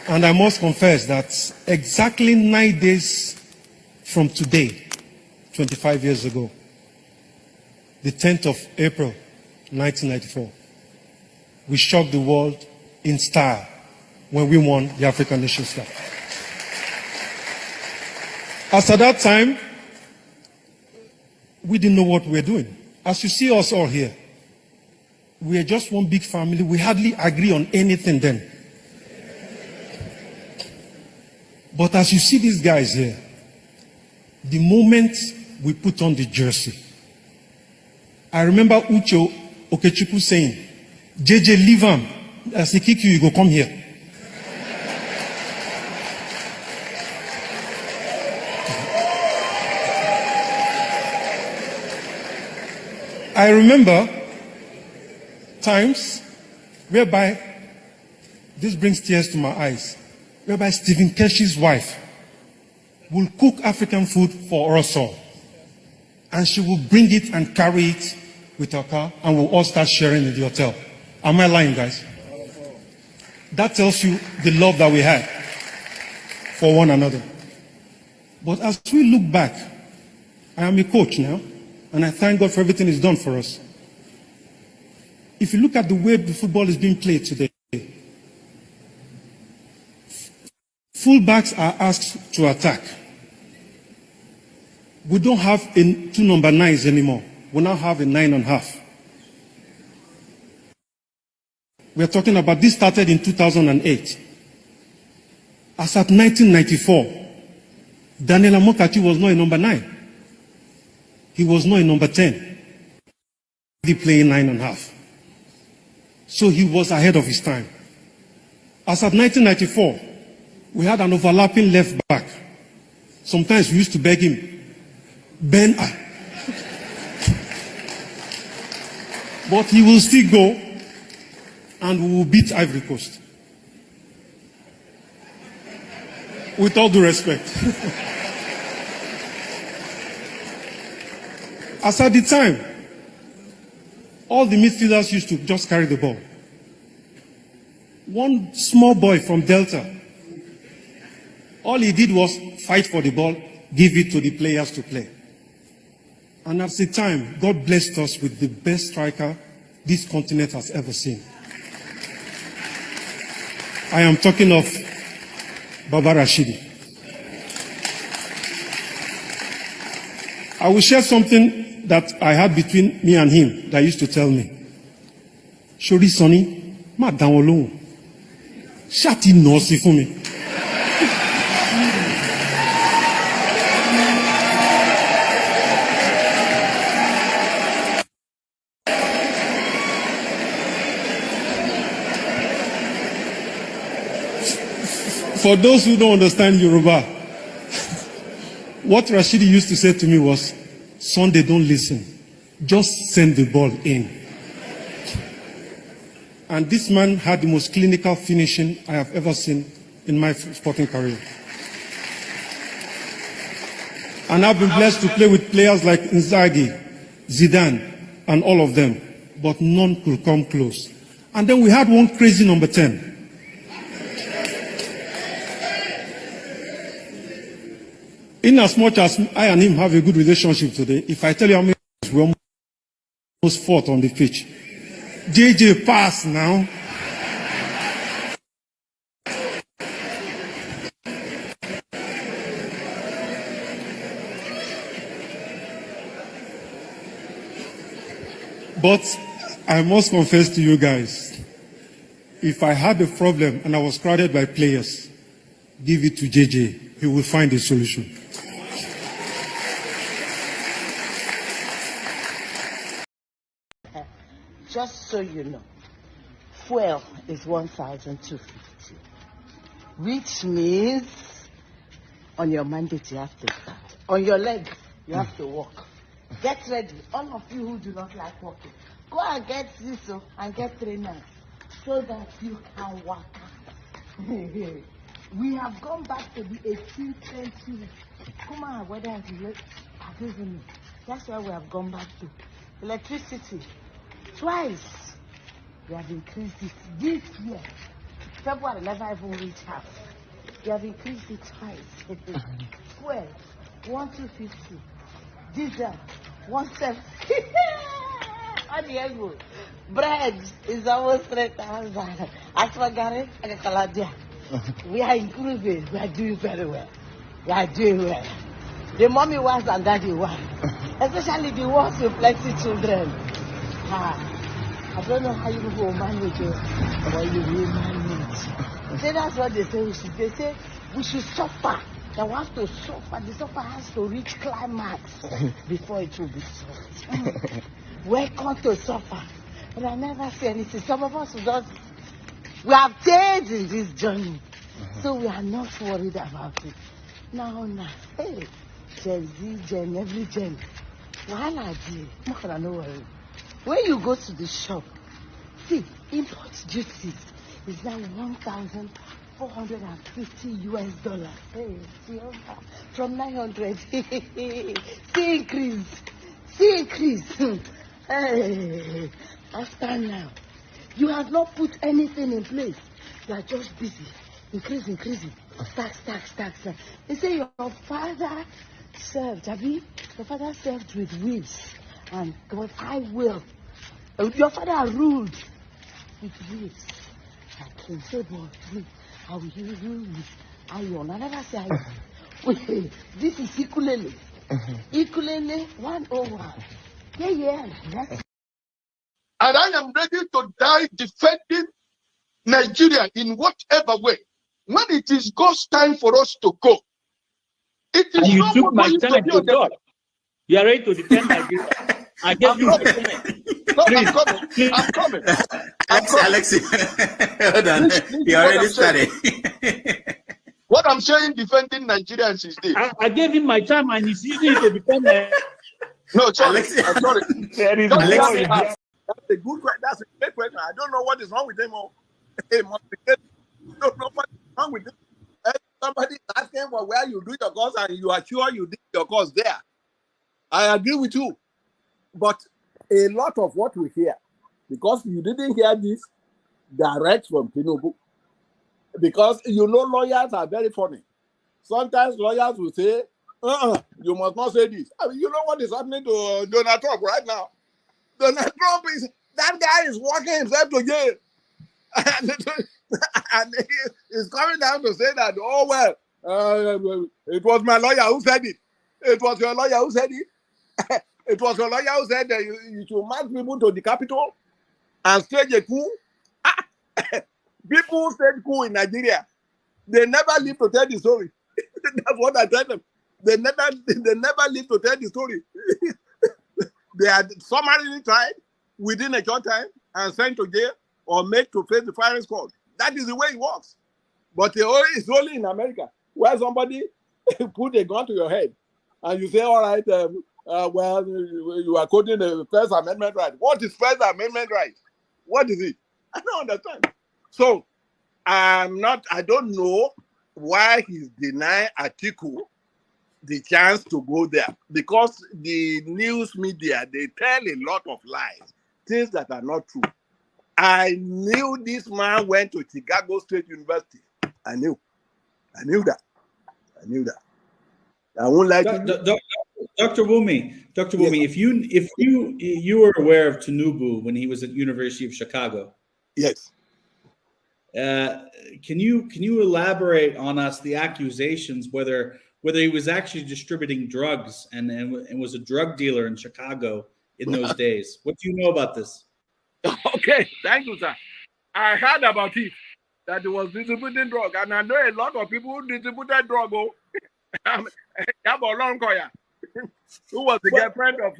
And I must confess that exactly 9 days from today, 25 years ago, the 10th of April, 1994, we shocked the world in style when we won the African Nations Cup. As at that time, we didn't know what we were doing. As you see us all here, we are just one big family. We hardly agree on anything then. But as you see these guys here, the moment we put on the jersey, I remember Ucho Okechukwu saying, JJ, leave him. As he kick you, you go come here. I remember times whereby, this brings tears to my eyes, whereby Stephen Keshi's wife will cook African food for us all. And she will bring it and carry it with her car, and we'll all start sharing in the hotel. Am I lying, guys? That tells you the love that we had for one another. But as we look back, I am a coach now, and I thank God for everything He's done for us. If you look at the way the football is being played today, fullbacks are asked to attack. We don't have two number 9s anymore. We now have a 9.5. We're talking about this started in 2008. As at 1994, Daniel Amokachi was not a number 9. He was not a number 10. He played 9.5. So he was ahead of his time. As at 1994, we had an overlapping left back. Sometimes we used to beg him, Ben, but he will still go, and we will beat Ivory Coast. With all due respect. As at the time, all the midfielders used to just carry the ball. One small boy from Delta, all he did was fight for the ball, give it to the players to play. And at the time, God blessed us with the best striker this continent has ever seen. I am talking of Baba Rashidi. I will share something that I had between me and him that used to tell me, Shori Sonny, ma down alone. Shati no si for me. For those who don't understand Yoruba, what Rashidi used to say to me was, Sunday, don't listen. Just send the ball in. And this man had the most clinical finishing I have ever seen in my sporting career. And I've been blessed to play with players like Inzaghi, Zidane, and all of them. But none could come close. And then we had one crazy number 10. In as much as I and him have a good relationship today, if I tell you how many times we almost fought on the pitch, JJ pass now. But I must confess to you guys, if I had a problem and I was crowded by players, give it to JJ. He will find a solution. Just so you know, fuel is 1,250, which means on your mandate you have to start. On your leg, you have to walk. Get ready. All of you who do not like walking, go and get this and get trainers so that you can walk. We have gone back to the 18th century. Come on, whether that's why we have gone back to electricity. Twice we have increased it this year February never even reached half. You have increased it twice. Fuel, 1,250. Diesel, 170. On the ego. Bread is almost 3,000. As for Gary, we are improving. We are doing very well. We are doing well. The mommy was and daddy was. Especially the ones with plenty children. I don't know how you will manage it, but you will manage. See, that's what they say we should. They say we should suffer. That we have to suffer. The suffer has to reach climax before it will be solved. Welcome to suffer. But I never see anything. Some of us we have days in this journey. So we are not worried about it. Now, hey, Gen Z, Gen, every Gen. Wahala dey. No worry. When you go to the shop, see, import duties is now $1,450. Hey, see, from 900. See increase. Hey, after now, you have not put anything in place. You are just busy. Increasing. Tax. They say your father served, Abi. Your father served with whips. And God, I will. Your father ruled with whips. I can say, but me, how will you rule with iron? I never say iron. Wait, this is ukulele. Ukulele 101. Yeah. That's... And I am ready to die defending Nigeria in whatever way. When it is God's time for us to go, it is and you not took my going time to talk. You are ready to defend Nigeria. I gave you my time. No, I'm coming. Alexi, hold on. You already started. What I'm saying, defending Nigerians is this. I gave him my time and he's using it to defend No, sorry. I'm sorry. Alexi. That's a good question. That's a great question. I don't know what is wrong with them all. Hey, I don't know what is wrong with them. Somebody asking for where you do your course and you are sure you did your course there. I agree with you. But a lot of what we hear, because you didn't hear this direct from Tinubu, because you know lawyers are very funny. Sometimes lawyers will say, you must not say this. I mean, you know what is happening to Donald Trump right now? Donald Trump that guy is walking himself to jail. And he is coming down to say that, oh, well, it was my lawyer who said it. It was your lawyer who said it. It was your lawyer who said that you should march people to the capital and stage a coup. People stage coup in Nigeria. They never live to tell the story. That's what I tell them. They never live to tell the story. They are summarily tried within a short time and sent to jail or made to face the firing squad. That is the way it works. But it's only in America where somebody put a gun to your head and you say, all right, well, you are quoting the First Amendment right. What is First Amendment right? What is it? I don't understand. So I don't know why he's denying Atiku the chance to go there, because the news media, they tell a lot of lies, things that are not true. I knew this man went to Chicago State University. I knew that. I won't lie to you. Dr. Wumi, yes. if you were aware of Tinubu when he was at University of Chicago, yes. Can you elaborate on us the accusations whether he was actually distributing drugs and was a drug dealer in Chicago in those days? What do you know about this? Okay, thank you, sir. I heard about it, that he was distributing drug, and I know a lot of people who distributed drug. Who was the girlfriend of?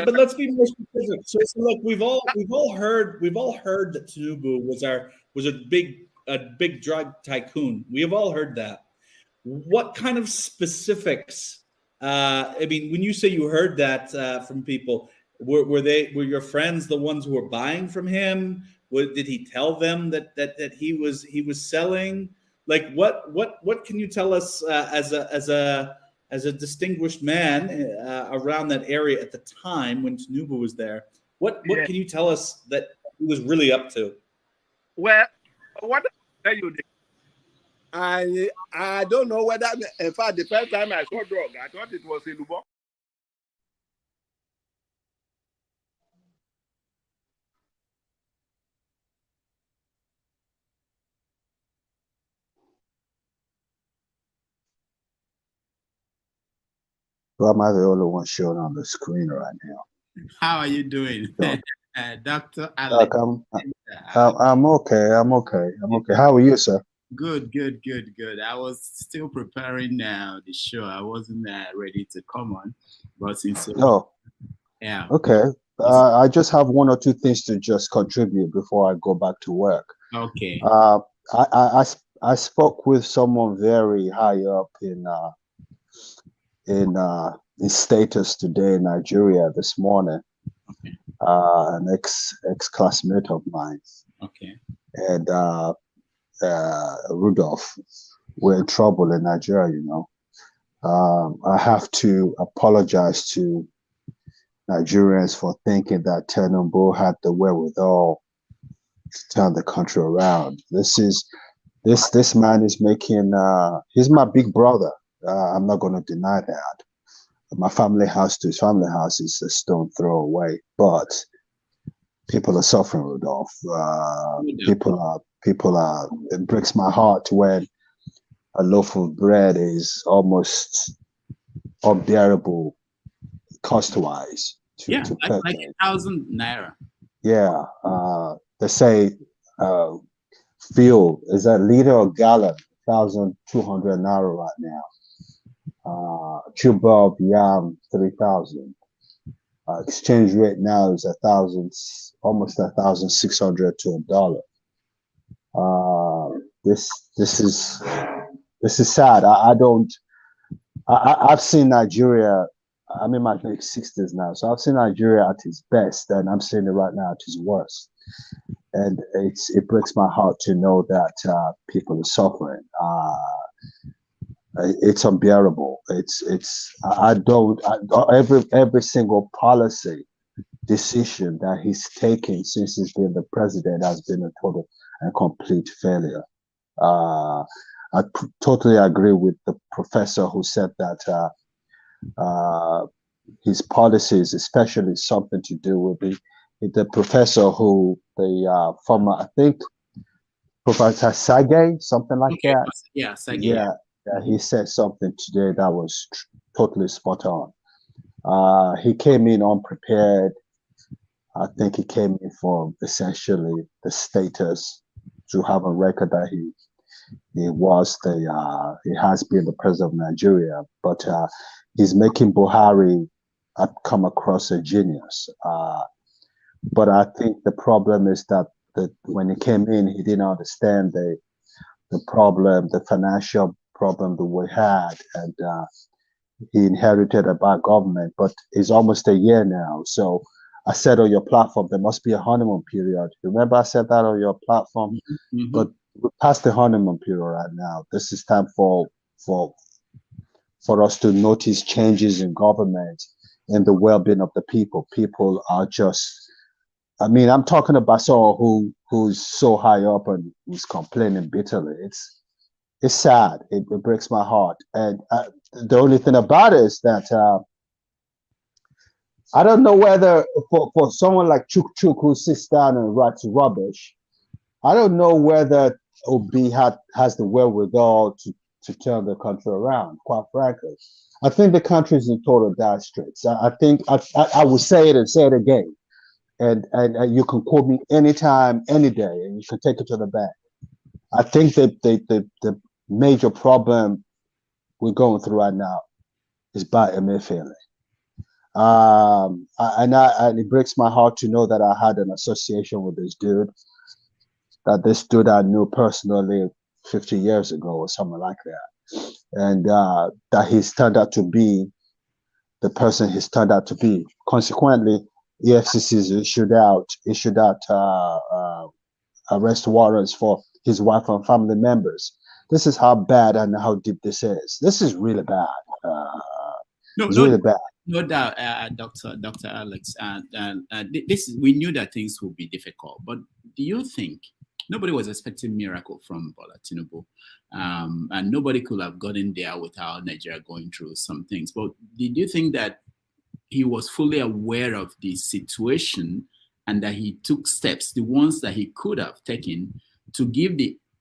But let's be more specific. So look, we've all heard that Tinubu was a big drug tycoon. We have all heard that. What kind of specifics? I mean, when you say you heard that from people, were your friends the ones who were buying from him? Did he tell them that he was selling? Like what can you tell us as a distinguished man around that area at the time when Tinubu was there? What can you tell us that he was really up to? Well, What I tell you? I don't know whether, in fact, the first time I saw drug, I thought it was in Lubon. Well, am I the only one showing on the screen right now? How are you doing, Doc, Dr. Doc, Alex? I'm okay. I'm okay. I'm okay. How are you, sir? Good, good, good, good. I was still preparing the show. I wasn't ready to come on, but since Oh, yeah, okay. I just have one or two things to just contribute before I go back to work. okay, Uh, I spoke with someone very high up in status today in Nigeria this morning. okay, An ex classmate of mine, okay, and Rudolph, we're in trouble in Nigeria. You know, I have to apologize to Nigerians for thinking that Tinubu had the wherewithal to turn the country around. This man is making. He's my big brother. I'm not going to deny that. My family house to his family house is a stone throw away, but people are suffering, Rudolph. People are. It breaks my heart when a loaf of bread is almost unbearable cost-wise yeah, to like purchase. 1,000 Naira. Yeah, they say fuel is a liter or gallon, 1,200 naira right now. Tube of yam, 3,000. Exchange rate now is almost 1,600 to $1. This is sad. I've seen Nigeria. I'm in my late 60s now, so I've seen Nigeria at its best, and I'm seeing it right now at its worst. And it breaks my heart to know that people are suffering. It's unbearable. Every single policy decision that he's taken since he's been the president has been a total and complete failure. I totally agree with the professor who said that his policies, especially something to do with the professor who the former, I think, Professor Sage, something like Okay, that. yeah, Sage. Yeah, he said something today that was totally spot on. He came in unprepared. I think he came in for essentially the status to have a record that he has been the president of Nigeria, but he's making Buhari come across a genius. But I think the problem is that when he came in, he didn't understand the problem, the financial problem that we had, and he inherited a bad government. But it's almost a year now, so I said on your platform there must be a honeymoon period. Remember I said that on your platform, but we're past the honeymoon period right now. This is time for us to notice changes in government and the well-being of the people. People are just, I mean, I'm talking about someone who's so high up and who's complaining bitterly. It's sad. It breaks my heart. And the only thing about it is that I don't know whether for someone like Chuk Chuk who sits down and writes rubbish, I don't know whether Obi has the wherewithal to turn the country around, quite frankly. I think the country is in total dire straits. I think I will say it and say it again. And you can quote me anytime, any day, and you can take it to the bank. I think that the major problem we're going through right now is by Emefiele. And it breaks my heart to know that I had an association with this dude. That this dude I knew personally 50 years ago or something like that, and that he's turned out to be the person he's turned out to be. Consequently, EFCC's issued out arrest warrants for his wife and family members. This is how bad and how deep this is. This is really bad. Really bad. No doubt, Dr. Alex. This we knew that things would be difficult, but do you think Nobody was expecting miracle from Bola Tinubu. And nobody could have gotten there without Nigeria going through some things. But did you think that he was fully aware of the situation and that he took steps, the ones that he could have taken, to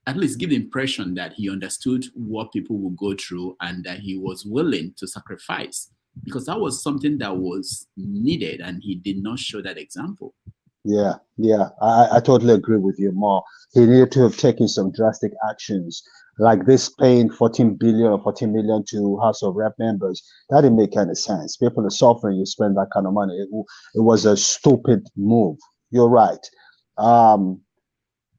at least give the impression that he understood what people would go through and that he was willing to sacrifice? Because that was something that was needed, and he did not show that example. Yeah, I totally agree with you, More. He needed to have taken some drastic actions, like this paying 14 billion or 14 million to House of Rep members. That didn't make any sense. People are suffering, you spend that kind of money. It was a stupid move. You're right.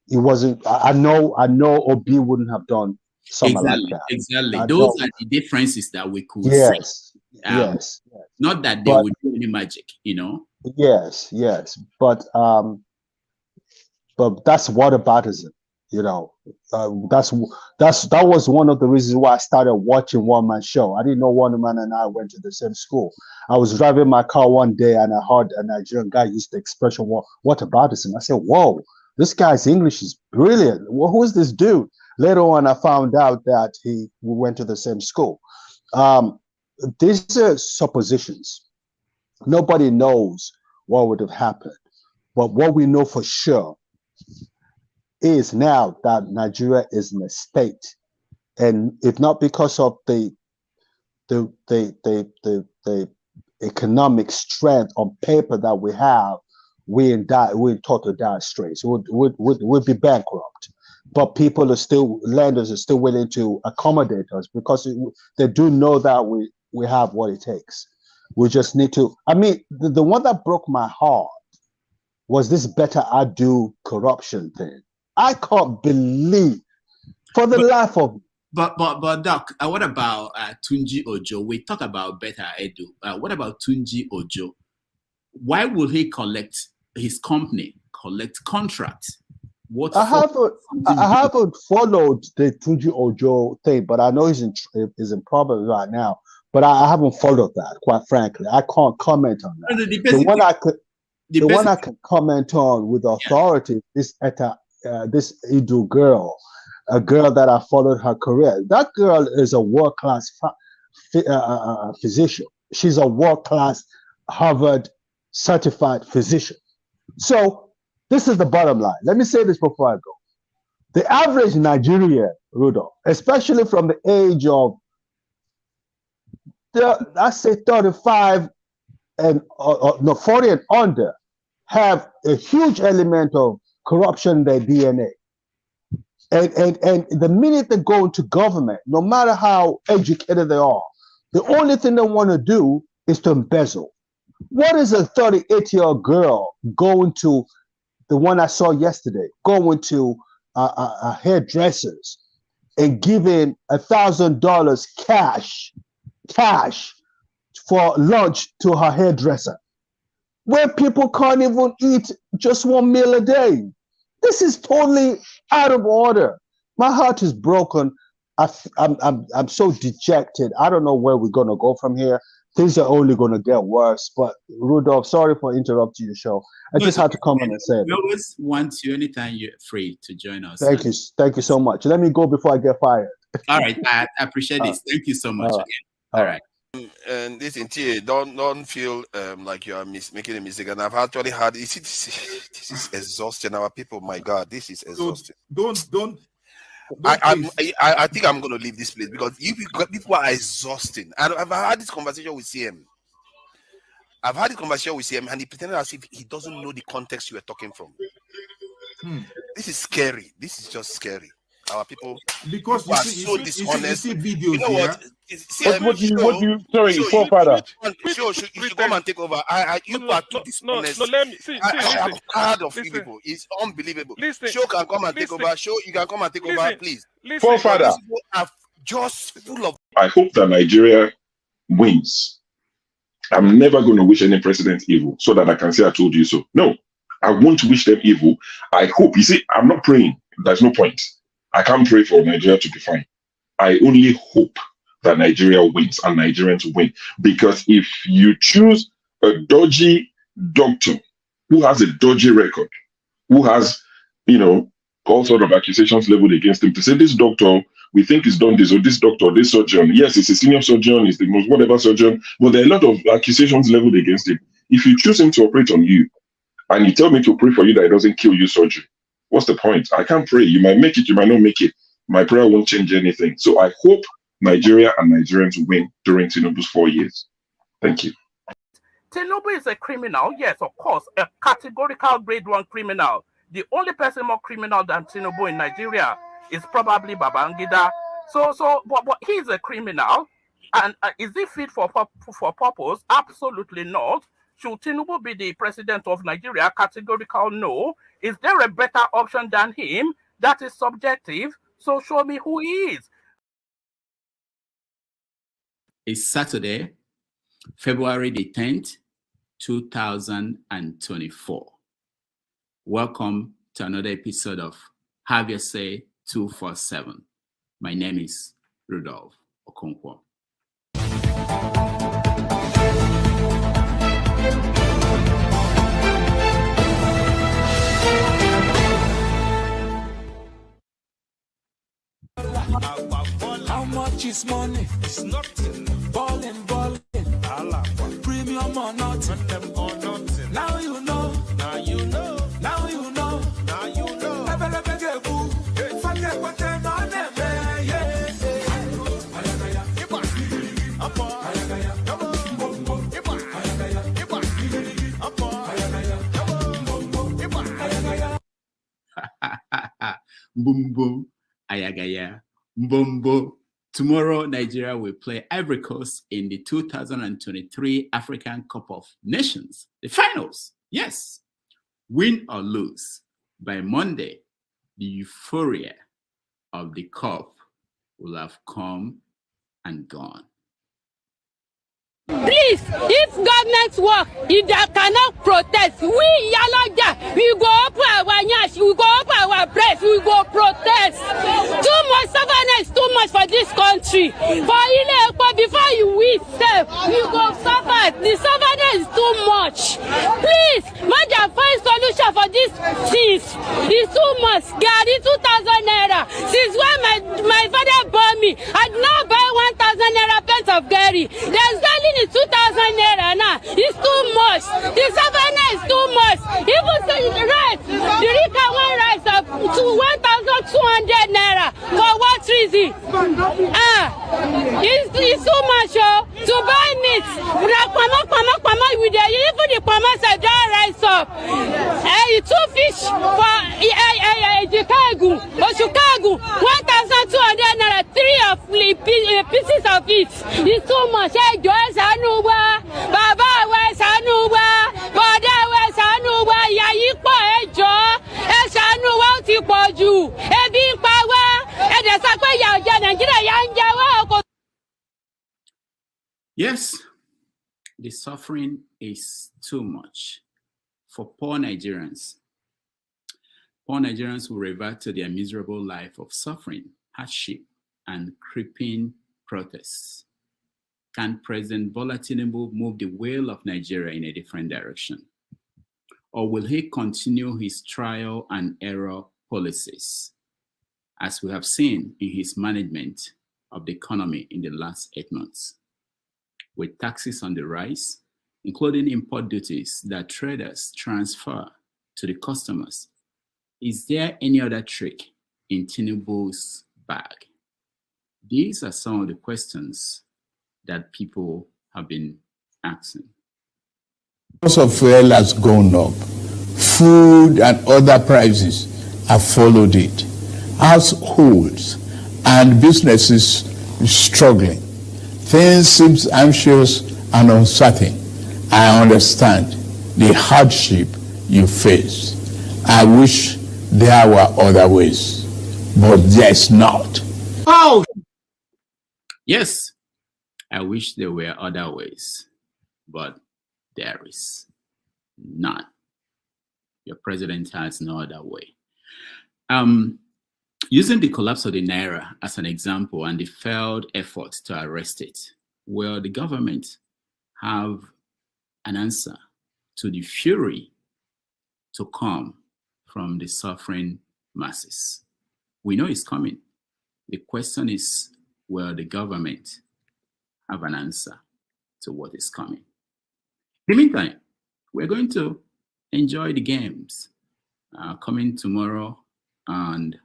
It wasn't. I know Obi wouldn't have done something like that. Exactly. Those are the differences that we could see. Yes. Not that they would do any magic, Yes, but that's whataboutism, that was one of the reasons why I started watching One Man Show. I didn't know One Man and I went to the same school. I was driving my car one day and I heard a Nigerian guy use the expression whataboutism. I said, whoa, this guy's English is brilliant. Well, who's this dude? Later on, I found out that we went to the same school. These are suppositions. Nobody knows what would have happened. But what we know for sure is now that Nigeria is in a state, and if not because of the economic strength on paper that we have, we're in total dire straits. We'd be bankrupt. But lenders are still willing to accommodate us because they do know that we have what it takes. We just need to. I mean, the one that broke my heart was this better I do corruption thing. I can't believe, for the life of me. But Doc, what about Tunji Ojo? We talk about better Edu. What about Tunji Ojo? Why will he his company collect contracts? I haven't followed the Tunji Ojo thing, but I know he's in problems right now. But I haven't followed that, quite frankly. I can't comment on that. The one I can comment on with authority is this Idu girl, a girl that I followed her career. That girl is a world-class physician. She's a world-class Harvard certified physician. So this is the bottom line. Let me say this before I go. The average Nigerian, Rudolph, especially from the age of, let's say 35 and 40 and under, have a huge element of corruption in their DNA. And the minute they go into government, no matter how educated they are, the only thing they want to do is to embezzle. What is a 38-year-old girl going to, the one I saw yesterday, going to hairdressers and giving $1,000 cash for lunch to her hairdresser, where people can't even eat just one meal a day? This is totally out of order. My heart is broken. I'm so dejected. I don't know where we're gonna go from here. Things are only gonna get worse. But Rudolph, sorry for interrupting your show. I just had to come in and say it. We always want you anytime you're free to join us. Thank you so much. Let me go before I get fired. All right, I appreciate this. Thank you so much again. All right. And this interior, don't feel like you are making a mistake. And I've actually had this is exhausting. Our people, my God, this is exhausting. Don't I think I'm going to leave this place because people are exhausting. I've had this conversation with CM. And he pretended as if he doesn't know the context you are talking from. This is scary. This is just scary. Our people, because you are so dishonest. You see videos, you know here. What? CM, what do you sorry, forefather. You should come and take over. You are too dishonest. No, let me see. I'm tired of you people. It's unbelievable. Show can come and take over. Show you can come and take over, please. Forefather, people are just full of. I hope that Nigeria wins. I'm never going to wish any president evil so that I can say I told you so. No, I won't wish them evil. I hope. You see, I'm not praying. There's no point. I can't pray for Nigeria to be fine. I only hope that Nigeria wins and Nigerians win. Because if you choose a dodgy doctor who has a dodgy record, who has, all sort of accusations leveled against him to say, this doctor, we think he's done this, or this doctor, this surgeon. Yes, he's a senior surgeon, he's the most whatever surgeon, but there are a lot of accusations leveled against him. If you choose him to operate on you, and you tell me to pray for you that it doesn't kill you surgery, what's the point? I can't pray. You might make it, you might not make it. My prayer won't change anything. So I hope Nigeria and Nigerians win during Tinubu's 4 years. Thank you. Tinubu is a criminal, yes, of course, a categorical grade 1 criminal. The only person more criminal than Tinubu in Nigeria is probably Babangida. But he's a criminal, and is he fit for purpose? Absolutely not. Should Tinubu be the president of Nigeria? Categorical no. Is there a better option than him? That is subjective. So show me who he is. It's Saturday, February the 10th, 2024. Welcome to another episode of Have Your Say 247. My name is Rudolph Okonkwo. How much is money? It's nothing. Balling. Premium or nothing. Now you know. Now you know. Now you know. Now you know. Boom, boom, ayagaya, bombo. Tomorrow, Nigeria will play Ivory Coast in the 2023 African Cup of Nations, the finals. Yes, win or lose, by Monday, the euphoria of the cup will have come and gone. Please, if government work, if they cannot protest, we Yaloja, we go up our nyash, we go up our press, we go protest. Too much stubbornness, too much for this country. But before you win, we go suffer. The stubbornness is too much. Please, Maja, find solution for this things. It's too much. Gary, 2,000 naira. Since when my father bought me, I did not buy 1,000 naira pence of Gary. There's selling it 2,000 naira now. It's too much. The savannah is too much. Even the rice, the Rika one rice up to 1,200 naira. For what reason? It's too much to buy meat. Even the farmers are dry rice up. Two fish for Chicago, 1,200 naira. 3 of pieces of it. It's too much. Baba we sanuwa, Bada we sanuwa, Yayipo ejo, sanuwa ti poju, ebi npa wa, ede sape ya oja Nigeria ya nje wa. Yes, the suffering is too much for poor Nigerians. Poor Nigerians will revert to their miserable life of suffering, hardship, and creeping protests. Can President Bola Tinubu move the wheel of Nigeria in a different direction? Or will he continue his trial and error policies, as we have seen in his management of the economy in the last 8 months? With taxes on the rise, including import duties that traders transfer to the customers, is there any other trick in Tinubu's bag? These are some of the questions that people have been asking. Cost of fuel has gone up. Food and other prices have followed it. Households and businesses struggling. Things seem anxious and uncertain. I understand the hardship you face. I wish there were other ways, but there's not. Oh! Yes, I wish there were other ways, but there is none. Your president has no other way. Using the collapse of the Naira as an example and the failed effort to arrest it, will the government have an answer to the fury to come from the suffering masses. We know it's coming. The question is, will the government have an answer to what is coming? In the meantime, we're going to enjoy the games coming tomorrow, and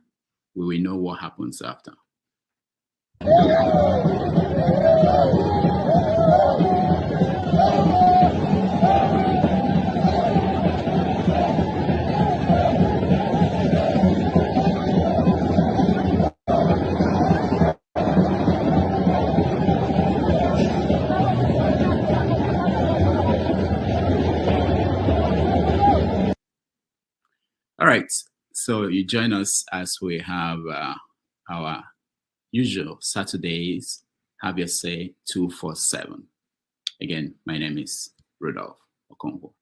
we will know what happens after. All right, so you join us as we have our usual Saturdays, have your say 247. Again, my name is Rudolph Okongo.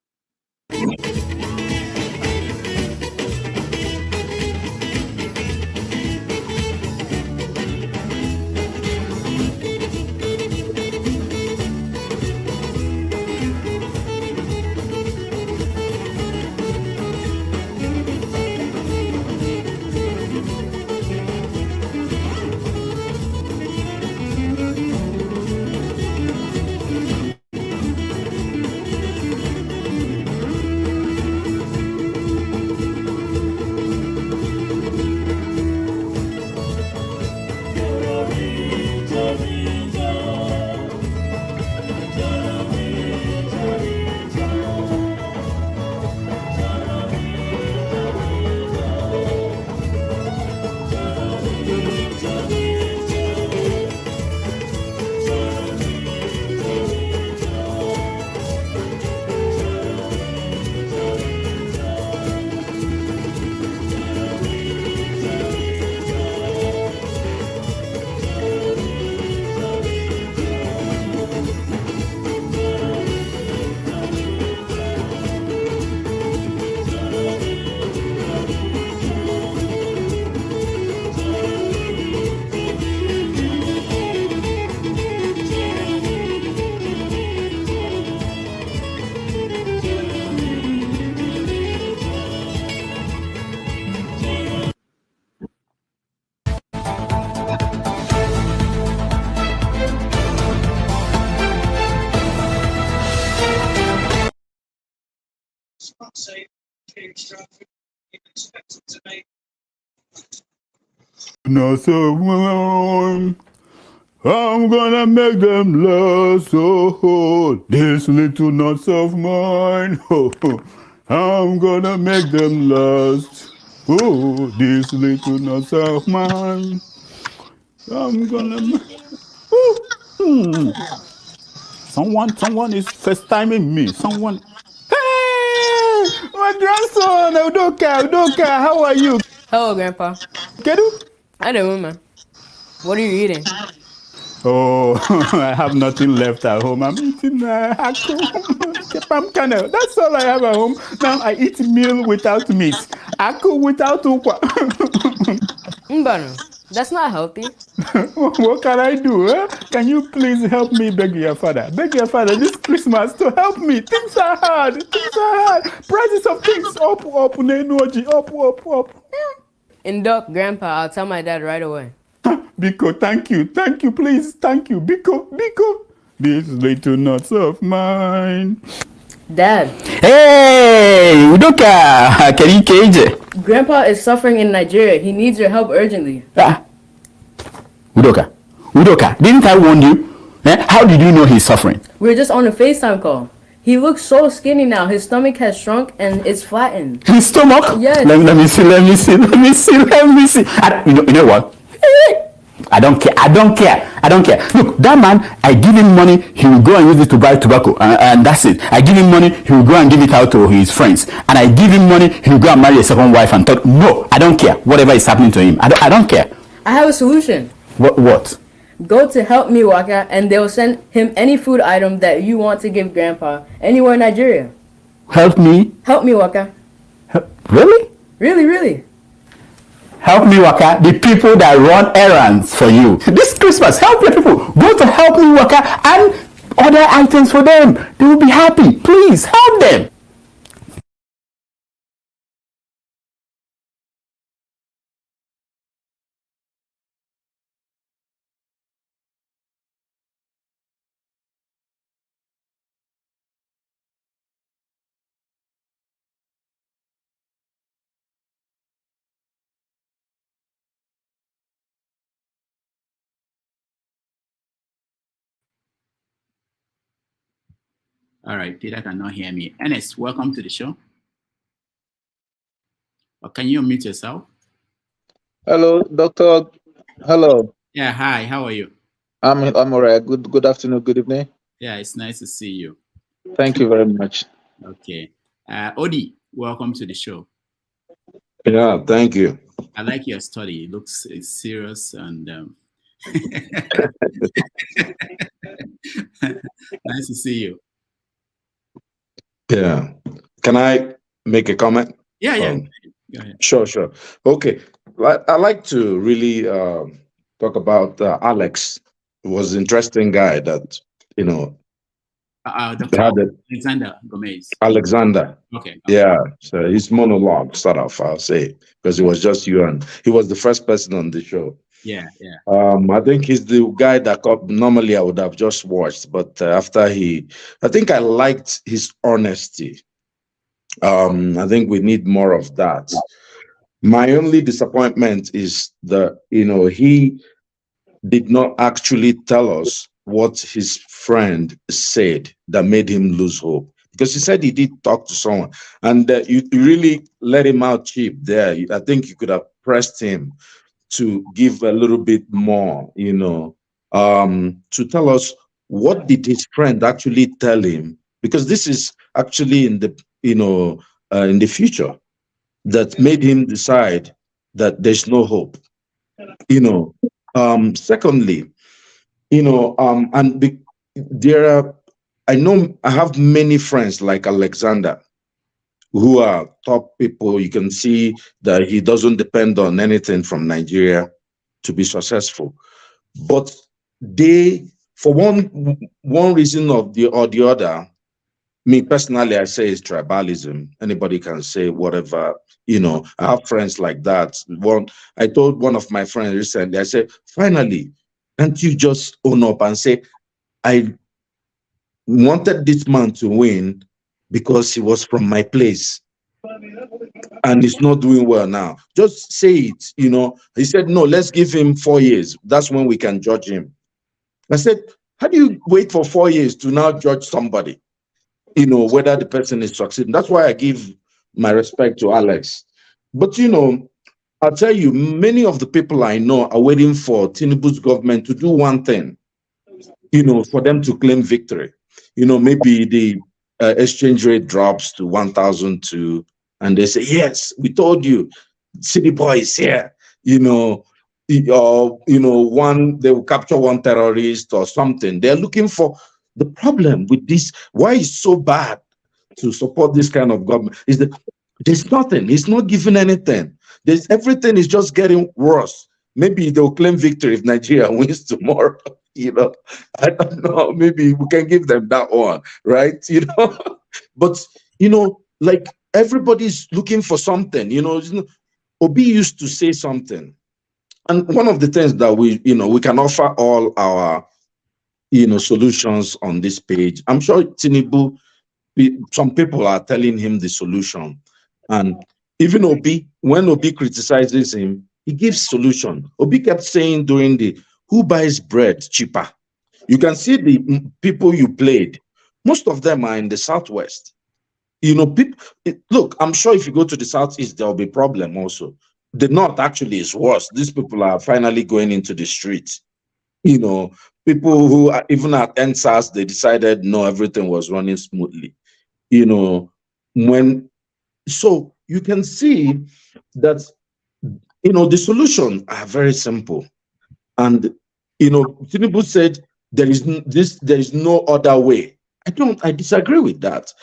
No, so I'm gonna make them last. Oh, this little nuts of mine. Oh, I'm gonna make them last. Oh, these little nuts of mine. I'm gonna. Someone is first timing me. Someone. Hey, my grandson, Udoka, how are you? Hello, Grandpa. Kedu? I don't know, man. What are you eating? Oh, I have nothing left at home. I'm eating palm kernel. That's all I have at home. Now I eat meal without meat. Aku without ukwa. Mbano, that's not healthy. What can I do? Can you please help me beg your father? Beg your father this Christmas to help me. Things are hard. Prices of things up, energy up. Induct, Grandpa. I'll tell my dad right away. Biko, thank you, please, thank you, Biko. These little nuts of mine. Dad. Hey, Udoka, KJ. Grandpa is suffering in Nigeria. He needs your help urgently. Udoka, didn't I warn you? How did you know he's suffering? We were just on a FaceTime call. He looks so skinny now. His stomach has shrunk and it's flattened. His stomach? Yes. Let me see. You know what? I don't care. Look, that man, I give him money, he will go and use it to buy tobacco, and that's it. I give him money, he will go and give it out to his friends. And I give him money, he will go and marry a second wife and thought, no, I don't care. Whatever is happening to him, I don't care. I have a solution. What? Go to Help Me Waka and they'll send him any food item that you want to give Grandpa anywhere in Nigeria. Help me Waka. Really? Really. Help Me Waka, the people that run errands for you. This Christmas, help your people. Go to Help Me Waka and order items for them. They will be happy. Please help them. All right, Peter cannot hear me. Ernest, welcome to the show. Or can you unmute yourself? Hello, Doctor. Hello. Yeah, hi. How are you? I'm all right. Good afternoon. Good evening. Yeah, it's nice to see you. Thank you very much. Okay. Odi, welcome to the show. Yeah, thank you. I like your study. It looks serious and nice to see you. Yeah. Can I make a comment? Yeah. Go ahead. Sure. Okay. I like to really talk about Alex. He was an interesting guy that, Dr. Alexander Gomez. Alexander. Okay. Yeah. So his monologue, sort of, I'll say, because it was just you and he was the first person on the show. Yeah. I think he's the guy that normally I would have just watched, but after I think I liked his honesty. I think we need more of that. My only disappointment is that, he did not actually tell us what his friend said that made him lose hope. Because he said he did talk to someone, and you really let him out cheap there. I think you could have pressed him to give a little bit more, to tell us what did his friend actually tell him, because this is actually in the future that made him decide that there's no hope. Secondly, I have many friends like Alexander who are top people. You can see that he doesn't depend on anything from Nigeria to be successful. But they, for one reason or the other, me personally, I say it's tribalism. Anybody can say whatever, I have friends like that. I told one of my friends recently, I said, finally, can't you just own up and say, I wanted this man to win because he was from my place and he's not doing well now. Just say it, He said, no, let's give him 4 years. That's when we can judge him. I said, how do you wait for 4 years to now judge somebody, whether the person is succeeding? That's why I give my respect to Alex. But, I'll tell you, many of the people I know are waiting for Tinubu's government to do one thing, for them to claim victory. Maybe the exchange rate drops to 1,002 and they say, yes, we told you, city boys here, they will capture one terrorist or something. They're looking for the problem with this. Why it's so bad to support this kind of government is that there's nothing. It's not giving anything. Everything is just getting worse. Maybe they'll claim victory if Nigeria wins tomorrow. I don't know. Maybe we can give them that one, right? But like everybody's looking for something. Obi used to say something, and one of the things that we can offer all our solutions on this page. I'm sure Tinubu, some people are telling him the solution, and even Obi, when Obi criticizes him, he gives solution. Obi kept saying during who buys bread cheaper? You can see the people you played. Most of them are in the Southwest. Look, I'm sure if you go to the Southeast, there'll be problem also. The North actually is worse. These people are finally going into the streets. People who are, even at NSAS, they decided no, everything was running smoothly. So you can see that the solutions are very simple. And Tinubu said there is no other way. I disagree with that.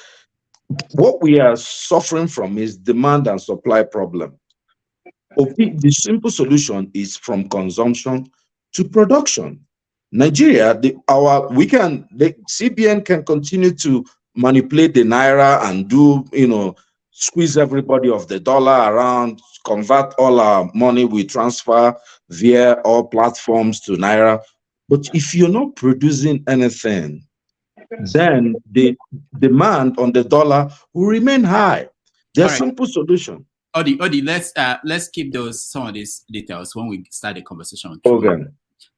What we are suffering from is demand and supply problem. The simple solution is from consumption to production. Nigeria, the CBN can continue to manipulate the Naira and squeeze everybody of the dollar around, convert all our money we transfer via all platforms to Naira. But if you're not producing anything, then the demand on the dollar will remain high. There's a simple solution. Odi, let's keep some of these details when we start the conversation. Okay.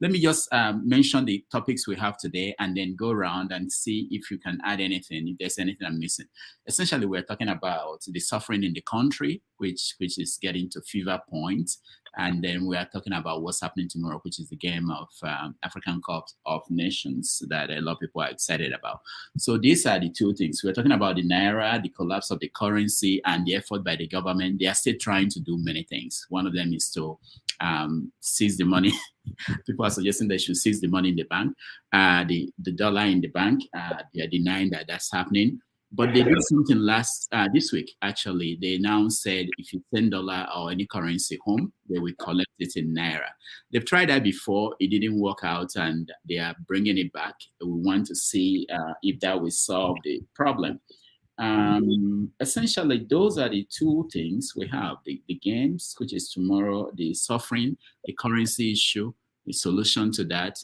Let me just mention the topics we have today and then go around and see if you can add anything, if there's anything I'm missing. Essentially, we're talking about the suffering in the country, which is getting to fever point. And then we are talking about what's happening tomorrow, which is the game of African Cup of Nations that a lot of people are excited about. So these are the two things. We're talking about the Naira, the collapse of the currency, and the effort by the government. They are still trying to do many things. One of them is to seize the money. People are suggesting they should seize the money in the bank, the dollar in the bank. They are denying that that's happening. But they did something this week, actually. They now said if you send dollar or any currency home, they will collect it in Naira. They've tried that before. It didn't work out, and they are bringing it back. We want to see if that will solve the problem. Essentially, those are the two things we have. The games, which is tomorrow, the suffering, the currency issue, the solution to that.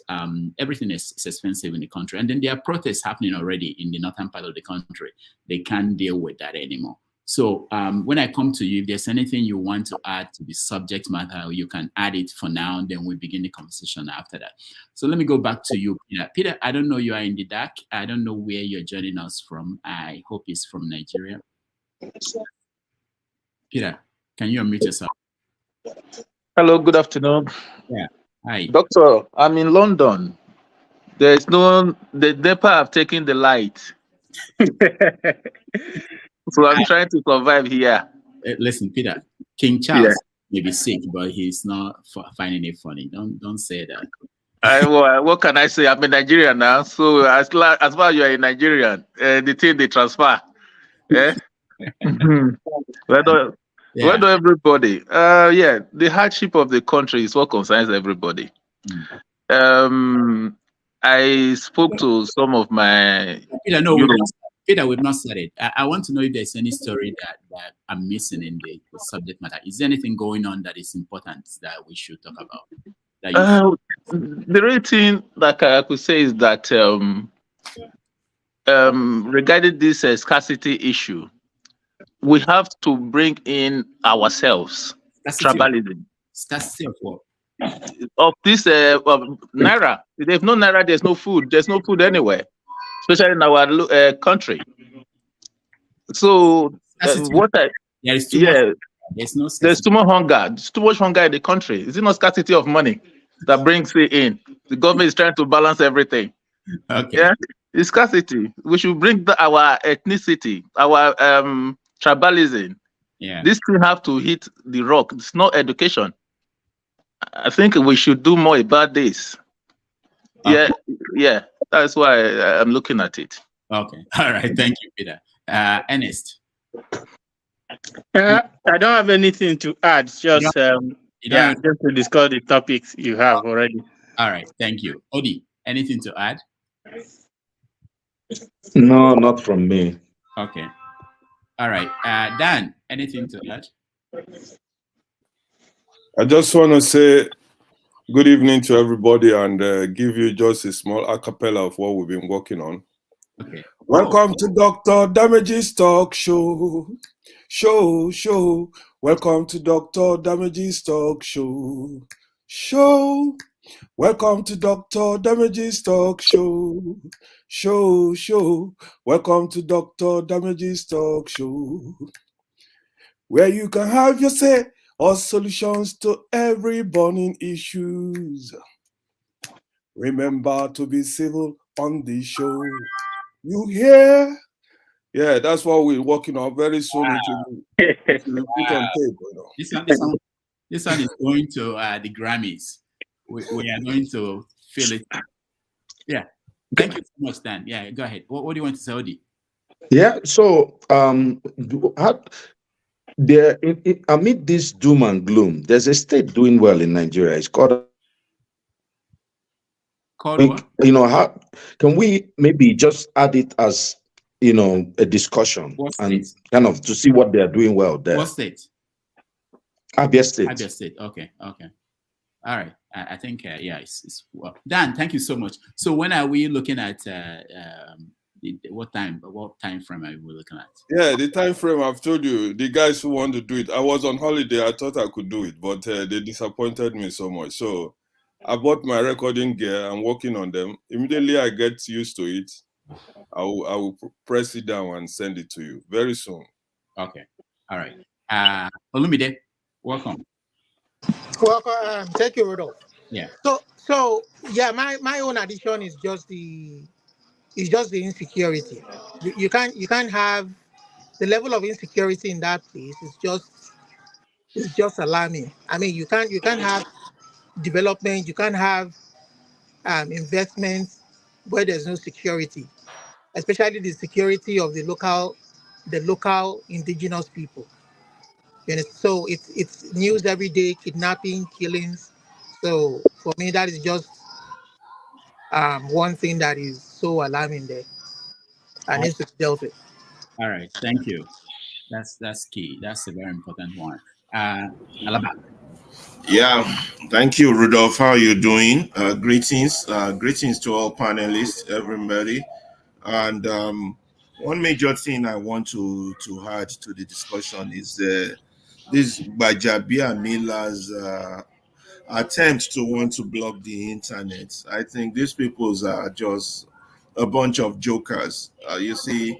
Everything is expensive in the country. And then there are protests happening already in the northern part of the country. They can't deal with that anymore. So when I come to you, if there's anything you want to add to the subject matter, you can add it for now, and then we begin the conversation after that. So let me go back to you, Peter. Peter, I don't know, you are in the dark. I don't know where you're joining us from. I hope it's from Nigeria. Peter, can you unmute yourself? Hello, good afternoon. Yeah. Hi. Doctor, I'm in London. There's the NEPA have taken the light. So I'm trying to survive here. Listen, Peter, King Charles may be sick, but he's not finding it funny. Don't say that. What can I say? I'm a Nigerian now. So as far as you're a Nigerian, the thing they transfer. Yeah. Where do everybody? The hardship of the country is what concerns everybody. I spoke to some of my Peter, we've not said it. I want to know if there's any story that I'm missing in the subject matter. Is there anything going on that is important that we should talk about? The real thing that I could say is that regarding this scarcity issue, we have to bring in ourselves. Tribalism. Scarcity of what? Of this Naira. If there's no Naira, there's no food. There's no food anywhere, especially in our country. So there's too much hunger. There's too much hunger in the country. Is it not scarcity of money that brings it in? The government is trying to balance everything. Okay. Yeah, it's scarcity. We should bring our ethnicity, our tribalism. Yeah. This thing have to hit the rock. It's not education. I think we should do more about this. Okay. Yeah. That's why I'm looking at it. Okay. All right. Thank you, Peter. Ernest. I don't have anything to add. Just just to discuss the topics you have already. All right. Thank you. Odi, anything to add? No, not from me. Okay. All right. Dan, anything to add? I just want to say good evening to everybody and give you just a small a cappella of what we've been working on. Okay. Welcome to Dr. Damage's talk show. Welcome to Dr. Damage's talk show. Welcome to Dr. Damage's talk show. Welcome to Dr. Damage's talk show, where you can have your say or solutions to every burning issues. Remember to be civil on the show. You hear? Yeah, that's what we're working on very soon. Wow. It will put on tape, you know. This one is going to the Grammys. We are going to feel it. Yeah. Thank you so much, Dan. Yeah, go ahead. What do you want to say, Odi? Yeah, so there, amid this doom and gloom, there's a state doing well in Nigeria. It's called what? How can we maybe just add it as a discussion and kind of to see what they are doing well there? What state? Abia State. Abia State. Okay. All right. I think it's well. Dan, thank you so much. So when are we looking at what time frame are we looking at? Yeah, the time frame I've told you, the guys who want to do it. I was on holiday, I thought I could do it, but they disappointed me so much. So I bought my recording gear. I'm working on them. Immediately I get used to it, I will press it down and send it to you very soon. Okay. All right. Olumide, welcome. Welcome. Thank you, Rodolph. Yeah. So yeah, my own addition is just the insecurity. You can't have the level of insecurity in that place is just alarming. I mean, you can't have development, you can't have investments where there's no security, especially the security of the local indigenous people. So it's news every day, kidnapping, killings. So for me, that is just one thing that is so alarming there and needs to be dealt with. All right. Thank you. That's key. That's a very important one. Alaba. Yeah, thank you, Rudolph. How are you doing? Greetings to all panelists, everybody. And one major thing I want to add to the discussion is this Bajabia Miller's attempt to want to block the internet. I think these people are just a bunch of jokers. You see,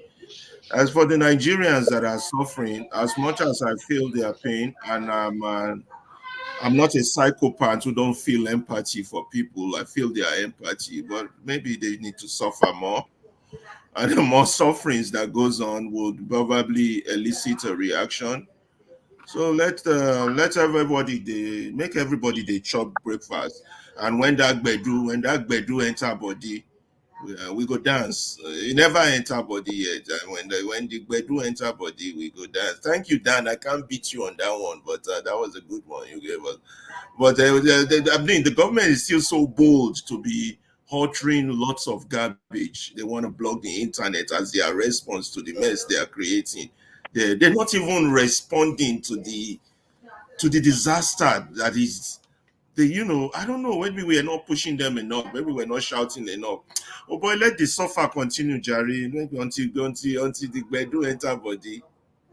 as for the Nigerians that are suffering, as much as I feel their pain, and I'm not a psychopath who don't feel empathy for people. I feel their empathy, but maybe they need to suffer more. And the more sufferings that goes on would probably elicit a reaction. So let everybody make everybody they chop breakfast. And when that bedu enter body, we go dance. It never enter body yet. And when the bedu enter body, we go dance. Thank you, Dan. I can't beat you on that one, but that was a good one you gave us. But I mean, the government is still so bold to be uttering lots of garbage. They want to block the internet as their response to the mess they are creating. They're not even responding to the disaster that is. I don't know. Maybe we are not pushing them enough. Maybe we're not shouting enough. Oh boy, let the suffer continue, Jerry. Until the bedu enter body.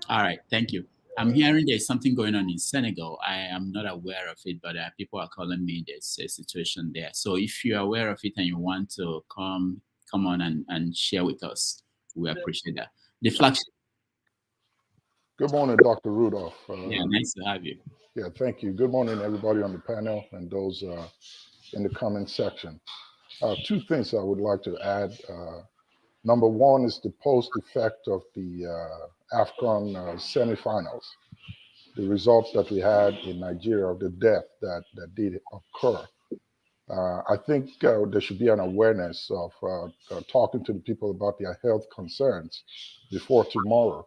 All right. Thank you. I'm hearing there's something going on in Senegal. I am not aware of it, but people are calling me. There's a situation there. So if you're aware of it and you want to come on and share with us, we appreciate that. The flagship. Good morning, Dr. Rudolph. Yeah, nice to have you. Yeah, thank you. Good morning, everybody on the panel and those in the comment section. Two things I would like to add. Number one is the post effect of the AFCON semifinals, the results that we had in Nigeria of the death that did occur. I think there should be an awareness of talking to the people about their health concerns before tomorrow.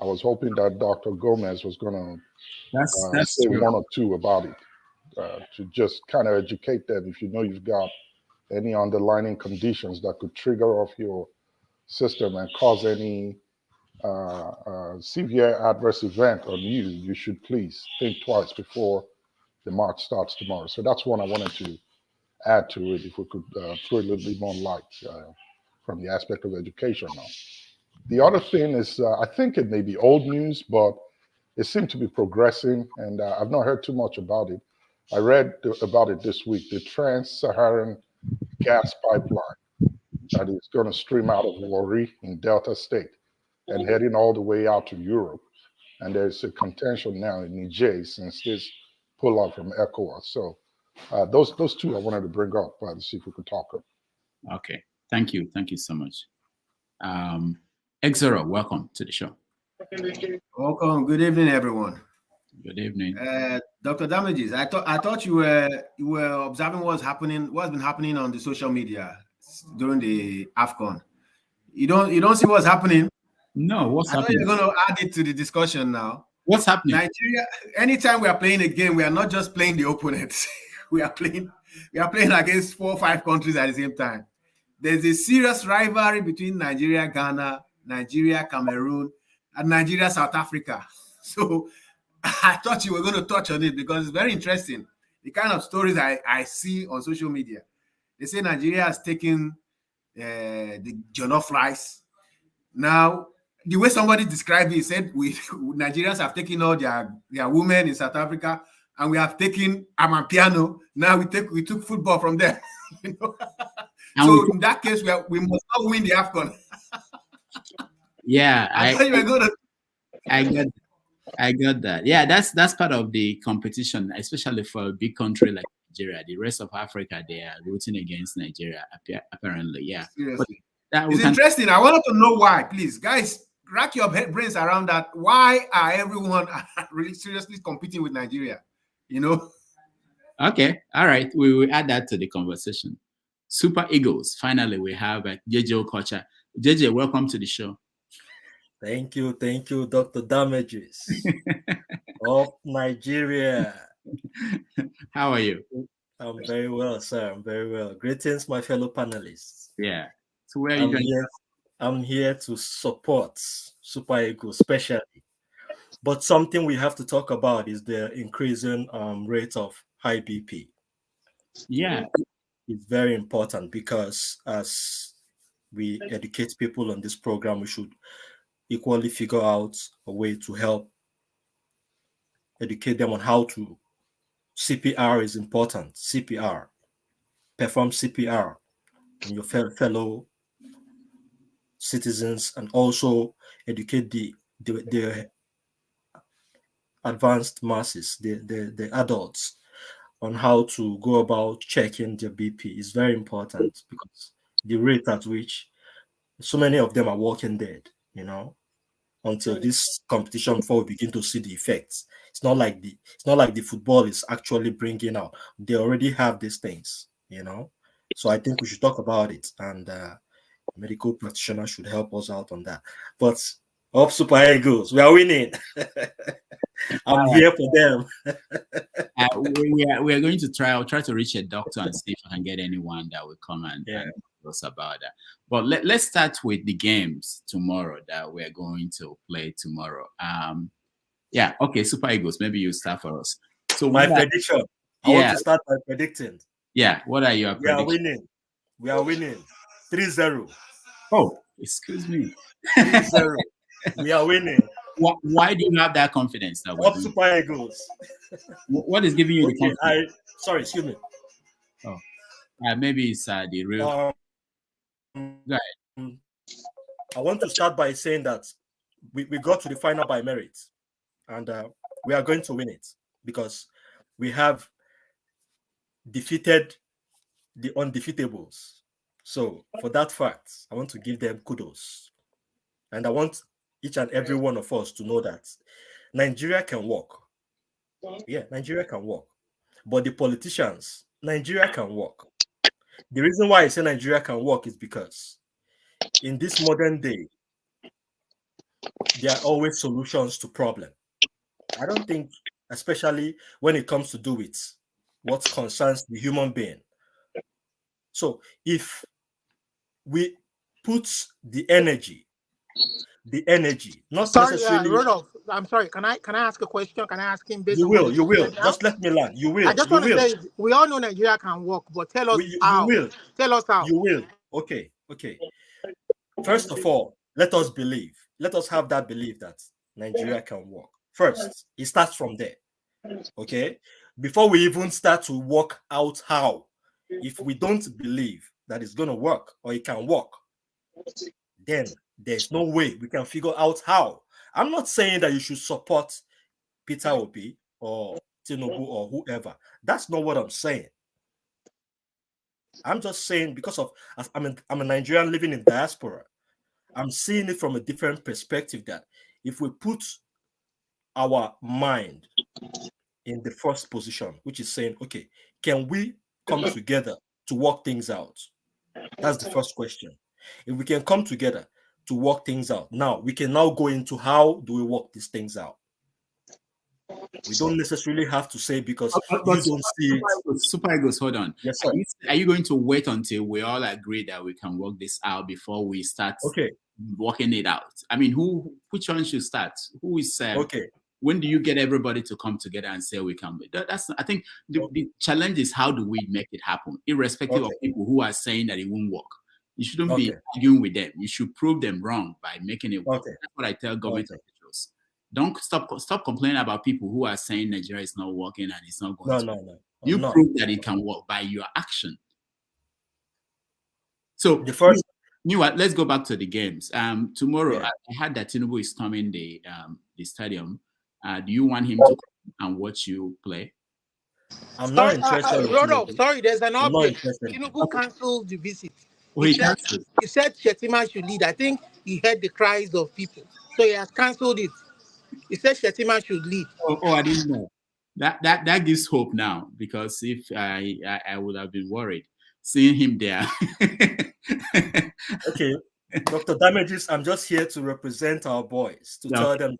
I was hoping that Dr. Gomez was going to say true. one or two about it, to just kind of educate them if you know you've got any underlying conditions that could trigger off your system and cause any severe adverse event on you, you should please think twice before the march starts tomorrow. So that's one I wanted to add to it, if we could throw a little bit more light from the aspect of education now. The other thing is, I think it may be old news, but it seemed to be progressing, and I've not heard too much about it. I read about it this week, the Trans-Saharan gas pipeline that is going to stream out of Warri in Delta State and heading all the way out to Europe. And there's a contention now in Niger since this pull-out from ECOWAS. So those two I wanted to bring up to see if we could talk. Okay, thank you. Thank you so much. Exora, welcome to the show. Welcome. Good evening, everyone. Good evening. Dr. Damages, I thought you were observing what's been happening on the social media during the AFCON. You don't see what's happening? No, what's happening? You're going to add it to the discussion now. What's happening? Nigeria, anytime we are playing a game, we are not just playing the opponents. we are playing against 4 or 5 countries at the same time. There's a serious rivalry between Nigeria, Ghana, Nigeria, Cameroon, and Nigeria, South Africa. So I thought you were going to touch on it because it's very interesting. The kind of stories I see on social media. They say Nigeria has taken the jollof rice. Now, the way somebody described it, he said Nigerians have taken all their women in South Africa and we have taken Amapiano. Now we took football from there. You know? So in that case, we must not win the AFCON. Yeah, I thought you were going to. I got that. Yeah, that's part of the competition, especially for a big country like Nigeria. The rest of Africa, they are rooting against Nigeria, apparently. Yeah. Seriously. It's interesting. I wanted to know why. Please, guys, rack your brains around that. Why are everyone really seriously competing with Nigeria? You know? Okay. All right. We will add that to the conversation. Super Eagles. Finally, we have JJ Okocha. JJ, welcome to the show. Thank you, Dr. Damages of Nigeria. How are you? I'm very well, sir. I'm very well. Greetings, my fellow panelists. Yeah. So where are you going? I'm here to support Super Eagles, especially. But something we have to talk about is the increasing rate of high BP. Yeah. It's very important because as we educate people on this program, we should equally figure out a way to help educate them on how to. CPR is important. CPR. Perform CPR on your fellow citizens, and also educate the advanced masses, the adults, on how to go about checking their BP. Is very important because the rate at which so many of them are walking dead, you know, until this competition, before we begin to see the effects. It's not like the football is actually bringing out. They already have these things, you know. So I think we should talk about it, and medical practitioners should help us out on that. But up Super Eagles, we are winning. I'm here for them. we are going to try. I'll try to reach a doctor and see if I can get anyone that will come and tell us about that. But let's start with the games tomorrow that we're going to play tomorrow. Yeah, okay, Super Eagles, maybe you start for us. So my prediction. I want to start by predicting. Yeah, what are your predictions? We are winning. 3-0. Oh, excuse me. 3-0. We are winning. Why do you have that confidence? That Up Super Eagles. What is giving you the confidence? Sorry, excuse me. Oh, maybe it's the real. Go ahead. I want to start by saying that we got to the final by merit, and we are going to win it because we have defeated the undefeatables. So for that fact, I want to give them kudos, and I want each and every one of us to know that Nigeria can work. Yeah, Nigeria can work. But the politicians, Nigeria can work. The reason why I say Nigeria can work is because in this modern day, there are always solutions to problems. I don't think, especially when it comes to do with what concerns the human being. So if we put the energy, not necessarily. Rudolph, I'm sorry. Can I ask a question? Can I ask him? You will. Just let me land. You will. I just want to say, we all know Nigeria can work, but tell us how. You will. Tell us how. You will. Okay. First of all, let us believe. Let us have that belief that Nigeria can work. First, it starts from there. Okay. Before we even start to work out how, if we don't believe that it's going to work or it can work, then there's no way we can figure out how. I'm not saying that you should support Peter Obi or Tinubu or whoever. That's not what I'm saying. I'm just saying because of I'm a Nigerian living in diaspora. I'm seeing it from a different perspective that if we put our mind in the first position, which is saying, okay, can we come together to work things out? That's the first question. If we can come together to work things out, now we can now go into how do we work these things out. We don't necessarily have to say because you don't see it. Super Eagles, hold on. Yes, sir. Are you going to wait until we all agree that we can work this out before we start working it out? I mean, which one should start? Who is when do you get everybody to come together and say we can? I think the challenge is how do we make it happen, irrespective of people who are saying that it won't work. You shouldn't be arguing with them. You should prove them wrong by making it work. That's what I tell government officials. Don't stop complaining about people who are saying Nigeria is not working and it's not going. No. You prove that it can work by your action. So the first. Meanwhile, let's go back to the games. Tomorrow, I heard that Tinubu is storming the stadium. Do you want him to come and watch you play? I'm not interested. Rodolphe, sorry, there's an update. Tinubu canceled the visit. He said Shettima should lead. I think he heard the cries of people, so he has cancelled it. He said Shettima should lead. Oh, I didn't know. That gives hope now, because if I would have been worried seeing him there. Okay, Dr. Damages, I'm just here to represent our boys, to tell them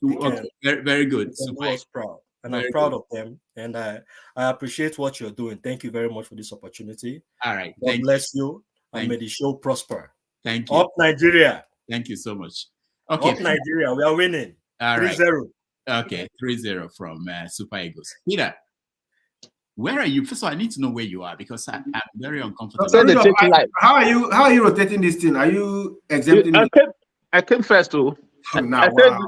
that very, very good. Super proud, and I'm proud of them, and I appreciate what you're doing. Thank you very much for this opportunity. All right, God bless you, and may the show prosper. Thank you. Up Nigeria. Thank you so much. Okay, up Nigeria, we are winning. All 3-0. Right. Okay, 3-0 from Super Eagles. Peter, where are you? First of all, I need to know where you are, because I'm very uncomfortable. How are you rotating this thing? Are you exempting me? I came first too. I said,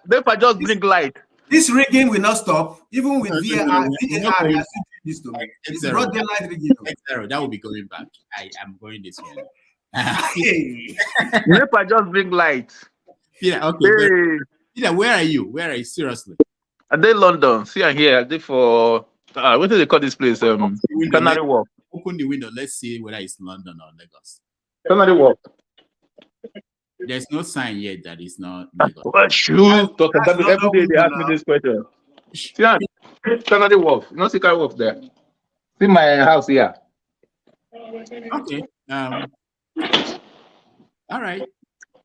Nepa just bring light. This rigging will not stop, even with VAR. This to me. It's broad daylight rigging. That will be going back. I am going this way. Nepa just bring light. Yeah, okay. Peter, where are you? Where are you? Seriously. Are they London? See, I'm here. Are they for what do they call this place? Canary Wharf. Open the window. Let's see whether it's London or Lagos. Canary Wharf. There's no sign yet that it's not Lagos. Every day they ask me this question. See, Canary Wharf. You know, see Canary Wharf there. See my house here. Okay. All right.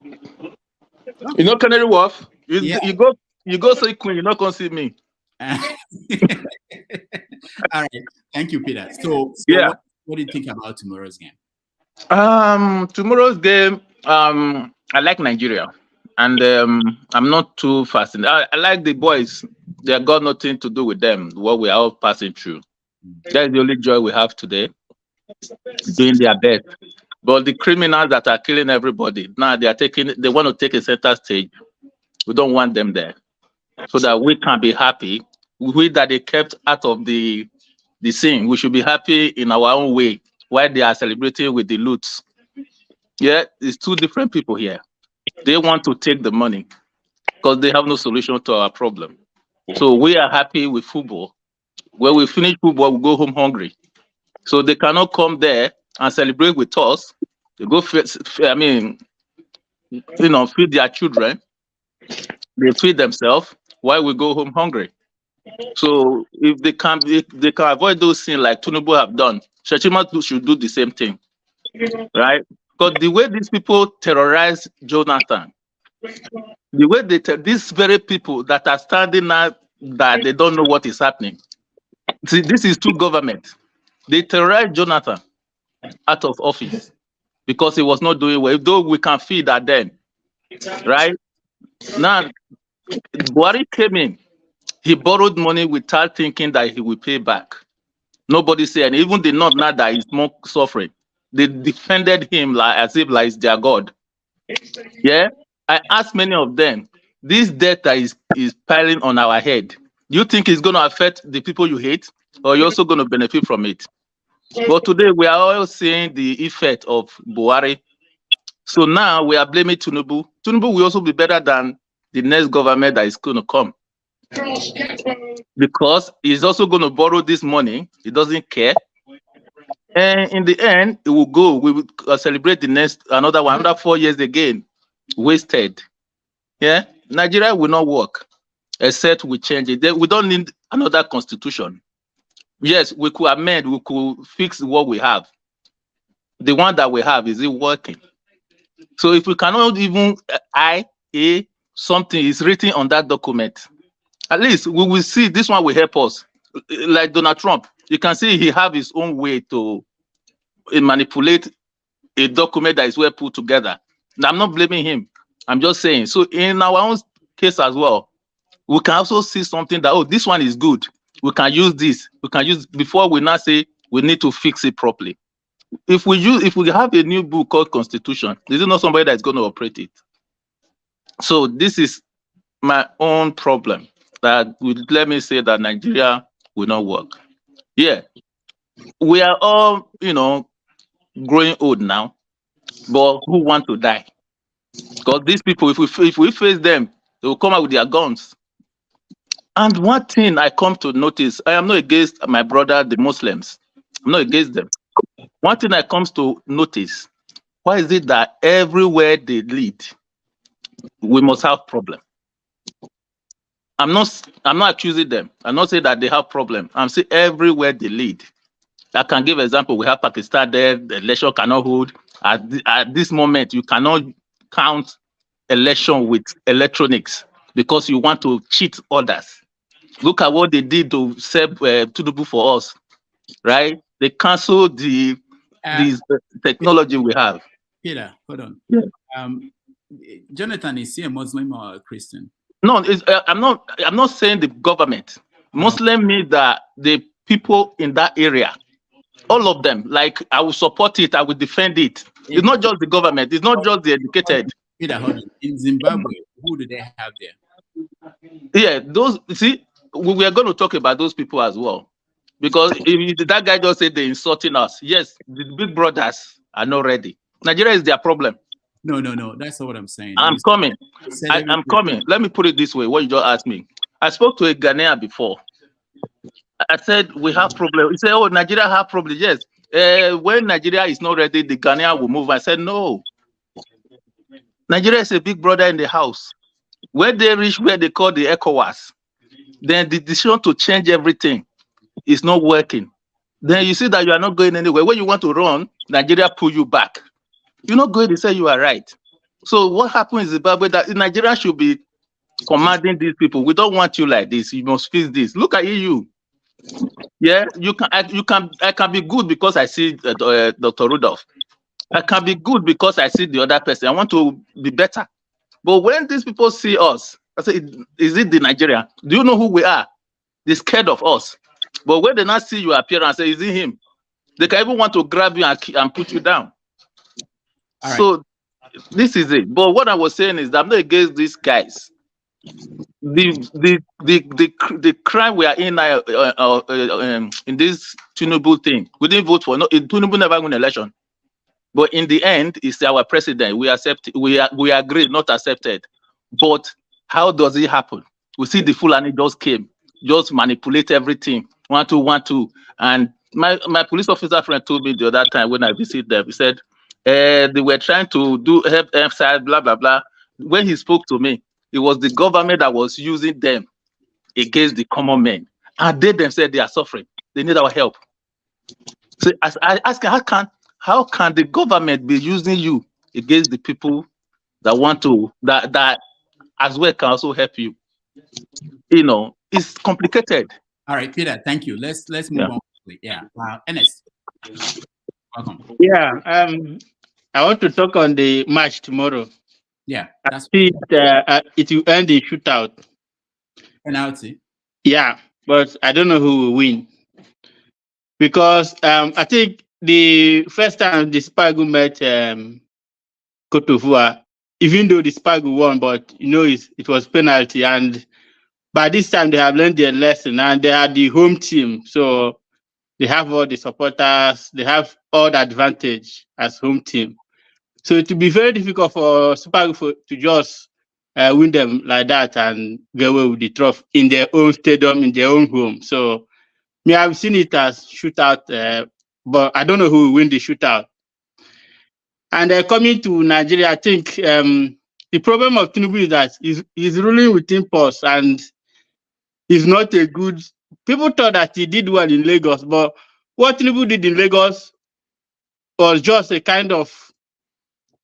Okay. You know Canary Wharf? You go say Queen, you're not gonna see me. All right. Thank you, Peter. So what do you think about tomorrow's game? Tomorrow's game, I like Nigeria, and I'm not too fascinated. I like the boys. They got nothing to do with them, what we are all passing through. That's the only joy we have today, doing their best. But the criminals that are killing everybody, now they want to take a center stage. We don't want them there, so that we can be happy. We that they kept out of the scene. We should be happy in our own way while they are celebrating with the loots. Yeah, it's two different people here. They want to take the money because they have no solution to our problem. So we are happy with football. When we finish football, we go home hungry. So they cannot come there and celebrate with us. They go, feed their children. They feed themselves while we go home hungry. So if they can avoid those things like Tinubu have done, Shettima should do the same thing, right? Because the way these people terrorize Jonathan, the way these very people that are standing now that they don't know what is happening. See, this is two government. They terrorize Jonathan out of office because he was not doing well. Though we can feed at them, right? Now, Buhari came in. He borrowed money without thinking that he will pay back. Nobody said, and even the North now that is more suffering. They defended him as if it's their God. Yeah, I asked many of them, this debt that is piling on our head, do you think it's going to affect the people you hate, or you're also going to benefit from it? But today we are all seeing the effect of Buhari. So now we are blaming Tinubu. Tinubu will also be better than the next government that is going to come. Because he's also going to borrow this money. He doesn't care. And in the end, it will go. We will celebrate another 4 years again. Wasted. Yeah? Nigeria will not work except we change it. We don't need another constitution. Yes, we could amend, we could fix what we have. The one that we have, is it working? So if we cannot even something is written on that document, at least we will see this one will help us. Like Donald Trump, you can see he have his own way to manipulate a document that is well put together. Now, I'm not blaming him. I'm just saying. So in our own case as well, we can also see something that, oh, this one is good. We can use this. We can use before we now say we need to fix it properly. If we have a new book called Constitution, this is not somebody that's going to operate it. So this is my own problem that would let me say that Nigeria will not work. Yeah, we are all, growing old now, but who want to die? Because these people, if we face them, they will come out with their guns. And one thing I come to notice, I am not against my brother, the Muslims. I'm not against them. One thing I comes to notice, why is it that everywhere they lead, we must have problem? I'm not accusing them. I'm not saying that they have problem. I'm saying everywhere they lead. I can give example. We have Pakistan there. The election cannot hold. At this moment, you cannot count election with electronics because you want to cheat others. Look at what they did to Tinubu for us, right? They canceled this technology we have. Peter, hold on. Yeah. Jonathan, is he a Muslim or a Christian? No, I'm not saying the government. Muslim means that the people in that area, all of them. Like, I will support it. I will defend it. It's not just the government. It's not just the educated. Peter, hold on. In Zimbabwe, who do they have there? Yeah, those. See, we are going to talk about those people as well, because if that guy just said they're insulting us. Yes, the big brothers are not ready. Nigeria is their problem. No. That's not what I'm saying. I'm coming. I'm coming. Let me put it this way. What you just asked me. I spoke to a Ghanaian before. I said, we have problem. He said, oh, Nigeria have problem. Yes. When Nigeria is not ready, the Ghanaian will move. I said, no. Nigeria is a big brother in the house. When they reach where they call the ECOWAS, then the decision to change everything is not working. Then you see that you are not going anywhere. When you want to run, Nigeria pull you back. You're not going to say you are right. So what happened in Zimbabwe, that Nigeria should be commanding these people. We don't want you like this. You must fix this. Look at EU. Yeah, I can be good because I see Dr. Rudolph. I can be good because I see the other person. I want to be better. But when these people see us, I say, is it the Nigeria? Do you know who we are? They're scared of us. But when they not see your appearance, say, is it him? They can even want to grab you and put you down. So this is it. But what I was saying is that I'm not against these guys. The crime we are in now in this Tinubu thing, we didn't vote for. No, Tinubu never won election. But in the end, it's our president. We accept. We agreed, not accepted. But how does it happen? We see the Fulani just came, just manipulate everything. 1, 2, 1, 2. And my police officer friend told me the other time when I visited them, he said they were trying to do help side, blah blah blah. When he spoke to me, it was the government that was using them against the common men, and they themselves they are suffering. They need our help. So I ask, how can the government be using you against the people that want to that as well can also help you? It's complicated. All right, Peter, thank you. Let's move on. Yeah, Ernest, welcome. Yeah, I want to talk on the match tomorrow. Yeah, that's it will end in shootout. Penalty. Yeah, but I don't know who will win because I think the first time the Spagu met Cote d'Ivoire, even though the Spagu won, but it was penalty, and by this time they have learned their lesson and they are the home team, so they have all the supporters, they have all the advantage as home team. So it will be very difficult for Spagu to just win them like that and get away with the trophy in their own stadium, in their own home. So I've seen it as shootout, but I don't know who will win the shootout. And coming to Nigeria, I think the problem of Tinubu is that he's ruling with impulse and he's not a good. People thought that he did well in Lagos, but what Tinubu did in Lagos was just a kind of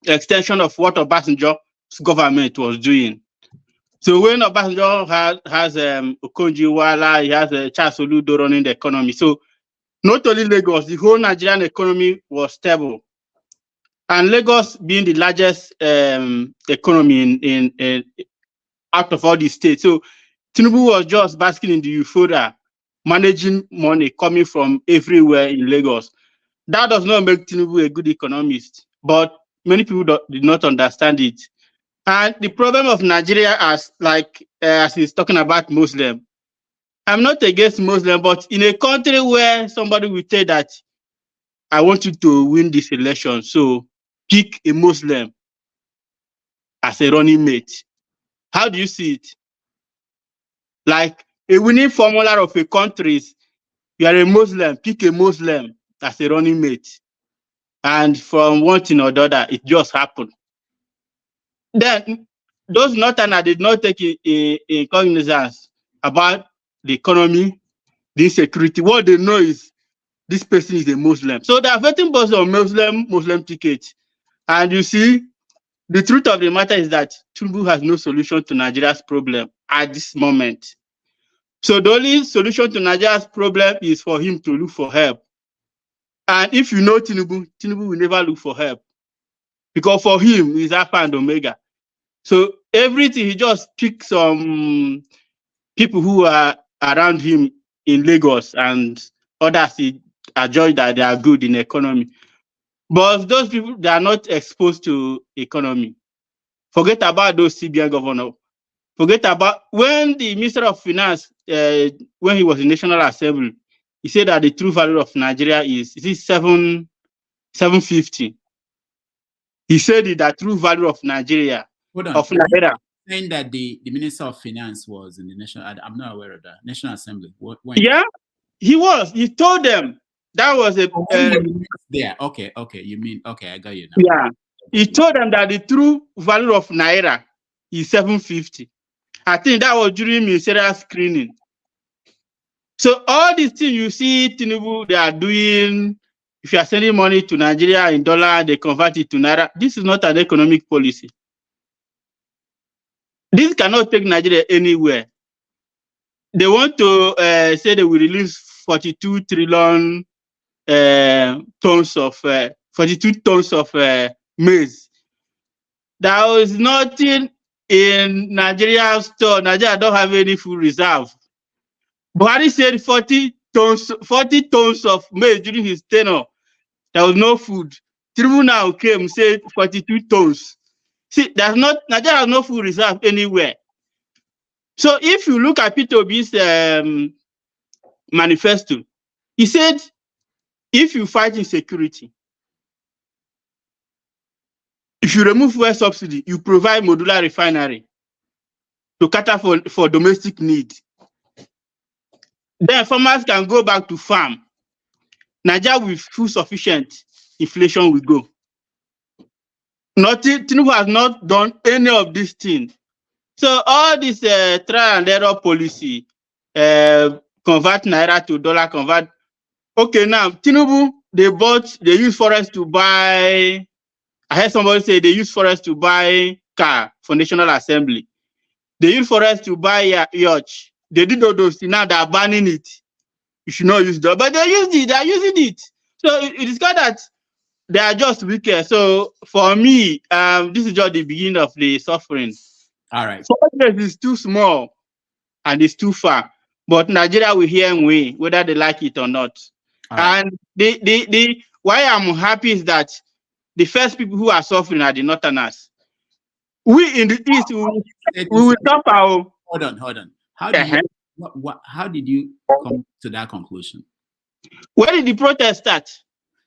extension of what Obasanjo's government was doing. So when Obasanjo has Okonjo-Iweala, he has Charles Oludo running the economy. So not only Lagos, the whole Nigerian economy was stable. And Lagos being the largest economy in out of all the states. So Tinubu was just basking in the euphoria, managing money coming from everywhere in Lagos. That does not make Tinubu a good economist, but many people did not understand it. And the problem of Nigeria, as he's talking about Muslim, I'm not against Muslim, but in a country where somebody will say that I want you to win this election, so pick a Muslim as a running mate. How do you see it? Like a winning formula of a country is you are a Muslim, pick a Muslim as a running mate. And from one thing or the other, it just happened. Then those Northerners did not take in cognizance about the economy, the insecurity. What they know is this person is a Muslim. So they are voting both on Muslim tickets. And you see, the truth of the matter is that Tinubu has no solution to Nigeria's problem at this moment. So the only solution to Nigeria's problem is for him to look for help. And if you know Tinubu, Tinubu will never look for help. Because for him, he's Alpha and Omega. So everything, he just picks some people who are around him in Lagos and others he judge that they are good in economy. But those people, they are not exposed to economy. Forget about those CBN governors. Forget about when the Minister of Finance, when he was in National Assembly, he said that the true value of Nigeria is 750. He said that true value of Nigeria. Hold on. Of Naira. Saying that the Minister of Finance was in the National, I'm not aware of that. National Assembly. When? Yeah, he was. He told them that was a. Yeah. Okay. You mean okay? I got you now. Yeah. He told them that the true value of Naira is 750. I think that was during ministerial screening. So all these things you see Tinubu, they are doing, if you are sending money to Nigeria in dollar, they convert it to Naira. This is not an economic policy. This cannot take Nigeria anywhere. They want to say they will release 42 trillion tons of 42 tons of maize. There is nothing in Nigeria's store. Nigeria don't have any food reserve. Buhari said 40 tons of maize during his tenure. There was no food. Tinubu now came said 42 tons. See, Nigeria has no food reserve anywhere. So if you look at Peter Obi's manifesto, he said, if you fight insecurity, if you remove fuel subsidy, you provide modular refinery to cater for domestic need. Then farmers can go back to farm. Nigeria with food sufficient, inflation will go. Tinubu has not done any of these things. So all this trial and error policy, convert Naira to dollar, convert. Okay, now Tinubu, they use forest to buy. I heard somebody say they use forest to buy car for National Assembly. They use forest to buy yacht. They did all those things. Now they are banning it. You should not use that, but they used it. They are using it. So it is called that they are just wicked. So for me, this is just the beginning of the suffering. All right. Progress is too small and it's too far. But Nigeria will hear and win, whether they like it or not. And the why I'm happy is that the first people who are suffering are the Northerners. We in the East, we will stop our. Hold on. How did you come to that conclusion? Where did the protest start?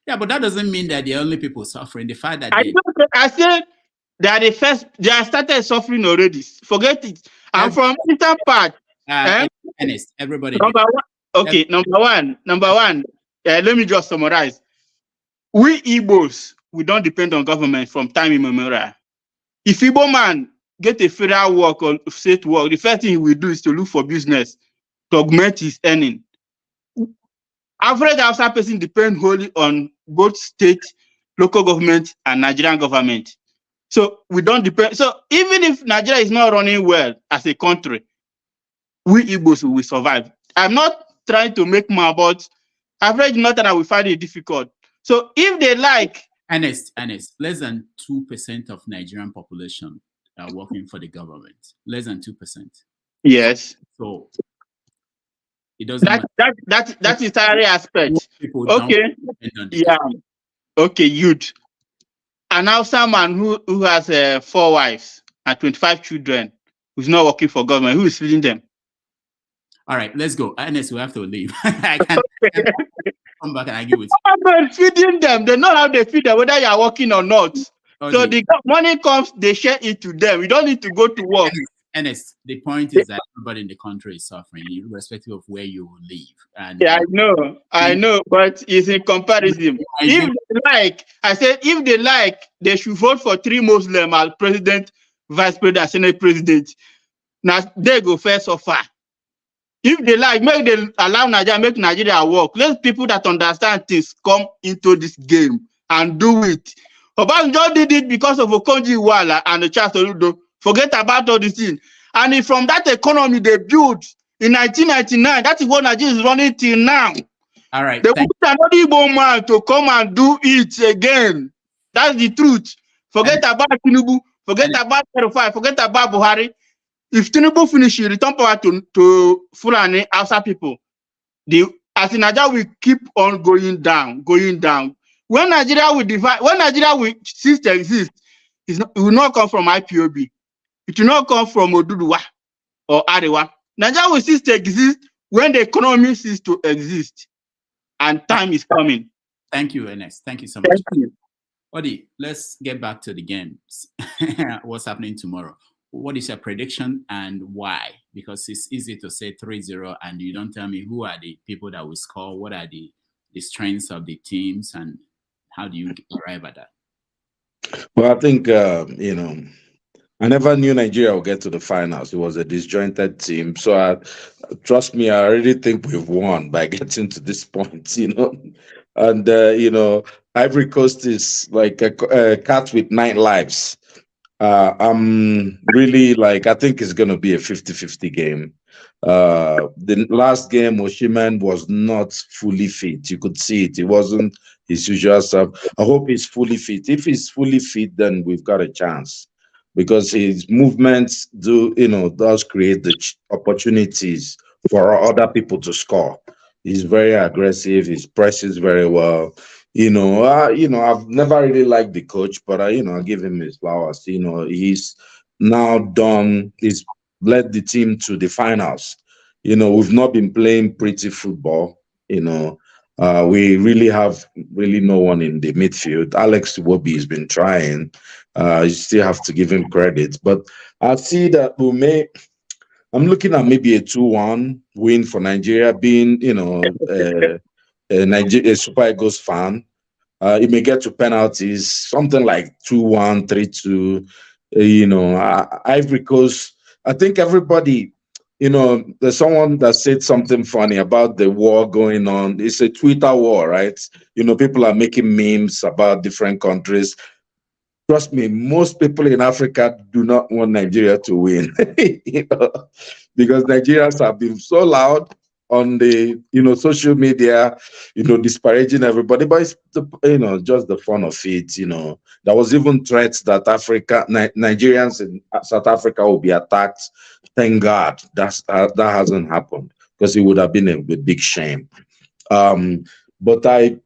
Yeah, but that doesn't mean that the only people suffering. The fact that I said that they are started suffering already. Forget it. I'm from eastern part. Honest, everybody. Number one. Let me just summarize. We Igbos, we don't depend on government from time immemorial. If Igbo man get a federal work or state work, the first thing he will do is to look for business to augment his earning. Average outside person depend wholly on both state, local government, and Nigerian government. So we don't depend. So even if Nigeria is not running well as a country, we Igbos will survive. I'm not trying to make more, but average Northerner will find it difficult. So if they like, honest, less than 2% of Nigerian population are working for the government. Less than 2%. Yes. So it doesn't matter. That is the aspect. Okay. Yeah. Okay, youth. And now someone who has 4 wives and 25 children who's not working for government, who is feeding them? All right, let's go. Ernest, we have to leave. I can't come back and argue with Government feeding them. They know how they feed them, whether you are working or not. So the money comes, they share it to them. You don't need to go to work. Ernest, the point is that everybody in the country is suffering, irrespective of where you live. And yeah, I know, but it's in comparison. If they like, I said, if they like, they should vote for 3 Muslims as president, vice president, senate president. Now they go first so far. If they like, make they allow Nigeria, make Nigeria work. Let people that understand things come into this game and do it. Obasanjo did it because of Okonjo Iweala and the Charles Oludo. Forget about all these things. And if from that economy they built in 1999, that is what Nigeria is running till now. All right. They put another Igbo man to come and do it again. That's the truth. Forget about Tinubu. Forget about Erufai. Forget about Buhari. If Tinubu finish, he return power to Fulani Hausa people. As in Nigeria will keep on going down. When Nigeria will divide, when Nigeria will cease to exist, it will not come from IPOB. It will not come from Oduduwa or Arewa. Nigeria will cease to exist when the economy ceases to exist. And time is coming. Thank you, Ernest. Thank you so much. Thank you. Odi, let's get back to the games. What's happening tomorrow? What is your prediction and why? Because it's easy to say 3-0 and you don't tell me who are the people that will score, what are the strengths of the teams, and how do you arrive at that? Well, I think, I never knew Nigeria would get to the finals. It was a disjointed team. So trust me, I already think we've won by getting to this point, And, Ivory Coast is like a cat with 9 lives. I'm really I think it's going to be a 50-50 game. The last game, Osimhen was not fully fit. You could see it. It wasn't his usual stuff. I hope he's fully fit. If he's fully fit, then we've got a chance because his movements does create the opportunities for other people to score. He's very aggressive. He presses very well. I've never really liked the coach, but I give him his flowers. He's now done. He's led the team to the finals. We've not been playing pretty football. We really have no one in the midfield. Alex Iwobi has been trying. You still have to give him credit, but I see that I'm looking at maybe a 2-1 win for Nigeria, being a Super Eagles fan. It may get to penalties, something like 2-1, 3-2. Ivory Coast, I think everybody, there's someone that said something funny about the war going on. It's a Twitter war, right? People are making memes about different countries. Trust me, most people in Africa do not want Nigeria to win, because Nigerians have been so loud on the social media, disparaging everybody, but it's just the fun of it. There was even threats that Nigerians in South Africa will be attacked. Thank God that hasn't happened, because it would have been a big shame. But I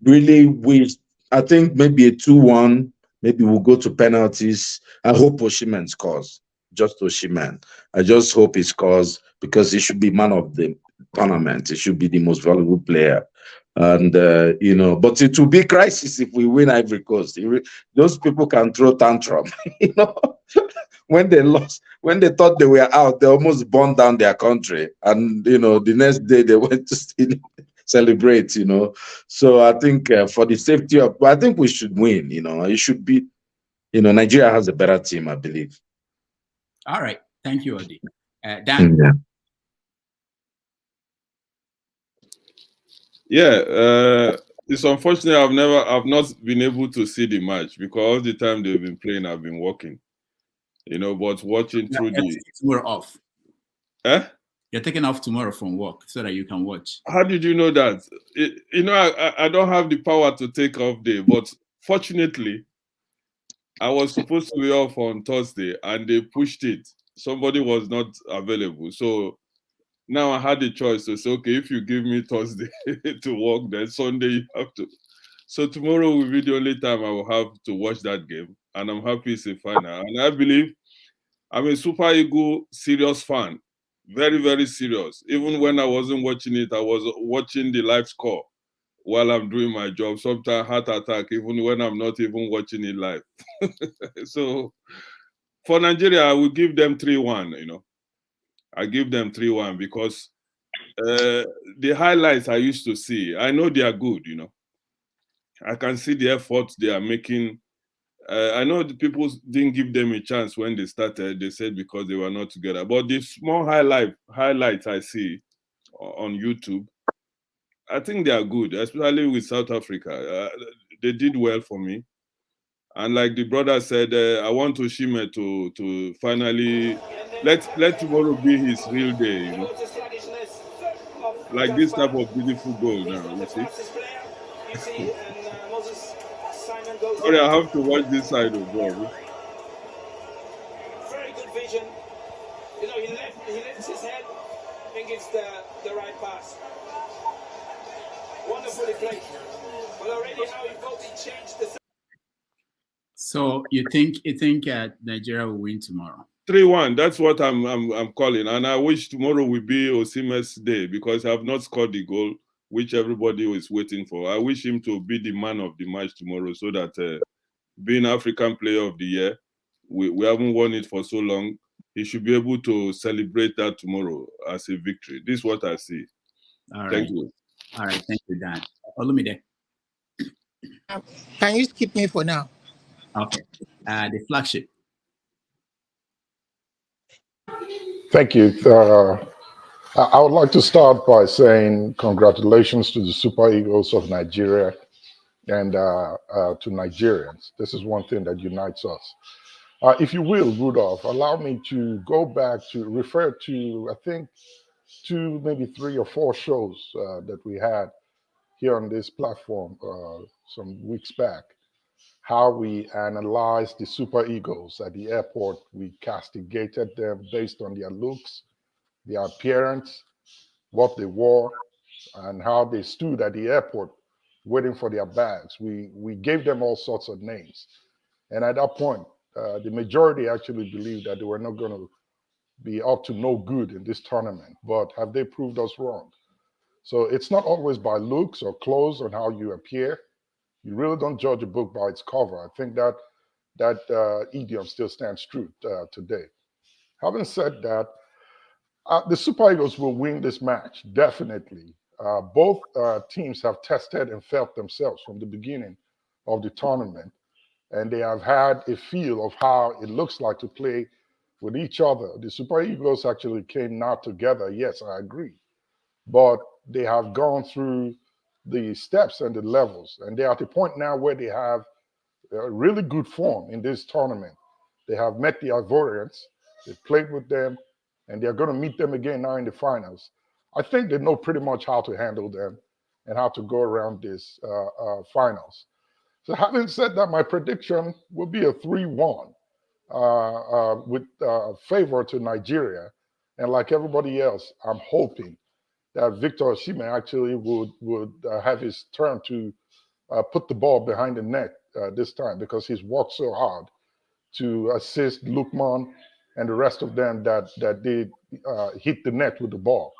really wish, I think maybe a 2-1, maybe we'll go to penalties. I hope Osimhen scores, just Osimhen. I just hope he scores, because he should be man of the tournament. He should be the most valuable player. And, but it will be crisis if we win Ivory Coast. Those people can throw tantrum, When they lost, when they thought they were out, they almost burned down their country. And, the next day they went to celebrate, So I think for the safety of, I think we should win, It should be, Nigeria has a better team, I believe. All right. Thank you, Odi. Dan? Yeah, it's unfortunate I've not been able to see the match, because all the time they've been playing, I've been working. But watching through We're off. Eh? You're taking off tomorrow from work so that you can watch. How did you know that? I don't have the power to take off day, but fortunately, I was supposed to be off on Thursday and they pushed it. Somebody was not available. So now I had the choice to say, okay, if you give me Thursday to work, then Sunday you have to. So tomorrow will be the only time I will have to watch that game. And I'm happy it's a final. And I believe I'm a Super Eagle serious fan. Very, very serious. Even when I wasn't watching it, I was watching the live score while I'm doing my job. Sometimes heart attack, even when I'm not even watching it live. So for Nigeria, I will give them 3-1, you know. I give them 3-1 because the highlights I used to see, I know they are good, you know. I can see the effort they are making. I know the people didn't give them a chance when they started. They said because they were not together. But the small highlights I see on YouTube, I think they are good, especially with South Africa. They did well for me. And like the brother said, I want Osimhen to finally let tomorrow be his real day, you know. Like this type of beautiful goal now, you see. Sorry, I have to watch this side of bro. Very good vision. You know, he lifts his head and gives the right pass. Wonderfully played. But already how he felt he changed the. So you think Nigeria will win tomorrow? 3-1. That's what I'm calling, and I wish tomorrow will be Osimhen's day because I have not scored the goal which everybody is waiting for. I wish him to be the man of the match tomorrow, so that being African Player of the Year, we haven't won it for so long. He should be able to celebrate that tomorrow as a victory. This is what I see. All right. Thank you. All right, thank you, Dan. Olumide. Can you skip me for now? Okay. The flagship. Thank you. I would like to start by saying congratulations to the Super Eagles of Nigeria and to Nigerians. This is one thing that unites us. If you will, Rudolph, allow me to go back to refer to, I think, 2, maybe 3 or 4 shows that we had here on this platform some weeks back. How we analyzed the Super Eagles at the airport. We castigated them based on their looks, their appearance, what they wore, and how they stood at the airport waiting for their bags. We gave them all sorts of names. And at that point, the majority actually believed that they were not going to be up to no good in this tournament. But have they proved us wrong? So it's not always by looks or clothes on how you appear. You really don't judge a book by its cover. I think that idiom still stands true today. Having said that, the Super Eagles will win this match, definitely. Both teams have tested and felt themselves from the beginning of the tournament, and they have had a feel of how it looks like to play with each other. The Super Eagles actually came not together, yes, I agree, but they have gone through the steps and the levels, and they're at the point now where they have really good form in this tournament. They have met the Ivorians, they've played with them, and they're going to meet them again now in the finals. I think they know pretty much how to handle them and how to go around this finals. So having said that, my prediction will be a 3-1 with favor to Nigeria. And like everybody else, I'm hoping that Victor Osimhen actually would have his turn to put the ball behind the net this time, because he's worked so hard to assist Lukman and the rest of them that they hit the net with the ball.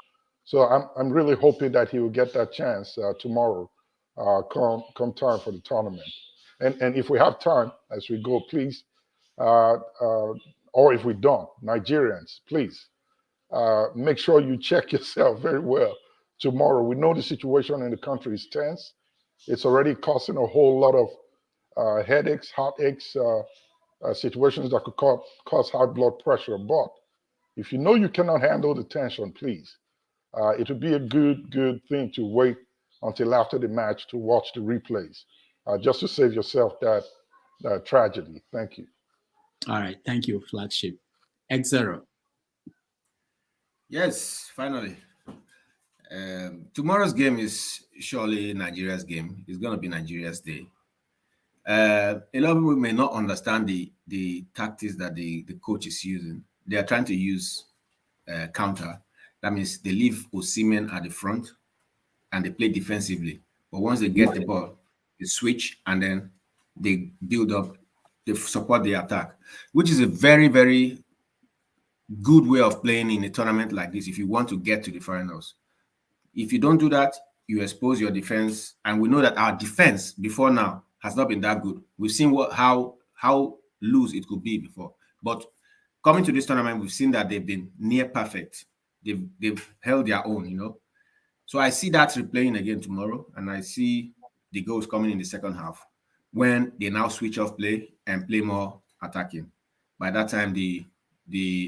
So I'm really hoping that he will get that chance tomorrow, come time for the tournament. And if we have time as we go, please, or if we don't, Nigerians, please make sure you check yourself very well tomorrow. We know the situation in the country is tense. It's already causing a whole lot of headaches, heartaches, situations that could cause high blood pressure. But if you know you cannot handle the tension, please, it would be a good thing to wait until after the match to watch the replays, just to save yourself that tragedy. Thank you. All right, thank you, flagship. X0. Yes, finally. Tomorrow's game is surely Nigeria's game. It's going to be Nigeria's day. A lot of people may not understand the tactics that the coach is using. They are trying to use counter. That means they leave Osimhen at the front and they play defensively. But once they get the ball, they switch and then they build up, they support the attack, which is a very, very good way of playing in a tournament like this if you want to get to the finals. If you don't do that, you expose your defense, and we know that our defense before now has not been that good. We've seen how loose it could be before, but coming to this tournament, we've seen that they've been near perfect. They've held their own, you know. So I see that replaying again tomorrow, and I see the goals coming in the second half when they now switch off play and play more attacking. By that time, the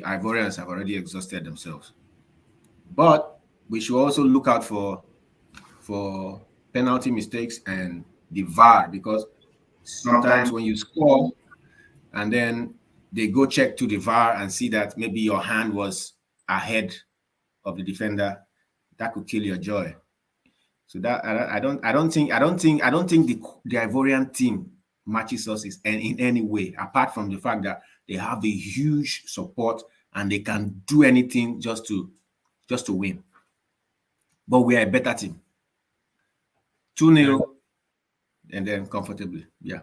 Ivorians have already exhausted themselves. But we should also look out for penalty mistakes and the VAR, because sometimes when you score and then they go check to the VAR and see that maybe your hand was ahead of the defender, that could kill your joy. So that I don't think the Ivorian team matches us in any way, apart from the fact that they have a huge support and they can do anything just to win. But we are a better team. 2-0 and then comfortably. Yeah.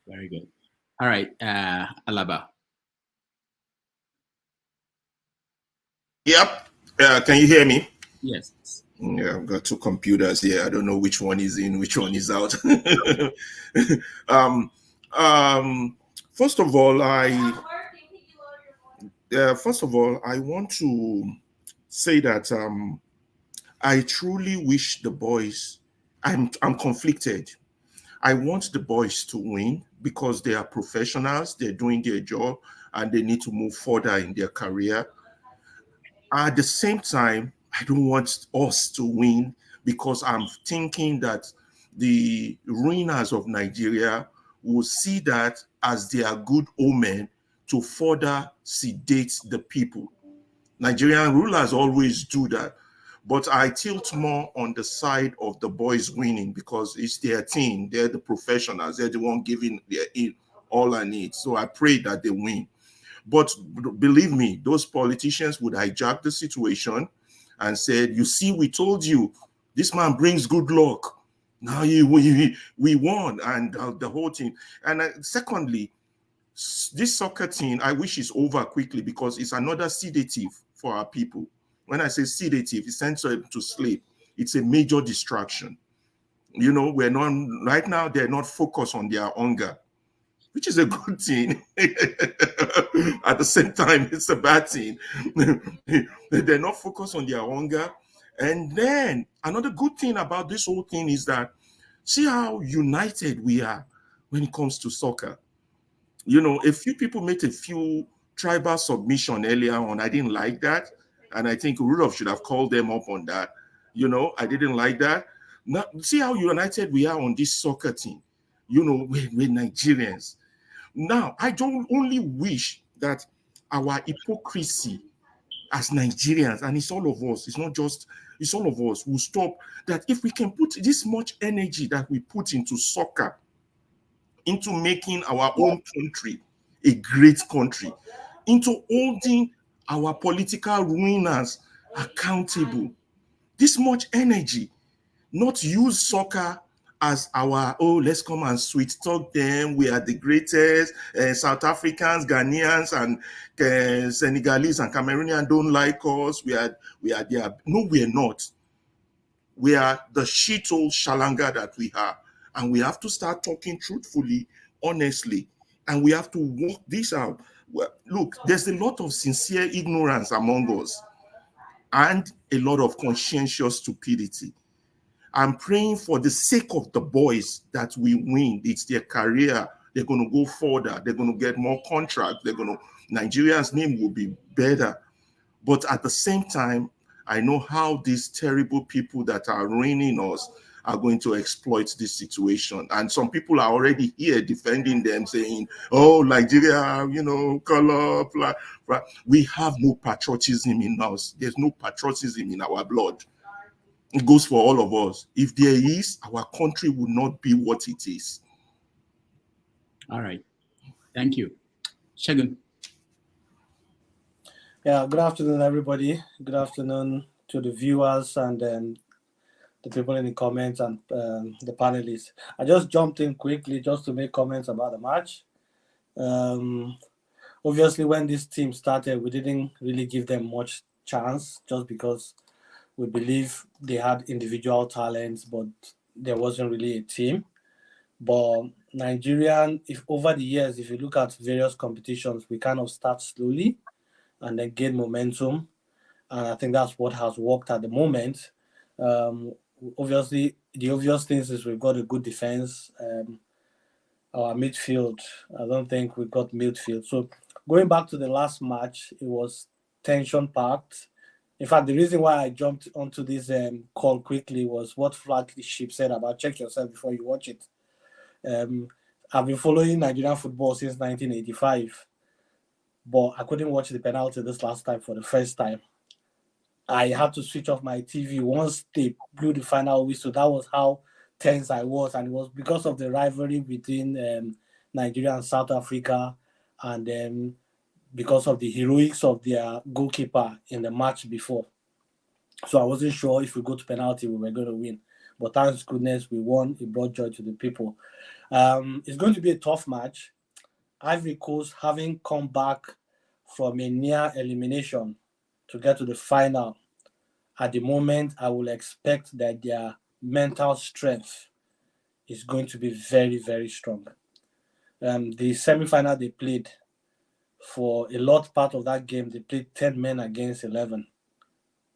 Very good. All right, Alaba. Yep. Can you hear me? Yes. Yeah, I've got two computers here. I don't know which one is in, which one is out. First of all, I want to say that I truly wish the boys. I'm conflicted. I want the boys to win because they are professionals. They're doing their job and they need to move further in their career. At the same time, I don't want us to win because I'm thinking that the ruiners of Nigeria will see that as their good omen to further sedate the people. Nigerian rulers always do that. But I tilt more on the side of the boys winning because it's their team. They're the professionals. They're the one giving all I need. So I pray that they win. But believe me, those politicians would hijack the situation and said, you see, we told you, this man brings good luck. Now we won, and the whole thing. And secondly, this soccer team, I wish it's over quickly because it's another sedative for our people. When I say sedative, it sends them to sleep. It's a major distraction. You know, we're not, right now, they're not focused on their hunger, which is a good thing. At the same time, it's a bad thing. They're not focused on their hunger. And then another good thing about this whole thing is that see how united we are when it comes to soccer. You know, a few people made a few tribal submission earlier on. I didn't like that. And I think Rudolph should have called them up on that. You know, I didn't like that. Now, see how united we are on this soccer team. You know, we're Nigerians. Now, I don't only wish that our hypocrisy as Nigerians, and it's all of us, it's not just, it's all of us, will stop. That if we can put this much energy that we put into soccer, into making our own country a great country, into holding our political ruiners accountable, this much energy, not use soccer as our, oh, let's come and sweet talk them, we are the greatest, South Africans, Ghanaians, and Senegalese and Cameroonians don't like us, we are there. No, we are not. We are the shit-hole shalanga that we are. And we have to start talking truthfully, honestly, and we have to work this out. Well, look, there's a lot of sincere ignorance among us and a lot of conscientious stupidity. I'm praying for the sake of the boys that we win. It's their career. They're going to go further. They're going to get more contracts. Nigeria's name will be better. But at the same time, I know how these terrible people that are ruining us are going to exploit this situation. And some people are already here defending them, saying, oh, Nigeria, you know, color, blah, blah. We have no patriotism in us. There's no patriotism in our blood. It goes for all of us. If there is, our country would not be what it is. All right. Thank you. Shagun. Yeah, good afternoon, everybody. Good afternoon to the viewers and the people in the comments and the panelists. I just jumped in quickly just to make comments about the match. Obviously, when this team started, we didn't really give them much chance just because we believe they had individual talents, but there wasn't really a team. But Nigerian, if over the years, if you look at various competitions, we kind of start slowly and then gain momentum. And I think that's what has worked at the moment. Obviously, the obvious things is we've got a good defense. Our midfield, I don't think we got midfield. So going back to the last match, it was tension packed. In fact, the reason why I jumped onto this call quickly was what Flagship said about check yourself before you watch it. I've been following Nigerian football since 1985, but I couldn't watch the penalty this last time for the first time. I had to switch off my TV once they blew the final whistle. That was how tense I was, and it was because of the rivalry between Nigeria and South Africa, and then because of the heroics of their goalkeeper in the match before. So I wasn't sure if we go to penalty we were going to win, but thanks goodness we won. It brought joy to the people. It's going to be a tough match. Ivory Coast, having come back from a near elimination to get to the final, at the moment I will expect that their mental strength is going to be very, very strong. The semi-final they played, for a lot part of that game, they played 10 men against 11,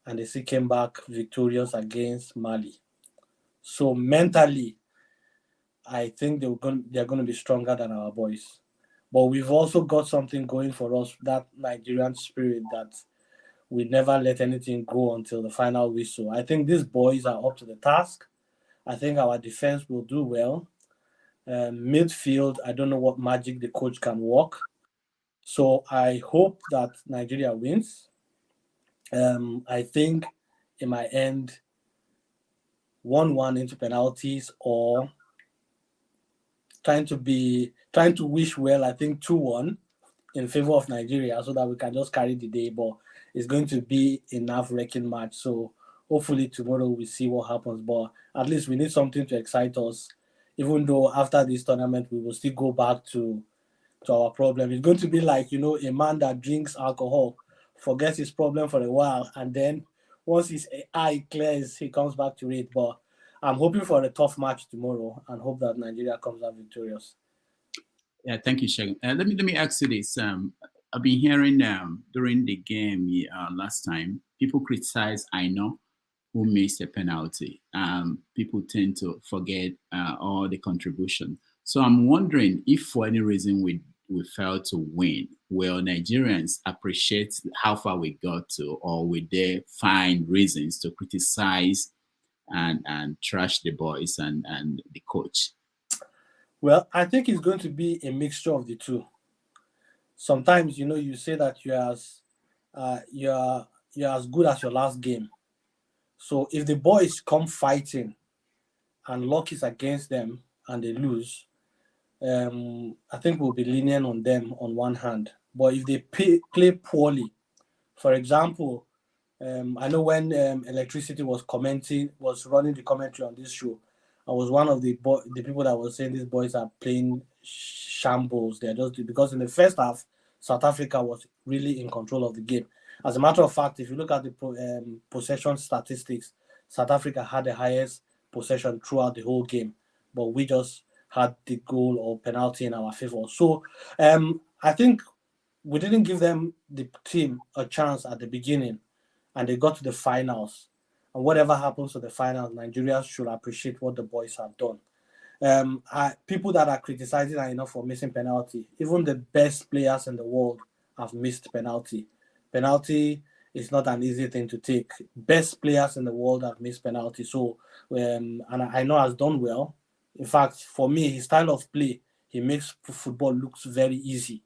and they still came back victorious against Mali. So mentally, I think they're going to be stronger than our boys. But we've also got something going for us, that Nigerian spirit that we never let anything go until the final whistle. I think these boys are up to the task. I think our defense will do well. Midfield, I don't know what magic the coach can work. So I hope that Nigeria wins. I think it might end 1-1 into penalties, or trying to wish well, I think 2-1 in favor of Nigeria so that we can just carry the day. But it's going to be a nerve-wracking match. So hopefully tomorrow we see what happens. But at least we need something to excite us. Even though after this tournament we will still go back to our problem. It's going to be like, a man that drinks alcohol, forgets his problem for a while, and then once his eye clears, he comes back to it. But I'm hoping for a tough match tomorrow and hope that Nigeria comes out victorious. Yeah, thank you, Shegun. Let me ask you this. I've been hearing during the game last time, people criticize Aino, who missed a penalty. People tend to forget all the contribution. So I'm wondering if for any reason we failed to win, will Nigerians appreciate how far we got to, or will they find reasons to criticize and trash the boys and the coach? Well, I think it's going to be a mixture of the two. Sometimes, you say that you're as good as your last game. So if the boys come fighting and luck is against them and they lose, I think we'll be lenient on them on one hand. But if they play poorly, for example, I know when Electricity was running the commentary on this show, I was one of the people that was saying these boys are playing shambles. They're just because in the first half, South Africa was really in control of the game. As a matter of fact, if you look at the possession statistics, South Africa had the highest possession throughout the whole game, but we just had the goal or penalty in our favor. So I think we didn't give them, the team, a chance at the beginning, and they got to the finals. And whatever happens to the finals, Nigeria should appreciate what the boys have done. People that are criticizing are enough for missing penalty. Even the best players in the world have missed penalty. Penalty is not an easy thing to take. Best players in the world have missed penalty. So, and I know has done well. In fact, for me, his style of play, he makes football looks very easy.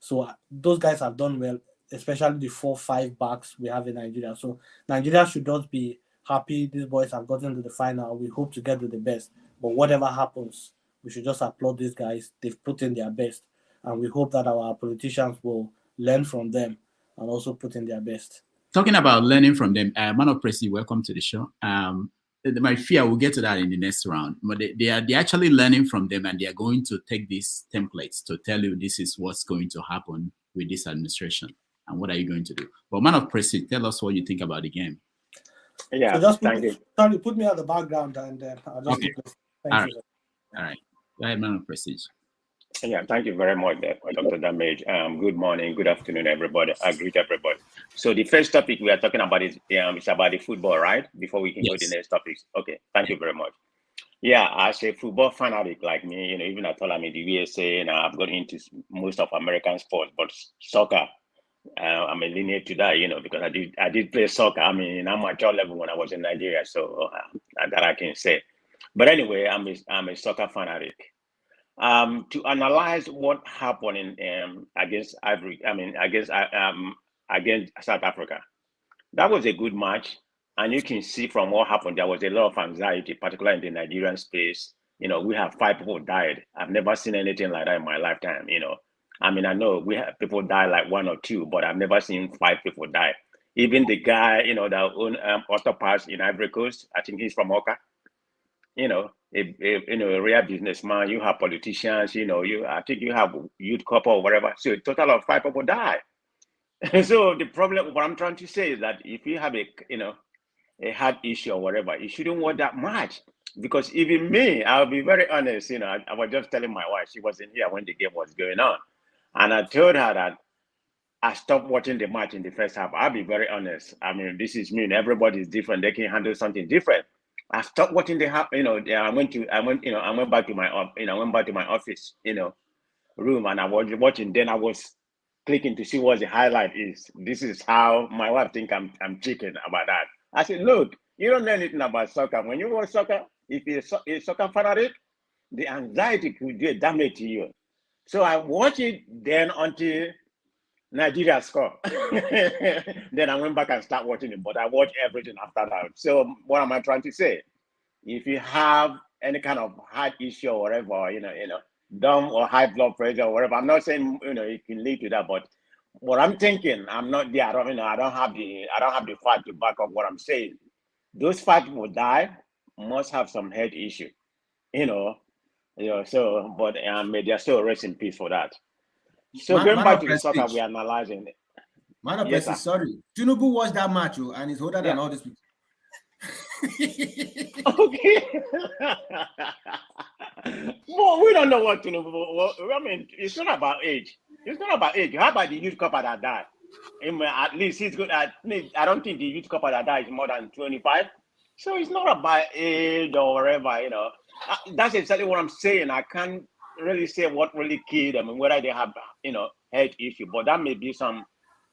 So those guys have done well, especially the 4-5 backs we have in Nigeria. So Nigeria should just be happy these boys have gotten to the final. We hope to get to the best. But whatever happens, we should just applaud these guys. They've put in their best. And we hope that our politicians will learn from them and also put in their best. Talking about learning from them, Man of Presi, welcome to the show. My fear, we'll get to that in the next round, but they're actually learning from them, and they are going to take these templates to tell you this is what's going to happen with this administration? And what are you going to do? But man of President, tell us what you think about the game. Yeah, So just thank you. sorry, put me at the background and I'll just Okay. thank you. All right. Go ahead, man of Prestige. Yeah, thank you very much, Dr. Damage. Good morning, good afternoon, everybody. I greet everybody. So the first topic we are talking about is it's about the football, right? Before we can go to the next topics. Okay, thank you very much. Yeah, as a football fanatic like me, even I told I'm in the USA and I've got into most of American sports, but soccer, I'm a lineage to that, because I did play soccer. I mean, amateur level when I was in Nigeria, so that I can say. But anyway, I'm a soccer fanatic. To analyze what happened in against South Africa, that was a good match, and you can see from what happened there was a lot of anxiety, particularly in the Nigerian space. We have 5 people died. I've never seen anything like that in my lifetime. I mean, I know we have people die like 1 or 2, but I've never seen 5 people die. Even the guy, that owned Auto Parts in Ivory Coast, I think he's from Oka. A real businessman, you have politicians, I think you have youth couple or whatever. So a total of 5 people die. So the problem, what I'm trying to say is that if you have a heart issue or whatever, you shouldn't watch that much. Because even me, I'll be very honest, I was just telling my wife, she wasn't here when the game was going on. And I told her that I stopped watching the match in the first half. I'll be very honest. I mean, this is me, and everybody's different. They can handle something different. I stopped watching the half. I went back to my office, room, and I was watching. Then I was clicking to see what the highlight is. This is how my wife think I'm chicken about that. I said, look, you don't know anything about soccer. When you watch soccer, if you're a soccer fanatic, the anxiety could do damage to you. So I watched it then until Nigeria score. Then I went back and started watching it, but I watched everything after that. So what am I trying to say? If you have any kind of heart issue or whatever, dumb or high blood pressure or whatever, I'm not saying it can lead to that, but what I'm thinking, I'm not there. I don't have the fact to back up what I'm saying. Those 5 people die must have some health issue, So, but may they still rest in peace for that. So going back to the soccer we're analyzing. Man of Prestige, sorry. Tinubu watched that match, and he's older than all these people. Okay. Well, we don't know what Tinubu. I mean, it's not about age. It's not about age. How about the youth couple that died? At least he's good. I don't think the youth couple that died is more than 25. So it's not about age or whatever. That's exactly what I'm saying. I can't really say what really killed them, whether they have health issue, but that may be some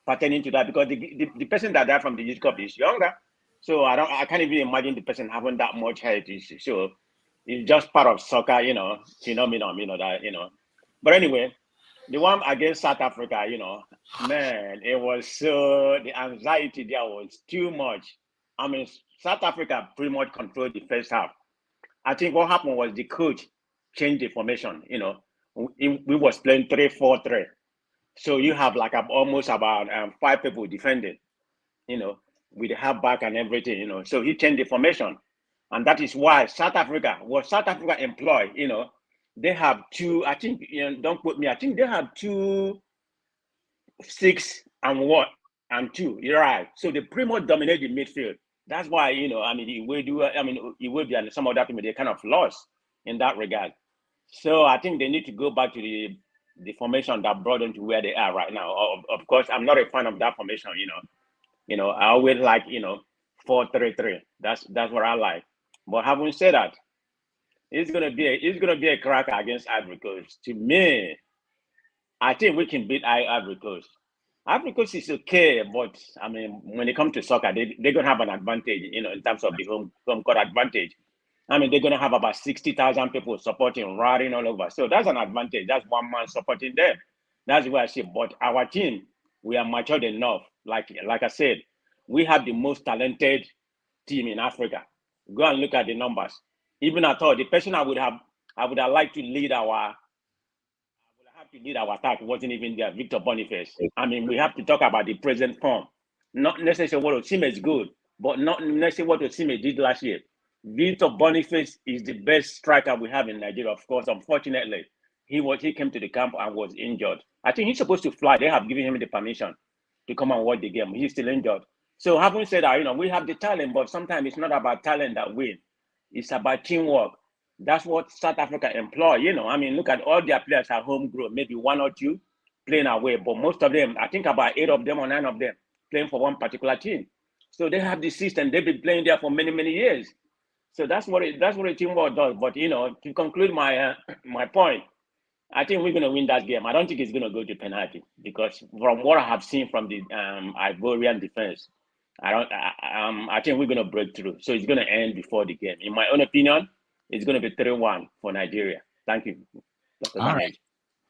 pertaining to that, because the person that died from the youth cup is younger, so I can't even imagine the person having that much health issue. So it's just part of soccer, phenomenon, But anyway, the one against South Africa, man, it was the anxiety there was too much. I mean, South Africa pretty much controlled the first half. I think what happened was the coach changed the formation. We was playing 3-4-3, so you have like almost about 5 people defending, with the halfback and everything, So he changed the formation, and that is why South Africa employed. They have 2. I think don't quote me. I think they have 2, 6 and 2. You're right. So they pretty much dominate the midfield. That's why he will be and some other people, they kind of lost in that regard. So I think they need to go back to the formation that brought them to where they are right now. Of course, I'm not a fan of that formation. I always like 4-3-3. That's what I like. But having said that, it's gonna be a cracker against Ivory Coast. To me, I think we can beat Ivory Coast. Ivory Coast is okay, but I mean, when it comes to soccer, they're gonna have an advantage, in terms of the home court advantage. I mean, they're gonna have about 60,000 people supporting, riding all over. So that's an advantage. That's one man supporting them. That's why I say. But our team, we are matured enough. Like I said, we have the most talented team in Africa. Go and look at the numbers. Even at all, the person I would have liked to lead our attack wasn't even there, Victor Boniface. I mean, we have to talk about the present form. Not necessarily what Osimhen is good, but not necessarily what Osimhen did last year. Victor Boniface is the best striker we have in Nigeria. Of course, unfortunately, he came to the camp and was injured. I think he's supposed to fly. They have given him the permission to come and watch the game. He's still injured. So having said that, we have the talent, but sometimes it's not about talent that win. It's about teamwork. That's what South Africa employ. Look at all their players are homegrown, maybe one or two playing away, but most of them, I think about 8 of them or 9 of them playing for one particular team. So they have the system. They've been playing there for many, many years. So that's what a teamwork does. But to conclude my my point, I think we're going to win that game. I don't think it's going to go to penalty because from what I have seen from the Ivorian defense, I think we're going to break through. So it's going to end before the game. In my own opinion, it's going to be 3-1 for Nigeria. Thank you. All right.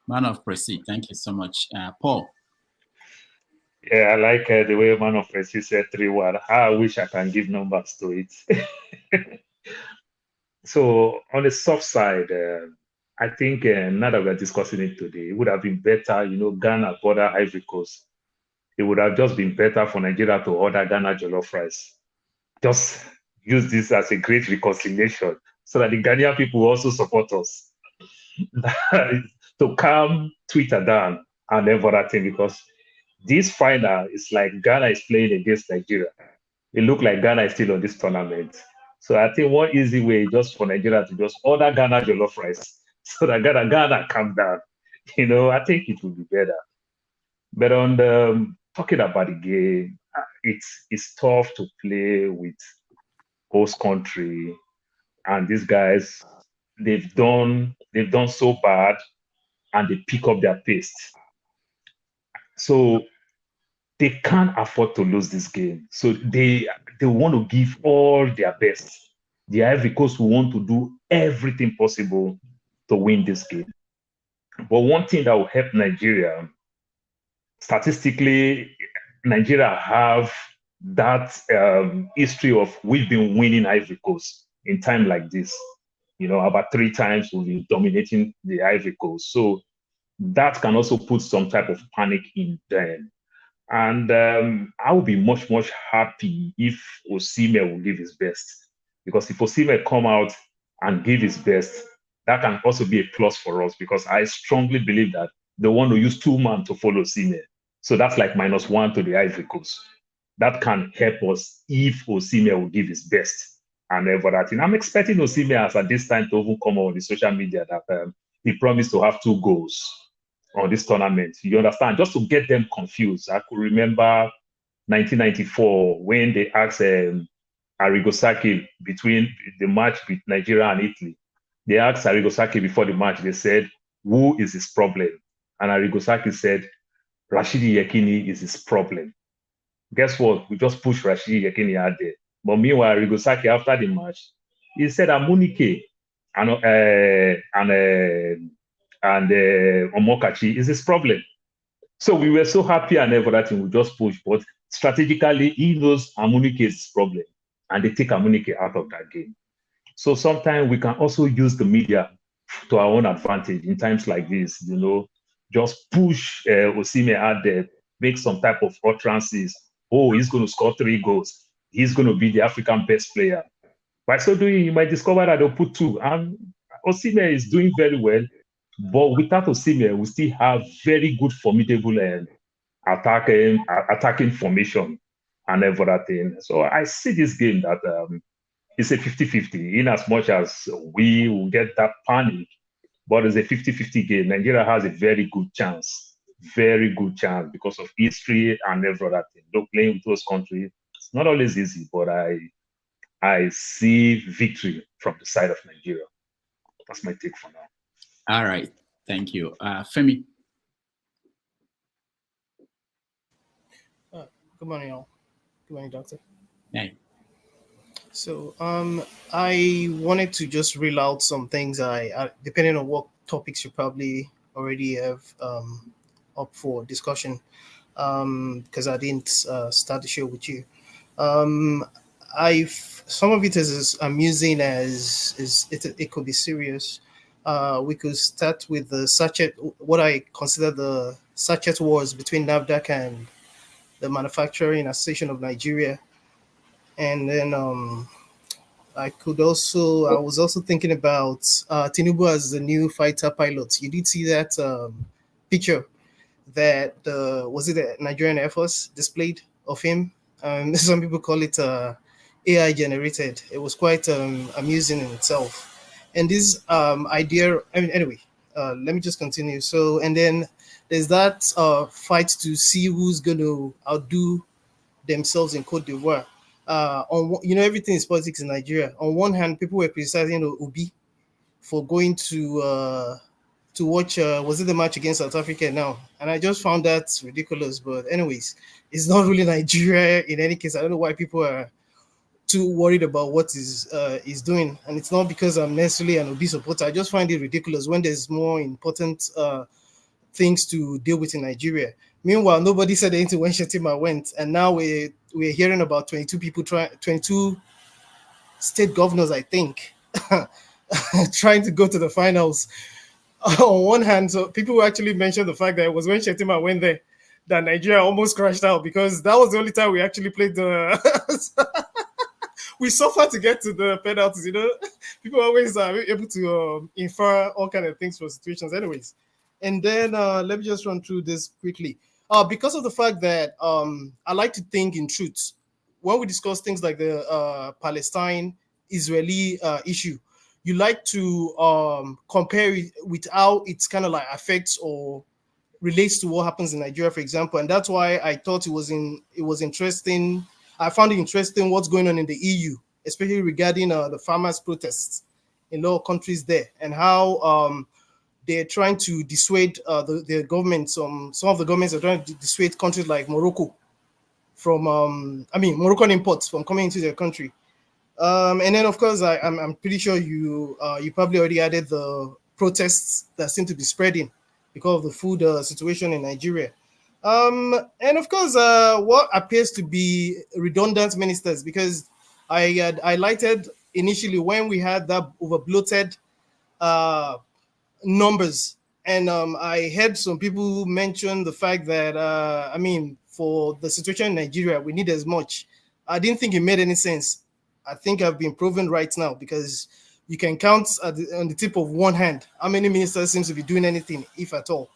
Man of Proceed. Thank you so much. Paul. Yeah, I like the way Man of Proceed said 3-1. I wish I can give numbers to it. So on the soft side, I think now that we're discussing it today, it would have been better, Ghana border Ivory Coast. It would have just been better for Nigeria to order Ghana jollof rice. Just use this as a great reconciliation so that the Ghanaian people will also support us. To calm Twitter down and everything, because this final is like Ghana is playing against Nigeria. It looked like Ghana is still on this tournament. So I think one easy way just for Nigeria to just order Ghana jollof rice so that Ghana calm down. I think it would be better. But on the talking about the game, it's tough to play with host country, and these guys they've done so bad, and they pick up their pace. So they can't afford to lose this game. So they want to give all their best. The Ivory Coast will want to do everything possible to win this game. But one thing that will help Nigeria, statistically, Nigeria have that history of we've been winning Ivory Coast in time like this. About 3 times we've been dominating the Ivory Coast. So that can also put some type of panic in them. And I would be much, much happy if Osimhen will give his best. Because if Osimhen come out and give his best, that can also be a plus for us, because I strongly believe that they want to use 2 men to follow Osimhen. So that's like -1 to the Ivory Coast. That can help us if Osimhen will give his best and everything. I'm expecting Osimhen as at this time to even come on the social media that he promised to have 2 goals on this tournament. You understand? Just to get them confused. I could remember 1994 when they asked Arrigo Sacchi between the match with Nigeria and Italy. They asked Arrigo Sacchi before the match, they said, who is his problem? And Arrigo Sacchi said, Rashidi Yekini is his problem. Guess what? We just pushed Rashidi Yekini out there. But meanwhile, Arrigo Sacchi, after the match, he said Amunike and Omokachi is his problem. So we were so happy and everything, we just pushed. But strategically, he knows Amunike is his problem. And they take Amunike out of that game. So sometimes we can also use the media to our own advantage in times like this, just push Osimhen out there, make some type of utterances. Oh, he's going to score 3 goals. He's going to be the African best player. By so doing, you might discover that they'll put 2. And Osimhen is doing very well. But without Osimhen, we still have very good, formidable attacking formation and everything. So I see this game that it's a 50-50, in as much as we will get that panic, but it's a 50-50 game. Nigeria has a very good chance because of history and everything. Though playing with those countries, it's not always easy, but I see victory from the side of Nigeria. That's my take for now. All right, thank you. Femi. Good morning, all. Good morning, Doctor. Hey. So, I wanted to just reel out some things. I depending on what topics you probably already have up for discussion, because I didn't start the show with you. Some of it is as amusing as it could be serious. We could start with the sachet, what I consider the sachet wars between NAFDAC and the Manufacturing Association of Nigeria. And then I was also thinking about Tinubu as the new fighter pilot. You did see that picture that was it the Nigerian Air Force displayed of him. Some people call it AI generated. It was quite amusing in itself. And this idea, I mean, anyway, let me just continue. So, and then there's that fight to see who's going to outdo themselves in Cote d'Ivoire. Everything is politics in Nigeria. On one hand, people were criticizing Obi for going to watch was it the match against South Africa now, and I just found that ridiculous. But anyways, it's not really Nigeria in any case. I don't know why people are too worried about what is doing, and it's not because I'm necessarily an Obi supporter. I just find it ridiculous when there's more important things to deal with in Nigeria. Meanwhile, nobody said anything when Shetima went, and now we're hearing about 22 state governors, I think, trying to go to the finals. On one hand, so people actually mentioned the fact that it was when Shetima went there that Nigeria almost crashed out, because that was the only time we actually played the. We suffered to get to the penalties. People always are able to infer all kind of things from situations. Anyways, and then let me just run through this quickly. Because of the fact that I like to think in truth when we discuss things like the Palestine-Israeli issue. You like to compare it with how it's kind of like affects or relates to what happens in Nigeria, for example. And that's why I thought it was interesting. I found it interesting what's going on in the EU, especially regarding the farmers' protests in lower countries there, and how they're trying to dissuade the governments. Some of the governments are trying to dissuade countries like Morocco from, Moroccan imports from coming into their country. And then, of course, I'm pretty sure you probably already added the protests that seem to be spreading because of the food situation in Nigeria. And of course, what appears to be redundant ministers, because I had highlighted initially when we had that over bloated numbers, and I heard some people mention the fact that for the situation in Nigeria, we need as much. I didn't think it made any sense. I think I've been proven right now, because you can count on the tip of one hand how many ministers seems to be doing anything, if at all.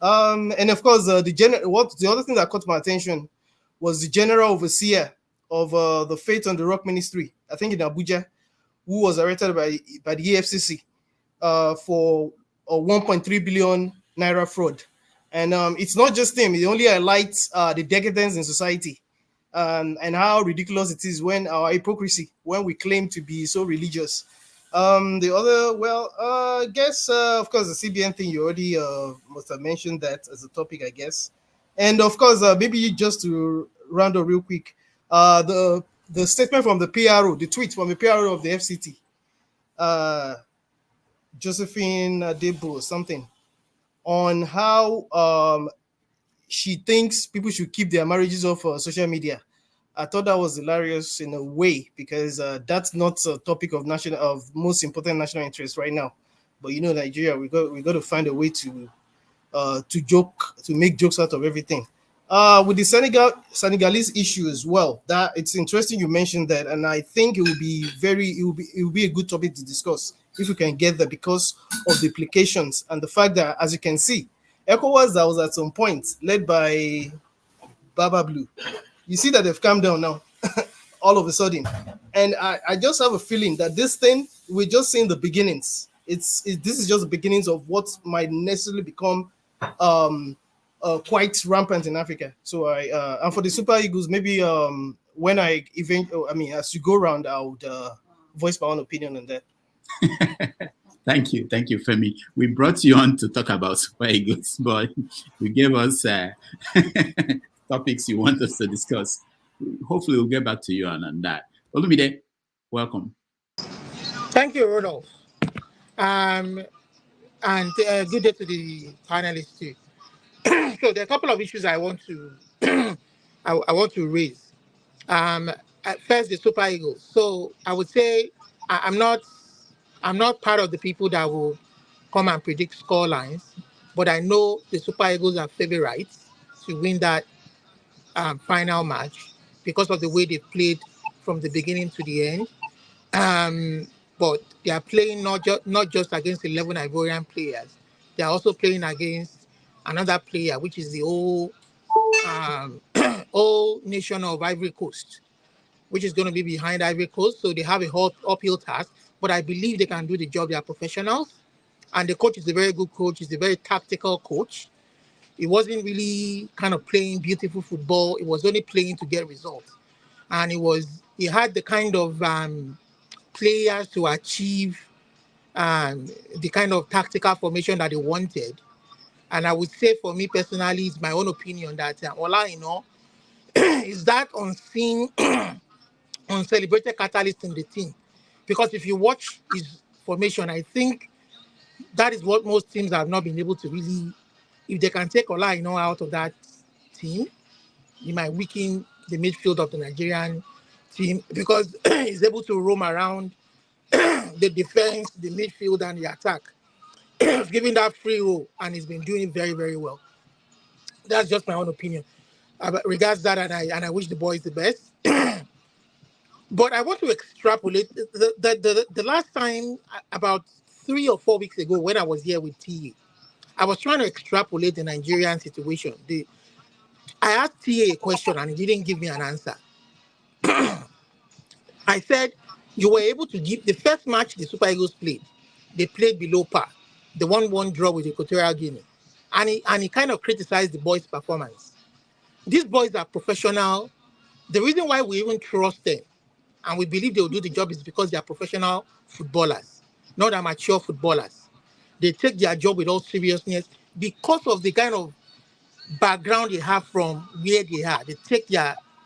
And of course, the other thing that caught my attention was the general overseer of the Faith on the Rock Ministry, I think in Abuja, who was arrested by the EFCC for a 1.3 billion naira fraud. And it's not just him; it only highlights the decadence in society. And how ridiculous it is when our hypocrisy, when we claim to be so religious. I guess, of course, the CBN thing, you already must have mentioned that as a topic, I guess. And of course, maybe just to round up real quick, the statement from the PRO, the tweet from the PRO of the FCT, Josephine Debo or something, on how she thinks people should keep their marriages off social media. I thought that was hilarious in a way, because that's not a topic of most important national interest right now. But Nigeria, we got to find a way to make jokes out of everything. With the Senegalese issue as well, that it's interesting you mentioned that, and I think it will be a good topic to discuss if we can get there, because of the implications and the fact that, as you can see, ECOWAS that was at some point led by Baba Blue. You see that they've calmed down now, all of a sudden. And I just have a feeling that this thing, we're just seeing the beginnings. This is just the beginnings of what might necessarily become quite rampant in Africa. So and for the Super Eagles, maybe when as you go around, I would voice my own opinion on that. Thank you, Femi. We brought you on to talk about Super Eagles, but you gave us topics you want us to discuss. Hopefully, we'll get back to you on that. Olumide, welcome. Thank you, Rodolph. And good day to the panelists too. So there are a couple of issues I want to I want to raise. First, the Super Eagles. So I would say I'm not part of the people that will come and predict score lines, but I know the Super Eagles are favorites to win that final match because of the way they played from the beginning to the end. But they are playing not just against 11 Ivorian players. They are also playing against another player, which is the whole whole nation of Ivory Coast, which is going to be behind Ivory Coast. So they have a whole uphill task, but I believe they can do the job. They are professionals. And the coach is a very good coach. He's a very tactical coach. He wasn't really kind of playing beautiful football. He was only playing to get results. And he had the kind of players to achieve the kind of tactical formation that he wanted. And I would say for me personally, it's my own opinion that Ola, is that unseen, uncelebrated catalyst in the team. Because if you watch his formation, I think that is what most teams have not been able to really, if they can take Ola out of that team, he might weaken the midfield of the Nigerian team because he's able to roam around the defense, the midfield, and the attack, giving that free role, and he's been doing it very, very well. That's just my own opinion. Regards that, and I wish the boys the best. But I want to extrapolate. The last time, about 3 or 4 weeks ago, when I was here with TA, I was trying to extrapolate the Nigerian situation. I asked TA a question and he didn't give me an answer. I said, you were able to give the first match the Super Eagles played. They played below par. The 1-1 draw with Equatorial Guinea. And he kind of criticized the boys' performance. These boys are professional. The reason why we even trust them and we believe they'll do the job is because they are professional footballers, not amateur footballers. They take their job with all seriousness because of the kind of background they have from where they are. They take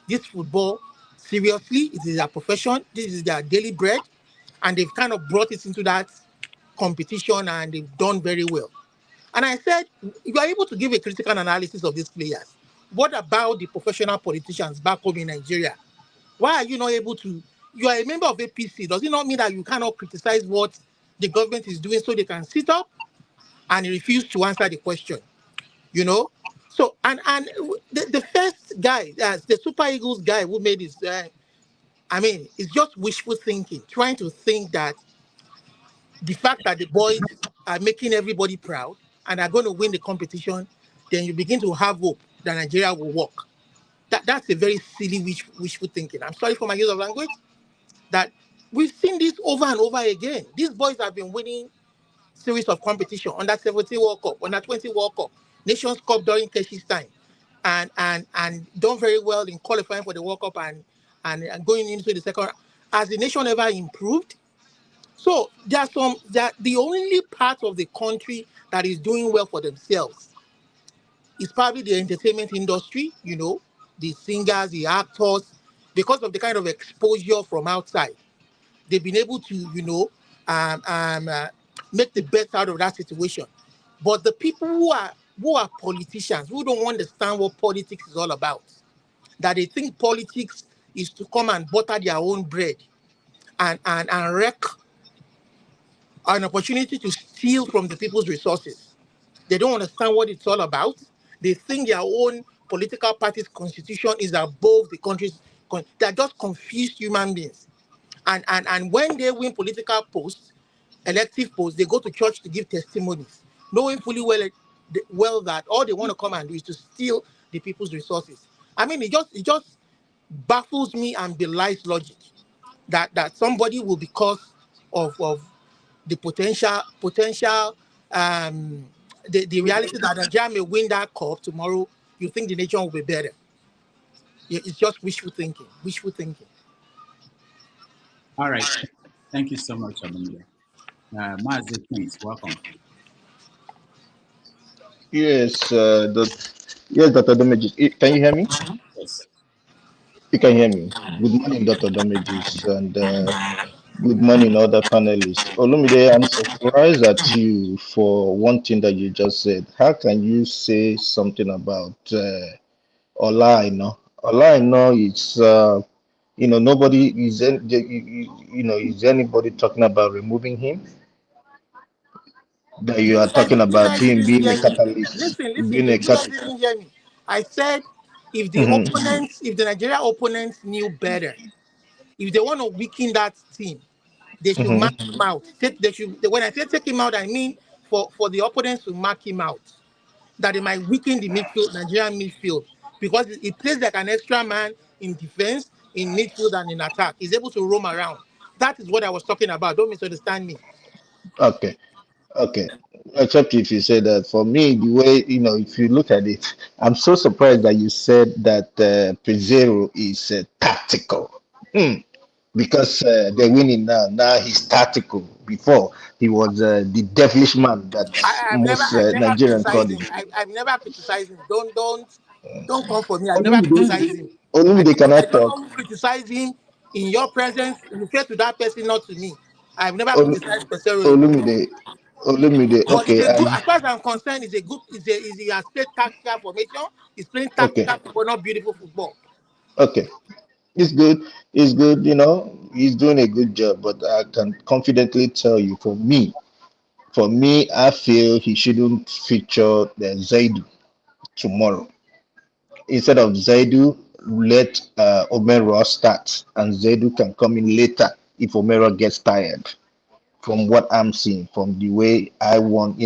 this football seriously. It is their profession. This is their daily bread. And they've kind of brought it into that competition and they've done very well. And I said, you are able to give a critical analysis of these players. What about the professional politicians back home in Nigeria? Why are you not able to? You are a member of APC. Does it not mean that you cannot criticize what the government is doing so they can sit up and refuse to answer the question? So, and the first guy, the Super Eagles guy who made this, it's just wishful thinking, trying to think that the fact that the boys are making everybody proud and are going to win the competition, then you begin to have hope that Nigeria will work. That's a very silly wishful thinking. I'm sorry for my use of language. That we've seen this over and over again. These boys have been winning series of competition, under 17 World Cup, under 20 World Cup, Nations Cup during Keshi's time, and done very well in qualifying for the World Cup and going into the second. Has the nation ever improved? So the only part of the country that is doing well for themselves is probably the entertainment industry, the singers, the actors, because of the kind of exposure from outside. They've been able to, make the best out of that situation. But the people who are politicians, who don't understand what politics is all about, that they think politics is to come and butter their own bread and wreck an opportunity to steal from the people's resources. They don't understand what it's all about. They think their own political party's constitution is above the country's. They're just confused human beings. And when they win political posts, elective posts, they go to church to give testimonies, knowing fully well that all they want to come and do is to steal the people's resources. It just baffles me and belies logic that somebody will, because of the potential the reality that Nigeria may win that cup tomorrow, you think the nation will be better. It's just wishful thinking. All right. Thank you so much, Abunga. Mazi Prince, welcome. Yes, Dr. Damages. Can you hear me? Yes. You can hear me. Good morning, Dr. Damages, and good morning, other panelists. Olumide, I'm surprised at you for one thing that you just said. How can you say something about Ola Aina? Ola Aina is, nobody is, is anybody talking about removing him? That you are talking about him being a catalyst. Listen, you guys didn't hear me. I said if the opponents, if the Nigeria opponents knew better, if they want to weaken that team, they should mark him out. When I say take him out, I mean for the opponents to mark him out. that it might weaken the midfield, Nigerian midfield, because it plays like an extra man in defense, in midfield, and in attack. He's able to roam around. That is what I was talking about. Don't misunderstand me. Okay. Okay. Except if you say that, for me, the way, if you look at it, I'm so surprised that you said that Pizarro is tactical. Because they're winning now. Now he's tactical. Before, he was the devilish man that I've never most Nigerians call criticized him. him. I've never criticized him. Don't come for me. I've never criticized him. Olumide I cannot don't talk. know who criticized him in your presence. Refer to that person, not to me. I've never Olu- criticized Pesero in your presence. Olumide, But it's okay, a good, as far as I'm concerned, he has played tactical formation. He's playing okay, tactical football, not beautiful football. okay. It's good. It's good. He's doing a good job. But I can confidently tell you, for me, I feel he shouldn't feature the Zaidu tomorrow. Instead of Zaidu, let Omero start, and Zaidu can come in later if Omero gets tired. From what I'm seeing, from the way I want,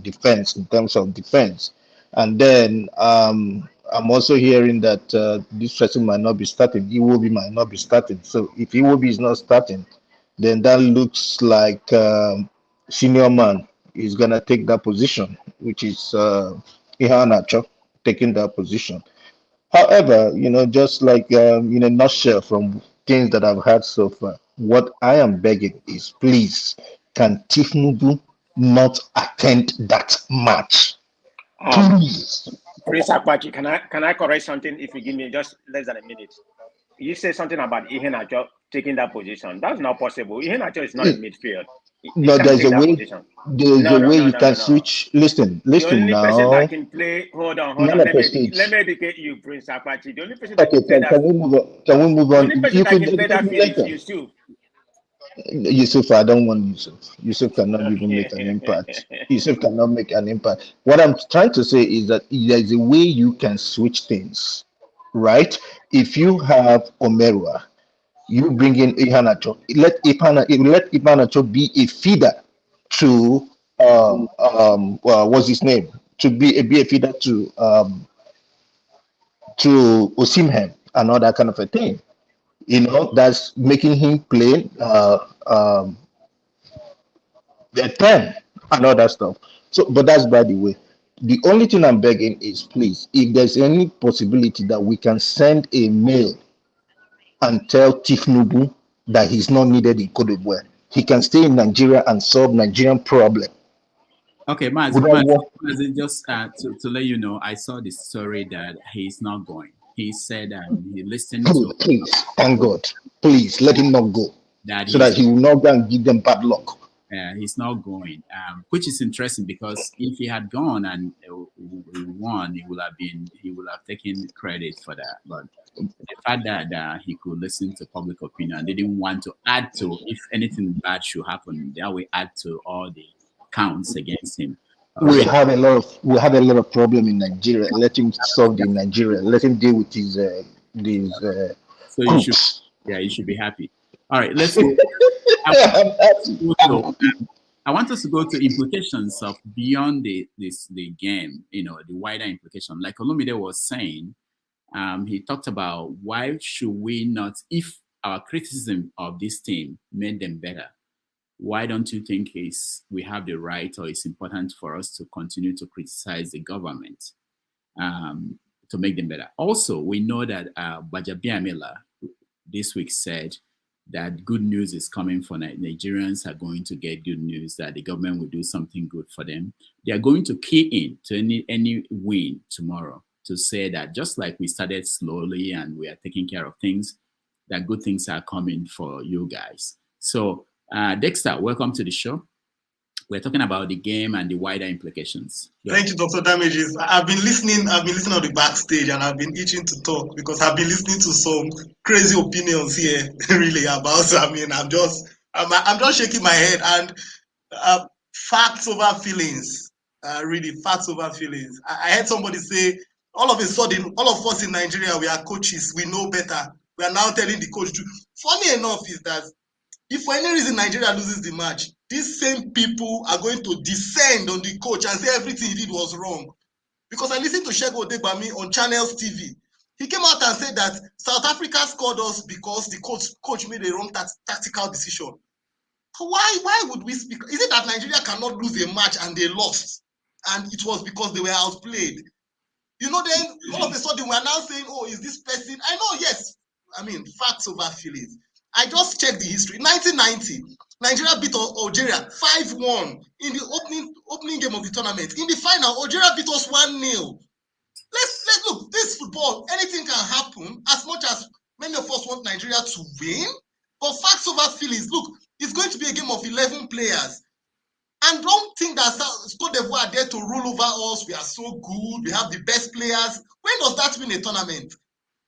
defense in terms of defense. And then I'm also hearing that this person might not be starting. Iwobi might not be starting. So if Iwobi is not starting, then that looks like senior man is gonna take that position, which is Ihanacho taking that position. However, just like in a nutshell from things that I've heard so far, what I am begging is, please, can Tifnubu not attend that match? Please. Prince Akwachi, can I correct something if you give me just less than a minute? You say something about Iheanacho taking that position. That's not possible. Iheanacho is not in midfield. He No, can't there's take a that way. position. There's a way you can No. switch. Listen The only person that now. can play, hold on. None Let of the me stage. educate you, Prince Akwachi. The only person that Okay, can play that, can we move on? Can we move the on? only person You that could can play educate that me field is later. Yusuf. Yusuf, I don't want Yusuf. Yusuf cannot even make an impact. Yusuf cannot make an impact. What I'm trying to say is that there is a way you can switch things, right? If you have Omerua, you bring in Ihanacho. Let Ihanacho be a feeder to what's his name? To be a feeder to Osimhen and all that kind of a thing. That's making him play the 10 and all that stuff. So, but that's by the way. The only thing I'm begging is, please, if there's any possibility that we can send a mail and tell Tifnubu that he's not needed in Cote d'Ivoire, he can stay in Nigeria and solve Nigerian problem. Okay, Maz, just to let you know, I saw the story that he's not going. He said he listened to. Please, thank God. Please let him not go, so that he will not go and give them bad luck. He's not going, which is interesting because if he had gone and he won, he would have taken credit for that. But the fact that he could listen to public opinion, they didn't want to add to, if anything bad should happen, that will add to all the counts against him. We have a lot of problem in Nigeria. Let him solve in Nigeria. Let him deal with his these. So you should be happy. All right, let's go. I want us to go to implications of beyond the game. The wider implication. Like Olumide was saying, he talked about why should we not, if our criticism of this team made them better, why don't you think we have the right, or it's important for us to continue to criticize the government to make them better? Also, we know that Bajabiamila this week said that good news is coming for Nigerians are going to get good news, that the government will do something good for them. They are going to key in to any win tomorrow to say that just like we started slowly and we are taking care of things, that good things are coming for you guys. So Dexter, welcome to the show. We're talking about the game and the wider implications. Thank you, Dr. Damages. I've been listening on the backstage, and I've been itching to talk because I've been listening to some crazy opinions here, really about. I'm just shaking my head, and facts over feelings. Really, facts over feelings. I heard somebody say, all of a sudden, all of us in Nigeria, we are coaches. We know better. We are now telling the coach. Funny enough is that if for any reason Nigeria loses the match, these same people are going to descend on the coach and say everything he did was wrong. because I listened to Segun Odegbami on Channels TV. He came out and said that South Africa scored us because the coach made a wrong tactical decision. Why would we speak? Is it that Nigeria cannot lose a match and they lost, and it was because they were outplayed? You know, then all of a sudden we're now saying, oh, is this person? I know, yes. I mean, facts over feelings. I just checked the history. 1990, Nigeria beat Algeria 5-1 in the opening game of the tournament. In the final, Algeria beat us 1-0. Let's look, this football, anything can happen, as much as many of us want Nigeria to win. But facts over feelings, look, it's going to be a game of 11 players. And don't think that Cote d'Ivoire are there to rule over us. We are so good. We have the best players. When does that win a tournament?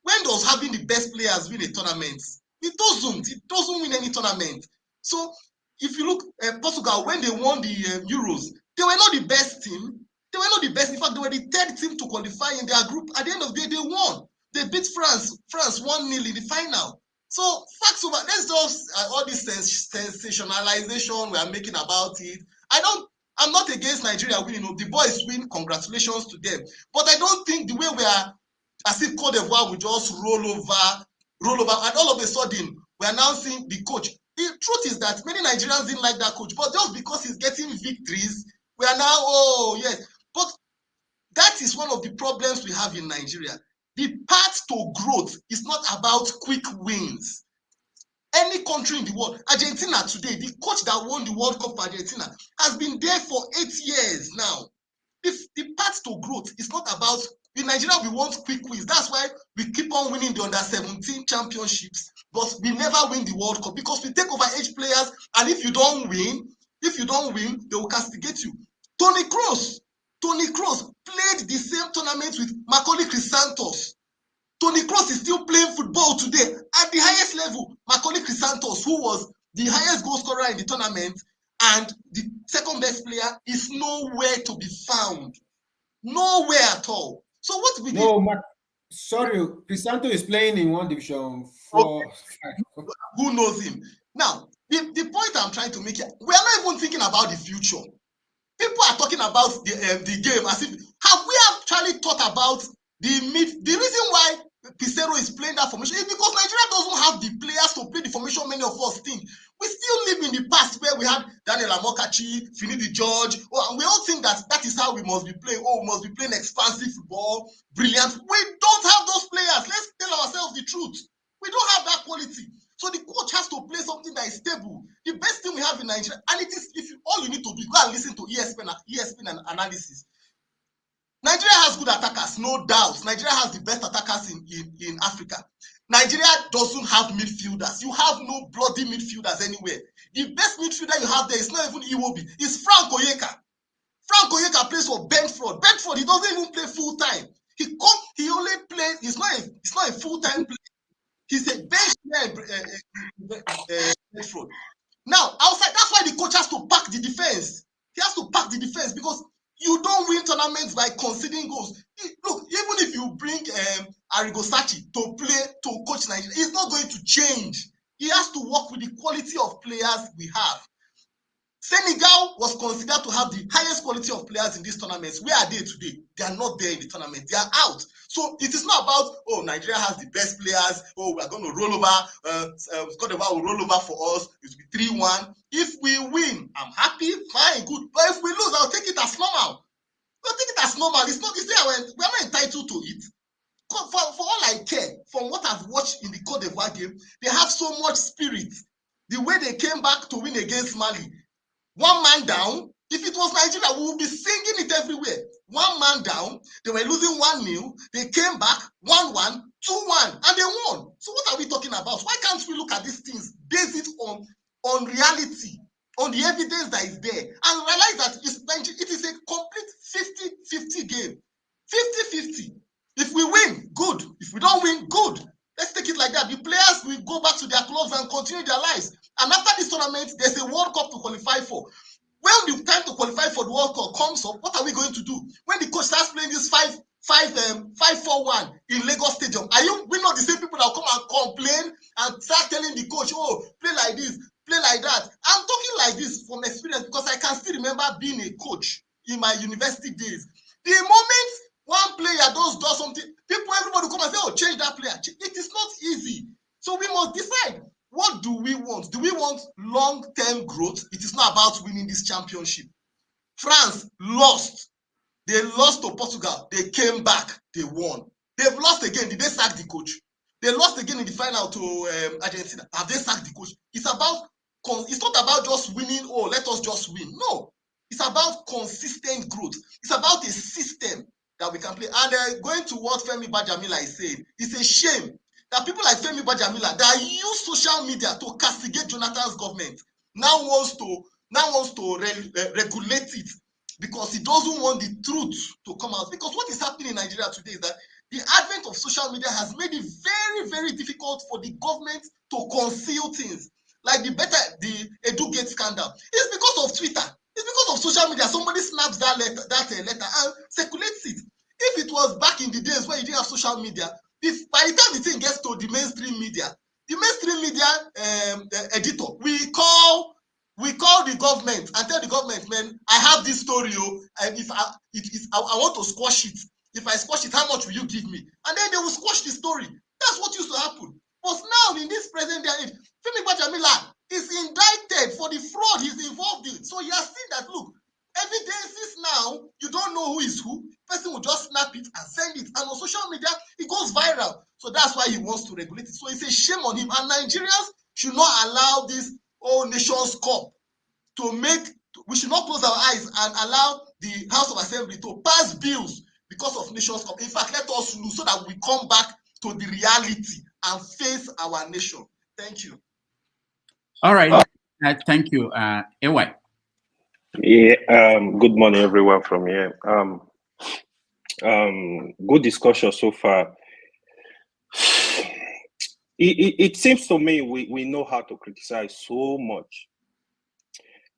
When does having the best players win a tournament? It doesn't. It doesn't win any tournament. So if you look at Portugal, when they won the Euros, they were not the best team. They were not the best. In fact, they were the third team to qualify in their group. At the end of the day, they won. They beat France 1-0 in the final. So facts over. Let's just all this sensationalization we are making about it. I'm not against Nigeria winning. The boys win, congratulations to them. But I don't think the way we are, as if Cote d'Ivoire will just roll over, and all of a sudden we're announcing the coach. The truth is that many Nigerians didn't like that coach, but just because he's getting victories, we are now, oh yes. But that is one of the problems we have in Nigeria. The path to growth is not about quick wins. Any country in the world, Argentina today, the coach that won the World Cup for Argentina has been there for 8 years now. The path to growth is not about, in Nigeria, we want quick wins. That's why we keep on winning the under-17 championships, but we never win the World Cup because we take over age players, and if you don't win, they will castigate you. Toni Kroos played the same tournament with Macaulay Chrysanthos. Toni Kroos is still playing football today at the highest level. Macaulay Chrysanthos, who was the highest goal scorer in the tournament and the second best player, is nowhere to be found. Nowhere at all. So what we did... Sorry, Chrysanthos is playing in one division 4. Okay. Who knows him? Now, the point I'm trying to make here, we are not even thinking about the future. People are talking about the game as if, have we actually thought about the reason why Pizarro is playing that formation is because Nigeria doesn't have the players to play the formation many of us think. We still live in the past where we had Daniel Amokachi, Finidi George, and we all think that is how we must be playing. Oh, we must be playing expansive football, brilliant. We don't have those players. Let's tell ourselves the truth. We don't have that quality. So the coach has to play something that is stable. The best thing we have in Nigeria, and it is, all you need to do is go and listen to ESPN analysis. Nigeria has good attackers, no doubt. Nigeria has the best attackers in Africa. Nigeria doesn't have midfielders. You have no bloody midfielders anywhere. The best midfielder you have there is not even Iwobi. It's Frank Oyeka. Frank Oyeka plays for Brentford. Brentford, he doesn't even play full time. He only plays. It's not a full time player. He's a bench player in Brentford. Now outside, that's why the coach has to pack the defense. He has to pack the defense because you don't win tournaments by conceding goals. Look, even if you bring Arrigo Sacchi to coach Nigeria, it's not going to change. He has to work with the quality of players we have. Senegal was considered to have the highest quality of players in these tournaments. Where are they today? They are not there in the tournament. They are out. So it is not about, oh, Nigeria has the best players. Oh, we are going to roll over. Cote d'Ivoire will roll over for us. It will be 3-1. If we win, I'm happy, fine, good. But if we lose, I'll take it as normal. I'll take it as normal. It's not. We are not entitled to it. For all I care, from what I've watched in the Cote d'Ivoire game, they have so much spirit. The way they came back to win against Mali. One man down. If it was Nigeria, we would be singing it everywhere. One man down. They were losing 1-0. They came back 1-1, 2-1, and they won. So what are we talking about? Why can't we look at these things, base it on reality, on the evidence that is there, and realize that it is a complete 50-50 game. 50-50. If we win, good. If we don't win, good. Let's take it like that. The players will go back to their clubs and continue their lives. And after this tournament, there's a World Cup to qualify for. When the time to qualify for the World Cup comes up, what are we going to do? When the coach starts playing this 5-4-1 in Lagos Stadium, we not the same people that will come and complain and start telling the coach, oh, play like this, play like that. I'm talking like this from experience because I can still remember being a coach in my university days. The moment One player does something, everybody come and say, oh, change that player. It is not easy. So we must decide, what do we want? Do we want long-term growth? It is not about winning this championship. France lost. They lost to Portugal. They came back. They won. They've lost again. Did they sack the coach? They lost again in the final to Argentina. Have they sacked the coach? It's not about just winning, oh, let us just win. No. It's about consistent growth. It's about a system that we can play. And going to what Femi Bajamila is saying, it's a shame that people like Femi Bajamila that use social media to castigate Jonathan's government now wants to regulate it, because he doesn't want the truth to come out. Because what is happening in Nigeria today is that the advent of social media has made it very, very difficult for the government to conceal things. Like the Edugate scandal. It's because of Twitter. It's because of social media. Somebody snaps that letter and circulates it. If it was back in the days when you didn't have social media, by the time the thing gets to the mainstream media editor, we call the government and tell the government, man, I have this story, and if I want to squash it, if I squash it, how much will you give me? And then they will squash the story. That's what used to happen. But now in this present day age, Femi Bajamila is indicted for the fraud he's involved in. So you are seeing that, look, evidences now, you don't know who is who. Person will just snap it and send it. And on social media, it goes viral. So that's why he wants to regulate it. So it's a shame on him. And Nigerians should not allow this whole Nations Cup to make, we should not close our eyes and allow the House of Assembly to pass bills because of Nations Cup. In fact, let us lose so that we come back to the reality and face our nation. Thank you. All right. Thank you. AY. Yeah, good morning, everyone from here. Good discussion so far. It seems to me we know how to criticize so much.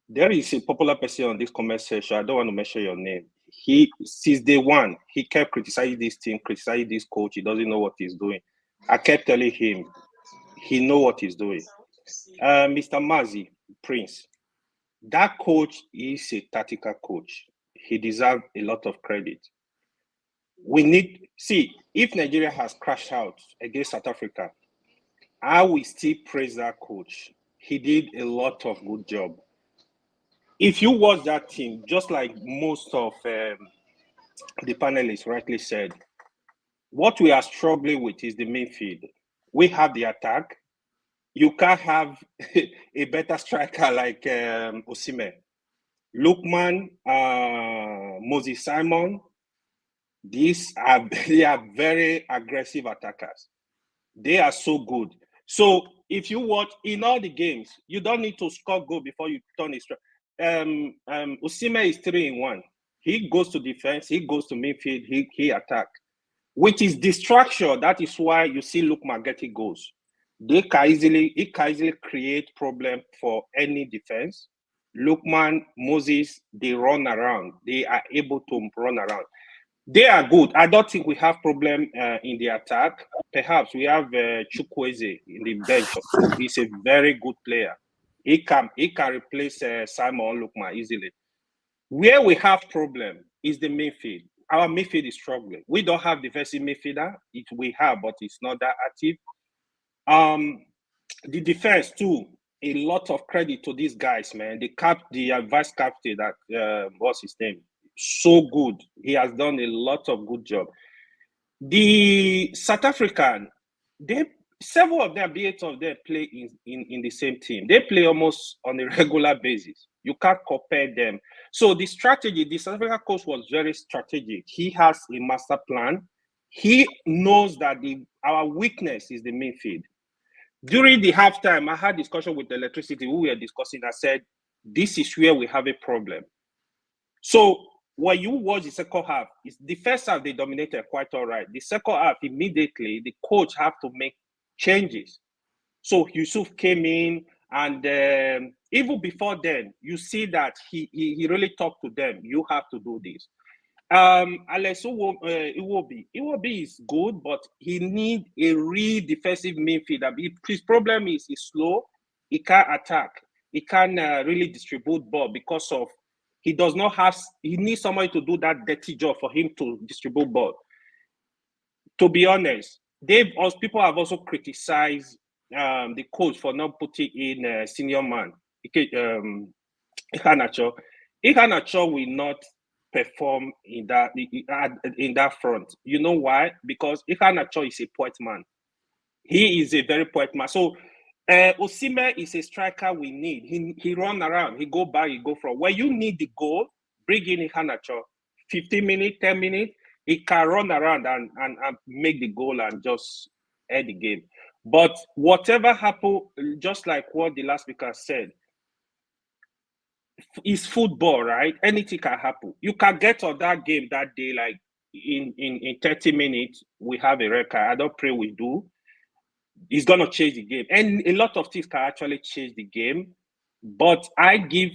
There is a popular person on this comment section. I don't want to mention your name. He, since day one, he kept criticizing this team, criticizing this coach. He doesn't know what he's doing. I kept telling him, he knows what he's doing. Mr. Mazi, Prince, that coach is a tactical coach. He deserves a lot of credit. If Nigeria has crashed out against South Africa, I will still praise that coach. He did a lot of good job. If you watch that team, just like most of the panelists rightly said, what we are struggling with is the midfield. We have the attack. You can't have a better striker like Osimhen. Lookman, Moses Simon, they are very aggressive attackers. They are so good. So if you watch in all the games, you don't need to score goal before you turn it. Osimhen is 3-in-1. He goes to defense, he goes to midfield, he attack. With his distraction, that is why you see Lookman getting goals. He can easily create problem for any defense. Lookman, Moses, they run around. They are able to run around. They are good. I don't think we have problem in the attack. Perhaps we have Chukwueze in the bench. He's a very good player. He can replace Simon Lookman easily. Where we have problem is the midfield. Our midfield is struggling. We don't have defensive midfielder. We have, but it's not that active. The defense too. A lot of credit to these guys, man. The vice captain, that what's his name? So good. He has done a lot of good job. The South African, several of them, 8 of them play in the same team. They play almost on a regular basis. You can't compare them. So the strategy, the South African coach was very strategic. He has a master plan. He knows that our weakness is the midfield. During the halftime, I had discussion with the electricity. We were discussing. I said, this is where we have a problem. So when you watch the second half, the first half they dominated quite all right. The second half, immediately the coach have to make changes. So Yusuf came in, and even before then, you see that he really talked to them. You have to do this. Alex Iwobi is good, but he needs a real defensive midfielder. His problem is he's slow. He can't attack. He can't really distribute ball because of He does not have. He needs somebody to do that dirty job for him to distribute ball. To be honest, people have also criticized the coach for not putting in a senior man. Iheanacho will not perform in that front. You know why? Because Iheanacho is a point man. He is a very point man. So Osimhen is a striker we need. He run around, he go back, he go from. When you need the goal, bring in Iheanacho. 15 minutes, 10 minutes, he can run around and make the goal and just end the game. But whatever happened, just like what the last speaker said, it's football, right? Anything can happen. You can get on that game that day, like in 30 minutes, we have a record. I don't pray we do. It's going to change the game. And a lot of things can actually change the game. But I give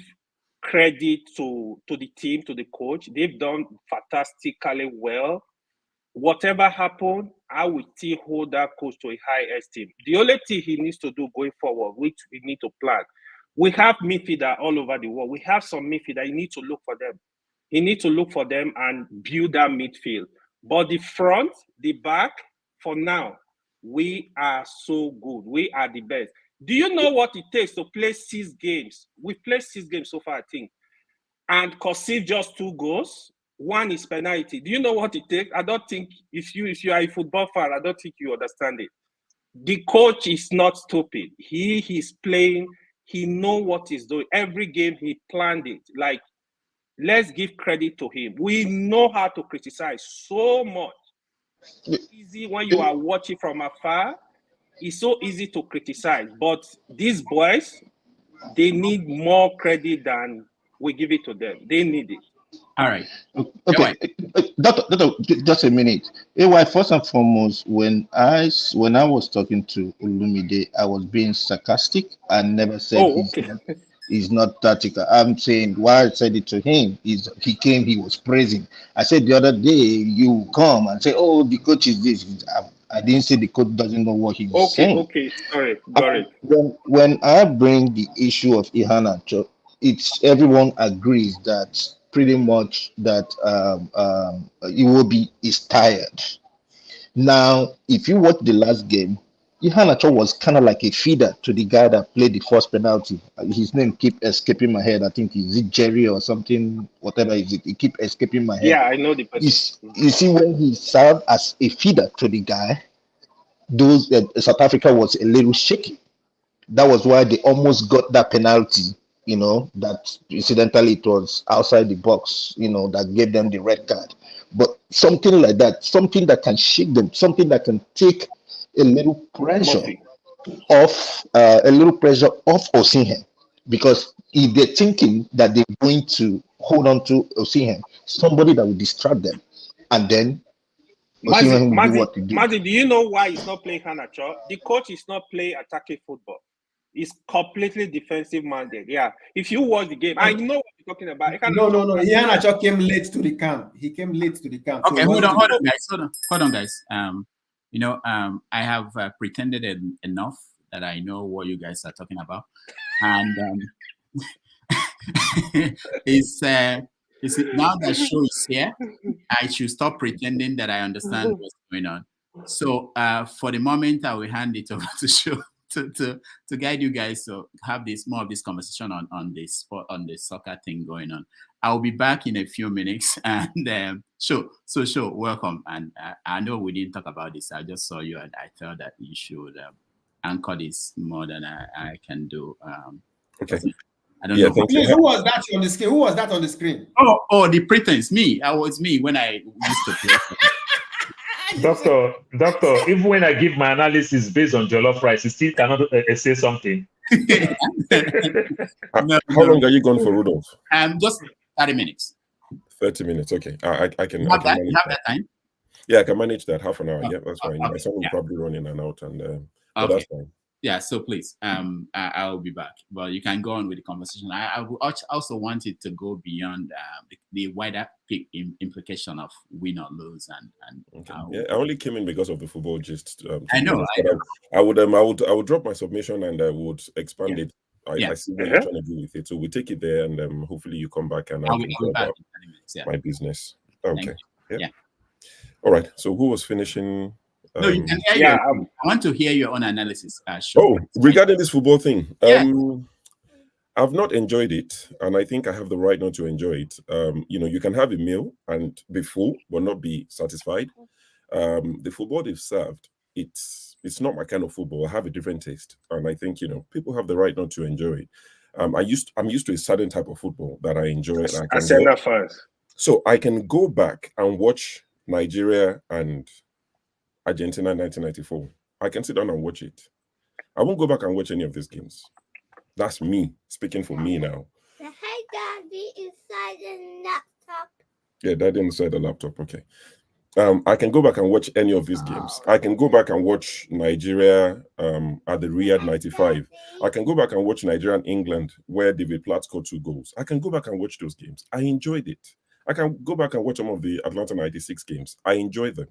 credit to the team, to the coach. They've done fantastically well. Whatever happened, I will still hold that coach to a high esteem. The only thing he needs to do going forward, which we need to plan, we have midfielder all over the world. We have some midfielder. You need to look for them. You need to look for them and build that midfield. But the front, the back, for now, we are so good. We are the best. Do you know what it takes to play 6 games? We've played 6 games so far, I think, and concede just 2 goals. 1 is penalty. Do you know what it takes? I don't think if you are a football fan, I don't think you understand it. The coach is not stupid. He is playing. He knows what he's doing. Every game he planned it. Like, let's give credit to him. We know how to criticize so much. It's easy when you are watching from afar. It's so easy to criticize. But these boys, they need more credit than we give it to them. They need it. All right. Okay, Doctor, just a minute. AY, first and foremost, when I was talking to Olumide, I was being sarcastic. I never said he's not tactical. I'm saying why I said it to him is he came, he was praising. I said the other day, you come and say, oh, the coach is this. I didn't say the coach doesn't know what he was saying. Okay, sorry, got it. When I bring the issue of Iheanacho, everyone agrees that pretty much that Iwobi is tired. Now, if you watch the last game, Iheanacho was kind of like a feeder to the guy that played the first penalty. His name keep escaping my head. I think is it Jerry or something, whatever is it? He keep escaping my head. Yeah, I know the person. You see, when he served as a feeder to the guy, South Africa was a little shaky. That was why they almost got that penalty. You know, that incidentally it was outside the box, you know, that gave them the red card. But something like that, something that can shake them, something that can take a little pressure off Osimhen. Because if they're thinking that they're going to hold on to Osimhen, somebody that will distract them, and then Osimhen will do what he do. Mazi, do you know why he's not playing Iheanacho? The coach is not playing attacking football. It's completely defensive minded. Yeah. If you watch the game, I know what you're talking about. No. Iheanacho came late to the camp. He came late to the camp. Okay, so hold on, guys. I have pretended enough that I know what you guys are talking about, and it's now that show is here. I should stop pretending that I understand what's going on. So, for the moment, I will hand it over to show. To guide you guys to have more of this conversation on the soccer thing going on. I'll be back in a few minutes, and sure, welcome. And I know we didn't talk about this. I just saw you, and I felt that you should anchor this more than I can do. Okay. I don't know. Please, who was that on the screen? Who was that on the screen? Oh, the pretense. Me. I was me when I used to play. Doctor, even when I give my analysis based on jollof rice, you still cannot say something. How long are you going for, Rudolph? Just 30 minutes. 30 minutes, okay. I can. You I have can that? manage You have that time? Yeah, I can manage that. Half an hour. Oh, Yeah, that's fine. okay, My son will yeah. probably run in and out, and but Okay. that's fine. Yeah, so please, I'll be back. But you can go on with the conversation. I would also want it to go beyond the wider implication of win or lose, and Okay. Yeah, I only came in because of the football gist. I know. I would drop my submission and I would expand it I see where you're trying to do with it. So we take it there, and hopefully you come back and I can go about my business. Okay. Yeah. All right. So who was finishing? No, you can hear I want to hear your own analysis. Regarding this football thing, I've not enjoyed it, and I think I have the right not to enjoy it. You can have a meal and be full, but not be satisfied. The football they've served, it's not my kind of football. I have a different taste, and I think people have the right not to enjoy it. I'm used to a certain type of football that I enjoy. And I said that first. So I can go back and watch Nigeria and Argentina in 1994. I can sit down and watch it. I won't go back and watch any of these games. That's me speaking for me now. Hey, Daddy, inside the laptop. Yeah, Daddy inside the laptop. Okay. I can go back and watch any of these games. I can go back and watch Nigeria at the Riyadh 95. I can go back and watch Nigeria and England where David Platt scored 2 goals. I can go back and watch those games. I enjoyed it. I can go back and watch some of the Atlanta 96 games. I enjoy them.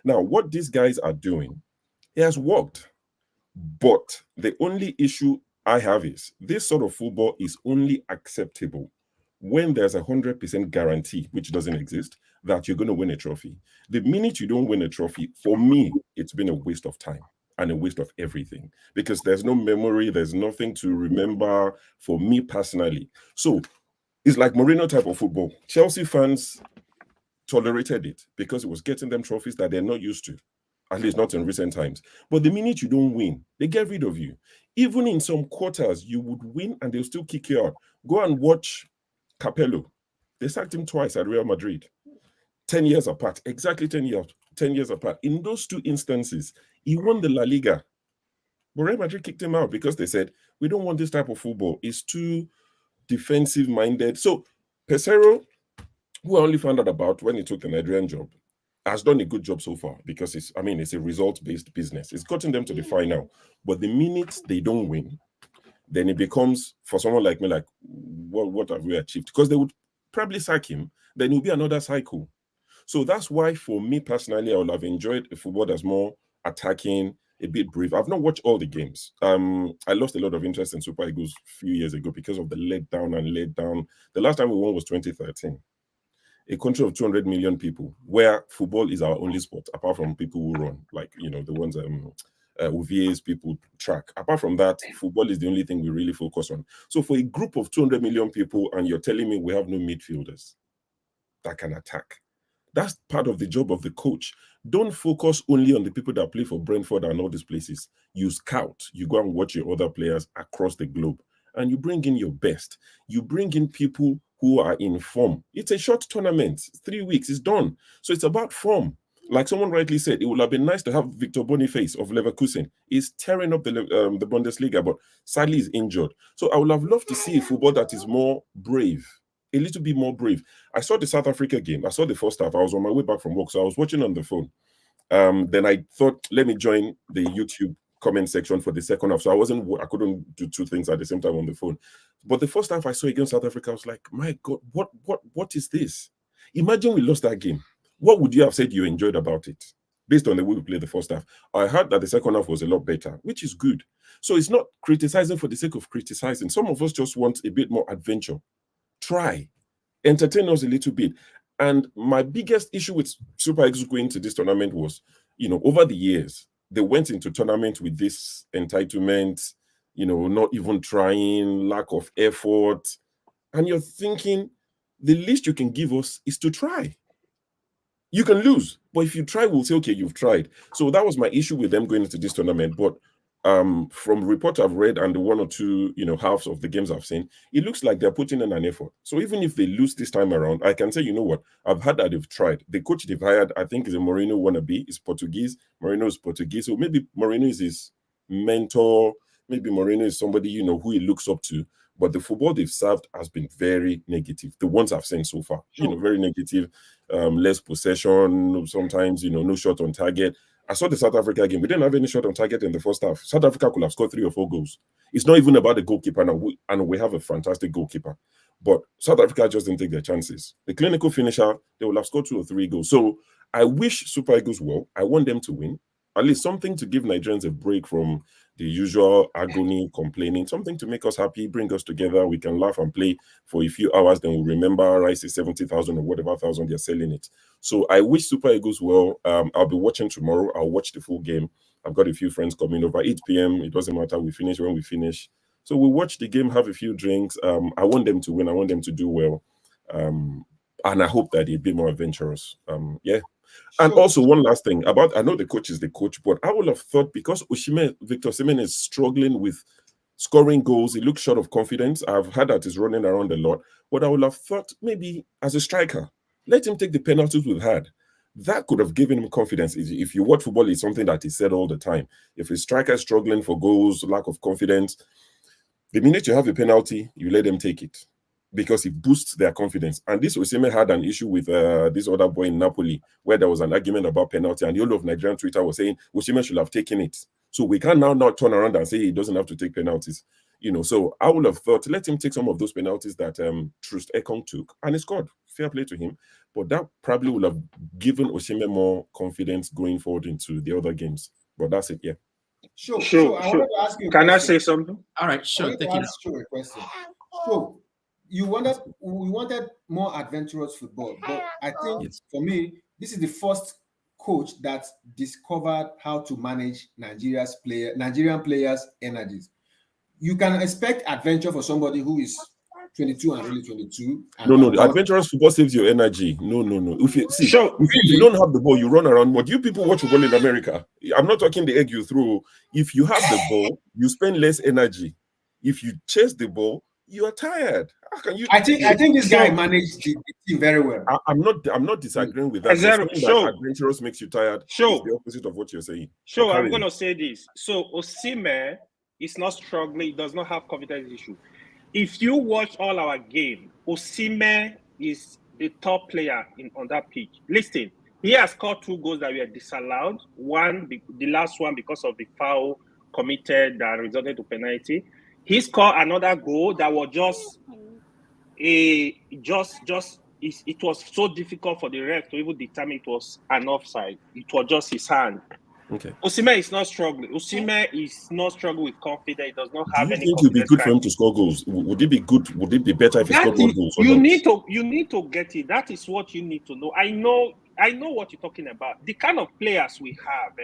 Now, what these guys are doing, it has worked. But the only issue I have is this sort of football is only acceptable when there's 100% guarantee, which doesn't exist, that you're going to win a trophy. The minute you don't win a trophy, for me, it's been a waste of time and a waste of everything because there's no memory, there's nothing to remember for me personally. So it's like Mourinho type of football. Chelsea fans tolerated it because it was getting them trophies that they're not used to, at least not in recent times. But the minute you don't win, they get rid of you. Even in some quarters, you would win and they'll still kick you out. Go and watch Capello. They sacked him twice at Real Madrid. 10 years apart, exactly 10 years apart. In those 2 instances, he won the La Liga. But Real Madrid kicked him out because they said, we don't want this type of football. It's too defensive-minded. So Pesero, who I only found out about when he took the Nigerian job, has done a good job so far because it's a result-based business. It's gotten them to the final. But the minute they don't win, then it becomes, for someone like me, like, what have we achieved? Because they would probably sack him, then it'll be another cycle. So that's why, for me personally, I would have enjoyed a football that's more attacking, a bit brave. I've not watched all the games. I lost a lot of interest in Super Eagles a few years ago because of the let down. The last time we won was 2013. A country of 200 million people, where football is our only sport, apart from people who run, like, the ones UVA's people track. Apart from that, football is the only thing we really focus on. So for a group of 200 million people, and you're telling me we have no midfielders that can attack, that's part of the job of the coach. Don't focus only on the people that play for Brentford and all these places. You scout, you go and watch your other players across the globe, and you bring in your best. You bring in people who are in form. It's a short tournament, 3 weeks, it's done. So it's about form. Like someone rightly said, it would have been nice to have Victor Boniface of Leverkusen. He's tearing up the Bundesliga, but sadly he's injured. So I would have loved to see a football that is more brave, a little bit more brave. I saw the South Africa game. I saw the first half. I was on my way back from work, so I was watching on the phone. Then I thought, let me join the YouTube comment section for the second half. So I couldn't do 2 things at the same time on the phone. But the first half I saw against South Africa, I was like, my God, what is this? Imagine we lost that game. What would you have said you enjoyed about it? Based on the way we played the first half. I heard that the second half was a lot better, which is good. So it's not criticizing for the sake of criticizing. Some of us just want a bit more adventure. Try. Entertain us a little bit. And my biggest issue with Super Eagles going to this tournament was, over the years, they went into tournament with this entitlement, not even trying, lack of effort. And you're thinking, the least you can give us is to try. You can lose, but if you try, we'll say, okay, you've tried. So that was my issue with them going into this tournament. But from reports I've read and the 1 or 2, halves of the games I've seen, it looks like they're putting in an effort. So even if they lose this time around, I can say, you know what, I've heard that they've tried. The coach they've hired, I think, is a Mourinho wannabe. Is Portuguese. Mourinho is Portuguese. So maybe Mourinho is his mentor. Maybe Mourinho is somebody, who he looks up to. But the football they've served has been very negative. The ones I've seen so far, very negative, less possession, sometimes, no shot on target. I saw the South Africa game. We didn't have any shot on target in the first half. South Africa could have scored 3 or 4 goals. It's not even about the goalkeeper now. We have a fantastic goalkeeper. But South Africa just didn't take their chances. The clinical finisher, they will have scored 2 or 3 goals. So I wish Super Eagles well. I want them to win. at least something to give Nigerians a break from the usual agony, complaining, something to make us happy, bring us together. We can laugh and play for a few hours, then we'll remember Rice is 70,000 or whatever thousand they're selling it. So I wish Super Eagles well. I'll be watching tomorrow. I'll watch the full game. I've got a few friends coming over 8 p.m. It doesn't matter. We finish when we finish. So we'll watch the game, have a few drinks. I want them to win. I want them to do well. And I hope that they'll be more adventurous. Yeah. And also one last thing about, I know the coach is the coach, but I would have thought because Victor Osimhen is struggling with scoring goals, he looks short of confidence. I've heard that he's running around a lot, but I would have thought maybe as a striker, let him take the penalties we've had. That could have given him confidence. If you watch football, it's something that he said all the time. If a striker is struggling for goals, lack of confidence, the minute you have a penalty, you let them take it, because it boosts their confidence. And this Osimhen had an issue with this other boy in Napoli, where there was an argument about penalty, and the whole of Nigerian Twitter was saying Osimhen should have taken it. So we can now turn around and say he doesn't have to take penalties. So I would have thought, let him take some of those penalties that Trust Ekong took, and he scored. Fair play to him. But that probably would have given Osimhen more confidence going forward into the other games. But that's it, yeah. Sure. I wanted to ask you a Can question. I say something? All right, sure. Take it. Sure, a question. Sure. We wanted more adventurous football, but I think for me, this is the first coach that discovered how to manage Nigerian players' energies. You can expect adventure for somebody who is 22 and really 22. No, adventurous football saves your energy. No. If you don't have the ball, you run around. What you people watch football in America? I'm not talking the egg you throw. If you have the ball, you spend less energy. If you chase the ball, you are tired. How can you? I think this guy managed the team very well. I'm not disagreeing with that. That adventurous makes you tired. It's the opposite of what you're saying. Sure, I'm going to say this. So Osimhen is not struggling. He does not have confidence issue. If you watch all our game, Osimhen is the top player on that pitch. Listen, he has scored 2 goals that were disallowed. The last one because of the foul committed that resulted to penalty. He scored another goal that was it was so difficult for the ref to even determine it was an offside. It was just his hand. Okay. Osimhen is not struggling. Osimhen is not struggling with confidence. He does not have any. Do you think it would be good for him to score goals? Would it be good? Would it be better if he scored more goals? You need to get it. That is what you need to know. I know what you're talking about. The kind of players we have,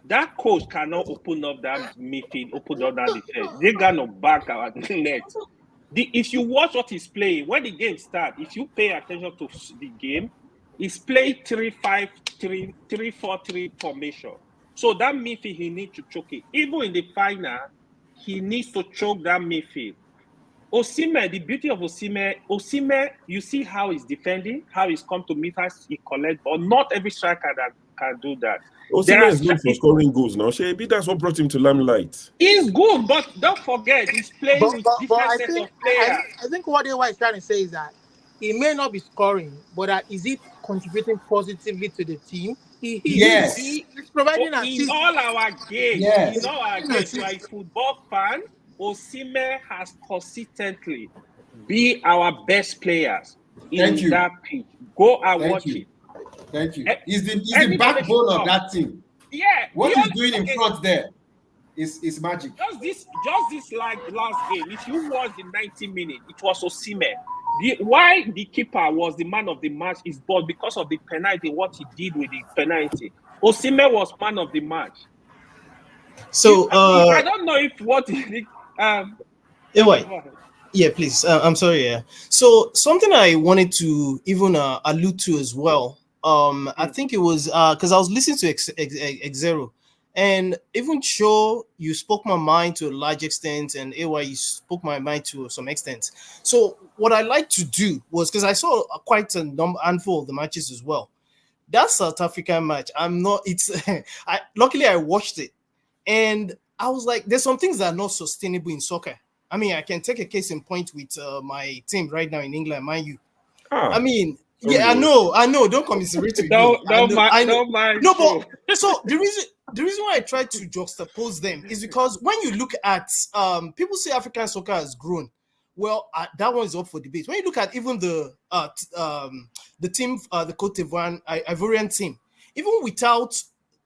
that coach cannot open up that midfield, open up that defense. They gonna back our net. If you watch what he's playing, when the game starts, if you pay attention to the game, he's playing 3-5-3, 3-4-3 formation. So that midfield, he needs to choke it. Even in the final, he needs to choke that midfield. Osimhen, the beauty of Osimhen, you see how he's defending, how he's come to meet us, he collect, but not every striker that can do that. Osimhen is good for scoring goals now. Maybe that's what brought him to limelight. He's good, but don't forget, he's playing with different sets of players. I think what Ewa is trying to say is that he may not be scoring, but is he contributing positively to the team? He's providing in all our games. Yes. In all our games, you are a football fan. Osimhen has consistently been our best players in that pitch. Go and watch it. Thank you. He's the backbone of that team. Yeah. What he's doing in front there is magic. Just this like last game, if you watch the 90 minutes, it was Osimhen. Why the keeper was the man of the match is because of the penalty, what he did with the penalty. Osimhen was man of the match. So I don't know if what yeah, please. I'm sorry. Yeah. So something I wanted to even allude to as well. I think it was because I was listening to X0, and even though you spoke my mind to a large extent, and AY, you spoke my mind to some extent. So what I like to do was, because I saw quite a handful of the matches as well. That South African match, luckily I watched it, and I was like, there's some things that are not sustainable in soccer. I mean, I can take a case in point with my team right now in England, Man U. I mean, yeah, I know. Don't commiserate with me. Don't mind. No, but so the reason why I try to juxtapose them is because when you look at people say African soccer has grown. Well, that one is up for debate. When you look at even the team, the Cote d'Ivoire Ivorian team, even without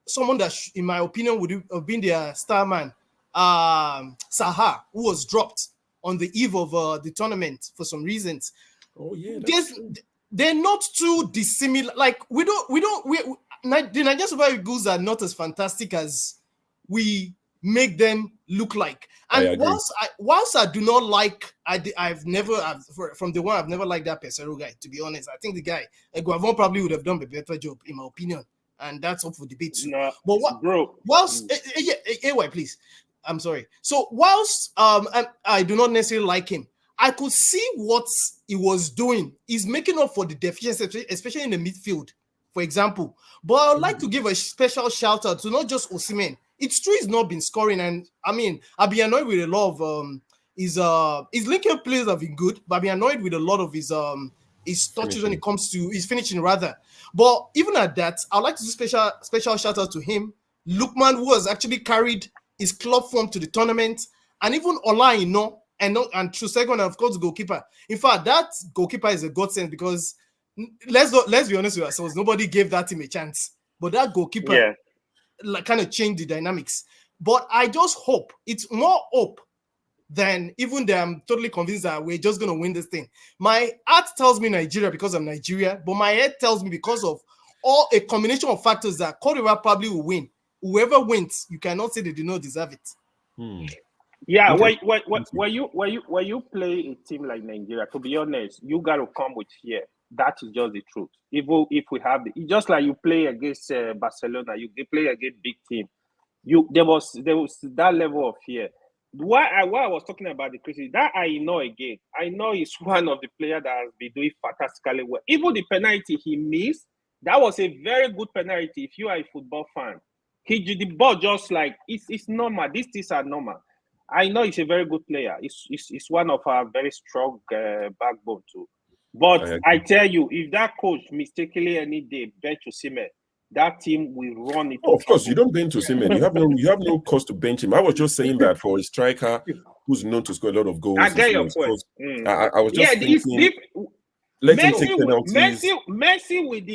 someone that, in my opinion, would have been their star man, Sahar, who was dropped on the eve of the tournament for some reasons. Oh yeah, they're not too dissimilar. Like the Nigerian Super Eagles are not as fantastic as we make them look like. And whilst I do not like, I've never liked that Pesero guy, to be honest. I think the guy, Guavon probably would have done a better job, in my opinion. And that's up for debate too. No, but whilst AY, please. I'm sorry. So whilst I do not necessarily like him, I could see what he was doing. He's making up for the deficiency, especially in the midfield, for example. But I would like to give a special shout out to not just Osimhen. It's true he's not been scoring, and I mean, I'll be annoyed with a lot of his linking plays have been good, but I'll be annoyed with a lot of his touches when it comes to his finishing rather. But even at that, I'd like to do special shout out to him, Lukman, who has actually carried his club form to the tournament, and even Olaino and Trusegon, and of course the goalkeeper. In fact, that goalkeeper is a godsend because let's be honest with ourselves, nobody gave that team a chance. But that goalkeeper kind of changed the dynamics. But I just hope, it's more hope than even though I'm totally convinced that we're just going to win this thing. My heart tells me Nigeria because of Nigeria, but my head tells me because of all a combination of factors that Cote d'Ivoire probably will win. Whoever wins, you cannot say they do not deserve it. Yeah, when you play a team like Nigeria, to be honest, you got to come with fear. That is just the truth. Even if we have it's just like you play against Barcelona, you play against big team. There was that level of fear. Why I was talking about the crisis, that I know again. I know he's one of the players that has been doing fantastically well. Even the penalty he missed, that was a very good penalty. If you are a football fan, the ball just like it's normal. These things are normal. I know he's a very good player. It's one of our very strong backbone too. But I tell you, if that coach mistakenly any day bench Osimhen, that team will run it. Oh, of course, you don't bench Osimhen. You have no cause to bench him. I was just saying that for a striker who's known to score a lot of goals. I get your point. I was just thinking, let him take penalties. Messi with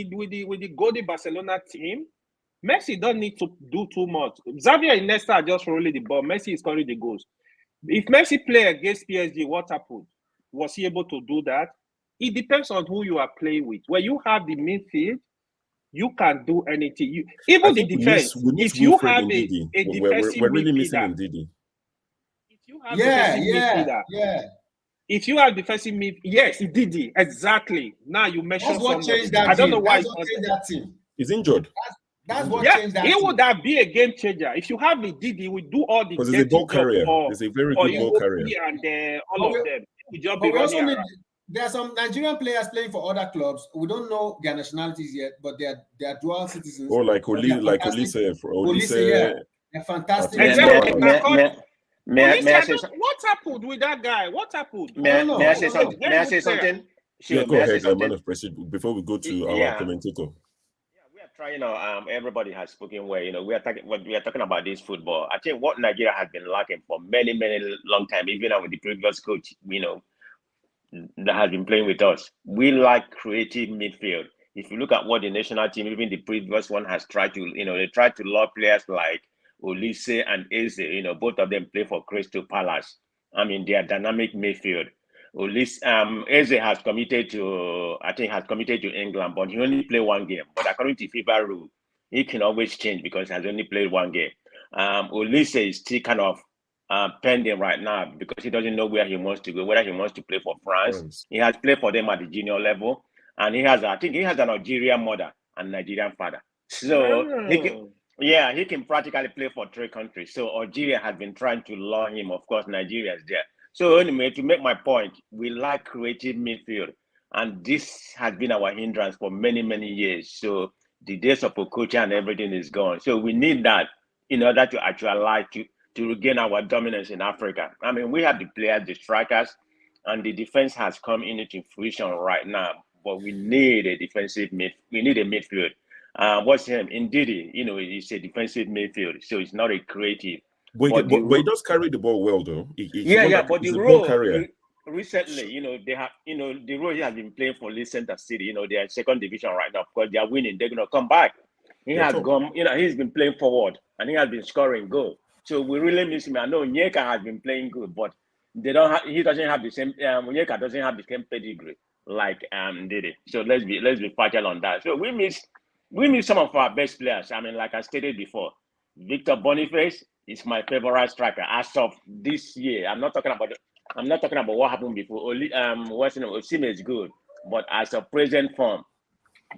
the Golden Barcelona team, Messi don't need to do too much. Xavier and Iniesta are just rolling the ball. Messi is scoring the goals. If Messi play against PSG, what happened? Was he able to do that? It depends on who you are playing with. When you have the midfield, you can do anything. Even the defense. If you have a defensive we're really missing midfielder, if you have if you have defensive midfielder, yes, Didi, exactly. Now you mentioned somebody. I don't know why that team. He's injured. That's what changed that. It would have be a game changer. If you have the Didi, we do all the. Because he's a ball carrier. He's a very good ball carrier. And all of them. There are some Nigerian players playing for other clubs. We don't know their nationalities yet, but they are dual citizens. Or like Olise. They're fantastic. May I say something? What happened with that guy? What happened? May I say something? May I say something? Yeah, go ahead, man of President, before we go to our commentator. Trying everybody has spoken well. We are talking about this football. I think what Nigeria has been lacking for many long time, even with the previous coach, that has been playing with us. We lack creative midfield. If you look at what the national team, even the previous one, has tried to, they tried to lure players like Olise and Eze. Both of them play for Crystal Palace. I mean, they are dynamic midfield. Eze has committed to England, but he only played one game. But according to FIFA rule, he can always change because he has only played one game. Olise is still kind of pending right now because he doesn't know where he wants to go, whether he wants to play for France. He has played for them at the junior level, and I think he has an Algerian mother and Nigerian father. So he can practically play for 3 countries. So Algeria has been trying to lure him. Of course, Nigeria is there. So anyway, to make my point, we lack creative midfield, and this has been our hindrance for many years. So the days of Okocha and everything is gone. So we need that in order to actualize to regain our dominance in Africa. I mean, we have the players, the strikers, and the defense has come into fruition right now. But we need a defensive we need a midfield. What's his name? Ndidi, it's a defensive midfield, so it's not a creative. But he does carry the ball well, though. But the role recently, they have, the role he has been playing for Leicester City. They are in 2nd division right now. Of course, they are winning. They're going to come back. He has gone, he's been playing forward and he has been scoring goal. So we really miss him. I know Onyeka has been playing good, but he doesn't have the same Onyeka doesn't have the same pedigree like Dede. So let's be partial on that. So we miss some of our best players. I mean, like I stated before, Victor Boniface is my favorite striker as of this year. I'm not talking about what happened before. Osimhen is good, but as of present form,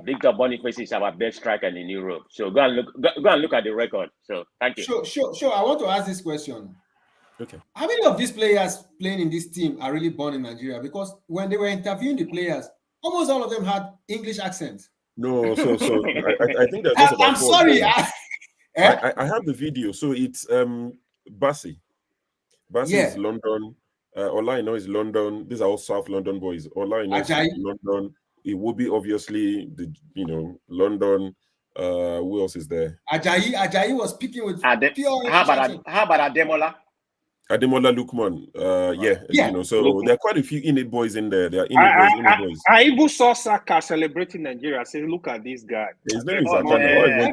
Victor Boniface is our best striker in Europe. So go and look at the record. So thank you. Sure. I want to ask this question. Okay. How many of these players playing in this team are really born in Nigeria? Because when they were interviewing the players, almost all of them had English accents. No, so I think there's just about I'm sorry. I have the video. So it's Bassi. Bassi is London. Olaino is London. These are all South London boys. Olaino is London. It will be obviously the London. Who else is there? Ajayi was speaking with how about Ademola? Ademola Lukman. So there are quite a few innate boys in there. There are innate boys. I even saw Saka celebrating Nigeria. Say, look at this guy. His name is Akana.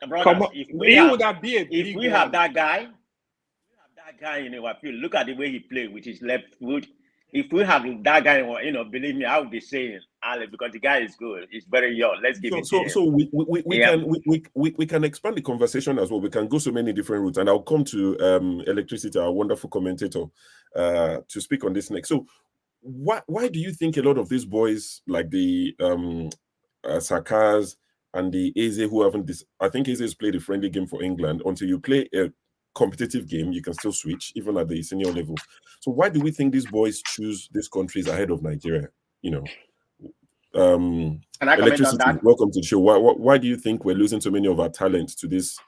Brothers, if we have that guy in our field, look at the way he played with his left foot. If we have that guy, believe me, I would be saying, Ale, because the guy is good. He's very young. Let's give it to him. So we can expand the conversation as well. We can go so many different routes, and I'll come to Electricity, our wonderful commentator, to speak on this next. So why do you think a lot of these boys, like the Sakas and the Eze, who haven't I think Eze has played a friendly game for England. Until you play a competitive game, you can still switch even at the senior level. So why do we think these boys choose these countries ahead of Nigeria? Electricity, welcome to the show. Why do you think we're losing so many of our talents to these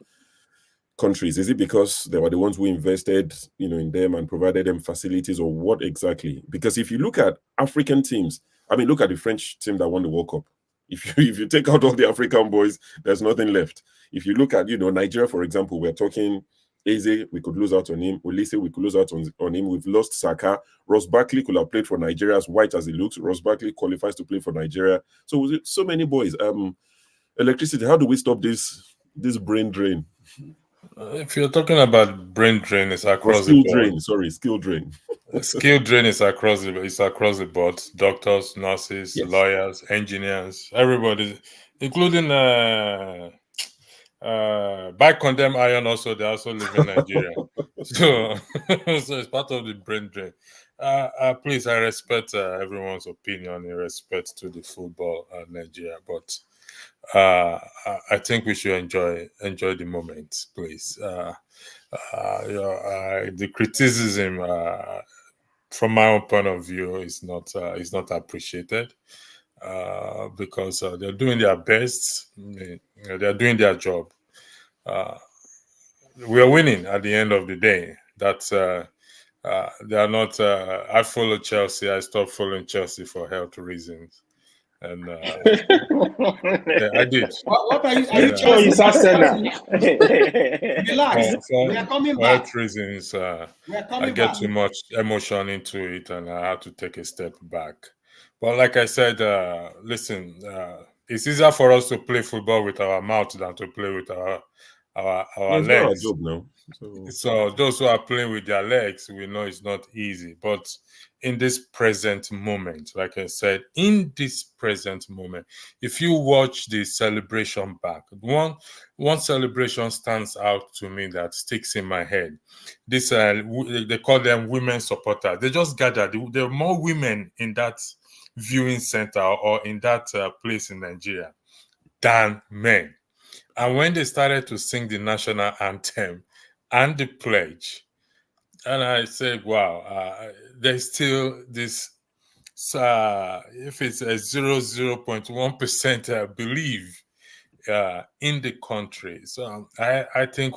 countries? Is it because they were the ones who invested in them and provided them facilities, or what exactly? Because if you look at African teams, I mean, look at the French team that won the World Cup. If you take out all the African boys, there's nothing left. If you look at Nigeria, for example, we're talking Eze, we could lose out on him. Ulise, we could lose out on him. We've lost Saka. Ross Barkley could have played for Nigeria, as white as he looks. Ross Barkley qualifies to play for Nigeria. So many boys. Electricity, how do we stop this brain drain? If you're talking about brain drain, it's across skill the board. drain. Sorry, skill drain. Skill drain is across the board. Doctors, nurses, lawyers, engineers, everybody, including by condemned iron also, they also live in Nigeria. so it's part of the brain drain. Please, I respect everyone's opinion in respect to the football Nigeria, but I think we should enjoy the moment, please. The criticism from my own point of view is not appreciated. Because they're doing their best, they're doing their job. We are winning at the end of the day. That's they are not. I follow Chelsea. I stopped following Chelsea for health reasons, and I did. What are you? Are you Chelsea? Relax. We are coming back. Health reasons. We are coming I get back. too much emotion into it, and I had to take a step back. But like I said, listen, it's easier for us to play football with our mouth than to play with our legs. Job now. So those who are playing with their legs, we know it's not easy. But in this present moment, like I said, in this present moment, if you watch the celebration back, one celebration stands out to me that sticks in my head. This they call them women supporters. They just gathered. There are more women in that viewing center or in that place in Nigeria than men. And when they started to sing the national anthem and the pledge, and I said, wow, there's still this, if it's a 0.1% belief in the country. So I think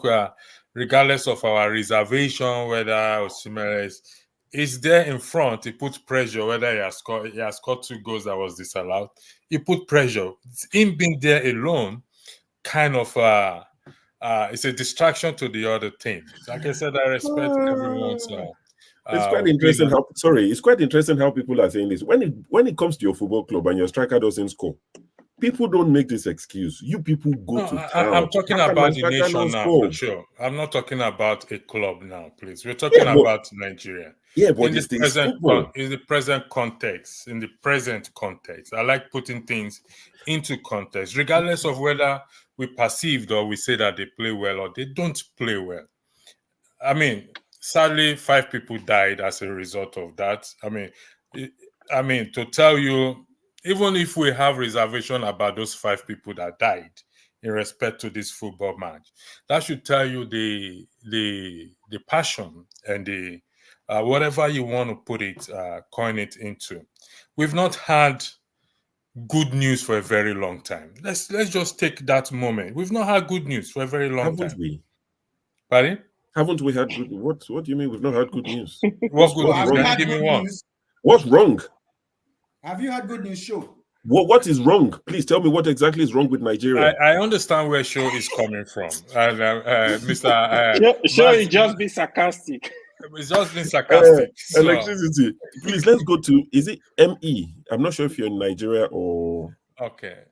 regardless of our reservation, whether Osimhen is there in front, he put pressure, whether he has scored 2 goals that was disallowed. He put pressure. Him being there alone kind of it's a distraction to the other team. Like I said, I respect everyone's it's quite interesting it's quite interesting how people are saying this. When it comes to your football club and your striker doesn't score, People don't make this excuse. You people go No, to town. I'm talking How about the can nation not now, score? for sure. I'm not talking about a club now, please. We're talking Yeah, but about Nigeria. it's football. In the present context, I like putting things into context, regardless of whether we perceived or we say that they play well or they don't play well. I mean, sadly, 5 people died as a result of that. I mean, to tell you, even if we have reservation about those 5 people that died in respect to this football match, that should tell you the passion and the whatever you want to put it, coin it into. We've not had good news for a very long time. Let's just take that moment. We've not had good news for a very long time. Haven't we? Pardon? Haven't we had good? What do you mean we've not had good news? What good what's news? wrong? Can you give me one? What's wrong? Have you had good news, show? What is wrong? Please tell me what exactly is wrong with Nigeria. I understand where show is coming from, and Mr. Sure, you just be sarcastic. It's just been sarcastic. Electricity. Please, let's go to, is it ME? I'm not sure if you're in Nigeria or... Okay.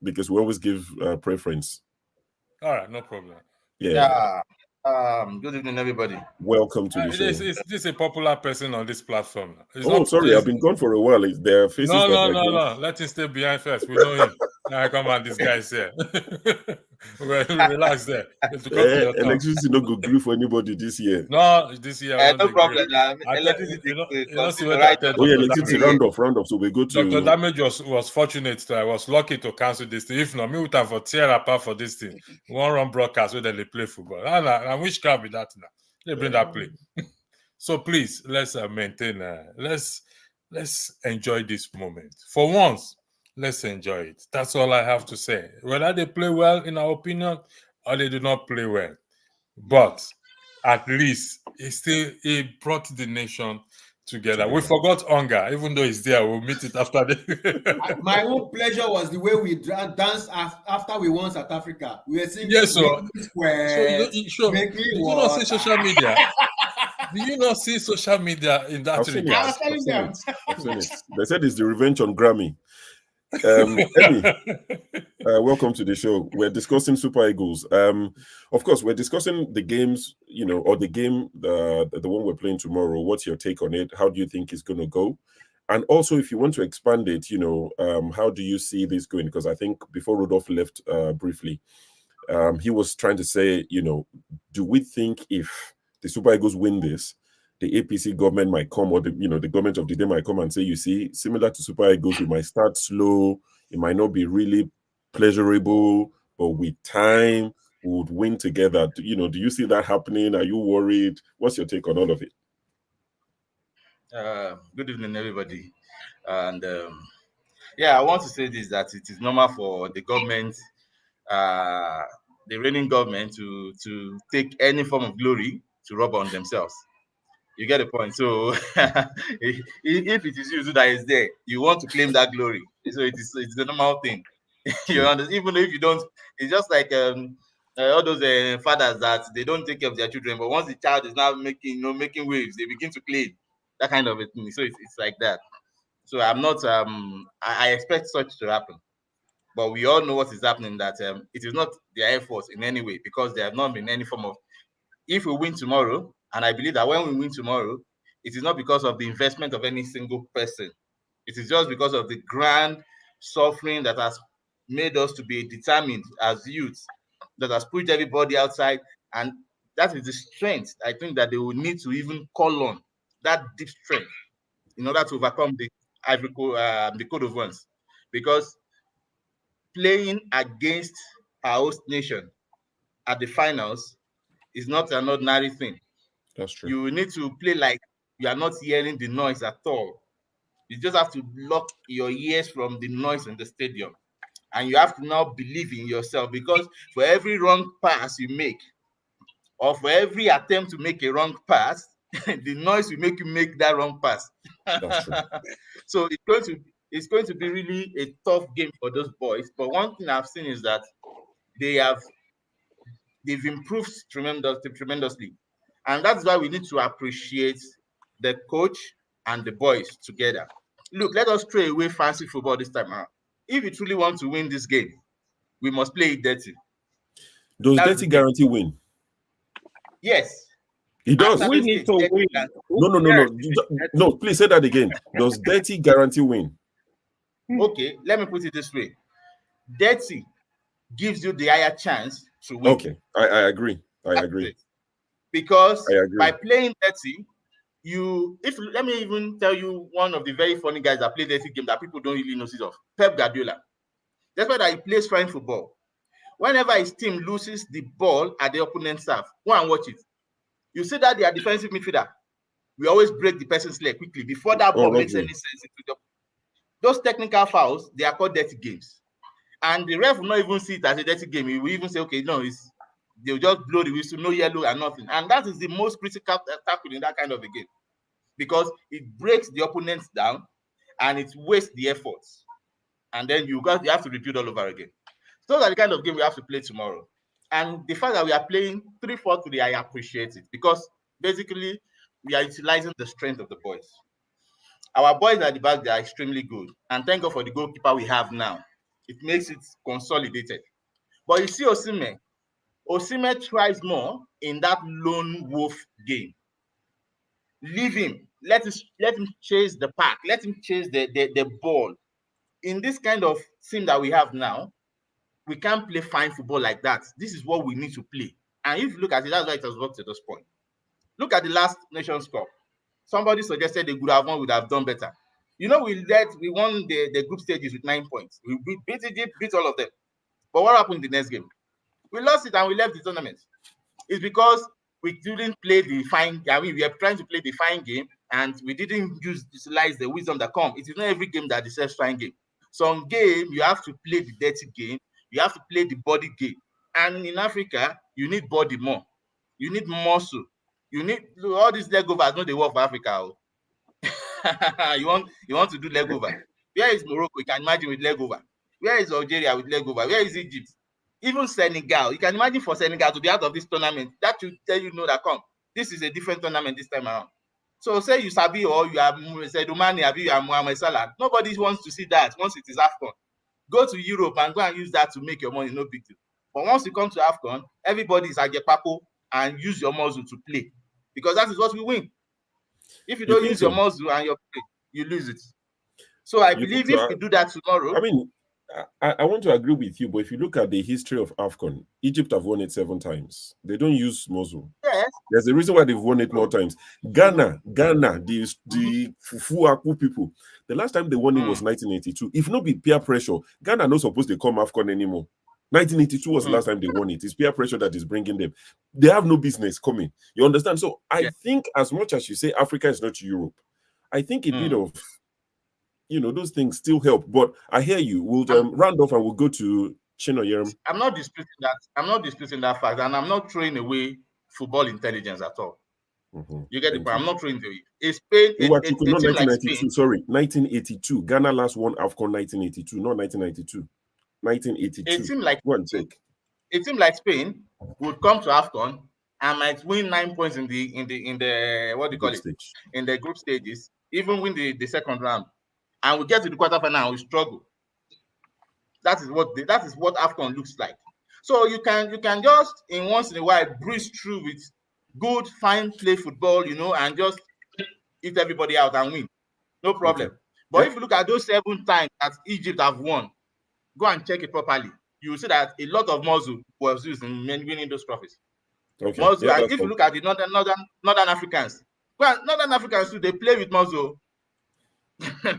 Because we always give preference. All right, no problem. Yeah. Good evening, everybody. Welcome to the show. Is this a popular person on this platform? Sorry, I've been gone for a while. There are faces No. Let him stay behind first. We know him. Now come on, this guy's here. Relax there. Electricity no go glue for anybody this year. No, this year. No problem. Electricity. Electricity round off. So we go to Dr. Damage was fortunate. I was lucky to cancel this thing. If not, me would have for tear apart for this thing. One run broadcast where they play football. And which can be that now? They bring that play. So please, let's maintain. Let's enjoy this moment. For once, let's enjoy it. That's all I have to say. Whether they play well, in our opinion, or they do not play well, but at least it brought the nation together. We forgot hunger, even though it's there. We'll meet it after the. My own pleasure was the way we danced after we won South Africa. We were singing. Yes, so did you not see social media? Do you not see social media in that regard? I was telling them. I've seen it. They said it's the revenge on Grammy. Emmy, welcome to the show. We're discussing Super Eagles. Of course, we're discussing the games, or the game, the one we're playing tomorrow. What's your take on it? How do you think it's going to go? And also, if you want to expand it, how do you see this going? Because I think before Rudolph left briefly, he was trying to say, do we think if the Super Eagles win this, the APC government might come, or the government of the day might come and say, you see, similar to Super Eagles, we might start slow, it might not be really pleasurable, but with time, we would win together. Do you see that happening? Are you worried? What's your take on all of it? Good evening, everybody. And I want to say this, that it is normal for the government, the reigning government, to take any form of glory to rub on themselves. You get the point. So if it is you that is there, you want to claim that glory. So it's the normal thing. You understand? Even if you don't, it's just like all those fathers that they don't take care of their children, but once the child is now making waves, they begin to claim that kind of a thing. So it's like that. So I'm not I expect such to happen. But we all know what is happening, that it is not their efforts in any way, because there have not been any form of. If we win tomorrow, and I believe that when we win tomorrow, it is not because of the investment of any single person. It is just because of the grand suffering that has made us to be determined as youths, that has pushed everybody outside. And that is the strength, I think, that they will need to even call on, that deep strength, in order to overcome the Cote of Ones. Because playing against our host nation at the finals is not an ordinary thing. That's true. You need to play like you are not hearing the noise at all. You just have to block your ears from the noise in the stadium. And you have to now believe in yourself, because for every wrong pass you make, or for every attempt to make a wrong pass, the noise will make you make that wrong pass. That's true. So it's going to be really a tough game for those boys. But one thing I've seen is that they've improved tremendously. And that's why we need to appreciate the coach and the boys together. Look, let us throw away fancy football this time around. if we truly want to win this game, we must play it dirty. Does That's dirty the thing. guarantee win? Yes. It does. We need to win. No, please say that again. Does dirty guarantee win? Okay, let me put it this way. Dirty gives you the higher chance to win. Okay, I agree. I agree. Because I agree. by playing dirty, let me even tell you one of the very funny guys that play dirty game that people don't really notice of. Pep Guardiola. That's why that he plays fine football. Whenever his team loses the ball at the opponent's half, go and watch it. You see that they are defensive midfielder. We always break the person's leg quickly before that ball makes any sense. Those technical fouls, they are called dirty games. And the ref will not even see it as a dirty game. He will even say, okay, no, they'll just blow the whistle, no yellow and nothing. And that is the most critical tackle in that kind of a game. Because it breaks the opponents down and it wastes the efforts. And then you have to repeat all over again. So those are the kind of game we have to play tomorrow. And the fact that we are playing 3-4-3, I appreciate it. Because basically, we are utilizing the strength of the boys. Our boys at the back, they are extremely good. And thank God for the goalkeeper we have now. It makes it consolidated. But you see Osimhen. Osimhen tries more in that lone wolf game. Leave him. Let him chase the pack. Let him chase the ball. In this kind of team that we have now, we can't play fine football like that. This is what we need to play. And if you look at it, that's why it has worked to this point. Look at the last Nations Cup. Somebody suggested they would have done better. You know, we won the group stages with 9 points. We beat Egypt, beat all of them. But what happened in the next game? We lost it and we left the tournament. It's because we didn't play the fine. I mean, we are trying to play the fine game and we didn't utilize the wisdom that comes. It is not every game that deserves fine game. Some game, you have to play the dirty game. You have to play the body game. And in Africa, you need body more. You need muscle. You need all these leg overs. Not the work for Africa. you want to do leg over. Where is Morocco? You can imagine with leg over. Where is Algeria with leg over? Where is Egypt? Even Senegal. You can imagine for Senegal to be out of this tournament. That should tell you that this is a different tournament this time around. So say you Sabi or you are Sedumani, you are Mohamed Salah. Nobody wants to see that once it is AFCON. Go to Europe and go and use that to make your money, no big deal. But once you come to AFCON, everybody is at your papo and use your muscle to play. Because that is what we win. If you don't use your muscle and your play, you lose it. So I believe if we do that tomorrow. I mean, I want to agree with you, but if you look at the history of AFCON, Egypt have won it 7 times. They don't use muscle. Yes. There's a reason why they've won it more times. Ghana, the Fufu Aku people, the last time they won it was 1982. If not be peer pressure, Ghana not supposed to come AFCON anymore. 1982 was the last time they won it. It's peer pressure that is bringing them. They have no business coming. You understand? So I think as much as you say Africa is not Europe, I think a bit of, those things still help. But I hear you. We'll round off and we'll go to Chino Yerim. I'm not disputing that. I'm not disputing that fact. And I'm not throwing away football intelligence at all. You get the point. I'm not throwing it away. It's Spain. Not 1992. Sorry, 1982. Ghana last won AFCON 1982, not 1992. 1982. A team like Spain would come to AFCON and might win 9 points in the what do you call it? In the group stages, even win the second round. And we get to the quarterfinal and we struggle. That is what AFCON looks like. So you can just in once in a while breeze through with good, fine play football, and just eat everybody out and win. No problem. Okay. But if you look at those 7 times that Egypt have won, go and check it properly. You will see that a lot of muscle was used in winning those trophies. Okay. Muscle, and if you look at the Northern Africans, Northern Africans too, they play with muscle. Go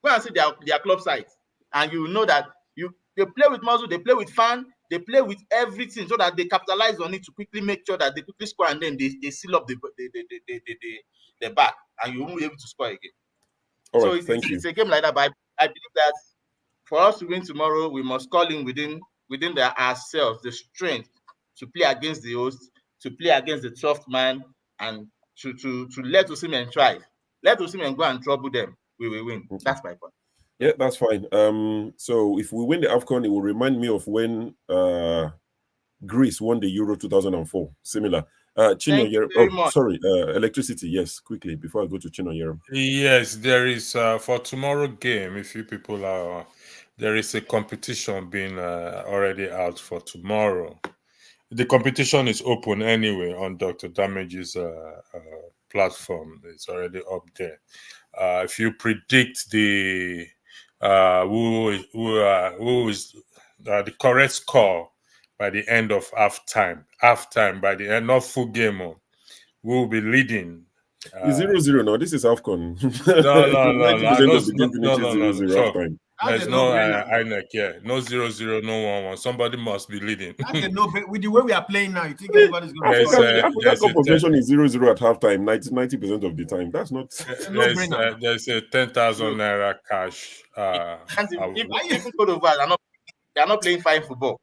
and see their club sites, and you will know that they play with muscle, they play with fan, they play with everything so that they capitalize on it to quickly make sure that they quickly score, and then they seal up the back, and you won't be able to score again. All right, it's a game like that, but I believe that for us to win tomorrow, we must call in within ourselves the strength to play against the host, to play against the tough man, and to let Osimhen try. Let Osimhen go and trouble them. We will win. Okay. That's my point. Yeah, that's fine. So if we win the AFCON, it will remind me of when Greece won the Euro 2004. Similar. Chino Yerim. Sorry, electricity. Yes, quickly before I go to Chino Yerim. Yes, there is for tomorrow game. If you people are there is a competition being already out for tomorrow. The competition is open anyway on Dr. Damage's platform. It's already up there. If you predict the who is the correct score by the end of halftime by the end of full game, we will be leading. It's 0-0 now. This is AFCON. No. 90% of the game finishes 0-0 Sure. halftime. There's no INEC here. No 0-0, no 1-1. Somebody must be leading. That's a no. With the way we are playing now, you think everybody's going to score? African Cup of Nations is 0-0 at halftime, 90% of the time. That's not. There's a 10,000 Naira cash. Even Cote d'Ivoire, they are not playing fine football.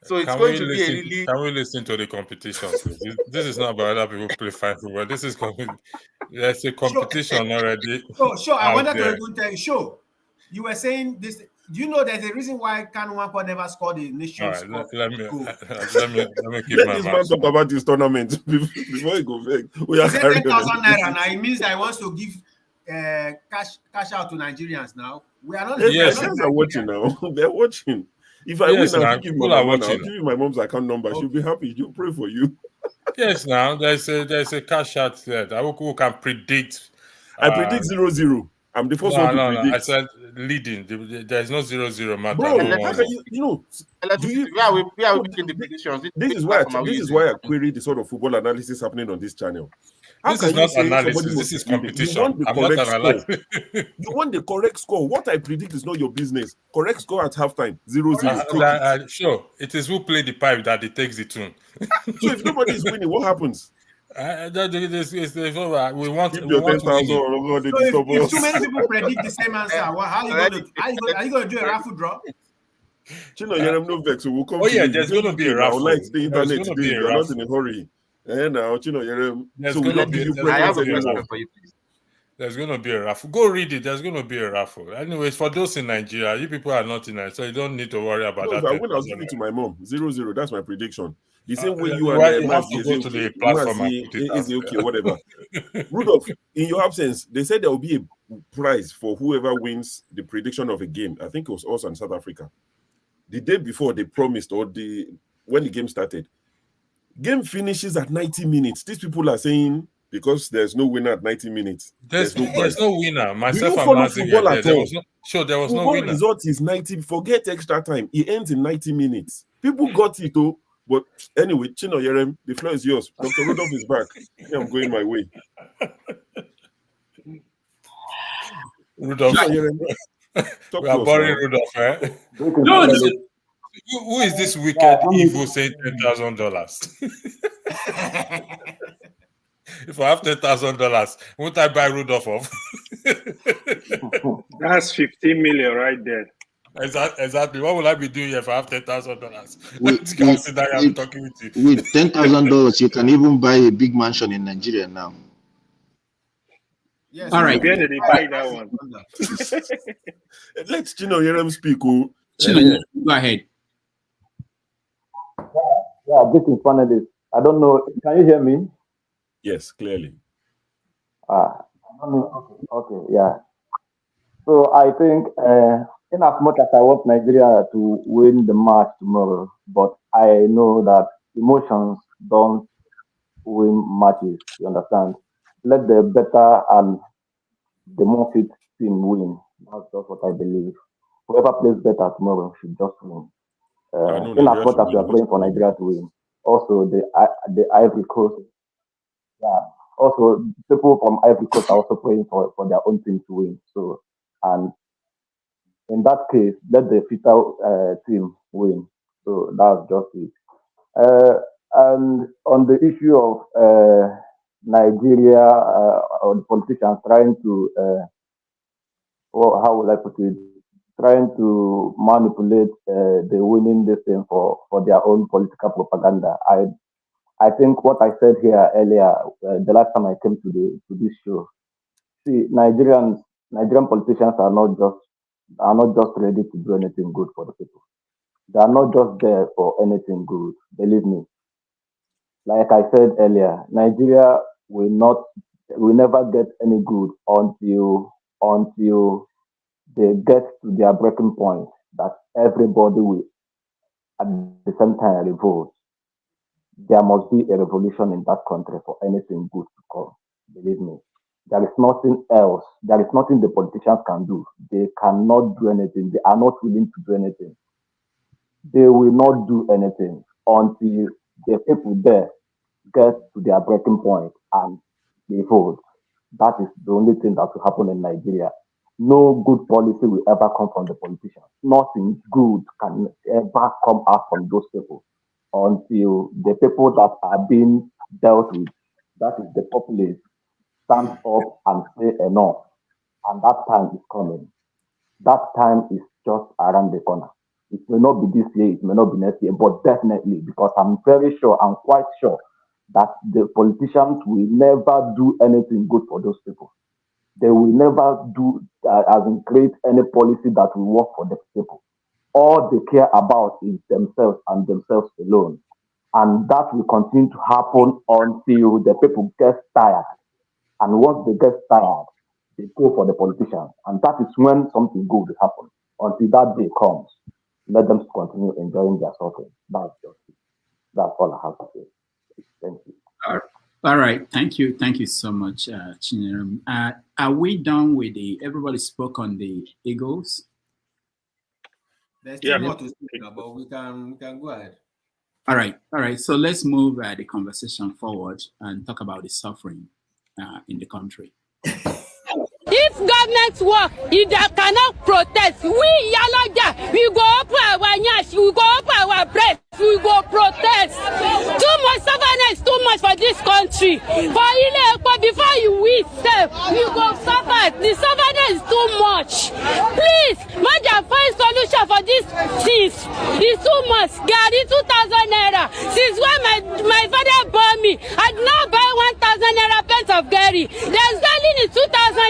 So it's going to be a really. Can we listen to the competition, please? This is not about other people play fine football. This is there's a competition already. Sure. I wanted to even tell you. Sure, you were saying this. Do you know there's a reason why Kanu Nwankwo never scored the Nations Cup? Let me keep Let my this mouth. man talk about this tournament before he go back. We are 10,000 Naira now. It means that he wants to give cash out to Nigerians now. We are not. Yes, guys are watching now. They're watching. If I win, I'll give my mom. I'll give you my mom's account number. Okay. She'll be happy. She'll pray for you. Yes, now there's a cash out there that who can predict. I predict 0-0. I'm the first one to predict. I said leading. There's no 0-0 matter. Bro, we are making the predictions. This is why I query the sort of football analysis happening on this channel. This is not analysis. This is competition. I'm not analyzing. You want the correct score. What I predict is not your business. Correct score at halftime, 0-0. Sure, it is who play the pipe that it takes the tune. So if nobody is winning, what happens? We want. Keep your 10,000. If too many people predict the same answer, how are you going to do a raffle draw? Chino, no vex. So we'll come. Oh yeah, there's going to be a raffle. Like the internet today, we're not in a hurry. And now, Chino, so we'll not give you I have a question for you, please. There's going to be a raffle. Go read it. There's going to be a raffle. Anyways, for those in Nigeria, you people are not in Nigeria, so you don't need to worry about that. I will. I'll give it to my mom. 0-0. That's my prediction. The same way you have to go to the platform and put it okay, whatever. Rudolph, in your absence, they said there will be a prize for whoever wins the prediction of a game. I think it was also in South Africa. The day before they promised, when the game started, game finishes at 90 minutes. These people are saying because there's no winner at 90 minutes. There's no winner. Myself, I'm asking there was no winner. Result is 90. Forget extra time. It ends in 90 minutes. People got it though. But anyway, Chino Yerem, the floor is yours. Dr. Rudolph is back. I'm going my way. Rudolph. We are boring Rudolph, eh? No, who is this wicked evil saying $10,000? If I have $10,000, won't I buy Rudolph off? That's 15 million right there. Exactly. What will I be doing if I have $10,000? Let's consider I'm talking with you. With $10,000, you can even buy a big mansion in Nigeria now. Yes, all right. Where did they buy that one? Let's Chino Yerem speak. Chino, go ahead. Yeah, this is panelist. I don't know. Can you hear me? Yes, clearly. Okay, yeah. So I think in as much as I want Nigeria to win the match tomorrow, but I know that emotions don't win matches. You understand? Let the better and the more fit team win. That's just what I believe. Whoever plays better tomorrow should just win. In as much as we are praying for Nigeria to win. Also, the Ivory Coast. Yeah. Also, people from Ivory Coast are also praying for their own team to win. So, and in that case, let the fitter team win. So that's just it. And on the issue of Nigeria or the politicians trying to, how would I put it, trying to manipulate the winning this thing for their own political propaganda. I think what I said here earlier, the last time I came to this show, see, Nigerian politicians are not just ready to do anything good for the people. They are not just there for anything good. Believe me. Like I said earlier, Nigeria will never get any good until they get to their breaking point, that everybody will at the same time revolt, there must be a revolution in that country for anything good to come. Believe me. There is nothing else. There is nothing the politicians can do. They cannot do anything. They are not willing to do anything. They will not do anything until the people there get to their breaking point and they vote. That is the only thing that will happen in Nigeria. No good policy will ever come from the politicians. Nothing good can ever come out from those people until the people that are being dealt with, that is the populace, stand up and say enough. And that time is coming. That time is just around the corner. It may not be this year, it may not be next year, but definitely, because I'm very sure, I'm quite sure that the politicians will never do anything good for those people. They will never do, as in create any policy that will work for the people. All they care about is themselves and themselves alone. And that will continue to happen until the people get tired. And once they get tired, they go for the politicians. And that is when something good will happen. Until that day comes, let them continue enjoying their suffering. That's just it. That's all I have to say. Thank you. All right. Thank you. Thank you so much, Chinerum. Are we done with the, everybody spoke on the Eagles? There's still more to speak about. We can go ahead. All right. All right. So let's move the conversation forward and talk about the suffering in the country. If government work, if they cannot protest, we Yaloja, we go up our nyash, we go up our breast, we go protest. Too much suffering, too much for this country. For before you win, you go suffer. The suffering is too much. Please, Maja, find solution for this things. It's too much. Gary 2,000 naira. Since when my father bought me, I did not buy 1,000 naira pence of Gary. They're selling it 2,000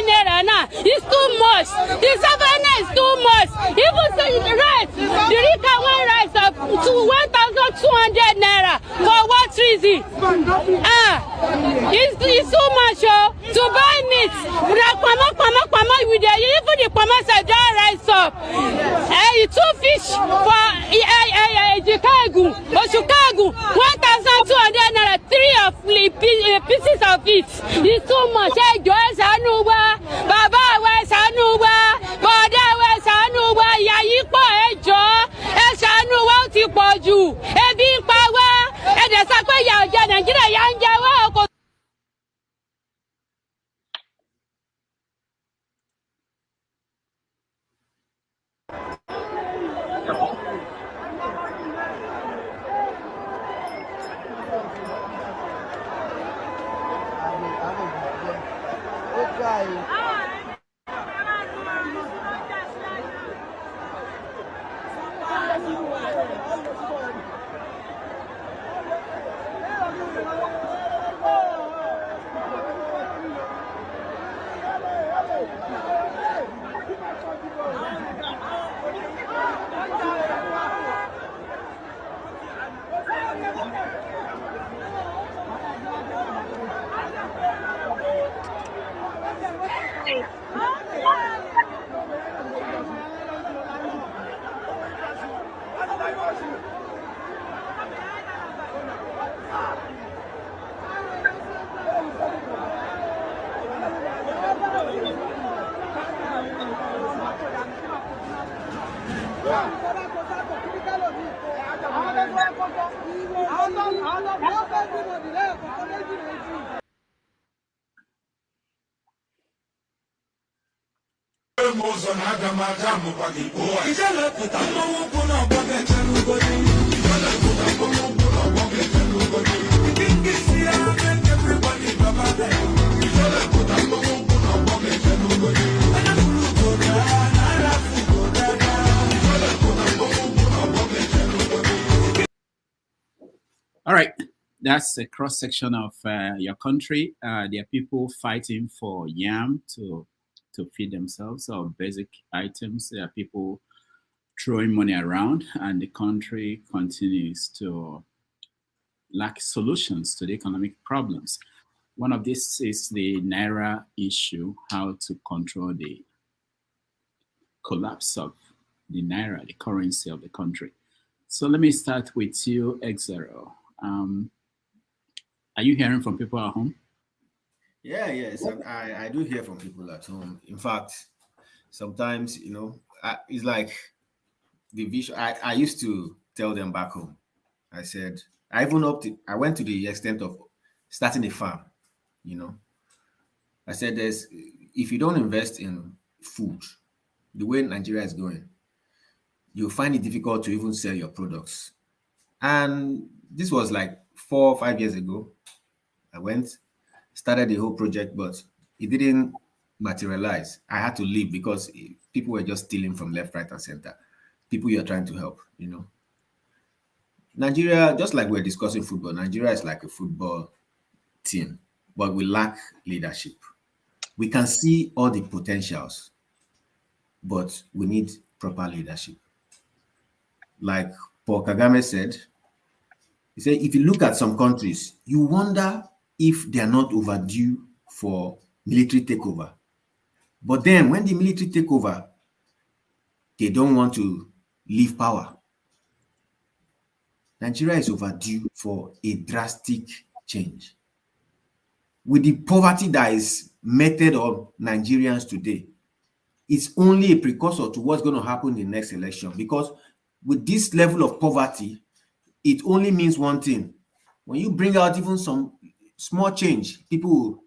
naira. It's too much. The savannah is too much. Even saying rice, the Rika one rice up to 1,200 naira. For what reason? It's too much, to buy meat. With the even the pamas are down rice up. Two fish for Chicago or Chicago, 1,200 naira. 3 of pieces of it. It's too much. Baba wa ṣàánú wa, bọ̀dá wa ṣàánú wa, ìyà yìí pọ̀ ẹ jọ̀ọ́, ẹ ṣàánú wa ó ti pọ̀ jù, ebi ń pa wá, ẹ dẹ̀ sọ pé ìyà ò jẹ Nàìjíríà, ìyà ń jẹ wá kò. All right, that's a cross section of your country. There are people fighting for yam to feed themselves or basic items. There are people throwing money around, and the country continues to lack solutions to the economic problems. One of these is the Naira issue, how to control the collapse of the Naira, the currency of the country. So let me start with you, X0. Are you hearing from people at home? Yeah, yes, and I do hear from people at home. In fact, sometimes, it's like the vision. I used to tell them back home. I said, I went to the extent of starting a farm, I said if you don't invest in food, the way Nigeria is going, you'll find it difficult to even sell your products. And this was like 4 or 5 years ago. I started the whole project, but it didn't materialize. I had to leave because people were just stealing from left, right, and center. People you're trying to help, Nigeria, just like we're discussing football, Nigeria is like a football team, but we lack leadership. We can see all the potentials, but we need proper leadership. Like Paul Kagame said, he said, if you look at some countries, you wonder if they are not overdue for military takeover. But then when the military take over, they don't want to leave power. Nigeria is overdue for a drastic change. With the poverty that is meted on Nigerians today, it's only a precursor to what's going to happen in the next election. Because with this level of poverty, it only means one thing. When you bring out even some small change, people will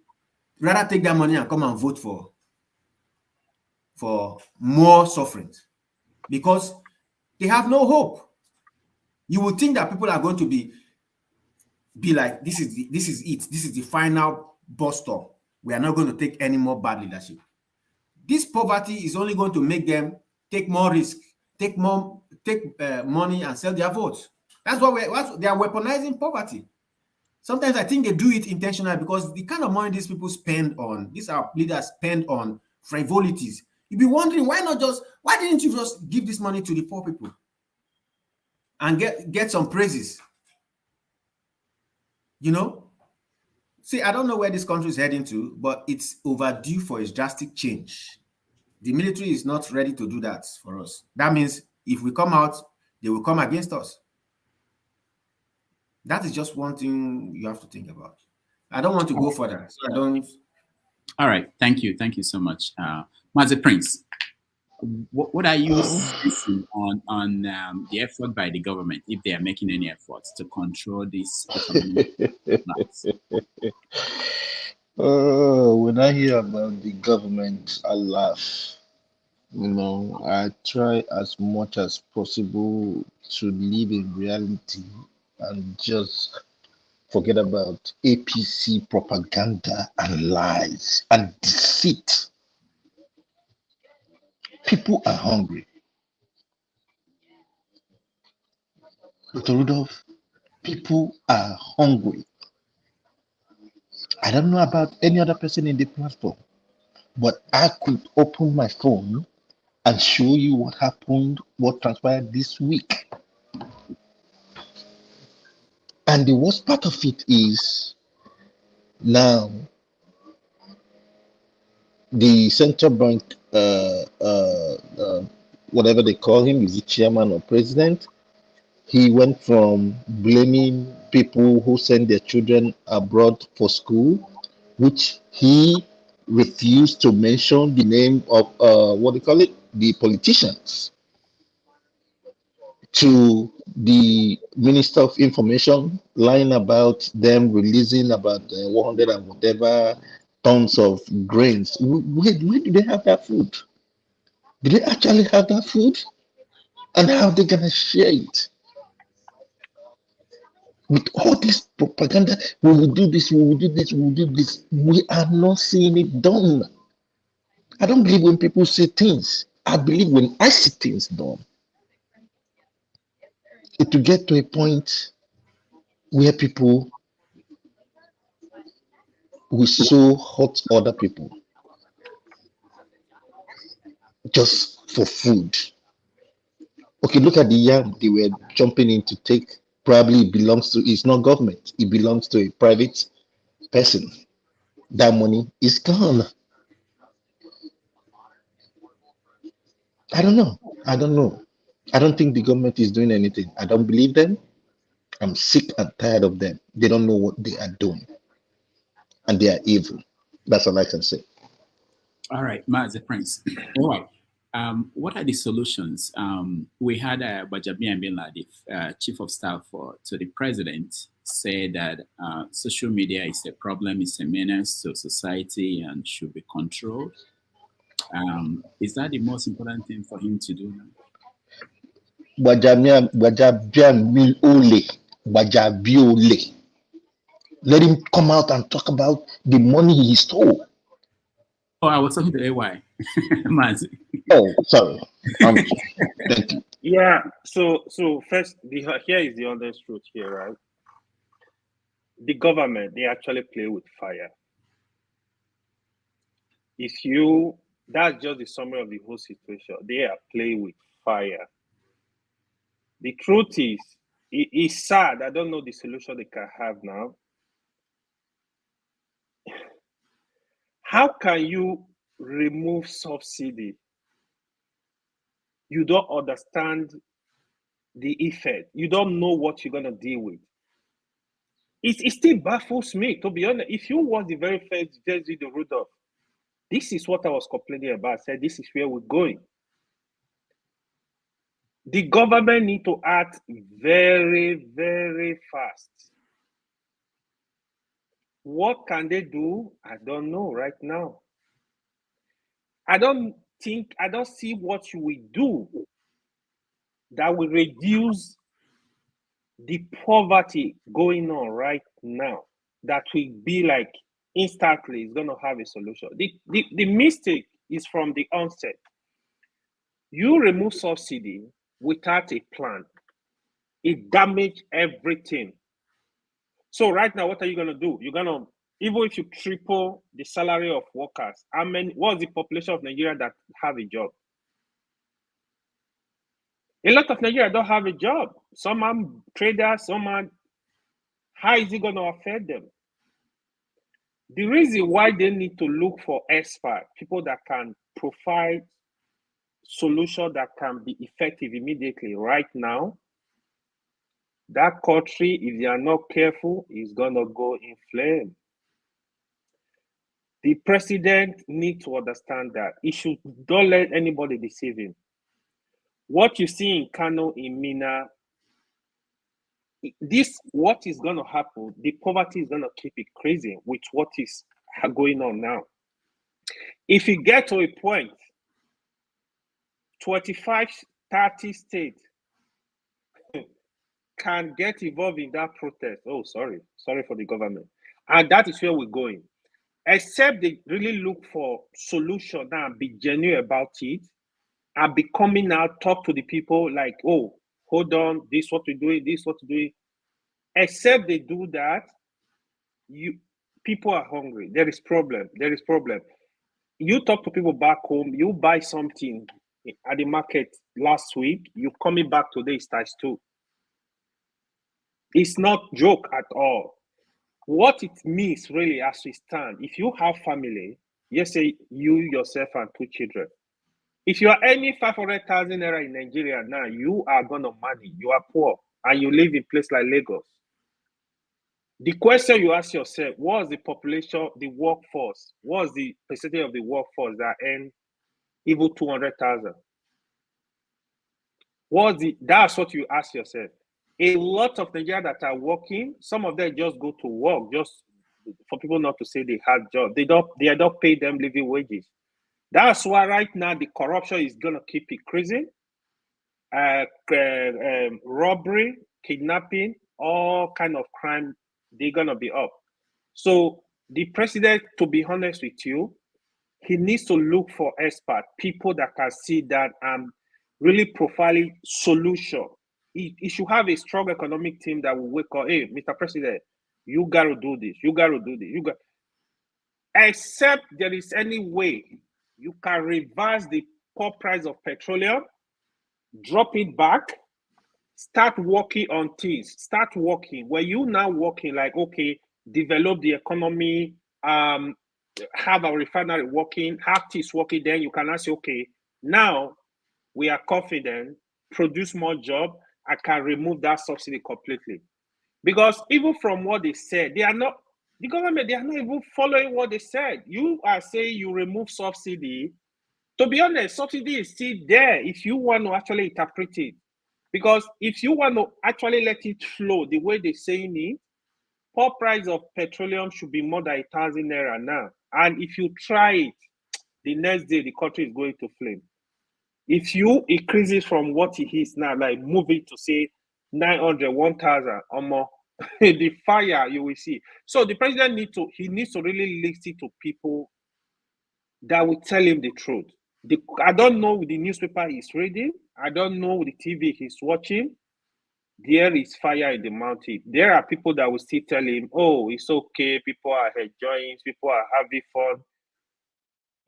rather take that money and come and vote for more suffering because they have no hope. You would think that people are going to be like, this is it. This is the final bus stop. We are not going to take any more bad leadership. This poverty is only going to make them take more risk, take money and sell their votes. That's what they are weaponizing poverty. Sometimes I think they do it intentionally because the kind of money these people spend on, these are leaders spend on frivolities. You'd be wondering why didn't you just give this money to the poor people and get some praises? See, I don't know where this country is heading to, but it's overdue for a drastic change. The military is not ready to do that for us. That means if we come out, they will come against us. That is just one thing you have to think about. I don't want to go further, so I don't. All right, thank you so much, Mazi Prince. What are you seeing on the effort by the government, if they are making any efforts to control this economic collapse? When I hear about the government, I laugh. I try as much as possible to live in reality and just forget about APC propaganda and lies and deceit. People are hungry. Dr. Rudolph, people are hungry. I don't know about any other person in the platform, but I could open my phone and show you what happened, what transpired this week. And the worst part of it is now the central bank, whatever they call him, is he chairman or president? He went from blaming people who send their children abroad for school, which he refused to mention the name of the politicians, to the Minister of Information lying about them releasing about 100 and whatever tons of grains. Where do they have that food? Do they actually have that food? And how are they going to share it? With all this propaganda, we will do this, we will do this, we will do this. We are not seeing it done. I don't believe when people say things. I believe when I see things done. It will get to a point where people will so hurt other people just for food. Okay, look at the yam they were jumping in to take. Probably it belongs to, it's not government, it belongs to a private person. That money is gone. I don't know. I don't know. I don't think the government is doing anything. I don't believe them. I'm sick and tired of them. They don't know what they are doing, and they are evil. That's all I can say. All right, Master Prince. All right. What are the solutions? We had Bajabian Bin Laden, Chief of Staff to the President, say that social media is a problem, it's a menace to society and should be controlled. Is that the most important thing for him to do now? Bajabiole. Let him come out and talk about the money he stole. Oh, I was talking to AY. Oh, sorry. Thank you. Yeah. So first, here is the honest truth here, right? The government, they actually play with fire. That's just the summary of the whole situation. They are playing with fire. The truth is, it's sad. I don't know the solution they can have now. How can you remove subsidy? You don't understand the effect. You don't know what you're going to deal with. It still baffles me, to be honest. If you watch the very first video, Rudolph, this is what I was complaining about. I said, this is where we're going. The government need to act very, very fast. What can they do? I don't know right now. I don't see what you will do that will reduce the poverty going on right now. That will be like instantly is going to have a solution. The mistake is from the onset. You remove subsidy without a plan. It damages everything. So right now, what are you going to do? You're going to, even if you triple the salary of workers, what's the population of Nigeria that have a job? A lot of Nigeria don't have a job. Some are traders, some are, how is it going to affect them? The reason why they need to look for experts, people that can provide solutions that can be effective immediately right now, that country, if they are not careful, is going to go in flames. The president needs to understand that. Don't let anybody deceive him. What you see in Kano, in Mina, what is going to happen, the poverty is going to keep increasing with what is going on now. If you get to a point, 25, 30 states can get involved in that protest. Oh, sorry for the government. And that is where we're going. Except they really look for solution now and be genuine about it and be coming out, talk to the people like, oh, hold on, this is what we're doing, this is what we're doing. Except they do that, people are hungry. There is problem. You talk to people back home, you buy something at the market last week, you coming back today, it's times 2. It's not joke at all. What it means really as we stand, if you have family, let's say you, yourself, and 2 children, if you are earning 500,000 naira in Nigeria now, you are going to money. You are poor and you live in a place like Lagos. The question you ask yourself, what's the population, the workforce? What's the percentage of the workforce that earn even 200,000? That's what you ask yourself. A lot of Nigerians that are working, some of them just go to work just for people not to say they have jobs. They don't pay them living wages. That's why right now the corruption is going to keep increasing. Robbery, kidnapping, all kind of crime, they're going to be up. So the president, to be honest with you, he needs to look for experts, people that can see that really profiling solution. He should have a strong economic team that will wake up, hey, Mr. President, you got to do this. You got to do this. Except there is any way you can reverse the poor price of petroleum, drop it back, start working on things. Start working. Where you now working like, okay, develop the economy, have a refinery working, have things working, then you can ask, okay, now we are confident, produce more job, I can remove that subsidy completely. Because even from what they said, they are not, the government, they are not even following what they said. You are saying you remove subsidy. To be honest, subsidy is still there if you want to actually interpret it. Because if you want to actually let it flow the way they're saying it, poor price of petroleum should be more than 1,000 naira now. And if you try it, the next day the country is going to flame. If you increase it from what it is now, like move it to say 900, 1,000 or more, the fire you will see. So the president needs to really listen to people that will tell him the truth. I don't know the newspaper he's reading. I don't know the TV he's watching. There is fire in the mountain. There are people that will still tell him, oh, it's okay, people are enjoying, people are having fun.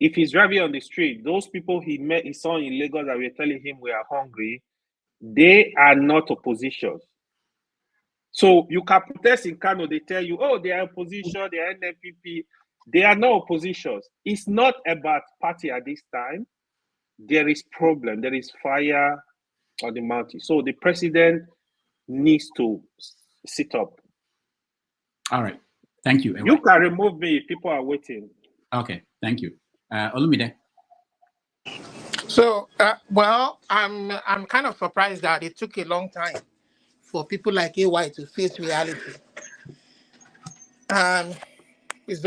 If he's driving on the street, those people he saw in Lagos that were telling him we are hungry, they are not opposition. So you can protest in Kano, they tell you, oh, they are opposition, they are NNPP. They are not oppositions. It's not about party at this time. There is problem. There is fire on the mountain. So the president needs to sit up. All right. Thank you. You can remove me if people are waiting. Okay. Thank you. Olumide. So, well, I'm kind of surprised that it took a long time for people like AY to face reality. Is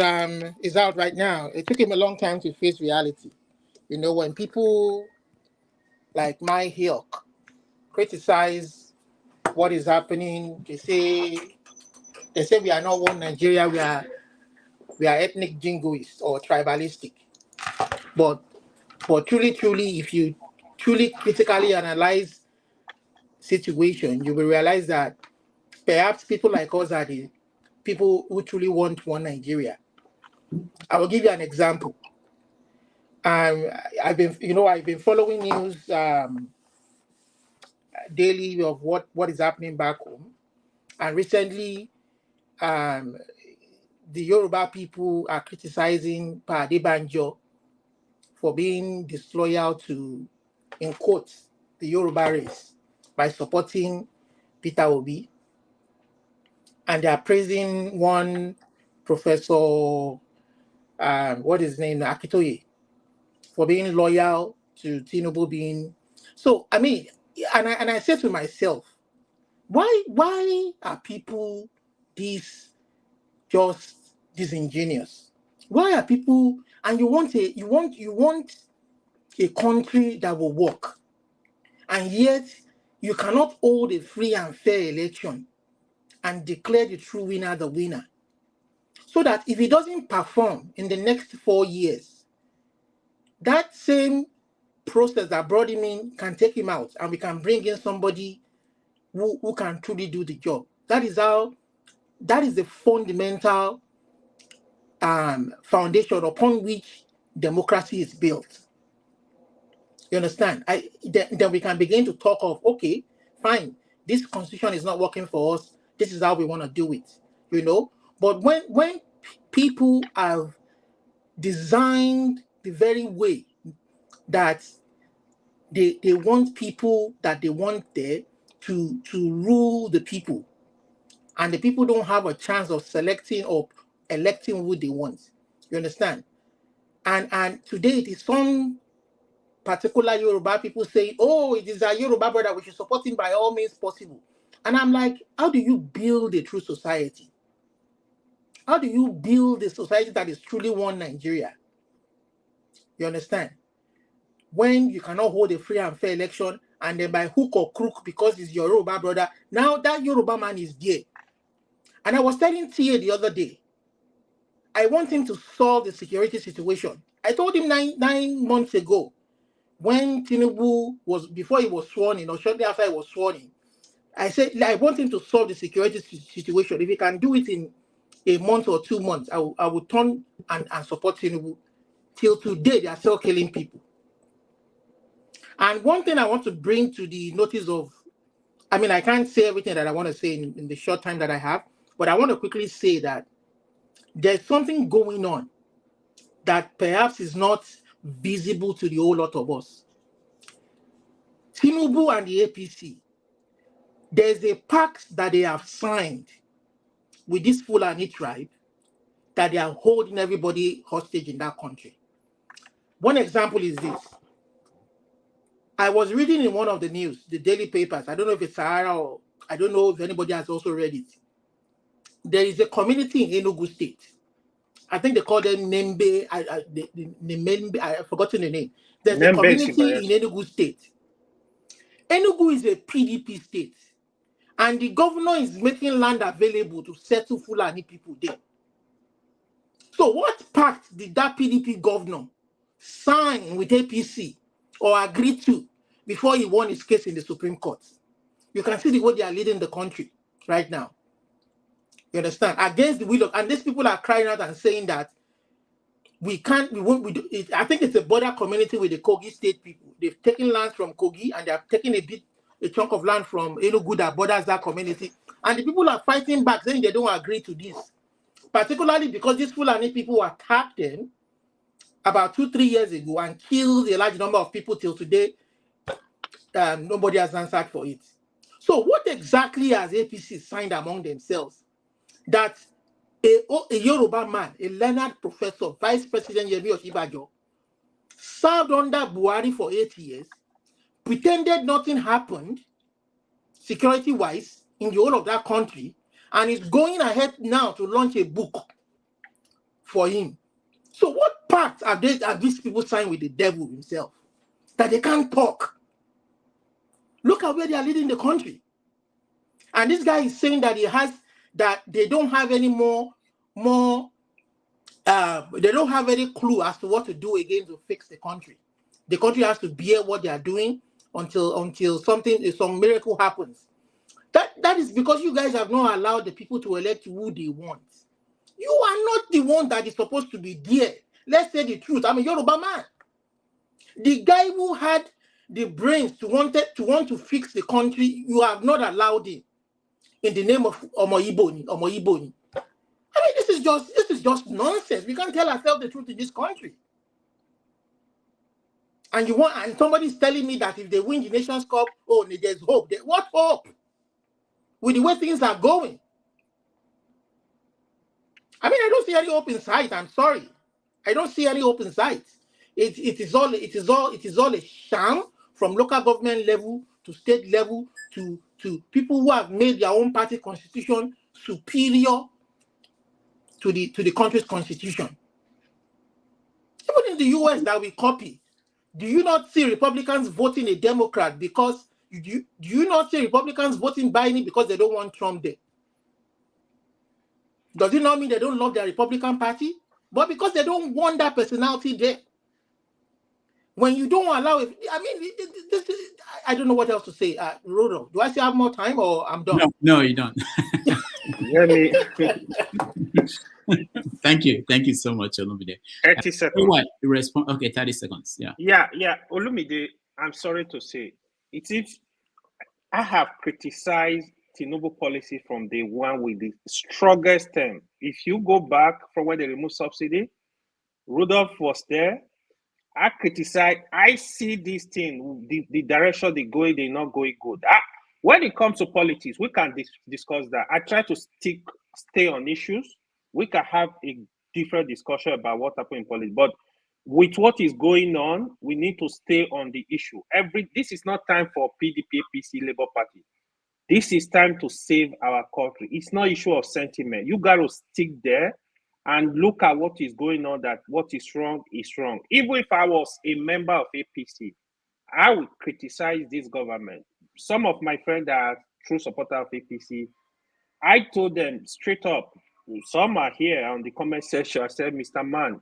out right now. It took him a long time to face reality. You know, when people like my Hilk criticize what is happening, they say we are not one Nigeria, we are ethnic jingoists or tribalistic. But truly, if you truly critically analyze situation, you will realize that perhaps people like us are the people who truly want one Nigeria. I will give you an example. I've been following news daily of what is happening back home, and recently, the Yoruba people are criticizing Pa Adebanjo for being disloyal to, in quotes, the Yoruba race by supporting Peter Obi, and they are praising one Professor, what is his name, Akitoye, for being loyal to Tinubu being. So I mean, and I said to myself, why are people just disingenuous? Why are people, and you want a country that will work, and yet you cannot hold a free and fair election and declare the true winner the winner, so that if he doesn't perform in the next 4 years, that same process that brought him in can take him out, and we can bring in somebody who can truly do the job. That is the fundamental foundation upon which democracy is built. You understand? Then we can begin to talk of, okay, fine, this constitution is not working for us. This is how we want to do it, you know. But when people have designed the very way that they want people that they want there to rule the people, and the people don't have a chance of selecting or electing who they want, you understand? And today it is some particular Yoruba people saying, oh, it is a Yoruba brother, we should support him by all means possible. And I'm like, how do you build a true society? How do you build a society that is truly one Nigeria? You understand? When you cannot hold a free and fair election, and then by hook or crook, because it's your Yoruba brother, now that Yoruba man is there. And I was telling TA the other day, I want him to solve the security situation. I told him nine months ago, when Tinubu before he was sworn in, or shortly after he was sworn in, I said, I want him to solve the security situation. If he can do it in a month or 2 months, I will turn and support Tinubu. Till today, they are still killing people. And one thing I want to bring to the notice of, I mean, I can't say everything that I want to say in the short time that I have, but I want to quickly say that there's something going on that perhaps is not visible to the whole lot of us. Tinubu and the APC, there's a pact that they have signed with this Fulani tribe that they are holding everybody hostage in that country. One example is this. I was reading in one of the news, the daily papers. I don't know if it's Sahara or I don't know if anybody has also read it. There is a community in Enugu State. I think they call them Nembe. I've forgotten the name. There's a community in Enugu State. Enugu is a PDP state. And the governor is making land available to settle Fulani people there. So what pact did that PDP governor sign with APC or agree to before he won his case in the Supreme Court? You can see the way they are leading the country right now. You understand? Against the will of, and these people are crying out and saying that we can't, we won't, we do it. I think it's a border community with the Kogi state people. They've taken land from Kogi and they have taken a chunk of land from Enugu that borders that community. And the people are fighting back saying they don't agree to this. Particularly because these Fulani people attacked them about 2-3 years ago and killed a large number of people till today. Nobody has answered for it. So what exactly has APC signed among themselves? That a Yoruba man, a learned professor, Vice President Yemi Osinbajo, served under Buhari for 8 years, pretended nothing happened, security-wise, in the whole of that country, and is going ahead now to launch a book for him. So what pact have these people signed with the devil himself? That they can't talk. Look at where they are leading the country. And this guy is saying that that they don't have any they don't have any clue as to what to do again to fix the country. The country has to bear what they are doing until some miracle happens. That is because you guys have not allowed the people to elect who they want. You are not the one that is supposed to be there. Let's say the truth. I'm a Yoruba man. The guy who had the brains to want to fix the country, you have not allowed him in the name of Omoiboni. I mean, this is just nonsense. We can't tell ourselves the truth in this country. And somebody's telling me that if they win the Nations Cup, there's hope. What hope? With the way things are going. I mean, I don't see any hope in sight. I'm sorry. I don't see any hope in sight. It is all a sham from local government level to state level to people who have made their own party constitution superior to the country's constitution. Even in the US that we copy, do you not see Republicans voting a Democrat because do you not see Republicans voting Biden because they don't want Trump there? Does it not mean they don't love their Republican Party? But because they don't want that personality there. When you don't allow it, I mean, I don't know what else to say. Rodo, do I still have more time or I'm done? No, you don't. Thank you so much, Olumide. 30 seconds. Okay, 30 seconds. Yeah. Yeah. Olumide, I'm sorry to say, I have criticized Tinubu policy from day one with the strongest term. If you go back from when they removed subsidy, Rudolph was there. I criticize. I see this thing, the direction they're going, they're not going good. When it comes to politics, we can discuss that. I try to stay on issues. We can have a different discussion about what happened in politics. But with what is going on, we need to stay on the issue. This is not time for PDP, APC, Labour Party. This is time to save our country. It's not issue of sentiment. You got to stick there and look at what is going on, that what is wrong is wrong. Even if I was a member of APC, I would criticize this government. Some of my friends that are true supporters of APC, I told them straight up, some are here on the comment section, I said, Mr. Man,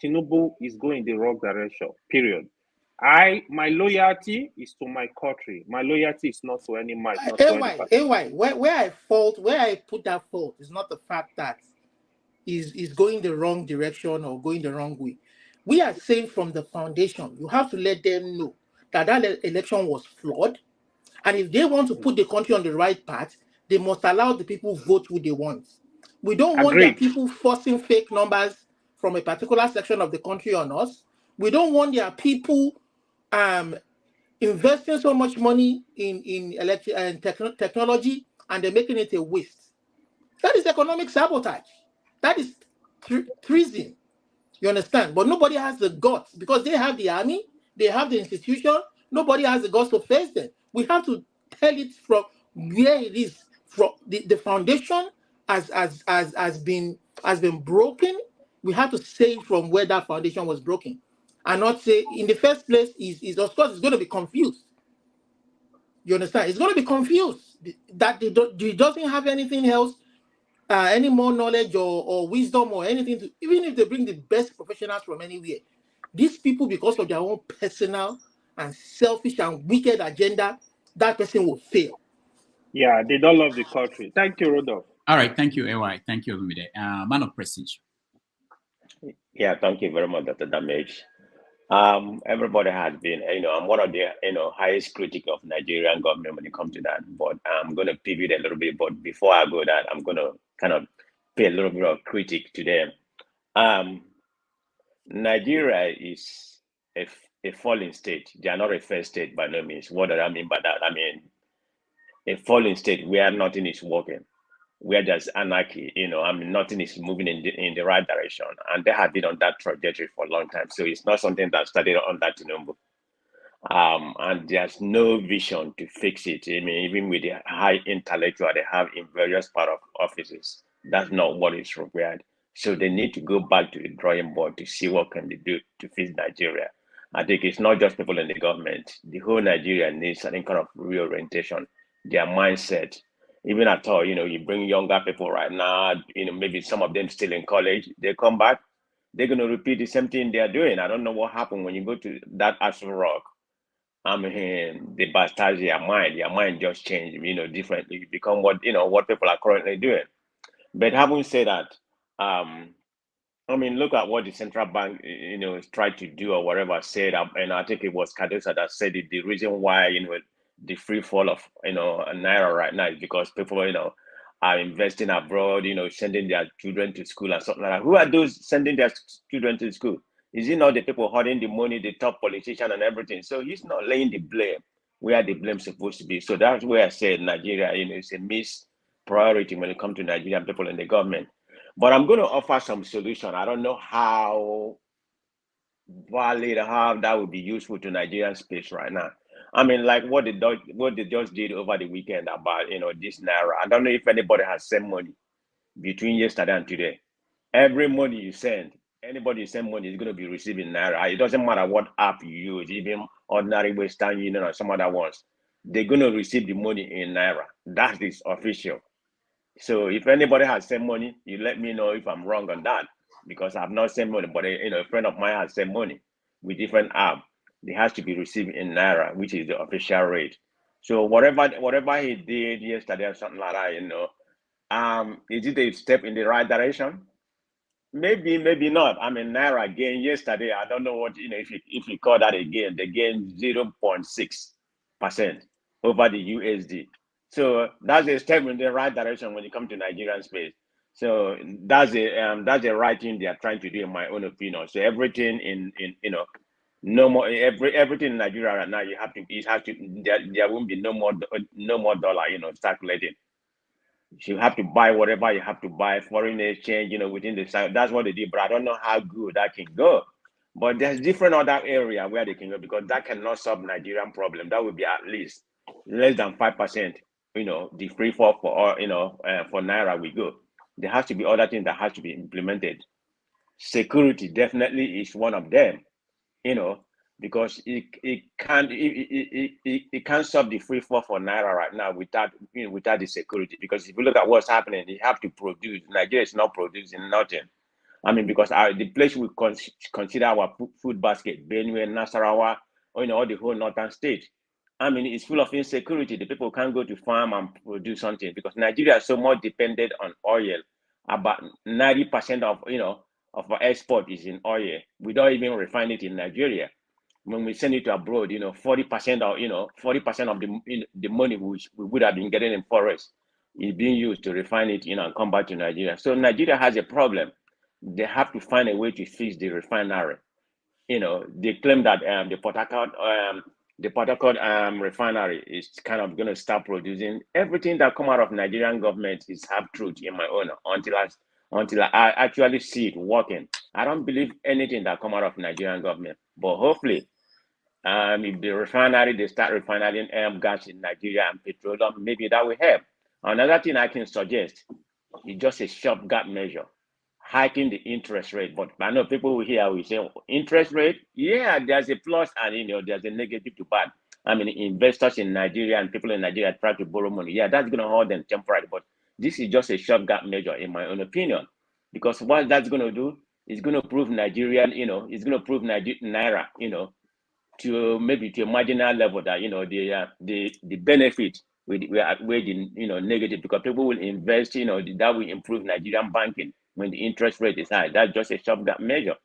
Tinubu is going the wrong direction, period. My loyalty is to my country. My loyalty is not to any man. Where I put that fault is not the fact that is going the wrong direction or going the wrong way. We are saying from the foundation, you have to let them know that election was flawed. And if they want to put the country on the right path, they must allow the people vote who they want. We don't want their people forcing fake numbers from a particular section of the country on us. We don't want their people investing so much money in electric and technology, and they're making it a waste. That is economic sabotage. That is treason. You understand? But nobody has the guts because they have the army, they have the institution. Nobody has the guts to face them. We have to tell it from where it is. From the foundation has been broken. We have to say from where that foundation was broken, and not say in the first place is of course it's going to be confused. You understand? It's going to be confused that it doesn't have anything else, any more knowledge or wisdom or anything to, even if they bring the best professionals from anywhere, these people, because of their own personal and selfish and wicked agenda, that person will fail. Yeah, they don't love the country. Thank you, Rudolph. All right, thank you, AY. Thank you, Olumide. Man of prestige. Yeah, thank you very much, Dr. Damage. Everybody has been, I'm one of the, highest critic of Nigerian government when it comes to that. But I'm going to pivot a little bit. But before I go that, I'm going to kind of pay a little bit of critique to them. Nigeria is a falling state. They are not a fair state by no means. What do I mean by that? I mean, a falling state where nothing is working, where there's anarchy, nothing is moving in the right direction. And they have been on that trajectory for a long time. So it's not something that started on that Tinubu. And there's no vision to fix it. I mean, even with the high intellectual they have in various part of offices, that's not what is required. So they need to go back to the drawing board to see what can they do to fix Nigeria. I think it's not just people in the government. The whole Nigeria needs some kind of reorientation, their mindset. Even at all, you bring younger people right now, maybe some of them still in college, they come back, they're going to repeat the same thing they're doing. I don't know what happened when you go to that Ashton Rock. I mean, they bastards your mind just changed, differently. You become what people are currently doing. But having said that, I mean, look at what the central bank, tried to do or whatever said, and I think it was Cardoso that said it. The reason why, the free fall of, Naira right now is because people, are investing abroad, sending their children to school and something like that. Who are those sending their children to school? Is it not the people holding the money, the top politician and everything? So he's not laying the blame where the blame's supposed to be. So that's where I said Nigeria, is a missed priority when it comes to Nigerian people in the government. But I'm going to offer some solution. I don't know how valid, how that would be useful to Nigerian space right now. I mean, like what they just did over the weekend about, this Naira. I don't know if anybody has sent money between yesterday and today. Every money you send, anybody you send money is going to be receiving Naira. It doesn't matter what app you use, even ordinary Western Union or some other ones. They're going to receive the money in Naira. That is official. So if anybody has sent money, you let me know if I'm wrong on that, because I've not sent money, but a friend of mine has sent money with different app. It has to be received in Naira, which is the official rate. So whatever he did yesterday or something like that, is it a step in the right direction? Maybe, maybe not. I mean, Naira gained yesterday. I don't know what, if you call that a gain, they gained 0.6% over the USD. So that's a step in the right direction when it comes to Nigerian space. So that's the right thing they are trying to do, in my own opinion. So everything in no more everything in Nigeria right now, there won't be no more dollar, circulating. You have to buy whatever you have to buy, foreign exchange, within the site. That's what they did, but I don't know how good that can go. But there's different other area where they can go, because that cannot solve Nigerian problem. That would be at least less than 5%. The free fall for for Naira we go. There has to be other things that has to be implemented. Security definitely is one of them. Because it can't solve the free fall for Naira right now without the security. Because if you look at what's happening, you have to produce. Nigeria is not producing nothing. I mean, because the place we consider our food basket, Benue, Nasarawa, all the whole northern state, I mean, it's full of insecurity. The people can't go to farm and produce something, because Nigeria is so much dependent on oil. About 90% of our export is in oil. We don't even refine it in Nigeria. When we send it to abroad, 40% of the money we would have been getting in forest is being used to refine it, and come back to Nigeria. So Nigeria has a problem. They have to find a way to fix the refinery. They claim that the Port Harcourt the Patriotic refinery is kind of going to start producing. Everything that come out of Nigerian government is half truth in my own until I actually see it working. I don't believe anything that come out of Nigerian government, but hopefully, if the refinery they start refining gas in Nigeria and petroleum, maybe that will help. Another thing I can suggest is just a stopgap measure, hiking the interest rate. But I know people here will say interest rate, yeah, there's a plus and there's a negative to bad. I mean, investors in Nigeria and people in Nigeria try to borrow money. Yeah, that's going to hold them temporarily. But this is just a stopgap measure, in my own opinion, because what that's going to do is going to prove Nigerian, it's going to prove Naira, to maybe to a marginal level that the benefit with where the negative, because people will invest, that will improve Nigerian banking when the interest rate is high. That's just a stopgap measure.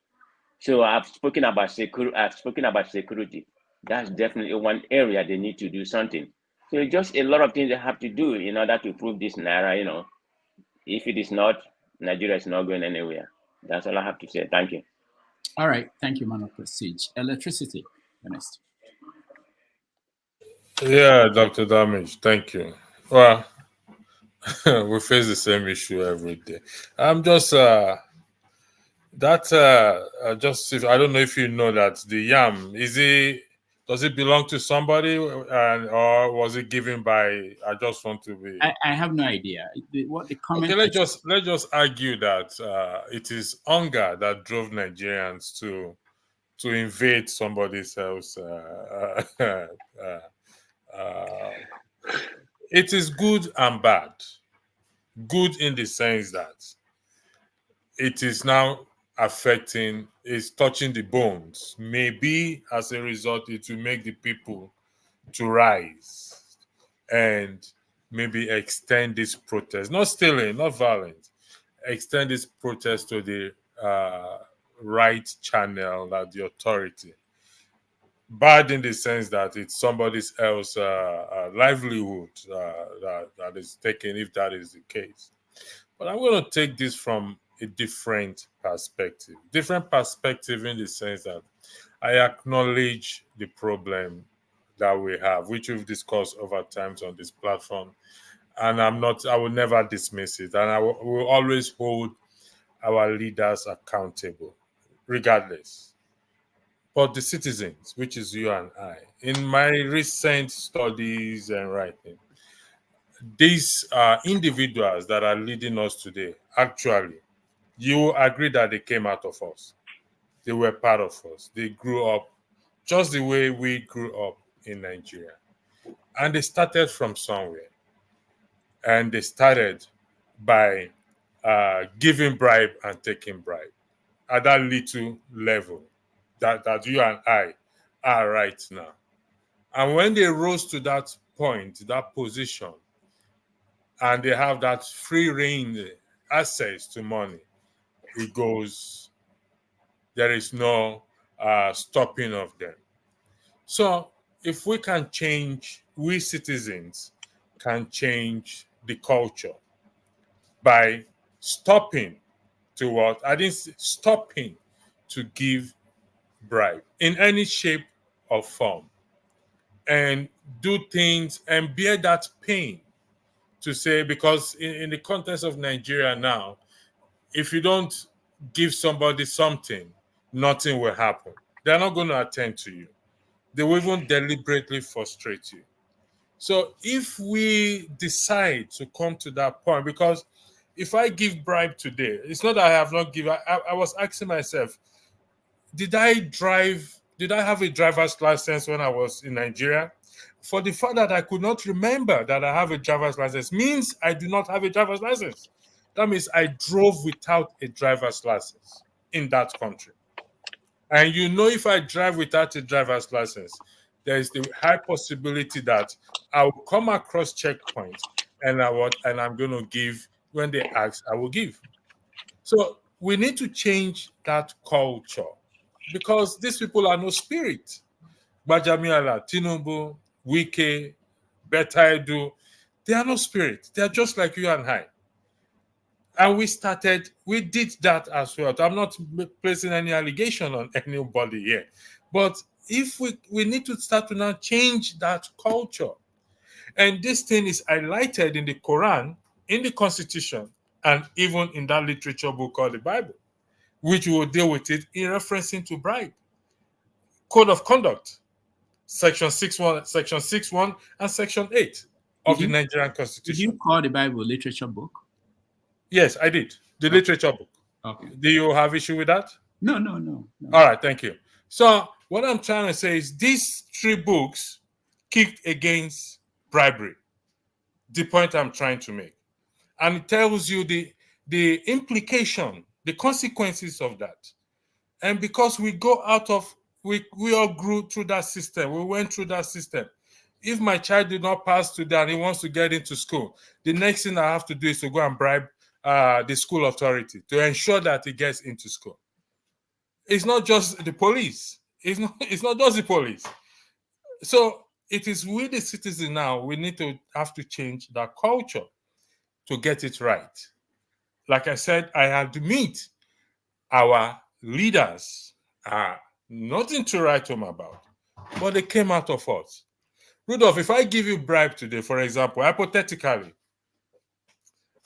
So I've spoken about security. That's definitely one area they need to do something. So just a lot of things they have to do in order to prove this Naira. If it is not, Nigeria is not going anywhere. That's all I have to say. Thank you. All right. Thank you, Man of Prestige. Electricity, next. Yeah, Dr. Damage, thank you. Well, we face the same issue every day. I'm just I don't know if you know that the yam does it belong to somebody or was it given by? I just want to be. I have no idea what the comment. Okay, let's just argue that it is hunger that drove Nigerians to invade somebody else. It is good and bad. Good in the sense that it is now it's touching the bones. Maybe as a result, it will make the people to rise and maybe extend this protest, not stealing, not violence, extend this protest to the right channel, that the authority. Bad in the sense that it's somebody else's livelihood that is taken, if that is the case. But I'm going to take this from a different perspective. Different perspective in the sense that I acknowledge the problem that we have, which we've discussed over times on this platform. And I will never dismiss it. And I will always hold our leaders accountable, regardless. But the citizens, which is you and I, in my recent studies and writing, these individuals that are leading us today, actually, you agree that they came out of us. They were part of us. They grew up just the way we grew up in Nigeria. And they started from somewhere. And they started by giving bribe and taking bribe at that little level that you and I are right now. And when they rose to that point, that position, and they have that free reign access to money, there is no stopping of them. So if we can change, we citizens can change the culture by stopping to what? I didn't say stopping to give bribe in any shape or form, and do things and bear that pain to say, because in the context of Nigeria now, if you don't give somebody something, nothing will happen. They're not going to attend to you. They will even deliberately frustrate you. So if we decide to come to that point, because if I give bribe today, it's not that I have not given. I was asking myself, did I have a driver's license when I was in Nigeria? For the fact that I could not remember that I have a driver's license means I do not have a driver's license. That means I drove without a driver's license in that country. And if I drive without a driver's license, there is the high possibility that I will come across checkpoints and I'm going to give, when they ask, I will give. So we need to change that culture, because these people are no spirit. Bajamiala, Tinubu, Wike, Betaidu, they are no spirit. They are just like you and I. And we did that as well. I'm not placing any allegation on anybody here. But if we need to start to now change that culture. And this thing is highlighted in the Quran, in the Constitution, and even in that literature book called the Bible, which will deal with it in referencing to bribe. Code of Conduct, Section 6.1, Section 6.1, and Section 8 of the Nigerian Constitution. Did you call the Bible literature book? Yes, I did. The literature book. Okay. Do you have issue with that? No. All right, thank you. So what I'm trying to say is these three books kicked against bribery. The point I'm trying to make. And it tells you the implication, the consequences of that. And because we go out of, we all grew through that system. We went through that system. If my child did not pass today and he wants to get into school, the next thing I have to do is to go and bribe the school authority to ensure that he gets into school. It's not just the police. It's not just the police. So it is we, the citizens now, we need to have to change that culture to get it right. Like I said, I have to meet our leaders are nothing to write home about, but they came out of us. Rudolph, if I give you bribe today, for example, hypothetically,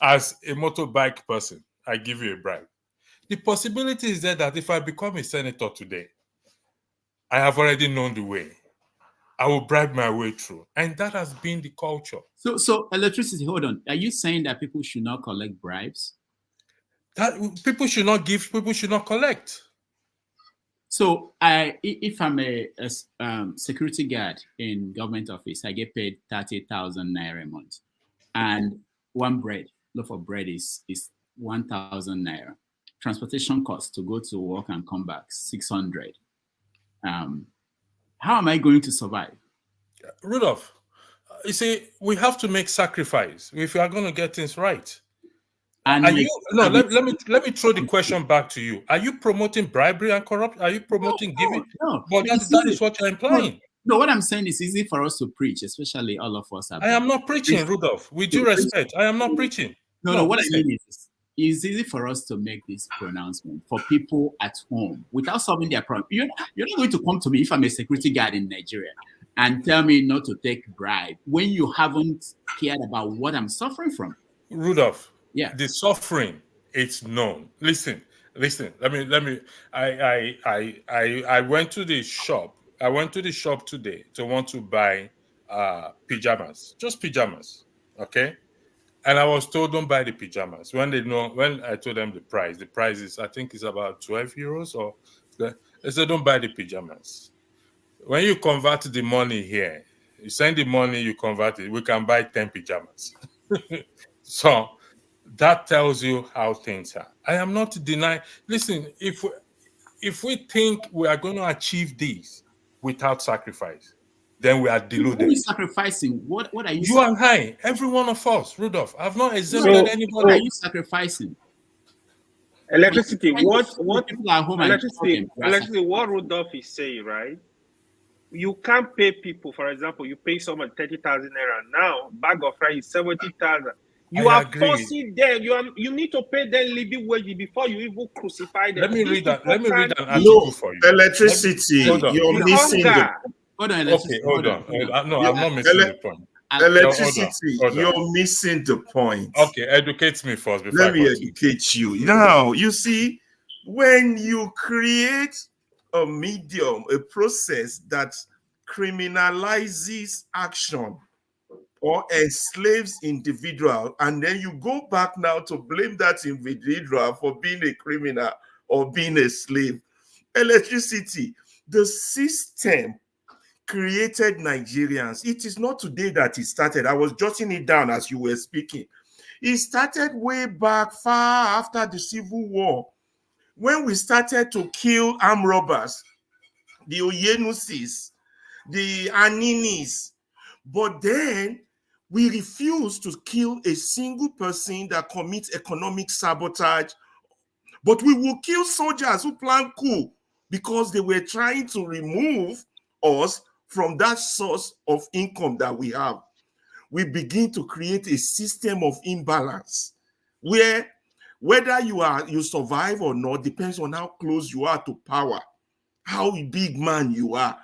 as a motorbike person, I give you a bribe. The possibility is there that if I become a senator today, I have already known the way. I will bribe my way through. And that has been the culture. So electricity, hold on. Are you saying that people should not collect bribes? That people should not give, people should not collect. So if I'm a security guard in government office, I get paid 30,000 Naira a month. And one loaf of bread is 1,000 Naira. Transportation costs to go to work and come back, 600. How am I going to survive? Rudolph, you see, we have to make sacrifice if we are going to get things right. And let me throw the question back to you. Are you promoting bribery and corruption? Are you promoting giving? No. But that is what you're implying. No, what I'm saying is easy for us to preach, especially all of us. I am not preaching, Rudolph. With due respect, I am not preaching. No, what I mean is it's easy for us to make this pronouncement for people at home without solving their problem. You're not going to come to me if I'm a security guard in Nigeria and tell me not to take bribe when you haven't cared about what I'm suffering from. Rudolph, yeah, the suffering, it's known. Listen. Let me. I went to the shop. I went to the shop today to want to buy pajamas, just pajamas. Okay. And I was told don't buy the pajamas. When I told them the price is, I think it's about 12 euros or they said don't buy the pajamas. When you convert the money here, you send the money, you convert it, we can buy 10 pajamas. So that tells you how things are. I am not denying. Listen, if we think we are going to achieve this without sacrifice, then we are deluded. Who is sacrificing? What are you? You and I, every one of us, Rudolph. I've not exempted anybody. What are you sacrificing? Electricity. What people are home electricity? What Rudolph is saying, right? You can't pay people. For example, you pay someone 30,000 naira now. Bag of rice is 70,000. You are forcing them. You need to pay them living wage before you even crucify them. Let me read an article for you. Electricity. You're missing the. Hold on. Okay, hold on. No, I'm not missing the point. Electricity. You're missing the point. Okay, educate me first. Let me educate you. Now, you see, when you create a medium, a process that criminalizes action or enslaves individual, and then you go back now to blame that individual for being a criminal or being a slave. Electricity, the system created Nigerians. It is not today that it started. I was jotting it down as you were speaking. It started way back far after the Civil War, when we started to kill armed robbers, the Oyenusis, the Aninis. But then we refuse to kill a single person that commits economic sabotage. But we will kill soldiers who plan coup because they were trying to remove us from that source of income that we have. We begin to create a system of imbalance where whether you survive or not depends on how close you are to power, how big man you are,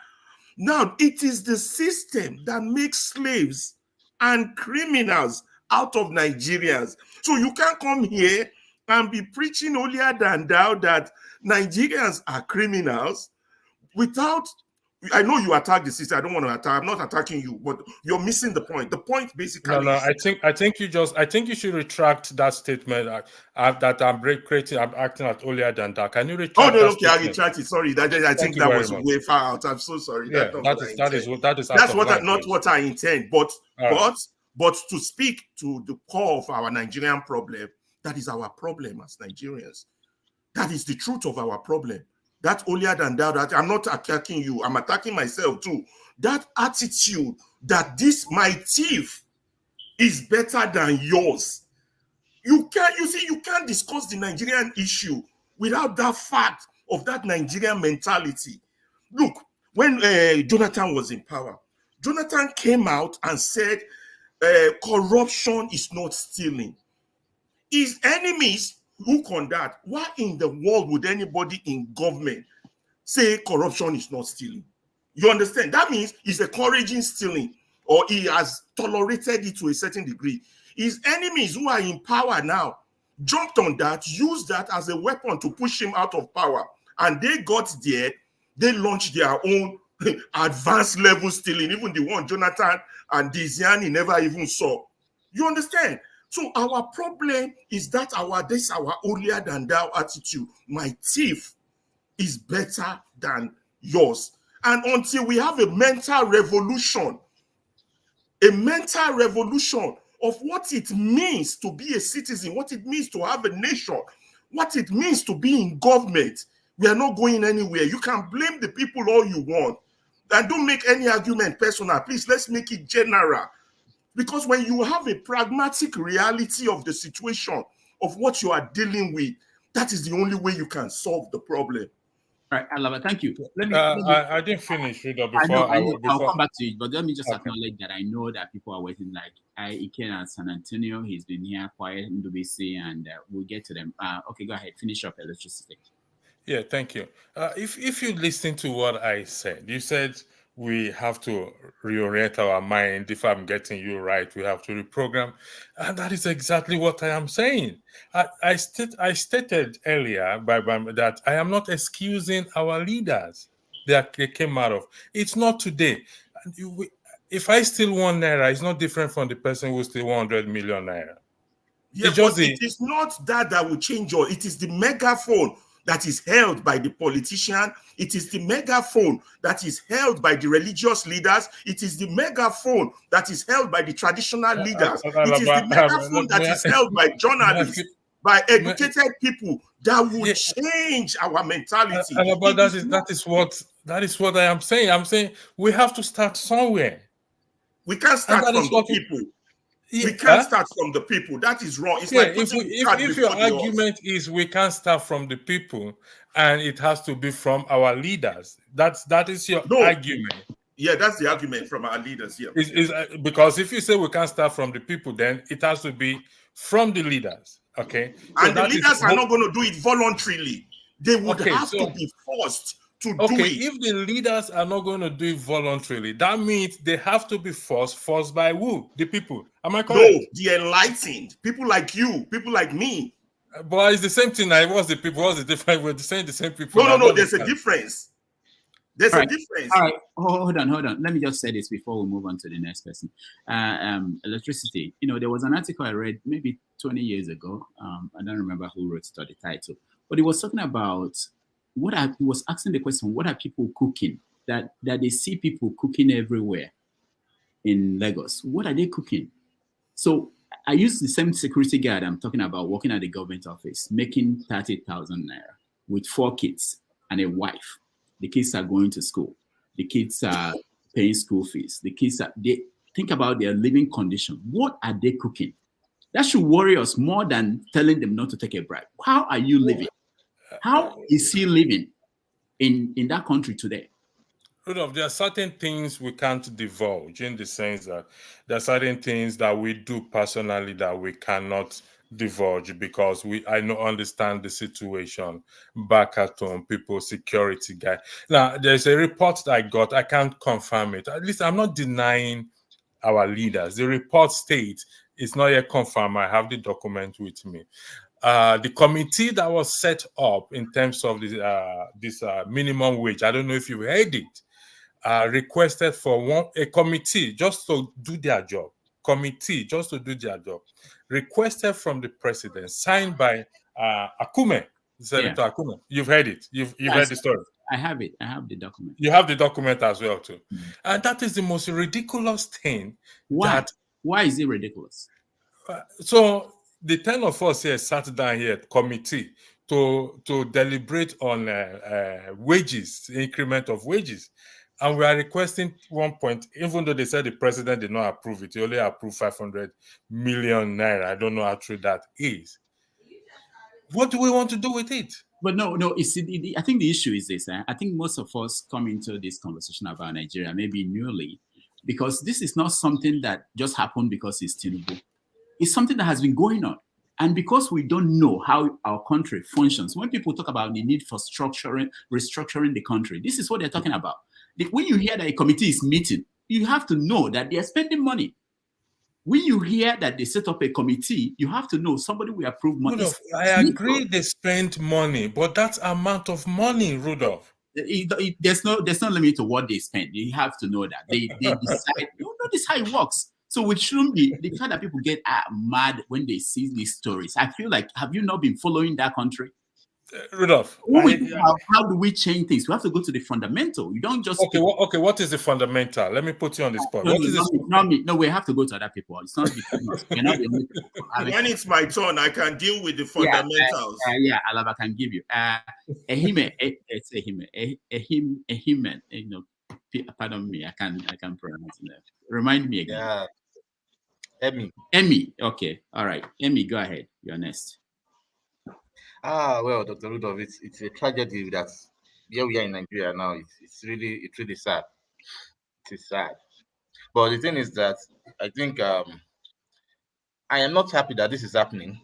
Now, it is the system that makes slaves and criminals out of Nigerians. So you can't come here and be preaching holier than thou that Nigerians are criminals without. I know you attack the system. I don't want to attack. I'm not attacking you, but you're missing the point. The point basically No. is, I think you should retract that statement that I'm acting at earlier than that. Can you retract? oh no, that okay, I statement? retract it. Sorry, I Thank think you that very was much. way far out. I'm so sorry. Yeah, That's not that what I is intend. that is out That's of what line, not please. what I intend. But All right. but to speak to the core of our Nigerian problem, that is our problem as Nigerians. That is the truth of our problem. That holier than thou, that I'm not attacking you, I'm attacking myself too. That attitude that this my thief is better than yours. You can't discuss the Nigerian issue without that fact of that Nigerian mentality. Look, when Jonathan was in power, Jonathan came out and said corruption is not stealing. His enemies look on that. Why in the world would anybody in government say corruption is not stealing? You understand? That means he's encouraging stealing, or he has tolerated it to a certain degree. His enemies who are in power now jumped on that, used that as a weapon to push him out of power. And they got there, they launched their own advanced level stealing, even the one Jonathan and Diziani never even saw. You understand? So our problem is that our holier than thou attitude. My thief is better than yours. And until we have a mental revolution of what it means to be a citizen, what it means to have a nation, what it means to be in government, we are not going anywhere. You can blame the people all you want. And don't make any argument personal. Please, let's make it general. Because when you have a pragmatic reality of the situation, of what you are dealing with, that is the only way you can solve the problem. All right, Alaba, thank you. I didn't finish, Rita, before I'll come back to it, but let me just acknowledge that I know that people are waiting. Like Iken at San Antonio, he's been here quiet in WBC, and we'll get to them. Okay, go ahead, finish up electricity. Yeah, thank you. If you listen to what I said, you said we have to reorient our mind. If I'm getting you right, we have to reprogram, and that is exactly what I am saying. I stated earlier that I am not excusing our leaders that they came out of. It's not today. If I steal 1 Naira, it's not different from the person who steal 100 million Naira. Yeah, but it is not that will change all. It is the megaphone that is held by the politician. It is the megaphone that is held by the religious leaders. It is the megaphone that is held by the traditional leaders. It is the megaphone that is held by journalists, by educated people that will change our mentality. But that is what I am saying. I'm saying we have to start somewhere. We can't start from the people. We can't start from the people. That is wrong. It's like if your argument is we can't start from the people and it has to be from our leaders, that is your argument. Yeah, that's the argument from our leaders. Yeah, because if you say we can't start from the people, then it has to be from the leaders. Okay, and the leaders are not going to do it voluntarily. They would have to be forced to do it. If the leaders are not going to do it voluntarily, that means they have to be forced by who? The people. Am I correct? No, the enlightened. People like you, people like me. But it's the same thing. What's the people? What's the difference? We're saying the same people. No. There's a difference. There's a difference. All right. Hold on. Let me just say this before we move on to the next person. Electricity. There was an article I read maybe 20 years ago. I don't remember who wrote it or the title, but it was talking about he was asking the question, what are people cooking? That they see people cooking everywhere in Lagos. What are they cooking? So I use the same security guard I'm talking about working at the government office, making 30,000 Naira with 4 kids and a wife. The kids are going to school. The kids are paying school fees. They think about their living condition. What are they cooking? That should worry us more than telling them not to take a bribe. How are you living? How is he living in that country today? Rudolph, there are certain things we can't divulge, in the sense that there are certain things that we do personally that we cannot diverge because I don't understand the situation back at home, people, security guy. Now, there's a report that I got, I can't confirm it. At least I'm not denying our leaders. The report states it's not yet confirmed. I have the document with me. The committee that was set up in terms of this minimum wage, I don't know if you heard it, requested for a committee just to do their job. Committee just to do their job. Requested from the president, signed by Akume, Senator Akume. You've heard it. You've heard the story. I have it. I have the document. You have the document as well too. And that is the most ridiculous thing. Why? Why is it ridiculous? So the 10 of us here sat down here at committee to deliberate on wages, increment of wages. And we are requesting 1 point, even though they said the president did not approve it, he only approved 500 million naira. I don't know how true that is. What do we want to do with it? But no, I think the issue is this. I think most of us come into this conversation about Nigeria maybe newly, because this is not something that just happened because it's Tinubu. It's something that has been going on. And because we don't know how our country functions, when people talk about the need for restructuring the country, this is what they're talking about. When you hear that a committee is meeting, you have to know that they are spending money. When you hear that they set up a committee, you have to know somebody will approve money. Rudolph, I agree they spend money, but that amount of money, Rudolph. There's no limit to what they spend. You have to know that. They decide. You know, this is how it works. So it shouldn't be the fact that people get mad when they see these stories. I feel like, have you not been following that country? Rudolph, how do we change things? We have to go to the fundamental. You don't just what is the fundamental? Let me put you on the spot. No, we have to go to other people. It's not we're not the only people. When it's my turn, I can deal with the fundamentals. Alaba can give you. Ehime. You know, pardon me. I can pronounce it. Remind me again. Emmy. Okay. All right. Emmy, go ahead. You're next. Well, Dr. Rudolph, it's a tragedy that here we are in Nigeria now. It's really sad. It is sad. But the thing is that I think I am not happy that this is happening.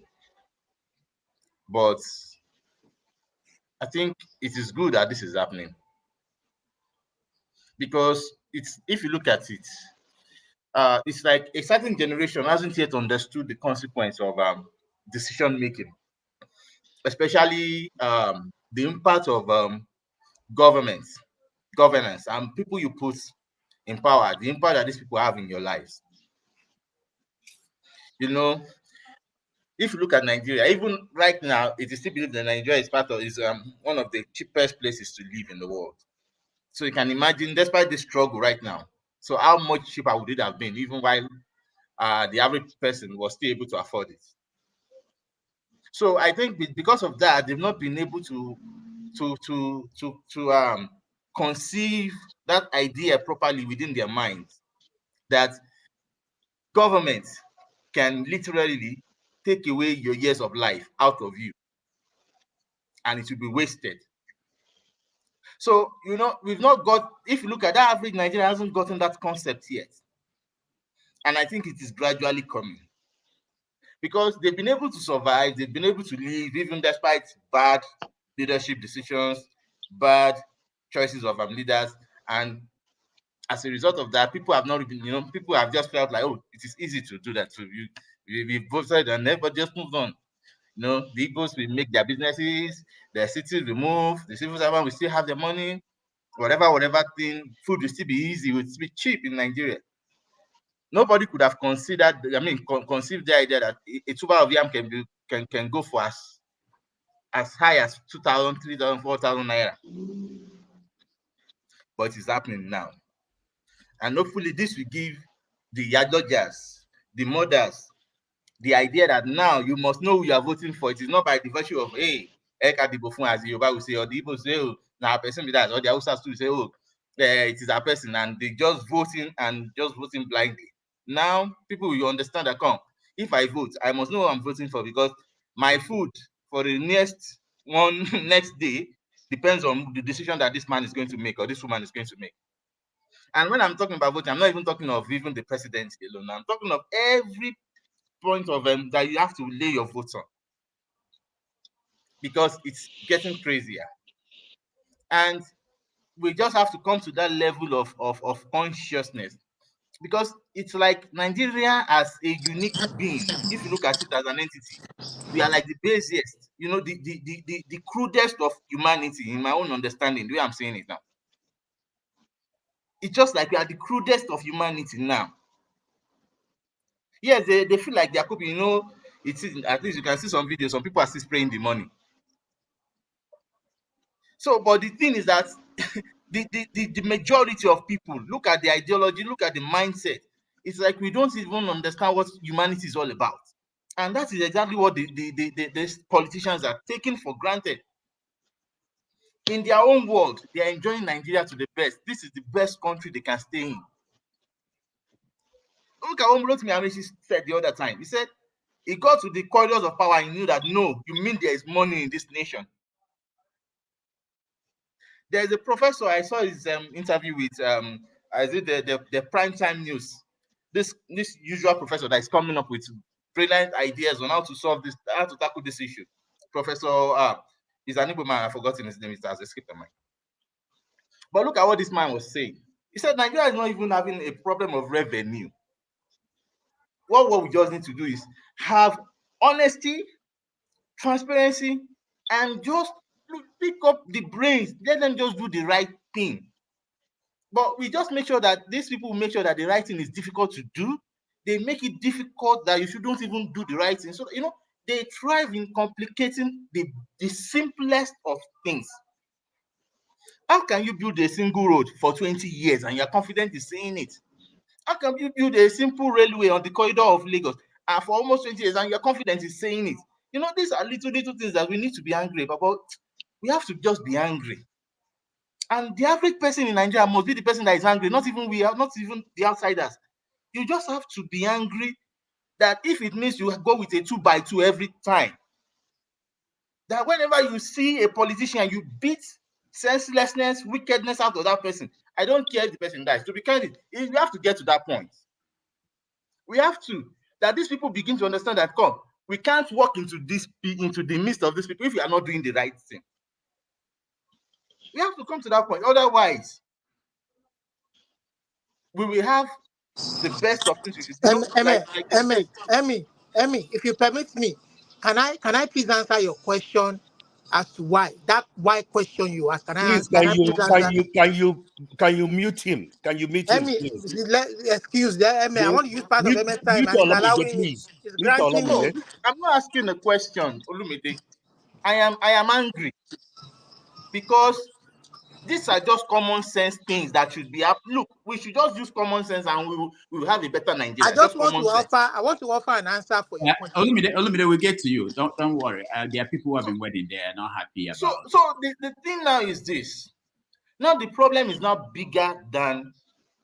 But I think it is good that this is happening. Because if you look at it, it's like a certain generation hasn't yet understood the consequence of decision making. Especially the impact of governance, and people you put in power, the impact that these people have in your lives. You know, if you look at Nigeria, even right now, it is still believed that Nigeria is one of the cheapest places to live in the world. So you can imagine, despite this struggle right now, so how much cheaper would it have been, even while the average person was still able to afford it? So I think because of that, they've not been able to conceive that idea properly within their minds, that government can literally take away your years of life out of you and it will be wasted. So, you know, if you look at that, average Nigeria hasn't gotten that concept yet. And I think it is gradually coming. Because they've been able to survive, they've been able to live, even despite bad leadership decisions, bad choices of leaders. And as a result of that, people have not been, people have just felt like, oh, it is easy to do that. So we voted and everybody just moved on. The Igbos will make their businesses, their cities will move, the civil servant will still have their money, whatever thing, food will still be easy, it will still be cheap in Nigeria. Nobody could have conceived the idea that a tuber of yam can go for as high as 2,000, 3,000, 4,000 naira. But it's happening now. And hopefully this will give the Yadodjas, the mothers, the idea that now you must know who you are voting for. It is not by the virtue of, hey, Ekadibofun, as the Yoruba will say, or the Igbo say, oh, now a person with that, or the Hausas too say, oh, it is a person, and they just voting blindly. Now people will understand that, if I vote, I must know who I'm voting for, because my food for the next day depends on the decision that this man is going to make or this woman is going to make. And when I'm talking about voting, I'm not even talking of even the president alone. I'm talking of every point of that you have to lay your votes on, because it's getting crazier. And we just have to come to that level of consciousness, because it's like Nigeria as a unique being. If you look at it as an entity, we are like the basiest, the crudest of humanity, in my own understanding, the way I'm saying it now. It's just like we are the crudest of humanity now. Yes, they feel like they are coping, it is, at least you can see some videos, some people are still spraying the money. So, but the thing is that the majority of people, look at the ideology, look at the mindset. It's like we don't even understand what humanity is all about. And that is exactly what the politicians are taking for granted. In their own world, they are enjoying Nigeria to the best. This is the best country they can stay in. Look at what Rotimi Amaechi said the other time. He said he got to the corridors of power and he knew that, no, you mean there is money in this nation. There's a professor, I saw his interview with the primetime news. This usual professor that is coming up with brilliant ideas on how to solve this, how to tackle this issue. Professor, he's an Igbo man, I've forgotten his name, it has escaped my mind. But look at what this man was saying. He said Nigeria is not even having a problem of revenue. What we just need to do is have honesty, transparency, and just pick up the brains. Let them just do the right thing. But we just make sure that these people make sure that the right thing is difficult to do. They make it difficult that you shouldn't even do the right thing. So, they thrive in complicating the simplest of things. How can you build a single road for 20 years and you're confident in saying it? How can you build a simple railway on the corridor of Lagos and for almost 20 years and you're confident in saying it? These are little things that we need to be angry about. But we have to just be angry. And the average person in Nigeria must be the person that is angry, not even not even the outsiders. You just have to be angry that if it means you go with a 2x2 every time, that whenever you see a politician, you beat senselessness, wickedness out of that person. I don't care if the person dies. To be candid, we have to get to that point. We have to. That these people begin to understand that, we can't walk into the midst of these people if we are not doing the right thing. We have to come to that point. Otherwise, we will have the best opportunities. Emmy, if you permit me, can I please answer your question as to why question you asked? Please, can you mute him? Can you mute him? Emmy, excuse that, Emmy. I want to use part of Emmy's time and he's allowing me. He's granting me. I'm not asking a question, Olumide. I am angry because these are just common sense things that should be up. Look, we should just use common sense and we will have a better Nigeria. I want to offer an answer for your question. Olumide, we'll get to you. Don't worry. There are people who have been waiting there, not happy about. So the thing now is this. Now the problem is now bigger than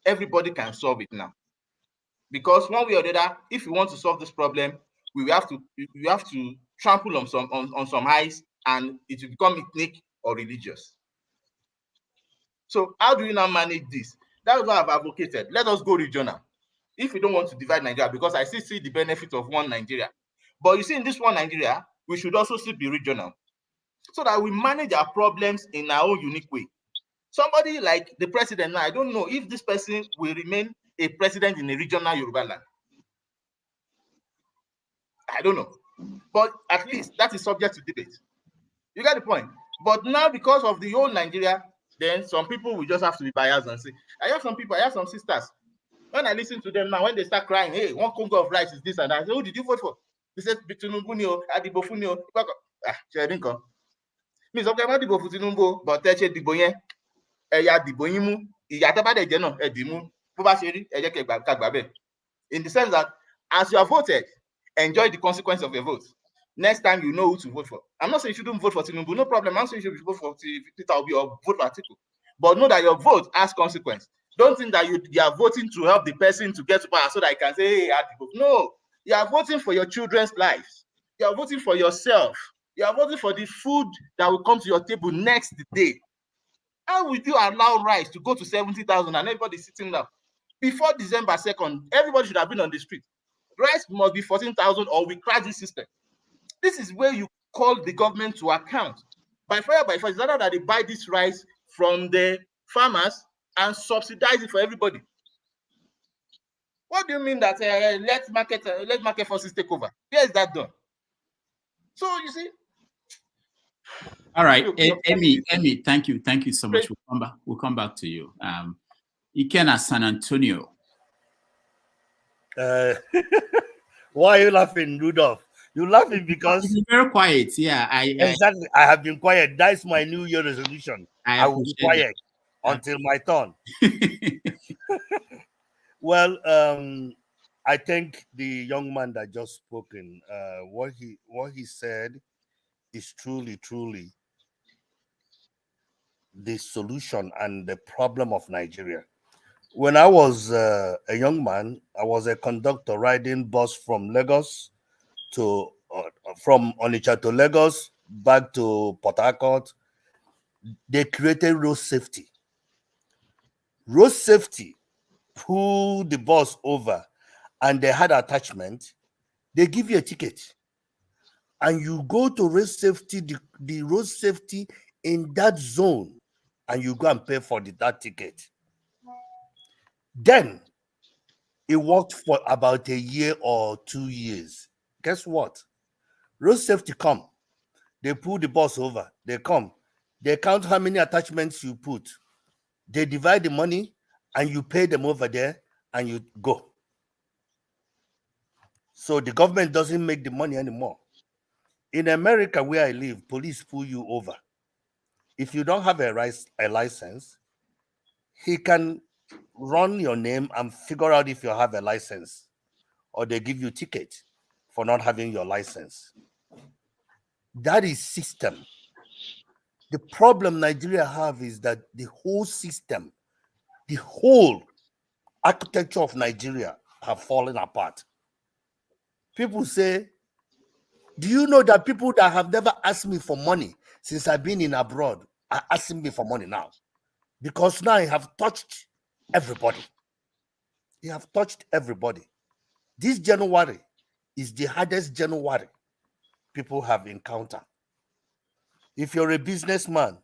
everybody can solve it now. Because one way or the other, if we want to solve this problem, we have to trample on some eyes, and it will become ethnic or religious. So how do you now manage this? That's what I've advocated. Let us go regional. If we don't want to divide Nigeria, because I still see the benefit of one Nigeria. But you see, in this one Nigeria, we should also still be regional, so that we manage our problems in our own unique way. Somebody like the president now, I don't know if this person will remain a president in a regional Yoruba land. I don't know. But at least that is subject to debate. You get the point? But now, because of the whole Nigeria, then some people will just have to be biased and say, I have some sisters. When I listen to them now, when they start crying, hey, one congo of rice is this and that. I say, who did you vote for? They said, Tinubu, Adibofunio. She didn't come. Means okay, I'm Adibo for Tinubu, but tell you Dibo yen. Ya Dibo yimu. Iya taba de je na, edimu. Bó bá ṣe rí, ẹ jẹ́ kẹ́ gbà bẹ́ẹ̀. In the sense that as you have voted, enjoy the consequence of your vote. Next time you know who to vote for. I'm not saying you shouldn't vote for Tinubu, no problem. I'm saying you should vote for Peter Obi or vote for Atiku. But know that your vote has consequence. Don't think that you are voting to help the person to get to power so that you can say, hey, Atiku. No, you are voting for your children's lives. You are voting for yourself. You are voting for the food that will come to your table next day. How would you allow rice to go to 70,000 and everybody sitting down? Before December 2nd, everybody should have been on the street. Rice must be 14,000 or we crash this system. This is where you call the government to account. By fire, by force, it's rather that they buy this rice from the farmers and subsidize it for everybody. What do you mean that let market forces take over? Where is that done? So you see. All right, Emmy, thank you so much. We'll come back to you. Ikena San Antonio. Why are you laughing, Rudolph? You're laughing because you're very quiet. Yeah, exactly. I have been quiet. That's my New Year resolution. I will be quiet until my turn. Well, I think the young man that just spoken, what he said is truly the solution and the problem of Nigeria. When I was a young man, I was a conductor riding bus from Lagos to from Onitsha to Lagos back to Port Harcourt. They created road safety. Road safety pulled the bus over, and they had attachment. They give you a ticket, and you go to road safety, the road safety in that zone, and you go and pay for that ticket. Then it worked for about a year or 2 years. Guess what? Road safety come. They pull the bus over. They come. They count how many attachments you put. They divide the money, and you pay them over there, and you go. So the government doesn't make the money anymore. In America, where I live, police pull you over. If you don't have a license, he can run your name and figure out if you have a license, or they give you a ticket for not having your license. That is system. The problem Nigeria have is that the whole system, the whole architecture of Nigeria have fallen apart. People say, do you know that people that have never asked me for money since I've been in abroad are asking me for money now? Because now I have touched everybody. You have touched everybody. This January is the hardest January people have encountered. If you're a businessman,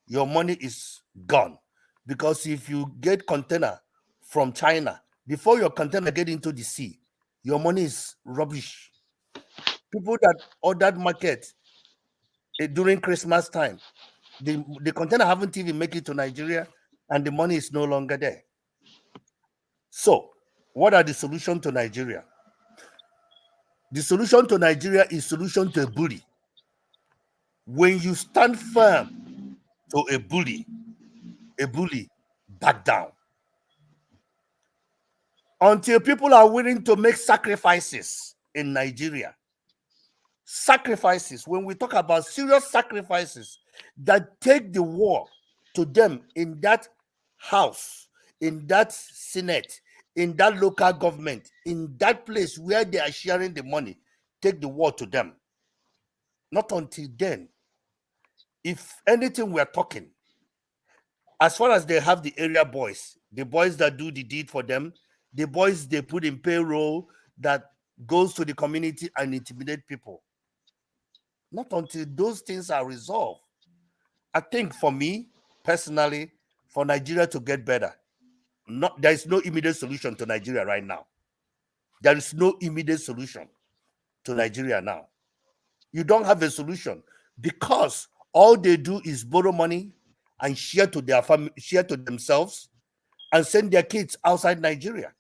your money is gone. Because if you get container from China, before your container get into the sea, your money is rubbish. People that ordered market during Christmas time, the container haven't even make it to Nigeria, and the money is no longer there. So, what are the solutions to Nigeria? The solution to Nigeria is solution to a bully. When you stand firm to a bully back down. Until people are willing to make sacrifices in Nigeria. Sacrifices, when we talk about serious sacrifices that take the war to them in that house, in that Senate, in that local government, in that place where they are sharing the money, take the war to them. Not until then. If anything, we're talking. As far as they have the area boys, the boys that do the deed for them, the boys they put in payroll that goes to the community and intimidate people. Not until those things are resolved. I think for me, personally, for Nigeria to get better, there is no immediate solution to Nigeria right now. There is no immediate solution to Nigeria now. You don't have a solution because all they do is borrow money and share to their family, share to themselves, and send their kids outside Nigeria.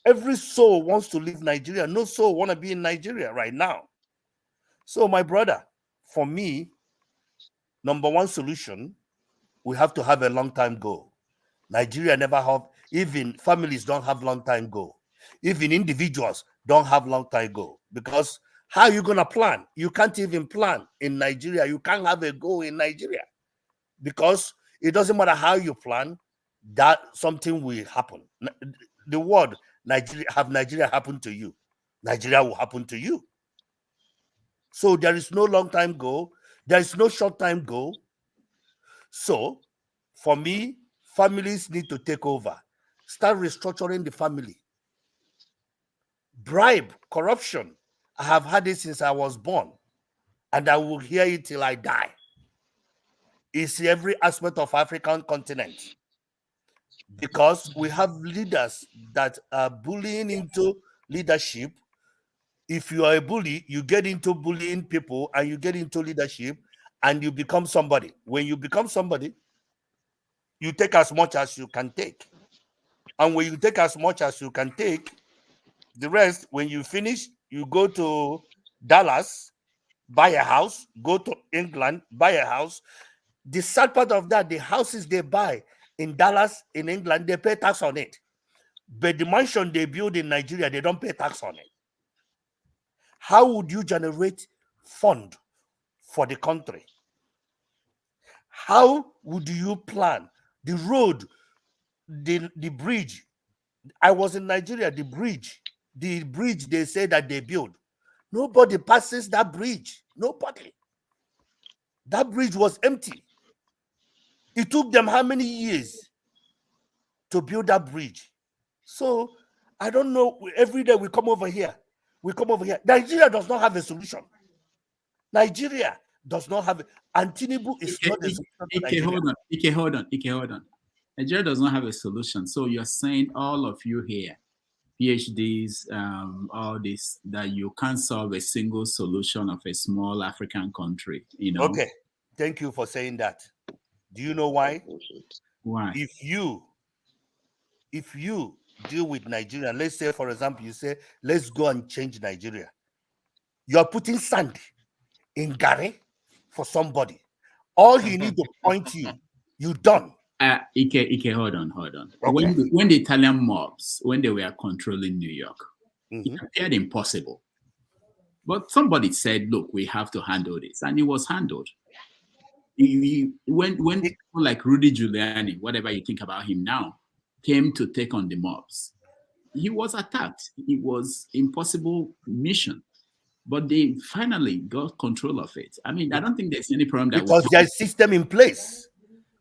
Every soul wants to leave Nigeria. No soul want to be in Nigeria right now. So, my brother, for me, number one solution, we have to have a long-time goal. Nigeria never have, even families don't have long-time goal. Even individuals don't have long-time goal. Because how are you going to plan? You can't even plan in Nigeria. You can't have a goal in Nigeria. Because it doesn't matter how you plan, that something will happen. The word Nigeria happen to you. Nigeria will happen to you. So there is no long-time goal. There is no short-time goal. So for me, families need to take over. Start restructuring the family. bribe, corruption. I have had it since I was born, and I will hear it till I die. It's every aspect of African continent, because we have leaders that are bullying into leadership. If you are a bully, you get into bullying people and you get into leadership and you become somebody. When you become somebody, you take as much as you can take. And when you take as much as you can take, the rest, when you finish, you go to Dallas, buy a house, go to England, buy a house. The sad part of that, the houses they buy in Dallas, in England, they pay tax on it. But the mansion they build in Nigeria, they don't pay tax on it. How would you generate fund for the country? How would you plan the road, the bridge? I was in Nigeria, the bridge they say that they build. Nobody passes that bridge. Nobody. That bridge was empty. It took them how many years to build that bridge? So I don't know. Every day we come over here. Nigeria does not have a solution. Nigeria does not have it. And Tinubu is not a solution. Hold on. Nigeria does not have a solution. So you're saying, all of you here, PhDs, all this, that you can't solve a single solution of a small African country, you know? Okay, thank you for saying that. Do you know why? Why? If you deal with Nigeria, let's say, for example, you say, let's go and change Nigeria. You're putting sand in Gary for somebody. All he need to point you done. Ike, hold on. Okay. When the Italian mobs, when they were controlling New York, it appeared impossible. But somebody said, look, we have to handle this. And it was handled. When people like Rudy Giuliani, whatever you think about him now, came to take on the mobs, he was attacked. It was impossible mission. But they finally got control of it. I mean, I don't think there's any problem that because there's a system in place.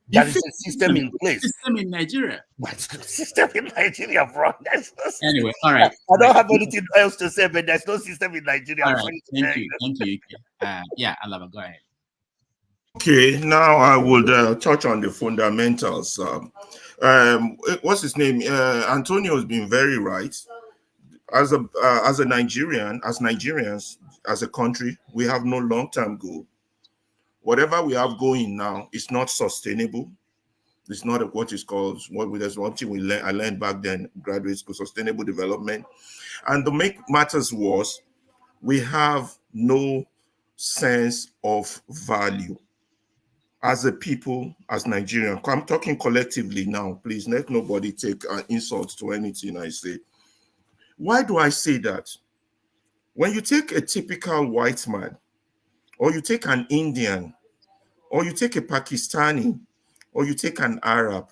There is a system in place. System in Nigeria. System in Nigeria, bro. Anyway, all right. I don't have anything else to say, but there's no system in Nigeria. All right. Thank you. Yeah, Alaba, go ahead. Okay, now I would touch on the fundamentals. What's his name? Antonio has been very right. As a Nigerian, as Nigerians, as a country, we have no long-term goal. Whatever we have going now is not sustainable. It's not what is called, there's one thing I learned back then, graduate school, sustainable development. And to make matters worse, we have no sense of value as a people, as Nigerians. I'm talking collectively now, please let nobody take insult to anything I say. Why do I say that? When you take a typical white man, or you take an Indian, or you take a Pakistani, or you take an Arab,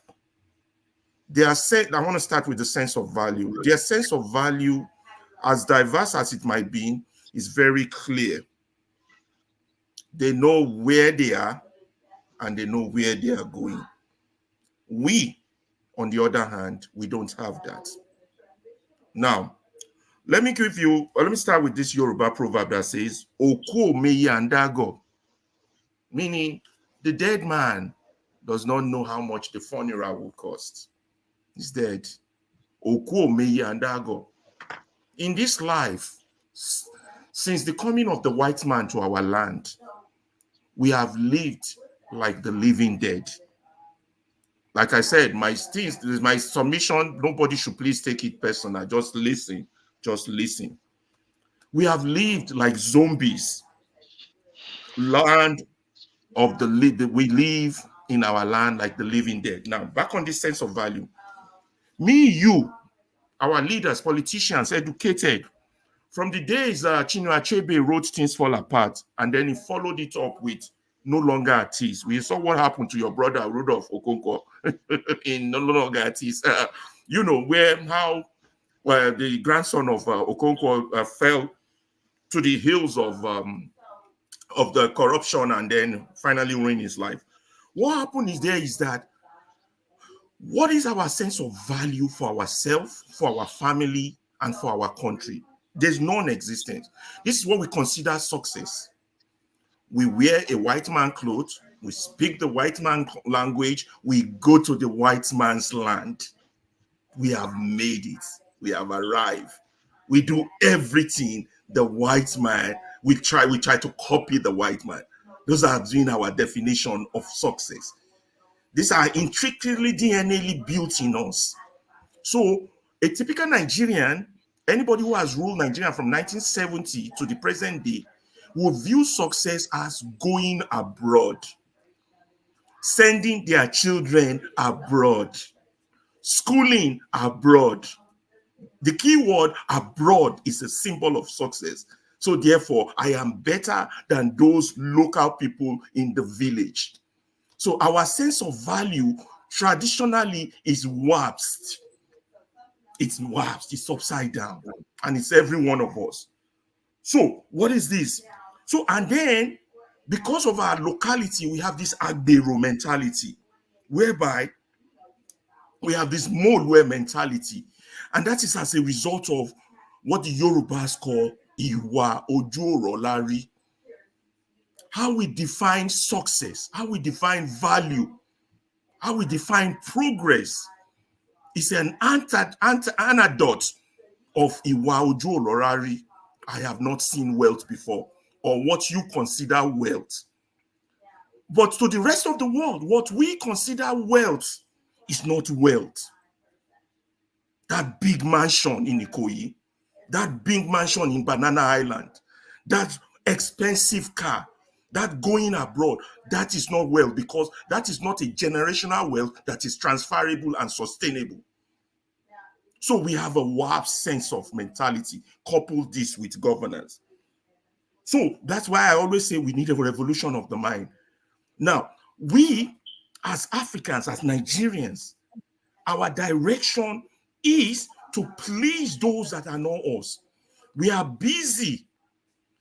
I want to start with the sense of value. Their sense of value, as diverse as it might be, is very clear. They know where they are, and they know where they are going. We, on the other hand, we don't have that. Now, let me start with this Yoruba proverb that says, Oku meyi andago, meaning the dead man does not know how much the funeral will cost. He's dead. Oku meyi andago. In this life, since the coming of the white man to our land, we have lived like the living dead. Like I said, my submission, nobody should please take it personal. Just listen. We have lived like zombies. Land of the we live in our land like the living dead. Now, back on this sense of value. Me, you, our leaders, politicians, educated, from the days Chinua Achebe wrote Things Fall Apart, and then he followed it up with No Longer at Ease. We saw what happened to your brother Rudolph Okonkwo in No Longer at Ease. How the grandson of Okonkwo fell to the hills of the corruption and then finally ruined his life. What happened is that what is our sense of value for ourselves, for our family, and for our country? There's non-existent. This is what we consider success. We wear a white man clothes, we speak the white man language, we go to the white man's land. We have made it. We have arrived. We do everything the white man. We try to copy the white man. Those have been our definition of success. These are intricately DNA built in us. So a typical Nigerian, anybody who has ruled Nigeria from 1970 to the present day, will view success as going abroad, sending their children abroad, schooling abroad. The key word abroad is a symbol of success. So therefore, I am better than those local people in the village. So our sense of value traditionally is warped. It's warped, it's upside down, and it's every one of us. So what is this? So, and then because of our locality, we have this agbero mentality, whereby we have this Molwe mentality. And that is as a result of what the Yorubas call Iwa Ojo Rolari. How we define success, how we define value, how we define progress is an antidote of Iwa Ojo Rolari. I have not seen wealth before, or what you consider wealth. But to the rest of the world, what we consider wealth is not wealth. That big mansion in Ikoyi, that big mansion in Banana Island, that expensive car, that going abroad, that is not wealth, because that is not a generational wealth that is transferable and sustainable. So we have a warped sense of mentality. Couple this with governance. So that's why I always say we need a revolution of the mind. Now, we as Africans, as Nigerians, our direction is to please those that are not us. We are busy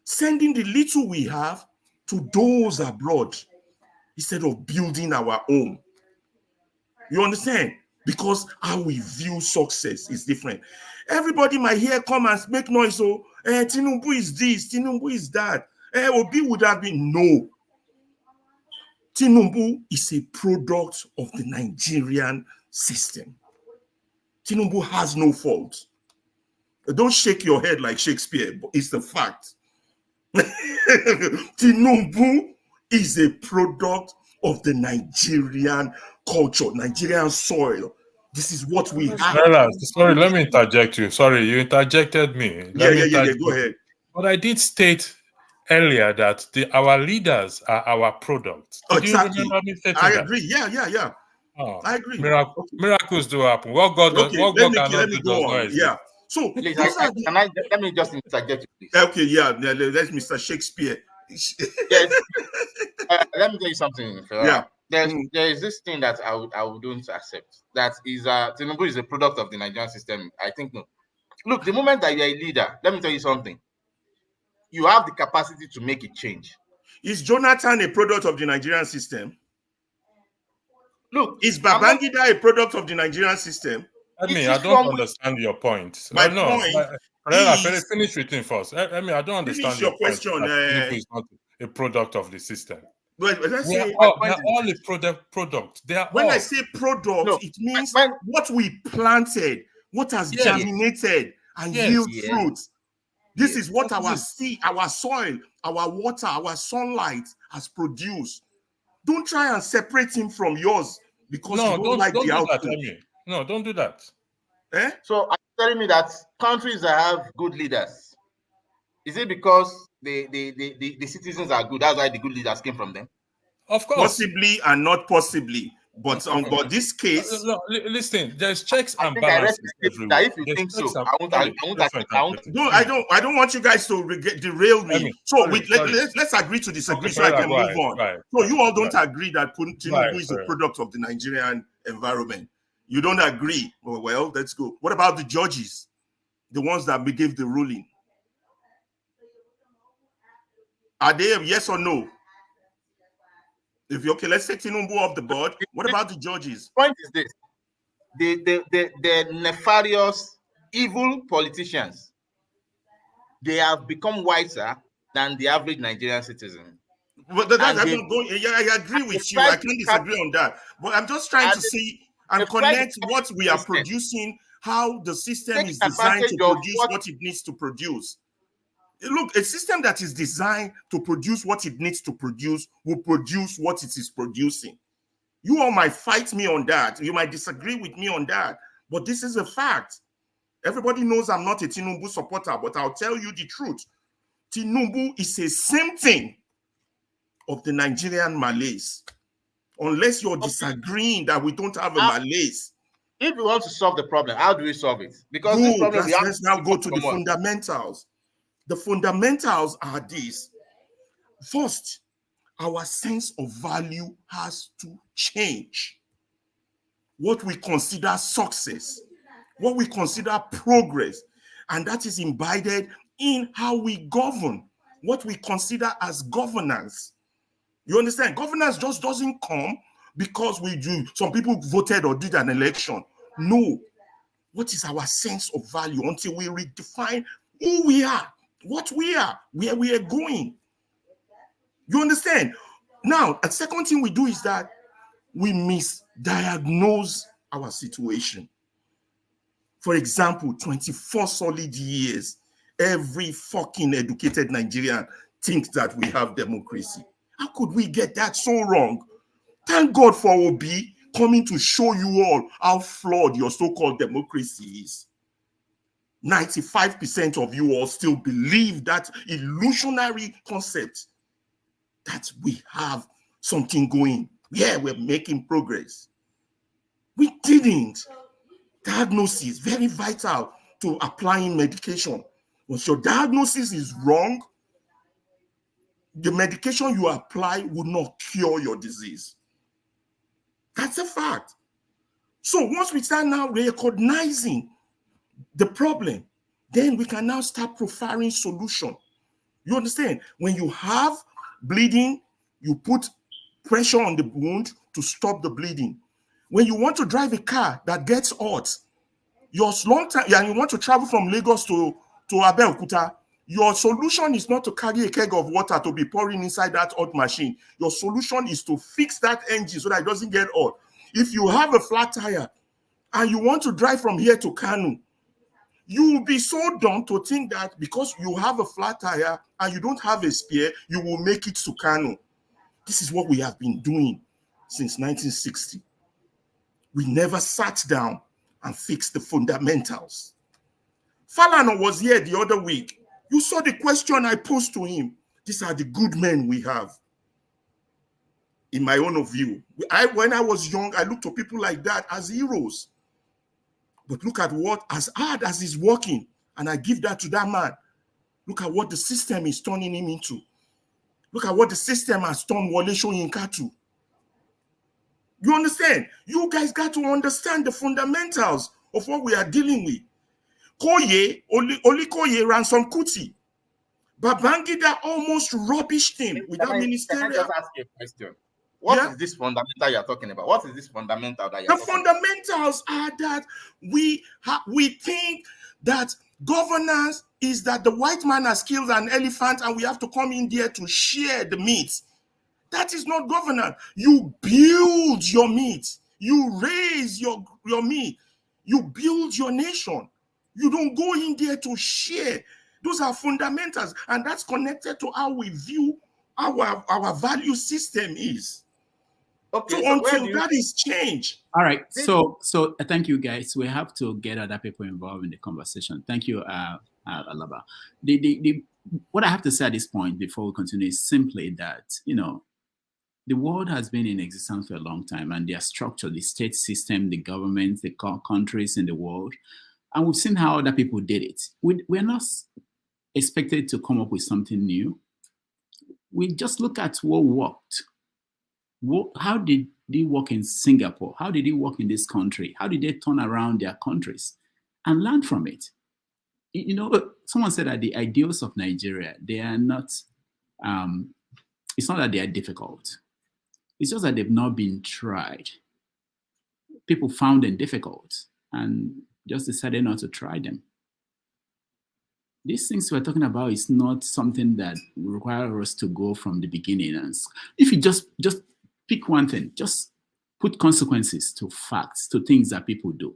sending the little we have to those abroad instead of building our own. You understand? Because how we view success is different. Everybody might hear come and make noise. So, Tinubu is this, Tinubu is that. Obi would have been no. Tinubu is a product of the Nigerian system. Tinubu has no fault. Don't shake your head like Shakespeare, but it's the fact. Tinubu is a product of the Nigerian culture, Nigerian soil. This is what we have. Sorry, let me interject you. Sorry, you interjected me. Yeah, go ahead. But I did state earlier that our leaders are our product. Did you remember me stating that? I agree. Yeah. Oh, I agree. Miracles do happen. What God does, what God cannot do does not exist. Yeah. So please, let me just interject, please. Okay, yeah. That's Mr. Shakespeare. Yes. Let me tell you something. Yeah. There is this thing that I wouldn't accept. That is Tinubu is a product of the Nigerian system. I think no. Look, the moment that you're a leader, let me tell you something. You have the capacity to make a change. Is Jonathan a product of the Nigerian system? Look, is Babangida a product of the Nigerian system? I don't understand your point. My point finish with him first. I don't understand your question. Tinubu is not a product of the system. But let's say they're all a product. I say product, it means what we planted, what has germinated and yield fruit. This is what our sea, our soil, our water, our sunlight has produced. Don't try and separate him from yours because you don't like the output. No, don't do that. So are you telling me that countries that have good leaders, is it because the citizens are good? That's why the good leaders came from them? Of course. Possibly and not possibly. But but this case, listen, there's checks and balances everywhere. If you think so, I don't want you guys to derail me. So let's agree to disagree so I can move on. So you all don't agree that Tinubu is a product of the Nigerian environment. You don't agree. Well, let's go. What about the judges, the ones that gave the ruling? Are they a yes or no? If you're okay, let's take Tinubu off the board. What about the judges? The point is this: the nefarious, evil politicians they have become wiser than the average Nigerian citizen. But that's, And I'm they- not going. Yeah, I agree with you. first I can't disagree on that. But I'm just trying to see and connect what we are producing, how the system is designed to produce what it needs to produce. Look, a system that is designed to produce what it needs to produce will produce what it is producing. You all might fight me on that. You might disagree with me on that. But this is a fact. Everybody knows I'm not a Tinubu supporter, but I'll tell you the truth. Tinubu is a symptom of the Nigerian malaise. Unless you're disagreeing that we don't have a malaise. If we want to solve the problem, how do we solve it? Because this problem let's now go to the fundamentals. The fundamentals are these. First, our sense of value has to change. What we consider success, what we consider progress, and that is embedded in how we govern, what we consider as governance. You understand? Governance just doesn't come because some people voted or did an election. No. What is our sense of value until we redefine who we are, what we are, where we are going? You understand? Now, a second thing we do is that we misdiagnose our situation. For example, 24 solid years, every fucking educated Nigerian thinks that we have democracy. How could we get that so wrong? Thank God for Obi coming to show you all how flawed your so-called democracy is. 95% of you all still believe that illusionary concept that we have something going. Yeah, we're making progress. We didn't. Diagnosis, very vital to applying medication. Once your diagnosis is wrong, the medication you apply will not cure your disease. That's a fact. So once we start now recognizing the problem, then we can now start profiling solution. You understand? When you have bleeding, you put pressure on the wound to stop the bleeding. When you want to drive a car that gets hot, your long time, and you want to travel from Lagos to Abeokuta, your solution is not to carry a keg of water to be pouring inside that hot machine. Your solution is to fix that engine so that it doesn't get hot. If you have a flat tire and you want to drive from here to Kanu, you will be so dumb to think that because you have a flat tire and you don't have a spare, you will make it to Kanu. This is what we have been doing since 1960. We never sat down and fixed the fundamentals. Falana was here the other week. You saw the question I posed to him. These are the good men we have. In my own view, when I was young, I looked to people like that as heroes. But look at what, as hard as he's working, and I give that to that man, look at what the system is turning him into. Look at what the system has turned Wole Soyinka to. You understand? You guys got to understand the fundamentals of what we are dealing with. Koye, Oli Koye Ransom Kuti. Babangida almost rubbished him without ministerial. Can I just ask you a question? What is this fundamental you're talking about? What is this fundamental that you're talking about? The fundamentals are that we think that governance is that the white man has killed an elephant and we have to come in there to share the meat. That is not governance. You build your meat. You raise your meat. You build your nation. You don't go in there to share. Those are fundamentals, and that's connected to how we view our value system is. Okay, so until that is changed. All right. So thank you, guys. We have to get other people involved in the conversation. Thank you, Alaba. What I have to say at this point before we continue is simply that, the world has been in existence for a long time, and their structure, the state system, the governments, the countries in the world, and we've seen how other people did it. We're not expected to come up with something new. We just look at what worked. How did they work in Singapore? How did it work in this country? How did they turn around their countries and learn from it? Someone said that the ideals of Nigeria, they are not, it's not that they are difficult. It's just that they've not been tried. People found them difficult and just decided not to try them. these things we're talking about is not something that require us to go from the beginning. And if you just pick one thing, just put consequences to facts, to things that people do,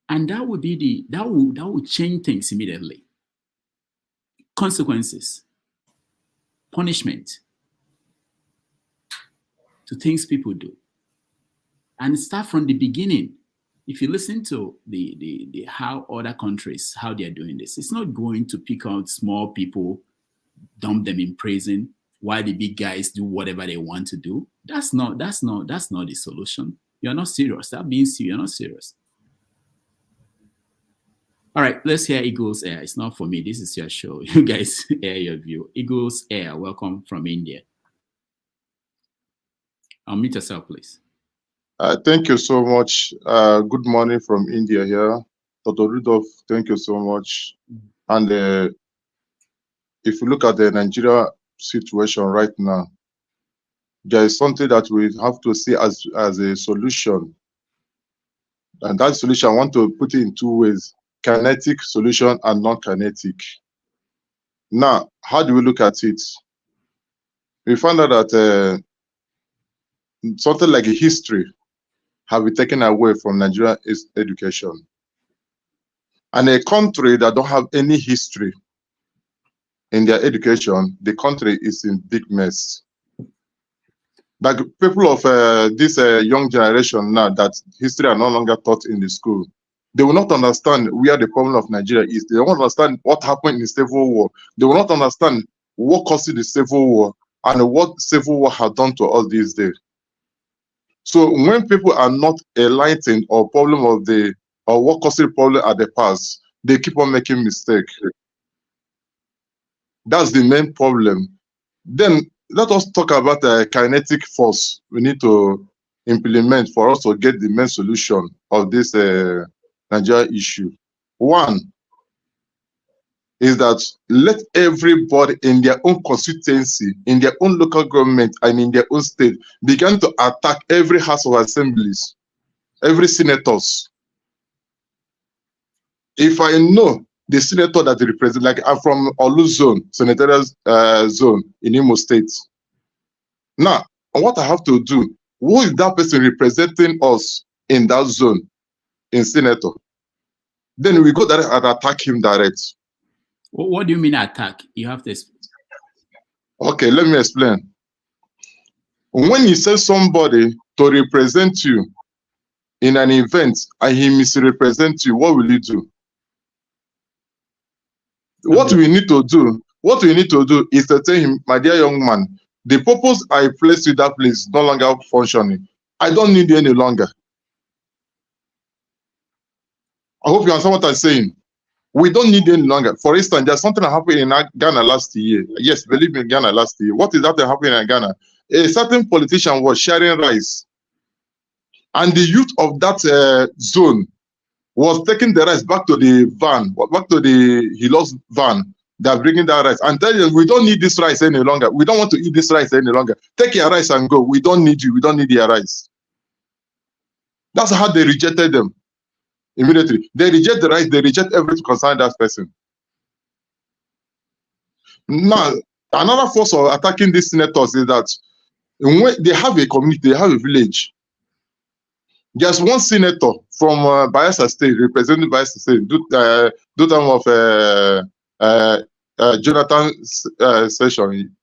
and that would be that would change things immediately. Consequences, punishment to things people do, and start from the beginning. If you listen to the how other countries, how they're doing this, it's not going to pick out small people, dump them in prison while the big guys do whatever they want to do. That's not the solution. You're not serious. That means you're not serious. All right, let's hear Eagles Air. It's not for me. This is your show. You guys air your view. Eagles Air, welcome from India. Unmute yourself, please. Thank you so much. Good morning from India here. Dr. Rudolph, thank you so much. And if you look at the Nigeria situation right now, there is something that we have to see as a solution. And that solution, I want to put it in two ways: kinetic solution and non-kinetic. Now, how do we look at it? We found out that something like a history have been taken away from Nigeria is education. And a country that don't have any history in their education, the country is in big mess. Like people of this young generation now, that history are no longer taught in the school, they will not understand where the problem of Nigeria is. They won't understand what happened in the Civil War. They will not understand what caused the Civil War and what Civil War had done to us these days. So when people are not enlightened or what caused the problem at the past, they keep on making mistakes. That's the main problem. Then let us talk about the kinetic force we need to implement for us to get the main solution of this Nigeria issue. One is that let everybody in their own constituency, in their own local government, and in their own state begin to attack every house of assemblies, every senators. If I know the senator that they represent, like I'm from Olu zone, senatorial zone in Imo State. Now, what I have to do, who is that person representing us in that zone, in senator? Then we go there and attack him direct. What do you mean attack? You have to explain. Okay, let me explain. When you send somebody to represent you in an event and he misrepresents you, what will you do? What we need to do is to tell him, my dear young man, the purpose I placed you that place is no longer functioning. I don't need you any longer. I hope you understand what I'm saying. We don't need any longer. For instance, there's something that happened in Ghana last year. Yes, believe me, Ghana last year. What is that that happened in Ghana? A certain politician was sharing rice, and the youth of that zone was taking the rice back to the van, back to he lost van. They're bringing that rice and telling them, we don't need this rice any longer. We don't want to eat this rice any longer. Take your rice and go. We don't need you. We don't need your rice. That's how they rejected them. Immediately, they reject the rights, they reject everything concerning that person. Now, another force of attacking these senators is that when they have a community, they have a village. There's one senator from Bayelsa State, representing Bayelsa State, do time of Jonathan session.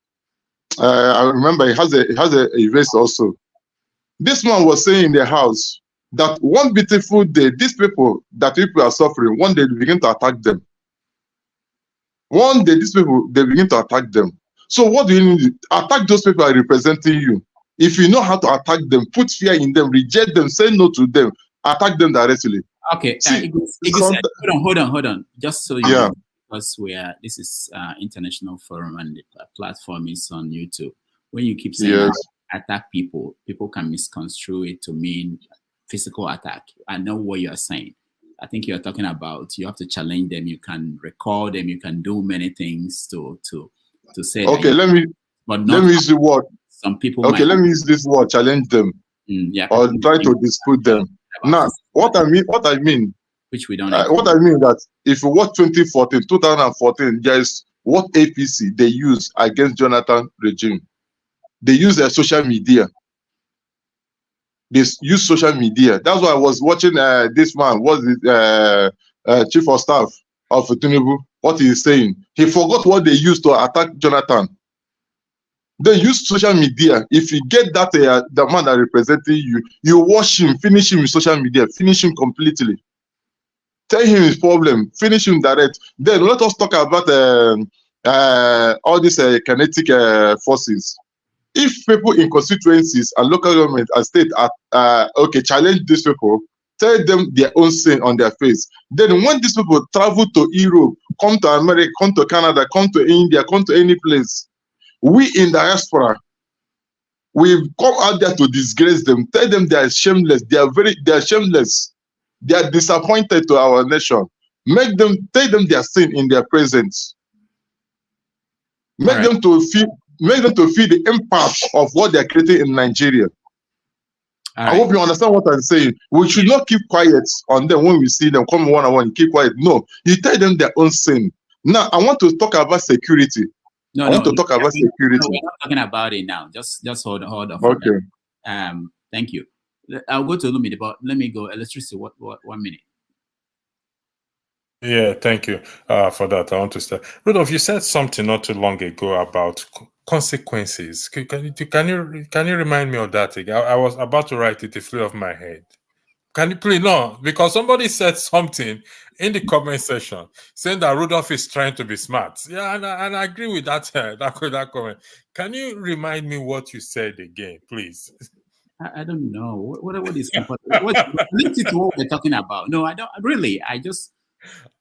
I remember he has a race also. This man was saying in the house that one beautiful day, these people are suffering, one day they begin to attack them. One day, these people, they begin to attack them. So what do you need? Attack those people are representing you. If you know how to attack them, put fear in them, reject them, say no to them, attack them directly. Okay, hold on. Just so you know, because this is international forum and the platform is on YouTube. When you keep saying attack people, people can misconstrue it to mean physical attack. I know what you are saying. I think you're talking about you have to challenge them, you can recall them, you can do many things to say. Okay, let me use the word. Some people. Okay, let me use this word, challenge them, or try to dispute them. Now, what I mean which we don't. What I mean that if you watch 2014, there is what APC they use against Jonathan regime. They use their social media. They use social media. That's why I was watching this man, was it chief of staff of Tinubu, what he is saying. He forgot what they used to attack Jonathan. They use social media. If you get that the man that representing you, you watch him, finish him in social media, finish him completely. Tell him his problem, finish him direct. Then let us talk about all these kinetic forces. If people in constituencies and local government and state are okay, challenge these people, tell them their own sin on their face. Then when these people travel to Europe, come to America, come to Canada, come to India, come to any place, we in diaspora, we've come out there to disgrace them, tell them they are shameless, they are shameless, they are disappointed to our nation. Make them tell them their sin in their presence. Make them to feel the impact of what they're creating in Nigeria. I hope you understand what I'm saying. We should not keep quiet on them when we see them come one-on-one, keep quiet. No, you tell them their own sin. Now, I want to talk about security. I want to talk about security. No, we're not talking about it now. Just hold on. Okay. Thank you. I'll go to Lumide, but let me go. Electricity, what 1 minute? Yeah, thank you for that. I want to start. Rudolph, you said something not too long ago about consequences. Can you remind me of that again? I was about to write it, it flew off my head. Can you please? No, because somebody said something in the comment section saying that Rudolph is trying to be smart. Yeah, and I agree with that that comment. Can you remind me what you said again, please? I don't know. What is important? What related to what we're talking about? No, I don't really. I'm just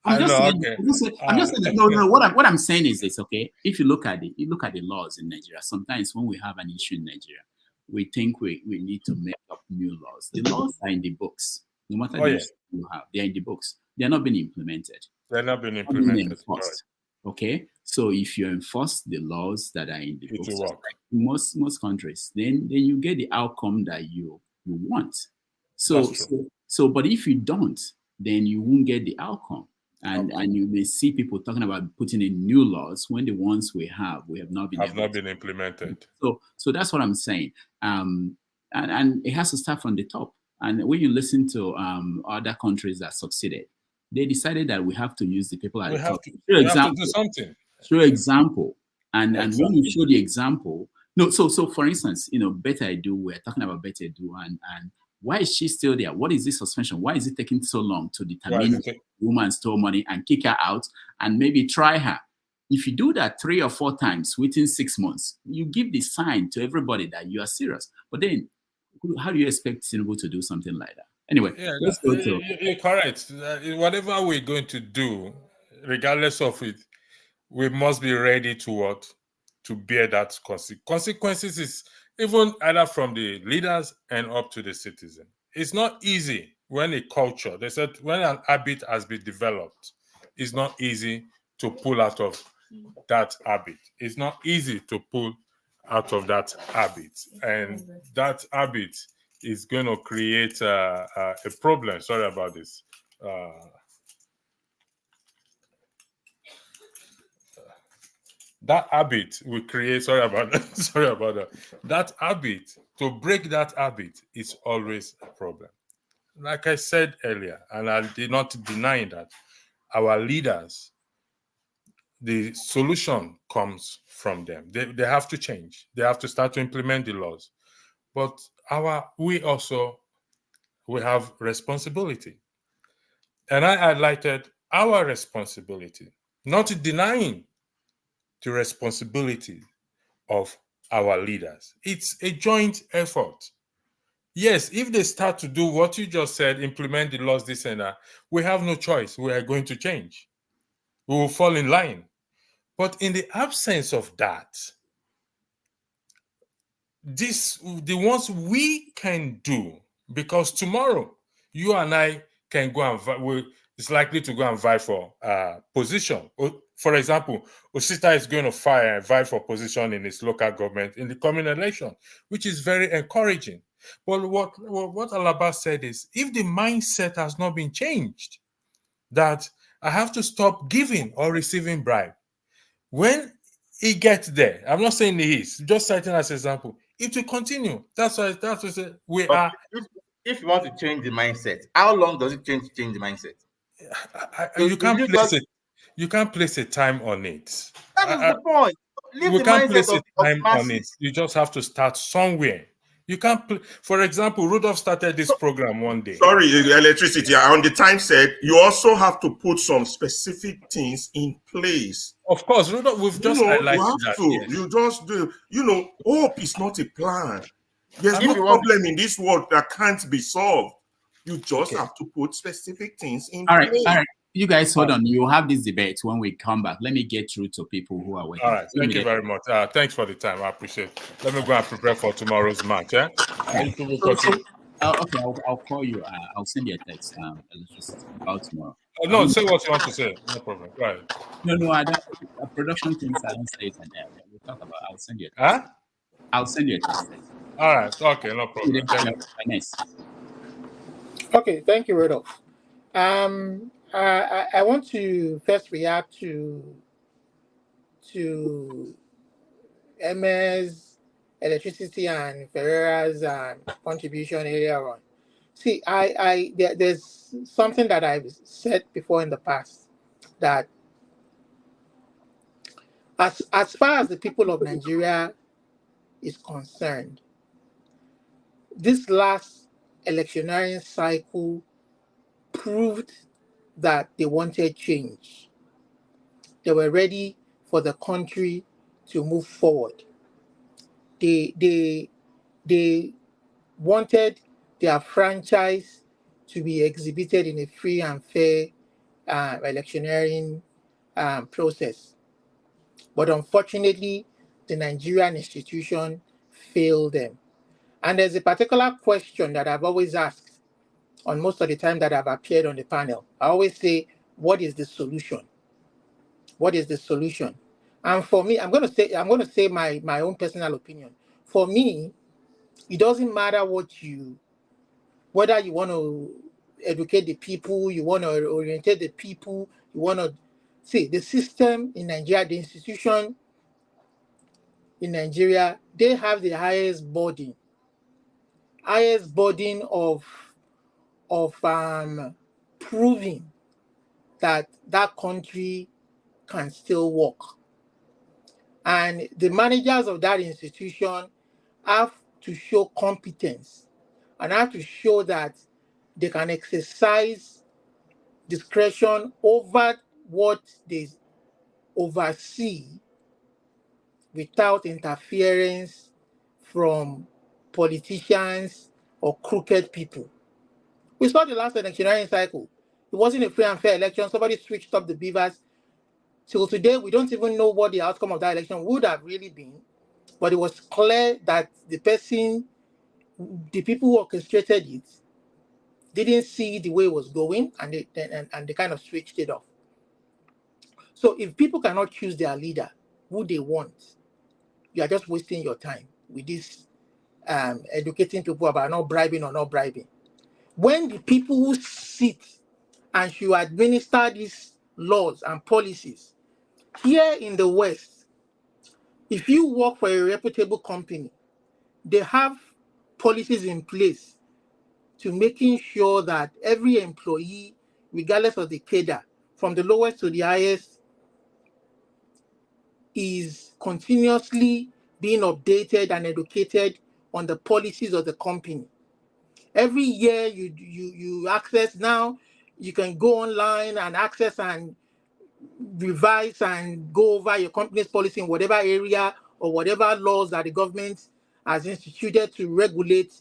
saying that, no. What I'm saying is this, okay? If you look at the laws in Nigeria, sometimes when we have an issue in Nigeria, we think we need to make up new laws. The laws are in the books. No matter the issue you have, they're in the books. They're not being implemented. They're not being implemented. Okay, so if you enforce the laws that are in the books, like most countries, then you get the outcome that you want. So but if you don't, then you won't get the outcome. And you may see people talking about putting in new laws when the ones we have not been implemented. So that's what I'm saying. And it has to start from the top. And when you listen to other countries that succeeded, they decided that we have to use the people at the top. We have to do something. Show example. And when you show the example, so for instance, Better Edu, we're talking about Better Edu, and why is she still there? What is this suspension? Why is it taking so long to determine the woman stole money and kick her out and maybe try her? If you do that 3 or 4 times within 6 months, you give the sign to everybody that you are serious. But then, how do you expect Tinubu to do something like that? Anyway, let's go to... You're correct. Whatever we're going to do, regardless of it, we must be ready to bear that consequences is even either from the leaders and up to the citizen. It's not easy when a culture, they said when an habit has been developed, it's not easy to pull out of that habit. It's not easy to pull out of that habit. And that habit is going to create a problem. Sorry about this. That habit will create, sorry about that. That habit, to break that habit is always a problem. Like I said earlier, and I did not deny that, our leaders, the solution comes from them. They have to change. They have to start to implement the laws. But we have responsibility. And I highlighted our responsibility, not denying the responsibility of our leaders. It's a joint effort. Yes, if they start to do what you just said, implement the laws, this and that, we have no choice. We are going to change. We will fall in line. But in the absence of that, the ones we can do, because tomorrow you and I can go and it's likely to go and vie for position. For example, Osita is going to vie for position in his local government in the coming election, which is very encouraging. But what Alaba said is, if the mindset has not been changed, that I have to stop giving or receiving bribe. When it gets there, I'm not saying it is, just citing as an example, it will continue. That's why we But are. if you want to change the mindset, how long does it change the mindset? You can't place it. You can't place a time on it. That is the point. Leave We the can't mindset place a of the time on it. masses. You just have to start somewhere. You can't. For example, Rudolph started this program one day. Sorry, electricity. On the time set, you also have to put some specific things in place. Of course, Rudolph, we've just highlighted you have that. to. Yes. You just do. Hope is not a plan. There's no you problem in this world that can't be solved. You just have to put specific things in All place. right. You guys hold on. You will have this debate when we come back. Let me get through to people who are waiting. All right. Thank you very much. Thanks for the time. I appreciate it. Let me go and prepare for tomorrow's match. Yeah. Okay. I'll call you. I'll send you a text. Electricity about tomorrow. No, say what you want to say. No problem. Go ahead. No. I don't. Production things. I don't say it in there. We'll talk about. I'll send you a text. Huh? I'll send you a text. All right. Okay. No problem. Nice. Okay. Thank you, Rudolph. I want to first react to Emma's, Electricity, and Ferreira's contribution earlier on. See, there's something that I've said before in the past, that as far as the people of Nigeria is concerned, this last electioneering cycle proved that they wanted change. They were ready for the country to move forward. They wanted their franchise to be exhibited in a free and fair electioneering process. But unfortunately, the Nigerian institution failed them. And there's a particular question that I've always asked on most of the time that I've appeared on the panel. I always say, what is the solution? What is the solution? And for me, I'm going to say my own personal opinion. For me, it doesn't matter whether you want to educate the people, you want to orientate the people, you want to see the system in Nigeria, the institution in Nigeria, they have the highest burden of proving that that country can still work. And the managers of that institution have to show competence and have to show that they can exercise discretion over what they oversee without interference from politicians or crooked people. We saw the last electioneering cycle. It wasn't a free and fair election. Somebody switched up the beavers. Till today, we don't even know what the outcome of that election would have really been. But it was clear that the people who orchestrated it, didn't see the way it was going, and they kind of switched it off. So if people cannot choose their leader, who they want, you are just wasting your time with this educating people about not bribing or not bribing. When the people who sit and should administer these laws and policies here in the West, if you work for a reputable company, they have policies in place to making sure that every employee, regardless of the cadre, from the lowest to the highest, is continuously being updated and educated on the policies of the company. Every year you access now, you can go online and access and revise and go over your company's policy in whatever area or whatever laws that the government has instituted to regulate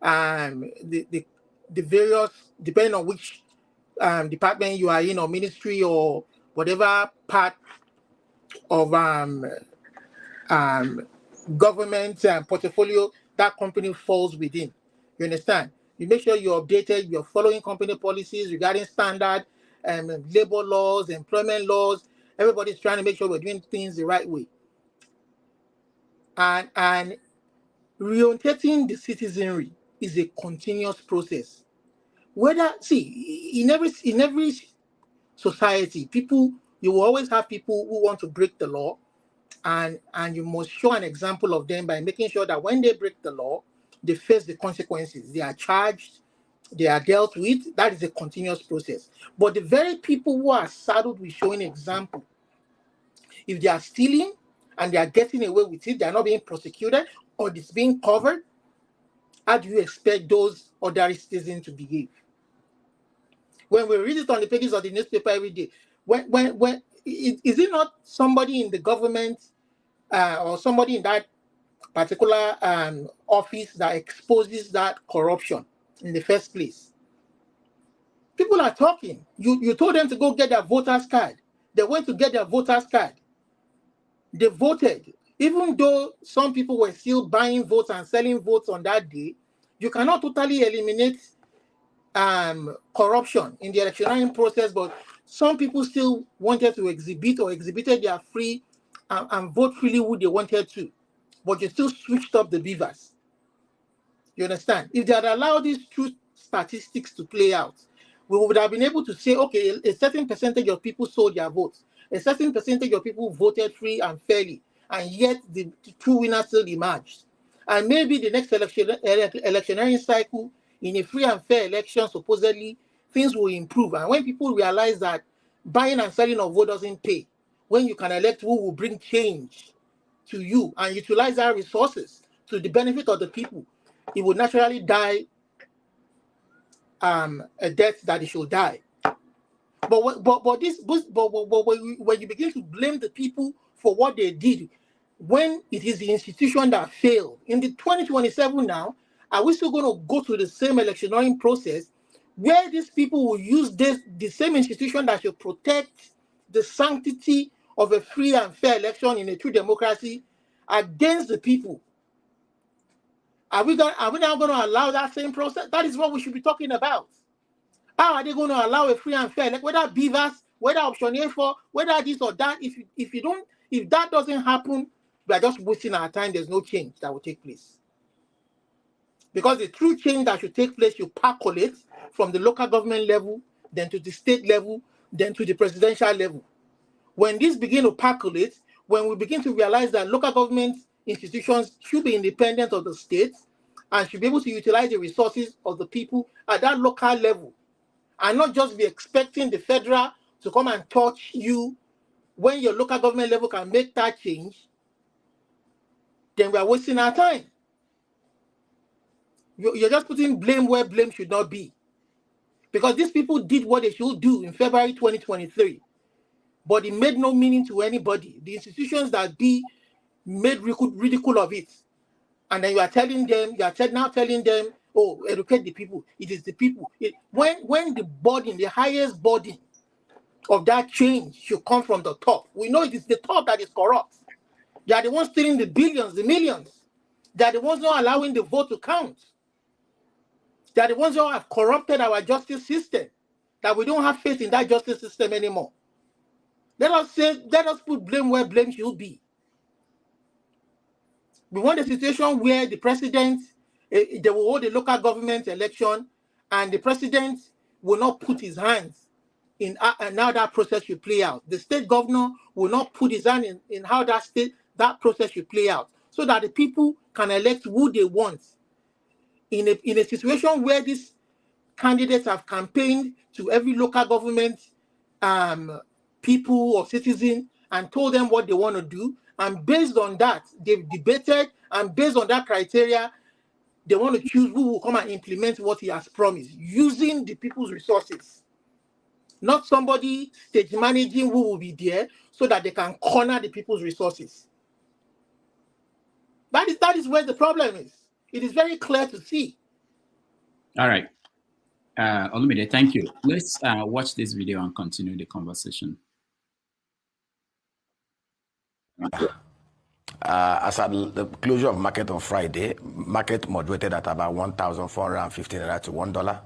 the various, depending on which department you are in, or ministry, or whatever part of government portfolio that company falls within. You understand? You make sure you're updated, you're following company policies regarding standard labor laws, employment laws. Everybody's trying to make sure we're doing things the right way. And reorientating the citizenry is a continuous process. In every society. People, you will always have people who want to break the law, and you must show an example of them by making sure that when they break the law, they face the consequences. They are charged, they are dealt with. That is a continuous process. But the very people who are saddled with showing example, if they are stealing and they are getting away with it, they are not being prosecuted or it's being covered, how do you expect those ordinary citizens to behave? When we read it on the pages of the newspaper every day, is it not somebody in the government or somebody in that particular office that exposes that corruption in the first place? People are talking. You told them to go get their voters card. They went to get their voters card. They voted. Even though some people were still buying votes and selling votes on that day, you cannot totally eliminate corruption in the electioneering process, but some people still wanted to exhibited their free and vote freely who they wanted to, but you still switched up the beavers. You understand? If they had allowed these true statistics to play out, we would have been able to say, okay, a certain percentage of people sold their votes, a certain percentage of people voted free and fairly, and yet the true winner still emerged. And maybe the next electioneering cycle, in a free and fair election, supposedly, things will improve. And when people realize that buying and selling of vote doesn't pay, when you can elect who will bring change to you and utilize our resources to the benefit of the people, it will naturally die a death that it should die. But when you begin to blame the people for what they did, when it is the institution that failed, in the 2027 now, are we still going to go through the same electioneering process where these people will use the same institution that should protect the sanctity of a free and fair election in a true democracy against the people? Are we now going to allow that same process? That is what we should be talking about. How are they going to allow a free and fair, like whether beavers, whether option A4, whether this or that? If that doesn't happen, we are just wasting our time. There's no change that will take place. Because the true change that should take place, you percolate from the local government level, then to the state level, then to the presidential level. When this begin to percolate, when we begin to realize that local government institutions should be independent of the state and should be able to utilize the resources of the people at that local level, and not just be expecting the federal to come and touch you when your local government level can make that change, then we are wasting our time. You're just putting blame where blame should not be. Because these people did what they should do in February 2023, but it made no meaning to anybody. The institutions that made ridicule of it. And then you are telling them, now telling them, oh, educate the people. It is the people. When the burden, the highest burden of that change should come from the top. We know it is the top that is corrupt. They are the ones stealing the billions, the millions. They are the ones not allowing the vote to count. They are the ones who have corrupted our justice system, that we don't have faith in that justice system anymore. Let us put blame where blame should be. We want a situation where the president, they will hold a local government election, and the president will not put his hands in how that process should play out. The state governor will not put his hand in how that process should play out, so that the people can elect who they want. In a situation where these candidates have campaigned to every local government people or citizen and told them what they want to do, and based on that, they've debated, and based on that criteria, they want to choose who will come and implement what he has promised, using the people's resources. Not somebody stage managing who will be there so that they can corner the people's resources. That is where the problem is. It is very clear to see. All right. Olumide, thank you. Let's watch this video and continue the conversation. As at the closure of market on Friday, market moderated at about 1,450 Naira to $1.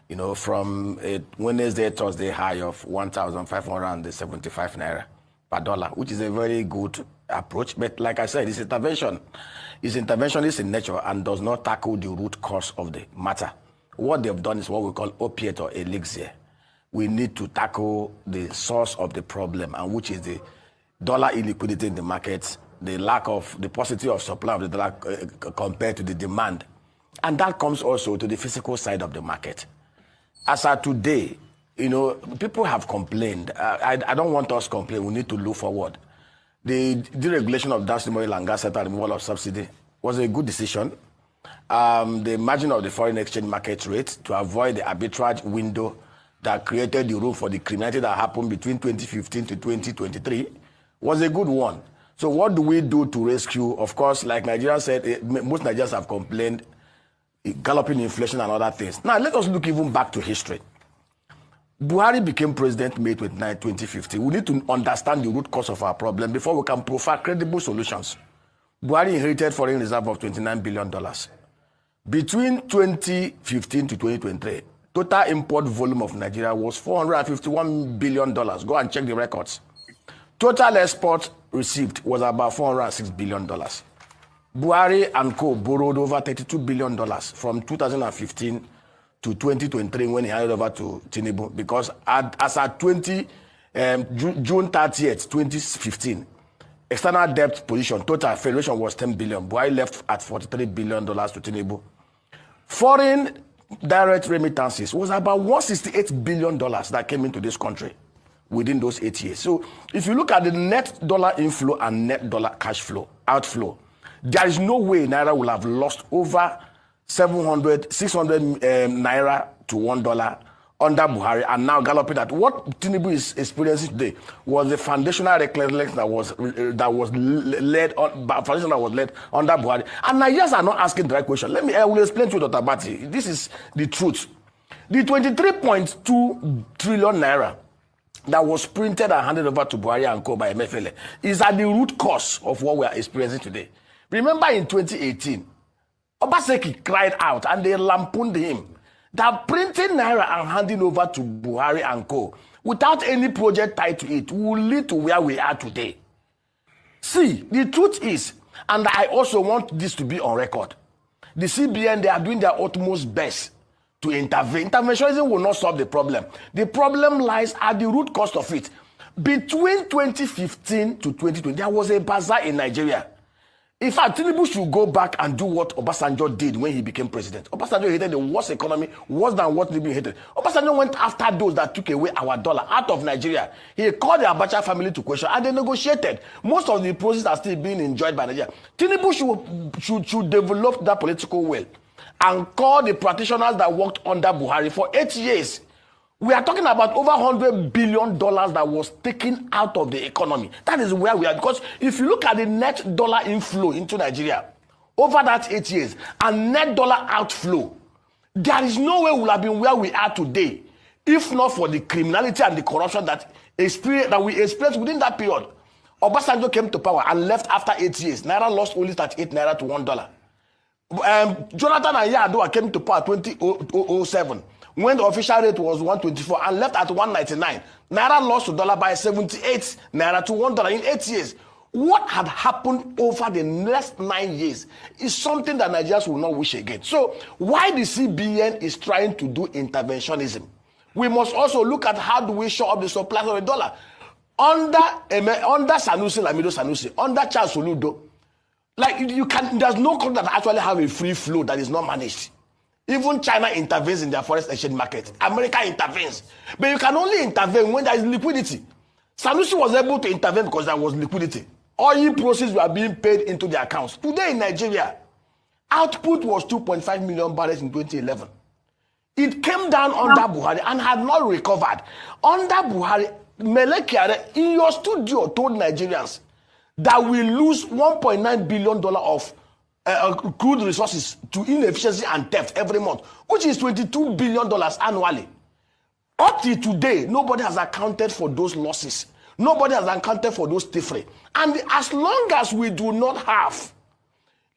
You know, from a Wednesday, Thursday high of 1,575 Naira per dollar, which is a very good approach. But like I said, it's intervention. It's interventionist in nature and does not tackle the root cause of the matter. What they've done is what we call opiate or elixir. we need to tackle the source of the problem, and which is the dollar illiquidity in the markets, the lack of the paucity of supply of the dollar compared to the demand. And that comes also to the physical side of the market. As of today, people have complained. I don't want us to complain. We need to look forward. The deregulation of downstream oil and gas sector, removal of subsidy, was a good decision. The margin of the foreign exchange market rate to avoid the arbitrage window that created the room for the criminality that happened between 2015 to 2023 was a good one. So what do we do to rescue? Of course, like Nigerians said, most Nigerians have complained, galloping inflation and other things. Now, let us look even back to history. Buhari became president May 29, 2015. We need to understand the root cause of our problem before we can profile credible solutions. Buhari inherited foreign reserve of $29 billion. Between 2015 to 2023, total import volume of Nigeria was $451 billion. Go and check the records. Total export received was about $406 billion. Buhari and co. borrowed over $32 billion from 2015 to 2023 when he handed over to Tinubu, because as at June 30th, 2015, external debt position, total federation was $10 billion. Buhari left at $43 billion to Tinubu. Foreign direct remittances was about $168 billion that came into this country within those 8 years. So if you look at the net dollar inflow and net dollar cash flow, outflow, there is no way Naira will have lost over 600 Naira to $1 under Buhari, and now galloping at what Tinubu is experiencing today was the foundational recklessness that was led under Buhari. And Nigerians are not asking the right question. I will explain to you, Dr. Bati. This is the truth. The 23.2 trillion Naira that was printed and handed over to Buhari and co. by MFL is at the root cause of what we are experiencing today. Remember in 2018, Obaseki cried out and they lampooned him that printing Naira and handing over to Buhari and co. without any project tied to it will lead to where we are today. See, the truth is, and I also want this to be on record, the CBN, they are doing their utmost best to intervene. Interventionism will not solve the problem. The problem lies at the root cause of it. Between 2015 to 2020, there was a bazaar in Nigeria. In fact, Tinubu should go back and do what Obasanjo did when he became president. Obasanjo hated the worst economy, worse than what Tinubu hated. Obasanjo went after those that took away our dollar out of Nigeria. He called the Abacha family to question and they negotiated. Most of the processes are still being enjoyed by Nigeria. Tinubu should develop that political will and call the practitioners that worked under Buhari for 8 years. We are talking about over $100 billion that was taken out of the economy. That is where we are. Because if you look at the net dollar inflow into Nigeria over that 8 years and net dollar outflow, there is no way we will have been where we are today if not for the criminality and the corruption that we experienced within that period. Obasanjo came to power and left after 8 years. Naira lost only 38 Naira to $1. Jonathan and Yar'Adua came to power 2007. When the official rate was 124 and left at 199, Naira lost to dollar by 78 Naira to $1 in 8 years. What had happened over the next 9 years is something that Nigerians will not wish again. So why the CBN is trying to do interventionism, we must also look at how do we show up the supply of the dollar. Under Sanusi, Lamido Sanusi, under Charles Soludo, there's no country that actually have a free flow that is not managed. Even China intervenes in their foreign exchange market. America intervenes. But you can only intervene when there is liquidity. Sanusi was able to intervene because there was liquidity. Oil proceeds were being paid into the accounts. Today in Nigeria, output was 2.5 million barrels in 2011. It came down under Buhari and had not recovered. Under Buhari, Mele Kyari in your studio told Nigerians that we lose $1.9 billion of crude resources to inefficiency and theft every month, which is $22 billion annually. Up to today, nobody has accounted for those losses. Nobody has accounted for those thievery. And as long as we do not have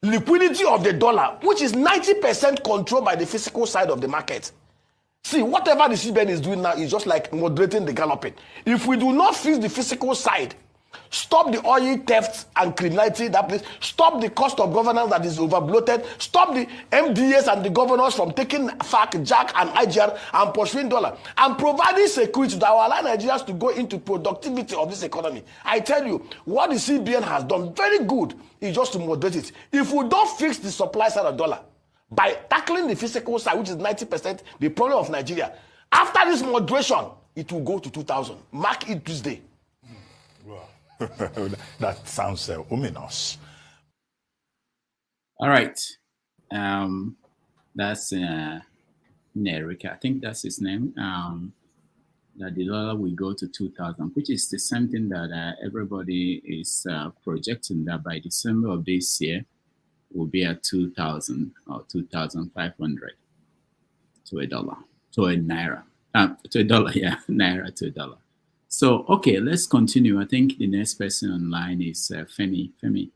liquidity of the dollar, which is 90% controlled by the physical side of the market, see, whatever the CBN is doing now is just like moderating the galloping. If we do not fix the physical side, Stop the oil theft and criminality that place. Stop the cost of governance that is overbloated. Stop the MDAs and the governors from taking FAC, JAC, and IGR and pursuing dollar. And providing security that will allow Nigerians to go into productivity of this economy. I tell you, what the CBN has done very good is just to moderate it. If we don't fix the supply side of dollar by tackling the physical side, which is 90% the problem of Nigeria, after this moderation, it will go to 2,000. Mark it Tuesday. That sounds ominous. All right. That's Naira. I think that's his name. That the dollar will go to 2,000, which is the same thing that everybody is projecting that by December of this year will be at 2,000 or 2,500 to a dollar, to a naira, to a dollar, yeah, naira to a dollar. So, okay, let's continue. I think the next person online is Femi. Femi,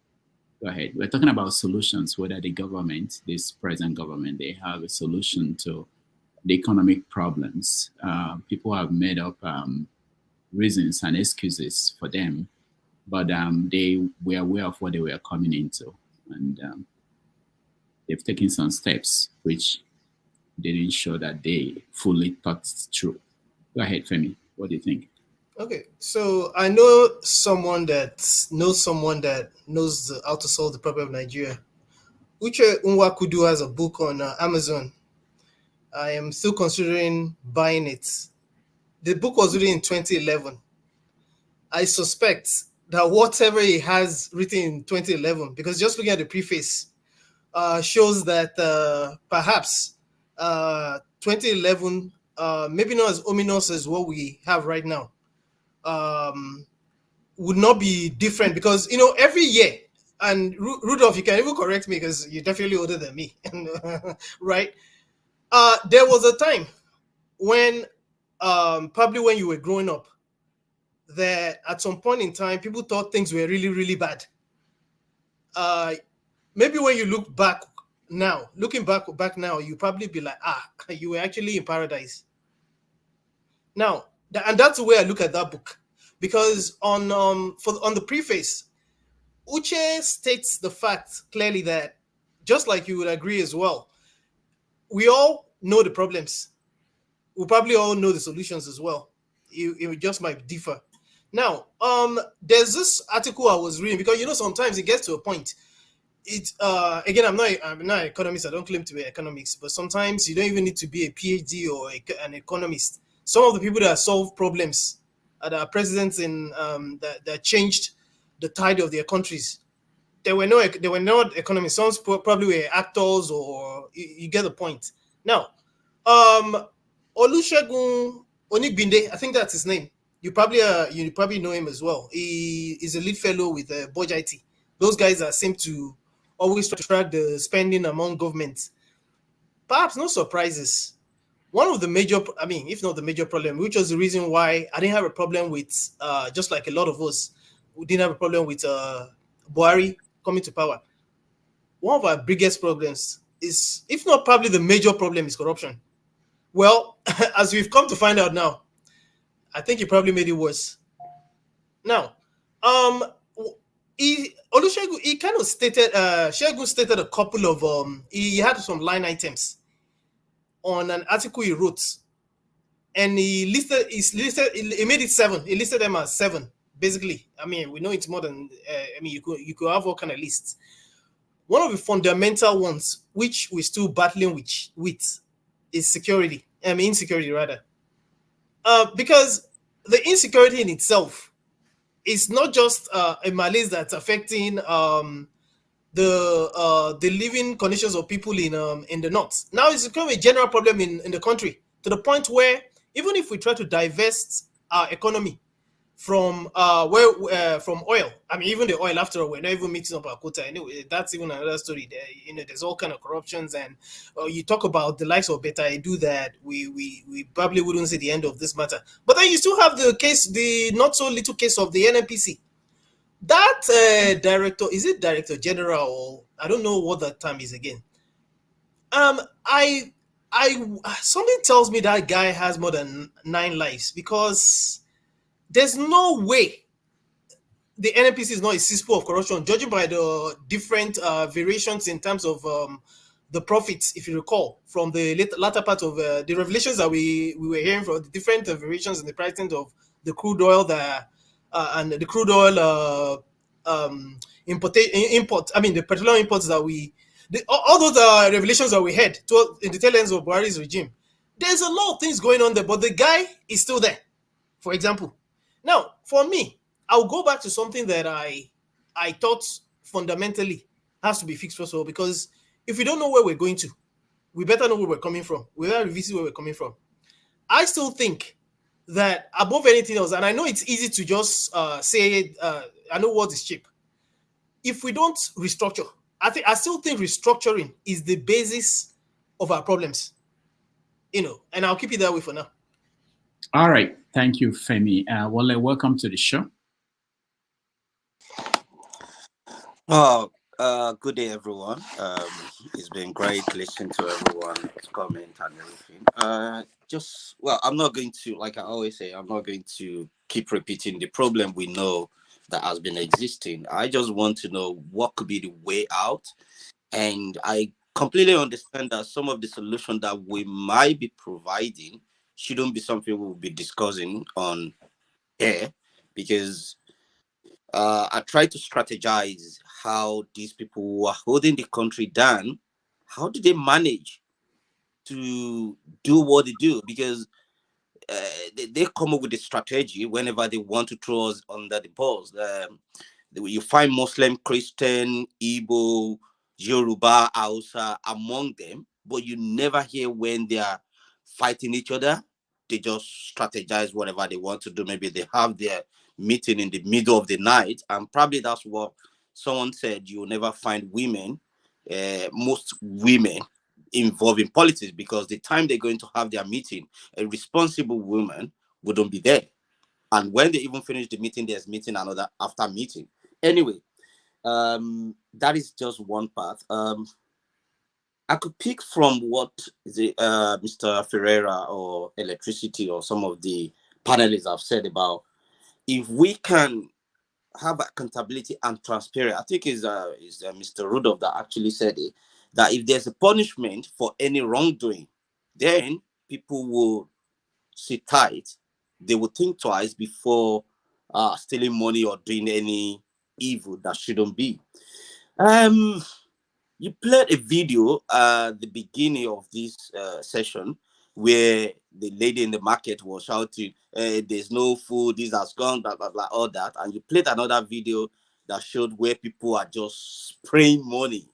go ahead. We're talking about solutions, whether the government, this present government, they have a solution to the economic problems. People have made up reasons and excuses for them, but they were aware of what they were coming into, and they've taken some steps which didn't show that they fully thought through. Go ahead, Femi. What do you think? Okay, so I know someone that knows how to solve the problem of Nigeria. Uche Nwakudu has a book on Amazon. I am still considering buying it. The book was written in 2011. I suspect that whatever he has written in 2011, because just looking at the preface, shows that perhaps 2011, maybe not as ominous as what we have right now, would not be different, because every year, and Rudolph, you can even correct me because you're definitely older than me, right? There was a time when probably when you were growing up, that at some point in time people thought things were really, really bad. Maybe when you look back now, looking back now, you probably be like, you were actually in paradise. Now, and that's the way I look at that book, because on the preface, Uche states the fact clearly that, just like you would agree as well, we all know the problems. We probably all know the solutions as well. It just might differ. Now, there's this article I was reading, because sometimes it gets to a point. Again, I'm not an economist. I don't claim to be an economist, but sometimes you don't even need to be a PhD or an economist. Some of the people that solve problems are presidents in that changed the tide of their countries. They were not economists. Some probably were actors, or you get the point. Now, Olusegun Onigbinde, I think that's his name. You probably know him as well. He is a lead fellow with Budge IT. Those guys that seem to always track the spending among governments. Perhaps no surprises. One of the major, if not the major problem, which was the reason why I didn't have a problem with, just like a lot of us, we didn't have a problem with Buhari coming to power. One of our biggest problems is, if not probably the major problem, is corruption. Well, as we've come to find out now, I think he probably made it worse. Now, Olusegun, he kind of stated, Shegun stated a couple of, he had some line items on an article he wrote, and he made it 7. He listed them as 7, basically. We know it's more than, you could have all kind of lists. One of the fundamental ones, which we're still battling with is security. Insecurity rather. Because the insecurity in itself is not just a malaise that's affecting the living conditions of people in the north. Now it's become a general problem in the country, to the point where even if we try to divest our economy from from oil, even the oil, after all, we're not even meeting up our quota anyway. That's even another story. There's all kind of corruptions, and you talk about the likes of Beta Edu, that we probably wouldn't see the end of this matter. But then you still have the not so little case of the NNPC. That director, is it director general, or I don't know what that term is again. I something tells me that guy has more than 9 lives, because there's no way the NNPC is not a cesspool of corruption, judging by the different variations in terms of the profits, if you recall, from the latter part of the revelations that we were hearing from the different variations in the pricing of the crude oil and the crude oil the petroleum imports that all those revelations that we had in the tail ends of Buhari's regime. There's a lot of things going on there, but the guy is still there, for example. Now, for me, I'll go back to something that I thought fundamentally has to be fixed first of all, because if we don't know where we're going to, we better know where we're coming from. We better revisit where we're coming from. I still think that above anything else, and I know it's easy to just say, I know what is cheap. If we don't restructure, I still think restructuring is the basis of our problems. And I'll keep it that way for now. All right. Thank you, Femi. Wale, welcome to the show. Oh, good day, everyone. It's been great listening to everyone's comment and everything. I'm not going to, like I always say, I'm not going to keep repeating the problem we know that has been existing. I just want to know what could be the way out. And I completely understand that some of the solutions that we might be providing shouldn't be something we'll be discussing on air, because I try to strategize how these people who are holding the country down, how do they manage to do what they do? Because they come up with a strategy whenever they want to throw us under the bus. You find Muslim, Christian, Igbo, Yoruba, Hausa among them, but you never hear when they are fighting each other. They just strategize whatever they want to do. Maybe they have their meeting in the middle of the night, and probably that's what someone said. You'll never find women, most women, involved in politics, because the time they're going to have their meeting, a responsible woman wouldn't be there. And when they even finish the meeting, there's meeting another after meeting. Anyway, that is just one part. I could pick from what Mr. Ferreira or Electricity or some of the panelists have said about if we can have accountability and transparency. I think it's Mr. Rudolph that actually said it, that if there's a punishment for any wrongdoing, then people will sit tight. They will think twice before stealing money or doing any evil that shouldn't be. You played a video at the beginning of this session where the lady in the market was shouting, there's no food, this has gone, blah, blah, blah, all that. And you played another video that showed where people are just spraying money.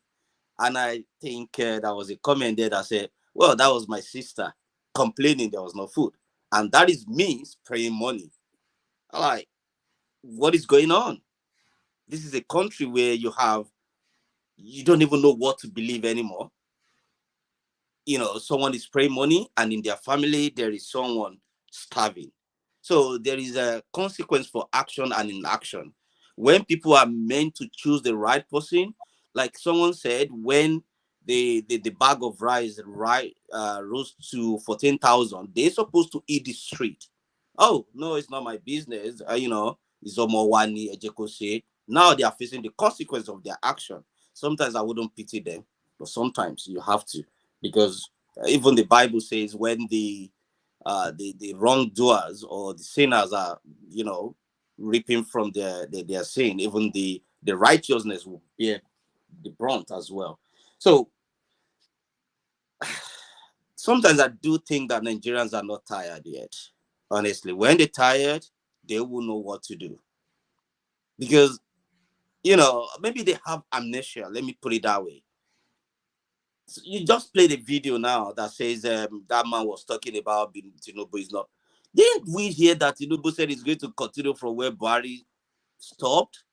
And I think there was a comment there that said, well, that was my sister complaining there was no food. And that is me spraying money. I'm like, what is going on? This is a country where you don't even know what to believe anymore. Someone is spraying money, and in their family, there is someone starving. So there is a consequence for action and inaction. When people are meant to choose the right person, like someone said, when the bag of rice rose to 14,000, they're supposed to eat the street. Oh, no, it's not my business. It's Omowani, Ejekose. Now they are facing the consequence of their action. Sometimes I wouldn't pity them, but sometimes you have to, because even the Bible says when the wrongdoers or the sinners are, reaping from their sin, even the righteousness will bear the brunt as well. So sometimes I do think that Nigerians are not tired yet. Honestly, when they're tired, they will know what to do. Because, maybe they have amnesia. Let me put it that way. So you just played a video now that says that man was talking about Tinubu is not. Didn't we hear that Tinubu said he's going to continue from where Buhari stopped?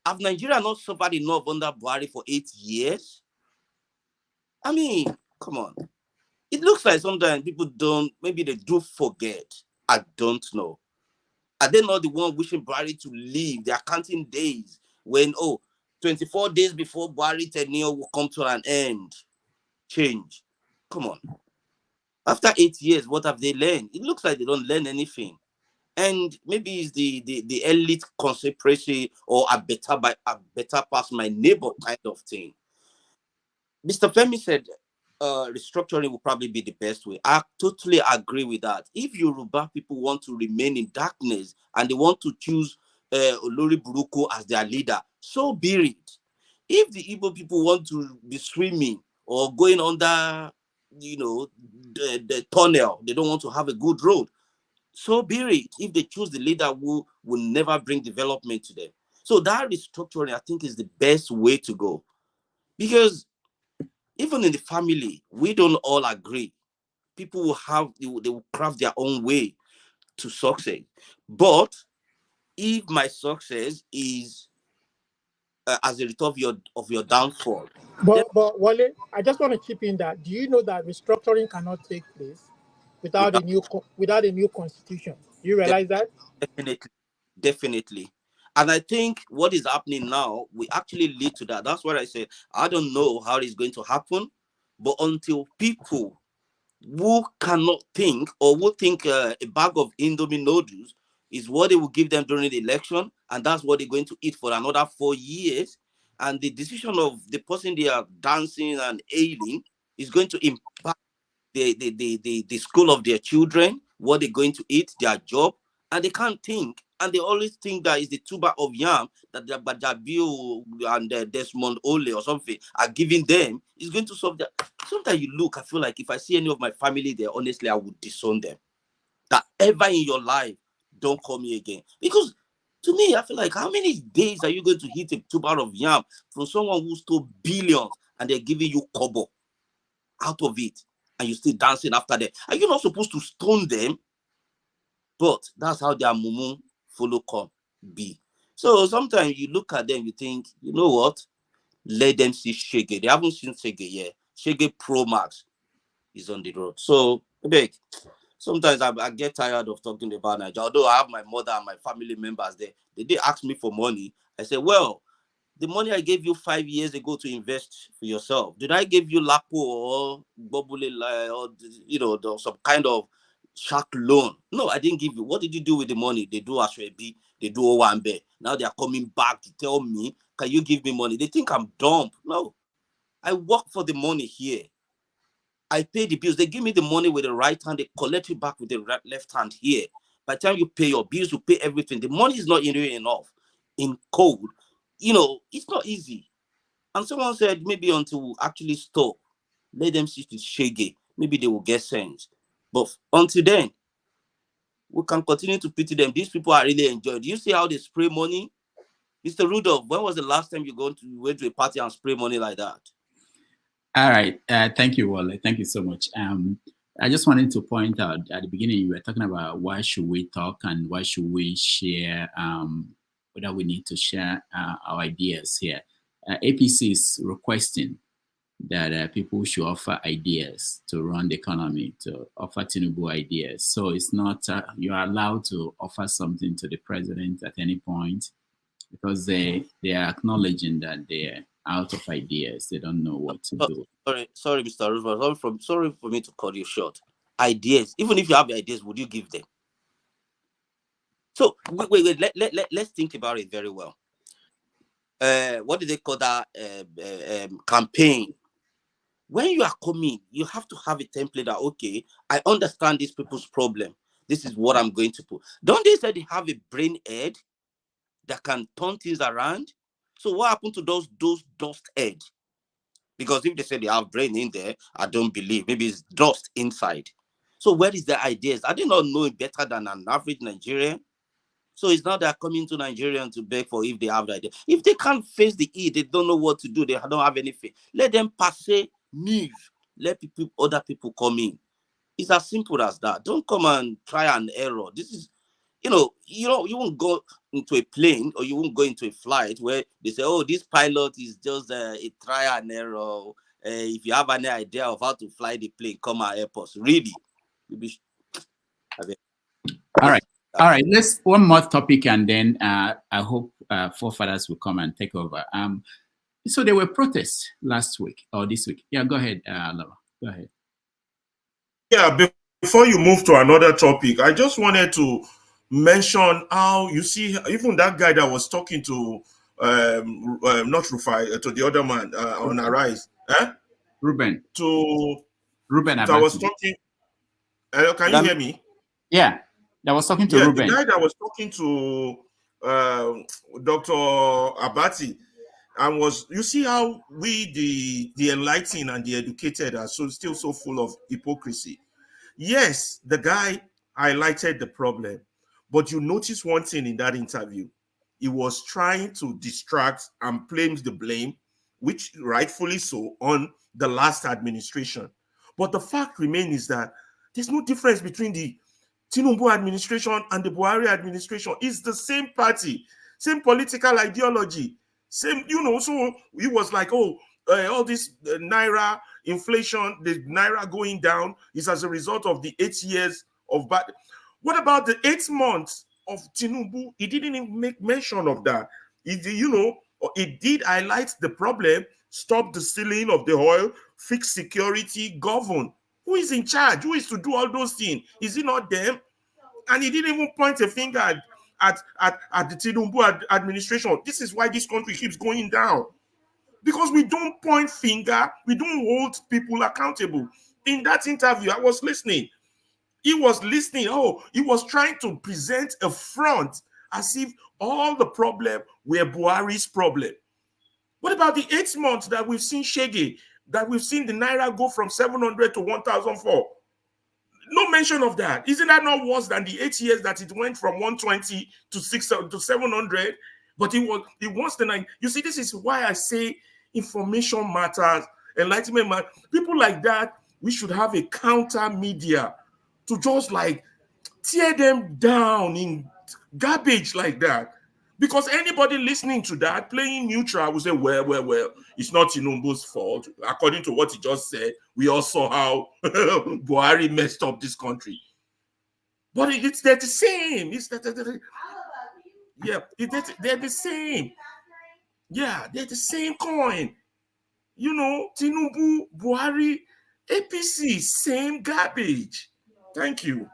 Have Nigeria not suffered enough under Buhari for 8 years? I mean, come on. It looks like sometimes people maybe they do forget. I don't know. Are they not the one wishing Buhari to leave? They are counting days when, 24 days before Buhari tenure will come to an end. Change. Come on. After 8 years, what have they learned? It looks like they don't learn anything. And maybe it's the elite conspiracy or a better pass my neighbor kind of thing. Mr. Femi said restructuring will probably be the best way. I totally agree with that. If Yoruba people want to remain in darkness and they want to choose Olori Buruku as their leader, so be it. If the Igbo people want to be swimming or going under, the tunnel, they don't want to have a good road, so be it. If they choose the leader who will never bring development to them. So that restructuring, I think, is the best way to go. Because even in the family, we don't all agree. People they will craft their own way to success. But if my success is as a result of your downfall. But Wale, I just want to chip in that. Do you know that restructuring cannot take place without a new constitution? Do you realize that? Definitely. And I think what is happening now will actually lead to that. That's what I said. I don't know how it's going to happen, but until people who cannot think or who think a bag of Indomie noodles is what they will give them during the election, and that's what they're going to eat for another 4 years, and the decision of the person they are dancing and ailing is going to impact the school of their children, what they're going to eat, their job, and they can't think. And they always think that is the tuber of yam that the Bajabio and Desmond Ole or something are giving them is going to solve that. Sometimes you look, I feel like if I see any of my family there, honestly, I would disown them. That ever in your life, don't call me again. Because to me, I feel like how many days are you going to hit a tuber of yam from someone who stole billions and they're giving you kobo out of it and you're still dancing after them? Are you not supposed to stone them? But that's how their mumu follow come be. So sometimes you look at them, you think, you know what? Let them see Shege. They haven't seen Shege yet. Shege Pro Max is on the road. So, big. Sometimes I get tired of talking about Nigeria. Although I have my mother and my family members there, they did ask me for money. I said, well, the money I gave you 5 years ago to invest for yourself, did I give you Lapo or Bobule or some kind of shark loan? No, I didn't give you. What did you do with the money? They do Ashwebi, they do Owambe. Now they are coming back to tell me, can you give me money? They think I'm dumb. No, I work for the money here. I pay the bills. They give me the money with the right hand. They collect it back with the left hand here. By the time you pay your bills, you pay everything. The money is not really enough. In code, it's not easy. And someone said maybe until we actually stop, let them see to Shege. Maybe they will get sense. But until then, we can continue to pity them. These people are really enjoying. Do you see how they spray money? Mr. Rudolph, when was the last time you went to a party and spray money like that? All right. Thank you, Wale. Thank you so much. I just wanted to point out at the beginning, you were talking about why should we talk and why should we share, whether we need to share our ideas here. APC is requesting that people should offer ideas to run the economy, to offer Tinubu ideas. So it's not, you are allowed to offer something to the president at any point because they are acknowledging that they're out of ideas. They don't know what to do. Sorry, Mr. Roosevelt. Sorry for me to cut you short. Ideas. Even if you have ideas, would you give them? So wait. Let's think about it very well. What do they call that campaign? When you are coming, you have to have a template that, okay, I understand these people's problem. This is what I'm going to put. Don't they say they have a brain head that can turn things around? So what happened to those dust heads? Because if they say they have brain in there, I don't believe. Maybe it's dust inside. So where is the ideas? I did not know it better than an average Nigerian. So it's not they're coming to Nigeria to beg for if they have the idea. If they can't face the E, they don't know what to do. They don't have anything. Let them passe, move. Let other people come in. It's as simple as that. Don't come and try and error. This is, you won't go into a plane or you won't go into a flight where they say, oh, this pilot is just a try and error. If you have any idea of how to fly the plane, come and help us. Really. All right. Let's one more topic and then I hope forefathers will come and take over. So there were protests last week or this week. Yeah, go ahead, Laura. Go ahead. Yeah, before you move to another topic, I just wanted to mention how you see even that guy that was talking to not Rufai, to the other man on Arise, Ruben. To Ruben that was Abati. talking. Can you hear me? Yeah, that was talking to Yeah, Ruben. the guy that was talking to Dr. Abati, and was, you see how we the enlightened and the educated are still so full of hypocrisy. Yes, the guy highlighted the problem, but you notice one thing in that interview. He was trying to distract and blames the blame, which rightfully so, on the last administration. But the fact remains is that there's no difference between the Tinubu administration and the Buhari administration. It's the same party, same political ideology, same, so he was like, all this Naira inflation, the Naira going down is as a result of the 8 years of bad. What about the 8 months of Tinubu? He didn't even make mention of that. It did highlight the problem, stop the stealing of the oil, fix security, govern. Who is in charge? Who is to do all those things? Is it not them? And he didn't even point a finger at the Tinubu administration. This is why this country keeps going down. Because we don't point finger, we don't hold people accountable. In that interview, I was listening. He was listening. He was trying to present a front as if all the problem were Buhari's problem. What about the 8 months that we've seen Shege, that we've seen the Naira go from 700 to 1,004? No mention of that. Isn't that not worse than the 8 years that it went from 120 to 700? But it wants the 9. You see, this is why I say information matters, enlightenment matters. People like that, we should have a counter media to just like tear them down in garbage like that. Because anybody listening to that, playing neutral, will say, well, it's not Tinubu's fault. According to what he just said, we all saw how Buhari messed up this country. But they're the same. They're the same. Yeah, they're the same coin. Tinubu, Buhari, APC, same garbage. Thank you.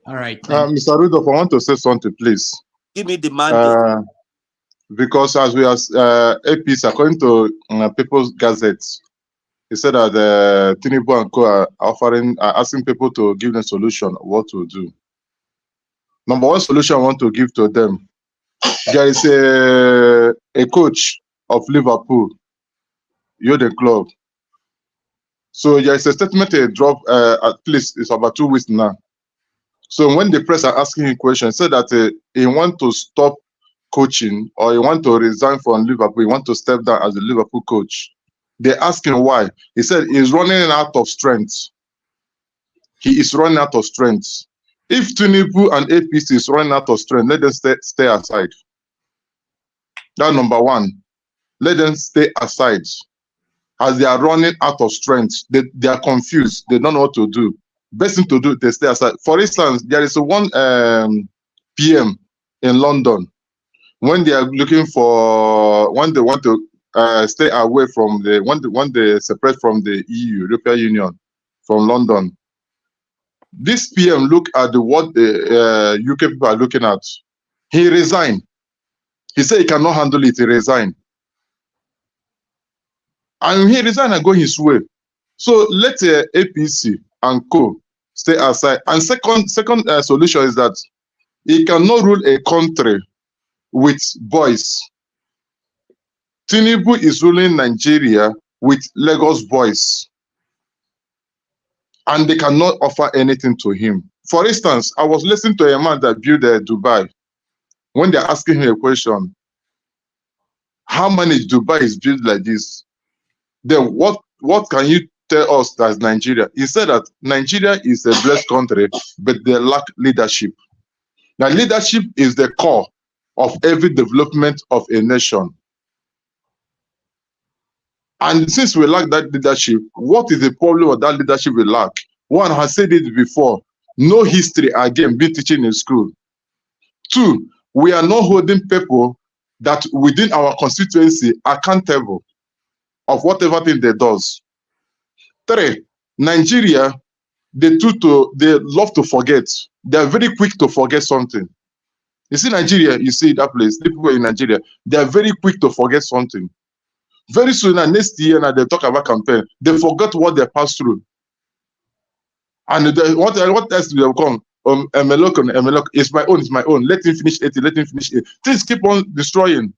All right. Mr. Rudolph, I want to say something, please. Give me the mandate. Because as we are APC, according to People's Gazette, he said that Tinubu and Co are asking people to give them solution what to do. Number one solution I want to give to them. There is a coach of Liverpool, the club. So there is a statement they dropped, at least it's about 2 weeks now. So when the press are asking him questions, he said that he want to stop coaching, or he want to resign from Liverpool, he want to step down as a Liverpool coach. They asked him why. He said he's running out of strength. He is running out of strength. If Tinubu and APC is running out of strength, let them stay aside. That's number one. Let them stay aside. As they are running out of strength, they are confused. They don't know what to do. Best thing to do, they stay aside. For instance, there is one PM in London. When they are looking for, when they want to stay away from when they separate from the EU, European Union, from London, this PM look at what the UK people are looking at. He resigned. He said he cannot handle it. He resigned. And he resigned and go his way. So let APC and Co stay aside. And second solution is that he cannot rule a country with boys. Tinubu is ruling Nigeria with Lagos boys, and they cannot offer anything to him. For instance, I was listening to a man that built Dubai. When they're asking him a question, how many Dubai is built like this? Then what can you tell us as Nigeria? He said that Nigeria is a blessed country, but they lack leadership. Now, leadership is the core of every development of a nation. And since we lack that leadership, what is the problem of that leadership we lack? One has said it before, no history again being teaching in school. 2, we are not holding people that within our constituency accountable of whatever thing they does. 3, Nigeria, they love to forget. They are very quick to forget something. You see Nigeria, you see that place, the people in Nigeria, they are very quick to forget something. Very soon, next year, now they talk about campaign, they forgot what they passed through. And what else do they come? Emelok, it's my own. Let him finish 80, let him finish 80. Things keep on destroying.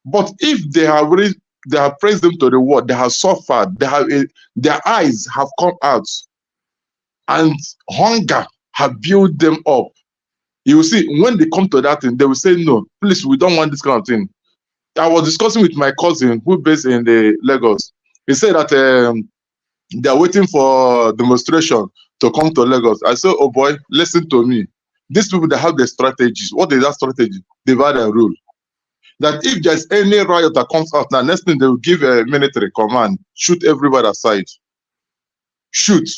But if they have praised them to the world, they have suffered, their eyes have come out, and hunger have built them up. You will see, when they come to that thing, they will say, no, please, we don't want this kind of thing. I was discussing with my cousin who based in the Lagos. He said that they are waiting for demonstration to come to Lagos. I said, oh boy, listen to me. These people, they have their strategies. What is that strategy? Divide and rule. That if there's any riot that comes out, now next thing they will give a military command, shoot everybody aside. Shoot.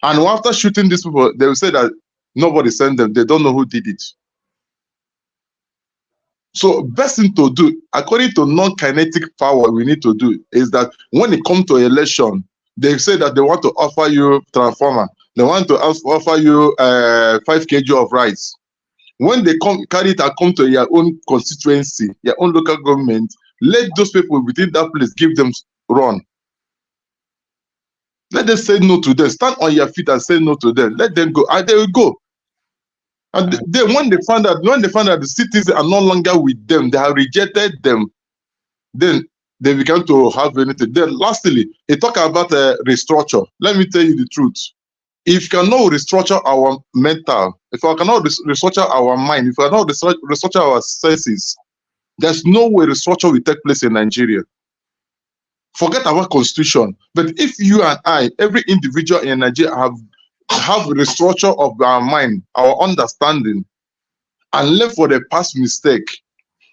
And after shooting these people, they will say that nobody sent them. They don't know who did it. So best thing to do, according to non-kinetic power, we need to do is that when it comes to election, they say that they want to offer you transformer. They want to offer you 5 kg of rice. When they carry it and come to your own constituency, your own local government, let those people within that place give them run. Let them say no to them. Stand on your feet and say no to them. Let them go, and they will go. And then when they find out the citizens are no longer with them, they have rejected them, then they began to have anything. Then lastly, they talk about restructure. Let me tell you the truth. If you cannot restructure our mental, if I cannot restructure our mind, if I cannot restructure our senses, there's no way restructure will take place in Nigeria. Forget about constitution. But if you and I, every individual in Nigeria have a restructure of our mind, our understanding, and learn for the past mistake,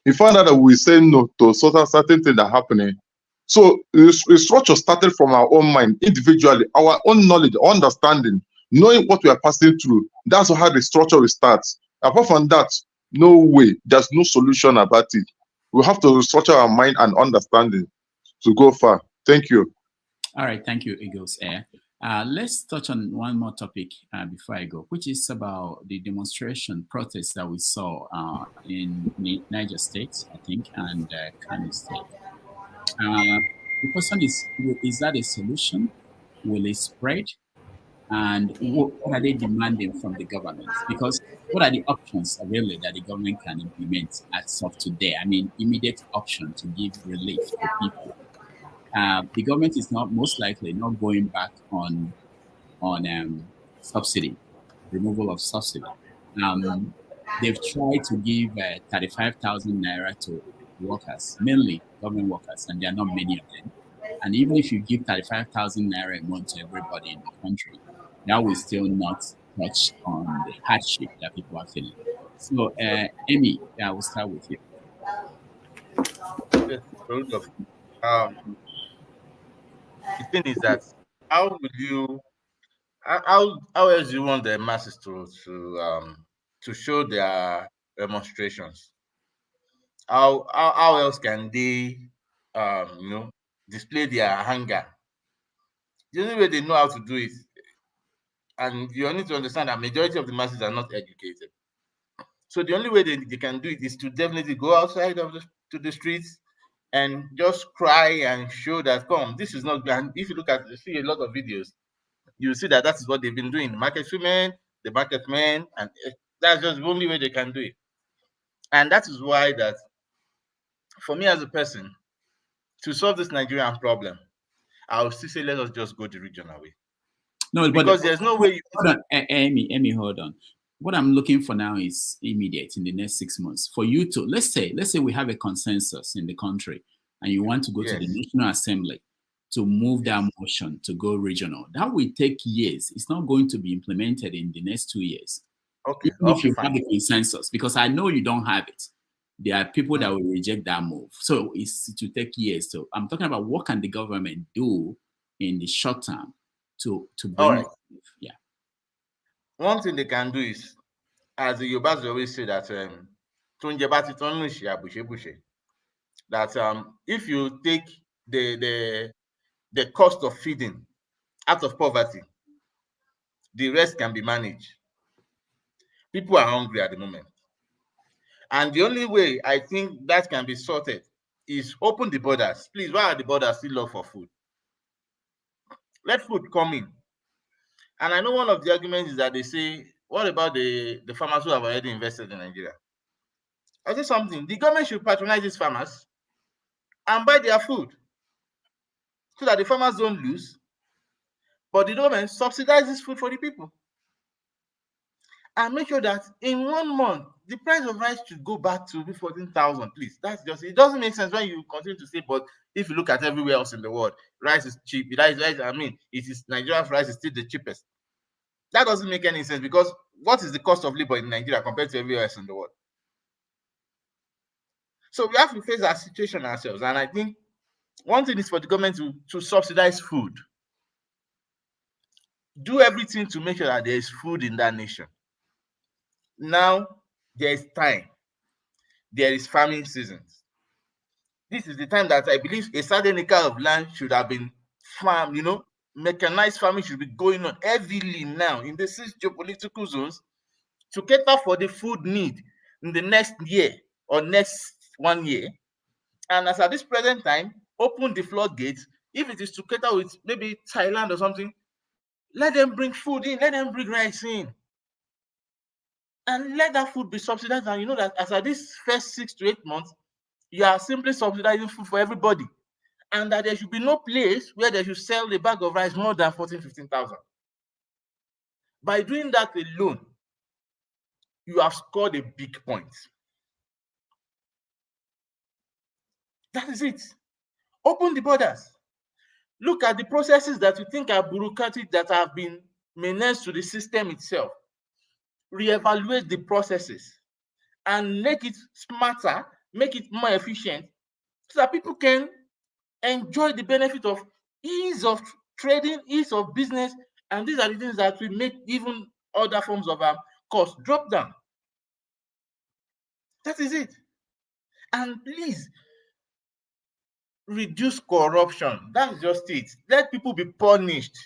you find out that we say no to certain things that are happening. So restructure started from our own mind, individually, our own knowledge, understanding, knowing what we are passing through. That's how the restructure will start. Apart from that, no way. There's no solution about it. We have to restructure our mind and understanding to go far. Thank you. All right, thank you, Eagles Air. Let's touch on one more topic before I go, which is about the demonstration protests that we saw in Niger State, I think, and Kano State. The question is that a solution? Will it spread? And what are they demanding from the government? Because what are the options really that the government can implement as of today? I mean, immediate option to give relief to people. The government is not most likely not going back on subsidy, removal of subsidy. They've tried to give 35,000 Naira to workers, mainly government workers, and there are not many of them. And even if you give 35,000 Naira a month to everybody in the country, that will still not touch on the hardship that people are feeling. So, Amy, I will start with you. Yes, the thing is that how else do you want the masses to show their demonstrations? How else can they display their anger? The only way they know how to do it, and you need to understand that majority of the masses are not educated. So the only way they can do it is to definitely go outside to the streets and just cry and show that, come, this is not. And if you see a lot of videos, you see that is what they've been doing. The market women, the market men, and that's just the only way they can do it. And that is why that, for me as a person, to solve this Nigerian problem, I will still say let us just go the regional way. No, because there's no way. Hold on, Amy, hold on. What I'm looking for now is immediate in the next 6 months for you to let's say we have a consensus in the country, and you want to go to the National Assembly to move that motion to go regional. That will take years. It's not going to be implemented in the next 2 years. Okay. Even if you have a consensus, because I know you don't have it. There are people that will reject that move. So it's to take years. So I'm talking about what can the government do in the short term to bring it. Yeah. One thing they can do is, as the Yorubas always say, that that if you take the cost of feeding out of poverty, The rest can be managed. People are hungry at the moment. And the only way I think that can be sorted is open the borders. Please, why are the borders still locked for food? Let food come in. And I know one of the arguments is that they say, what about the farmers who have already invested in Nigeria? I say something. The government should patronize these farmers and buy their food so that the farmers don't lose, but the government subsidizes food for the people. And make sure that in 1 month, the price of rice should go back to 14,000, please. That's just, it doesn't make sense when you continue to say, but if you look at everywhere else in the world, rice is cheap. Nigeria's rice is still the cheapest. That doesn't make any sense, because what is the cost of labor in Nigeria compared to everywhere else in the world? So we have to face that situation ourselves. And I think one thing is for the government to subsidize food. Do everything to make sure that there is food in that nation. Now, there is time. There is farming seasons. This is the time that I believe a certain acre of land should have been farmed, mechanized farming should be going on heavily now in the 6 geopolitical zones to cater for the food need in the next year or next 1 year. And as at this present time, open the floodgates. If it is to cater with maybe Thailand or something, let them bring food in, let them bring rice in. And let that food be subsidized. And you know that as at this first 6 to 8 months, you are simply subsidizing food for everybody. And that there should be no place where they should sell a bag of rice more than 14,000, 15,000. By doing that alone, you have scored a big point. That is it. Open the borders. Look at the processes that you think are bureaucratic that have been menaced to the system itself. Reevaluate the processes and make it smarter, make it more efficient, so that people can enjoy the benefit of ease of trading, ease of business, and these are the things that will make even other forms of cost drop down. That is it. And please, reduce corruption. That's just it. Let people be punished.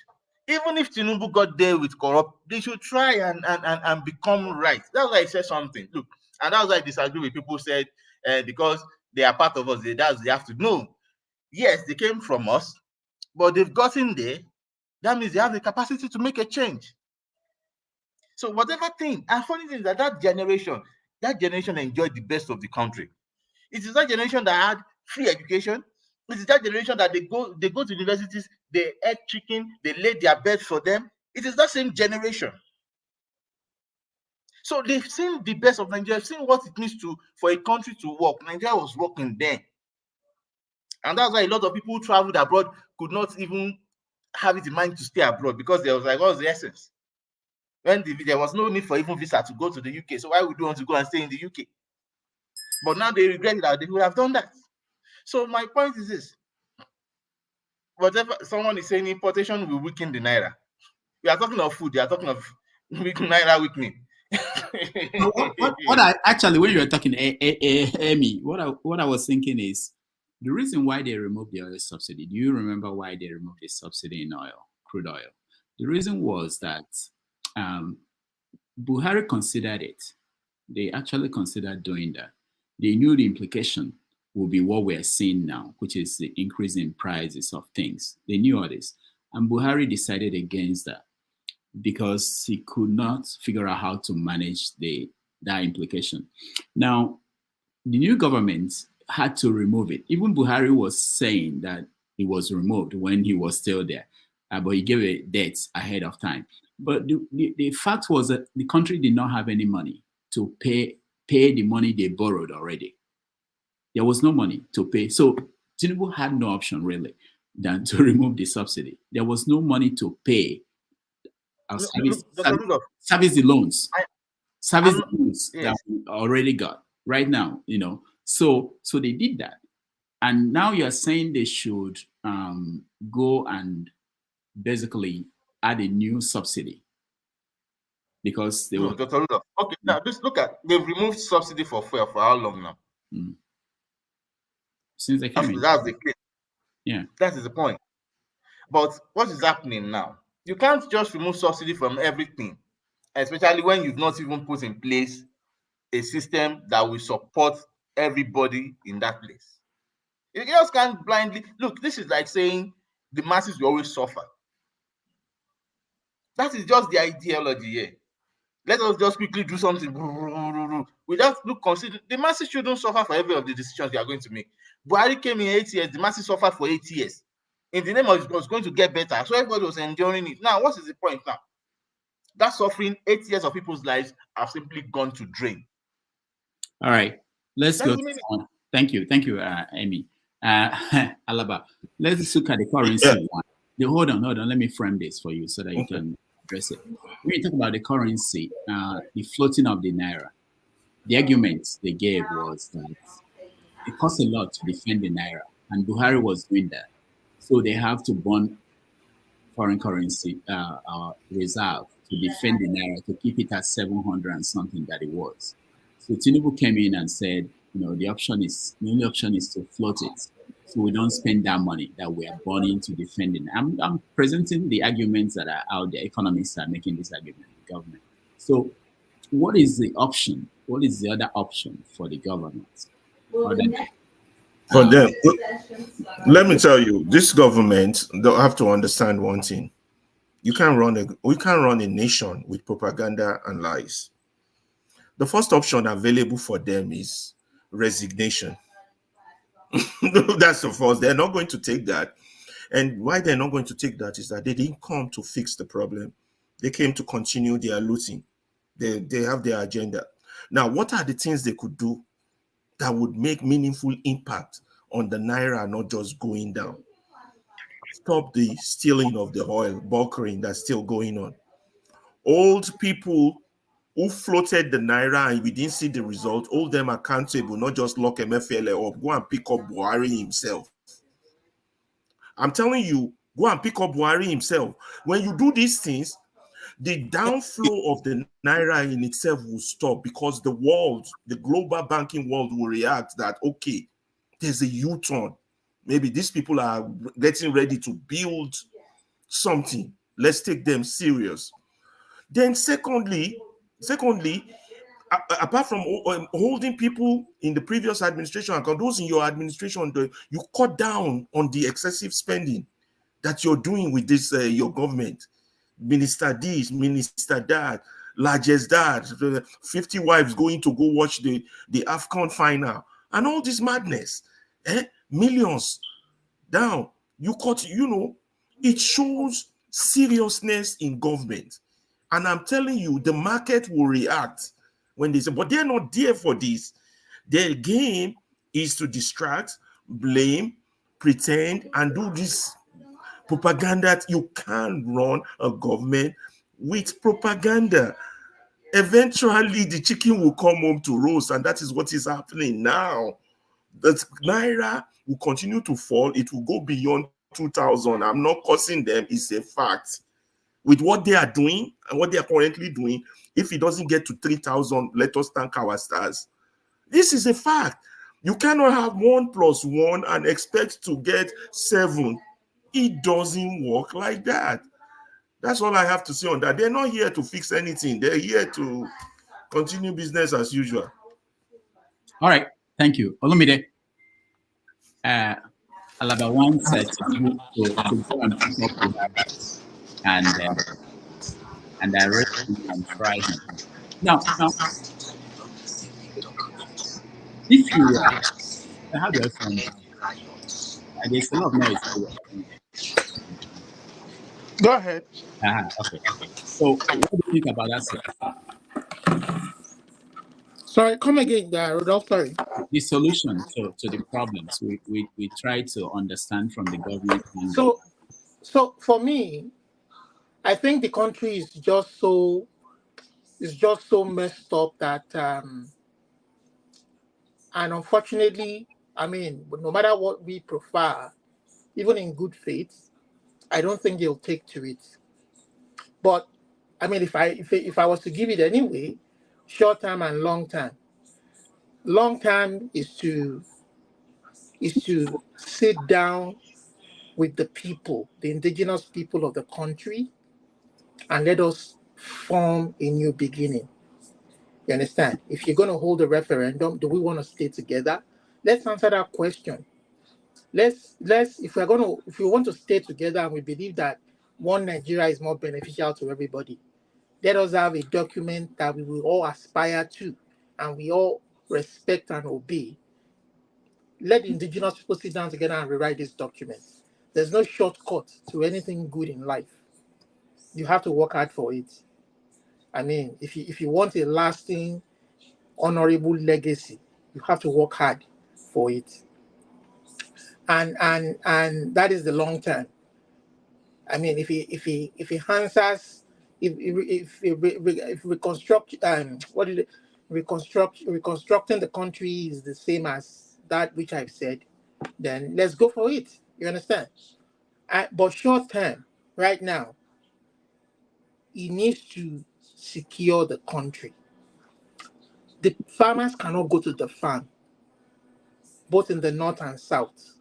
Even if Tinubu got there with corrupt, they should try and become right. That's why I said something. Look, and that's why I disagree with people who said because they are part of us, they have to know. Yes, they came from us, but they've gotten there. That means they have the capacity to make a change. So whatever thing, and funny thing is that generation enjoyed the best of the country. It is that generation that had free education. It is that generation that they go to universities, they eat chicken, they lay their beds for them. It is that same generation. So they've seen the best of Nigeria, seen what it needs for a country to work. Nigeria was working then. And that's why a lot of people who traveled abroad could not even have it in mind to stay abroad, because there was like, what's the essence? When there was no need for even visa to go to the UK. So why would you want to go and stay in the UK? But now they regret that they would have done that. So my point is this. Whatever someone is saying, importation will weaken the Naira. We are talking of food. They are talking of Naira weakening. What I actually, when you were talking, Amy, what I was thinking is the reason why they removed the oil subsidy. Do you remember why they removed the subsidy in oil, crude oil? The reason was that Buhari considered it. They actually considered doing that. They knew the implication will be what we're seeing now, which is the increase in prices of things. They knew all this. And Buhari decided against that because he could not figure out how to manage that implication. Now, the new government had to remove it. Even Buhari was saying that it was removed when he was still there, but he gave a date ahead of time. But the fact was that the country did not have any money to pay the money they borrowed already. There was no money to pay. So Tinubu had no option really than to remove the subsidy. There was no money to pay service the loans. Service the loans that we already got right now, So they did that. And now you're saying they should go and basically add a new subsidy. Because they were... Okay, now just look at, they've removed subsidy for fuel for how long now? Since they came in. That's the case. Yeah. That is the point. But what is happening now? You can't just remove subsidy from everything, especially when you've not even put in place a system that will support everybody in that place. You just can't blindly look. This is like saying the masses will always suffer. That is just the ideology here. Let us just quickly do something. Without consider the masses shouldn't suffer for every of the decisions we are going to make. Buhari came in 8 years, the masses suffered for 8 years. In the name of it was going to get better. So everybody was enduring it. Now, what is the point now? That suffering, 8 years of people's lives have simply gone to drain. All right. Let's go. Thank you, Amy. Alaba, let's look at the currency one. Hold on. Let me frame this for you so that you can address it. When you talk about the currency, the floating of the Naira, the argument they gave was that it costs a lot to defend the Naira, and Buhari was doing that. So they have to bond foreign currency reserve to defend the Naira, to keep it at 700 and something that it was. So Tinubu came in and said, the only option is to float it, so we don't spend that money that we are burning to defend it. I'm presenting the arguments that are out there. Economists are making this argument, the government. So what is the option? What is the other option for the government? For them, let me tell you, this government, they'll have to understand one thing. We can't run a nation with propaganda and lies. The first option available for them is resignation. That's the first. They're not going to take that. And why they're not going to take that is that they didn't come to fix the problem. They came to continue their looting. They have their agenda. Now, what are the things they could do that would make meaningful impact on the Naira, not just going down? Stop the stealing of the oil, bunkering that's still going on. Old people who floated the Naira and we didn't see the result, hold them accountable, not just lock MFLA up. Go and pick up Buhari himself. I'm telling you, go and pick up Buhari himself. When you do these things, the downflow of the Naira in itself will stop, because the world, the global banking world, will react that, okay, there's a U-turn. Maybe these people are getting ready to build something. Let's take them serious. Then secondly, apart from holding people in the previous administration, and those in your administration, you cut down on the excessive spending that you're doing with this your government. Minister this, minister that, largest that, 50 wives going to go watch the AFCON final, and all this madness. Millions down. You cut, it shows seriousness in government. And I'm telling you, the market will react when they say, but they're not there for this. Their game is to distract, blame, pretend, and do this propaganda. You can't run a government with propaganda. Eventually, the chicken will come home to roast, and that is what is happening now. The Naira will continue to fall. It will go beyond 2,000. I'm not cursing them. It's a fact. With what they are doing and what they are currently doing, if it doesn't get to 3,000, let us thank our stars. This is a fact. You cannot have 1 + 1 and expect to get 7. It doesn't work like that. That's all I have to say on that. They're not here to fix anything. They're here to continue business as usual. All right. Thank you. Olumide. Alaba wants to go and pick up the and arrest him and try him. Now, if you how do I find it? There's a lot of noise. Go ahead. Okay. So, what do you think about that? Sorry, come again, Rudolph. Sorry. The solution to the problems we try to understand from the government. So for me, I think the country is just so messed up that and unfortunately, I mean, no matter what we prefer, even in good faith, I don't think they'll take to it. But I mean, if I was to give it anyway, short term and long term. Long term is to sit down with the people, the indigenous people of the country, and let us form a new beginning. You understand? If you're going to hold a referendum, do we want to stay together? Let's answer that question. Let's if we want to stay together and we believe that one Nigeria is more beneficial to everybody, let us have a document that we will all aspire to and we all respect and obey. Let the indigenous people sit down together and rewrite this document. There's no shortcut to anything good in life. You have to work hard for it. I mean, if you want a lasting, honorable legacy, you have to work hard for it. And that is the long term. I mean, if he answers, if reconstructing the country is the same as that which I've said, then let's go for it. You understand? But short term, right now, he needs to secure the country. The farmers cannot go to the farm, both in the north and south,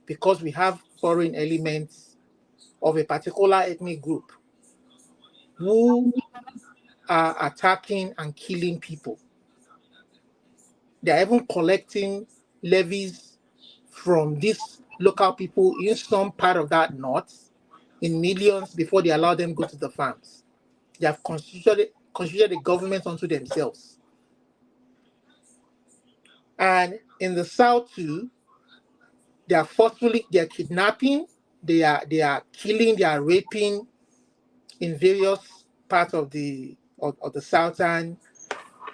because we have foreign elements of a particular ethnic group who are attacking and killing people. They're even collecting levies from these local people in some part of that north in millions before they allow them to go to the farms. They have constituted the government unto themselves. And in the south too, they are kidnapping, they are killing, they are raping in various parts of the southern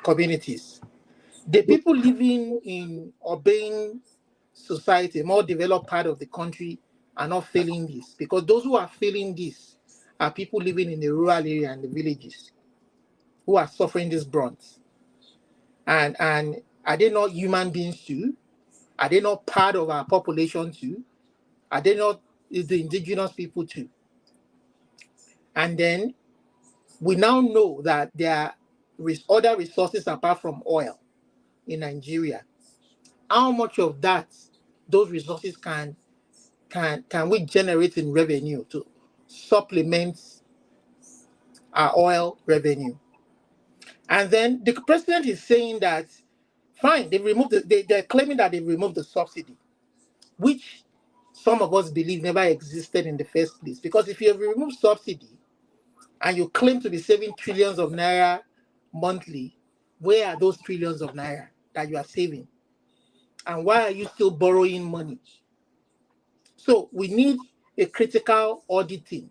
communities. The people living in urban society, more developed part of the country, are not feeling this, because those who are feeling this are people living in the rural area and the villages who are suffering this brunt. And are they not human beings too? Are they not part of our population too? Are they not the indigenous people too? And then we now know that there are other resources apart from oil in Nigeria. How much of those resources can we generate in revenue to supplement our oil revenue? And then the president is saying that, fine, they're claiming that they removed the subsidy, which some of us believe never existed in the first place. Because if you remove subsidy and you claim to be saving trillions of naira monthly, where are those trillions of naira that you are saving? And why are you still borrowing money? So we need a critical auditing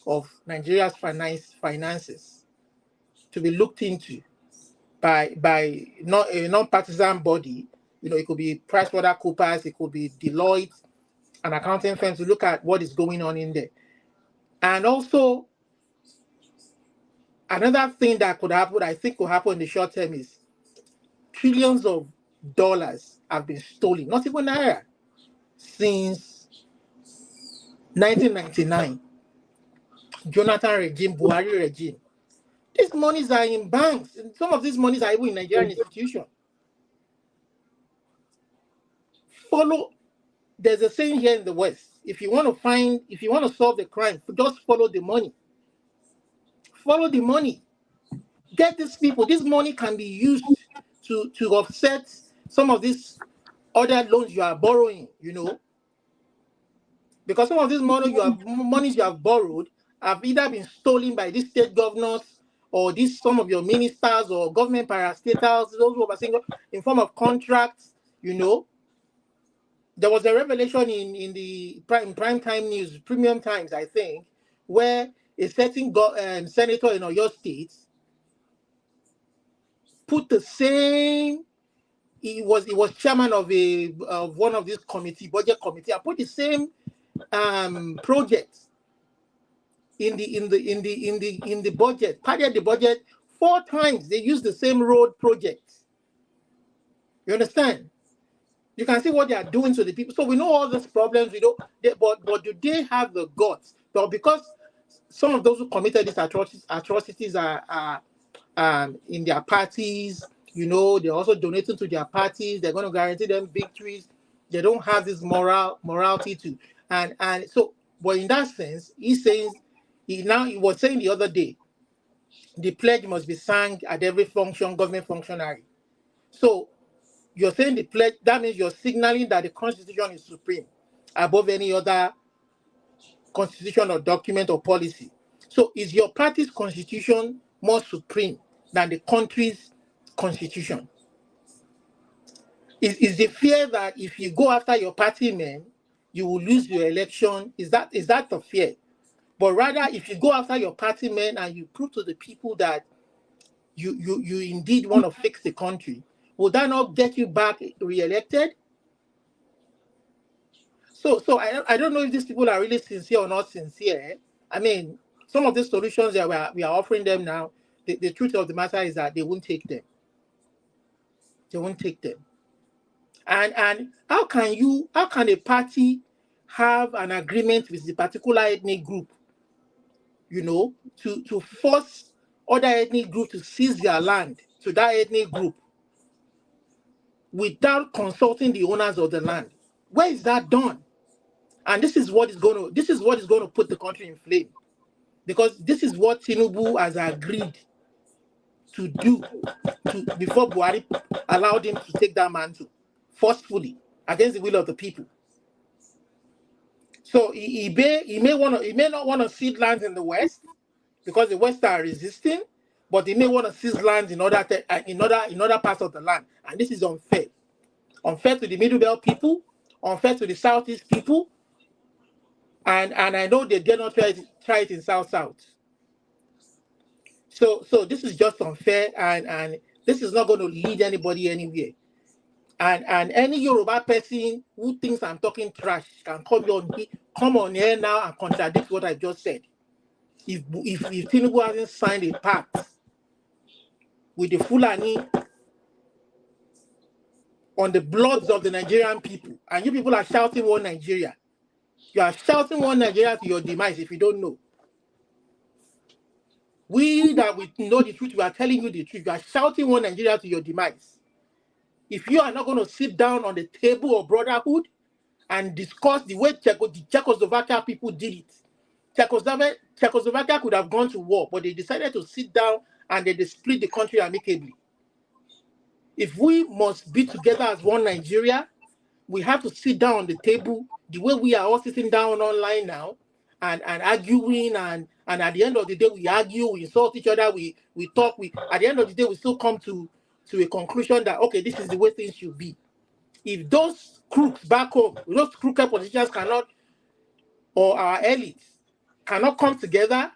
of Nigeria's finances to be looked into by not a non-partisan body. You know, it could be PricewaterhouseCoopers, it could be Deloitte, an accounting firm, to look at what is going on in there. And also, another thing that could happen, I think will happen in the short term, is trillions of dollars have been stolen, not even naira, since 1999. Jonathan regime, Buhari regime. These monies are in banks, and some of these monies are even in Nigerian institutions. There's a saying here in the West: if you want to solve the crime, just follow the money. Follow the money. Get these people. This money can be used to offset some of these other loans you are borrowing, you know. Because some of these monies you have borrowed have either been stolen by these state governors or some of your ministers or government parastatals, those who are saying in form of contracts, you know. There was a revelation in the prime time news, Premium Times, I think, where a certain senator in Oyo State put the same. He was chairman of one of these budget committee. I put the same project in the budget, padded the budget 4 times. They used the same road project. You understand? You can see what they are doing to the people. So we know all these problems. We know, but do they have the guts? Well, because some of those who committed these atrocities are in their parties. You know, they're also donating to their parties. They're going to guarantee them victories. They don't have this morality to, and so. But in that sense, he's saying He was saying the other day, the pledge must be sung at every government functionary. So you're saying the pledge, that means you're signaling that the Constitution is supreme above any other constitution or document or policy. So is your party's constitution more supreme than the country's constitution? Is the fear that if you go after your party men, you will lose your election? Is that the fear? But rather, if you go after your party men and you prove to the people that you indeed want to fix the country, will that not get you back re-elected? So I don't know if these people are really sincere or not sincere. I mean, some of the solutions that we are offering them now, the truth of the matter is that they won't take them. They won't take them. And how can a party have an agreement with the particular ethnic group, to force other ethnic groups to seize their land to that ethnic group without consulting the owners of the land? Where is that done? And this is what is going to put the country in flame, because this is what Tinubu has agreed to do before Buhari allowed him to take that mantle forcefully against the will of the people. So he may not want to cede lands in the West because the West are resisting, but he may want to seize lands in other parts of the land, and this is unfair. Unfair to the Middle Belt people, unfair to the Southeast people, and I know they dare not try it in South. So this is just unfair, and this is not going to lead anybody anywhere. And any Yoruba person who thinks I'm talking trash can come on here now and contradict what I just said. If Tinubu hasn't signed a pact with the Fulani on the bloods of the Nigerian people, and you people are shouting one Nigeria, you are shouting one Nigeria to your demise if you don't know. We know the truth, we are telling you the truth. You are shouting one Nigeria to your demise. If you are not going to sit down on the table of brotherhood and discuss the way the Czechoslovakia people did it, Czechoslovakia could have gone to war, but they decided to sit down and they split the country amicably. If we must be together as one Nigeria, we have to sit down on the table the way we are all sitting down online now and arguing, and at the end of the day we argue, we insult each other, we talk, at the end of the day we still come to a conclusion that, okay, this is the way things should be. If those crooks back home, those crooked politicians cannot, or our elites cannot come together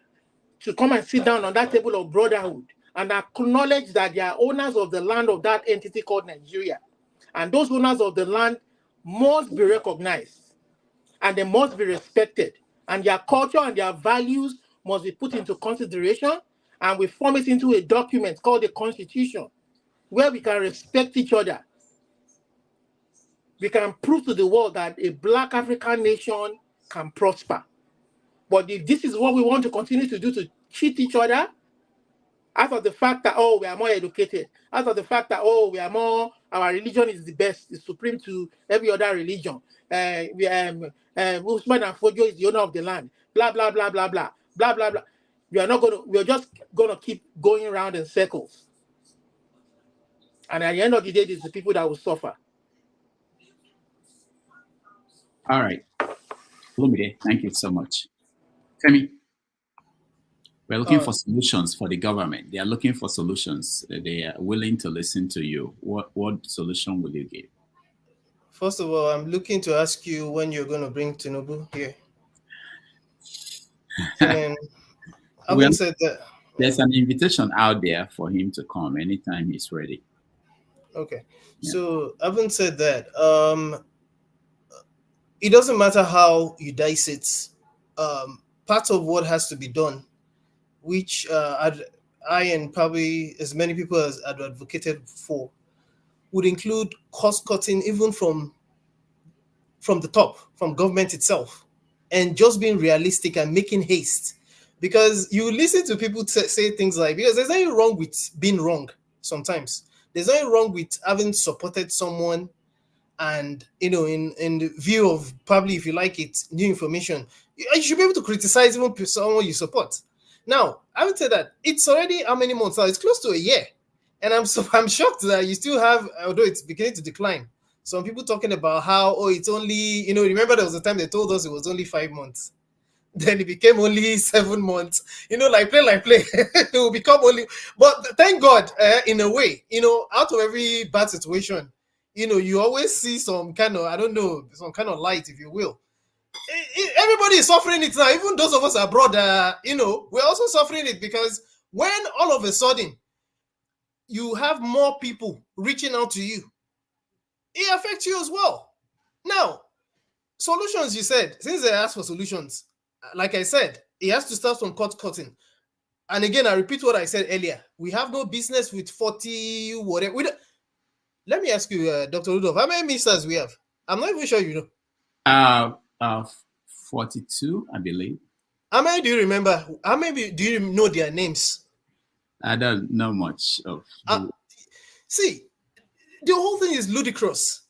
to come and sit down on that table of brotherhood and acknowledge that they are owners of the land of that entity called Nigeria, and those owners of the land must be recognized and they must be respected, and their culture and their values must be put into consideration, and we form it into a document called the Constitution, where we can respect each other. We can prove to the world that a Black African nation can prosper. But if this is what we want to continue to do, to cheat each other, out of the fact that, we are more educated, out of the fact that, our religion is the best, is supreme to every other religion, Usman and Fojo is the owner of the land, blah, blah, blah, blah, blah, blah, blah, blah. We are just going to keep going around in circles. And at the end of the day, it's the people that will suffer. All right. Lumide, thank you so much. Femi, we're looking for solutions for the government. They are looking for solutions. They are willing to listen to you. What solution will you give? First of all, I'm looking to ask you when you're going to bring Tinubu here. I mean, I haven't said that. There's an invitation out there for him to come anytime he's ready. Okay. Yeah. So I haven't said that. It doesn't matter how you dice it. Part of what has to be done, which I and probably as many people as I'd advocated for, would include cost cutting even from the top, from government itself, and just being realistic and making haste. Because you listen to people say things like, because there's nothing wrong with being wrong sometimes. There's nothing wrong with having supported someone and in the view of probably, if you like it, new information, you should be able to criticize even someone you support. Now, I would say that it's already how many months now? It's close to a year, and I'm shocked that you still have, although it's beginning to decline, some people talking about how it's only remember there was a time they told us it was only 5 months. Then it became only 7 months. Like play. It will become only. But thank God, in a way, out of every bad situation, you always see some kind of, I don't know, some kind of light, if you will. Everybody is suffering it now. Even those of us abroad, we're also suffering it, because when all of a sudden you have more people reaching out to you, it affects you as well. Now, solutions, you said, since they asked for solutions, like I said, it has to start from cut cutting. And again, I repeat what I said earlier. We have no business with 40 whatever. Let me ask you, Dr. Rudolph, how many ministers we have? I'm not even sure you know. 42, I believe. How many do you remember? How many do you know their names? I don't know much of. See, the whole thing is ludicrous.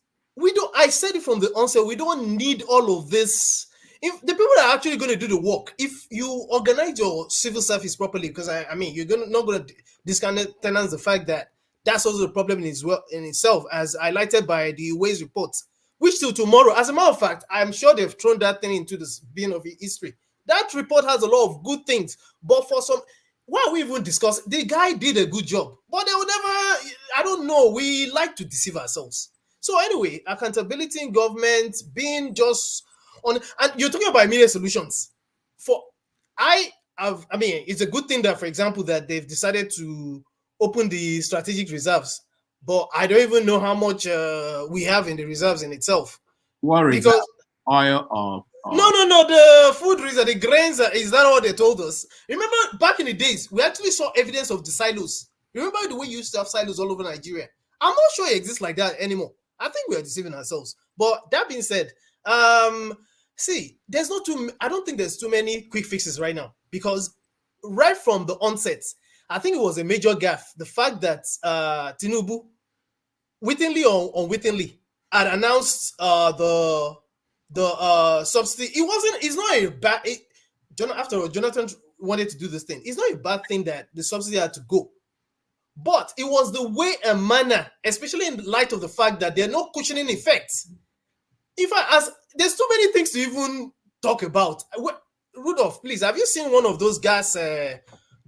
I said it from the onset, we don't need all of this. If the people that are actually going to do the work, if you organize your civil service properly, because I mean, you're not going to discountenance the fact that that's also the problem in itself, as highlighted by the Ways report, which till tomorrow, as a matter of fact, I'm sure they've thrown that thing into the bin of history. That report has a lot of good things, but for some, why are we even discussing? The guy did a good job, but they will never, I don't know, we like to deceive ourselves. So anyway, accountability in government being just on, and you're talking about immediate solutions. It's a good thing that, for example, that they've decided to open the strategic reserves, but I don't even know how much we have in the reserves in itself. What reserve? Oil or No, the food reserve, the grains, is that all they told us? Remember, back in the days, we actually saw evidence of the silos. Remember the way you used to have silos all over Nigeria? I'm not sure it exists like that anymore. I think we are deceiving ourselves. But that being said, see, I don't think there's too many quick fixes right now, because right from the onset, I think it was a major gaffe. The fact that Tinubu, wittingly or unwittingly, had announced the subsidy. It's not a bad. After all, Jonathan wanted to do this thing. It's not a bad thing that the subsidy had to go. But it was the way and manner, especially in light of the fact that there are no cushioning effects. There's too many things to even talk about. Rudolph, please, have you seen one of those gas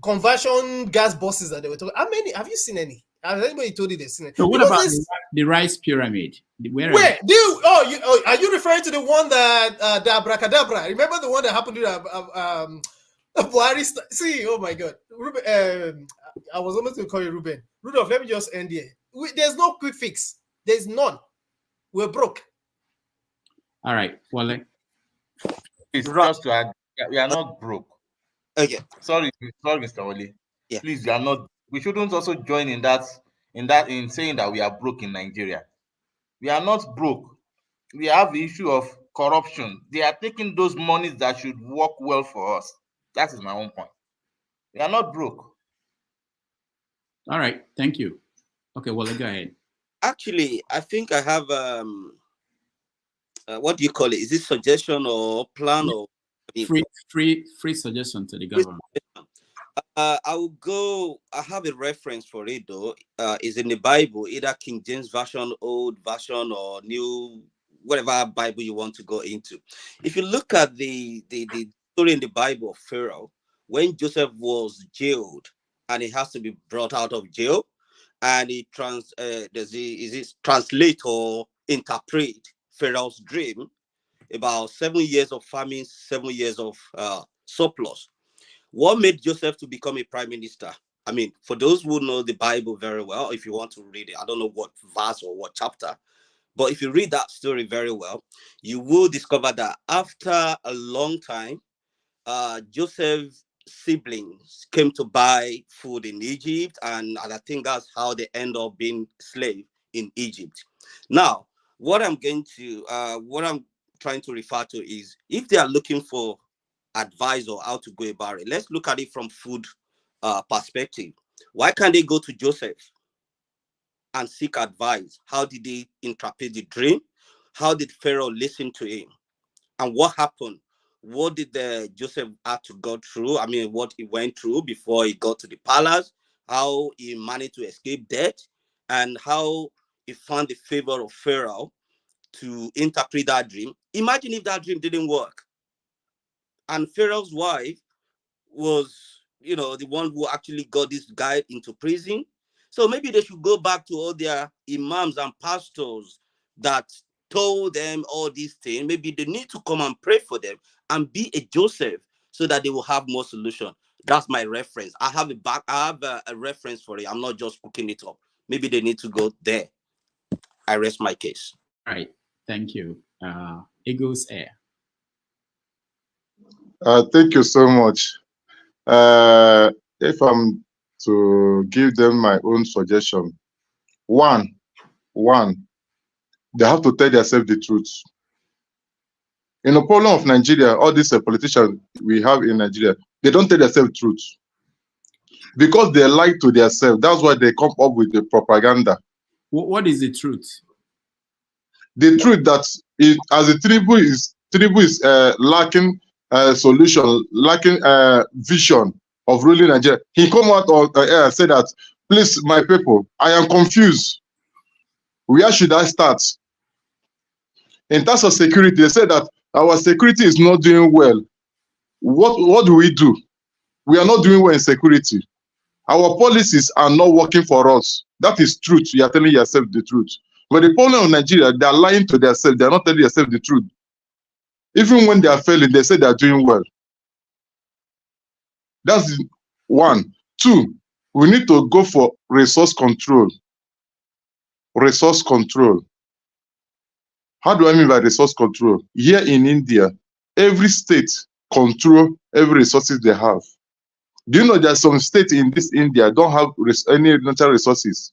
conversion gas buses that they were talking? How many? Have you seen any? Has anybody told you they've seen it? So what about the rice pyramid? Where? Are you referring to the one that the abracadabra? Remember the one that happened to Buhari? See, oh my God, Ruben, I was almost going to call you Ruben. Rudolph, let me just end here. There's no quick fix. There's none. We're broke. All right, Wale. It's just to add, we are not broke. Okay. Sorry, Mr. Wale. Yeah. Please, we are not. We shouldn't also join in saying that we are broke in Nigeria. We are not broke. We have the issue of corruption. They are taking those monies that should work well for us. That is my own point. We are not broke. All right, thank you. Okay, well, go ahead. Actually, I think I have what do you call it? Is it suggestion or plan or free suggestion to the government? I will go. I have a reference for it though. It's in the Bible, either King James Version, Old Version, or New, whatever Bible you want to go into. If you look at the story in the Bible of Pharaoh, when Joseph was jailed and he has to be brought out of jail, and he translate or interpret Pharaoh's dream about 7 years of famine, 7 years of surplus. What made Joseph to become a prime minister? I mean, for those who know the Bible very well, if you want to read it, I don't know what verse or what chapter, but if you read that story very well, you will discover that after a long time, Joseph's siblings came to buy food in Egypt, and I think that's how they end up being slaves in Egypt. Now, what I'm trying to refer to is, if they are looking for advice or how to go about it, let's look at it from food perspective. Why can't they go to Joseph and seek advice. How did he interpret the dream? How did Pharaoh listen to him? And what happened? What did Joseph have to go through? I mean, what he went through before he got to the palace, how he managed to escape death, and how he found the favor of Pharaoh to interpret that dream. Imagine if that dream didn't work. And Pharaoh's wife was, the one who actually got this guy into prison. So maybe they should go back to all their imams and pastors that told them all these things. Maybe they need to come and pray for them and be a Joseph so that they will have more solution. That's my reference. I have a reference for it. I'm not just cooking it up. Maybe they need to go there. I rest my case. All right. Thank you. Eagles Air. Thank you so much. If I'm to give them my own suggestion, one, they have to tell themselves the truth. In the problem of Nigeria, all these politicians we have in Nigeria, they don't tell themselves the truth. Because they lie to themselves, that's why they come up with the propaganda. What is the truth? The truth that as the Tinubu is lacking solution, lacking vision of ruling Nigeria. He come out on air and said that, please, my people, I am confused. Where should I start? In terms of security, they said that our security is not doing well. What do we do? We are not doing well in security. Our policies are not working for us. That is truth. You are telling yourself the truth. But the problem of Nigeria, they are lying to themselves. They are not telling themselves the truth. Even when they are failing, they say they are doing well. That's one. Two, we need to go for resource control. Resource control. How do I mean by resource control? Here in India, every state control every resources they have. Do you know that some states in this India don't have any natural resources?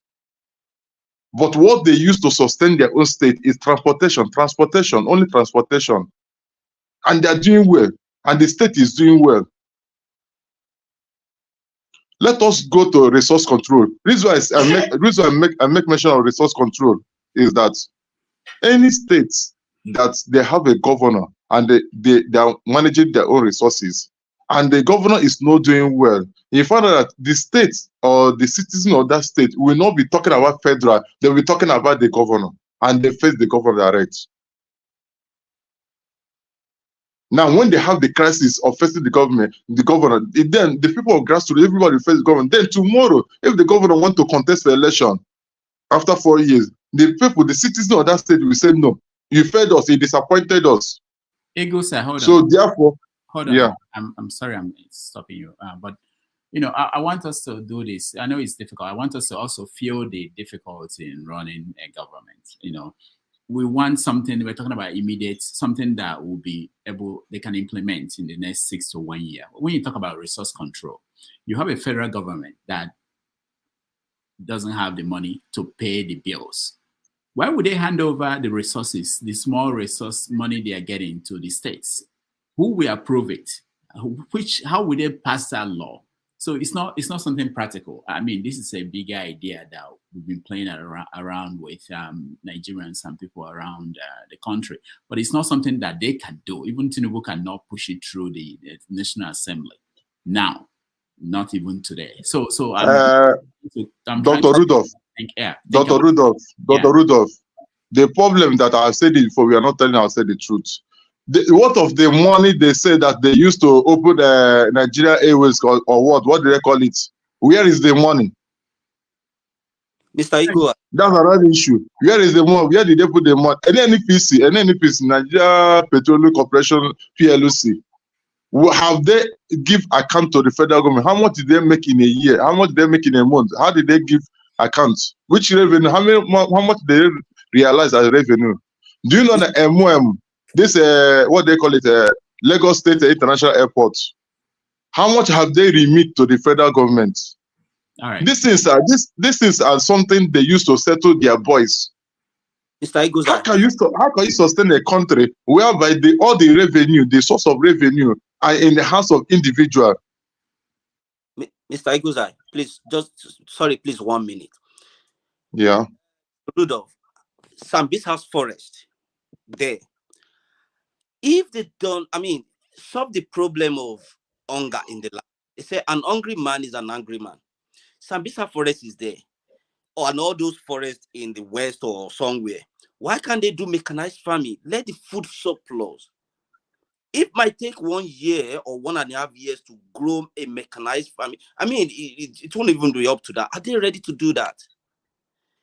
But what they use to sustain their own state is transportation, only transportation. And they're doing well, and the state is doing well. Let us go to resource control. Reason why I make mention of resource control is that any states that they have a governor and they are managing their own resources, and the governor is not doing well, you find out that the state or the citizen of that state will not be talking about federal, they'll be talking about the governor, and they face the governor direct. Now, when they have the crisis of facing the governor, then the people of grassroots, everybody face the government. Then tomorrow, if the governor want to contest the election after 4 years, the people, the citizens of that state will say, no, you failed us, you disappointed us. Ego, sir, hold on. So therefore, hold on. Yeah. I'm sorry I'm stopping you, but I want us to do this. I know it's difficult. I want us to also feel the difficulty in running a government. We want something, we're talking about immediate, something that will be able, they can implement in the next 6 to 1 year. When you talk about resource control, you have a federal government that doesn't have the money to pay the bills. Why would they hand over the resources, the small resource money they are getting, to the states? Who will approve it? How would they pass that law? So it's not something practical. I mean, this is a bigger idea that we've been playing around with Nigerians and people around the country. But it's not something that they can do. Even Tinubu cannot push it through the National Assembly now, not even today. So I'm Dr. Rudolph, Dr. Rudolph, the problem that I've said it before, we are not telling ourselves the truth. What of the money they say that they used to open Nigeria Airways or what? What do they call it? Where is the money? Mr. Igua. That's another issue. Where is the money? Where did they put the money? NNPC, Nigeria Petroleum Corporation, PLC. Have they give account to the federal government? How much did they make in a year? How much did they make in a month? How did they give accounts? Which revenue? How much did they realize as revenue? Do you know the MOM? This what they call it, Lagos State International Airport. How much have they remit to the federal government? All right. These things are something they used to settle their boys. How can you sustain a country whereby all the revenue, the source of revenue, are in the hands of individual? Mr. Iguzai, please, please 1 minute. Yeah. Rudolph, Sambisa's forest there. If they don't, I mean, solve the problem of hunger in the land. They say an hungry man is an angry man. Sambisa forest is there, or and all those forests in the west or somewhere. Why can't they do mechanized farming? Let the food surplus. It might take 1 year or 1.5 years to grow a mechanized farming. I mean, it won't even be up to that. Are they ready to do that?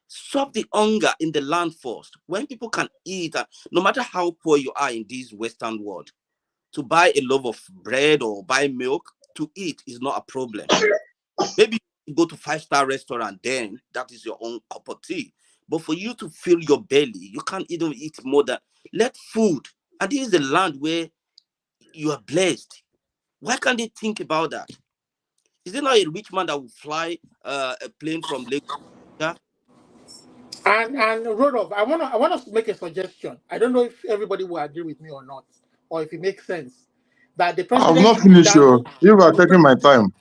Solve the hunger in the land first. When people can eat, no matter how poor you are in this Western world, to buy a loaf of bread or buy milk to eat is not a problem. Maybe you go to 5-star restaurant, then that is your own cup of tea. But for you to fill your belly, you can't even eat more than let food. And this is the land where you are blessed. Why can't they think about that? Is it not a rich man that will fly a plane from Lagos? Yeah? And Rodolph, I want us to make a suggestion. I don't know if everybody will agree with me or not, or if it makes sense that the I've president not should finished. dangle. You are taking my time.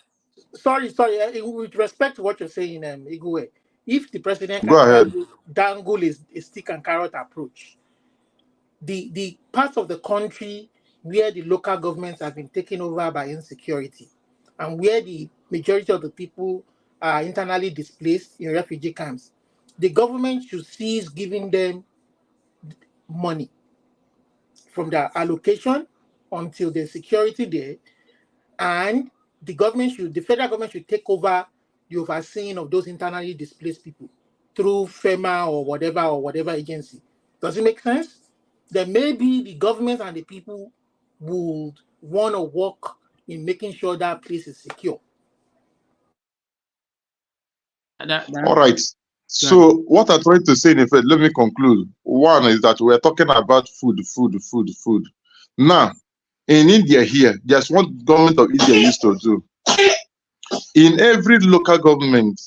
Sorry. With respect to what you're saying, Igwe, if the president Go can ahead. dangle his stick and carrot approach, the parts of the country where the local governments have been taken over by insecurity, and where the majority of the people are internally displaced in refugee camps, the government should cease giving them money from their allocation until there's security there, and the federal government should take over the overseeing of those internally displaced people through FEMA or whatever agency. Does it make sense? Then maybe the government and the people would want to work in making sure that place is secure. All right. So what I'm trying to say, in effect, let me conclude. One is that we're talking about food. Now, in India here, there's what government of India used to do. In every local government,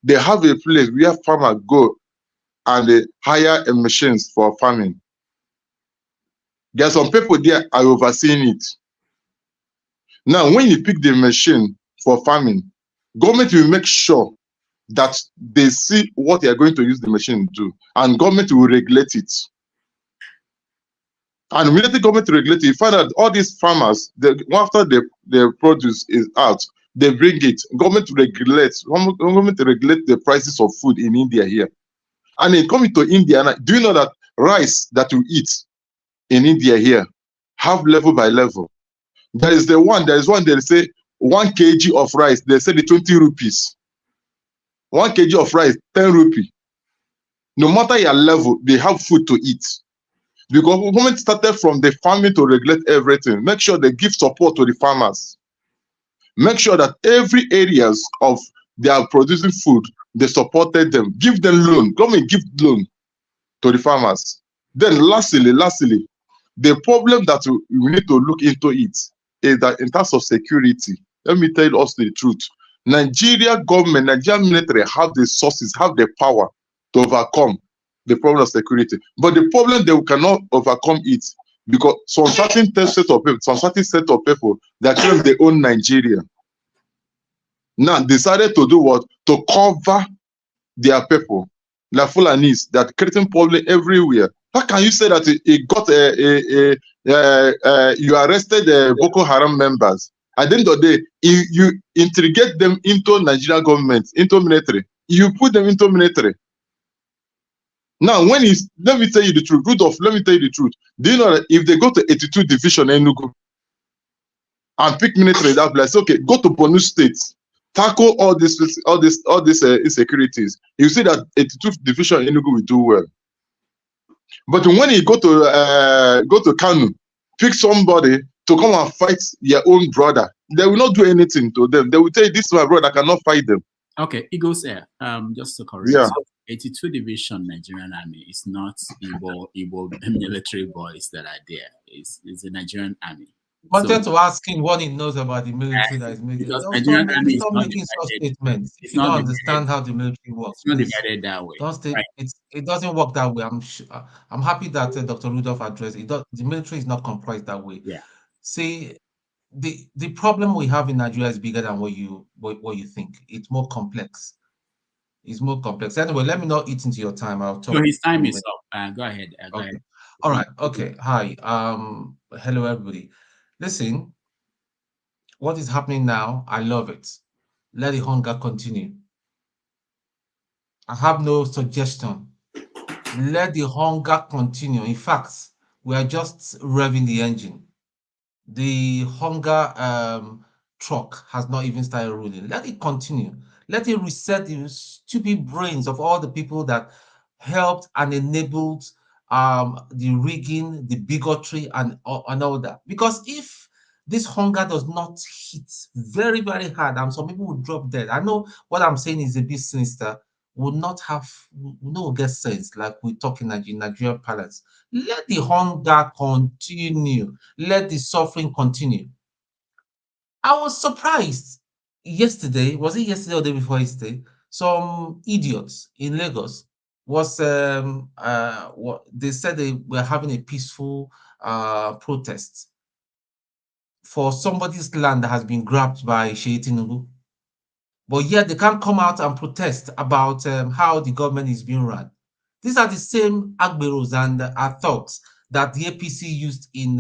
they have a place where farmers go and they hire machines for farming. There are some people there are overseeing it. Now, when you pick the machine for farming, government will make sure that they see what they are going to use the machine to do, and government will regulate it. And when the government regulate it, you find out all these farmers, after the produce is out, they bring it. Government regulates the prices of food in India here. And then coming to India, do you know that rice that you eat in India here have level by level? There is one they say 1 kg of rice, they say the 20 rupees. 1 kg of rice, 10 rupee. No matter your level, they have food to eat. Because the government started from the farming to regulate everything. Make sure they give support to the farmers. Make sure that every areas of they are producing food, they supported them. Give them loan. Government give loan to the farmers. Then lastly, the problem that we need to look into it is that in terms of security, let me tell us the truth. Nigeria government, Nigerian military have the sources, have the power to overcome the problem of security. But the problem they cannot overcome it because some certain set of people that claim they own Nigeria now decided to do what? To cover their people, the Fulanis, that creating problem everywhere. How can you say that it got you arrested Boko Haram members? At the end of the day, you integrate them into Nigerian government, into military. You put them into military. Now, let me tell you the truth, Rudolph, let me tell you the truth. Do you know that if they go to 82 Division Enugu and pick military, that place, okay, go to Borno State, tackle all these insecurities. You see that 82 Division Enugu will do well. But when you go to Kanu, pick somebody to come and fight your own brother, they will not do anything to them. They will tell you, this is my brother, I cannot fight them. Okay, Eagles Air. Just to correct, yeah. 82 Division Nigerian Army is not Igbo military boys that are there. It's the Nigerian Army. Wanted to ask him what he knows about the military that is making. Because Nigerian Army is Stop not making such divided. statements. If you don't understand how the military works, it's not please. divided that way. Don't stay, it doesn't work that way. I'm happy that Dr. Rudolph addressed it. The military is not comprised that way. Yeah. See, the problem we have in Nigeria is bigger than what you think. It's more complex. It's more complex. Anyway, let me not eat into your time. I'll talk. So his time is up. Go ahead. Go Okay. ahead. All right. Okay. Hi. Hello everybody. Listen, what is happening now? I love it. Let the hunger continue. I have no suggestion. Let the hunger continue. In fact, we are just revving the engine. The hunger truck has not even started rolling. Let it continue. Let it reset the stupid brains of all the people that helped and enabled the rigging, the bigotry, and all that. Because if this hunger does not hit very, very hard, and some people will drop dead. I know what I'm saying is a bit sinister. Will not have, will not get sense like we talk in Nigerian parlance. Let the hunger continue. Let the suffering continue. I was surprised yesterday. Was it yesterday or the day before yesterday? Some idiots in Lagos what they said they were having a peaceful protest for somebody's land that has been grabbed by Sheikh Tinubu. But yet they can't come out and protest about how the government is being run. These are the same agberos and thugs that the APC used in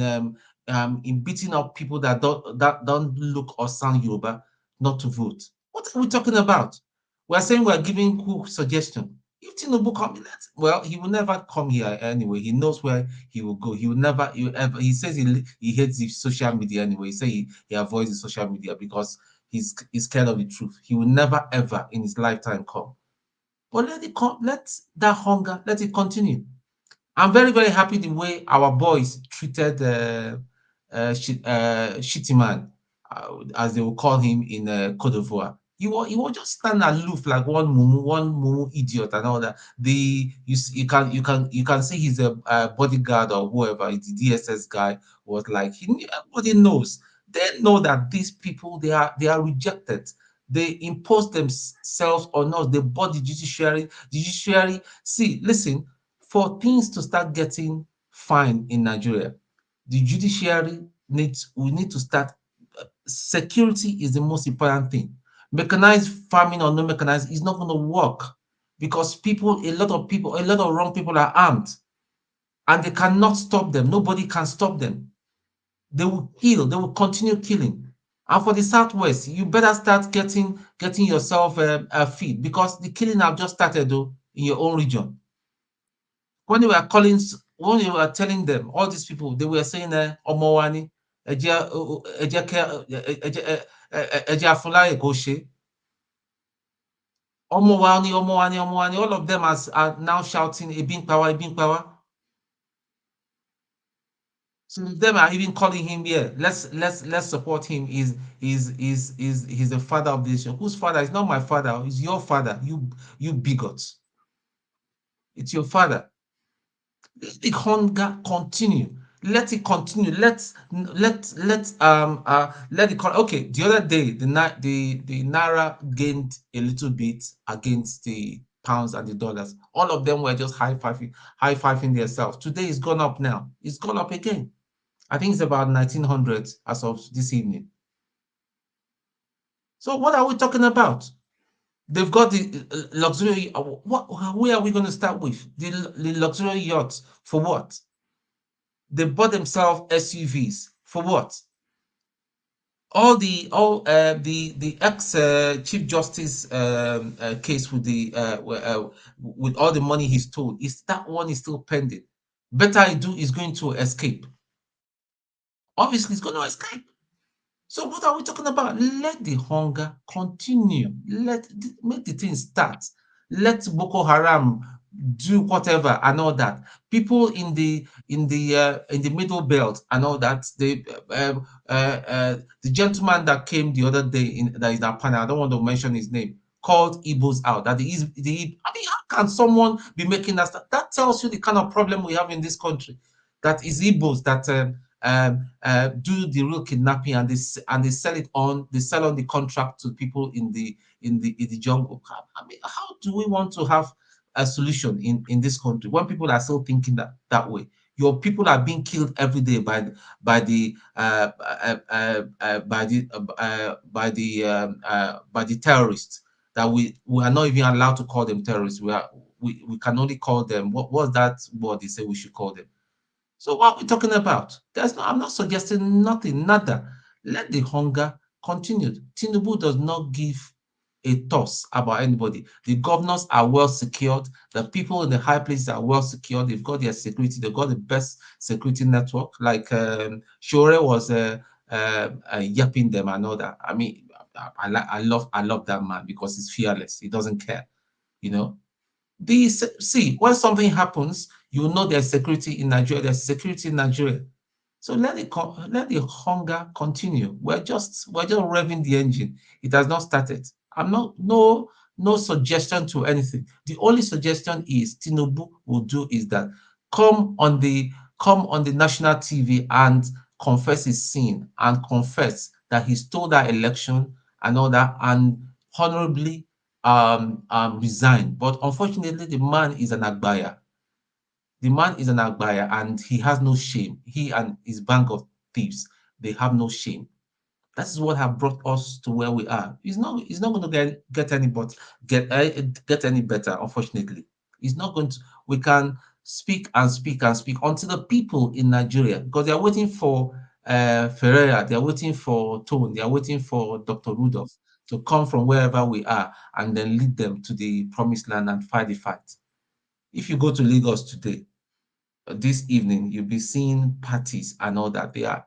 beating up people that don't look or sound Yoruba not to vote. What are we talking about? We're saying we're giving who suggestion. If Tinubu come, well, he will never come here anyway. He knows where he will go. He will never, he says he hates the social media anyway. He says he avoids the social media because he's scared of the truth. He will never ever in his lifetime come. But let it come, let that hunger, let it continue. I'm very, very happy the way our boys treated Shitty Man, as they will call him in Cote d'Ivoire. He will just stand aloof like one mumu idiot and all that. You can say he's a bodyguard or whoever. The DSS guy was like everybody knows. They know that these people they are rejected. They impose themselves on us. They bought the judiciary. Judiciary. See, listen. For things to start getting fine in Nigeria, the judiciary we need to start. Security is the most important thing. Mechanized farming or no mechanized is not going to work because a lot of wrong people are armed and they cannot stop them. Nobody can stop them. They will kill, they will continue killing. And for the Southwest, you better start getting yourself a feed because the killing have just started though in your own region. When they were telling them, all these people, they were saying, Omowani, Omowani, all of them are now shouting, Ebin power. Some of them are even calling him here. Let's support him. He's the father of the nation. Whose father? It's not my father. It's your father. You bigots. It's your father. Let the hunger continue. Let it continue. Let it. Okay. The other day, the Naira gained a little bit against the pounds and the dollars. All of them were just high-fiving themselves. Today it's gone up now. It's gone up again. I think it's about 1900 as of this evening. So what are we talking about? They've got the luxury. Where are we going to start with? The luxury yachts for what? They bought themselves SUVs for what? All the ex Chief Justice case with all the money he stole, that one is still pending. Better is going to escape. Obviously, it's going to escape. So what are we talking about? Let the hunger continue. Make the thing start. Let Boko Haram do whatever and all that. People in the middle belt and all that. The gentleman that came the other day that is our panel, I don't want to mention his name, called Igbos out. I mean, how can someone be making that? That tells you the kind of problem we have in this country. That is Igbos that do the real kidnapping and they sell it on. They sell on the contract to people in the jungle. I mean, how do we want to have a solution in this country when people are still thinking that way? Your people are being killed every day by the terrorists. that we are not even allowed to call them terrorists. We can only call them, what was that word they say we should call them? So what are we talking about? I'm not suggesting nothing, nada. Let the hunger continue. Tinubu does not give a toss about anybody. The governors are well secured. The people in the high places are well secured. They've got their security. They've got the best security network. Like Shore was yapping them and all that. I mean, I love that man because he's fearless. He doesn't care, you know. See, when something happens, you know there's security in Nigeria. There's security in Nigeria. So let the hunger continue. We're just revving the engine. It has not started. I'm not no suggestion to anything. The only suggestion is Tinubu will do is that come on the national TV and confess his sin and confess that he stole that election and all that and honorably resign. But unfortunately, the man is an agbaya. The man is an agbaya and he has no shame. He and his band of thieves, they have no shame. That is what have brought us to where we are. He's not going to get any better, unfortunately. He's not going to. We can speak and speak and speak until the people in Nigeria, because they are waiting for Ferreira, they are waiting for Tone, they are waiting for Dr. Rudolph to come from wherever we are and then lead them to the promised land and fight the fight. If you go to Lagos today, this evening, you'll be seeing parties and all that. They are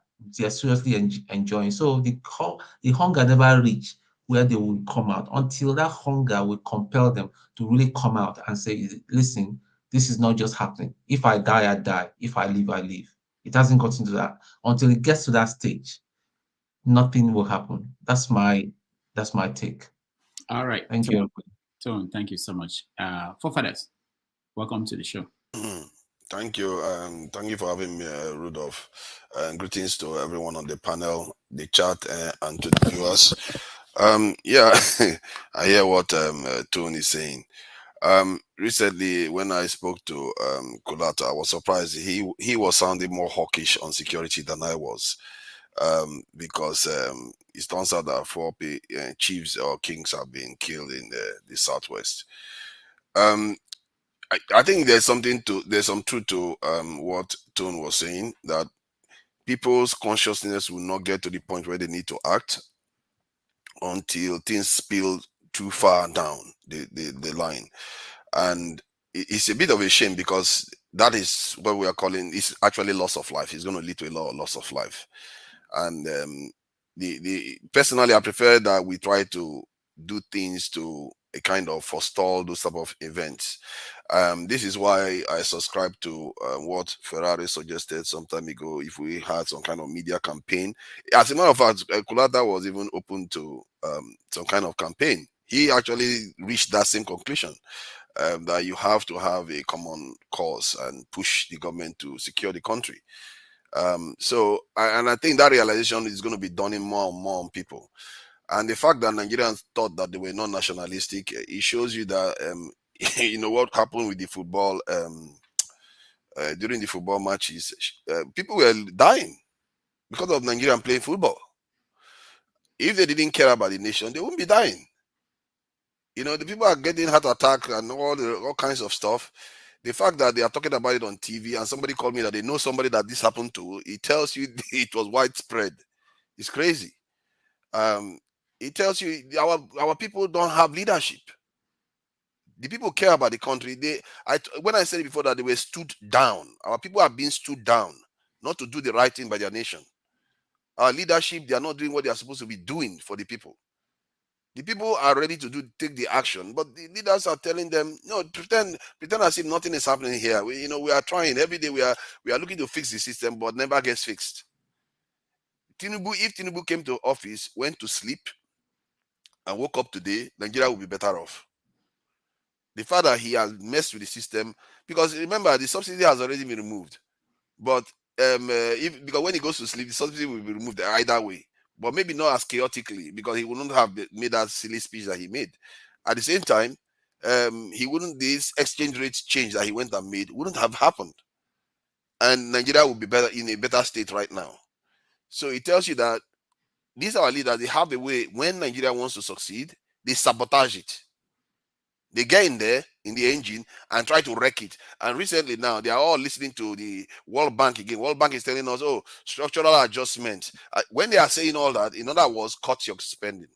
seriously enjoying. So the hunger never reach where they will come out until that hunger will compel them to really come out and say, listen, this is not just happening. If I die, I die. If I live, I live. It hasn't gotten to that. Until it gets to that stage, nothing will happen. That's my take. All right. Thank you. Tone, thank you so much. Forefathers, welcome to the show. Thank you. Thank you for having me, Rudolph. Greetings to everyone on the panel, the chat, and to the viewers. Yeah, I hear what Tone is saying. Recently, when I spoke to Kulata, I was surprised he was sounding more hawkish on security than I was, because it turns out that 4 chiefs or kings have been killed in the southwest. I think there's some truth to what Tone was saying, that people's consciousness will not get to the point where they need to act until things spill too far down the line. And it's a bit of a shame, because that is what we are calling, it's actually loss of life. It's going to lead to a lot of loss of life. And personally, I prefer that we try to do things to a kind of forestall those type of events. This is why I subscribe to what Ferrari suggested some time ago. If we had some kind of media campaign, as a matter of fact, Kulata was even open to some kind of campaign. He actually reached that same conclusion, that you have to have a common cause and push the government to secure the country. I think that realization is going to be dawning more and more on people. And the fact that Nigerians thought that they were not nationalistic, it shows you that you know what happened with the football during the football matches. People were dying because of Nigerian playing football. If they didn't care about the nation, they wouldn't be dying. You know, the people are getting heart attack and all kinds of stuff. The fact that they are talking about it on TV and somebody called me that they know somebody that this happened to, it tells you it was widespread. It's crazy. It tells you our people don't have leadership. The people care about the country. When I said it before that they were stood down, our people are being stood down, not to do the right thing by their nation. Our leadership, they are not doing what they are supposed to be doing for the people. The people are ready to take the action, but the leaders are telling them, no, pretend as if nothing is happening here. We are trying every day. We are looking to fix the system, but never gets fixed. If Tinubu came to office, went to sleep, and woke up today, Nigeria will be better off. The fact that he has messed with the system, because remember, the subsidy has already been removed. But because when he goes to sleep, the subsidy will be removed either way. But maybe not as chaotically, because he wouldn't have made that silly speech that he made. At the same time, this exchange rate change that he went and made wouldn't have happened. And Nigeria would be in a better state right now. So it tells you that these are our leaders. They have a way, when Nigeria wants to succeed, They sabotage it. They get in there in the engine and try to wreck it. And recently now, they are all listening to the World Bank again. World Bank is telling us, oh, structural adjustment. When they are saying all that, in other words, cut your spending.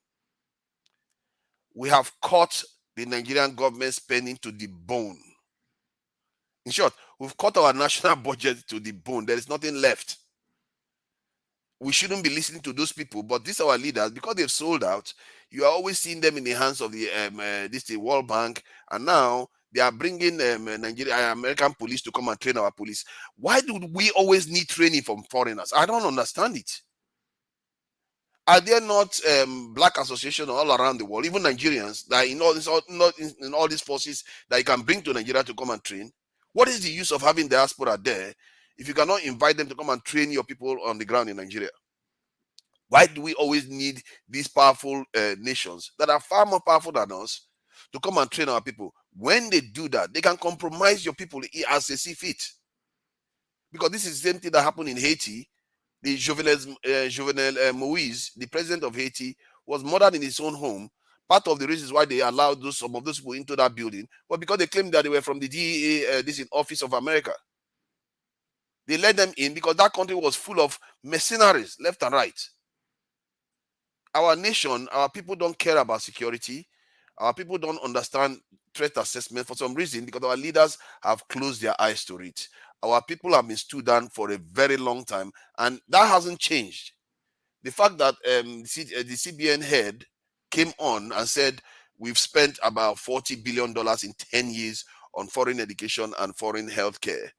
We have cut the Nigerian government spending to the bone. In short, we've cut our national budget to the bone. There is nothing left. We shouldn't be listening to those people, but these are our leaders, because they've sold out. You are always seeing them in the hands of the World Bank, and now they are bringing American police to come and train our police. Why do we always need training from foreigners? I don't understand it. Are there not black associations all around the world, even Nigerians, that in all these forces that you can bring to Nigeria to come and train? What is the use of having diaspora there if you cannot invite them to come and train your people on the ground in Nigeria? Why do we always need these powerful nations that are far more powerful than us to come and train our people? When they do that, they can compromise your people as they see fit. Because this is the same thing that happened in Haiti. The Jovenel Moise, the president of Haiti, was murdered in his own home. Part of the reasons why they allowed some of those people into that building was because they claimed that they were from the DEA, Office of America. They let them in because that country was full of mercenaries left and right. Our nation, our people don't care about security. Our people don't understand threat assessment for some reason, because our leaders have closed their eyes to it. Our people have been stood down for a very long time, and that hasn't changed. The fact that the CBN head came on and said we've spent about $40 billion in 10 years on foreign education and foreign healthcare.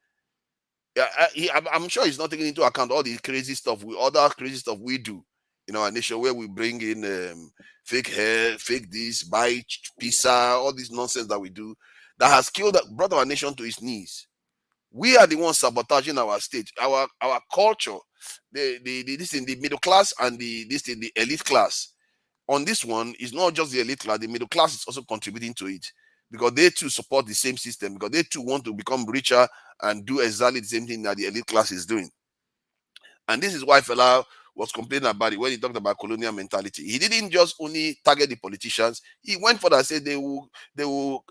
I'm sure he's not taking into account all the crazy stuff, other crazy stuff we do in our nation, where we bring in fake hair, fake this, buy pizza, all this nonsense that we do, that has brought our nation to its knees. We are the ones sabotaging our state, our culture, the middle class and the elite class. On this one, it's not just the elite class, the middle class is also contributing to it, because they too support the same system, because they too want to become richer and do exactly the same thing that the elite class is doing. And this is why Fela was complaining about it when he talked about colonial mentality. He didn't just only target the politicians. He went further and said they will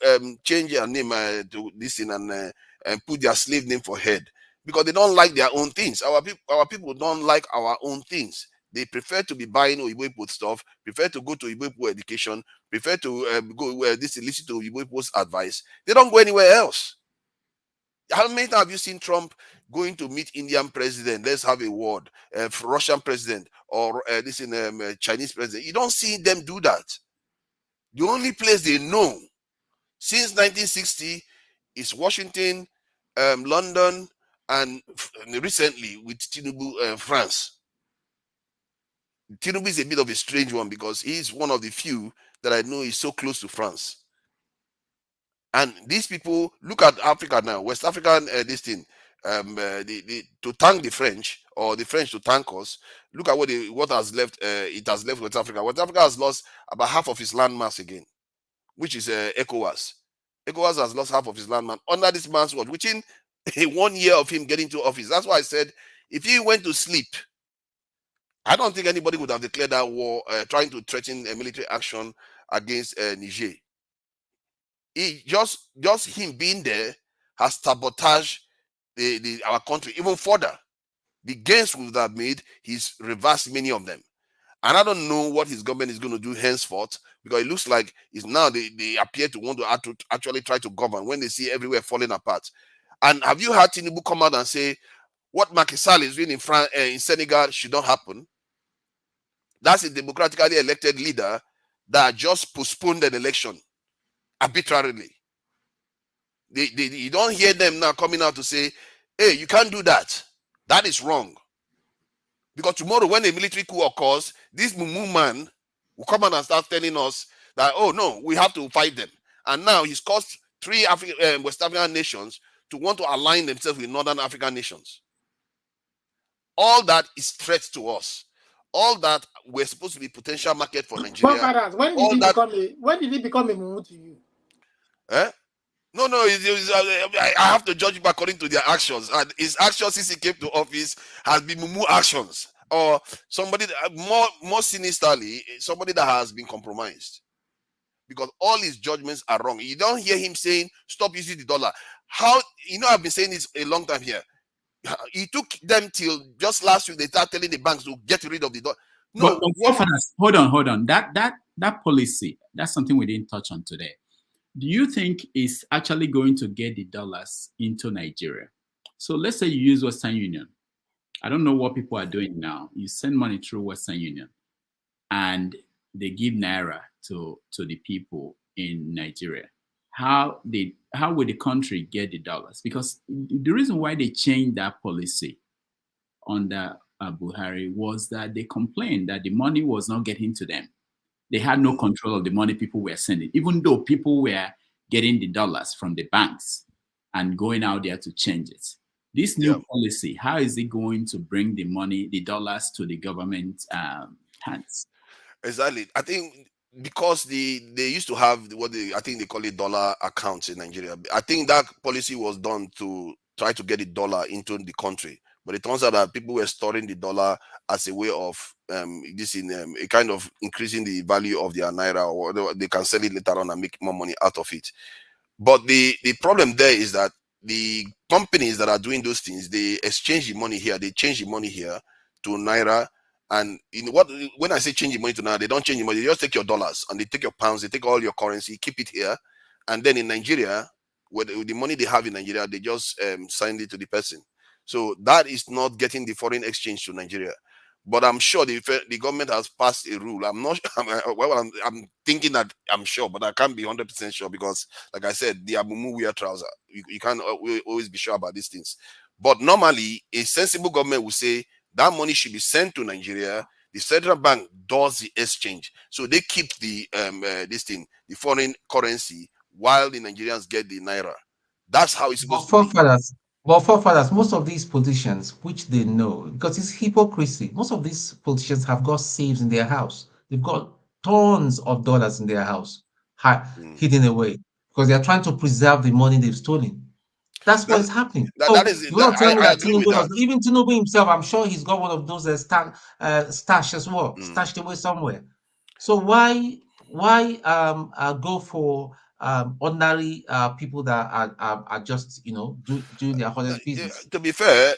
change their name to this thing and put their slave name for head, because they don't like their own things. Our people don't like our own things. They prefer to be buying Oyibo stuff, prefer to go to Oyibo education, prefer to listen to Oyibo's advice. They don't go anywhere else. How many times have you seen Trump going to meet Indian president? Let's have a word. Russian president or Chinese president. You don't see them do that. The only place they know since 1960 is Washington, London, and recently with Tinubu, France. Tinubu is a bit of a strange one, because he's one of the few that I know is so close to France. And these people, look at Africa now, West African, to thank the French, or the French to thank us. Look at what has left. It has left West Africa. West Africa has lost about half of its landmass again, which is ECOWAS. ECOWAS has lost half of his landmass under this man's watch, within 1 year of him getting to office. That's why I said, if he went to sleep, I don't think anybody would have declared that war, trying to threaten a military action against Niger. He just him being there has sabotaged our country even further. The gains we would have made, he's reversed many of them. And I don't know what his government is going to do henceforth, because it looks like it's now they appear to want to actually try to govern when they see everywhere falling apart. And have you heard Tinubu come out and say what Macky Sall is doing in Senegal should not happen? That's a democratically elected leader that just postponed an election arbitrarily. You don't hear them now coming out to say, hey, you can't do that. That is wrong. Because tomorrow, when a military coup occurs, this Mumu man will come out and start telling us that, oh no, we have to fight them. And now he's caused 3 West African nations to want to align themselves with Northern African nations. All that is threat to us. All that we're supposed to be potential market for Nigeria. When did he become a mumu to you? No, I have to judge him according to their actions. And his actions since he came to office has been mumu actions, or somebody more sinisterly, somebody that has been compromised. because all his judgments are wrong. You don't hear him saying, stop using the dollar. How, I've been saying this a long time here. It took them till just last week they started telling the banks to get rid of the dollar. No, but hold on. That policy, that's something we didn't touch on today. Do you think it's actually going to get the dollars into Nigeria? So let's say you use Western Union. I don't know what people are doing now. You send money through Western Union and they give Naira to the people in Nigeria. How will the country get the dollars? Because the reason why they changed that policy under Buhari was that they complained that the money was not getting to them. They had no control of the money people were sending, even though people were getting the dollars from the banks and going out there to change it. This new policy, how is it going to bring the money, the dollars to the government hands? Exactly. I think because they used to have I think they call it dollar accounts in Nigeria. I think that policy was done to try to get the dollar into the country. But it turns out that people were storing the dollar as a way of a kind of increasing the value of their Naira, or they can sell it later on and make more money out of it. But the problem there is that the companies that are doing those things, they exchange the money here, they change the money here to Naira. And when I say change the money to Naira, they don't change the money, they just take your dollars and they take your pounds, they take all your currency, keep it here. And then in Nigeria, with the money they have in Nigeria, they just send it to the person. So that is not getting the foreign exchange to Nigeria. But I'm sure the government has passed a rule. I'm not. I'm thinking that I'm sure, but I can't be 100% sure because, like I said, the Amumu wear trouser. You can't always be sure about these things. But normally, a sensible government will say that money should be sent to Nigeria. The central bank does the exchange, so they keep the the foreign currency, while the Nigerians get the Naira. That's how it's supposed to be. But forefathers, most of these politicians, which they know, because it's hypocrisy, most of these politicians have got safes in their house. They've got tons of dollars in their house hidden away because they are trying to preserve the money they've stolen. That's what is happening. I agree with that. Even Tinubu himself, I'm sure he's got one of those stash as well, stashed away somewhere. So why go for ordinary people that are just doing their honest business? To be fair,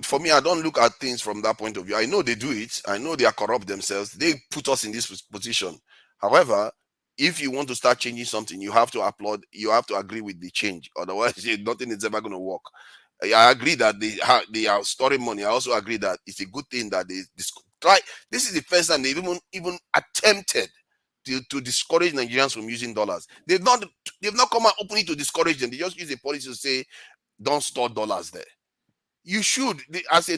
for me, I don't look at things from that point of view. I know they do it. I know they are corrupt themselves. They put us in this position. However, if you want to start changing something, you have to applaud. You have to agree with the change. Otherwise, nothing is ever going to work. I agree that they are storing money. I also agree that it's a good thing that they try. This is the first time they've even attempted to discourage Nigerians from using dollars. They've not come out openly to discourage them. They just use a policy to say, don't store dollars there. You should, as a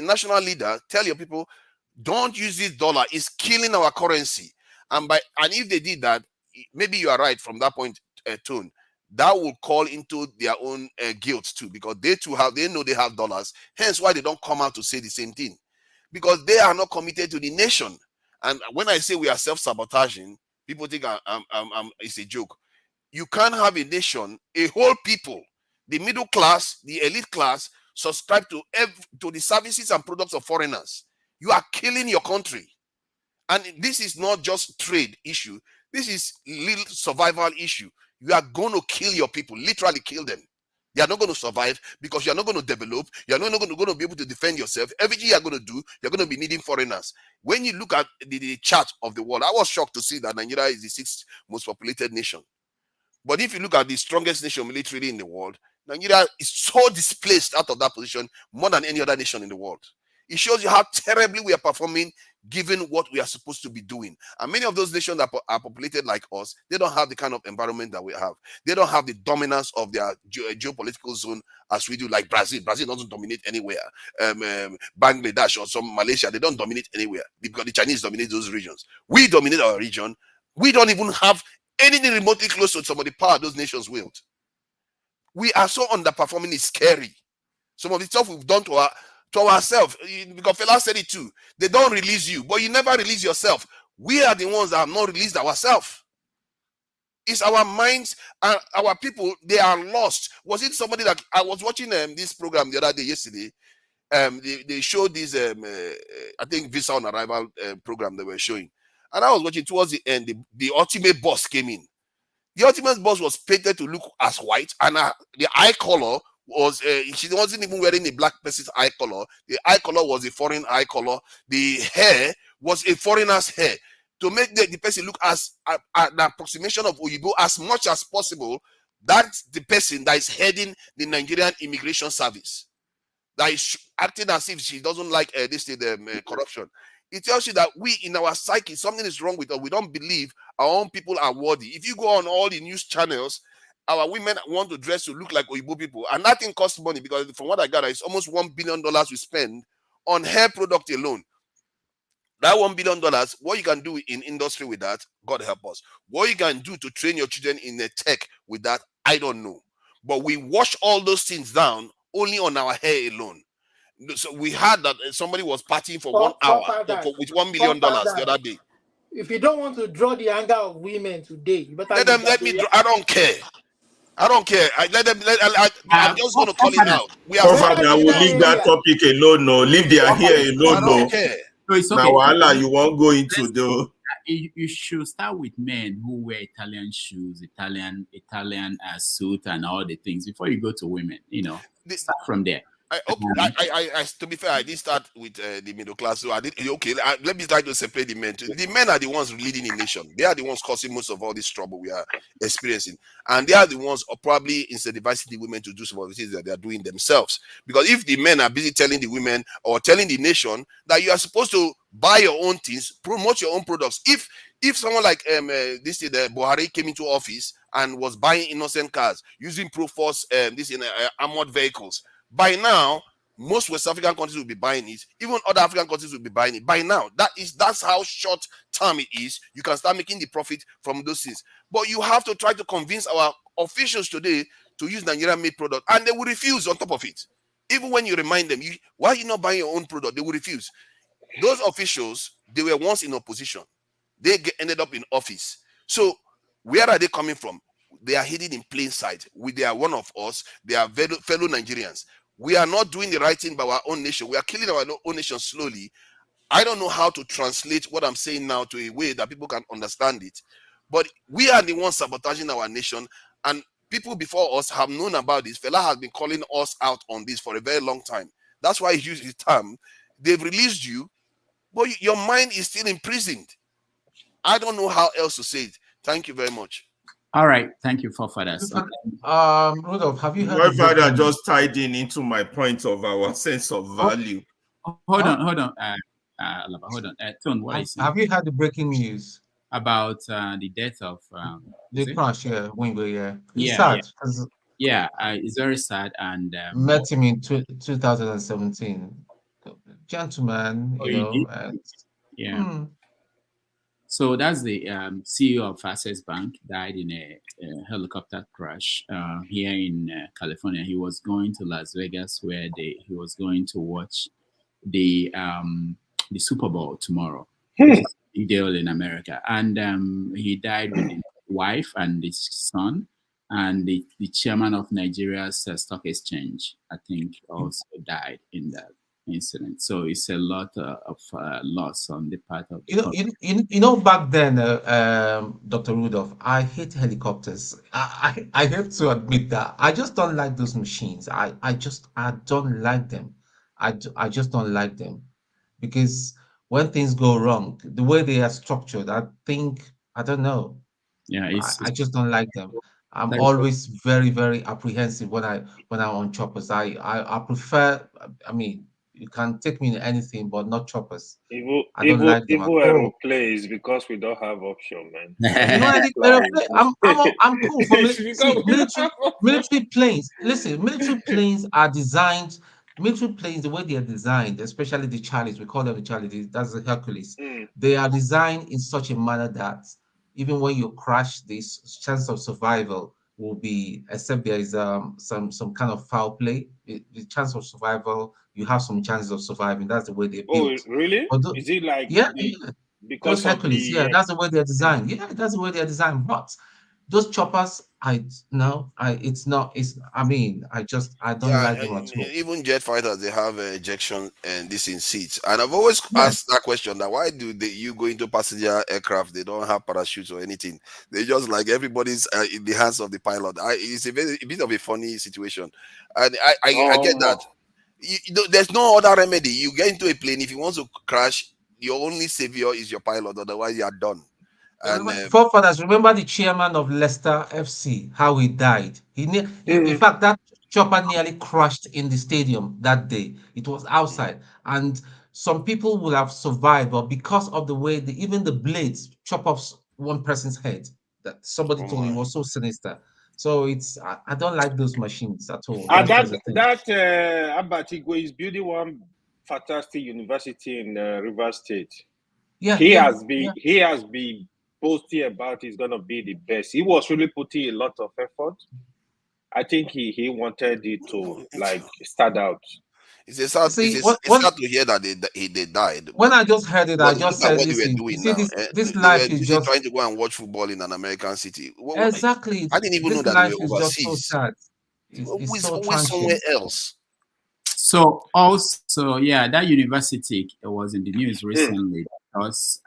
national leader, tell your people, don't use this dollar. It's killing our currency. And if they did that, maybe you are right from that point, Tone. That will call into their own guilt too, because they know they have dollars. Hence why they don't come out to say the same thing, because they are not committed to the nation. And when I say we are self-sabotaging, people think it's a joke. You can't have a nation, a whole people, the middle class, the elite class, subscribe to the services and products of foreigners. You are killing your country. And this is not just trade issue. This is little survival issue. You are going to kill your people, literally kill them. They are not going to survive because you are not going to develop. You are not going to be able to defend yourself. Everything you are going to do, you're going to be needing foreigners. When you look at the chart of the world, I was shocked to see that Nigeria is the 6th most populated nation. But if you look at the strongest nation militarily in the world, Nigeria is so displaced out of that position more than any other nation in the world. It shows you how terribly we are performing given what we are supposed to be doing. And many of those nations that are populated like us, they don't have the kind of environment that we have. They don't have the dominance of their geopolitical zone as we do, like Brazil. Brazil doesn't dominate anywhere. Bangladesh or some Malaysia, they don't dominate anywhere because the Chinese dominate those regions. We dominate our region. We don't even have anything remotely close to some of the power those nations wield. We are so underperforming, it's scary. Some of the stuff we've done to ourselves, because Fela said it too. They don't release you, but you never release yourself. We are the ones that have not released ourselves. It's our minds and our people, they are lost. Was it somebody that I was watching this program the other day, yesterday? They showed this I think visa on arrival program they were showing, And I was watching towards the end, the ultimate boss came in. The ultimate boss was painted to look as white, and the eye color was, she wasn't even wearing a black person's eye color. The eye color was a foreign eye color. The hair was a foreigner's hair, to make the person look as an approximation of Oyibo as much as possible. That's the person that is heading the Nigerian Immigration Service, that is acting as if she doesn't like corruption. It tells you that we, in our psyche, something is wrong with us. We don't believe our own people are worthy. If you go on all the news channels, our women want to dress to look like Oyibo people, and nothing costs money, because from what I gather, it's almost $1 billion we spend on hair product alone. That $1 billion, what you can do in industry with that, God help us. What you can do to train your children in the tech with that, I don't know. But we wash all those things down only on our hair alone. So we had that somebody was partying for 1 hour with $1 million the other day. If you don't want to draw the anger of women today, you better let me draw. I don't care. I don't care. I'm just going to call it out. We are Father, we'll leave that topic alone. No, leave their hair alone. I don't care. So it's okay. Now, Allah, you won't go into the. You should start with men who wear Italian shoes, Italian suit, and all the things before you go to women. Start from there. To be fair, I did start with the middle class. So I did let me try to separate the men. The men are the ones leading the nation. They are the ones causing most of all this trouble we are experiencing, and they are the ones probably incentivizing the women to do some of the things that they are doing themselves. Because if the men are busy telling the women or telling the nation that you are supposed to buy your own things, promote your own products. If someone like Buhari came into office and was buying innocent cars using Proforce armored vehicles, by now, most West African countries will be buying it. Even other African countries will be buying it. By now, that's how short term it is. You can start making the profit from those things. But you have to try to convince our officials today to use Nigerian-made product, and they will refuse on top of it. Even when you remind them, why are you not buying your own product? They will refuse. Those officials, they were once in opposition. They ended up in office. So where are they coming from? They are hidden in plain sight. They are one of us. They are fellow Nigerians. We are not doing the right thing by our own nation. We are killing our own nation slowly. I don't know how to translate what I'm saying now to a way that people can understand it. But we are the ones sabotaging our nation. And people before us have known about this. Fela has been calling us out on this for a very long time. That's why he used his term. They've released you, but your mind is still imprisoned. I don't know how else to say it. Thank you very much. All right, thank you, forefathers. Rudolph, have you heard? My father just tied into my point of our sense of value. Hold on. Hold on. Tone, what is it? Have you heard the breaking news about the death of the crash? Yeah, Wingo. Yeah, it's sad. Yeah, it's very sad. And met him in 2017. Gentleman, So that's the CEO of Access Bank, died in a helicopter crash here in California. He was going to Las Vegas, where he was going to watch the Super Bowl tomorrow, which is a big deal in America. And he died with his wife and his son, and the chairman of Nigeria's stock exchange, I think, also died in that incident. So it's a lot of loss on the part of back then, Dr. Rudolph, I hate helicopters. I have to admit that I just don't like those machines. I don't like them. I just don't like them, because when things go wrong, the way they are structured, I don't know. Yeah, I just don't like them. I'm always very, very apprehensive when I'm on choppers. I prefer. I mean, you can take me in anything, but not choppers. I don't like them at all. Aeroplanes, because we don't have option, man. I'm cool for military planes. Listen, military planes are designed. Military planes, the way they are designed, especially the Charlies, we call them the Charlies. That's the Hercules. They are designed in such a manner that even when you crash, this chance of survival will be, except there is some kind of foul play. The chance of survival, you have some chances of surviving. That's the way they're built. Oh, really? Is it like because Hercules? That's the way they're designed. Yeah, that's the way they're designed. But those choppers, it's not. It's. I mean, I don't Yeah, like them at all. even jet fighters they have ejection and this in seats, and I've always asked that question: that why do you go into passenger aircraft? They don't have parachutes or anything. They just like everybody's in the hands of the pilot. It's a bit of a funny situation, and I get that. There's no other remedy. You get into a plane, if you want to crash, your only savior is your pilot. Otherwise, you are done. And Forefathers, remember the chairman of Leicester FC, how he died. In fact, that chopper nearly crashed in the stadium that day. It was outside, and some people would have survived, but because of the way even the blades chop off one person's head, that somebody told me was so sinister. So I don't like those machines at all. And That's just the thing. Abatigwe is building one fantastic university in Rivers State. Yeah, he has been posting about he's gonna be the best. He was really putting a lot of effort. I think he wanted it to like start out. It's sad to hear that they died. When I just heard it, I just said, what listen, they were doing you see, now. this They life were is busy just trying to go and watch football in an American city. exactly. I didn't even know This that they life were is just so overseas. sad. It's so always somewhere else. So also, yeah, that university was in the news recently because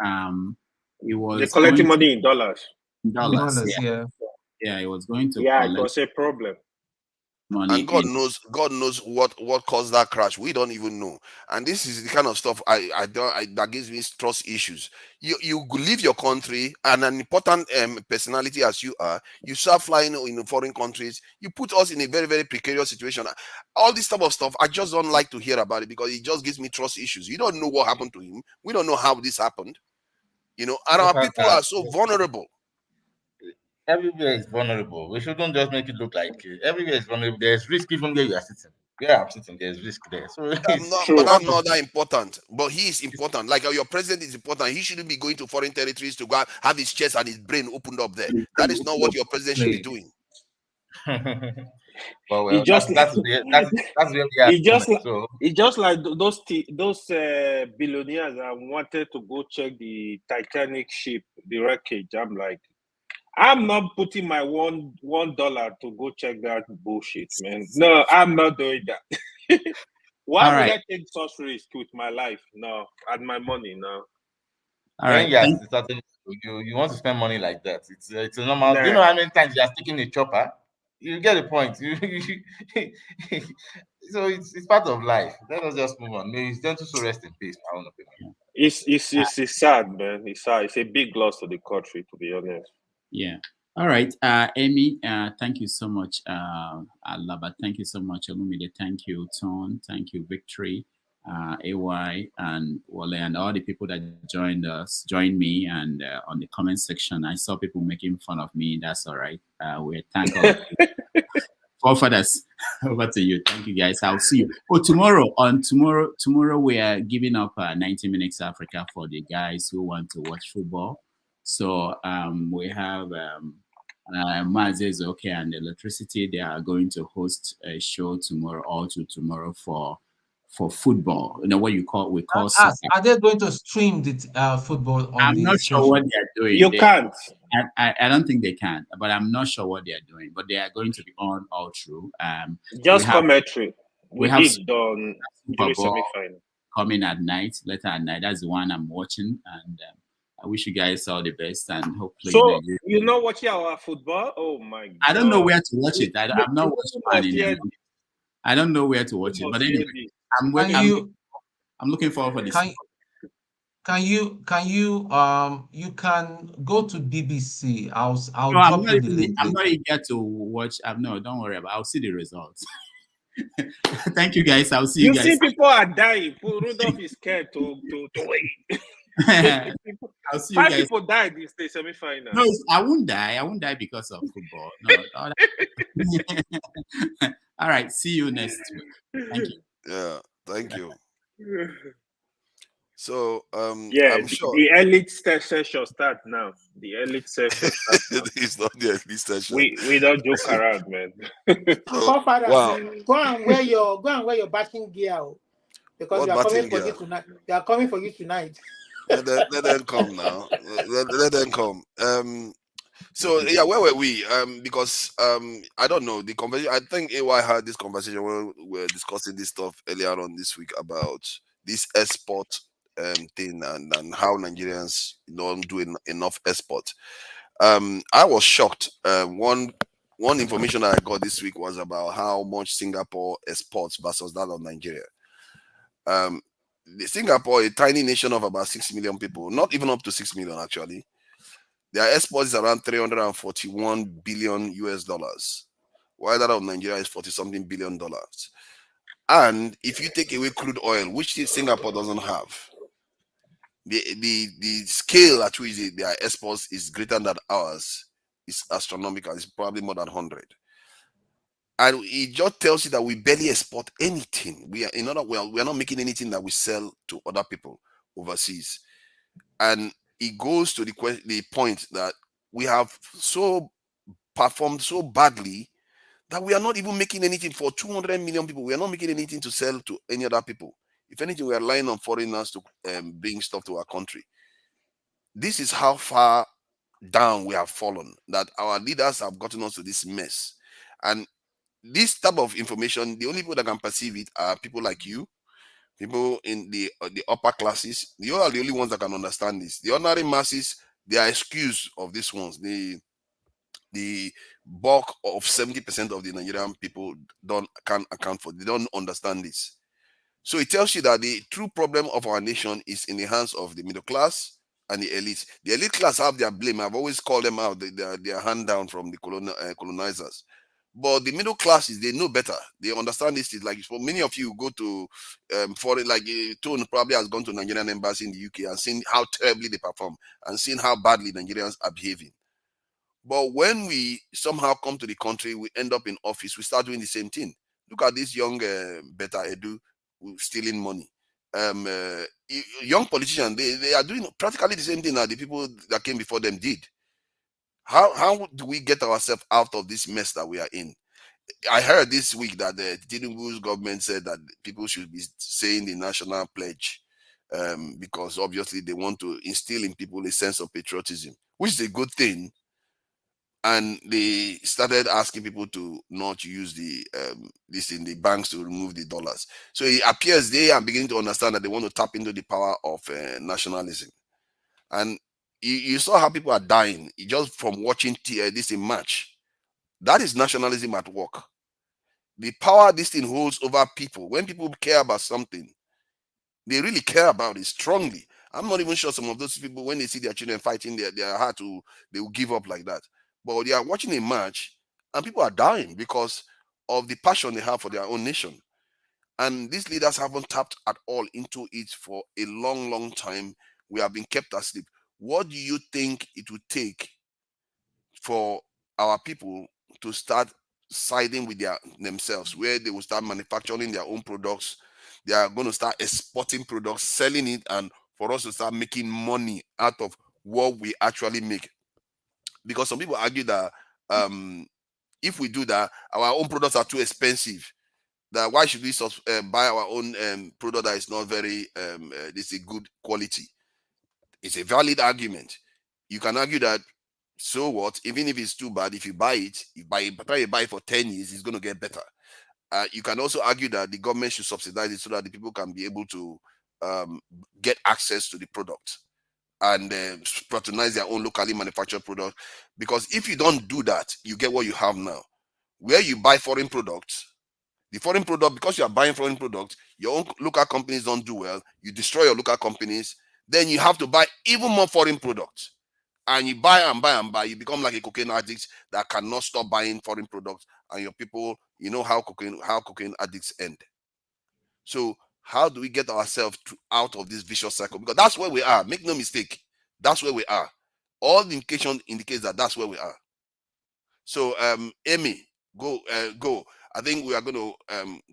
it was they're collecting money in dollars. Yeah, it was going to collect. It was a problem. And God knows what caused that crash. We don't even know. And this is the kind of stuff that gives me trust issues. You leave your country, and an important personality as you are, you start flying in foreign countries. You put us in a very, very precarious situation. All this type of stuff, I just don't like to hear about it because it just gives me trust issues. You don't know what happened to him. We don't know how this happened. And our people are so vulnerable. Everywhere is vulnerable. We shouldn't just make it look like everywhere is vulnerable. There's risk even where you are sitting. Where I'm sitting, there's risk there. So I'm not that important. But he is important. Like your president is important. He shouldn't be going to foreign territories to go have his chest and his brain opened up there. That is not what your president should be doing. Well, that's where we are. It's just like those billionaires that wanted to go check the Titanic ship, the wreckage. I'm like, I'm not putting my $1 to go check that bullshit, man. No, I'm not doing that. Why would I take such risk with my life? No, and my money, no. All right. Yes, you want to spend money like that. It's a normal. Do you know how many times you are taking a chopper? You get the point. So it's part of life. Let us just move on. May his gentle soul rest in peace. My own opinion. It's sad, man. It's sad. It's a big loss to the country, to be honest. Yeah. All right. Amy, thank you so much. Alaba, thank you so much. Olumide, thank you. Tone, thank you. Victory, AY, and Wale, and all the people that joined me, and on the comment section, I saw people making fun of me. That's all right. We thank all forefathers. Over to you. Thank you, guys. I'll see you. Oh, tomorrow we are giving up 90 Minutes Africa for the guys who want to watch football. So we have Mazes and Electricity. They are going to host a show tomorrow for football. You know what we call. Are they going to stream the football on I'm not sure what they are doing. You can't. I don't think they can, but I'm not sure what they are doing. But they are going to be on all through. Just commentary. We have done Super Bowl coming at night, later at night. That's the one I'm watching, and I wish you guys all the best, and hopefully. So you know watching our football? Oh my God! I don't know where to watch it. I'm not watching. I don't know where to watch it, but anyway, I'm looking forward for this. Can you can go to BBC? I'll no, drop you the link. I'm not eager to watch. No, don't worry about it. I'll see the results. Thank you, guys. I'll see you guys. You see, people are dying. Rudolph is scared to wait. I'll see you guys. 5 people died in the semi-final. No, I won't die. I won't die because of football. No. All right. See you next week. Thank you. Yeah. Thank you. So yeah, I'm sure the elite session start now. The elite session start now. It's not the elite session. We don't joke around, man. Wow. Go and wear your batting gear, because they are coming for you tonight. They are coming for you tonight. Let them come now. Let them come. So yeah, where were we? Because I don't know the conversation. I think AY had this conversation when we were discussing this stuff earlier on this week about this export thing and how Nigerians don't do enough export. I was shocked. One information that I got this week was about how much Singapore exports versus that of Nigeria. Singapore, a tiny nation of about 6 million people, not even up to 6 million actually. Their exports is around 341 billion US dollars, while that of Nigeria is 40 something billion dollars. And if you take away crude oil, which Singapore doesn't have, the scale at which their exports is greater than ours is astronomical. It's probably more than 100. And it just tells you that we barely export anything. We are we are not making anything that we sell to other people overseas. And it goes to the point that we have so performed so badly that we are not even making anything for 200 million people. We are not making anything to sell to any other people. If anything, we are relying on foreigners to bring stuff to our country. This is how far down we have fallen, that our leaders have gotten us to this mess. And this type of information, the only people that can perceive it are people like you, people in the upper classes. You are the only ones that can understand this. The ordinary masses, they are excused of these ones. The bulk of 70% of the Nigerian people can't account for. They don't understand this. So it tells you that the true problem of our nation is in the hands of the middle class and the elite. The elite class have their blame. I've always called them out. They are hand down from the colonizers. But the middle classes, they know better. They understand this. Is like for many of you go to foreign, like Tone probably has gone to Nigerian embassy in the UK and seen how terribly they perform and seen how badly Nigerians are behaving. But when we somehow come to the country, we end up in office, we start doing the same thing. Look at this young Beta Edu stealing money. Young politicians, they are doing practically the same thing that the people that came before them did. How do we get ourselves out of this mess that we are in? I heard this week that the Tinubu's government said that people should be saying the national pledge because obviously they want to instill in people a sense of patriotism, which is a good thing. And they started asking people to not use the this in the banks to remove the dollars. So it appears they are beginning to understand that they want to tap into the power of nationalism. And you saw how people are dying just from watching this in match. That is nationalism at work. The power this thing holds over people. When people care about something, they really care about it strongly. I'm not even sure some of those people, when they see their children fighting, their heart they will give up like that. But they are watching a match and people are dying because of the passion they have for their own nation. And these leaders haven't tapped at all into it for a long, long time. We have been kept asleep. What do you think it would take for our people to start siding with themselves, where they will start manufacturing their own products? They are going to start exporting products, selling it, and for us to start making money out of what we actually make. Because some people argue that if we do that, our own products are too expensive. That why should we buy our own product that is not very this is a good quality? It's a valid argument. You can argue that, so what? Even if it's too bad, if you buy it, you buy it for 10 years, it's going to get better. You can also argue that the government should subsidize it so that the people can be able to get access to the product and patronize their own locally manufactured product. Because if you don't do that, you get what you have now, where you buy foreign products. The foreign product, because you are buying foreign products, your own local companies don't do well. You destroy your local companies. Then you have to buy even more foreign products. And you buy and buy and buy. You become like a cocaine addict that cannot stop buying foreign products. And your people, you know how cocaine addicts end. So how do we get ourselves out of this vicious cycle? Because that's where we are. Make no mistake. That's where we are. All the indication indicates that that's where we are. So Amy, go. I think we are going to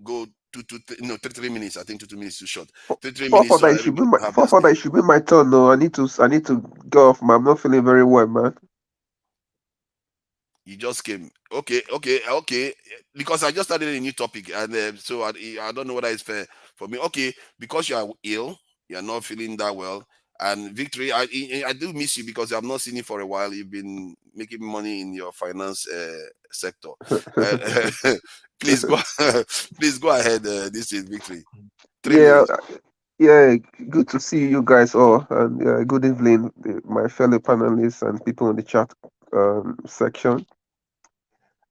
go 3 minutes. I think 2 minutes too short. 3 minutes. For that, it should be my turn. No, I need to go off, man. I'm not feeling very well, man. You just came. Okay. Because I just started a new topic, and so I don't know whether it's fair for me. Okay, because you are ill, you are not feeling that well. And Victory, I do miss you because I've not seen you for a while. You've been making money in your finance sector. Please go, please go ahead. This is Victory. 3 Yeah, minutes. yeah, good to see you guys all, and good evening, my fellow panelists and people in the chat section.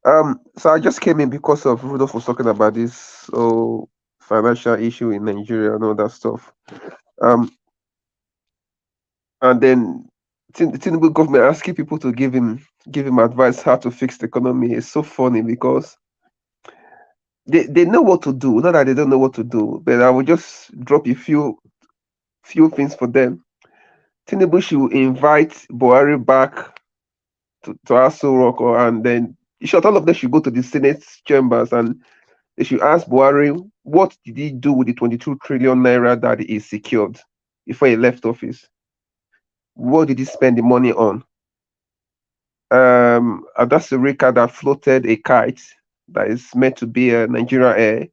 So I just came in because of Rudolph was talking about this financial issue in Nigeria and all that stuff. And then the Tinubu government asking people to give him advice how to fix the economy is so funny because they know what to do. Not that they don't know what to do, but I will just drop a few things for them. Tinubu should invite Buhari back to Aso Rock, and then in short, all of them should go to the Senate chambers and they should ask Buhari what did he do with the 22 trillion naira that he secured before he left office. What did he spend the money on? That's the Rika that floated a kite that is meant to be a Nigeria Air.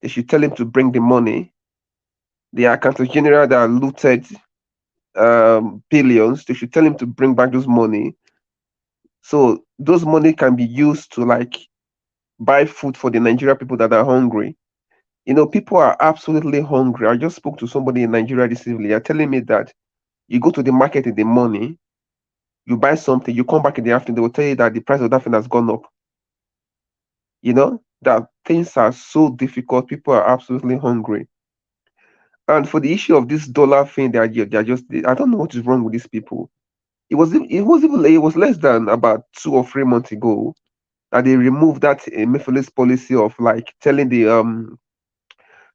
They should tell him to bring the money. The accountant general that looted billions, they should tell him to bring back those money. So those money can be used to like buy food for the Nigeria people that are hungry. You know, people are absolutely hungry. I just spoke to somebody in Nigeria this evening. They're telling me that you go to the market in the morning, you buy something, you come back in the afternoon, they will tell you that the price of that thing has gone up. You know, that things are so difficult. People are absolutely hungry. And for the issue of this dollar thing, they're just, I don't know what is wrong with these people. It was less than about 2 or 3 months ago that they removed that Emefiele's policy of like telling the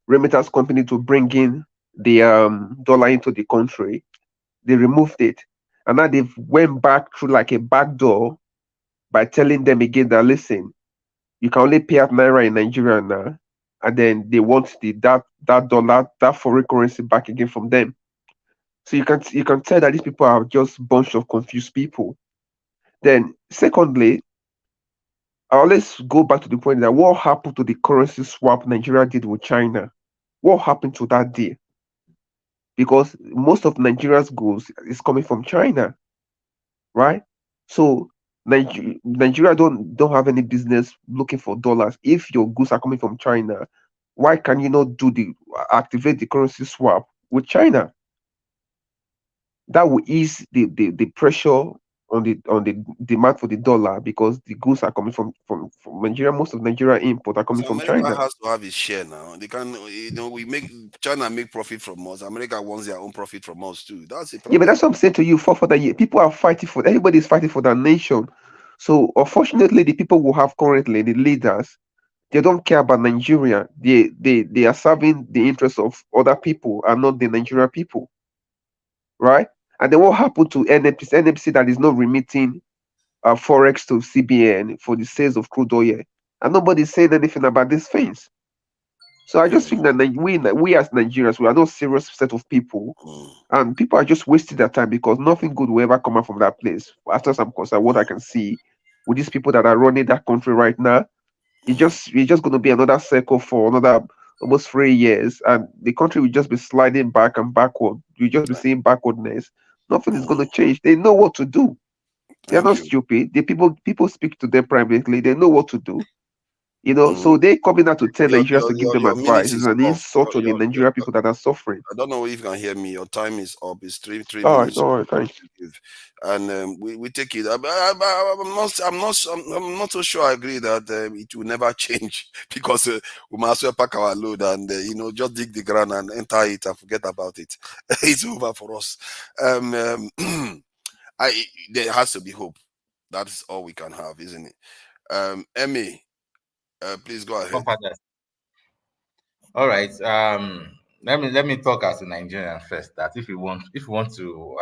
remittance company to bring in the dollar into the country. They removed it, and now they've went back through like a back door by telling them again that listen, you can only pay out naira in Nigeria now, and then they want that dollar, that foreign currency back again from them. So you can tell that these people are just a bunch of confused people. Then secondly, I always go back to the point that what happened to the currency swap Nigeria did with China? What happened to that deal? Because most of Nigeria's goods is coming from China, right? So Nigeria don't have any business looking for dollars. If your goods are coming from China, why can you not activate the currency swap with China? That will ease the pressure on the demand for the dollar because the goods are coming from Nigeria. Most of Nigeria import are coming So from America China. has to have its share now. They can, China make profit from us. America wants their own profit from us too. That's the problem. Yeah, but that's what I'm saying to you. For that, people are fighting for. Everybody's fighting for that nation. So unfortunately, the people who have currently the leaders, they don't care about Nigeria. They are serving the interests of other people and not the Nigeria people, right? And then what happened to NMPC? NMPC that is not remitting forex to CBN for the sales of crude oil, and nobody's saying anything about these things. So I just think that we as Nigerians, we are not serious set of people, and people are just wasting their time because nothing good will ever come out from that place. As far as I'm concerned, what I can see with these people that are running that country right now, it's just going to be another circle for another almost 3 years, and the country will just be sliding back and backward. You just be seeing backwardness. Nothing is going to change. They know what to do. They're not stupid. The people speak to them privately. They know what to do. You know, so they coming out to tell Nigerians to give them your minute advice. It's is an off. insult to the Nigerian people that are suffering. I don't know if you can hear me. Your time is up. It's three All minutes. right, thanks. And we take it. I'm not so sure I agree that it will never change because we must well pack our load and just dig the ground and enter it and forget about it. It's over for us. There has to be hope. That's all we can have, isn't it? Emmy, please go ahead. All right. Let me talk as a Nigerian first. That if you want to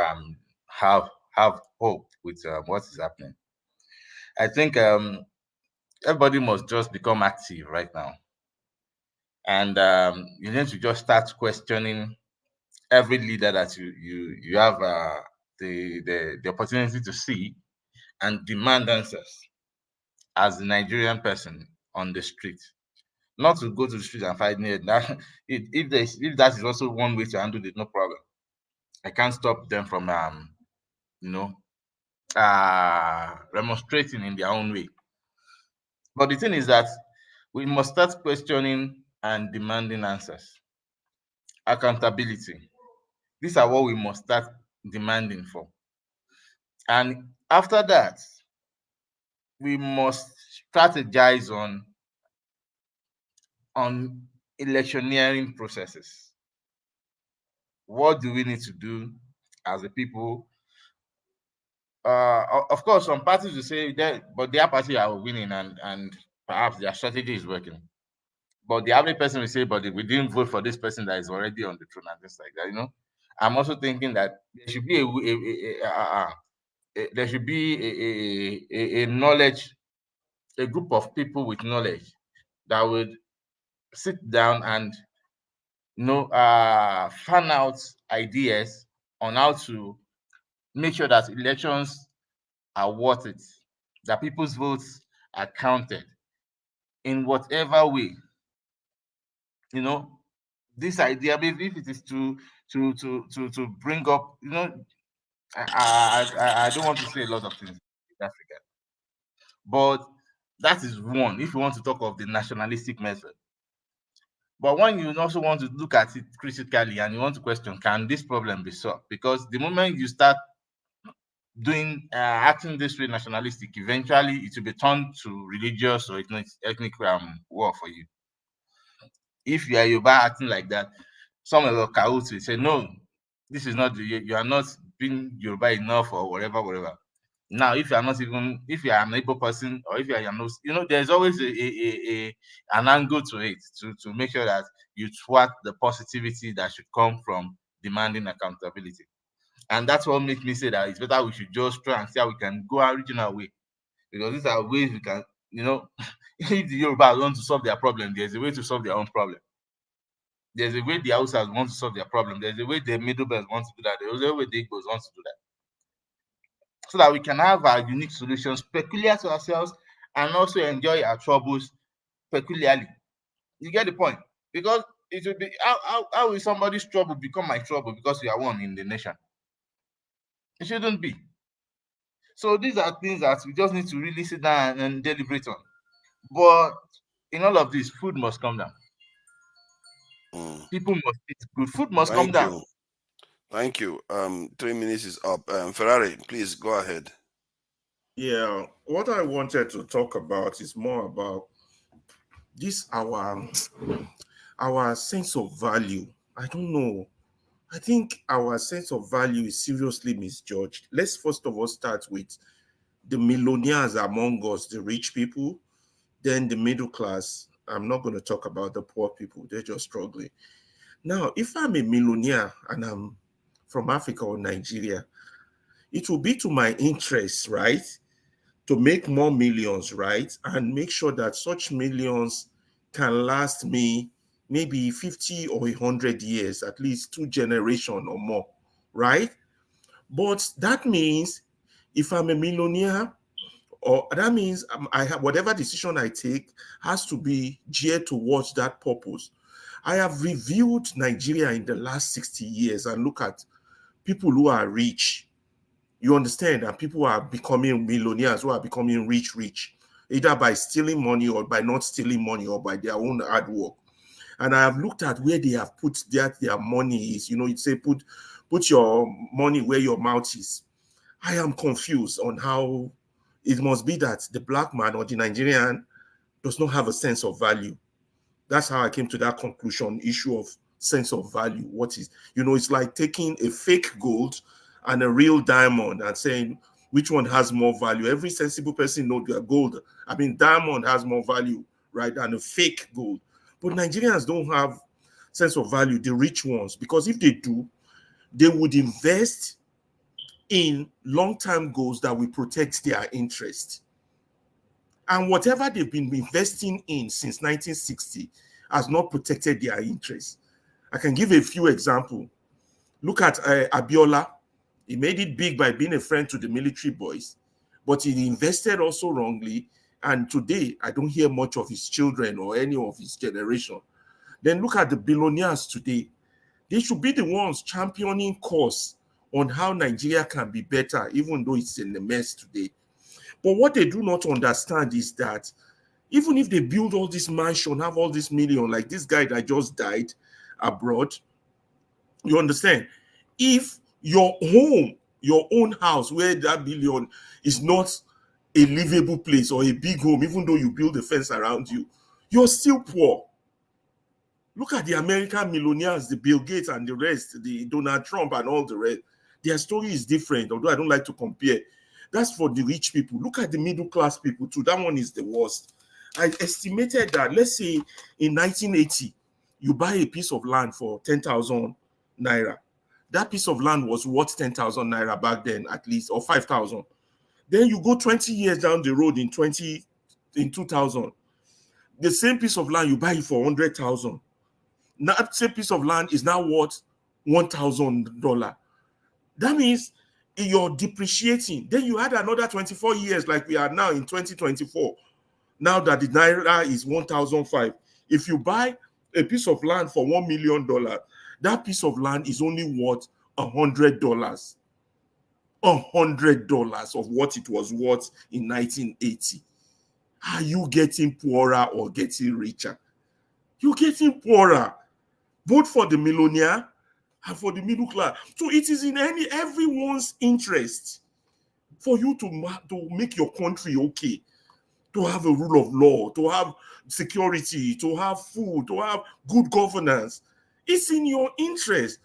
have hope with what is happening, I think everybody must just become active right now, and you need to just start questioning every leader that you have the opportunity to see, and demand answers as a Nigerian person on the street. Not to go to the street and fight it. If that is also one way to handle it, no problem. I can't stop them from remonstrating in their own way. But the thing is that we must start questioning and demanding answers. Accountability. These are what we must start demanding for. And after that, we must strategize on electioneering processes. What do we need to do as a people? Of course, some parties will say that, but their party are winning and perhaps their strategy is working. But the average person will say, but we didn't vote for this person that is already on the throne and things like that. I'm also thinking that there should be there should be a knowledge, a group of people with knowledge that would sit down and fan out ideas on how to make sure that elections are worth it, that people's votes are counted in whatever way. This idea, maybe if it is to bring up, I don't want to say a lot of things in Africa, but that is one. If you want to talk of the nationalistic method, but when you also want to look at it critically and you want to question, can this problem be solved? Because the moment you start doing acting this way nationalistic, eventually it will be turned to religious or ethnic war for you. If you are Yoruba acting like that, some of your Kahoots will say, no, this is not, you are not being Yoruba enough or whatever. Now, if you are not even, if you are an able person or if you are not, there's always an angle to it to make sure that you thwart the positivity that should come from demanding accountability. And that's what makes me say that it's better we should just try and see how we can go our original way. Because these are ways we can, if the Yoruba want to solve their problem, there's a way to solve their own problem. There's a way the Hausas want to solve their problem. There's a way the Middle Belt want to do that. There's a way the Igbos want to do that. So that we can have our unique solutions peculiar to ourselves and also enjoy our troubles peculiarly. You get the point? Because it will be, how will somebody's trouble become my trouble because we are one in the nation? It shouldn't be. So these are things that we just need to really sit down and deliberate on. But in all of this, food must come down. People must eat good. Food must come down. Thank you. 3 minutes is up. Ferrari, please go ahead. Yeah, what I wanted to talk about is more about this our sense of value. I don't know. I think our sense of value is seriously misjudged. Let's first of all start with the millionaires among us, the rich people, then the middle class. I'm not going to talk about the poor people. They're just struggling. Now, if I'm a millionaire and I'm from Africa or Nigeria, it will be to my interest, right, to make more millions, right, and make sure that such millions can last me maybe 50 or 100 years, at least 2 generations or more, right? But that means if I'm a millionaire, or that means I have whatever decision I take has to be geared towards that purpose. I have reviewed Nigeria in the last 60 years and look at people who are rich. You understand? And people are becoming millionaires, who are becoming rich, either by stealing money or by not stealing money or by their own hard work. And I have looked at where they have put their money is. You say put your money where your mouth is. I am confused on how it must be that the black man or the Nigerian does not have a sense of value. That's how I came to that conclusion, issue of sense of value. What is, it's like taking a fake gold and a real diamond and saying which one has more value. Every sensible person knows that diamond has more value, right, than a fake gold. But Nigerians don't have sense of value, the rich ones, because if they do, they would invest in long-term goals that will protect their interest. And whatever they've been investing in since 1960 has not protected their interest. I can give a few examples. Look at Abiola. He made it big by being a friend to the military boys, but he invested also wrongly. And today, I don't hear much of his children or any of his generation. Then look at the billionaires today. They should be the ones championing cause on how Nigeria can be better, even though it's in a mess today. But what they do not understand is that even if they build all this mansion, have all this million, like this guy that just died abroad, you understand? If your home, your own house, where that billion is not a livable place or a big home, even though you build a fence around you, you're still poor. Look at the American millionaires, the Bill Gates and the rest, the Donald Trump and all the rest. Their story is different, although I don't like to compare. That's for the rich people. Look at the middle class people too. That one is the worst. I estimated that, let's say in 1980, you buy a piece of land for 10,000 Naira. That piece of land was worth 10,000 Naira back then, at least, or 5,000. Then you go 20 years down the road in 2000. The same piece of land, you buy it for 100,000. That same piece of land is now worth $1,000. That means you're depreciating. Then you had another 24 years, like we are now in 2024. Now that the Naira is 1,005. If you buy a piece of land for $1 million, that piece of land is only worth $100. $100 of what it was worth in 1980. Are you getting poorer or getting richer? You're getting poorer, both for the millionaire and for the middle class. So it is in everyone's interest for you to make your country okay, to have a rule of law, to have security, to have food, to have good governance. It's in your interest,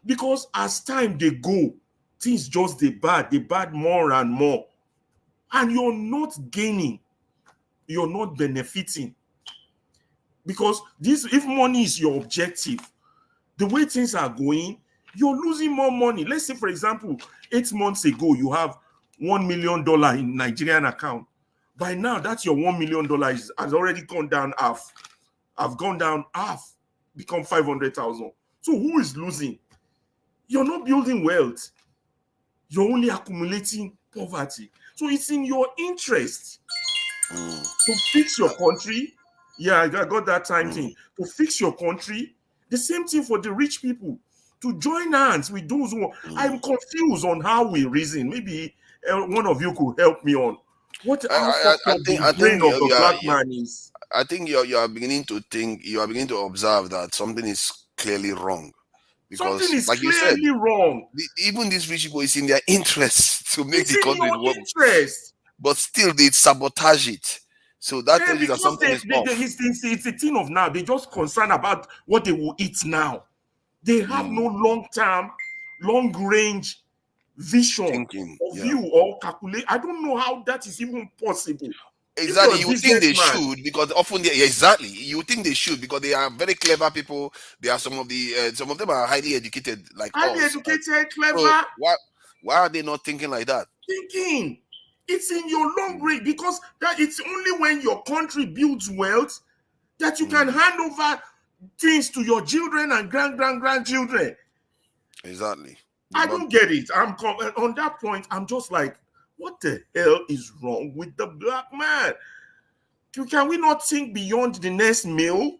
because as time they go, things just they bad more and more, and you're not gaining, you're not benefiting. Because if money is your objective, the way things are going, you're losing more money. Let's say, for example, 8 months ago, you have $1 million in Nigerian account. By now, that's your $1 million has already gone down half. I've gone down half, become 500,000. So who is losing? You're not building wealth. You're only accumulating poverty. So it's in your interest to fix your country. Yeah, I got that time thing. To fix your country. The same thing for the rich people. To join hands with those who I'm confused on how we reason. Maybe one of you could help me on what I think the brain of the black man is. I think you are beginning to think, you are beginning to observe that something is clearly wrong. Because, something is like clearly you said, wrong. Even these rich people, it's in their interest to make it's the country work. Interest. But still, they sabotage it. So that tells you that something is off. It's a thing of now. They just concerned about what they will eat now. They have no long-term, long-range vision of view or calculate. I don't know how that is even possible. Exactly, you think they should, because often exactly you think they should, because they are very clever people. They are some of them are highly educated, like highly us. Educated, clever. So why are they not thinking like that? Thinking it's in your long range, because that it's only when your country builds wealth that you can hand over things to your children and grandchildren. Exactly. I don't get it. I'm on that point. I'm just like, what the hell is wrong with the black man? Can we not think beyond the next meal?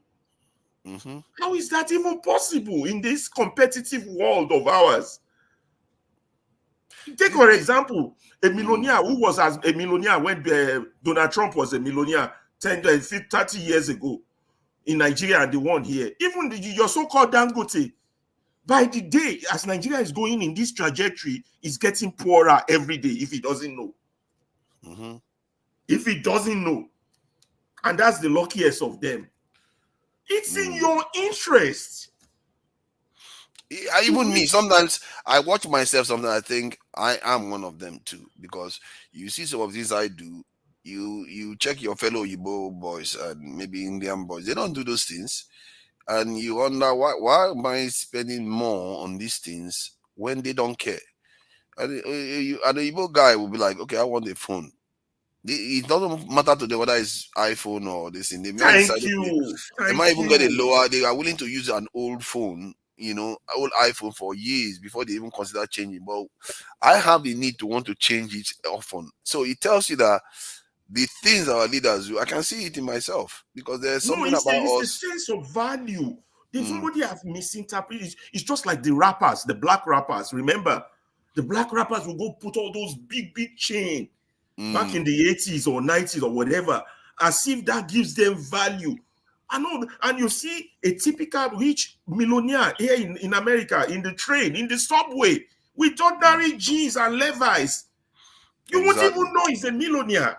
How is that even possible in this competitive world of ours? Take for example, a millionaire who was a millionaire when Donald Trump was a millionaire 30 years ago in Nigeria and the one here. Even your so-called Dangote, by the day, as Nigeria is going in this trajectory, is getting poorer every day if he doesn't know. If he doesn't know. And that's the luckiest of them. It's in your interest. Even me, sometimes I watch myself, sometimes I think I am one of them too, because you see some of these I do, you check your fellow Igbo boys and maybe Indian boys, they don't do those things. And you wonder, why am I spending more on these things when they don't care? And the Igbo guy will be like, okay, I want a phone. It doesn't matter to them whether it's iPhone or this thing. They might even get a lower. They are willing to use an old phone, old iPhone for years before they even consider changing. But I have the need to want to change it often. So it tells you that the things our leaders do, I can see it in myself, because there's something about us. It's the sense of value. Then somebody has misinterpreted. It's just like the rappers, the black rappers. Remember, the black rappers will go put all those big chain back in the 80s or 90s or whatever, as if that gives them value. And you see a typical rich millionaire here in America, in the train, in the subway, with ordinary jeans and Levi's. You won't even know he's a millionaire.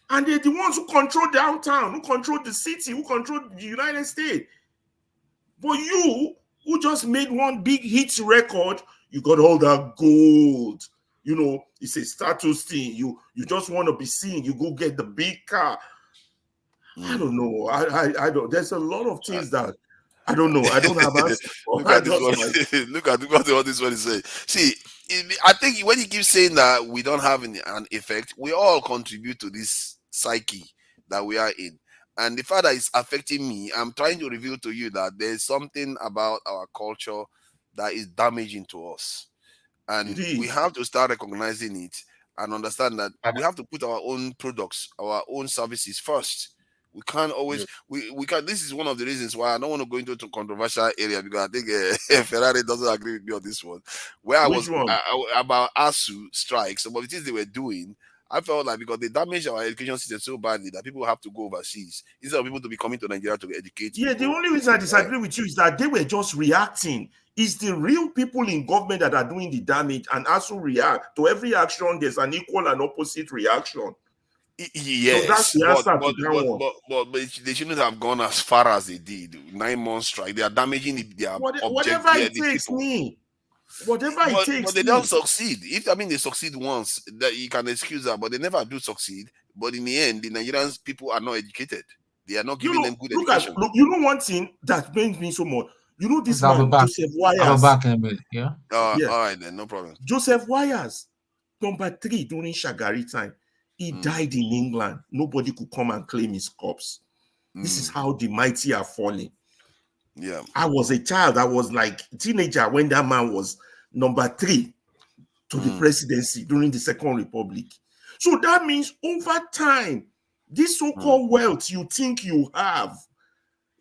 And they're the ones who control downtown, who control the city, who control the United States. But you, who just made one big hit record, you got all that gold. You know, it's a status thing. You just want to be seen. You go get the big car. I don't know. I don't. There's a lot of things that I don't know. I don't have answers. Look at what all this one is saying. See, I think when you keep saying that we don't have an effect, we all contribute to this psyche that we are in. And the fact that it's affecting me, I'm trying to reveal to you that there's something about our culture that is damaging to us. And we have to start recognizing it and understand that we have to put our own products, our own services first. We can't always, we can. This is one of the reasons why I don't want to go into a controversial area, because I think Ferrari doesn't agree with me on this one. Where I was about ASU strikes, some of the things they were doing, I felt like because they damaged our education system so badly that people have to go overseas instead of people to be coming to Nigeria to educate. Yeah, the only reason I disagree with you is that they were just reacting. It's the real people in government that are doing the damage, and also react to every action. There's an equal and opposite reaction. Yes, so that's the answer to that but they shouldn't have gone as far as they did. 9 months strike. They are damaging their whatever it takes me. Whatever it takes. But they don't succeed. They succeed once, that you can excuse that, but they never do succeed. But in the end, the Nigerians people are not educated. They are not giving them good education. You know one thing that pains me so much. You know this I'll man, be back. Joseph Wires. I'll be back in a minute. Yeah. All right then, no problem. Joseph Wires, number 3 during Shagari time. He died in England. Nobody could come and claim his corpse. This is how the mighty are falling. Yeah. I was a child. I was like a teenager when that man was number 3 to the presidency during the Second Republic. So that means over time, this so-called wealth you think you have,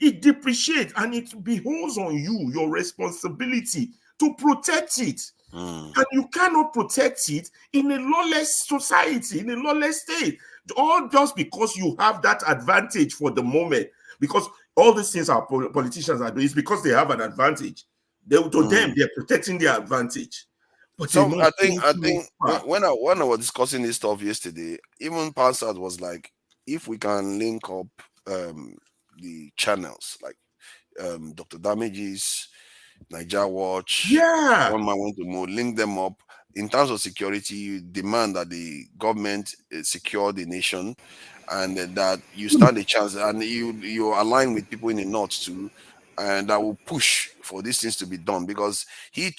it depreciates, and it beholds on you, your responsibility to protect it. And you cannot protect it in a lawless society, in a lawless state, all just because you have that advantage for the moment. Because all these things our politicians are doing is because they have an advantage. To them, they're protecting their advantage. But so I think when I was discussing this stuff yesterday, even Pansad was like, if we can link up the channels like Dr. Damages, Niger Watch, One Man Want to Move, link them up in terms of security. You demand that the government secure the nation, and that you stand a chance, and you align with people in the north too, and that will push for these things to be done, because he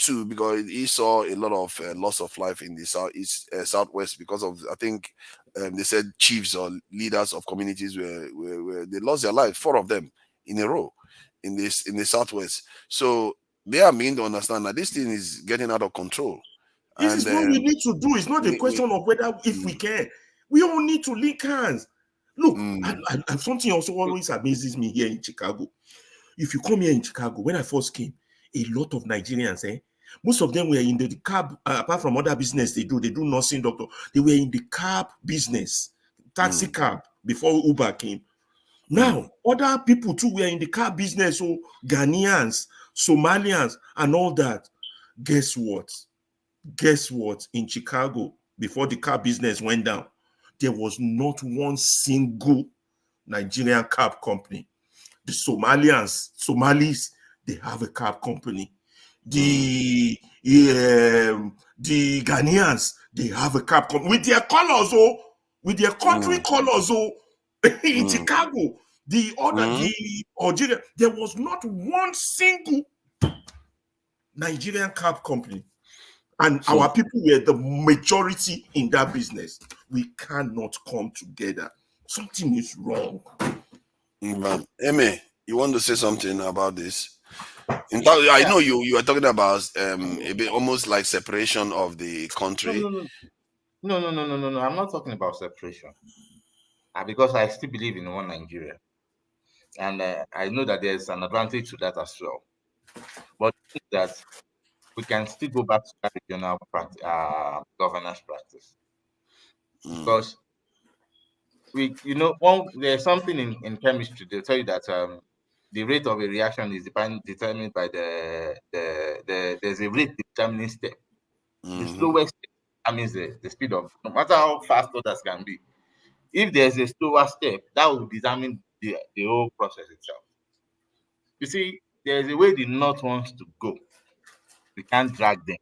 saw a lot of loss of life in the southwest because of, I think they said chiefs or leaders of communities where they lost their lives, 4 of them in a row in the southwest. So they are meant to understand that this thing is getting out of control. This is what we need to do. It's not a question of whether if we can. We all need to link hands. Look, and something also always amazes me here in Chicago. If you come here in Chicago, when I first came, a lot of Nigerians, most of them were in the cab, apart from other business they do nursing, doctor. They were in the cab business, taxi cab, before Uber came. Now, other people too were in the car business, so Ghanaians, Somalians, and all that. Guess what? In Chicago, before the car business went down, there was not one single Nigerian cab company. The Somalis, they have a cab company. The Ghanaians, they have a cab company with their colors, with their country colors, in Chicago. The Algeria, there was not one single Nigerian cab company. And our people were the majority in that business. We cannot come together. Something is wrong. Eme, you want to say something about this? In fact, I know you are talking about a bit almost like separation of the country. No. I'm not talking about separation. Because I still believe in one Nigeria. And I know that there's an advantage to that as well. But that we can still go back to that regional governance practice. Because there's something in chemistry, they tell you that the rate of a reaction is determined by there's a rate determining step. The slowest step determines the speed of, no matter how fast others can be. If there's a slower step, that will determine the whole process itself. You see, there's a way the North wants to go. We can't drag them.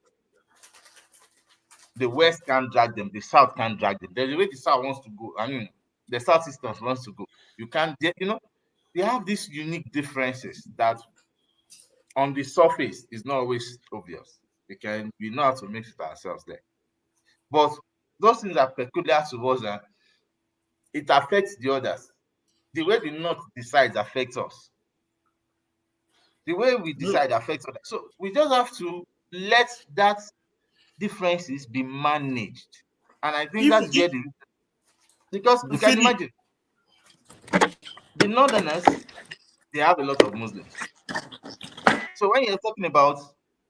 The West can't drag them. The South can't drag them. There's a way the South wants to go. I mean, the Southeastern wants to go. You can't, they have these unique differences that on the surface is not always obvious. We know how to mix it ourselves there. But those things are peculiar to us and it affects the others. The way the North decides affects us. The way we decide affects others. So we just have to let that differences be managed. And I think that's where because you can imagine the Northerners, they have a lot of Muslims. So when you're talking about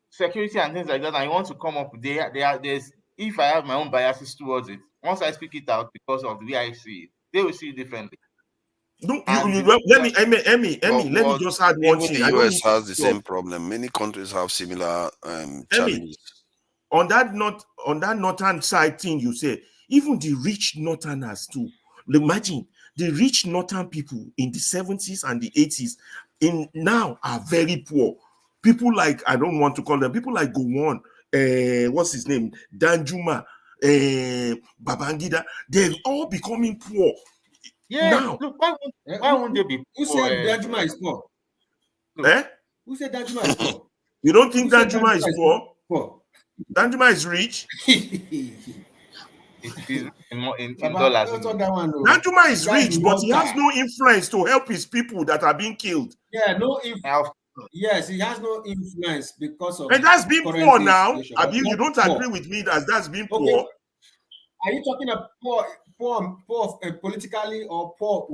security and things like that, and you want to come up with there's if I have my own biases towards it, once I speak it out because of the way I see it, they will see it differently. No, let me let me just add one thing. The US has the same problem. Many countries have similar challenges. On that northern side thing you said, even the rich northerners too. Imagine the rich northern people in the 70s and the 80s now are very poor. People like, I don't want to call them, people like Gowon, what's his name? Danjuma, Babangida, they're all becoming poor. Yeah, now, look, why won't they be poor? Who said Danjuma is poor? Who said Danjuma is poor? You don't think Danjuma is poor? Danjuma is rich. It is in dollars. Danjuma is rich, but he has no influence to help his people that are being killed. Yeah, yes, he has no influence because of. And that's being poor now. You don't agree with me that that's being poor? Are you talking about poor politically or poor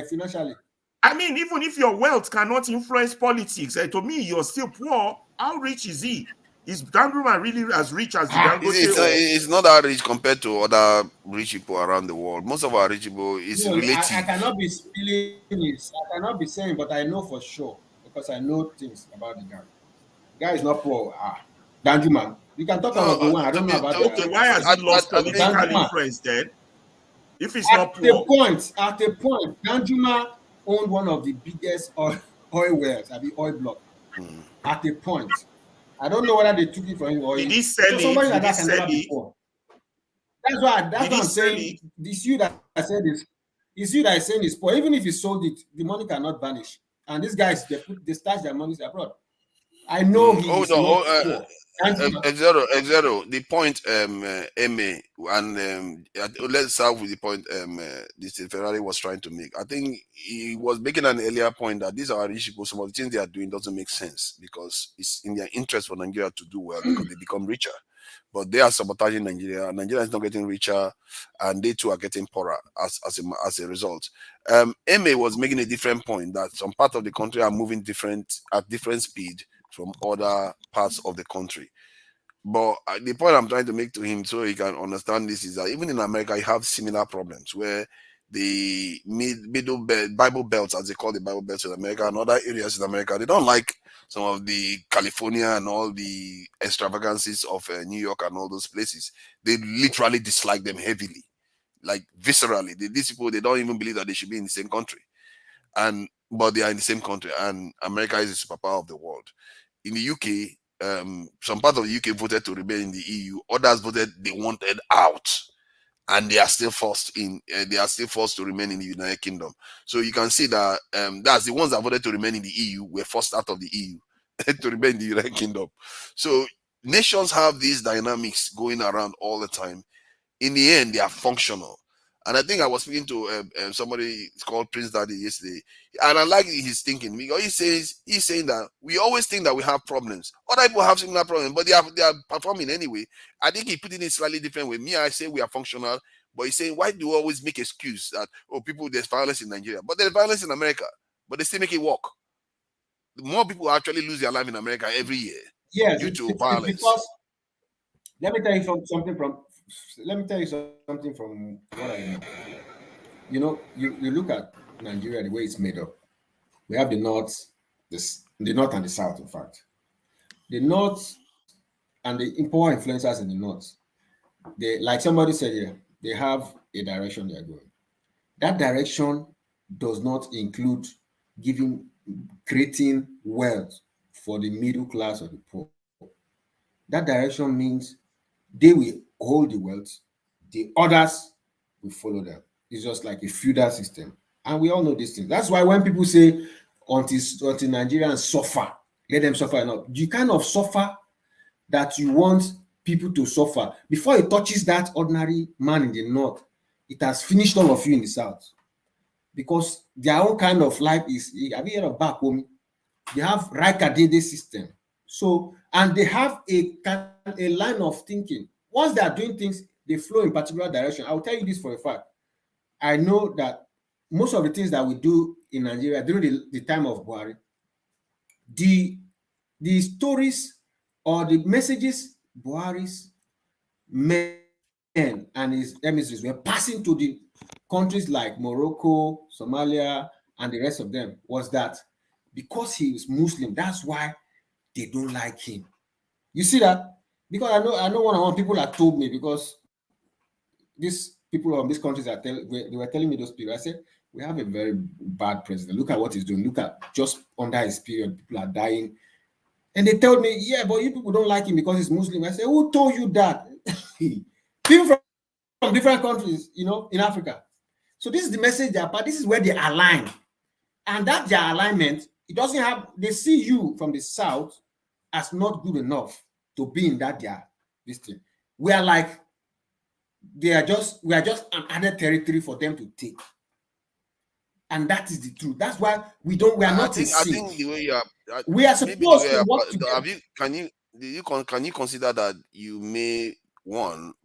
financially? I mean, even if your wealth cannot influence politics, to me, you're still poor. How rich is he? Is Danjuma really as rich as the Dangote? It's not that rich compared to other rich people around the world. Most of our rich people is relative. I cannot be spilling this. I cannot be saying, but I know for sure because I know things about the guy. The guy is not poor. Danjuma. You can talk about the one. I don't know about that. Okay, why has he lost political influence then? If he's not poor. At a point, Danjuma owned one of the biggest oil wells at the oil block. At a point. I don't know whether they took it from him or did he sell it? Somebody like that can never be poor. That's what I'm saying. This you that I said is you that is saying is poor. Even if he sold it, the money cannot vanish. And these guys, they stash their money abroad. I know he is not poor. Exero. The point, Eme, and let's start with the point this Ferrari was trying to make. I think he was making an earlier point that these are rich people. Some of the things they are doing doesn't make sense because it's in their interest for Nigeria to do well because they become richer. But they are sabotaging Nigeria. Nigeria is not getting richer, and they too are getting poorer as a result. Eme was making a different point that some parts of the country are moving at different speed from other parts of the country. But the point I'm trying to make to him so he can understand this is that even in America, you have similar problems where the middle belt, Bible belts, as they call the Bible belts in America and other areas in America, they don't like some of the California and all the extravagances of New York and all those places. They literally dislike them heavily, like viscerally. These people, they don't even believe that they should be in the same country. But they are in the same country, and America is the superpower of the world. In the UK, some part of the UK voted to remain in the EU. Others voted they wanted out, and they are still forced in. They are still forced to remain in the United Kingdom. So you can see that that's the ones that voted to remain in the EU were forced out of the EU to remain in the United Kingdom. So nations have these dynamics going around all the time. In the end, they are functional. And I think I was speaking to somebody called Prince Daddy yesterday, and I like his thinking because he's saying that we always think that we have problems. Other people have similar problems, but they are performing anyway. I think he put it in a slightly different way. Me, I say we are functional, but he's saying why do we always make excuse that people there's violence in Nigeria, but there's violence in America. but they still make it work. More people actually lose their life in America every year due to violence. Because let me tell you something from what I know. You know, you look at Nigeria, the way it's made up. We have the north, the north and the south. In fact, the north and the power influencers in the north, they, like somebody said here, they have a direction they are going. That direction does not include creating wealth for the middle class or the poor. That direction means they will hold the wealth, the others will follow them. It's just like a feudal system. And we all know these things. That's why when people say until Nigerians suffer, let them suffer enough. You kind of suffer that you want people to suffer. Before it touches that ordinary man in the north, it has finished all of you in the south. Because their own kind of life is, have you heard of back home? They have Raikadede system. So, and they have a line of thinking. Once they are doing things, they flow in particular direction. I'll tell you this for a fact. I know that most of the things that we do in Nigeria during the time of Buhari, the stories or the messages Buhari's men and his emissaries were passing to the countries like Morocco, Somalia, and the rest of them was that because he is Muslim, that's why they don't like him. You see that? Because I know one people that told me, because these people of these countries they were telling me those people. I said, we have a very bad president. Look at what he's doing. Look at just under his period, people are dying. And they told me, yeah, but you people don't like him because he's Muslim. I said, who told you that? People from different countries, you know, in Africa. So this is the message this is where they align. And that their alignment, it doesn't have, they see you from the south as not good enough to be in that this thing. We are like, we are just an added territory for them to take. And that is the truth. That's why we are not in sync. I think the way you are, we are supposed to work together. Can you consider that you may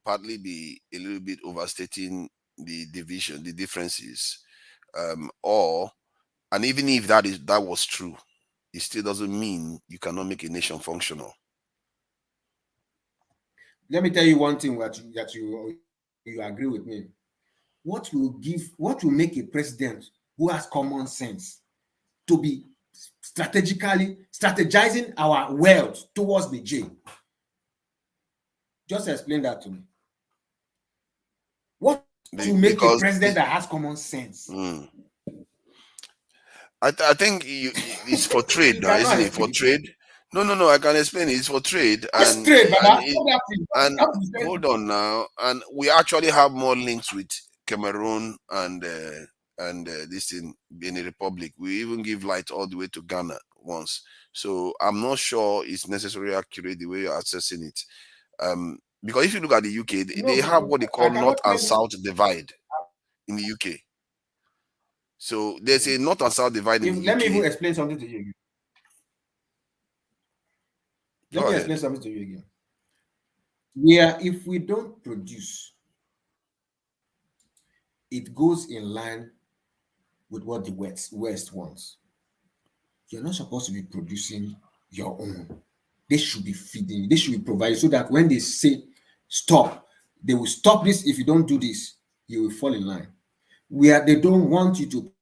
partly be a little bit overstating the division, the differences, and even if that was true, it still doesn't mean you cannot make a nation functional. Let me tell you one thing that you agree with me. What will make a president who has common sense to be strategizing our wealth towards the J? Just explain that to me. What to make a president that has common sense? I think it's for trade now, isn't it? For trade. No, I can explain it. It's for trade. And hold on now. And we actually have more links with Cameroon and this in Benin Republic. We even give light all the way to Ghana once. So I'm not sure it's necessarily accurate the way you're assessing it. Because if you look at the UK, they have what they call North and South divide in the UK. So there's a North and South divide in the UK. Let me even explain something to you again. Let me explain something to you again. If we don't produce, it goes in line with what the West wants. You're not supposed to be producing your own. They should be feeding, they should be providing, so that when they say stop, they will stop this. If you don't do this, you will fall in line. They don't want you to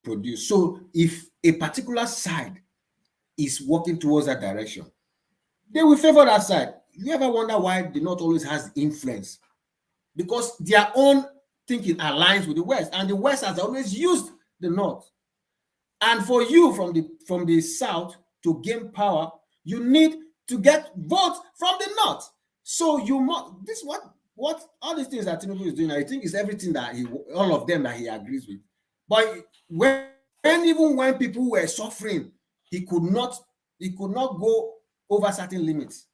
produce. So if a particular side is working towards that direction, they will favor that side. You ever wonder why the North always has influence? Because their own thinking aligns with the West, and the West has always used the North. And for you from the South to gain power, you need to get votes from the North. So what all these things that Tinubu is doing, I think is everything that all of them that he agrees with. But even when people were suffering, he could not go over certain limits.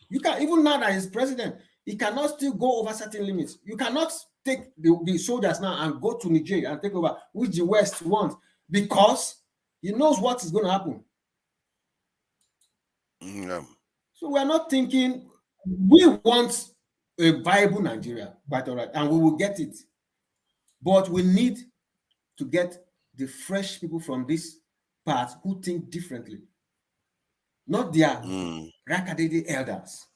You can, even now that he's president, he cannot still go over certain limits. You cannot take the soldiers now and go to Niger and take over, which the West wants, because he knows what is going to happen. Yeah. So we're not thinking, we want a viable Nigeria, quite all right, and we will get it. But we need to get the fresh people from this part who think differently, not their Rakadede elders.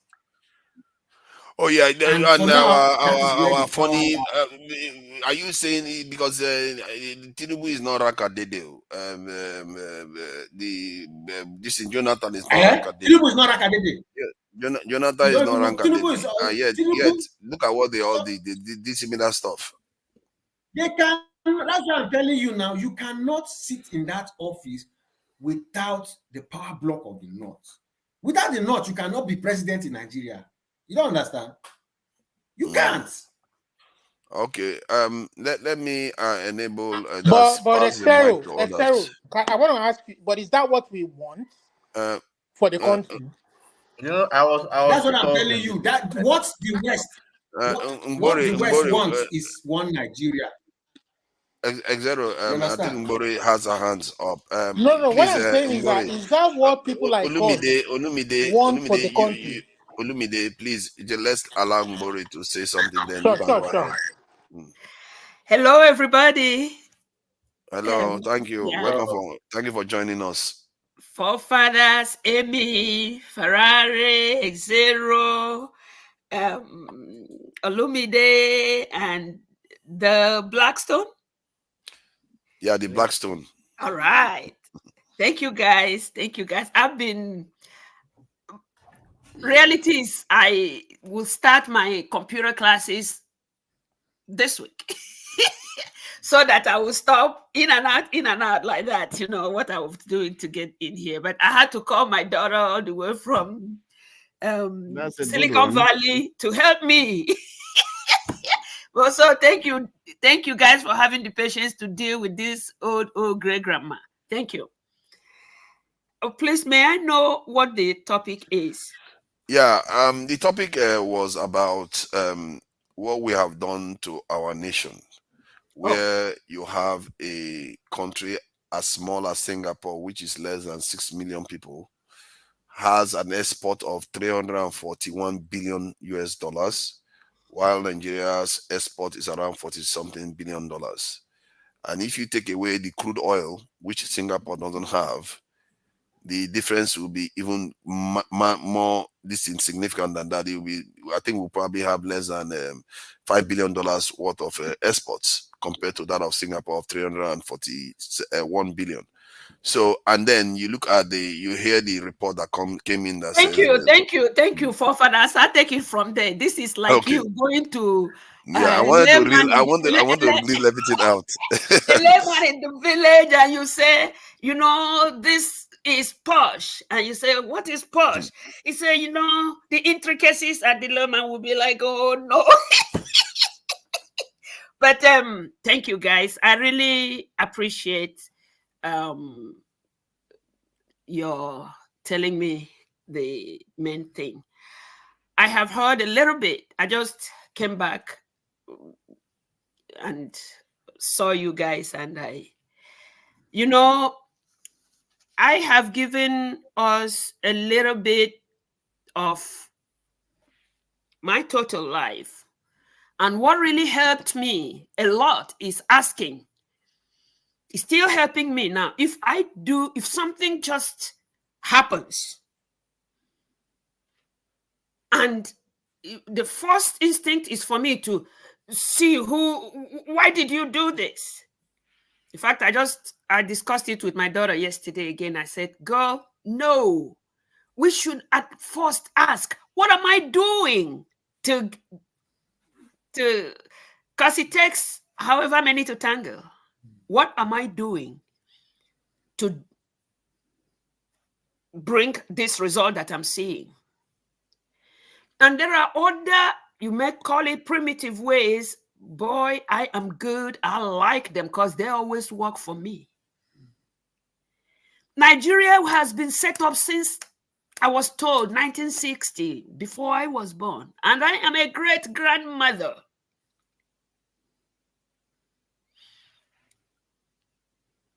Oh yeah, And for and now, that is where our the power funny. lies. Are you saying because Tinubu is not Rakadede? This in Jonathan is not Rakadede. Tinubu is not Rakadede. Yeah, Jonathan You is don't not even know. Tinubu is Rakadede. Yet Tinubu. look at what they all did. They did similar stuff. They can. That's what I'm telling you now. You cannot sit in that office without the power block of the North. Without the North, you cannot be president in Nigeria. You don't understand? You can't. Okay. Let me enable But pass the mic to Exero, others. I want to ask you, but is that what we want for the country? You know, I was That's what I'm told telling you. That what the West, what the West wants is one Nigeria. Exero, You I think understand? Mbori has her hands up. No. What Please, I'm saying is that what people like us want for the country? Olumide, please, let's allow Mbori to say something. Then you Sure. can go ahead. Hello, everybody. Hello, thank you. Yeah. Thank you for joining us. Forefathers, Amy, Ferrari, Xero, Olumide, and the Blackstone. Yeah, the Blackstone. All right. Thank you, guys. I've been. Reality is, I will start my computer classes this week. So that I will stop in and out like that, you know, what I was doing to get in here. But I had to call my daughter all the way from Silicon Valley to help me. Well, so thank you guys for having the patience to deal with this old great grandma. Thank you. Oh, please, may I know what the topic is? Yeah, the topic was about what we have done to our nation, where you have a country as small as Singapore, which is less than 6 million people, has an export of 341 billion US dollars, while Nigeria's export is around 40-something billion dollars. And if you take away the crude oil, which Singapore doesn't have, the difference will be even more insignificant than that. It will be, I think we'll probably have less than $5 billion worth of exports compared to that of Singapore of 341 billion. So, and then you look at you hear the report that came in that thank you, forefathers. I'll take it from there. This is like you going to I want to reel everything out. The layman in the village, and you say, you know, this is posh, and you say, what is posh? He say, you know, the intricacies, and the layman will be like, oh no. But thank you, guys. I really appreciate your telling me the main thing. I have heard a little bit. I just came back and saw you guys, and I have given us a little bit of my total life. And what really helped me a lot is asking. It's still helping me now. If something just happens, and the first instinct is for me to see why did you do this? In fact, I discussed it with my daughter yesterday again. I said, girl, no, we should at first ask, what am I doing because it takes however many to tangle. What am I doing to bring this result that I'm seeing? And there are other, you may call it primitive ways. Boy, I am good. I like them because they always work for me. Nigeria has been set up since, I was told, 1960, before I was born. And I am a great-grandmother.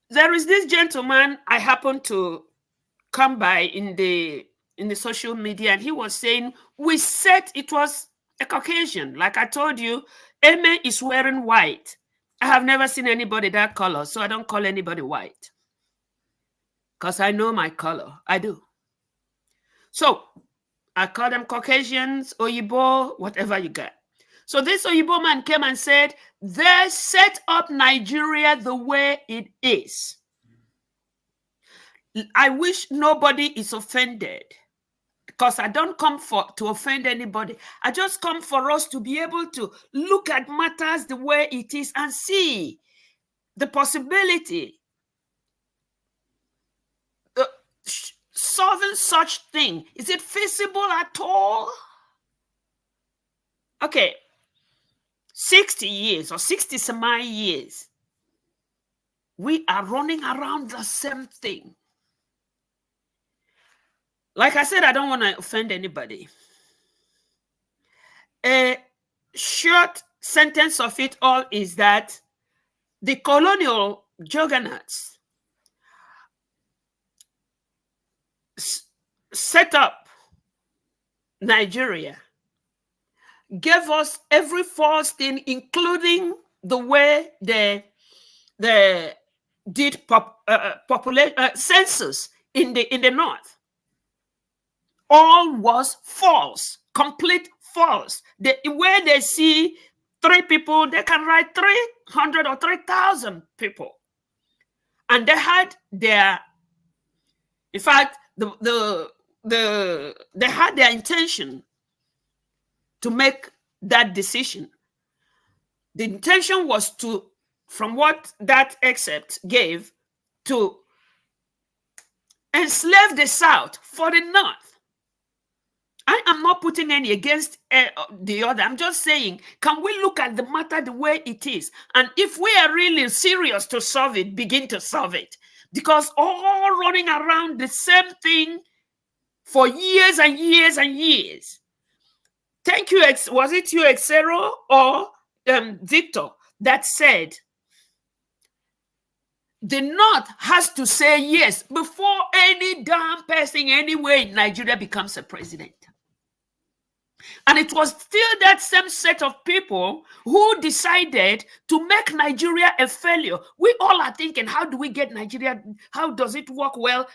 There is this gentleman I happened to come by in the social media, and he was saying, it was a Caucasian. Like I told you, Eme is wearing white. I have never seen anybody that color, so I don't call anybody white. because I know my color. I do. So I call them Caucasians, Oyibo, whatever you got. So this Oyibo man came and said, they set up Nigeria the way it is. I wish nobody is offended, because I don't come to offend anybody. I just come for us to be able to look at matters the way it is and see the possibility solving such thing. Is it feasible at all? Okay, 60 years or 60 some years, we are running around the same thing. Like I said, I don't want to offend anybody. A short sentence of it all is that the colonial juggernauts set up Nigeria, gave us every false thing, including the way they did population census in the north. All was false, complete false. Where they see 3 people, they can write 300 or 3,000 people. And they had their, in fact, they had their intention to make that decision. The intention was to, from what that excerpt gave, to enslave the South for the North. I am not putting any against the other. I'm just saying, can we look at the matter the way it is? And if we are really serious to solve it, begin to solve it. Because all running around the same thing for years and years and years. Thank you. Was it you, Exero, or Victor, that said, the North has to say yes before any damn person anywhere in Nigeria becomes a president. And it was still that same set of people who decided to make Nigeria a failure. We all are thinking, how do we get Nigeria? How does it work well?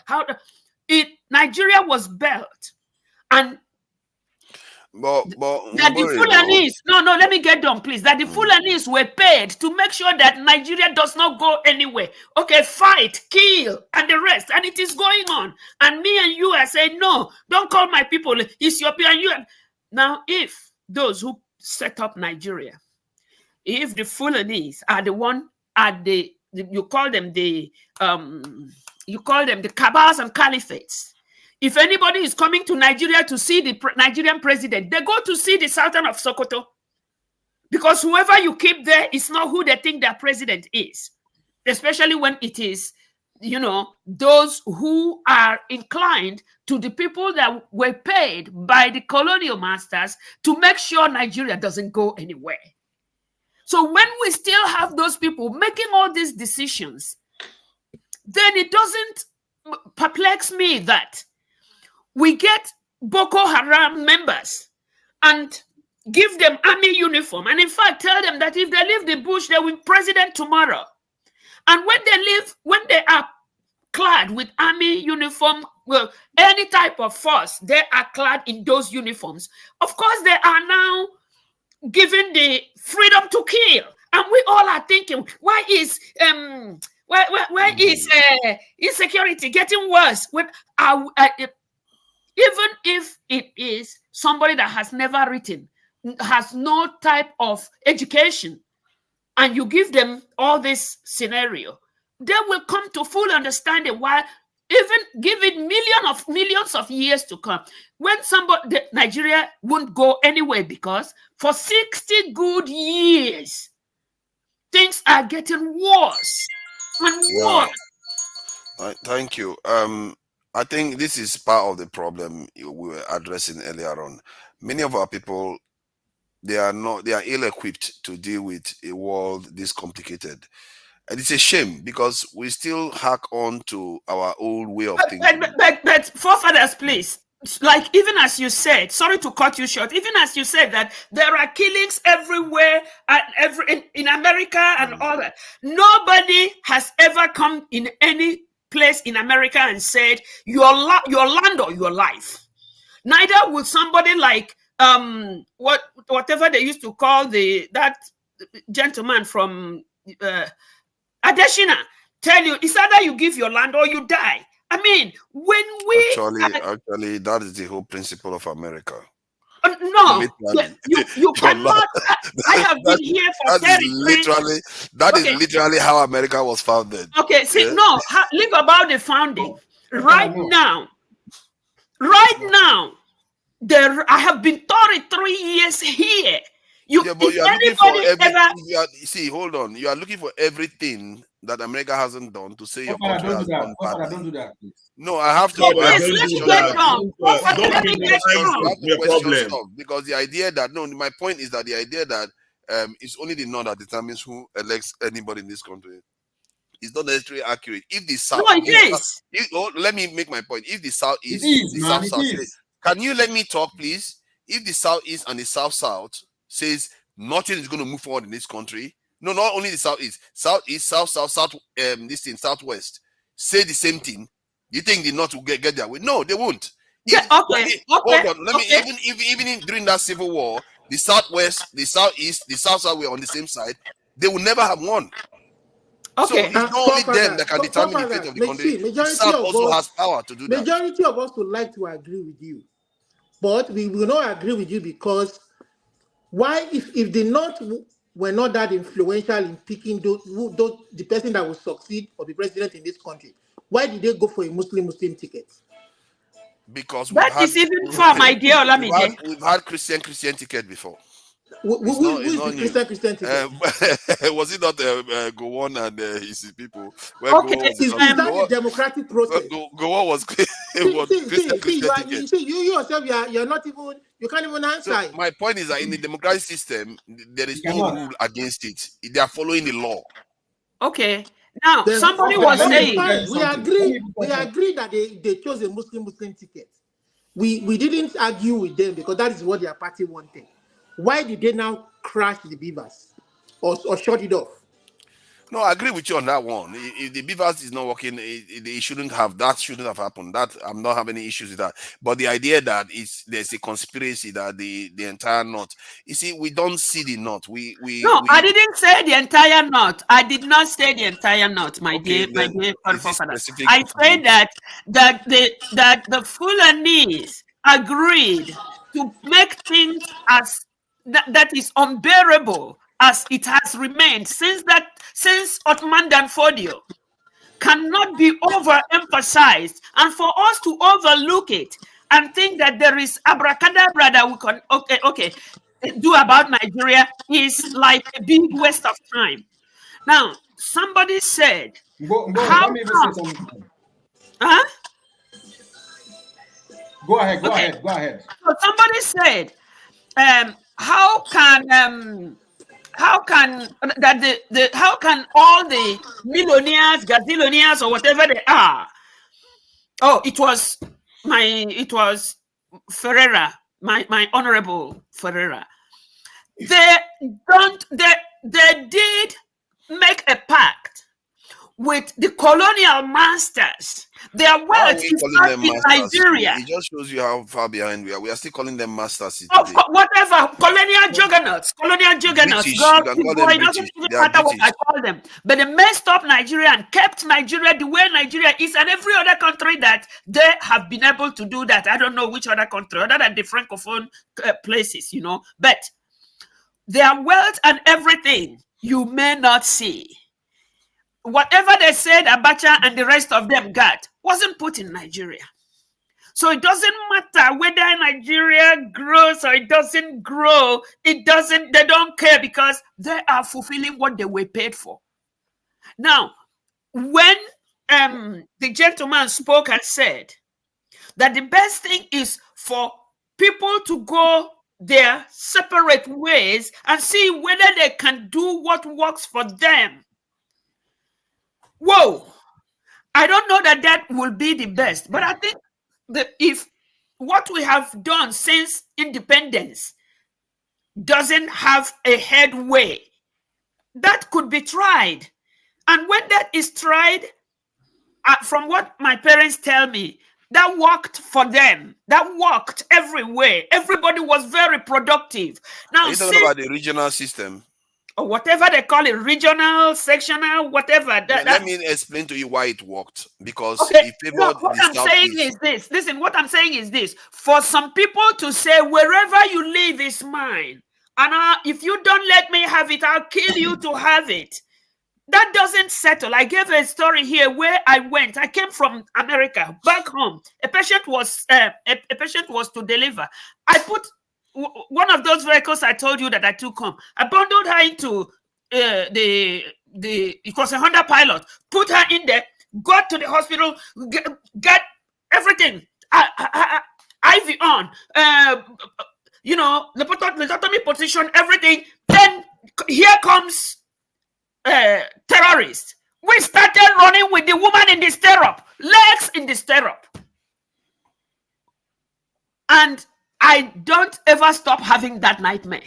Nigeria was built. And that the Fulanis, no, let me get done, please. That the Fulanis were paid to make sure that Nigeria does not go anywhere. Okay, fight, kill, and the rest. And it is going on. And me and you are saying, no, don't call my people Ethiopia. And you. Now, if those who set up Nigeria, if the Fulanis are the one at you call them the cabals and caliphates. If anybody is coming to Nigeria to see the Nigerian president, they go to see the Sultan of Sokoto. Because whoever you keep there is not who they think their president is. Especially when it is, those who are inclined to the people that were paid by the colonial masters to make sure Nigeria doesn't go anywhere. So when we still have those people making all these decisions, then it doesn't perplex me that we get Boko Haram members and give them army uniform. And in fact, tell them that if they leave the bush, they will be president tomorrow. And when they are clad with army uniform, well, any type of force, they are clad in those uniforms. Of course, they are now given the freedom to kill. And we all are thinking, why is insecurity getting worse? Even if it is somebody that has never written, has no type of education, and you give them all this scenario, they will come to full understanding why, even give it millions of years to come, when Nigeria won't go anywhere, because for 60 good years, things are getting worse and worse. Thank you. I think this is part of the problem we were addressing earlier on. Many of our people, they are ill-equipped to deal with a world this complicated. And it's a shame because we still hack on to our old way of thinking. But forefathers, please, like even as you said, sorry to cut you short, even as you said that there are killings everywhere, in America and all that. Nobody has ever come in any place in America and said, your land or your life. Neither will somebody like whatever they used to call that gentleman from Adeshina tell you it's either you give your land or you die. I mean, when we actually, that is the whole principle of America. No, you cannot. I have been here for 33. That is literally how America was founded. Okay, see, no, leave about the founding. Right now, I have been 33 years here. But you are looking for everything. See, hold on. You are looking for everything that America hasn't done to say your country has done badly. Don't do that, please. No, I have to. Let me get stuff because the idea that my point is that the idea that it's only the North that determines who elects anybody in this country is not necessarily accurate. If the South, let me make my point. If the South is, can you let me talk, please? If the South East and the South says nothing is going to move forward in this country. No, not only the Southeast, South, Southwest say the same thing. You think the North will get their way? No, they won't. Hold on. Let me even during that civil war, the Southwest, the Southeast, the South were on the same side. They will never have won. So it's not only them that can determine the fate of the country. The South also has power to do that. Majority of us would like to agree with you, but we will not agree with you because why, if the North were not that influential in picking the person that will succeed or be president in this country, why did they go for a Muslim ticket? Because that is even for my dear Olamide. We've had Christian ticket before. Who is the Christian ticket? Was it not Gowon and his people? Is that the democratic process? Gowon was you yourself, you're not even, you can't even answer. So my point is that in the democratic system, there is no rule against it. They are following the law. Okay. Now, somebody was saying we agree that they chose a Muslim ticket. We didn't argue with them because that is what their party wanted. Why did they now crash the beavers or shut it off? No, I agree with you on that one. If the beavers is not working, it shouldn't have happened. That I'm not having any issues with that. But the idea that there's a conspiracy that the entire North. You see, we don't see the North. I didn't say the entire North. I did not say the entire North, my dear forefathers. I said that the Fulanese agreed to make things as that is unbearable as it has remained since Ottoman Danfodio cannot be overemphasized, and for us to overlook it and think that there is abracadabra that we can do about Nigeria is like a big waste of time. Now, somebody said, Go ahead. So somebody said, how can all the millionaires, gazillionaires, or whatever they are? Oh, it was Ferreira, my honorable Ferreira. They did make a pact with the colonial masters. Their wealth is not in Nigeria. It just shows you how far behind we are. We are still calling them masters. Whatever, colonial juggernauts. British, God, it doesn't even matter what I call them. But they messed up Nigeria and kept Nigeria the way Nigeria is, and every other country that they have been able to do that. I don't know which other country, other than the Francophone places, But their wealth and everything you may not see. Whatever they said Abacha and the rest of them got wasn't put in Nigeria. So it doesn't matter whether Nigeria grows or it doesn't grow. They don't care because they are fulfilling what they were paid for. Now, when the gentleman spoke and said that the best thing is for people to go their separate ways and see whether they can do what works for them. Whoa, I don't know that will be the best, but I think that if what we have done since independence doesn't have a headway, that could be tried. And when that is tried, from what my parents tell me, that worked for them. That worked everywhere. Everybody was very productive. Now, Are you talking about the regional system? or whatever they call it, regional, sectional, whatever. Let me explain to you why it worked. Because Okay, it favored no, what the I'm saying Southeast. is this. Listen, what I'm saying is this. For some people to say, wherever you live is mine, and if you don't let me have it, I'll kill you to have it. That doesn't settle. I gave a story here where I went. I came from America back home. A patient was to deliver. I put one of those vehicles I told you that I took home. I bundled her into it was a Honda Pilot. Put her in there. Got to the hospital. Got everything. IV on. Lobotomy position. Everything. Then here comes terrorists. We started running with the woman in the stirrup, legs in the stirrup. And I don't ever stop having that nightmare.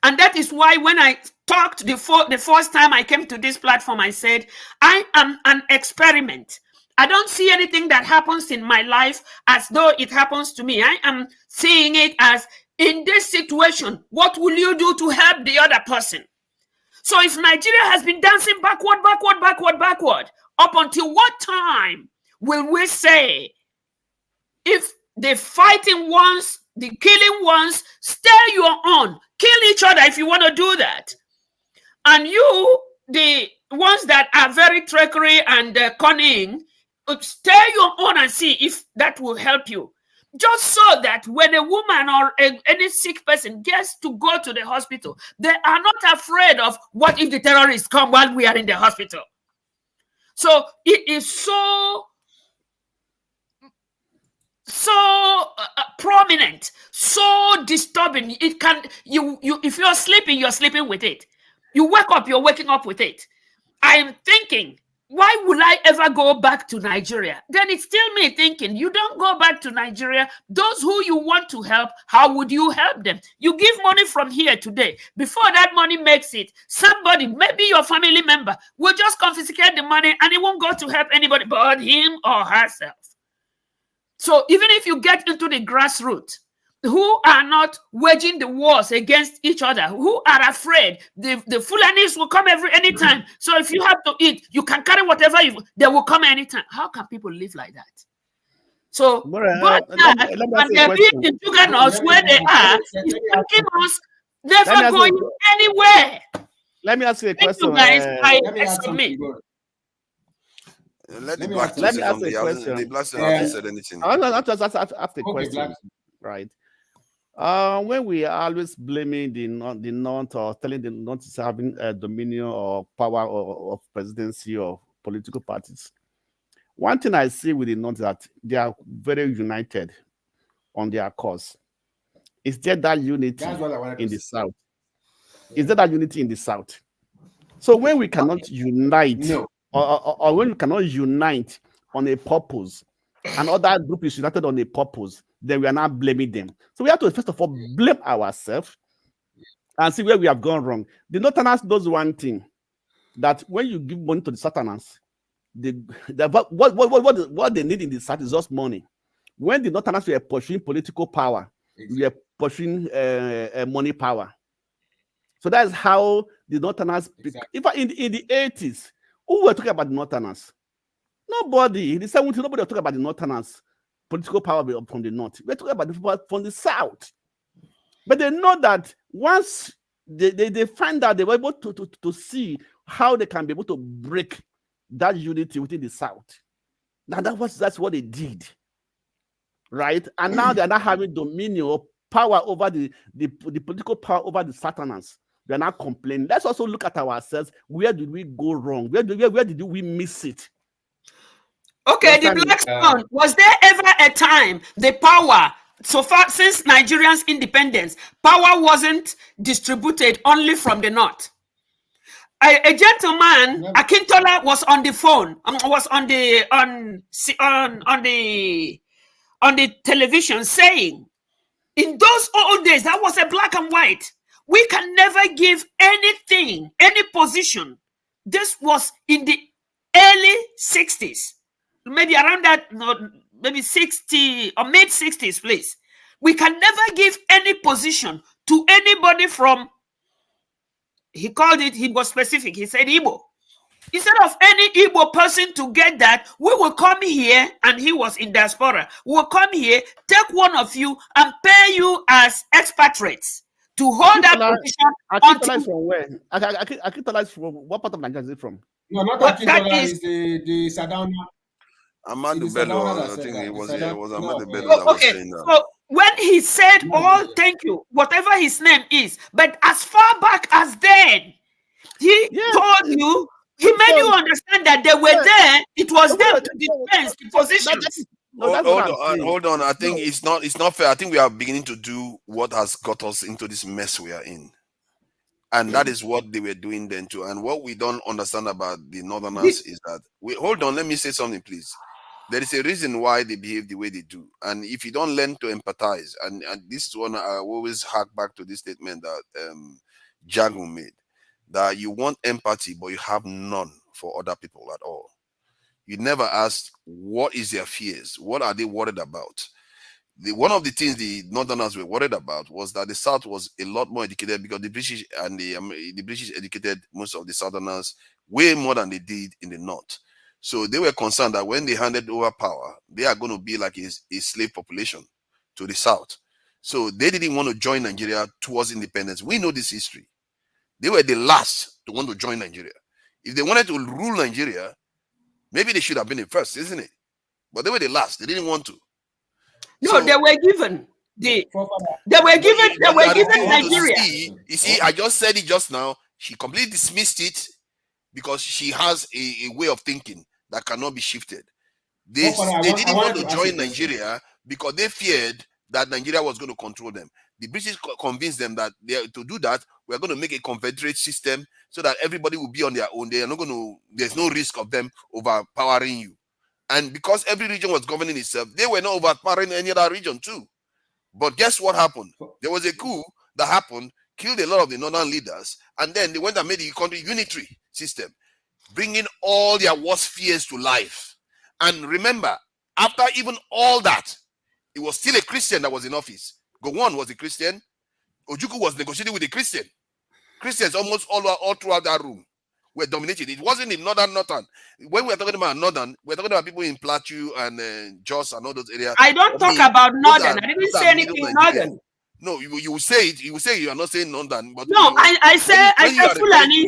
And that is why when I talked the first time I came to this platform, I said, I am an experiment. I don't see anything that happens in my life as though it happens to me. I am seeing it as, in this situation, what will you do to help the other person? So if Nigeria has been dancing backward, up until what time will we say, if the fighting ones, the killing ones, stay your own, kill each other if you want to do that, and you, the ones that are very trickery and cunning, stay your own and see if that will help you. Just so that when a woman or any sick person gets to go to the hospital, they are not afraid of what if the terrorists come while we are in the hospital. So it is so prominent, so disturbing. It can if you're sleeping with it. You wake up, you're waking up with it. I'm thinking, why would I ever go back to Nigeria? Then it's still me thinking, you don't go back to Nigeria. Those who you want to help, how would you help them? You give money from here today. Before that money makes it, somebody, maybe your family member, will just confiscate the money and it won't go to help anybody but him or herself. So even if you get into the grassroots, who are not waging the wars against each other, who are afraid, the Fulanis will come anytime. So if you have to eat, you can carry whatever they will come anytime. How can people live like that? So, but when they're being the juggernauts where they are, it's taking us never going anywhere. Let me ask you a question. Thank you guys. I submit. Let me ask a question. The Blacks haven't said anything. I'll just ask a question, right? When we are always blaming the North or telling the North is having dominion or power of presidency or political parties, one thing I see with the North is that they are very united on their cause. Is there that unity in the South? Is there that unity in the South? So when we cannot unite, or when we cannot unite on a purpose, and other group is united on a purpose, then we are not blaming them. So we have to first of all blame ourselves and see where we have gone wrong. The Northerners does one thing, that when you give money to the Southerners, what they need in the South is just money. When the Northerners were pursuing political power, we are pursuing money power. So that's how the Northerners. If in the 80s, who were talking about the Northerners? Nobody. In the 70s, nobody was talking about the Northerners. Political power from the North. We're talking about the people from the South. But they know that once they find out, they were able to see how they can be able to break that unity within the South. Now that's what they did. Right? And now they're not having dominion or power over the political power over the Southerners. They're not complaining. Let's also look at ourselves. Where did we go wrong? Where did we miss it? Okay, the Black Swan, was there ever a time the power, so far since Nigerians' independence, power wasn't distributed only from the North? A gentleman, Akintola, was on the phone, was on the television saying, in those old days, that was a black and white. We can never give anything, any position. This was in the early 60s, maybe around that, no, maybe 60 or mid 60s, please. We can never give any position to anybody from, he called it, he was specific, he said Igbo. Instead of any Igbo person to get that, we will come here, and he was in Diaspora. We will come here, take one of you, and pay you as expatriates to hold that position. Akintola is from where? Akintola is from what part of Nigeria is it from? No, not But Akintola. that is- It's the Sadauna. Amadu It is Bello, Sadauna that I said think that. it was It's Amadu Sadauna. Bello No, that was Okay, saying that. so when he said, "Oh, thank you," whatever his name is, but as far back as then, he told you, he made you understand that they were there. It was them to dispense the positions. Hold on. I think it's not fair. I think we are beginning to do what has got us into this mess we are in. And that is what they were doing then too. And what we don't understand about the Northerners is that hold on, let me say something, please. There is a reason why they behave the way they do. And if you don't learn to empathize, and this is one I always hark back to this statement that Jago made, that you want empathy, but you have none for other people at all. You never ask what is their fears, what are they worried about. One of the things the Northerners were worried about was that the South was a lot more educated, because the British and the British educated most of the Southerners way more than they did in the North. So they were concerned that when they handed over power, they are going to be like a slave population to the South. So they didn't want to join Nigeria towards independence. We know this history. They were the last to want to join Nigeria. If they wanted to rule Nigeria, maybe they should have been the first, isn't it? But they were the last. They didn't want to. No, they were given Nigeria. You see, I just said it just now. She completely dismissed it because she has a way of thinking that cannot be shifted. They didn't want to join Nigeria because they feared that Nigeria was going to control them. The British convinced them that to do that, we're going to make a confederate system so that everybody will be on their own. They are not going to. There's no risk of them overpowering you. And because every region was governing itself, they were not overpowering any other region too. But guess what happened? There was a coup that happened, killed a lot of the northern leaders, and then they went and made the country unitary system, bringing all their worst fears to life. And remember, after even all that, it was still a Christian that was in office. Gowon was a Christian. Ojukwu was negotiating with a Christian. Christians almost all throughout that room were dominated. It wasn't in northern. When we're talking about northern, we're talking about people in Plateau and Jos and all those areas. I don't talk about northern. I didn't say anything northern. No, you will say it. You will say you are not saying northern, but no, I said Fulani.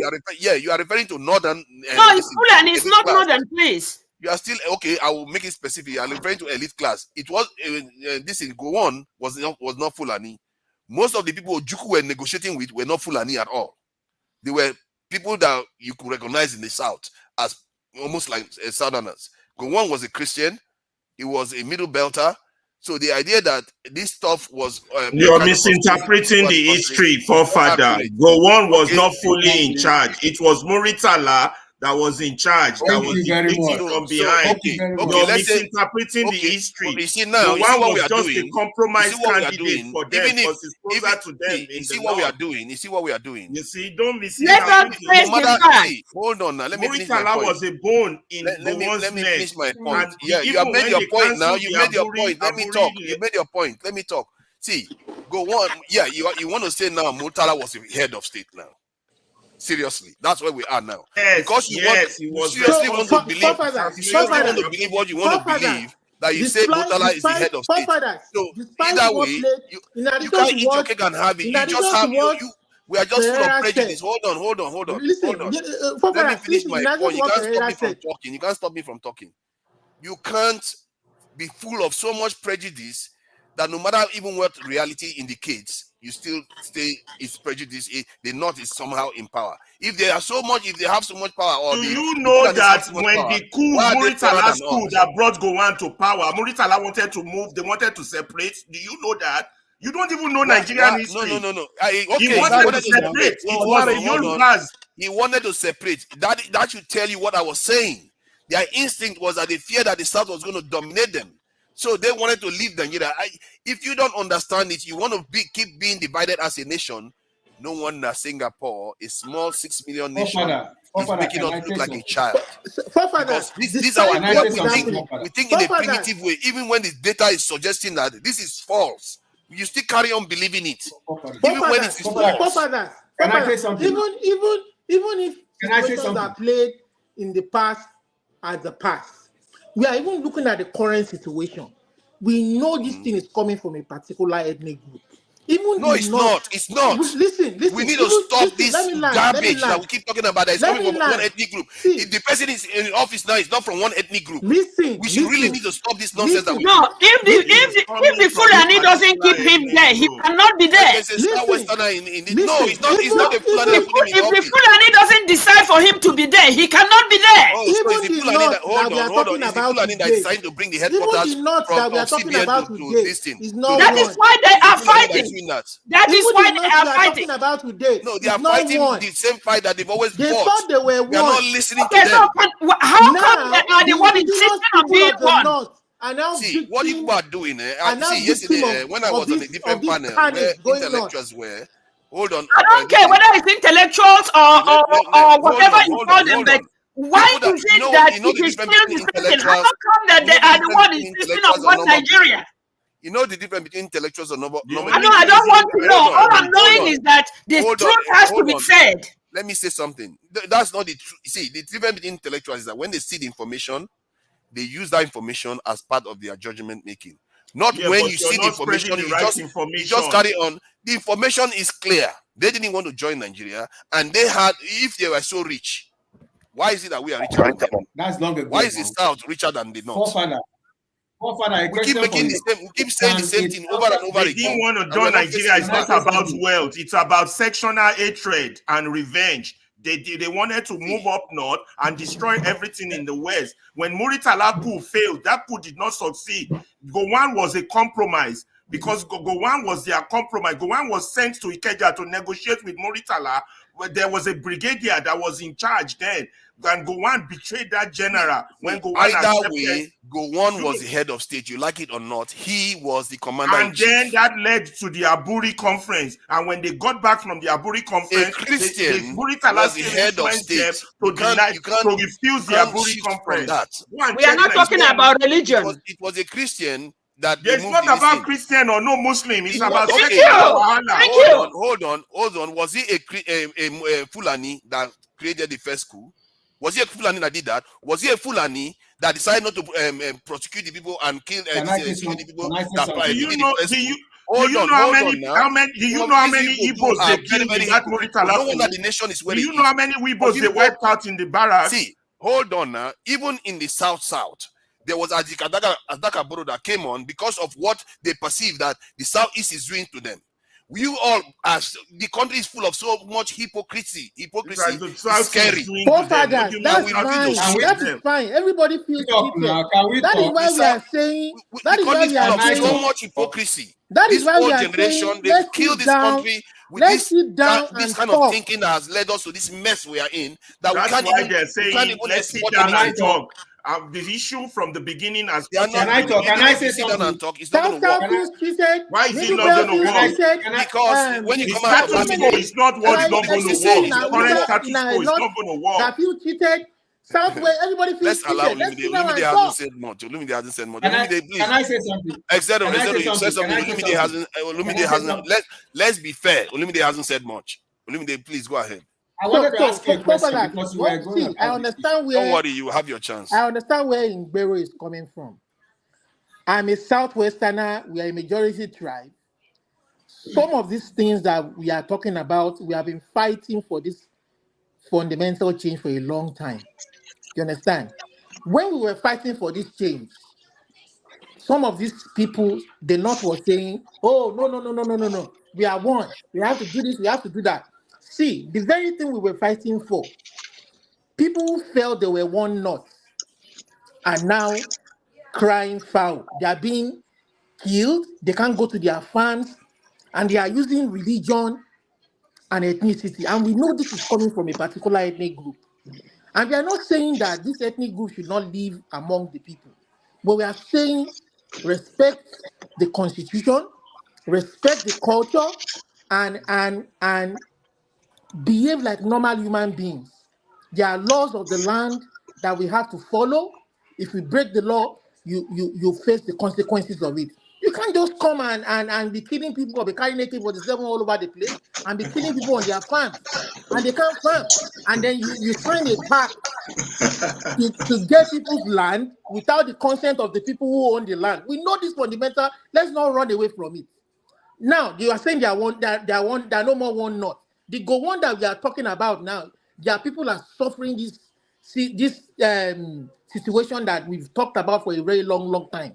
You are referring to northern. No, it's Fulani. It's not northern, please. You are still okay. I will make it specific. You are referring to elite class. It was this in Gowon was not Fulani. Most of the people Ojukwu were negotiating with were not Fulani at all. They were people that you could recognize in the South as almost like Southerners. Gowon was a Christian. He was a middle belter. So the idea that this stuff was you're misinterpreting the history, forefather. Gowon was not fully in charge. It was Muritala that was in charge. That was dictating from behind. You're misinterpreting the history. You see now, Gowon was just a compromise candidate for them because it's closer to them. You see what we are doing. You see what we are doing. You see, don't misinterpret. Hold on now. Let me finish my Muritala point. was a bone in Gowon's neck. finish my point. Yeah, you have made your point now. You made your point. Let me talk. You made your point. Let me talk. See, Gowon. Yeah, you want to say now Muritala was the head of state now. Seriously, that's where we are now. Yes, because you seriously want to believe what you want to believe, that you say Muritala is the head of state. So either way, you can't eat your cake and have it. You just have we are just full of prejudice. Hold on. Let me finish my point. You can't stop me from talking. You can't be full of so much prejudice that no matter even what reality indicates, you still stay it's prejudice. The North is somehow in power. If they have so much power, or do you know that when the coup, Muritala's coup that brought Gowon to power, Muritala wanted to move, they wanted to separate. Do you know that? You don't even know Nigerian history. No. He wanted to separate. It was a young class. He wanted to separate. That should tell you what I was saying. Their instinct was that they feared that the South was going to dominate them. So they wanted to leave Nigeria. If you don't understand it, you want to keep being divided as a nation. No wonder Singapore, a small 6 million nation, is making us look like a child. Because this is our we think in a primitive way, even when the data is suggesting that this is false, you still carry on believing it, even when it is false. Can I say something? Even if situations are played in the past as the past, we are even looking at the current situation. We know this thing is coming from a particular ethnic group. Even no, it's not. It's not. Listen. We need to stop this garbage that we keep talking about that is coming from one ethnic group. If the person is in office now, it's not from one ethnic group. We should really need to stop this nonsense. If the Fulani doesn't keep him there, he cannot be there. There's a Southwesterner no, it's not the Fulani. If the Fulani doesn't decide for him to be there, he cannot be there. Oh, so is the Fulani that hold on. Is the Fulani that decided to bring the headquarters from CBN to this thing? That is why they are fighting. That is why they are fighting. About today. No, they are fighting the same fight that they've always they fought. Thought they were We are not listening to them. So how come they are the one insisting on being one? See, what you are doing, see, yesterday, when I was on a different panel where intellectuals were, hold on. I don't care whether it's intellectuals or whatever you call them, but why is it that it is still the same thing? How come that they are the one insisting on one Nigeria? You know the difference between intellectuals and normal. I don't want to know. All I'm knowing is that the truth has to be said. Let me say something. That's not the truth. See, the difference between intellectuals is that when they see the information, they use that information as part of their judgment making. Not when you see the information, you just carry on. The information is clear. They didn't want to join Nigeria, and they had, if they were so rich, why is it that we are richer than them? That's long ago. Why is the South richer than the North? We keep making the same. We keep saying the same thing over and over again. They didn't want to join Nigeria. It's not about wealth. It's about sectional hatred and revenge. They wanted to move up north and destroy everything in the west. When Muritala coup failed, that coup did not succeed. Gowon was a compromise because Gowon was their compromise. Gowon was sent to Ikeja to negotiate with Muritala. There was a brigadier that was in charge then. And Gowon betrayed that general when Gowon either way, Gowon was the head of state, you like it or not. He was the commander. And then that led to the Aburi conference. And when they got back from the Aburi conference, a Christian was the head of state. To refuse the Aburi conference. We are not talking about religion. It was a Christian that it's not about Christian or no Muslim. It's about Thank you. Hold on. Was he a Fulani that created the first coup? Was he a Fulani that did that? Was he a Fulani that decided not to prosecute the people and kill the people that do you know how many Igbos they killed in that Muritala? The nation is do you know how many Igbos they wiped out in the barracks? See, hold on now. Even in the South, there was Adaka Boro that came on because of what they perceive that the Southeast is doing to them. You all, as the country is full of so much hypocrisy. Hypocrisy is scary. That's fine. That is fine. Everybody feels cheated. That is why we are saying. That is why we are saying so much hypocrisy. That is why we are generation saying. They've killed this country with this kind of thinking that has led us to this mess we are in. That's why they're saying let's sit down and talk. The issue from the beginning has Can I say something? And talk. It's not going to work. Why is it not going to work? Because when you come out of it's not what is not going to work. The current status quo is not going to work. That you cheated. Southwest, everybody feels let's allow Olumide hasn't said much. Olumide hasn't said much. Olumide, please. Can I say something? Exedo, you said something. Olumide hasn't. Let's be fair. Olumide hasn't said much. Olumide, please go ahead. I wanted to ask you a question because we are going. I understand where. Don't worry, you have your chance. I understand where Ngbero is coming from. I'm a Southwesterner. We are a majority tribe. Some of these things that we are talking about, we have been fighting for this fundamental change for a long time. You understand? When we were fighting for this change, some of these people, the North was saying, "Oh no! We are one. We have to do this. We have to do that." See, the very thing we were fighting for, people who felt they were one North are now crying foul. They are being killed. They can't go to their farms, and they are using religion and ethnicity. And we know this is coming from a particular ethnic group. And we are not saying that this ethnic group should not live among the people, but we are saying respect the constitution, respect the culture, and behave like normal human beings. There are laws of the land that we have to follow. If we break the law, you face the consequences of it. You can't just come and be killing people or be carrying AK-47 all over the place and be killing people on their farms. And they can't farm. And then you sign a pact to get people's land without the consent of the people who own the land. We know this fundamental. Let's not run away from it. Now, you are saying there are no more one not. The go one that we are talking about now, there are people are suffering this situation that we've talked about for a very long time.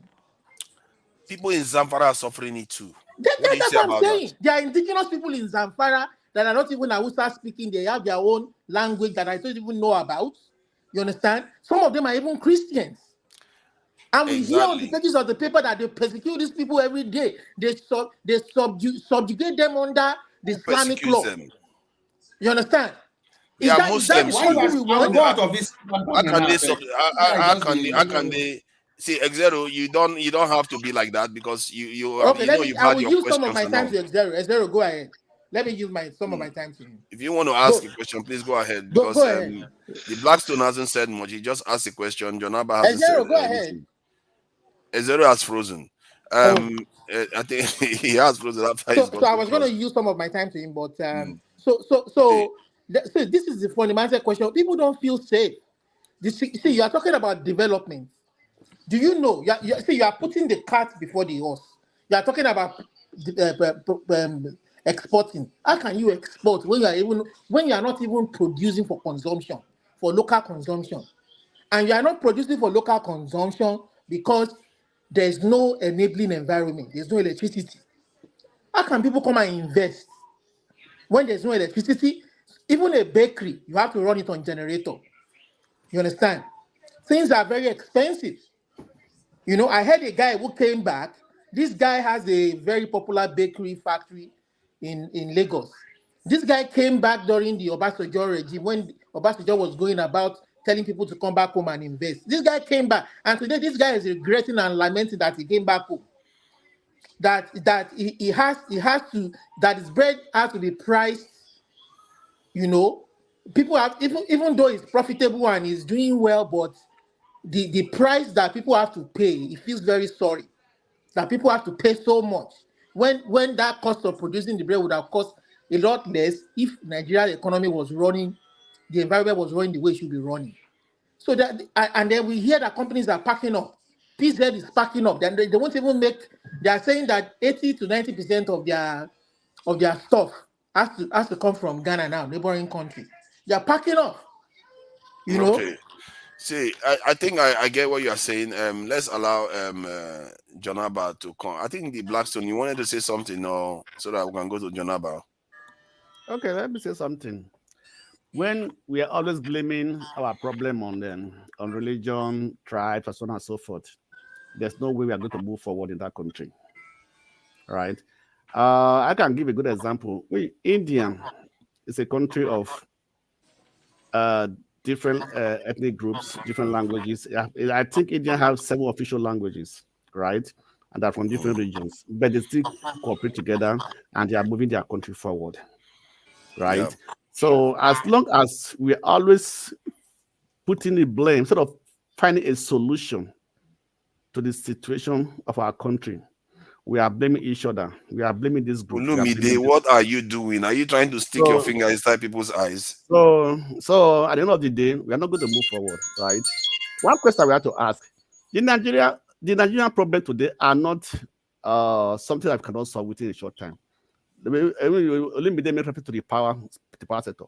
People in Zamfara are suffering it too. What do you That's say what I'm about saying. that? There are indigenous people in Zamfara that are not even Hausa speaking. They have their own language that I don't even know about. You understand? Some of them are even Christians. And we hear on the pages of the paper that they persecute these people every day. They subjugate them under the Islamic law. You understand? They are Muslims. Why we want? Go out of this. How can they see Exero? You don't have to be like that because you Okay, you've I had will your use some of questions my and time all. to Exero. Exero, go ahead. Let me use some of my time to him. If you want to ask a question, please go ahead because Go ahead. the Blackstone hasn't said much. He just asked a question. Jonaba hasn't said Exero, go ahead. anything. Exero has frozen. I think he has frozen after he's got. So I was going to use some of my time to him, but so this is the fundamental question. People don't feel safe. See, you are talking about development. Do you know? You are putting the cart before the horse. You are talking about exporting. How can you export when you are not even producing for consumption, for local consumption, and you are not producing for local consumption because there's no enabling environment. There's no electricity. How can people come and invest when there's no electricity? Even a bakery, you have to run it on generator. You understand? Things are very expensive. You know, I heard a guy who came back. This guy has a very popular bakery factory in Lagos. This guy came back during the Obasanjo regime when Obasanjo was going about telling people to come back home and invest. This guy came back, and today this guy is regretting and lamenting that he came back home. That he has to, that his bread has to be priced. You know, people have, even though it's profitable and he's doing well, but the price that people have to pay, he feels very sorry that people have to pay so much when that cost of producing the bread would have cost a lot less if Nigeria's economy was running, the environment was running the way it should be running. So that, and then we hear that companies are packing up. PZ is packing up. Then they won't even make. They are saying that 80 to 90% of their stuff has to come from Ghana now, neighboring country. They are packing up. You know. Okay. See, I think I get what you are saying. Let's allow Jonaba to come. I think the Blackstone, you wanted to say something, or so that we can go to Jonaba. Okay, let me say something. When we are always blaming our problem on religion, tribes, and so on and so forth, there's no way we are going to move forward in that country. Right? I can give a good example. India is a country of different ethnic groups, different languages. I think India has 7 official languages, right? And they're from different regions, but they still cooperate together and they are moving their country forward, right? Yeah. So as long as we're always putting the blame, sort of finding a solution to the situation of our country, we are blaming each other. We are blaming this group. Olumide, what are you doing? Are you trying to stick your finger inside people's eyes? So at the end of the day, we are not going to move forward, right? One question we have to ask: the Nigerian problem today are not something that we cannot solve within a short time. Olumide made reference to the power sector.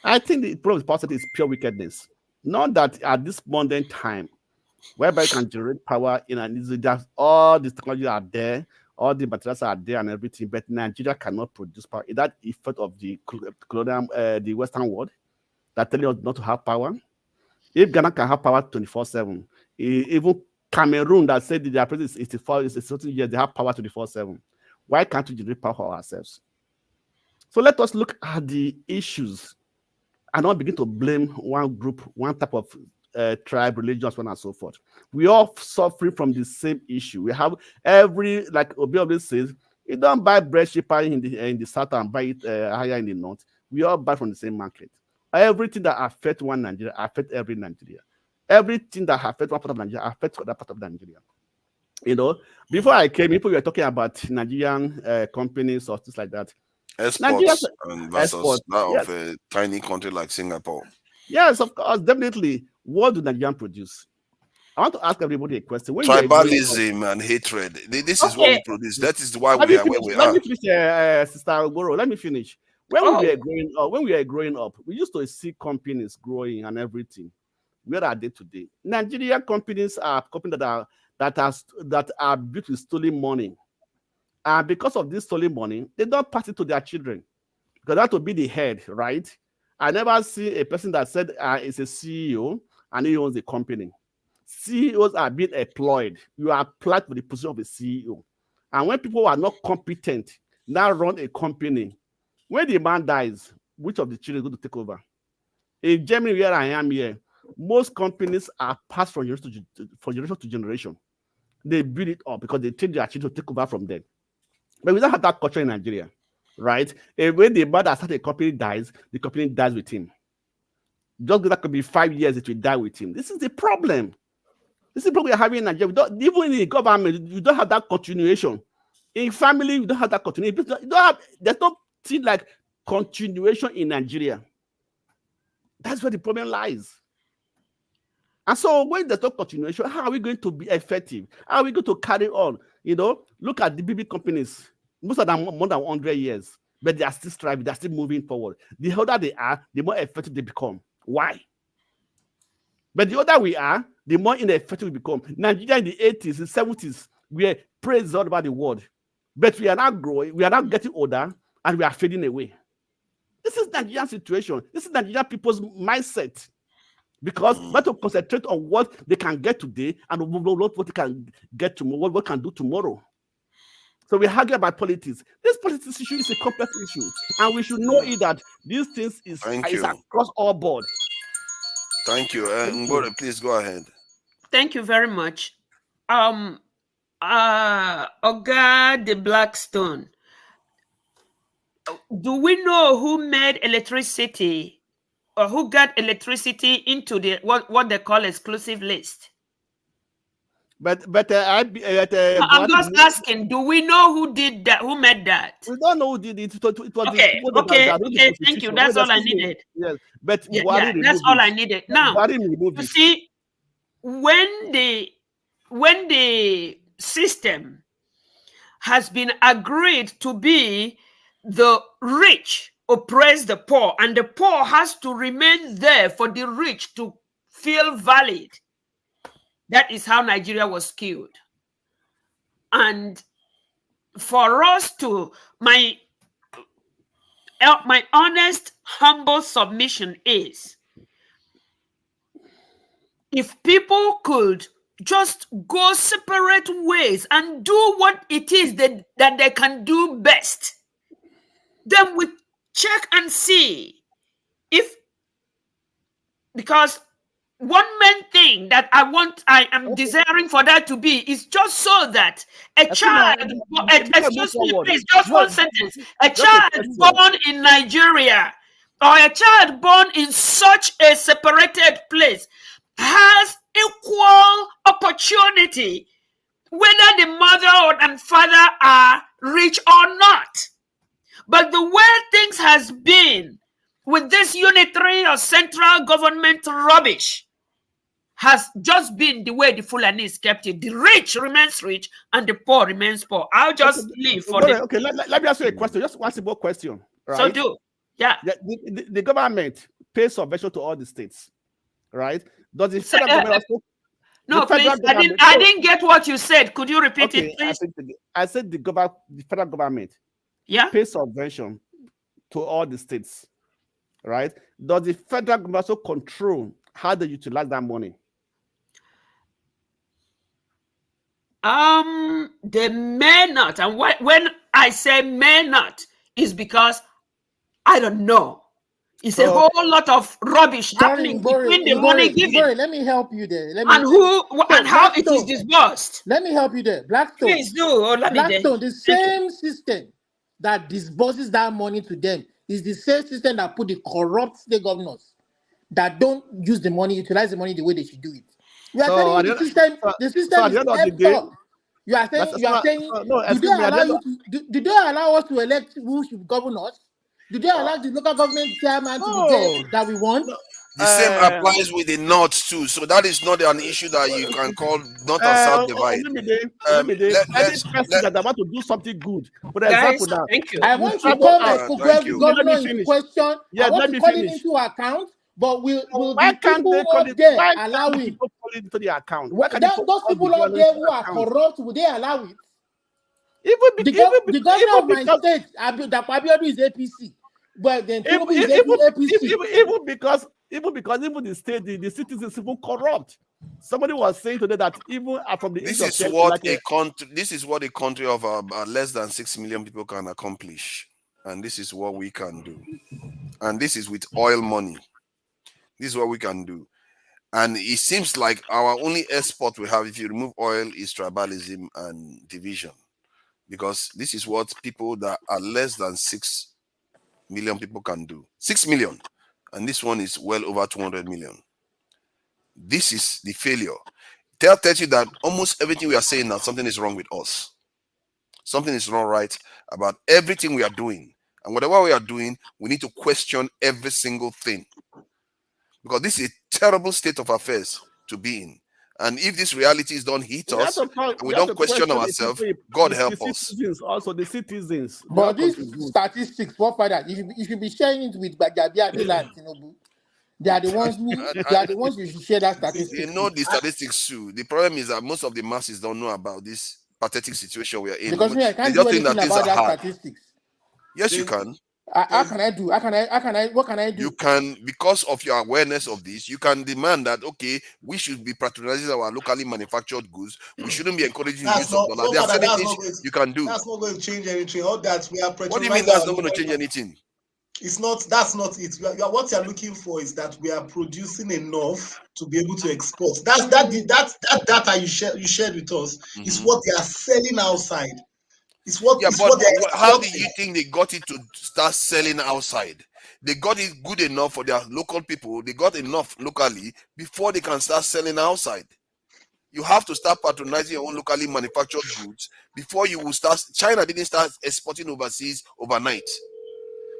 I think the problem with the power sector is pure wickedness. Not that at this modern time, whereby you can generate power in an easy, all these technologies are there, all the materials are there and everything, but Nigeria cannot produce power. Is that effect of the colonial, the Western world that telling us not to have power? If Ghana can have power 24/7, even Cameroon that said their president is 30 years, they have power 24/7. Why can't we generate power for ourselves? So let us look at the issues and not begin to blame one group, one type of tribe, religion, so on and so forth. We all suffering from the same issue. We have like Obi always says, you don't buy bread cheaper in the south and buy it higher in the north. We all buy from the same market. Everything that affects one Nigeria affects every Nigeria. Everything that affects one part of Nigeria affects other part of Nigeria. You know, before I came, people were talking about Nigerian companies or things like that. Exports versus Export, that yes. of a tiny country like Singapore. Yes, of course, definitely. What do Nigerians produce? I want to ask everybody a question. When you were growing up- Tribalism and hatred. This is what we Okay. produce. That is why Let we me are finish. where we Let are. me finish, Sister Ogoro. Let me finish. When we were growing up, we used to see companies growing and everything. Where are they today? Nigerian companies are companies that are built with stolen money, and because of this stolen money, they don't pass it to their children because that would be the head, right? I never see a person that said is a CEO and he owns a company. CEOs are being employed. You are applied for the position of a CEO. And when people are not competent, now run a company. When the man dies, which of the children is going to take over? In Germany, where I am here, most companies are passed from generation to generation. They build it up because they take their children to take over from them. But we don't have that culture in Nigeria, right? And when the man that started a company dies, the company dies with him. Just that could be 5 years, it will die with him. This is the problem. This is the problem we're having in Nigeria. Even in the government, you don't have that continuation. In family, you don't have that continuation. There's no thing like continuation in Nigeria. That's where the problem lies. And so when there's no continuation, how are we going to be effective? How are we going to carry on? You know, look at the BB companies. Most of them more than 100 years, but they are still striving, they're still moving forward. The older they are, the more effective they become. Why? But the older we are, the more ineffective we become. Nigeria in the 80s, the 70s, we were praised all over the world. But we are now growing, we are now getting older, and we are fading away. This is Nigerian situation. This is Nigerian people's mindset. Because we have to concentrate on what they can get today and what they can get tomorrow, what can do tomorrow. So we argue about politics. This politics issue is a complex issue, and we should know that these things is across all board. Thank you. Mbore, please go ahead. Thank you very much. Oga de Blackstone, do we know who made electricity or who got electricity into the what they call exclusive list? But I'm just asking, do we know who did that? Who made that? We don't know who did it. It was okay. Thank you. That's all I needed. Yes, but that's all I needed. Now, you see, when the system has been agreed to be the rich oppress the poor, and the poor has to remain there for the rich to feel valid. That is how Nigeria was killed. And for us to, my honest, humble submission is, if people could just go separate ways and do what it is that they can do best, then we check and see if, because one main thing that I am desiring for that to be is just so that a child, excuse me, please, just one sentence, a child born in Nigeria or a child born in such a separated place has equal opportunity, whether the mother and father are rich or not. But the way things has been with this unitary or central government rubbish has just been the way the Fulanis kept it. The rich remains rich and the poor remains poor. I'll just leave for the... Okay, let me ask you a question. Just one simple question. Right? So do. Yeah. The government pays subvention to all the states, right? Does the federal government also... No, please, I didn't get what you said. Could you repeat it, please? I said the federal government pays subvention to all the states, right? Does the federal government also control how they utilize that money? They may not. And when I say may not, is because I don't know. It's a whole lot of rubbish happening between the money given. Let me help you there. And how it is disbursed. Let me help you there. Blackstone. Please do. Blackstone, the same system that disburses that money to them is the same system that put the corrupt state governors that don't use the money, utilize the money the way they should do it. We are So telling at you the the system so is at the end of the effed day, up. You are saying, no, do they excuse me. At the allow end you of, to do they allow us to elect who should govern us? Do they allow the local government chairman to be there no, that we want? no. The same applies with the north too. So that is not an issue that you can call north and south divide. Any person that want to do something good, for Guys, example, now thank you. I you want to travel call out. the governor in question. Yeah, I want let to me call him finish. into account, but will Why the can't people they call up it? there Why allow can't the it? people call it into the account? Why can't the people Those call the people up government there to who are account? corrupt, will they allow it? Even The governor of my because state, Abiodun, is APC, but then Tinubu is APC. even the state, the citizens even corrupt. Somebody was saying today that even from the This age of is 10, what like a country. This is what a country of less than 6 million people can accomplish, and this is what we can do. And this is with oil money. This is what we can do. And it seems like our only export we have, if you remove oil, is tribalism and division, because this is what people that are less than 6 million people can do. 6 million, and this one is well over 200 million. This is the failure. Tells you that almost everything we are saying now, something is wrong with us. Something is not right about everything we are doing. And whatever we are doing, we need to question every single thing. Because this is a terrible state of affairs to be in. And if this reality is don't hit us, and we don't question ourselves, God help us. Citizens, also the citizens. But these statistics, what father, you should be sharing it with Bajabia and Tinubu. They are the ones you should share that statistics. They know the statistics too. The problem is that most of the masses don't know about this pathetic situation we are in. Because me, I can't do anything about that statistics. Yes, you can. How can I do? What can I do? You can, because of your awareness of this, you can demand that, okay, we should be patronizing our locally manufactured goods. We shouldn't be encouraging the use of dollar. There are certain things you can do. That's not going to change anything. All that we are patronizing. What do you mean that's not going to change anything? It's not. That's not it. What you're looking for is that we are producing enough to be able to export. That data you shared with us is what they are selling outside. It's what. Yeah, it's but what they're how do you think they got it to start selling outside? They got it good enough for their local people. They got enough locally before they can start selling outside. You have to start patronizing your own locally manufactured goods before you will start. China didn't start exporting overseas overnight.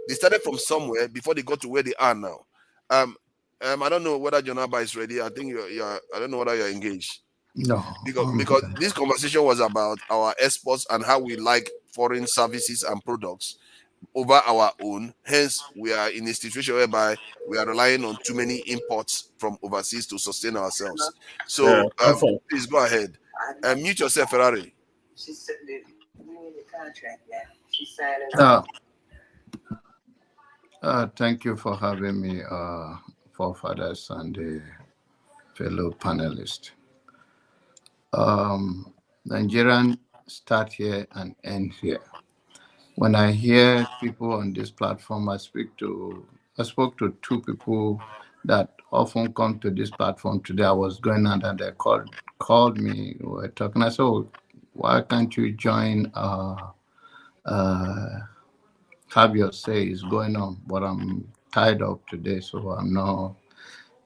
They started from somewhere before they got to where they are now. I don't know whether Jonaba is ready. I think you're. I don't know whether you're engaged. No. Because this conversation was about our exports and how we like foreign services and products over our own. Hence, we are in a situation whereby we are relying on too many imports from overseas to sustain ourselves. So, please go ahead. Mute yourself, Ferrari. She's doing the contract now. She's signing Thank you for having me, forefathers and the fellow panelists. Nigerian start here and end here. When I hear people on this platform, I spoke to two people that often come to this platform today. I was going out and they called me, we were talking. I said, oh, why can't you join have your say is going on? But I'm tied up today, so I'm not.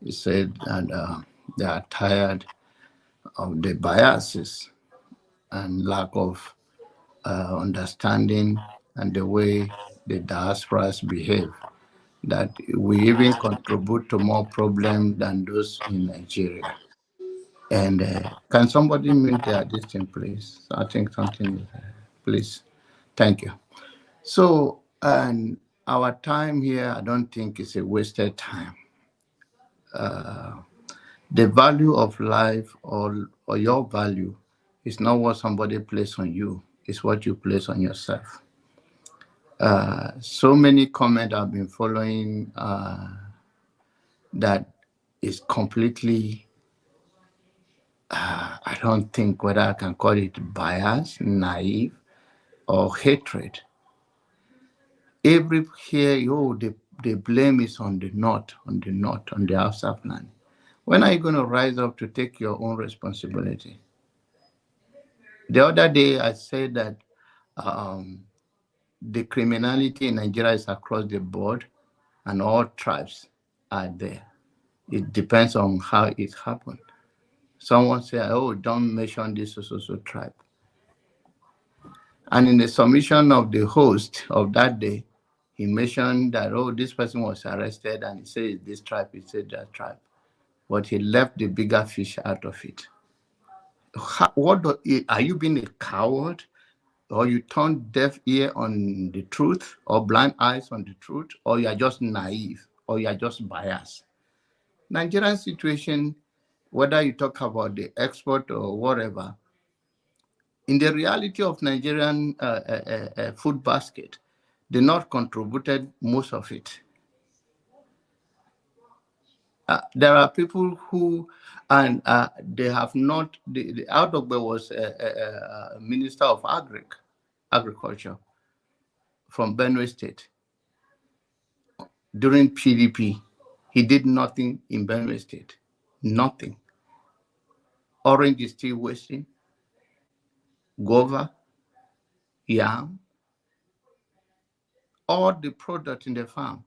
He said, and they are tired of the biases and lack of understanding and the way the diasporas behave, that we even contribute to more problems than those in Nigeria. And can somebody mute their distance, please? I think something is, please. Thank you. So, and our time here, I don't think it's a wasted time. The value of life or your value is not what somebody places on you, it's what you place on yourself. So many comments I've been following that is completely, I don't think whether I can call it bias, naive, or hatred. Every here, the blame is on the north, on the outside land. When are you going to rise up to take your own responsibility? The other day, I said that the criminality in Nigeria is across the board, and all tribes are there. It depends on how it happened. Someone said, oh, don't mention this so tribe. And in the submission of the host of that day, he mentioned that, oh, this person was arrested, and he said this tribe, he said that tribe. But he left the bigger fish out of it. Are you being a coward? Or you turn deaf ear on the truth, or blind eyes on the truth, or you are just naive, or you are just biased? Nigerian situation, whether you talk about the export or whatever, in the reality of Nigerian food basket, the North contributed most of it. There are people who, and they have not, the Outogbe was a minister of agriculture from Benue State. During PDP, he did nothing in Benue State, nothing. Orange is still wasting, guava, yam, all the product in the farm.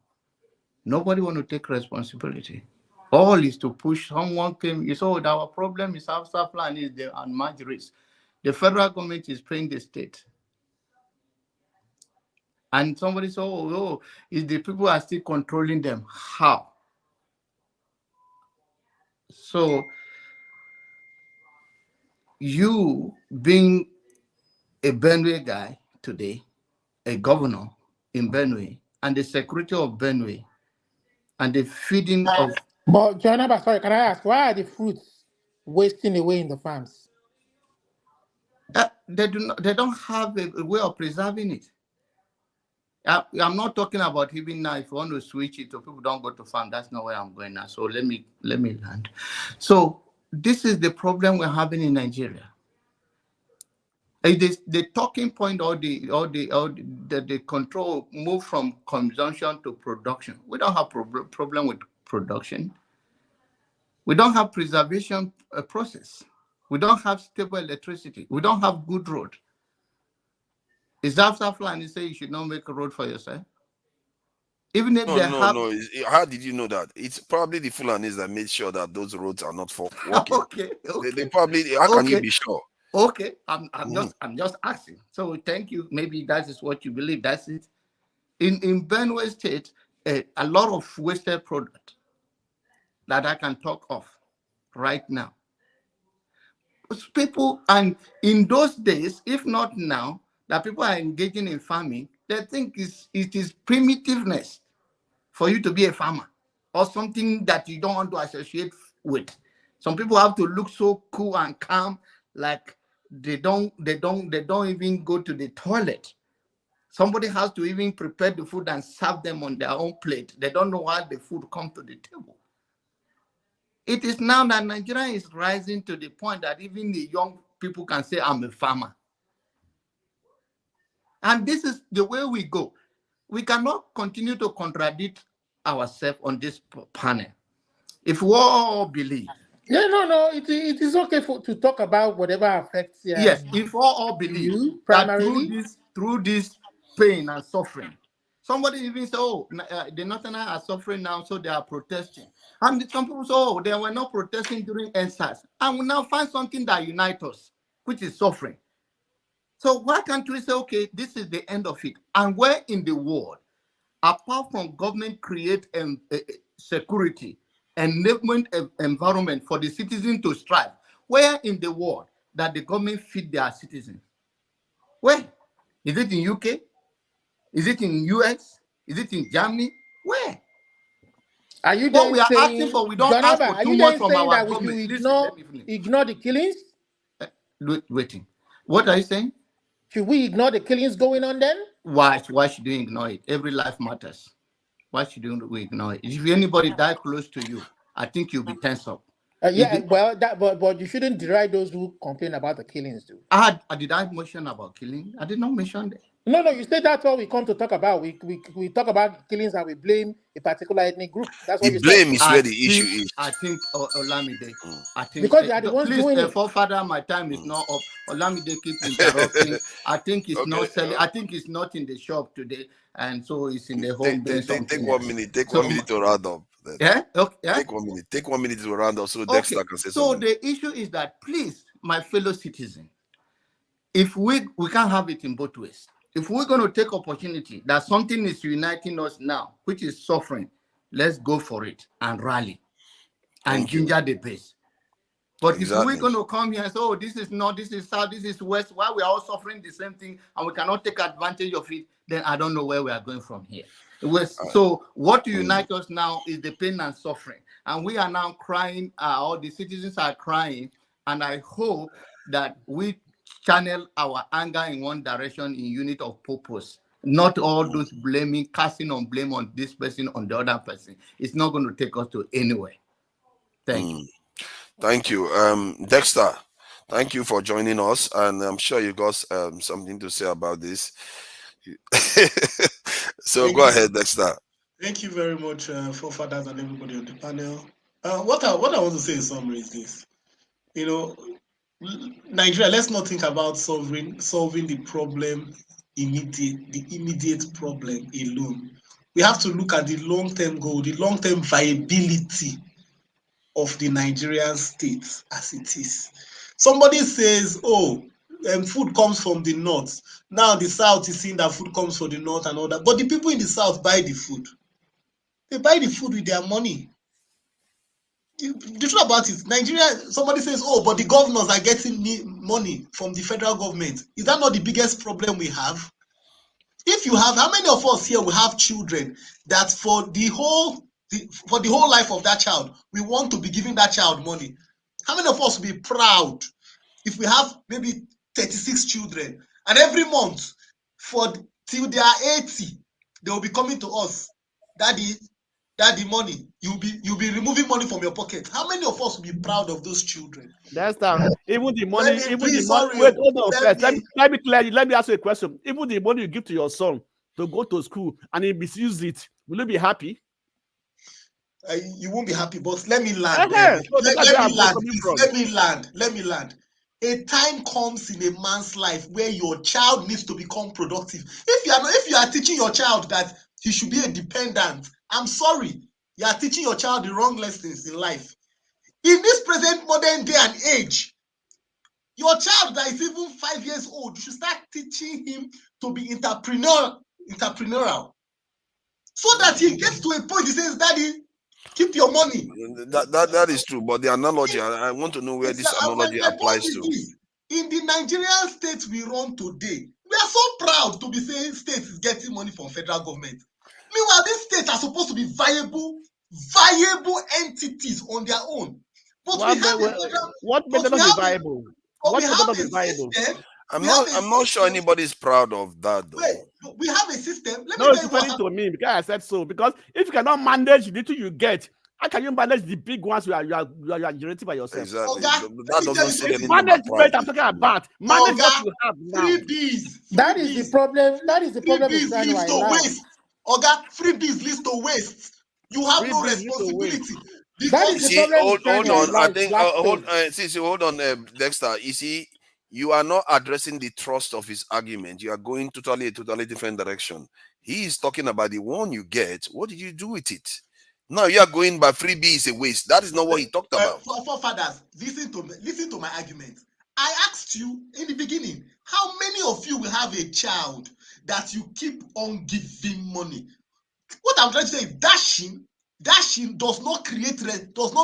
Nobody want to take responsibility. All is to push. Someone came, you saw our problem is Hausa plan is the unmatched risk. The federal government is paying the state. And somebody said, oh, is the people are still controlling them. How? So you being a Benue guy today, a governor in Benue, and the security of Benue, and the feeding of... But Jonah, sorry, can I ask, why are the fruits wasting away in the farms? They don't have a way of preserving it. I'm not talking about even now. If you want to switch it, so people don't go to farm, that's not where I'm going now. So let me land. So this is the problem we're having in Nigeria. The talking point or the control move from consumption to production. We don't have problem with production. We don't have preservation process. We don't have stable electricity. We don't have good road. Is that Fulani say you should not make a road for yourself? Even if No. How did you know that? It's probably the Fulanis that made sure that those roads are not for walking. Okay. They probably. How can you be sure? Okay, I'm just asking. So thank you. Maybe that is what you believe. That's it. In Benue State, a lot of wasted product that I can talk of right now. People, and in those days, if not now, that people are engaging in farming, they think it is primitiveness for you to be a farmer or something that you don't want to associate with. Some people have to look so cool and calm, like they don't even go to the toilet. Somebody has to even prepare the food and serve them on their own plate. They don't know why the food comes to the table. It is now that Nigeria is rising to the point that even the young people can say, I'm a farmer. And this is the way we go. We cannot continue to contradict ourselves on this panel. If we all believe. Yeah, no, it is okay to talk about whatever affects you. Yes, if we all believe you, that primarily through this pain and suffering. Somebody even say, oh, the Northerners are suffering now, so they are protesting. And some people say, oh, they were not protesting during NSAS. And we now find something that unites us, which is suffering. So why can't we say, okay, this is the end of it? And where in the world, apart from government create security, enablement environment for the citizens to strive, where in the world that the government feed their citizens? Where? Is it in UK? Is it in US? Is it in Germany? Where? Are you what we are saying, asking for, we don't ask for too much from our that government. We should ignore the killings? Waiting. What are you saying? Should we ignore the killings going on then? Why should you ignore it? Every life matters. Why should we ignore it? If anybody die close to you, I think you'll be tense up. Yeah, well, but you shouldn't deride those who complain about the killings, too. Did I mention about killing? I did not mention that. No, you said that's all we come to talk about. We talk about killings and we blame a particular ethnic group. That's what The you said. blame is where the issue is. I think Olamide. I think Because they are the ones please, doing it. forefather, my time is not up. Olamide keep interrupting. I think it's Okay. not selling. I think it's not in the shop today, and so it's in the home doing something. Take 1 minute. Take 1 minute to round up. Then. Yeah. Okay. Yeah? Take 1 minute. Take 1 minute to round up so Okay. Dexter can say So something. the issue is that, please, my fellow citizen, if we can't have it in both ways. If we're going to take opportunity that something is uniting us now, which is suffering, let's go for it and rally and ginger the base. But if we're going to come here and say, oh, this is north, this is south, this is west, why we are all suffering the same thing and we cannot take advantage of it, then I don't know where we are going from here. So what unites us now is the pain and suffering. And we are now crying, all the citizens are crying, and I hope that we channel our anger in one direction in unit of purpose. Not all those blaming, casting on blame on this person, on the other person. It's not going to take us to anywhere. Thank you. Thank you. Dexter, thank you for joining us. And I'm sure you got something to say about this. So go ahead, Dexter. Thank you very much, forefathers and everybody on the panel. What I want to say in summary is this. Nigeria, let's not think about solving the problem the immediate problem alone. We have to look at the long-term goal, the long-term viability of the Nigerian state as it is. Somebody says, oh, food comes from the north. Now the south is seeing that food comes from the north and all that. But the people in the south buy the food. They buy the food with their money. The truth about it, Nigeria, somebody says, oh, but the governors are getting money from the federal government. Is that not the biggest problem we have? If you have, how many of us here will have children that for the whole life of that child, we want to be giving that child money? How many of us will be proud if we have maybe 36 children and every month till they are 80, they will be coming to us, daddy, money, you'll be removing money from your pocket. How many of us will be proud of those children? That's that. Even the money, sorry, wait, hold on first. Let me clear you. Let me ask you a question. Even the money you give to your son to go to school and he misuse it, will you be happy? You won't be happy, but let me land. Let me land. A time comes in a man's life where your child needs to become productive. If you are teaching your child that he should be a dependent, I'm sorry, you are teaching your child the wrong lessons in life. In this present modern day and age, your child that is even 5 years old, you should start teaching him to be entrepreneurial, so that he gets to a point he says, daddy, keep your money. That is true, but the analogy, I want to know where this analogy applies to. In the Nigerian state we run today, we are so proud to be saying state is getting money from federal government. Meanwhile, these states are supposed to be viable entities on their own. But we have what made them viable? What made them viable? I'm not sure anybody's proud of that, though. Wait, we have a system. It's funny to me because I said so. Because if you cannot manage the little you get, how can you manage the big ones you are generating by yourself? Exactly. That doesn't say anything management I'm talking about. Manage what you have now. Freebies. That is the problem. That is the problem. Freebies leads to waste. Freebies leads to waste. You have no responsibility. That is the problem. Hold on. I think hold on, Dexter. You see, you are not addressing the thrust of his argument. You are going a totally different direction. He is talking about the one you get. What did you do with it? Now you are going by freebie is a waste. That is not what he talked about. Forefathers, listen to my argument. I asked you in the beginning, how many of you will have a child that you keep on giving money? What I'm trying to say is dashing does not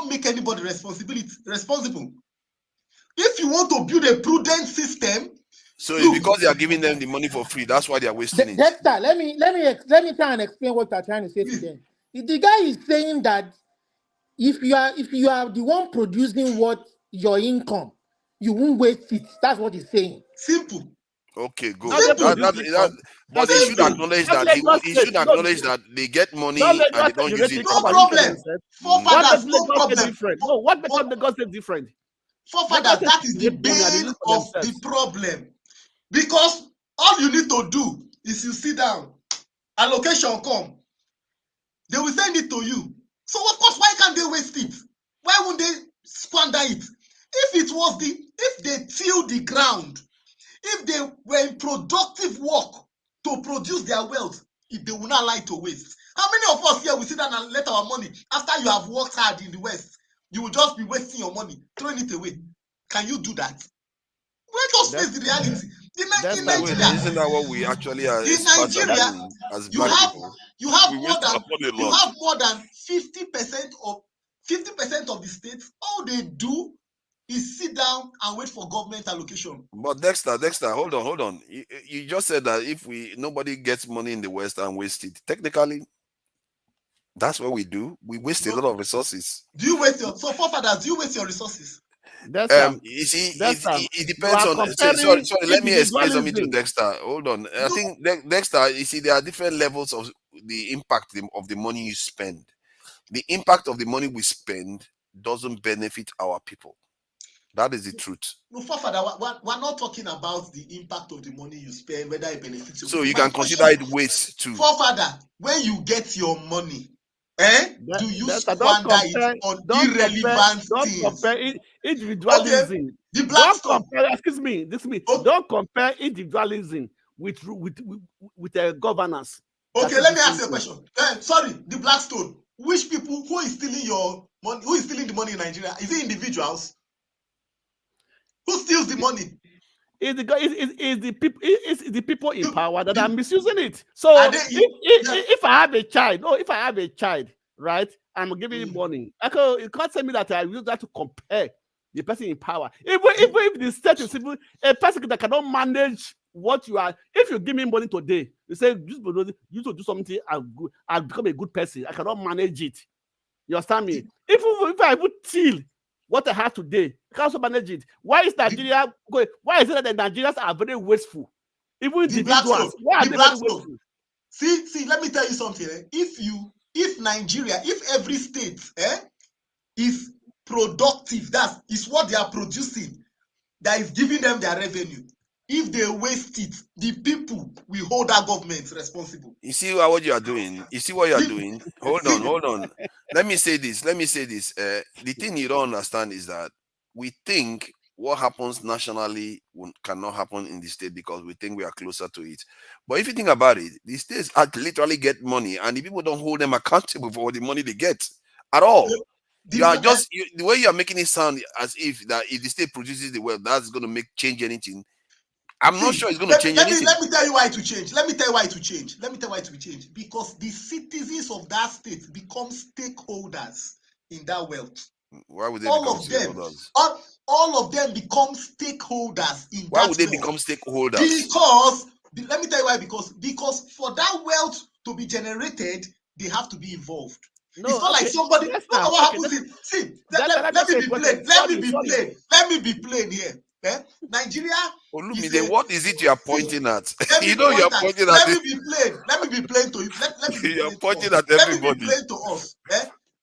make anybody responsible. If you want to build a prudent system, so it's because they are giving them the money for free. That's why they are wasting it. Dexter, let me try and explain what you're trying to say to them. The guy is saying that if you are the one producing what your income, you won't waste it. That's what he's saying. Simple. Okay, good. Not them That, produce that, that, income. but he should Excuse me. acknowledge Not that Lagos he State. should acknowledge that they get Not money and Lagos they State don't use generating it No income. Are properly. you telling problem. yourself? What makes Forefathers, no Lagos State problem. different? No, what makes Lagos State different? Lagos Forefathers, State that is the generate money and they bane use for of the themselves. problem. Because all you need to do is you sit down, allocation come, they will send it to you. So of course, why can't they waste it? Why won't they squander it? If they till the ground, if they were in productive work to produce their wealth, if they will not lie to waste. How many of us here will sit down and let our money after you have worked hard in the West? You will just be wasting your money, throwing it away. Can you do that? Let us face the reality. In Nigeria, Isn't that what we actually are in experts at Nigeria, doing as you black have people? you have We more waste our than money a lot. 50% of the states. All they do is sit down and wait for government allocation. But Dexter, hold on. You just said that if nobody gets money in the West and waste it, technically, that's what we do. We waste a lot of resources. Do you waste your forefathers? Do you waste your resources? You see, it depends on. Sorry. Let me explain something to Dexter. Hold on. I think Dexter, you see, there are different levels of the impact of the money you spend. The impact of the money we spend doesn't benefit our people. That is the truth. No, forefather, we're not talking about the impact of the money you spend, whether it benefits you. So you can consider it waste too. Forefather, when you get your money, do you squander it on irrelevant things? Don't compare individualism. Okay, the Blackstone. Don't compare individualism with governance. Okay, let me ask you a question. Sorry, the Blackstone. Which people, who is stealing your money? Who is stealing the money in Nigeria? Is it individuals? Who steals the money? It's the people in power that are misusing it. So if I have a child, right, I'm giving him money. You can't tell me that I use that to compare the person in power. Even if the state is even a person that cannot manage what you are. If you give me money today, you say you to do something, I'll become a good person. I cannot manage it. You understand me? If I would steal what I have today, I can also manage it. Why is Nigeria going? Why is it that the Nigerians are very wasteful? Even individuals, why are they very wasteful? See, let me tell you something. If Nigeria, if every state is productive, that is what they are producing, that is giving them their revenue. If they waste it, the people will hold our government responsible. You see what you are doing? Hold on. Let me say this. The thing you don't understand is that we think what happens nationally cannot happen in the state because we think we are closer to it. But if you think about it, the states literally get money and the people don't hold them accountable for the money they get at all. The way you are making it sound as if that if the state produces the wealth, that's going to change anything. I'm not sure it's going to change anything. Let me tell you why it will change. Because the citizens of that state become stakeholders in that wealth. Why would they become stakeholders? All of them become stakeholders in that wealth. Why would they become stakeholders? Because, let me tell you why, because for that wealth to be generated, they have to be involved. No, it's not like somebody. What happens? Let me be plain here. Nigeria. Olumide, what is it you are pointing at? You know you are pointing at. Let me be plain to you. Let me be you are pointing at everybody. Let me be plain to us.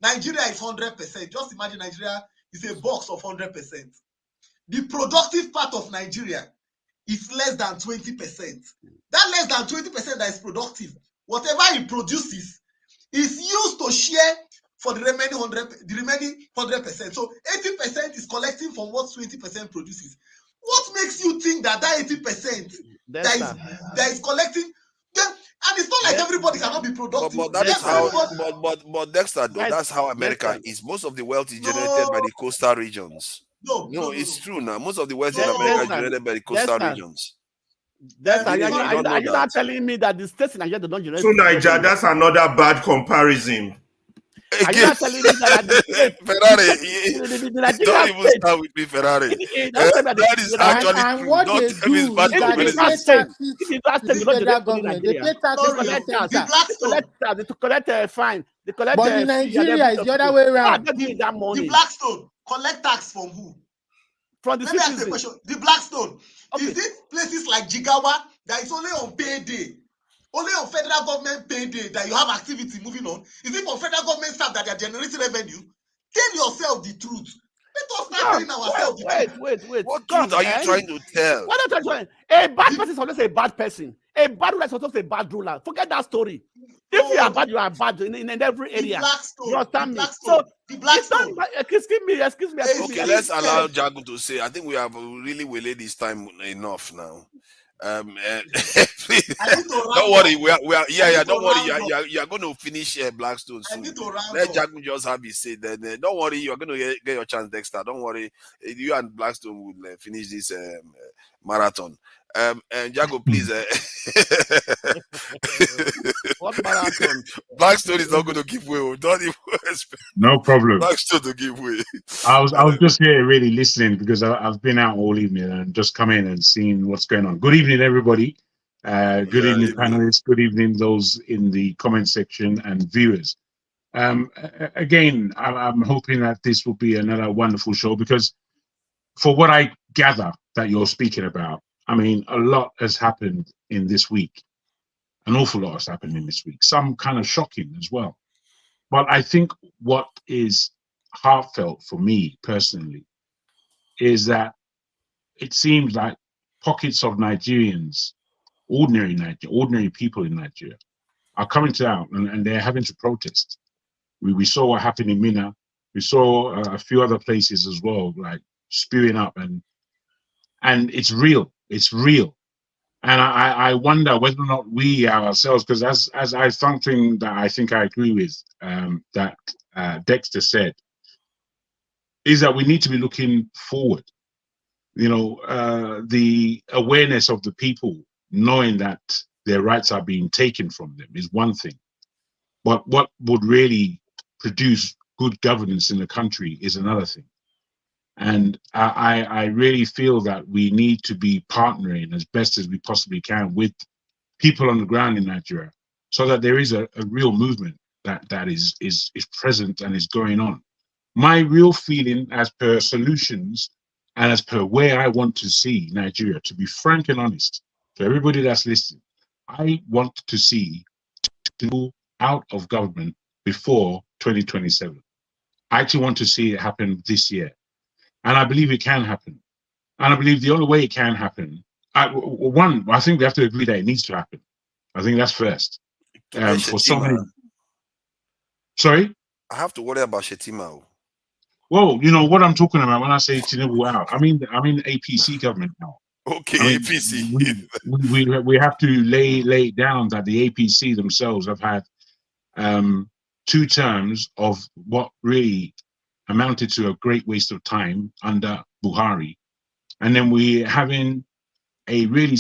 Nigeria is 100%. Just imagine Nigeria is a box of 100%. The productive part of Nigeria is less than 20%. That less than 20% that is productive, whatever it produces, is used to share for the remaining 100%. So 80% is collecting from what 20% produces. What makes you think that 80% that is collecting? And it's not like everybody cannot be productive. But that is how. But Dexter, though, that's how America is. Most of the wealth is generated by the coastal regions. No, it's true now. Most of the wealth in America is generated by the coastal regions. Are you not telling me that the states in Nigeria don't generate? So Nigeria, that's another bad comparison. Are you not telling me that the states, Ferrari, don't even start with me, Ferrari. That is actually and true. What Don't they tell me do is that they pay taxes to the federal government. They pay taxes to the center. To collect a fine. But in Nigeria, it's the other way around. The Blackstone collect tax from who? From the Let me ask you a question. The Blackstone, Is it places like Jigawa that is only on payday? Only on federal government payday that you have activity moving on? Is it for federal government staff that they are generating revenue? Tell yourself the truth. Let us start telling ourselves the truth. Wait. What God, truth are you trying to tell? What are you trying? A bad person is always a bad person. A bad ruler is always a bad ruler. Forget that story. If you are bad, you are bad in every area. You understand me? So it's not. Excuse me. Okay, let's allow Jagu to say. I think we have really waylaid this time enough now. Please, don't worry. We are. Yeah. Don't worry. You are going to finish Blackstone soon. Let Jagu just have his say. Then don't worry. You are going to get your chance next time. Don't worry. You and Blackstone will finish this marathon. And Jago, please. What marathon? Blackstone is not going to give way. Don't even expect. No problem. Blackstone to give way. I was just here really listening because I've been out all evening and just come in and seen what's going on. Good evening, everybody. Good evening, panelists. Good evening, those in the comment section and viewers. Again, I'm hoping that this will be another wonderful show because for what I gather that you're speaking about, I mean, a lot has happened in this week. An awful lot has happened in this week. Some kind of shocking as well. But I think what is heartfelt for me personally is that it seems like pockets of Nigerians, ordinary people in Nigeria, are coming out and they're having to protest. We saw what happened in Minna. We saw a few other places as well, like spewing up, and it's real. It's real. And I wonder whether or not we ourselves, because as I something that I think I agree with, that Dexter said, is that we need to be looking forward. You know, the awareness of the people knowing that their rights are being taken from them is one thing, but what would really produce good governance in the country is another thing. And I really feel that we need to be partnering as best as we possibly can with people on the ground in Nigeria, so that there is a real movement that is present and is going on. My real feeling, as per solutions and as per where I want to see Nigeria, to be frank and honest to everybody that's listening, I want to see people out of government before 2027. I actually want to see it happen this year. And I believe it can happen. And I believe the only way it can happen, I think we have to agree that it needs to happen. I think that's first. For so many. Sorry? I have to worry about Shetima. Well, you know what I'm talking about when I say Tinubu out. I mean the APC government now. Okay, APC. We have to lay down that the APC themselves have had 2 terms of what really amounted to a great waste of time under Buhari. And then we're having a really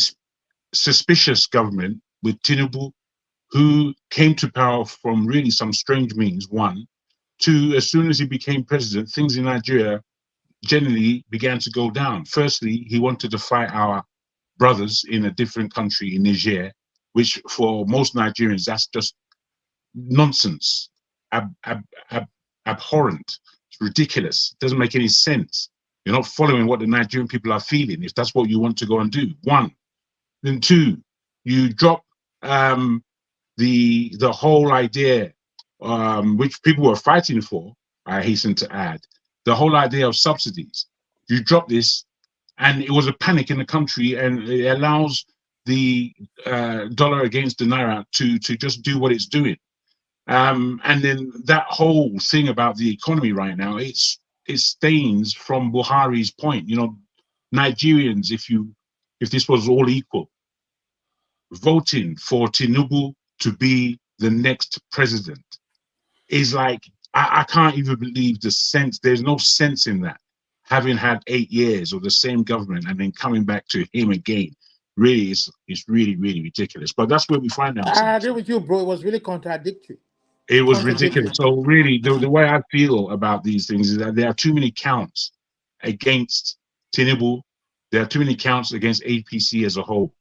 suspicious government with Tinubu, who came to power from really some strange means. 1, 2, as soon as he became president, things in Nigeria generally began to go down. Firstly, he wanted to fight our brothers in a different country, in Niger, which for most Nigerians, that's just nonsense, abhorrent. It's ridiculous. It doesn't make any sense. You're not following what the Nigerian people are feeling if that's what you want to go and do. 1. Then 2, you drop the whole idea, which people were fighting for, I hasten to add, the whole idea of subsidies. You drop this, and it was a panic in the country, and it allows the dollar against the Naira to just do what it's doing. And then that whole thing about the economy right now, it stains from Buhari's point. You know, Nigerians, if this was all equal, voting for Tinubu to be the next president is like, I can't even believe the sense. There's no sense in that. Having had 8 years of the same government and then coming back to him again, really is really, really ridiculous. But that's where we find ourselves. I agree with you, bro. It was really contradictory. It was ridiculous. So really, the way I feel about these things is that there are too many counts against Tinubu. There are too many counts against APC as a whole.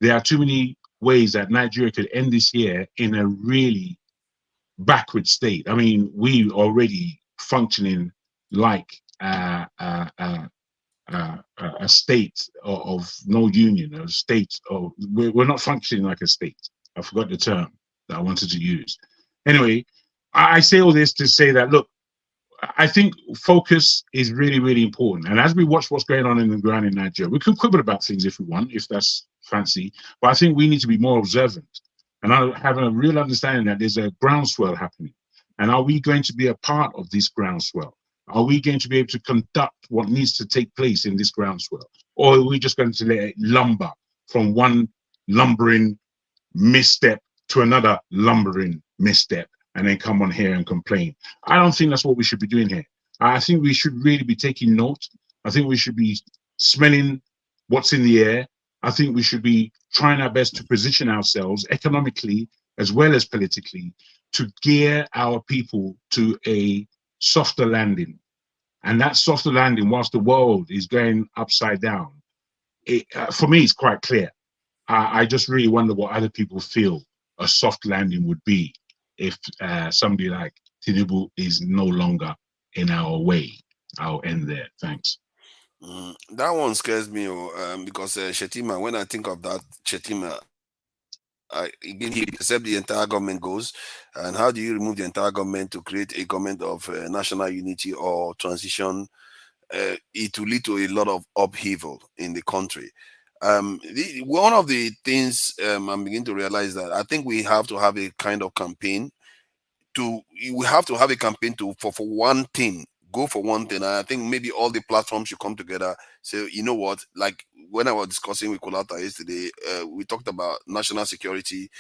There are too many ways that Nigeria could end this year in a really backward state. I mean, we already functioning like a state of no union, a state of we're not functioning like a state. I forgot the term that I wanted to use. Anyway, I say all this to say that, look, I think focus is really, really important. And as we watch what's going on in the ground in Nigeria, we can quibble about things if we want, if that's fancy, but I think we need to be more observant and have a real understanding that there's a groundswell happening. And are we going to be a part of this groundswell? Are we going to be able to conduct what needs to take place in this groundswell? Or are we just going to let it lumber from one lumbering misstep to another lumbering misstep and then come on here and complain? I don't think that's what we should be doing here. I think we should really be taking note. I think we should be smelling what's in the air. I think we should be trying our best to position ourselves economically as well as politically to gear our people to a softer landing. And that softer landing, whilst the world is going upside down, for me, it's quite clear. I just really wonder what other people feel a soft landing would be if somebody like Tinubu is no longer in our way. I'll end there. Thanks. That one scares me because Shetima, when I think of that, Shetima, except the entire government goes, and how do you remove the entire government to create a government of national unity or transition? It will lead to a lot of upheaval in the country. One of the things I'm beginning to realize that I think we have to have a kind of campaign we have to have a campaign for one thing, go for one thing. And I think maybe all the platforms should come together. So, you know what, like when I was discussing with Kolata yesterday, we talked about national security,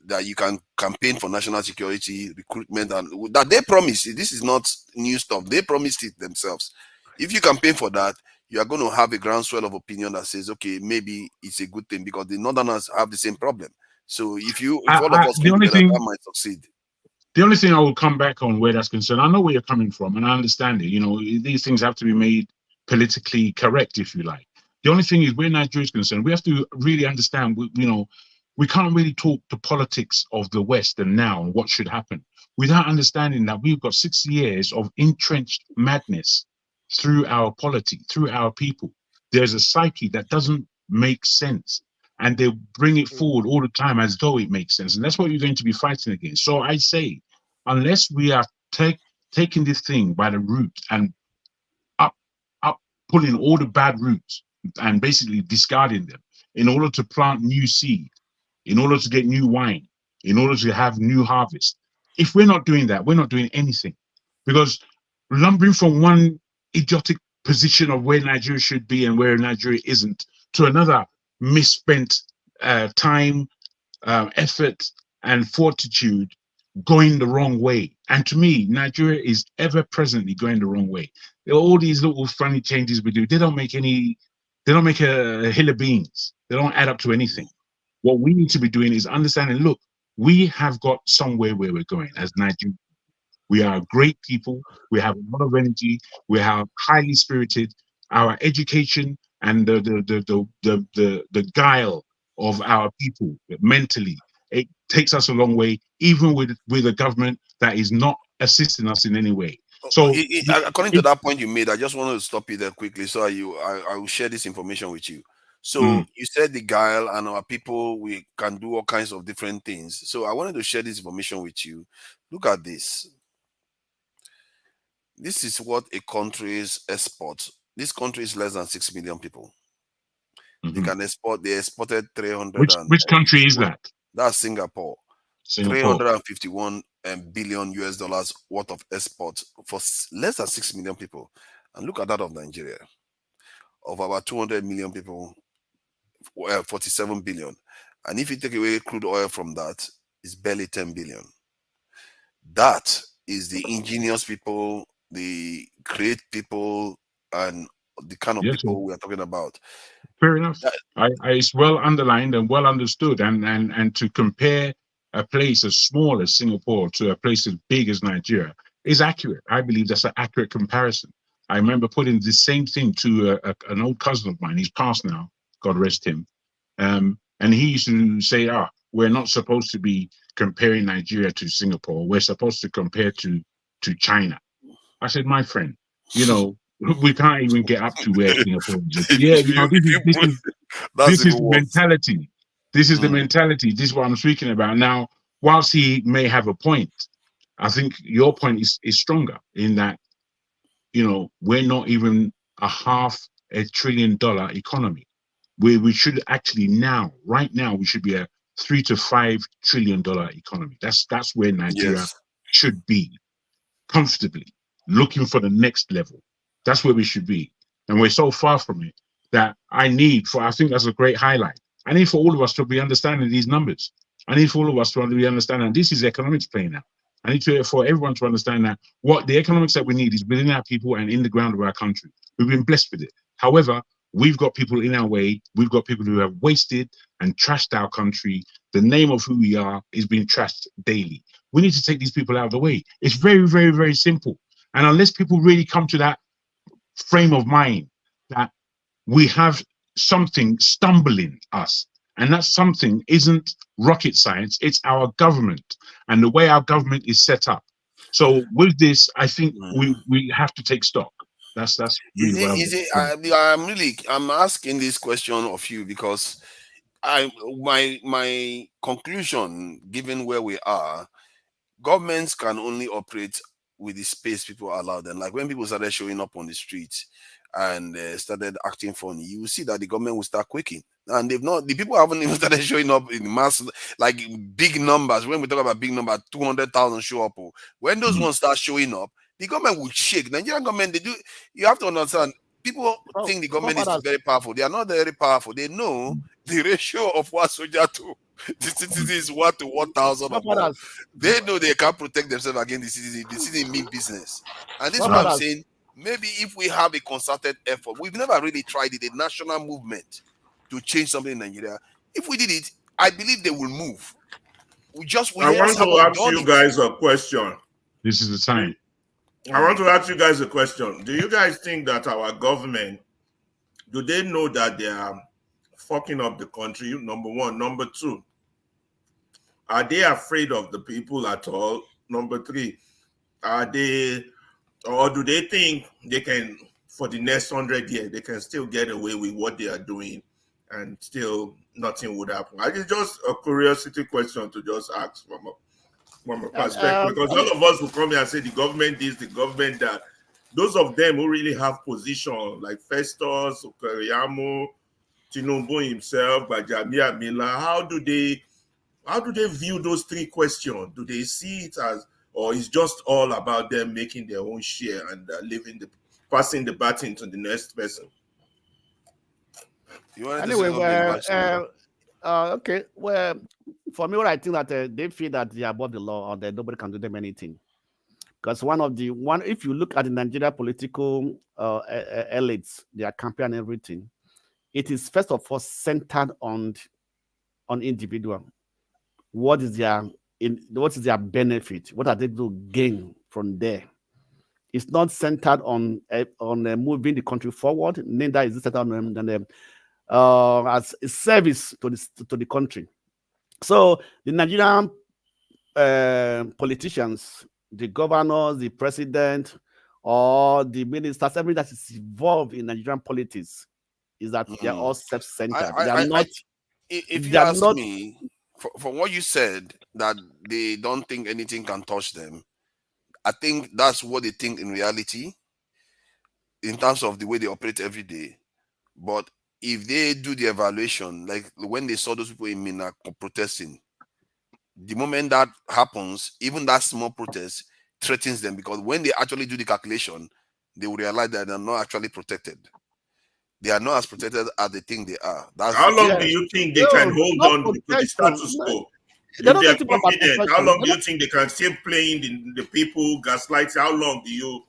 that you can campaign for national security, recruitment, and that they promise. This is not new stuff. They promised it themselves. If you campaign for that, you are going to have a groundswell of opinion that says, okay, maybe it's a good thing because the Northerners have the same problem. So if all of us come together, that might succeed. The only thing I will come back on where that's concerned, I know where you're coming from and I understand it. You know, these things have to be made politically correct, if you like. The only thing is where Nigeria is concerned, we have to really understand, we can't really talk the politics of the West and now and what should happen without understanding that we've got 6 years of entrenched madness through our polity, through our people. There's a psyche that doesn't make sense. And they bring it forward all the time as though it makes sense. And that's what you're going to be fighting against. So I say, unless we are taking this thing by the root and up pulling all the bad roots and basically discarding them in order to plant new seed, in order to get new wine, in order to have new harvest. If we're not doing that, we're not doing anything. Because lumbering from one idiotic position of where Nigeria should be and where Nigeria isn't to another misspent time, effort, and fortitude going the wrong way. And to me, Nigeria is ever presently going the wrong way. All these little funny changes we do, they don't make a hill of beans. They don't add up to anything. What we need to be doing is understanding, look, we have got somewhere where we're going as Nigerians. We are great people. We have a lot of energy. We are highly spirited. Our education and the guile of our people mentally, it takes us a long way, even with a government that is not assisting us in any way. So according to that point you made, I just wanted to stop you there quickly so I will share this information with you. So you said the guile and our people, we can do all kinds of different things. So I wanted to share this information with you. Look at this. This is what a country's export. This country is less than 6 million people. They can export. They exported 300. Which country is that? That's Singapore. 351 billion US dollars worth of export for less than 6 million people. And look at that of Nigeria. Of about 200 million people, 47 billion. And if you take away crude oil from that, it's barely 10 billion. That is the ingenious people, the great people, and the kind of people we are talking about. Fair enough. It's well underlined and well understood. And to compare a place as small as Singapore to a place as big as Nigeria is accurate. I believe that's an accurate comparison. I remember putting the same thing to an old cousin of mine. He's passed now, God rest him. And he used to say, we're not supposed to be comparing Nigeria to Singapore. We're supposed to compare to China. I said, my friend, We can't even get up to where Singapore is. Yeah, you know, this is the mentality. This is the mentality. This is what I'm speaking about. Now, whilst he may have a point, I think your point is stronger in that, you know, we're not even a $500 billion economy. We should actually right now, we should be a $3 to $5 trillion economy. That's where Nigeria should be, comfortably, looking for the next level. That's where we should be. And we're so far from it that I think that's a great highlight. I need for all of us to be understanding these numbers. I need for all of us to be understanding this is economics playing out. I need for everyone to understand that what the economics that we need is within our people and in the ground of our country. We've been blessed with it. However, we've got people in our way. We've got people who have wasted and trashed our country. The name of who we are is being trashed daily. We need to take these people out of the way. It's very, very, very simple. And unless people really come to that frame of mind that we have something stumbling us, and that something isn't rocket science, it's our government and the way our government is set up. So with this, I think we have to take stock. That's really what I'm asking this question of you because my conclusion, given where we are, governments can only operate with the space people allow them. Like when people started showing up on the streets and started acting funny, you will see that the government will start quaking. And the people haven't even started showing up in mass, like big numbers. When we talk about big numbers, 200,000 show up. When those ones start showing up, the government will shake. Nigerian government, you have to understand, people think the government is very powerful. They are not very powerful. They know the ratio of one soldier to the citizen is 1 to 1,000 or more. They know they can't protect themselves against the citizen. The citizen mean business. And this is what I'm saying. Maybe if we have a concerted effort, we've never really tried it, a national movement to change something in Nigeria. If we did it, I believe they will move. I want to ask you guys a question. This is the time. I want to ask you guys a question. Do you guys think that our government, do they know that they are fucking up the country? Number one. Number two, are they afraid of the people at all? Number three, or do they think they can, for the next 100 years, they can still get away with what they are doing and still nothing would happen? It's just a curiosity question to just ask from a perspective, because all of us will come here and say the government this, the government that. Those of them who really have position, like Festus, Okeriyamo, Tinubu himself, Bajamia Mila, how do they view those three questions? Do they see it as, or is just all about them making their own share and passing the baton to the next person? Anyway, okay. Well, for me, what I think that they feel that they are above the law or that nobody can do them anything. Because if you look at the Nigeria political elites, their campaign and everything, it is first of all centered on individual. What is their benefit? What are they to gain from there? It's not centered on moving the country forward. Neither is it centered on them as a service to the country. So the Nigerian politicians, the governors, the president, or the ministers, everything that is involved in Nigerian politics is that they are all self-centered. They are not. If you ask me, from what you said, that they don't think anything can touch them, I think that's what they think in reality, in terms of the way they operate every day. But if they do the evaluation, like when they saw those people in Mina protesting, the moment that happens, even that small protest threatens them, because when they actually do the calculation, they will realize that they're not actually protected. They are not as protected as they think they are. How long do you think they can hold on to the status quo? If they're confident, how long do you think they can still playing the people, gaslighting? How long do you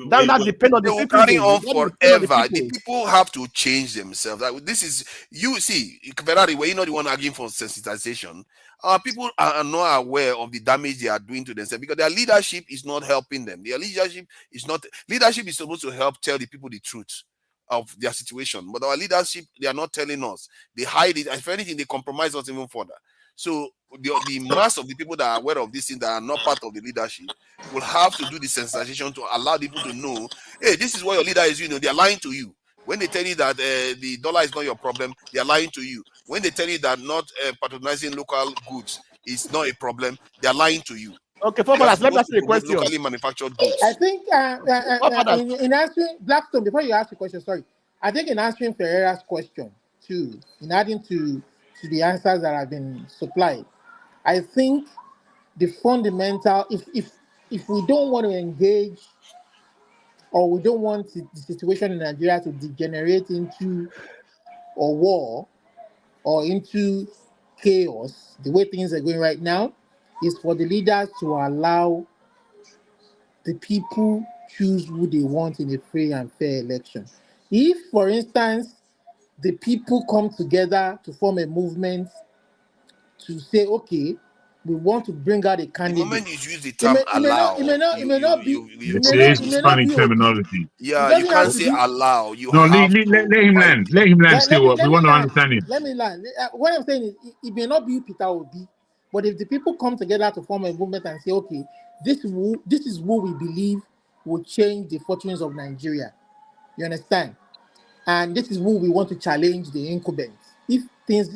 that depends on the people. Carry on forever. The people have to change themselves. This is, you see, Ferrari, were you not the one arguing for sensitization? Our people are not aware of the damage they are doing to themselves because their leadership is not helping them. Their leadership is supposed to help tell the people the truth of their situation. But our leadership, they are not telling us. They hide it. If anything, they compromise us even further. So the mass of the people that are aware of this thing that are not part of the leadership will have to do the sensitization to allow people to know, hey, this is what your leader is doing. They are lying to you. When they tell you that the dollar is not your problem, they are lying to you. When they tell you that not patronizing local goods is not a problem, they are lying to you. Okay, You are Fathers, let me supposed ask to you a promote question. locally manufactured goods. I think Fathers, in answering Blackstone, before you ask the question, sorry, I think in answering Ferreira's question too, in adding to the answers that have been supplied, I think the fundamental, if we don't want to engage or we don't want the situation in Nigeria to degenerate into a war or into chaos, the way things are going right now, is for the leaders to allow the people choose who they want in a free and fair election. If, for instance, the people come together to form a movement to say, okay, we want to bring out a The candidate. moment you use the It term may allow, not be. you It's funny terminology. yeah, you can't say allow. You No, have let him land. Let him land still. We want to understand him. Let me land. What I'm saying is, it may not be Peter Obi, but if the people come together to form a movement and say, okay, this is who we believe will change the fortunes of Nigeria. You understand? And this is who we want to challenge the incumbents. If things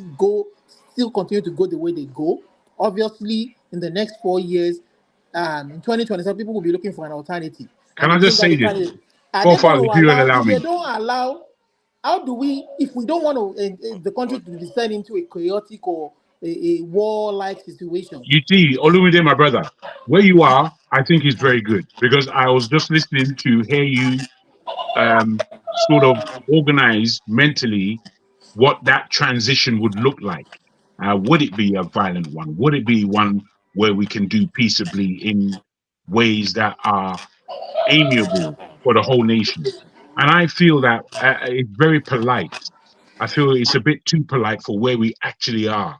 still continue to go the way they go, obviously in the next 4 years, in 2027, people will be looking for an alternative. Can And I they just bring out say the this? candidate. Are they going Forefather, to if you will allow? allow If they me. don't allow, how do we? If we don't want to, the country to descend into a chaotic or a war-like situation? You see, Olumide, my brother, where you are, I think is very good because I was just listening to hear you sort of organize mentally what that transition would look like. Would it be a violent one? Would it be one where we can do peaceably in ways that are amiable for the whole nation? And I feel that it's very polite. I feel it's a bit too polite for where we actually are.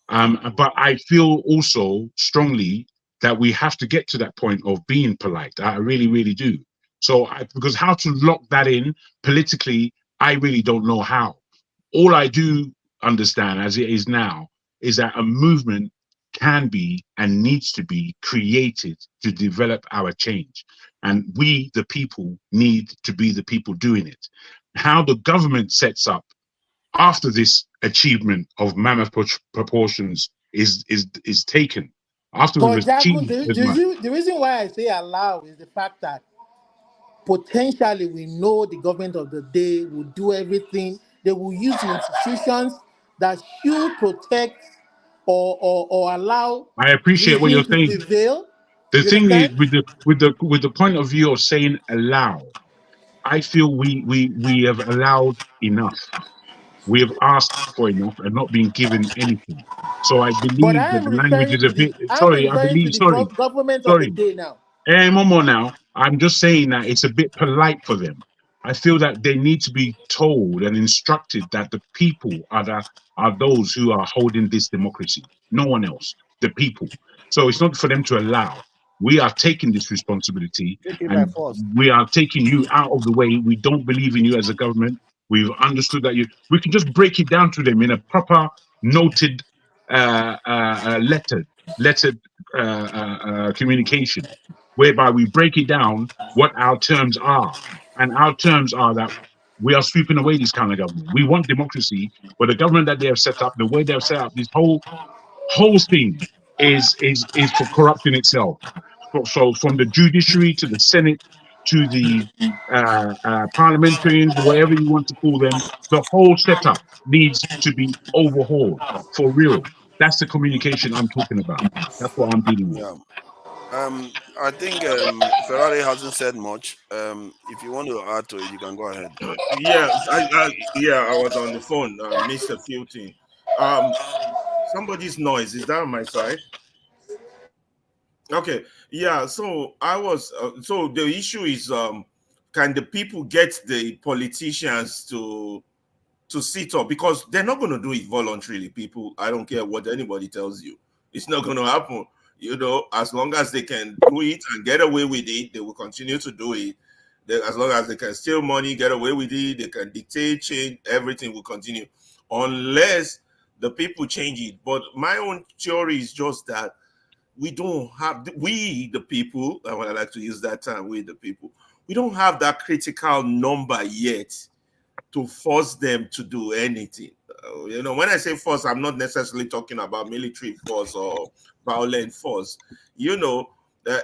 But I feel also strongly that we have to get to that point of being polite. I really, really do. So, because how to lock that in politically, I really don't know how. All I do understand as it is now is that a movement can be and needs to be created to develop our change. And we, the people, need to be the people doing it. How the government sets up after this achievement of mammoth proportions is taken, after we've But Jagun, achieved as much. the reason why I say allow is the fact that potentially we know the government of the day will do everything. They will use the institutions that should protect or allow I appreciate what reason you're to saying. prevail. The You thing is, understand? with the point of view of saying allow, I feel we have allowed enough. We have asked for enough and not been given anything. So I But believe I that am the language referring is to a bit. Sorry, I believe. the government of the Sorry. day now. One more now. I'm just saying that it's a bit polite for them. I feel that they need to be told and instructed that the people are those who are holding this democracy. No one else. The people. So it's not for them to allow. We are taking this responsibility take it by and force. we are taking you out of the way. We don't believe in you as a government. We've understood that we can just break it down to them in a proper noted lettered communication, whereby we break it down what our terms are. And our terms are that we are sweeping away this kind of government. We want democracy, but the government that they have set up, the way they have set up this whole thing is for corrupting itself. So from the judiciary to the Senate to the parliamentarians, whatever you want to call them, the whole setup needs to be overhauled for real. That's the communication I'm talking about. That's what I'm dealing with. Yeah. I think Ferrari hasn't said much. If you want to add to it, you can go ahead. Yeah, I was on the phone, missed a few things. Somebody's noise, is that on my side? Okay, yeah. So I was. So the issue is, can the people get the politicians to sit up, because they're not going to do it voluntarily. People, I don't care what anybody tells you, it's not going to happen. As long as they can do it and get away with it, they will continue to do it. As long as they can steal money, get away with it, they can dictate change, everything will continue, unless the people change it. But my own theory is just that we don't have, we the people, I would like to use that term, we the people, we don't have that critical number yet to force them to do anything. You know, when I say force, I'm not necessarily talking about military force or violent force. You know,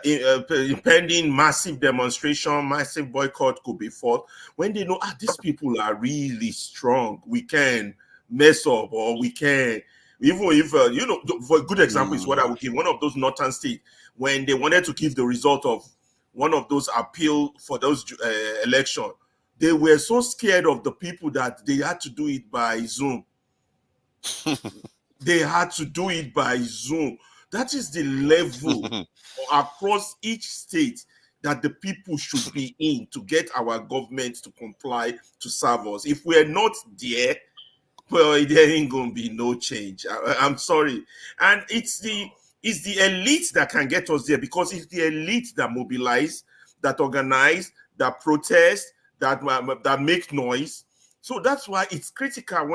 impending massive demonstration, massive boycott could be fought when they know, these people are really strong. We can mess up, or we can, even if, you know, for a good example is what I would give. One of those northern states, when they wanted to give the result of one of those appeal for those election, they were so scared of the people that they had to do it by Zoom. They had to do it by Zoom. That is the level across each state that the people should be in to get our government to comply, to serve us. If we're not there, well, there ain't gonna be no change. I'm sorry. And it's the elite that can get us there, because it's the elite that mobilize, that organize, that protest, that make noise. So that's why it's critical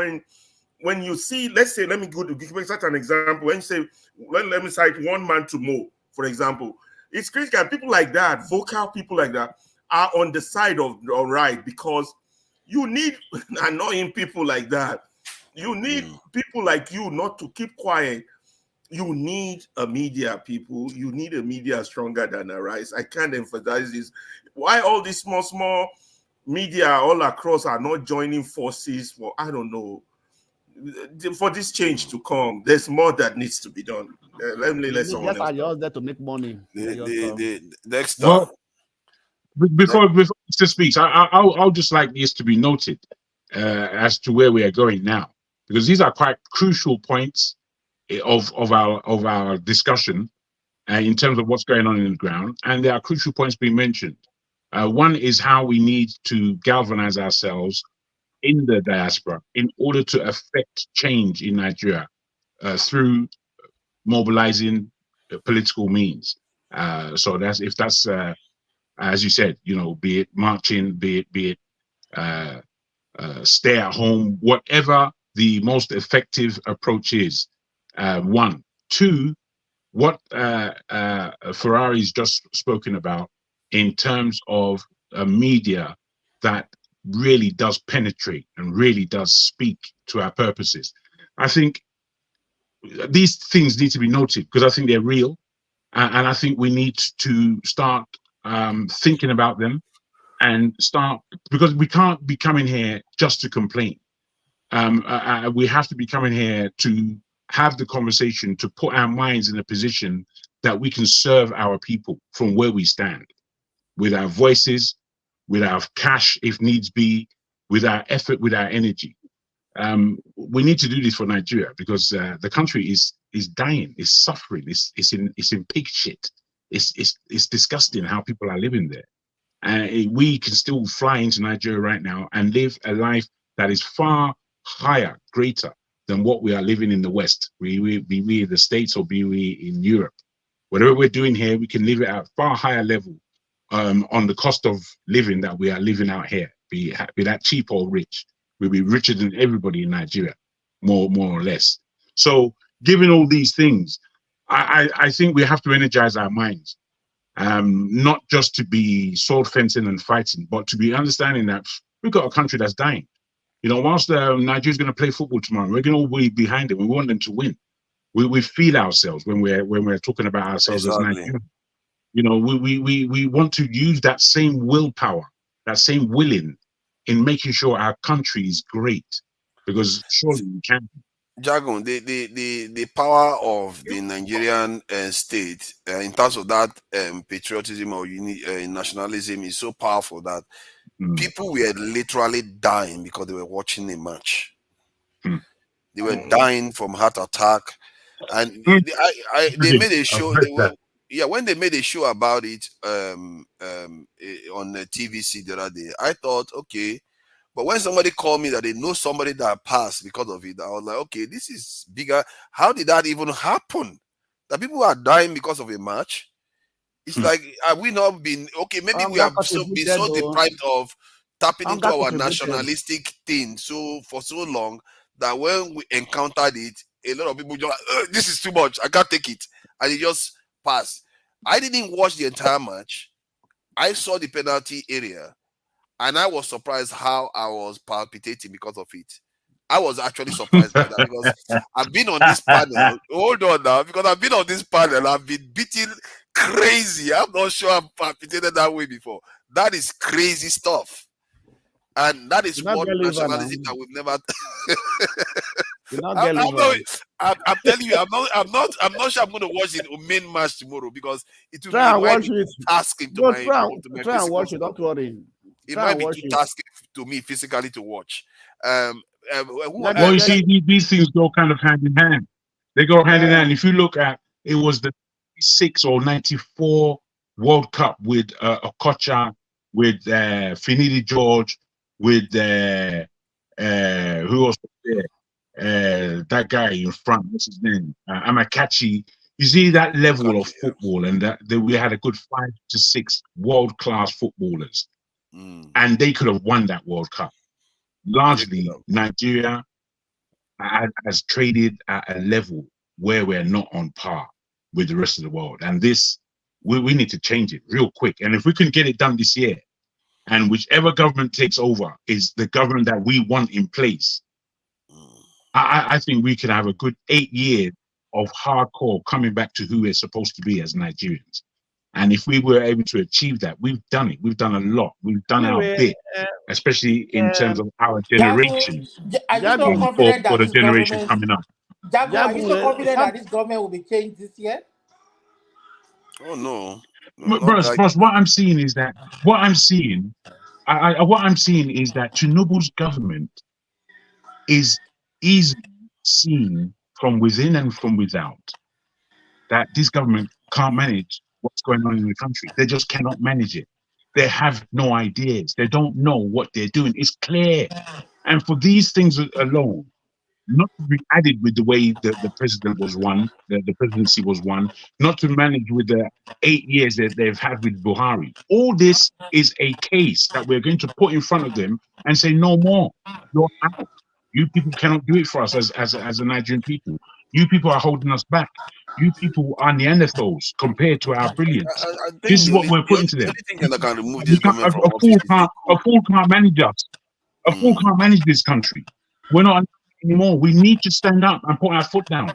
when you see, let's say, let me give such an example. When you say, let me cite one man to Mo, for example, it's critical. People like that, vocal people like that, are on the side of the right, because you need annoying people like that. You need people like you not to keep quiet. You need a media, people. You need a media stronger than a rise. I can't emphasize this. Why all these small media all across are not joining forces for, I don't know, for this change to come? There's more that needs to be done. Let me let someone else. Are yours there to make money. The next well, before Mr. speaks, I'll just like this to be noted as to where we are going now, because these are quite crucial points of our discussion in terms of what's going on in the ground, and there are crucial points being mentioned. One is how we need to galvanize ourselves in the diaspora in order to affect change in Nigeria through mobilizing political means. So that's, if that's as you said, you know, be it marching, be it stay at home, whatever the most effective approach is. One. Two, what Ferrari's just spoken about in terms of a media that really does penetrate and really does speak to our purposes. I think these things need to be noted, because I think they're real, and I think we need to start thinking about them and start, because we can't be coming here just to complain. We have to be coming here to have the conversation, to put our minds in a position that we can serve our people from where we stand, with our voices, with our cash if needs be, with our effort, with our energy. We need to do this for Nigeria, because the country is dying, is suffering, it's in pig shit. It's disgusting how people are living there. We can still fly into Nigeria right now and live a life that is far higher, greater than what we are living in the West. Be we in the States or be we in Europe. Whatever we're doing here, we can live it at a far higher level on the cost of living that we are living out here. Be that cheap or rich, we'll be richer than everybody in Nigeria, more or less. So, given all these things, I think we have to energize our minds. Not just to be sword fencing and fighting, but to be understanding that we've got a country that's dying. You know, whilst Nigeria's going to play football tomorrow, we're going to all be behind it. We want them to win. We feel ourselves when we're talking about ourselves as Nigerians. You know, we want to use that same willpower, that same willing, in making sure our country is great, because surely we can. Jagun, the power of the Nigerian state in terms of that patriotism or nationalism is so powerful that people were literally dying because they were watching a match. They were dying from heart attack, and they made a show. When they made a show about it on the TVC the other day, I thought, okay. But when somebody called me that they know somebody that passed because of it, I was like, okay, this is bigger. How did that even happen? That people are dying because of a match? It's like, have we not been, okay, maybe we have been so deprived of tapping into our nationalistic thing for so long that when we encountered it, a lot of people just like, this is too much, I can't take it, and it just passed. I didn't watch the entire match. I saw the penalty area, and I was surprised how I was palpitating because of it. I was actually surprised by that because I've been on this panel. Hold on now, because I've been on this panel. I've been beating crazy. I'm not sure I've palpitated that way before. That is crazy stuff, and that is what nationalism that we've never. I'm telling you, I'm not sure I'm going to watch the main match tomorrow because it will be tasking to my. Try and watch it. Don't worry. It might be too tasking to me physically to watch. Well, you see, these things go kind of hand in hand. They go hand in hand. If you look at, it was the 96 or 94 World Cup with Okocha, with Finidi George, with who else was there? That guy in front, what's his name? Amakachi. You see that level of football, and that we had a good 5 to 6 world-class footballers, and they could have won that World Cup. Largely, Nigeria has traded at a level where we're not on par with the rest of the world, and this we need to change it real quick. And if we can get it done this year, and whichever government takes over is the government that we want in place, I think we can have a good 8 years of hardcore coming back to who we're supposed to be as Nigerians. And if we were able to achieve that, we've done it. We've done a lot. We've done our bit, especially in terms of our generation. Are you so confident that for the this generation government, coming up. Jago, are you so confident that this government will be changed this year? Oh no. Bros, what I'm seeing is that what I'm seeing is that Tinubu's government is easily seen from within and from without that this government can't manage what's going on in the country. They just cannot manage it. They have no ideas. They don't know what they're doing. It's clear. And for these things alone, not to be added with the way the president was won, the presidency was won, not to manage with the 8 years that they've had with Buhari. All this is a case that we're going to put in front of them and say, no more. You're out. You people cannot do it for us as a Nigerian people. You people are holding us back. You people are Neanderthals compared to our brilliance. This is what we're putting to them. The only thing that can remove this government from A fool can't manage us. A fool can't manage this country. We're not anymore. We need to stand up and put our foot down.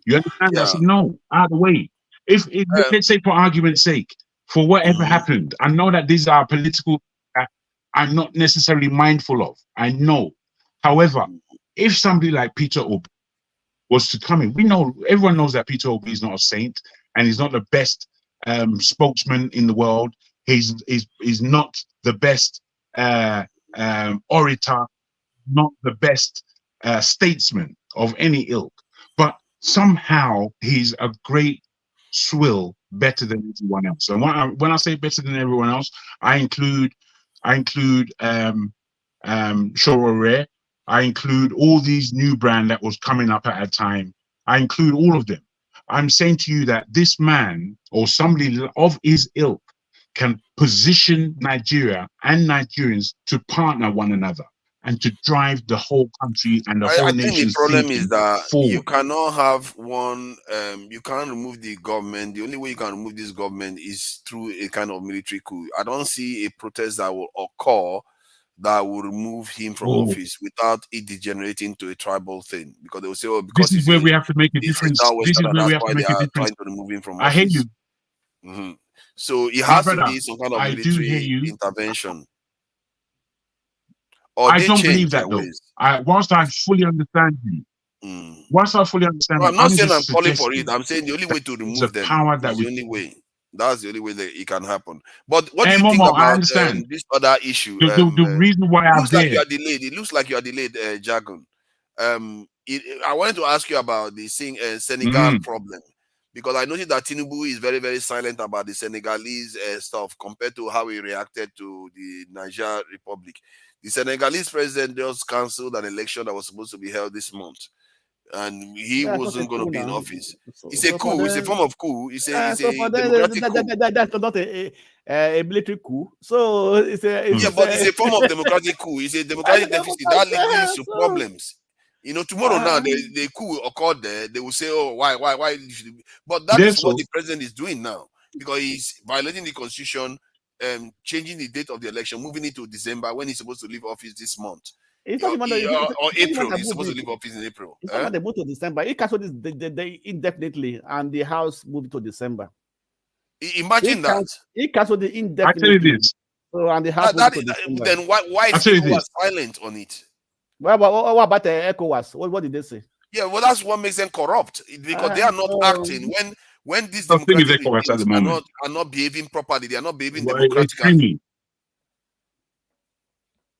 You understand? I said, no, out of the way. If let's say, for argument's sake, for whatever happened, I know that these are political I'm not necessarily mindful of. I know. However, if somebody like Peter Obi was to come in, everyone knows that Peter Obi is not a saint and he's not the best spokesman in the world. He's not the best orator, not the best statesman of any ilk, but somehow he's a great swill better than everyone else. And when I say better than everyone else, I include Shorore. I include all these new brand that was coming up at a time. I include all of them. I'm saying to you that this man or somebody of his ilk can position Nigeria and Nigerians to partner one another and to drive the whole country and the whole nation. I think the problem is that forward. You cannot have one, you can't remove the government. The only way you can remove this government is through a kind of military coup. I don't see a protest that will occur that will remove him from office without it degenerating to a tribal thing, because they will say, "Oh, because this is where we have to make a difference. This is where we have to make a difference." Trying to remove him from I office. hear you. So it has to be some kind of military intervention. Or I don't believe that though. Whilst I fully understand you, I'm not saying I'm calling for it. I'm saying the only way to remove them power is that the only way. That's the only way that it can happen. But what do you think about this other issue? The reason why it looks like you are delayed. It looks like you are delayed, Jagun. I wanted to ask you about the Senegal problem, because I noticed that Tinubu is very, very silent about the Senegalese stuff compared to how he reacted to the Niger Republic. The Senegalese president just cancelled an election that was supposed to be held this month, and he wasn't going to be in office. It's a coup. It's a form of coup. It's a democratic coup. That's not a military coup. So but it's a form of democratic coup. It's a democratic deficit that leads to problems. You know, tomorrow now they could occur there. They will say, "Oh, why?" But that is what the president is doing now, because he's violating the constitution, changing the date of the election, moving it to December when he's supposed to leave office this month. It's not even or April. He's supposed to leave office in April. It's not they moved to December. He canceled this indefinitely, and the House moved to December. Imagine that. He canceled it indefinitely. So, and the House moved to December. Then why is people silent on it? What about the ECOWAS? What did they say? Yeah, well, that's what makes them corrupt, because they are not acting when these democratic regimes are not behaving properly. They are not behaving democratically.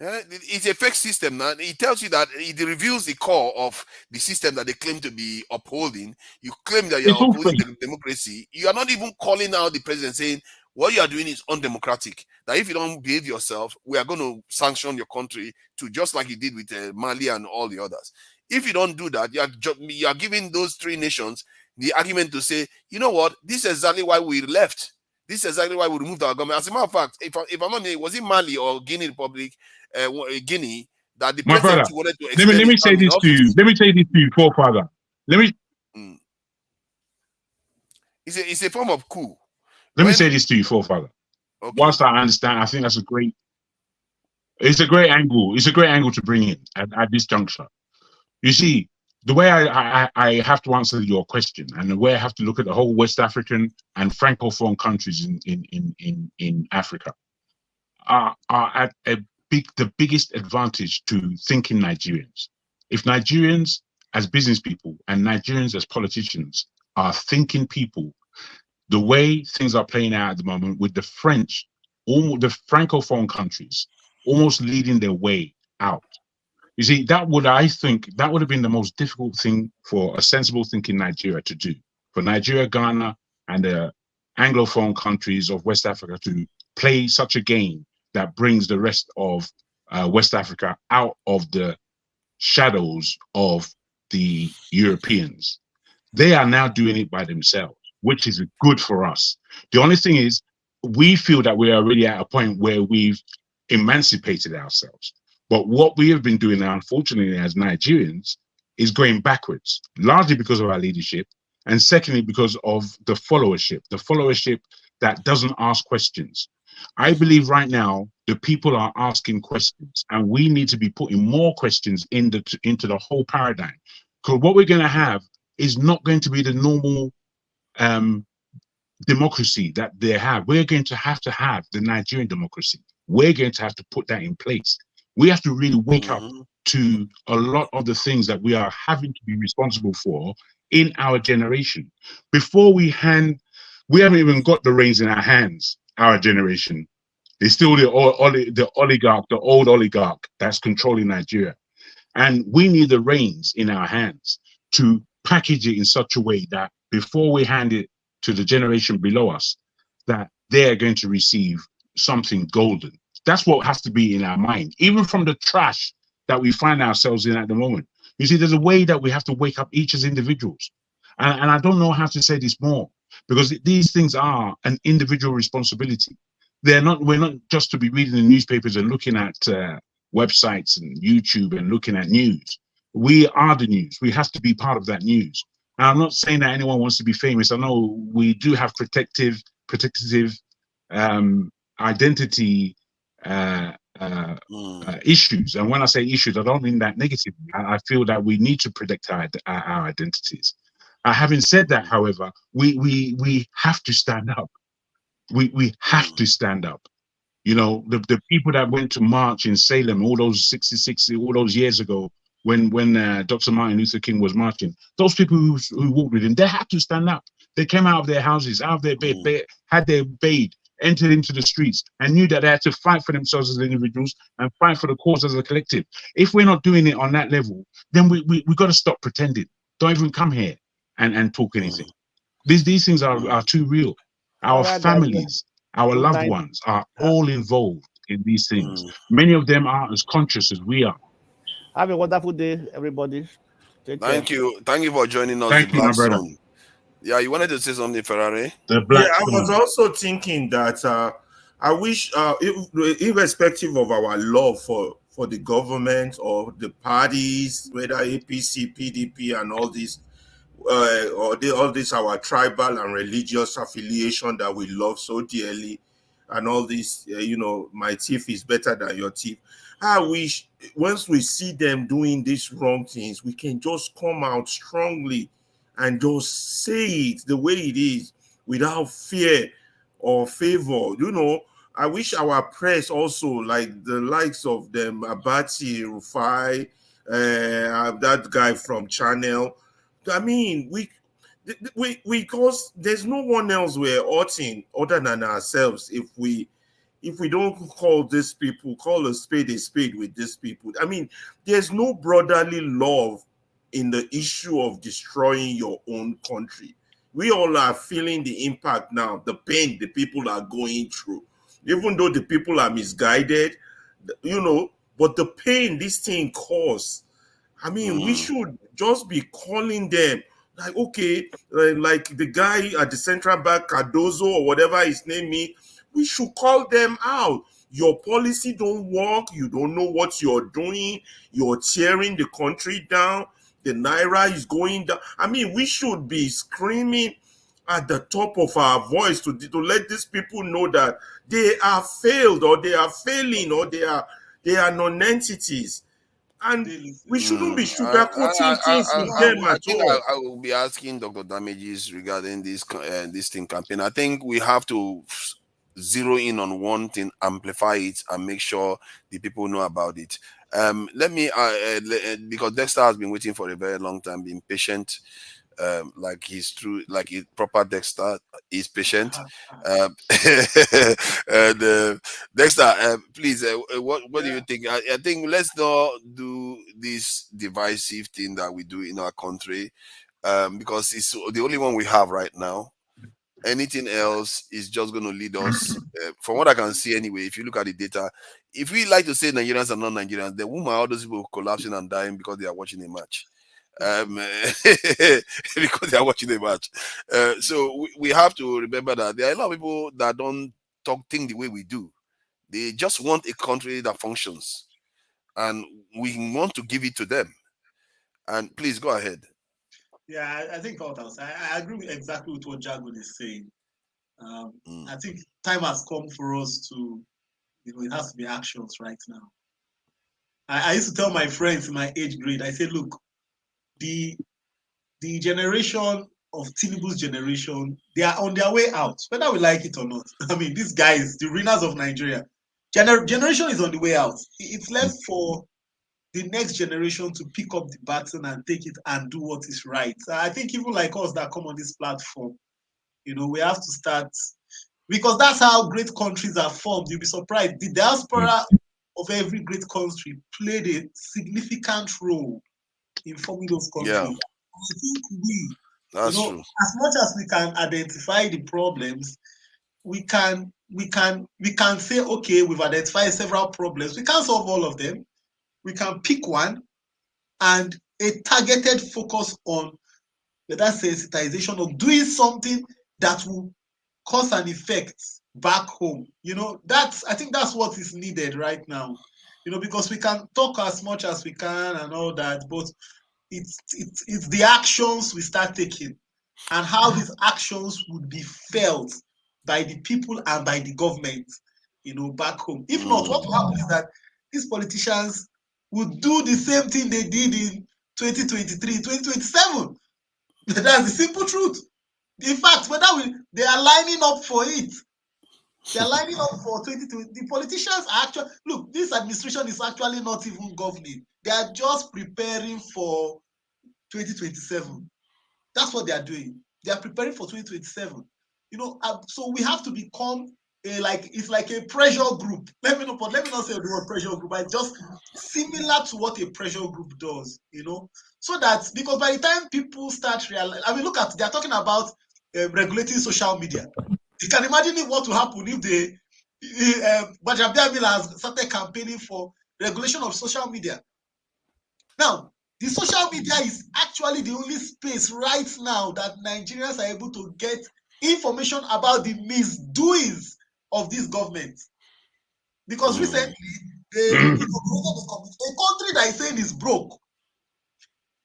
It's a fake system now. It tells you that it reveals the core of the system that they claim to be upholding. You claim that you're upholding democracy. You are not even calling out the president, saying what you are doing is undemocratic. That if you don't behave yourself, we are going to sanction your country to, just like you did with Mali and all the others. If you don't do that, you are giving those three nations the argument to say, you know what, this is exactly why we left. This is exactly why we removed our government. As a matter of fact, if I'm not mistaken, was it Mali or Guinea Republic, Guinea, that the president wanted to extend? Let me say this to you. Let me say this to you, forefather. It's a form of coup. Let me say this to you, forefather. Okay. Whilst I understand, I think that's it's a great angle. It's a great angle to bring in at this juncture. You see, the way I have to answer your question, and the way I have to look at the whole West African and Francophone countries in Africa are at the biggest advantage to thinking Nigerians. If Nigerians as business people and Nigerians as politicians are thinking people, the way things are playing out at the moment with the French, the Francophone countries almost leading their way out. You see, I think that would have been the most difficult thing for a sensible thinking Nigeria to do. For Nigeria, Ghana, and the Anglophone countries of West Africa to play such a game that brings the rest of West Africa out of the shadows of the Europeans. They are now doing it by themselves, which is good for us. The only thing is, we feel that we are already at a point where we've emancipated ourselves. But what we have been doing now, unfortunately, as Nigerians, is going backwards, largely because of our leadership, and secondly, because of the followership that doesn't ask questions. I believe right now, the people are asking questions, and we need to be putting more questions into the whole paradigm. Because what we're going to have is not going to be the normal democracy that they have. We're going to have the Nigerian democracy. We're going to have to put that in place. We have to really wake up to a lot of the things that we are having to be responsible for in our generation. Before we haven't even got the reins in our hands, our generation. It's still the oligarch, the old oligarch that's controlling Nigeria. And we need the reins in our hands to package it in such a way that before we hand it to the generation below us, that they're going to receive something golden. That's what has to be in our mind, even from the trash that we find ourselves in at the moment. You see, there's a way that we have to wake up each as individuals. And I don't know how to say this more, because these things are an individual responsibility. We're not just to be reading the newspapers and looking at websites and YouTube and looking at news. We are the news. We have to be part of that news. Now, I'm not saying that anyone wants to be famous. I know we do have protective identity issues. And when I say issues, I don't mean that negatively. I feel that we need to protect our identities. Having said that, however, we have to stand up. We have to stand up. You know, the people that went to march in Salem all those all those years ago, when Dr. Martin Luther King was marching, those people who walked with him, they had to stand up. They came out of their houses, out of their bed, had their bathed, entered into the streets, and knew that they had to fight for themselves as individuals and fight for the cause as a collective. If we're not doing it on that level, then we got to stop pretending. Don't even come here and talk anything. These things are too real. Our families, our loved ones are all involved in these things. Many of them are as conscious as we are. Have a wonderful day, everybody. Thank you for joining us. Thank you, my brother. Yeah, you wanted to say something, Ferrari? I was also thinking that I wish, irrespective of our love for for the government or the parties, whether APC, PDP, and all these, all this our tribal and religious affiliation that we love so dearly, and all this, my teeth is better than your teeth. I wish once we see them doing these wrong things, we can just come out strongly and just say it the way it is without fear or favor. I wish our press also, like the likes of them, Abati, Rufai, that guy from Channel. I mean, we because there's no one else we're hurting other than ourselves if we don't call these people, call a spade with these people. I mean, there's no brotherly love in the issue of destroying your own country. We all are feeling the impact now, the pain the people are going through, even though the people are misguided, but the pain this thing causes. I mean, we should just be calling them like, okay, like the guy at the central bank, Cardozo or whatever his name is, we should call them out. Your policy don't work. You don't know what you're doing. You're tearing the country down. The Naira is going down. I mean, we should be screaming at the top of our voice to let these people know that they are failed, or they are failing, or they are non-entities. And we shouldn't be sugarcoating things with them at all. I will be asking Dr. Damages regarding this thing campaign. I think we have to zero in on one thing, amplify it, and make sure the people know about it. Let me, because Dexter has been waiting for a very long time, being patient. Like he's true, like a proper Dexter is patient. And Dexter, please, what do you think? I think let's not do this divisive thing that we do in our country, because it's the only one we have right now. Anything else is just going to lead us, from what I can see anyway. If you look at the data, if we like to say Nigerians are non-Nigerians, then whom are all those people collapsing and dying because they are watching a match? Because they are watching a match. So we have to remember that there are a lot of people that don't think the way we do. They just want a country that functions, and we want to give it to them. And please go ahead. Yeah, I think I agree exactly with what Jago is saying. I think time has come for us to, it has to be actions right now. I used to tell my friends in my age grade, I said, look, the generation of Tinubu's generation, they are on their way out, whether we like it or not. I mean, these guys, the winners of Nigeria, generation is on the way out. It's left for the next generation to pick up the baton and take it and do what is right. I think even like us that come on this platform, we have to start, because that's how great countries are formed. You'll be surprised. The diaspora of every great country played a significant role in forming those countries. Yeah. I think as much as we can identify the problems, we can say, okay, we've identified several problems. We can't solve all of them. We can pick one and a targeted focus on that sensitization of doing something that will cause an effect back home. I think that's what is needed right now. Because we can talk as much as we can and all that, but it's the actions we start taking and how these actions would be felt by the people and by the government, back home. If not, what will happen is that these politicians would do the same thing they did in 2023, 2027. That's the simple truth. In fact, they are lining up for it. They are lining up for 2020. The politicians are actually, look, this administration is actually not even governing. They are just preparing for 2027. That's what they are doing. They are preparing for 2027. So we have to become it's like a pressure group. Let me not say the word pressure group, but just similar to what a pressure group does, so that, because by the time people start realizing, they're talking about regulating social media. You can imagine what will happen if Bajabia has started campaigning for regulation of social media. Now, the social media is actually the only space right now that Nigerians are able to get information about the misdoings of this government. Because recently, They inaugurated a committee. A country that is saying is broke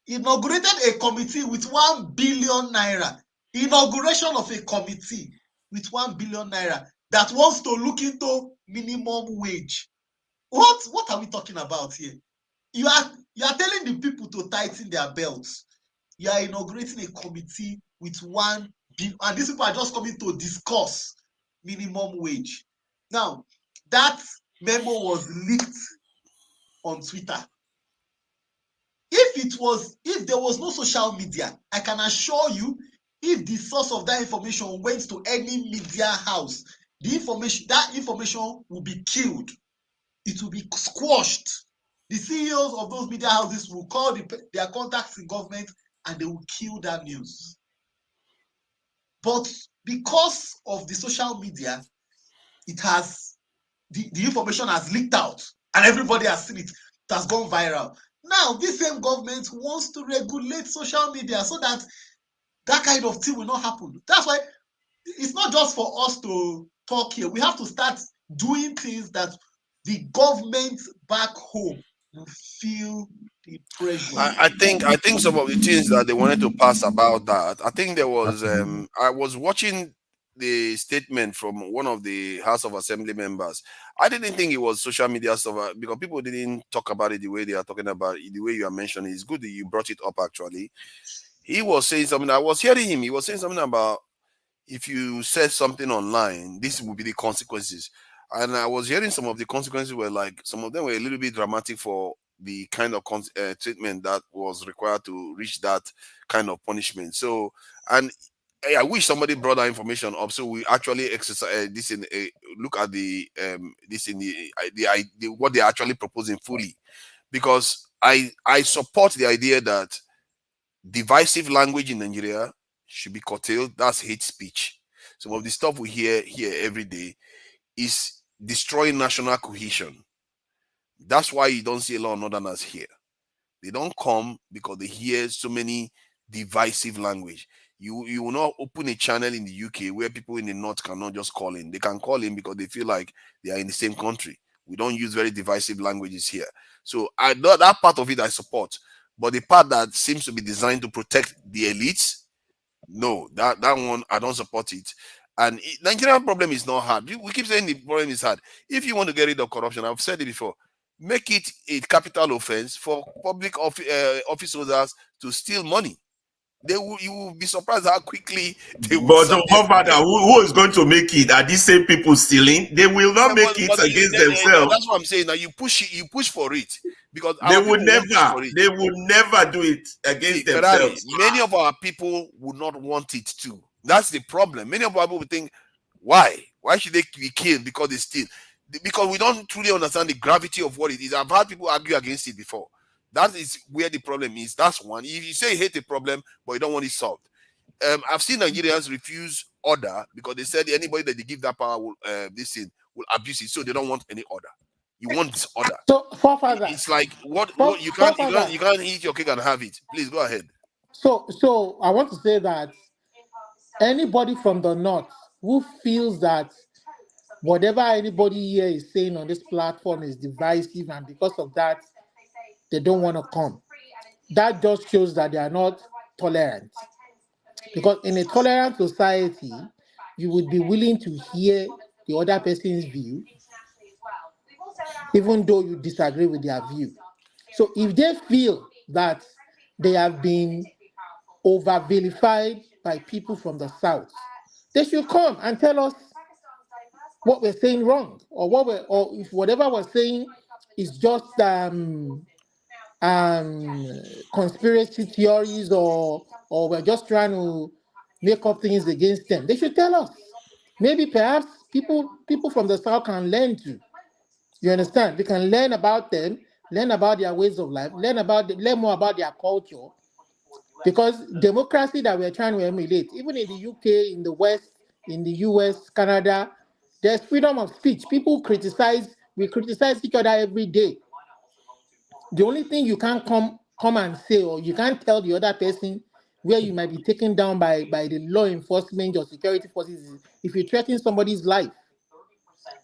inaugurated a committee with 1 billion naira. Inauguration of a committee with 1 billion naira that wants to look into minimum wage. What are we talking about here? You are telling the people to tighten their belts. You are inaugurating a committee with 1 billion, and these people are just coming to discuss minimum wage. Now, that memo was leaked on Twitter. If there was no social media, I can assure you, if the source of that information went to any media house, that information will be killed. It will be squashed. The CEOs of those media houses will call their contacts in government and they will kill that news. But because of the social media, the information has leaked out and everybody has seen it. It has gone viral. Now, this same government wants to regulate social media so that that kind of thing will not happen. That's why it's not just for us to talk here. We have to start doing things that the government back home will feel the pressure. I think some of the things that they wanted to pass about that. I think there was I was watching the statement from one of the House of Assembly members. I didn't think it was social media stuff because people didn't talk about it the way they are talking about it, the way you are mentioning. It's good that you brought it up actually. He was saying something. I was hearing him. He was saying something about if you said something online, this will be the consequences. And I was hearing some of the consequences were like, some of them were a little bit dramatic for the kind of treatment that was required to reach that kind of punishment. So, and I wish somebody brought that information up so we actually exercise this in a look at the this in the what they're actually proposing fully, because I support the idea that divisive language in Nigeria should be curtailed. That's hate speech. Some of the stuff we hear here every day is destroying national cohesion. That's why you don't see a lot of Northerners here. They don't come because they hear so many divisive language. You will not open a channel in the UK where people in the North cannot just call in. They can call in because they feel like they are in the same country. We don't use very divisive languages here. So that part of it I support. But the part that seems to be designed to protect the elites, no, that one I don't support it. And Nigerian problem is not hard. We keep saying the problem is hard. If you want to get rid of corruption, I've said it before, make it a capital offense for public office holders to steal money. You will be surprised how quickly they will. But who is going to make it? Are these same people stealing? They will not make it against themselves. That's what I'm saying. Now you push for it because they would never do it against themselves. Many of our people would not want it too. That's the problem. Many of our people would think, why should they be killed because they steal? Because we don't truly understand the gravity of what it is. I've had people argue against it before. That is where the problem is. That's one. If you say you hate the problem, but you don't want it solved. I've seen Nigerians refuse order because they said anybody that they give that power will abuse it. So they don't want any order. You want this order. So, forefather, it's like what you can't eat your cake and have it. Please go ahead. So I want to say that anybody from the North who feels that whatever anybody here is saying on this platform is divisive and because of that they don't want to come, that just shows that they are not tolerant. Because in a tolerant society, you would be willing to hear the other person's view, even though you disagree with their view. So if they feel that they have been over-vilified by people from the South, they should come and tell us what we're saying wrong, or if whatever we're saying is just conspiracy theories, or we're just trying to make up things against them. They should tell us. Maybe perhaps people from the South can learn too. You understand? They can learn about them, learn about their ways of life, learn more about their culture. Because democracy that we're trying to emulate, even in the UK, in the West, in the US, Canada, there's freedom of speech. People we criticize each other every day. The only thing you can't come and say, or you can't tell the other person where you might be taken down by the law enforcement or security forces, is if you threaten somebody's life.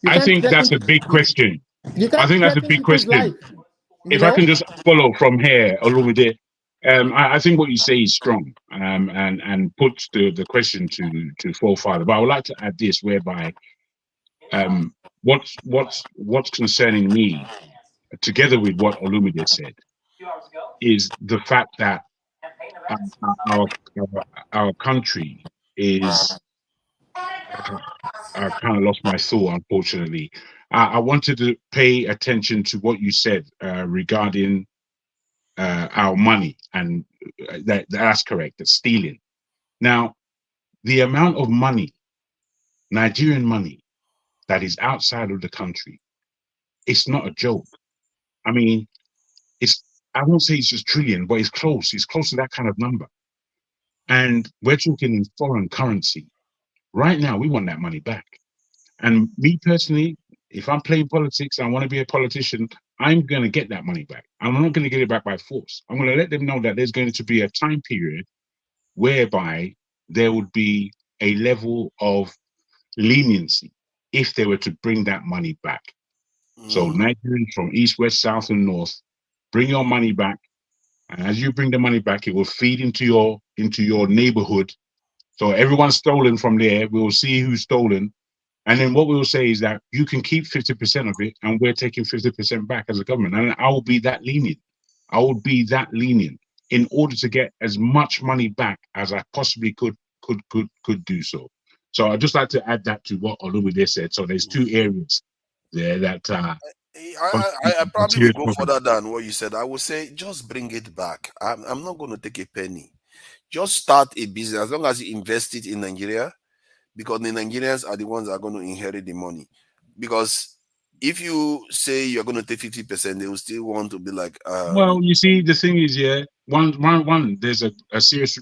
I think that's a big question. You I can't think that's a threaten big people's life. question. If I can just follow from here, Olumide, I think what you say is strong, and puts the question to full father. But I would like to add this, whereby what's concerning me, together with what Olumide said, is the fact that our our country is. I kind of lost my thought, unfortunately. I wanted to pay attention to what you said regarding our money, and that's correct. That's stealing. Now, the amount of money, Nigerian money, that is outside of the country, it's not a joke. I mean, it's I won't say it's just trillion, but it's close. It's close to that kind of number. And we're talking in foreign currency. Right now, we want that money back. And me personally, if I'm playing politics and I want to be a politician, I'm going to get that money back. I'm not going to get it back by force. I'm going to let them know that there's going to be a time period whereby there would be a level of leniency if they were to bring that money back. So Nigerians from east, west, south, and north, bring your money back. And as you bring the money back, it will feed into your neighborhood. So everyone's stolen from there. We will see who's stolen. And then what we will say is that you can keep 50% of it, and we're taking 50% back as a government. And I will be that lenient. I will be that lenient in order to get as much money back as I possibly could do so. So I'd just like to add that to what Olumide said. So there's two areas there that I probably will go further than what you said. I would say just bring it back. I'm not going to take a penny. Just start a business as long as you invest it in Nigeria, because the Nigerians are the ones that are going to inherit the money. Because if you say you're going to take 50%, they will still want to be like. Well, you see, the thing is, there's a serious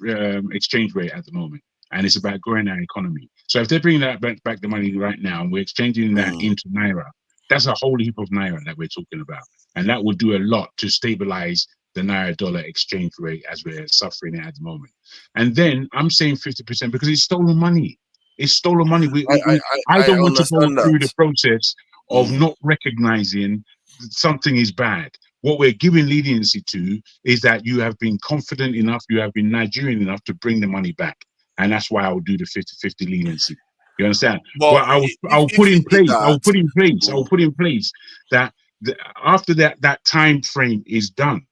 exchange rate at the moment, and it's about growing our economy. So if they're bringing that back the money right now, and we're exchanging that into Naira, that's a whole heap of Naira that we're talking about. And that will do a lot to stabilize the Naira dollar exchange rate as we're suffering it at the moment. And then I'm saying 50% because it's stolen money. It's stolen money. I don't want to go through the process of not recognizing something is bad. What we're giving leniency to is that you have been confident enough, you have been Nigerian enough to bring the money back. And that's why I will do the 50-50 leniency. You understand? But I will put in place that after that time frame is done,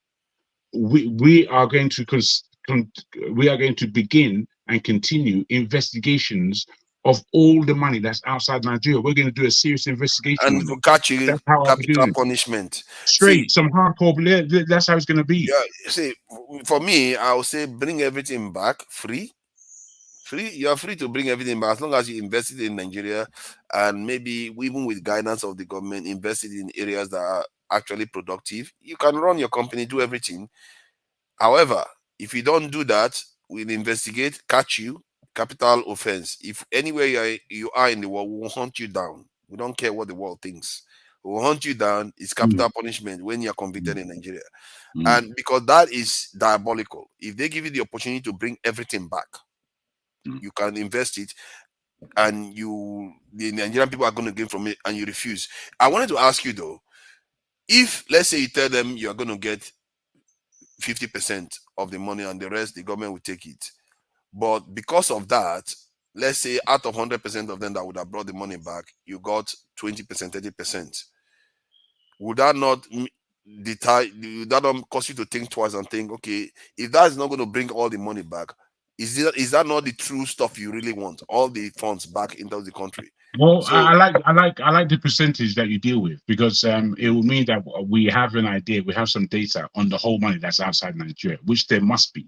we are going to begin and continue investigations of all the money that's outside Nigeria. We're going to do a serious investigation. And to catch you, that's how capital punishment. Straight, some hardcore. That's how it's going to be. Yeah, see, for me, I would say bring everything back free. You are free to bring everything back as long as you invest it in Nigeria, and maybe even with guidance of the government, invest it in areas that are actually productive. You can run your company, do everything. However, if you don't do that, we'll investigate, catch you, capital offense. If anywhere you are in the world, we'll hunt you down. We don't care what the world thinks. We'll hunt you down. It's capital punishment when you're convicted in Nigeria. And because that is diabolical. If they give you the opportunity to bring everything back, you can invest it, and the Nigerian people are going to gain from it, and you refuse. I wanted to ask you though, if let's say you tell them you're going to get 50% of the money and the rest the government will take it, but because of that, let's say out of 100% of them that would have brought the money back, you got 20%, 30%. Would that not cause you to think twice and think, okay, if that is not going to bring all the money back, is that not the true stuff you really want? All the funds back into the country. Well, so, I like the percentage that you deal with, because it will mean that we have an idea, we have some data on the whole money that's outside Nigeria, which there must be.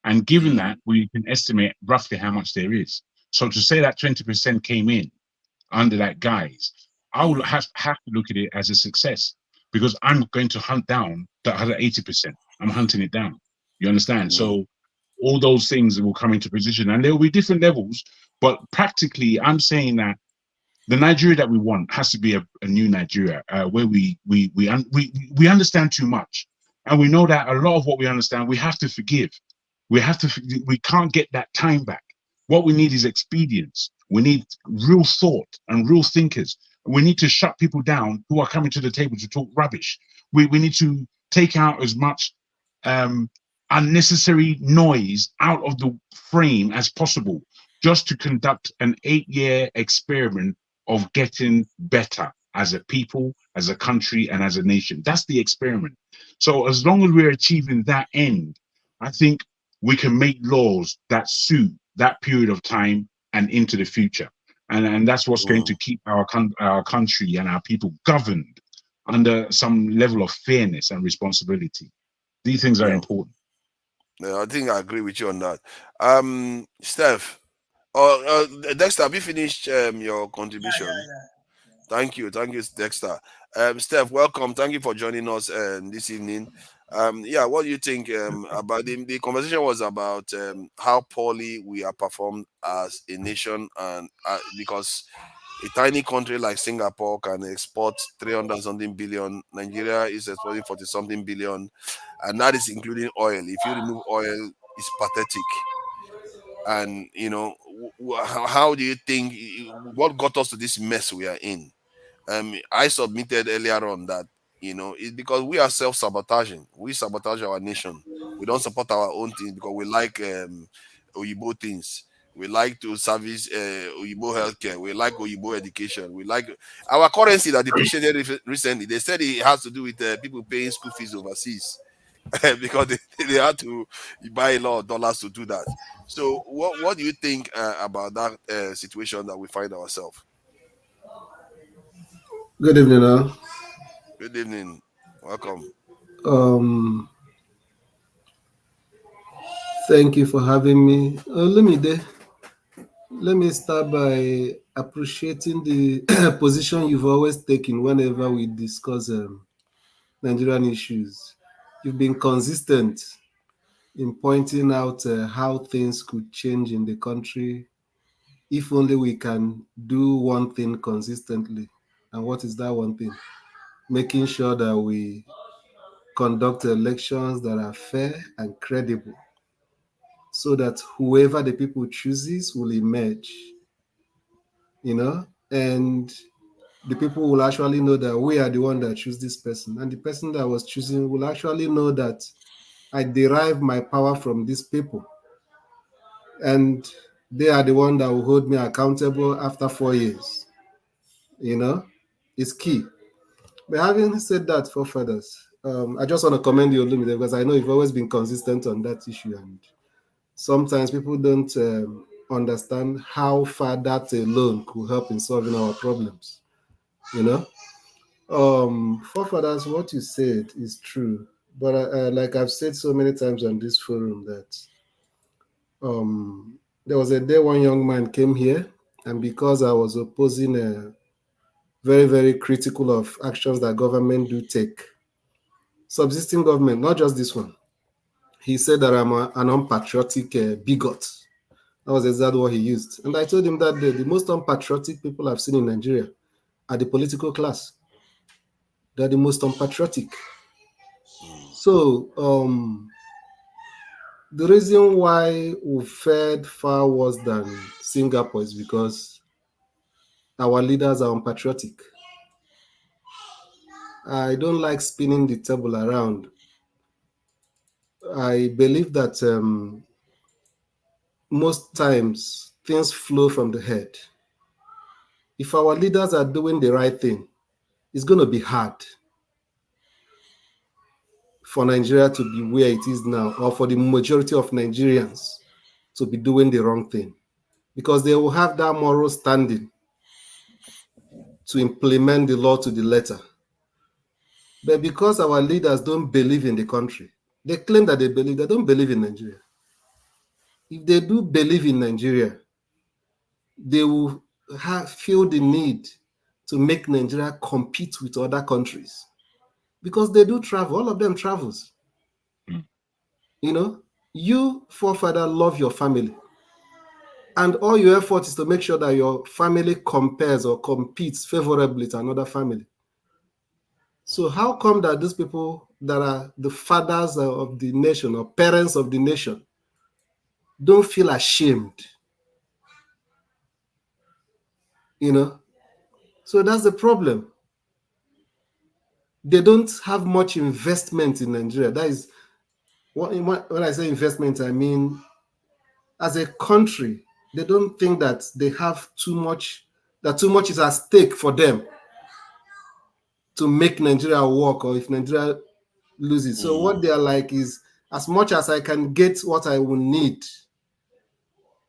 And given that, we can estimate roughly how much there is. So to say that 20% came in under that guise, I will have to look at it as a success, because I'm going to hunt down the other 80%. I'm hunting it down. You understand? So all those things will come into position, and there will be different levels. But practically, I'm saying that the Nigeria that we want has to be a new Nigeria, where we understand too much, and we know that a lot of what we understand, we have to forgive. We can't get that time back. What we need is expedience. We need real thought and real thinkers. We need to shut people down who are coming to the table to talk rubbish. We need to take out as much unnecessary noise out of the frame as possible, just to conduct an 8-year experiment of getting better as a people, as a country, and as a nation. That's the experiment. So as long as we're achieving that end, I think we can make laws that suit that period of time and into the future. And that's what's going to keep our country and our people governed under some level of fairness and responsibility. These things are important. Yeah, I think I agree with you on that. Steph, Dexter, have you finished your contribution? Thank you, Dexter. Steph, welcome. Thank you for joining us this evening. Yeah, what do you think about the conversation was about how poorly we are performed as a nation, and because a tiny country like Singapore can export 300 something billion, Nigeria is exporting 40 something billion, and that is including oil. If you remove oil, it's pathetic. And how do you think, what got us to this mess we are in? I submitted earlier on that it's because we are self-sabotaging. We sabotage our nation. We don't support our own things because we like Oyibo things. We like to service Oyibo healthcare. We like Oyibo education. We like our currency that depreciated recently. They said it has to do with people paying school fees overseas because they had to buy a lot of dollars to do that. So what do you think about that situation that we find ourselves? Good evening, all. Good evening. Welcome. Thank you for having me. Let me start by appreciating the position you've always taken whenever we discuss Nigerian issues. You've been consistent in pointing out how things could change in the country if only we can do one thing consistently. And what is that one thing? Making sure that we conduct elections that are fair and credible, so that whoever the people chooses will emerge, and the people will actually know that we are the one that choose this person, and the person that was choosing will actually know that I derive my power from these people, and they are the one that will hold me accountable after 4 years. It's key. But having said that, forefathers, I just want to commend you, Olumide, because I know you've always been consistent on that issue, and sometimes people don't understand how far that alone could help in solving our problems. Forefathers, what you said is true, but like I've said so many times on this forum, that there was a day one young man came here, and because I was opposing very, very critical of actions that government do take, subsisting government, not just this one, he said that I'm an unpatriotic bigot. That was exactly what he used. And I told him that the most unpatriotic people I've seen in Nigeria are the political class. They're the most unpatriotic. So the reason why we fared far worse than Singapore is because our leaders are unpatriotic. I don't like spinning the table around. I believe that most times things flow from the head. If our leaders are doing the right thing, it's going to be hard for Nigeria to be where it is now, or for the majority of Nigerians to be doing the wrong thing, because they will have that moral standing to implement the law to the letter. But because our leaders don't believe in the country, they claim that they don't believe in Nigeria. If they do believe in Nigeria, they will feel the need to make Nigeria compete with other countries, because they do travel. All of them travels. You, forefather, love your family, and all your effort is to make sure that your family compares or competes favorably to another family. So how come that these people that are the fathers of the nation or parents of the nation don't feel ashamed? So that's the problem. They don't have much investment in Nigeria. That is, when I say investment, I mean as a country, they don't think that they have too much, that too much is at stake for them to make Nigeria work, or if Nigeria loses. So what they are like is, as much as I can get what I will need,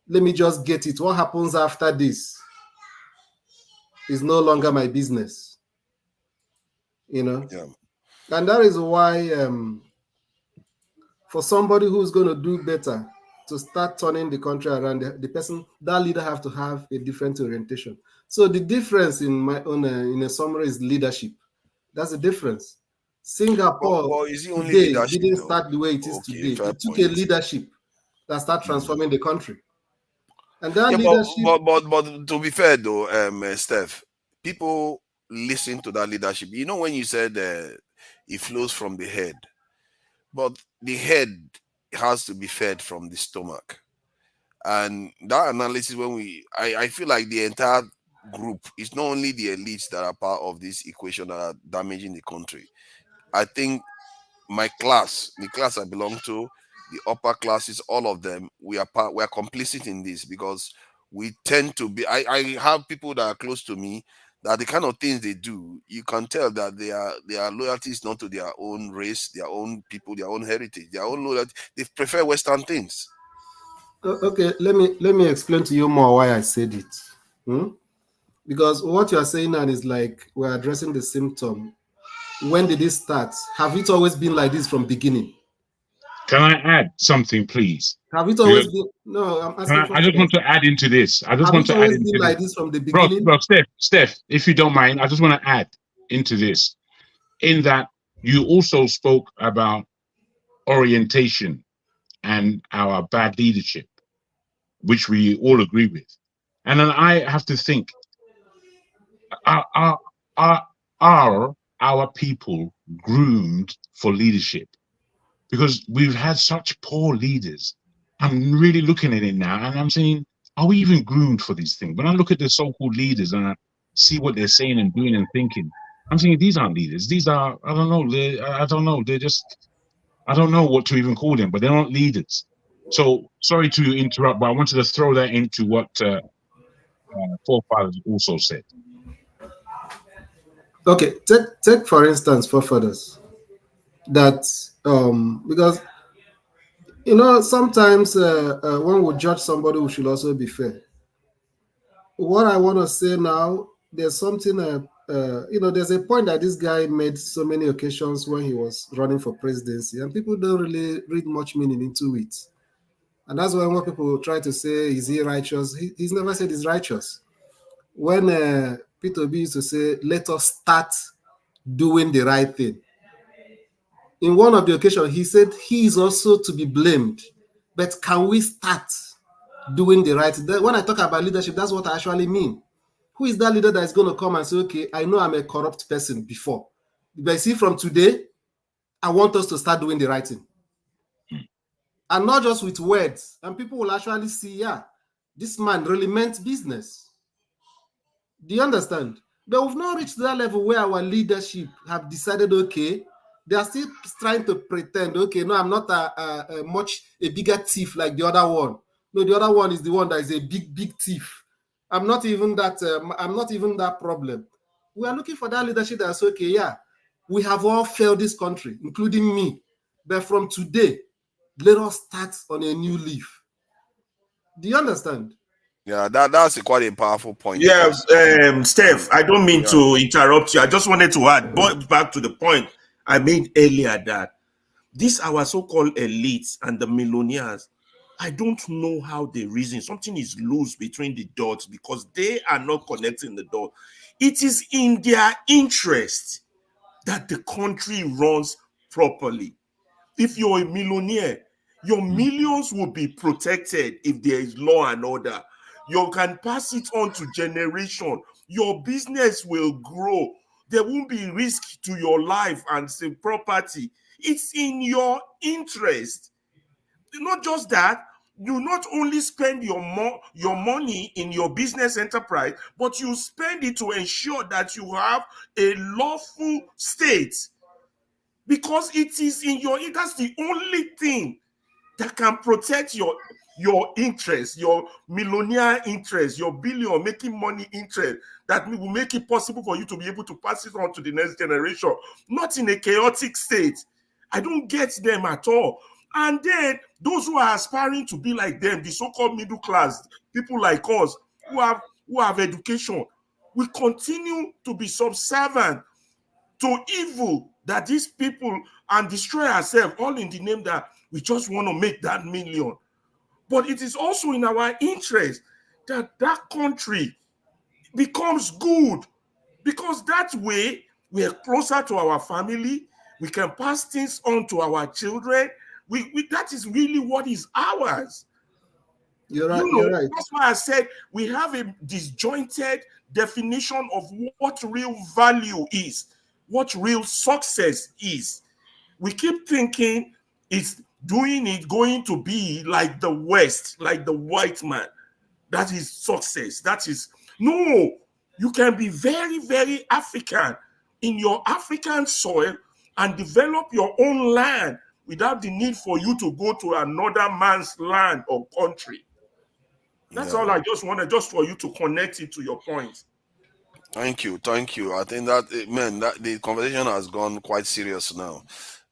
let me just get it. What happens after this is no longer my business. You know? Yeah. And that is why for somebody who's going to do better, to start turning the country around, the person, that leader have to have a different orientation. So the difference in my own, in a summary, is leadership. That's the difference. Singapore Is it only today leadership, didn't though? start the way it is Okay, today. fair It took point. a leadership that started transforming the country. And that Yeah, leadership... but to be fair though, Steph, people listen to that leadership. You know, when you said it flows from the head, but the head has to be fed from the stomach. And that analysis, I feel like the entire group, it's not only the elites that are part of this equation that are damaging the country. I think my class, the class I belong to, the upper classes, all of them, we are complicit in this, because we tend to be. I have people that are close to me that the kind of things they do, you can tell that their loyalty is not to their own race, their own people, their own heritage, their own loyalty. They prefer Western things. Okay, let me explain to you more why I said it. Because what you are saying now is like we're addressing the symptom. When did it start? Have it always been like this from beginning? Can I add something, please? Have it always been? No, I'm asking for... I just want to add into this. Have it always been like this from the beginning? Bro, Steph, if you don't mind, I just want to add into this, in that you also spoke about orientation and our bad leadership, which we all agree with. And then I have to think, are our people groomed for leadership? Because we've had such poor leaders. I'm really looking at it now, and I'm saying, are we even groomed for these things? When I look at the so-called leaders and I see what they're saying and doing and thinking, I'm saying these aren't leaders. These are, I don't know. They're just, I don't know what to even call them, but they're not leaders. So sorry to interrupt, but I wanted to throw that into what forefathers also said. Okay, take for instance forefathers. That because you know, sometimes when we judge somebody, we should also be fair. What I want to say now, there's something you know, there's a point that this guy made so many occasions when he was running for presidency, and people don't really read much meaning into it. And that's why when people try to say, is he righteous? He's never said he's righteous. When Peter B used to say, let us start doing the right thing. In one of the occasions, he said he is also to be blamed. But can we start doing the right thing? When I talk about leadership, that's what I actually mean. Who is that leader that is going to come and say, okay, I know I'm a corrupt person before, but see, from today, I want us to start doing the right thing. And not just with words. And people will actually see, yeah, this man really meant business. Do you understand? But we've not reached that level where our leadership have decided, okay, they are still trying to pretend, okay, no, I'm not a bigger thief like the other one. No, the other one is the one that is a big thief. I'm not even that problem. We are looking for that leadership that's okay, yeah, we have all failed this country, including me. But from today, let us start on a new leaf. Do you understand? Yeah, that's quite a powerful point. Yeah, Steph, I don't mean to interrupt you. I just wanted to add, back to the point I made earlier, that these our so-called elites and the millionaires, I don't know how they reason. Something is loose between the dots because they are not connecting the dot. It is in their interest that the country runs properly. If you're a millionaire, your millions will be protected if there is law and order. You can pass it on to generation. Your business will grow. There won't be risk to your life and say property. It's in your interest. Not just that, you not only spend your money in your business enterprise, but you spend it to ensure that you have a lawful state, because it is in your, that's the only thing that can protect your interest, your millionaire interest, your billion making money interest, that will make it possible for you to be able to pass it on to the next generation, not in a chaotic state. I don't get them at all. And then those who are aspiring to be like them, the so-called middle class, people like us who have education, we continue to be subservient to evil that these people, and destroy ourselves, all in the name that we just want to make that million. But it is also in our interest that that country becomes good, because that way we are closer to our family, we can pass things on to our children. That is really what is ours. You're right. You're right. That's why I said we have a disjointed definition of what real value is, what real success is. We keep thinking it's doing it going to be like the West, like the white man. That is success. That is, no, you can be very, very African in your African soil and develop your own land without the need for you to go to another man's land or country. That's all I just wanted, just for you to connect it to your point. Thank you. I think that, man, that the conversation has gone quite serious now.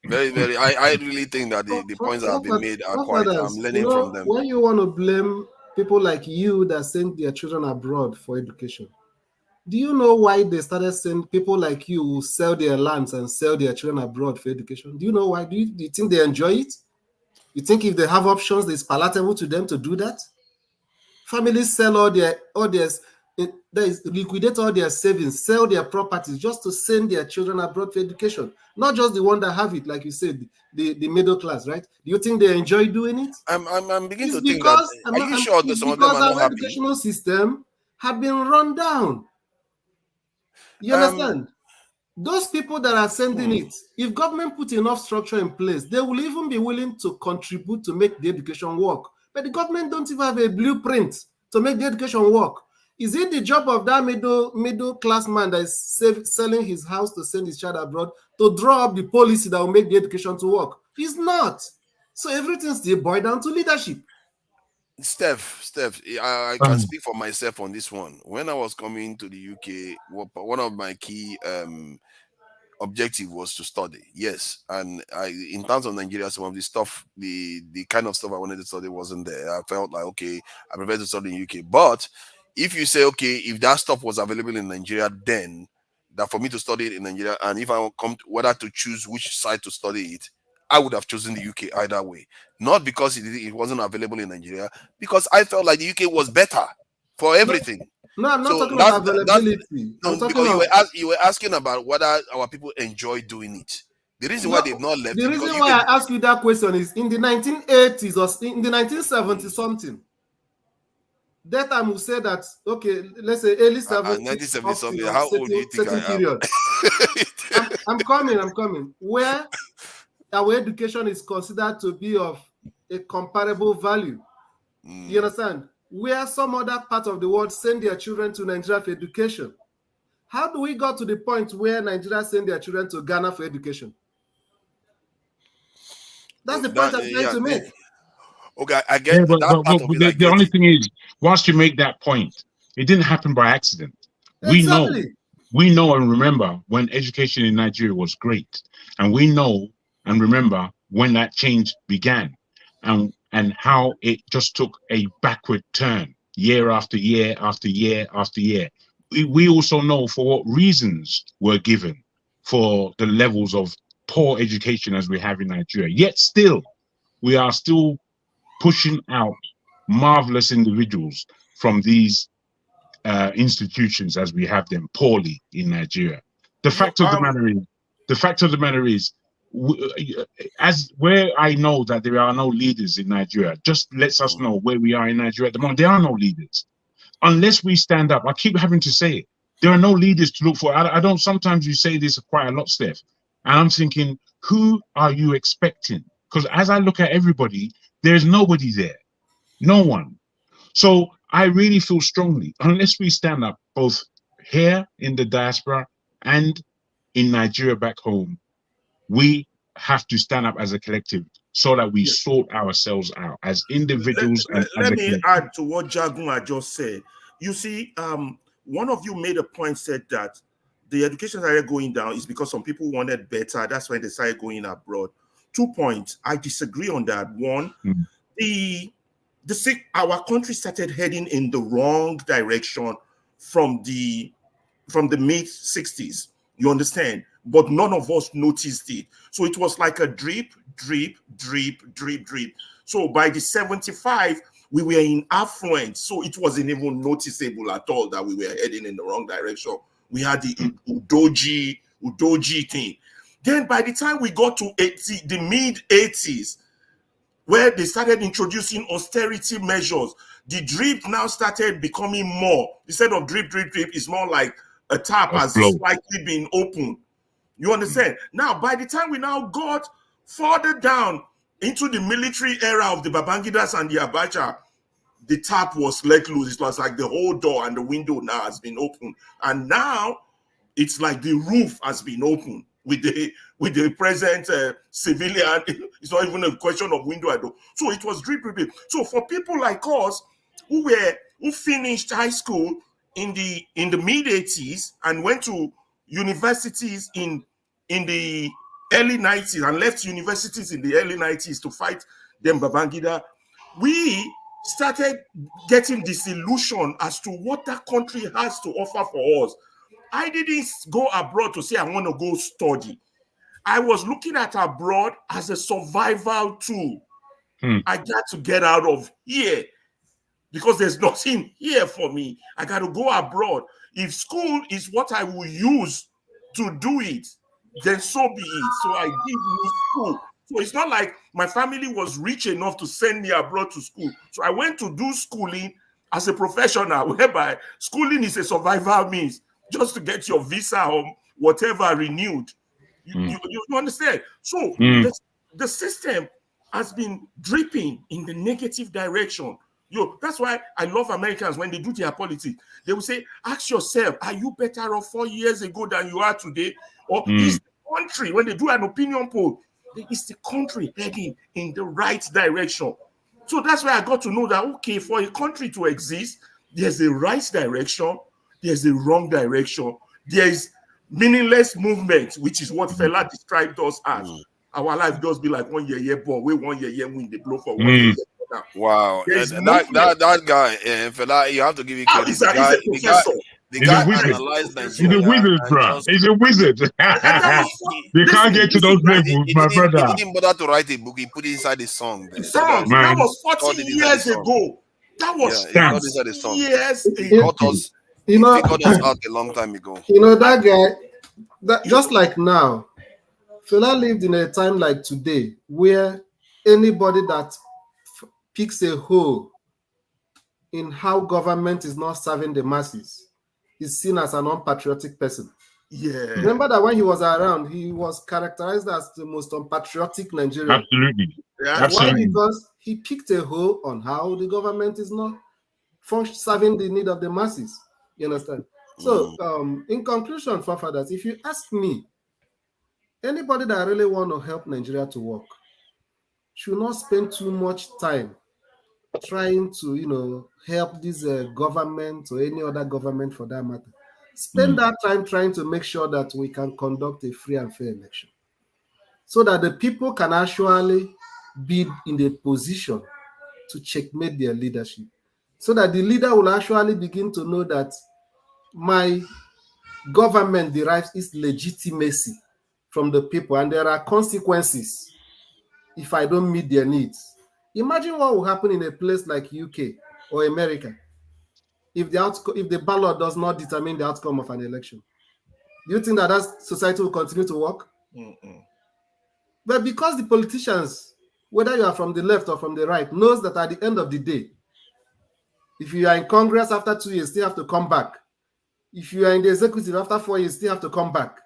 Very, very. I really think that the points that have been made are quite. I'm learning from them. When you want to blame people like you that send their children abroad for education, do you know why they started sending people like you who sell their lands and sell their children abroad for education? Do you know why? Do you think they enjoy it? You think if they have options, it's palatable to them to do that? Families sell liquidate all their savings, sell their properties just to send their children abroad for education. Not just the one that have it, like you said, the middle class, right? Do you think they enjoy doing it? I'm beginning to think that. Are you sure that some of them are not happy? Because our educational system have been run down. You understand? Those people that are sending it, if government put enough structure in place, they will even be willing to contribute to make the education work. But the government don't even have a blueprint to make the education work. Is it the job of that middle class man that is selling his house to send his child abroad to draw up the policy that will make the education to work? It's not. So everything still boils down to leadership. Steph, I can speak for myself on this one. When I was coming to the UK, one of my key objective was to study. Yes, and in terms of Nigeria, some of the stuff, the kind of stuff I wanted to study wasn't there. I felt like, okay, I prefer to study in UK. But if you say, okay, if that stuff was available in Nigeria, then that for me to study it in Nigeria, and if I come to whether to choose which side to study it, I would have chosen the UK either way. Not because it wasn't available in Nigeria, because I felt like the UK was better for everything. No, I'm not talking about availability. You were asking about whether our people enjoy doing it. The reason why they've not left. The reason why I ask you that question is in the 1980s or in the 1970s something. That time we say that, okay, let's say early 70s. 1970 something. How old do you think I am? I'm coming. Where our education is considered to be of a comparable value. You understand? Where some other part of the world send their children to Nigeria for education. How do we got to the point where Nigeria send their children to Ghana for education? That's the point I'm trying to make. Okay, I get but the only thing is, once you make that point, it didn't happen by accident. Exactly. We know and remember when education in Nigeria was great, and we know and remember when that change began, and how it just took a backward turn year after year after year after year. We also know for what reasons were given for the levels of poor education as we have in Nigeria. Yet still, we are still pushing out marvelous individuals from these institutions as we have them poorly in Nigeria. The fact of the matter is, as where I know that there are no leaders in Nigeria, just lets us know where we are in Nigeria at the moment. There are no leaders. Unless we stand up, I keep having to say it, there are no leaders to look for. I don't, sometimes you say this quite a lot, Steph, and I'm thinking, who are you expecting? Because as I look at everybody, there's nobody there. No one. So I really feel strongly, unless we stand up both here in the diaspora and in Nigeria back home, we have to stand up as a collective so that we sort ourselves out as individuals and as let a me collective. add to what Jagun just said. You see, one of you made a point, said that the education started going down is because some people wanted better. That's why they started going abroad. 2 points. I disagree on that. One, our country started heading in the wrong direction from the mid 60s. You understand? But none of us noticed it. So it was like a drip, drip, drip, drip, drip. So by the 75, we were in affluence. So it wasn't even noticeable at all that we were heading in the wrong direction. We had the Udoji thing. Then by the time we got to the mid 80s, where they started introducing austerity measures, the drip now started becoming more. Instead of drip, drip, drip, it's more like a tap has slightly been open. You understand? Now, by the time we now got further down into the military era of the Babangidas and the Abacha, the tap was let loose. It was like the whole door and the window now has been opened. And now it's like the roof has been opened with the present civilian. It's not even a question of window at all. So it was drip, drip, drip. So for people like us who finished high school in the mid 80s and went to universities in the early 90s and left universities in the early 90s to fight them Babangida, we started getting disillusioned as to what that country has to offer for us. I didn't go abroad to say I want to go study. I was looking at abroad as a survival tool. I got to get out of here because there's nothing here for me. I got to go abroad. If school is what I will use to do it, then so be it. So I did use school. So it's not like my family was rich enough to send me abroad to school. So I went to do schooling as a professional, whereby schooling is a survival means just to get your visa or whatever renewed. You understand? So the system has been dripping in the negative direction. That's why I love Americans when they do their politics. They will say, ask yourself, are you better off 4 years ago than you are today? Or is the country, when they do an opinion poll, is the country heading in the right direction? So that's why I got to know that, okay, for a country to exist, there's a right direction, there's a wrong direction, there's meaningless movement, which is what Fela described us as. Our life does be like 1 year ball. We 1 year win the blow for 1 year. Wow, that guy, Fela, you have to give you credit. He's a professor. The guy analyzed Nigeria. He's a wizard, bro. He's a wizard. You can't get to those levels, my brother. He didn't bother to write a book. He put it inside the song. That was 40 years ago. That was 40 years ago. He figured us out a long time ago. You know, that guy, just like now, Fela lived in a time like today where anybody that picks a hole in how government is not serving the masses is seen as an unpatriotic person. Yeah. Remember that when he was around, he was characterized as the most unpatriotic Nigerian. Absolutely. Why? Because he picked a hole on how the government is not serving the need of the masses. You understand? So, in conclusion, forefathers, if you ask me, anybody that really want to help Nigeria to work should not spend too much time trying to, help this government or any other government for that matter. Spend that time trying to make sure that we can conduct a free and fair election so that the people can actually be in the position to checkmate their leadership, so that the leader will actually begin to know that my government derives its legitimacy from the people and there are consequences if I don't meet their needs. Imagine what will happen in a place like UK or America if the ballot does not determine the outcome of an election. Do you think that society will continue to work? But because the politicians, whether you are from the left or from the right, knows that at the end of the day, if you are in Congress after 2 years, you still have to come back. If you are in the executive after 4 years, you still have to come back.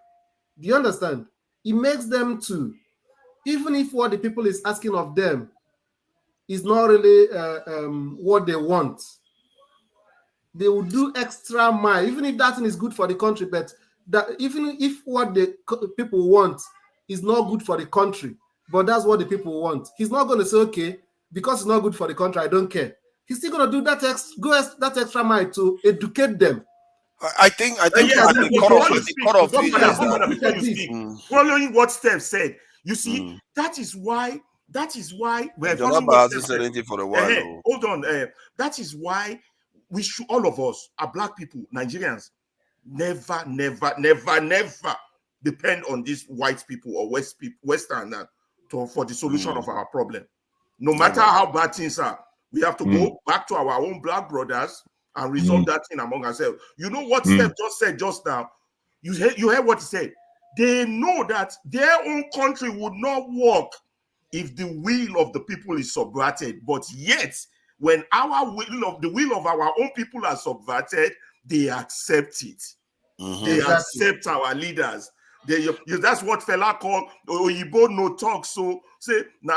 Do you understand? It makes them to, even if what the people is asking of them is not really what they want. They will do extra mile, even if that thing is good for the country, but that even if what the people want is not good for the country, but that's what the people want, he's not going to say, okay, because it's not good for the country, I don't care. He's still going to do that that extra mile to educate them. I think at the core of before you speak, following what Steph said, you see, that is why we're following what Steph said. For a while. Hold on, that is why we should, all of us are black people, Nigerians, never depend on these white people or Western for the solution of our problem. No matter how bad things are, we have to go back to our own black brothers and resolve that thing among ourselves. You know what Steph just said just now? You heard what he said. They know that their own country would not work if the will of the people is subverted. But yet, when the will of our own people are subverted, they accept it. They accept our leaders. That's what fella called Oyibo no talk. So say they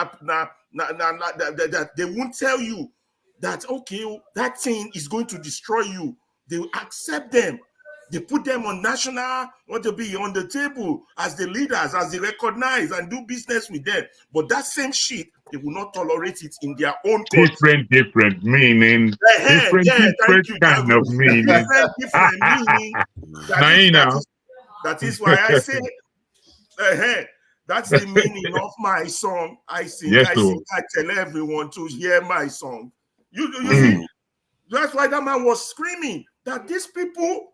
won't tell you that, okay, that thing is going to destroy you. They will accept them. They put them on national, want to be on the table as the leaders, as they recognize and do business with them. But that same shit, they will not tolerate it in their own country. Different meaning. Different kind of meaning. Different meaning. That is why I say, that's the meaning of my song. I sing, I tell everyone to hear my song. You see, that's why that man was screaming that these people,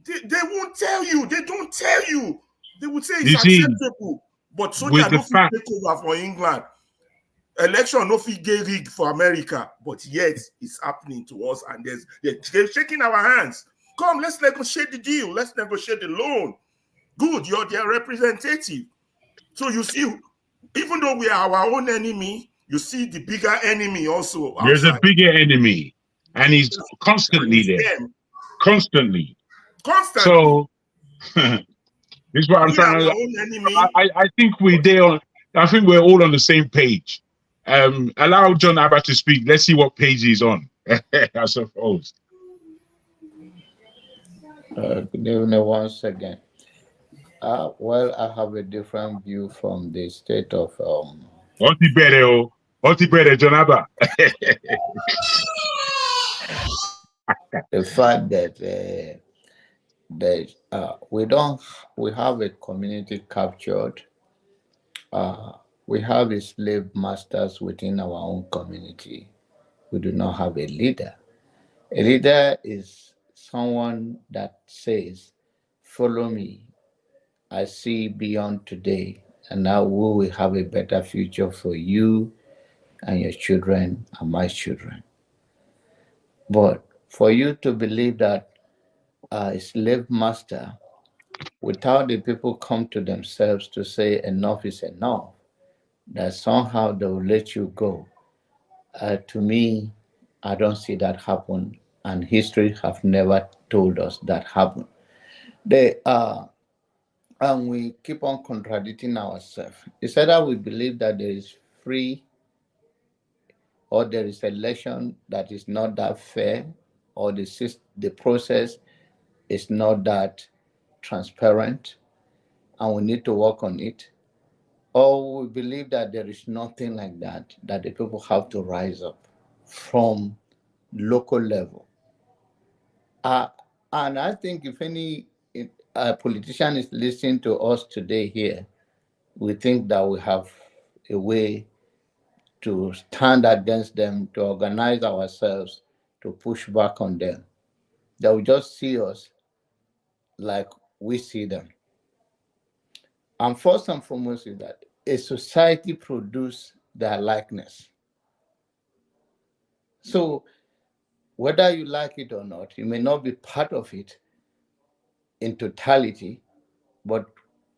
they won't tell you. They don't tell you. They would say it's acceptable. But soldier no fit take over for England. Election no fit get rigged for America. But yet it's happening to us, and they're shaking our hands. Come, let's negotiate the deal. Let's negotiate the loan. Good, you're their representative. So you see, even though we are our own enemy, you see the bigger enemy also outside. There's a bigger enemy, and he's constantly there. Constantly. So this is what I'm trying to. I think we're there. I think we're all on the same page. Allow John Abba to speak. Let's see what page he's on. I suppose. Good evening once again. Well, I have a different view from the state of Otibere, John Abba. The fact that we have a community captured. We have a slave masters within our own community. We do not have a leader. A leader is someone that says, follow me. I see beyond today, and now we will have a better future for you and your children and my children. But for you to believe that a slave master, without the people come to themselves to say enough is enough, that somehow they will let you go. To me, I don't see that happen, and history have never told us that happen. And we keep on contradicting ourselves. It's either we believe that there is free, or there is election that is not that fair, or the process is not that transparent, and we need to work on it. Or we believe that there is nothing like that, that the people have to rise up from local level. And I think if any politician is listening to us today here, we think that we have a way to stand against them, to organize ourselves, to push back on them. They will just see us like we see them. And first and foremost is that a society produces their likeness. So whether you like it or not, you may not be part of it in totality, but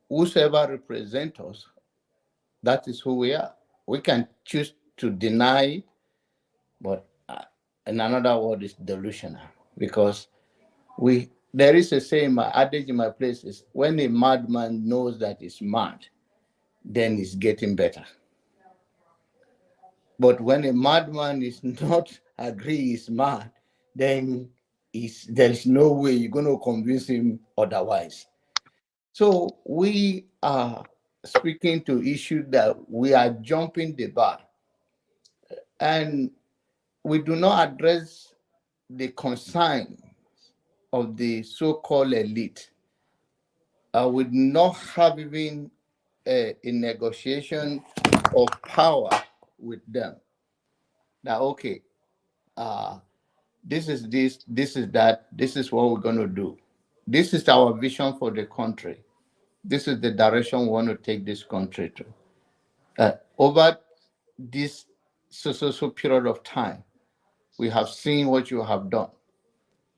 whosoever represents us, that is who we are. We can choose to deny it, but in another word is delusional, because there is a saying, my adage in my place is, when a madman knows that he's mad, then he's getting better. But when a madman is not agree he's mad, then there is no way you're going to convince him otherwise. So we are speaking to issue that we are jumping the bar, and we do not address the concern of the so-called elite. We do not have even a negotiation of power with them. Now, okay, this is that, this is what we're going to do. This is our vision for the country. This is the direction we want to take this country to. Over this so period of time, we have seen what you have done.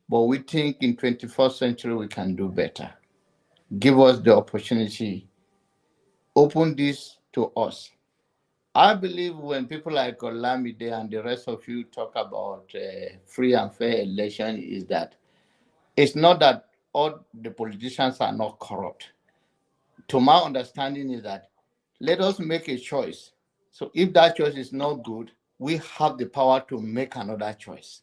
But we think in 21st century we can do better. Give us the opportunity. Open this to us. I believe when people like Olamide and the rest of you talk about free and fair election, is that it's not that all the politicians are not corrupt. To my understanding is that let us make a choice. So if that choice is not good, we have the power to make another choice.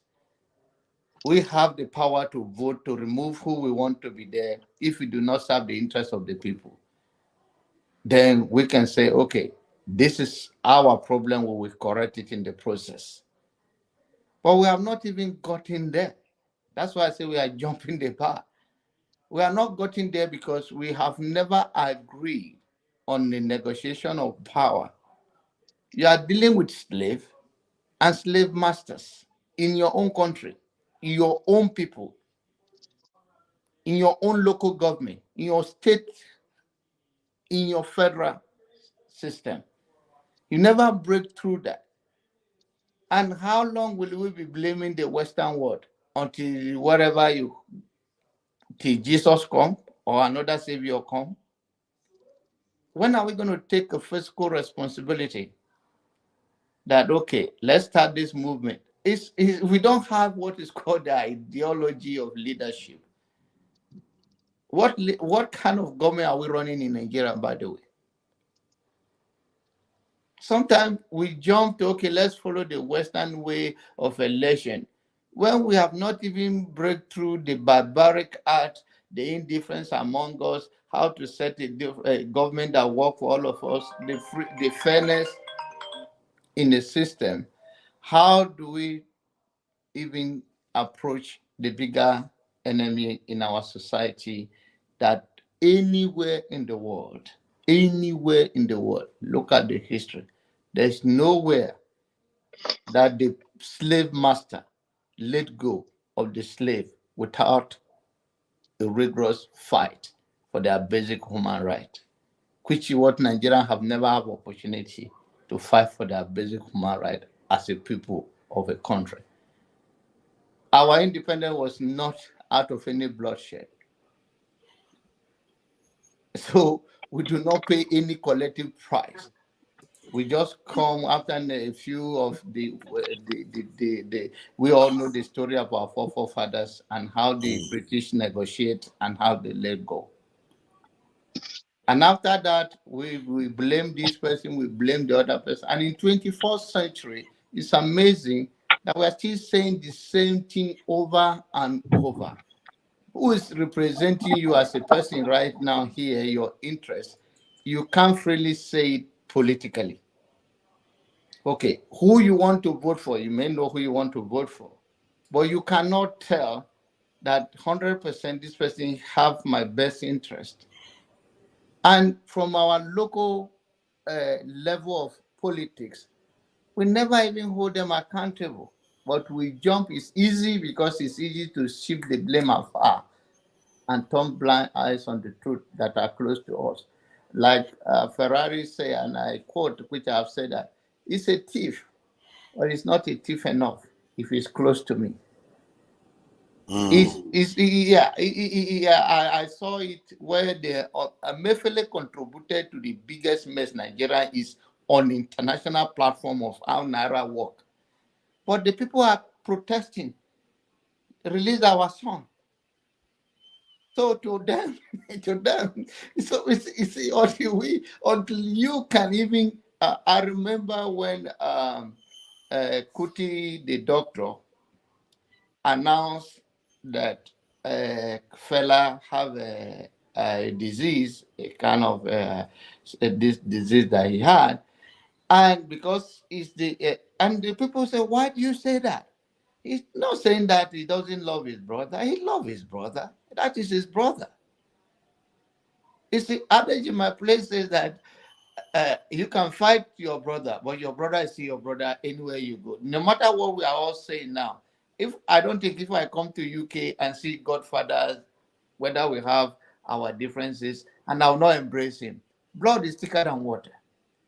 We have the power to vote to remove who we want to be there if we do not serve the interest of the people. Then we can say, okay, this is our problem, we will correct it in the process. But we have not even gotten there. That's why I say we are jumping the bar. We are not gotten there because we have never agreed on the negotiation of power. You are dealing with slave and slave masters in your own country, in your own people, in your own local government, in your state, in your federal system. You never break through that. And how long will we be blaming the Western world until whatever till Jesus come or another savior come? When are we going to take a fiscal responsibility that, okay, let's start this movement? We don't have what is called the ideology of leadership. What kind of government are we running in Nigeria, by the way? Sometimes we jump to, okay, let's follow the Western way of election, when we have not even break through the barbaric art, the indifference among us, how to set a government that work for all of us, the fairness in the system. How do we even approach the bigger enemy in our society that anywhere in the world, look at the history, there's nowhere that the slave master let go of the slave without a rigorous fight for their basic human right, which is what Nigerians have never had opportunity to fight for their basic human right as a people of a country. Our independence was not out of any bloodshed. So we do not pay any collective price. We just come after a few of we all know the story of our forefathers and how the British negotiate and how they let go. And after that, we blame this person, we blame the other person. And in 21st century, it's amazing that we're still saying the same thing over and over. Who is representing you as a person right now here, your interest? You can't freely say it politically. Okay, who you want to vote for, you may know who you want to vote for, but you cannot tell that 100% this person have my best interest. And from our local level of politics, we never even hold them accountable. But we jump, it's easy because it's easy to shift the blame afar and turn blind eyes on the truth that are close to us. Like Ferrari say, and I quote, which I've said, that it's a thief, but it's not a thief enough if he's close to me. I saw it where the Mefele contributed to the biggest mess Nigeria is on the international platform of how Naira work. But the people are protesting, release our song. So to them, so it's until you can even. I remember when Kuti, the doctor, announced that fella have a disease, a kind of this disease that he had, and because it's and the people say, why do you say that? He's not saying that he doesn't love his brother. He loves his brother. That is his brother. It's the adage in my place says that you can fight your brother, but your brother is still your brother anywhere you go. No matter what we are all saying now, if I come to UK and see Godfathers, whether we have our differences, and I'll not embrace him, blood is thicker than water.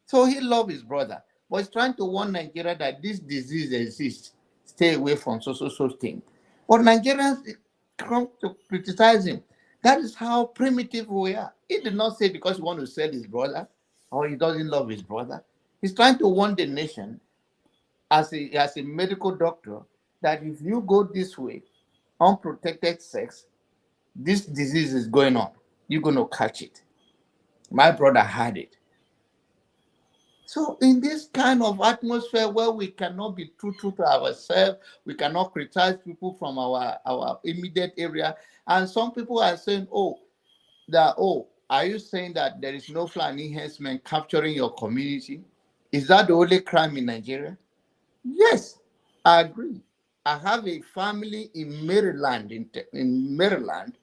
So he loves his brother, but he's trying to warn Nigeria that this disease exists. Stay away from so thing. But Nigerians come to criticize him. That is how primitive we are. He did not say because he wants to sell his brother or he doesn't love his brother. He's trying to warn the nation as a medical doctor that if you go this way, unprotected sex, this disease is going on. You're going to catch it. My brother had it. So in this kind of atmosphere where we cannot be true to ourselves, we cannot criticize people from our immediate area, and some people are saying, are you saying that there is no Fulani herdsmen capturing your community? Is that the only crime in Nigeria? Yes, I agree. I have a family in Maryland. In Maryland,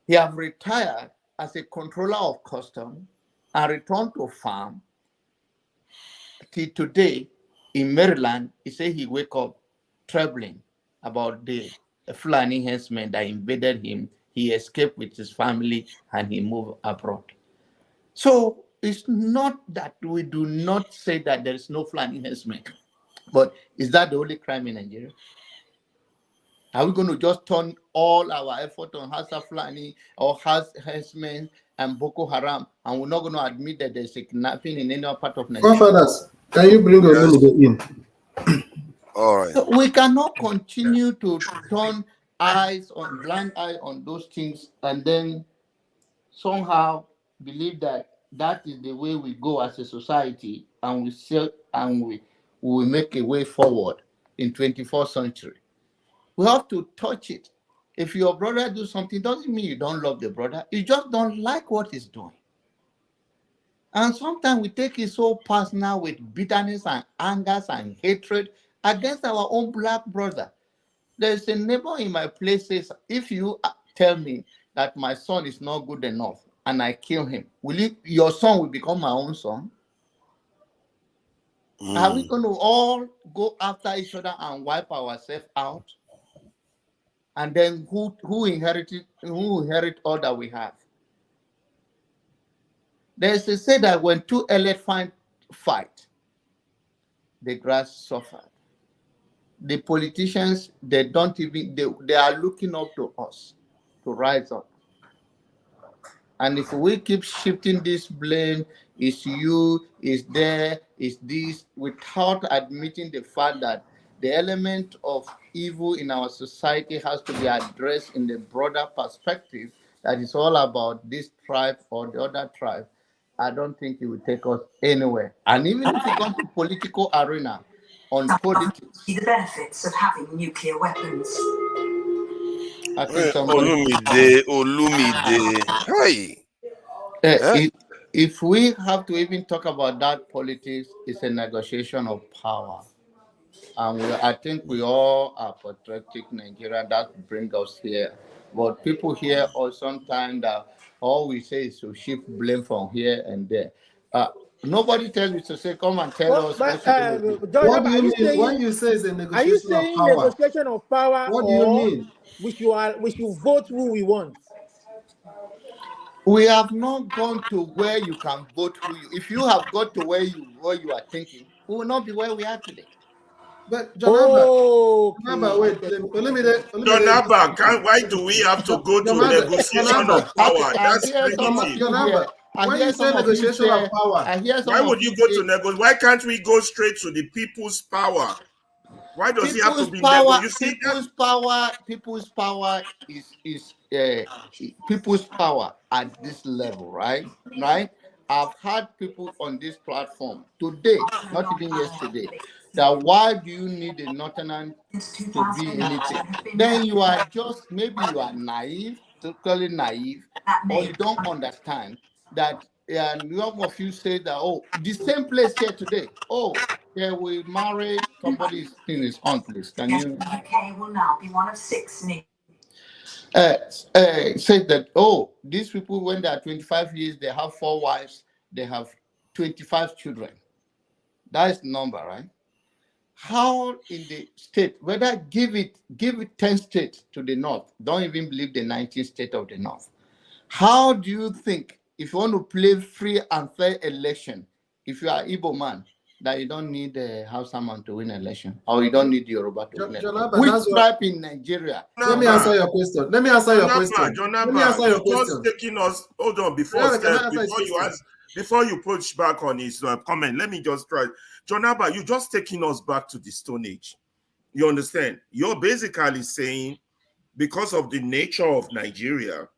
he have retired as a controller of custom and returned to farm. Till today, in Maryland, he said he wake up troubling about the Fulani herdsmen that invaded him. He escaped with his family and he moved abroad. So it's not that we do not say that there is no Fulani herdsmen, but is that the only crime in Nigeria? Are we going to just turn all our effort on Hausa Fulani or herdsmen and Boko Haram, and we're not going to admit that there's a kidnapping in any other part of Nigeria? Forefathers, can you bring Olumide in? All right. So we cannot continue to turn blind eye on those things and then somehow believe that that is the way we go as a society, and we will make a way forward in 21st century. We have to touch it. If your brother do something, doesn't mean you don't love the brother. You just don't like what he's doing. And sometimes we take it so personal with bitterness and anger and hatred against our own black brother. There's a neighbor in my place says, if you tell me that my son is not good enough and I kill him, your son will become my own son? Are we going to all go after each other and wipe ourselves out? And then who inherit all that we have? There's a say that when two elephants fight, the grass suffered. The politicians, they are looking up to us to rise up. And if we keep shifting this blame, it's you, it's there, it's this, without admitting the fact that the element of evil in our society has to be addressed in the broader perspective, that is all about this tribe or the other tribe, I don't think it will take us anywhere. And even if you come to political arena, on politics, the benefits of having nuclear weapons. I think Olumide. Hi. If we have to even talk about that, politics is a negotiation of power. And I think we all are patriotic Nigeria. That brings us here. But people here, or sometimes that all we say is to shift blame from here and there. Nobody tells you to say, come and tell us what you're going to do. What do you mean when you say it's a negotiation of power? Are you saying negotiation of power? What do you mean? We should vote who we want. We have not gone to where you can vote who you. If you have got to where you are thinking, we will not be where we are today. But Jonaba, wait, let me. Jonaba, why do we have to go to negotiation of power? That's primitive. When you say negotiation of power, why would you go to negotiate? Why can't we go straight to the people's power? Why does it have to be negotiated? People's power is people's power at this level, right? I've had people on this platform today, not even yesterday, that why do you need a Northern to be anything? Then you are just, maybe you are naive, totally naive, or you don't understand that. And some of you say that, oh, the same place here today. Oh, yeah, we married somebody's in his aunt, please. Can you? The UK will now be one of 6 new. Said that, oh, these people, when they are 25 years, they have 4 wives, they have 25 children. That is the number, right? How in the state, whether give it 10 states to the north, don't even believe the 19 states of the north. How do you think, if you want to play free and fair election, if you are Igbo man, that you don't need a Hausa man to win election, or you don't need Yoruba to win election? Which tribe in Nigeria? Let me answer your question. Let me answer your question. Just taking us. Hold on, before you push back on his comment, let me just try. Jonaba, you're just taking us back to the Stone Age. You understand? You're basically saying, because of the nature of Nigeria,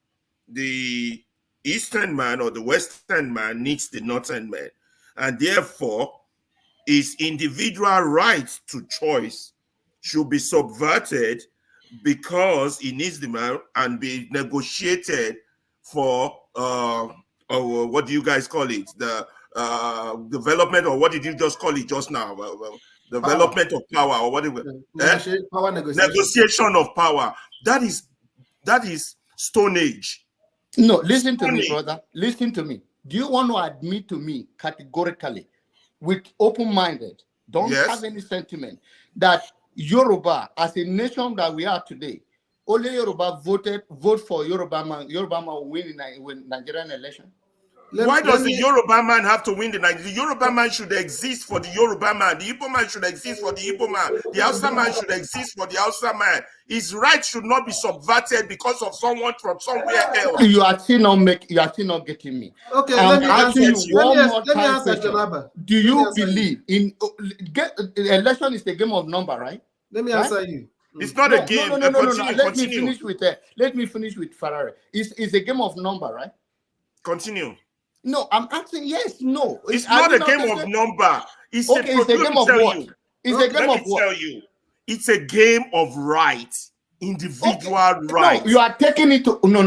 the Eastern man or the Western man needs the Northern man, and therefore his individual right to choice should be subverted because he needs the man and be negotiated for what do you guys call it? The development, or what did you just call it just now? Development of power, or whatever. Power negotiation of power. That is Stone Age. No, listen to me, brother. Listen to me. Do you want to admit to me categorically, with open-minded, don't have any sentiment, that Yoruba, as a nation that we are today, only Yoruba vote for Yoruba man will win in Nigerian election? Why does the Yoruba man have to win the Nigeria? The Yoruba man should exist for the Yoruba man. The Igbo man should exist for the Igbo man. The Hausa man should exist for the Hausa man. His rights should not be subverted because of someone from somewhere else. You are still not getting me. Okay, let me answer Jonaba. Do you believe in election is a game of number, right? Let me answer you. It's not a game. No. Let me finish with Ferrari. It's a game of number, right? Continue. No, I'm asking yes, no. It's not a game of number. It's a game of what? It's a game of what? Tell you. It's a game of rights. Individual rights. No, you are taking it to no.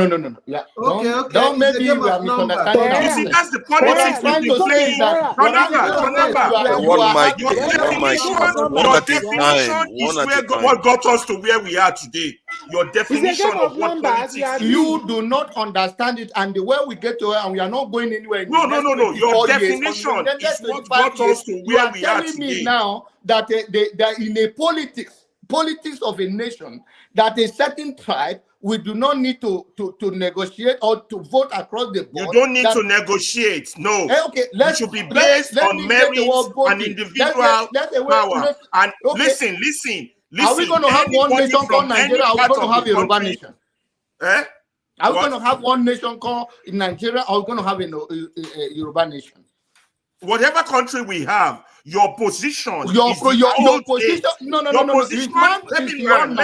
Yeah. Don't maybe you are misunderstanding. You see, that's the politics we've been playing. Your definition is what got us to where we are today. Your definition of what politics is. You do not understand it, and the way we get to it, and we are not going anywhere. No. Your definition is what got us to where we are today. You are telling me now that in a politics of a nation, that a certain tribe, we do not need to negotiate or to vote across the board. You don't need to negotiate. No. Okay, it should be based on merit and individual power. And listen. Are we going to have one nation called Nigeria? Are we going to have a Yoruba nation? Are we going to have one nation called Nigeria? Or are we going to have a Yoruba nation? Whatever country we have, your position. Your position. No. Let me land.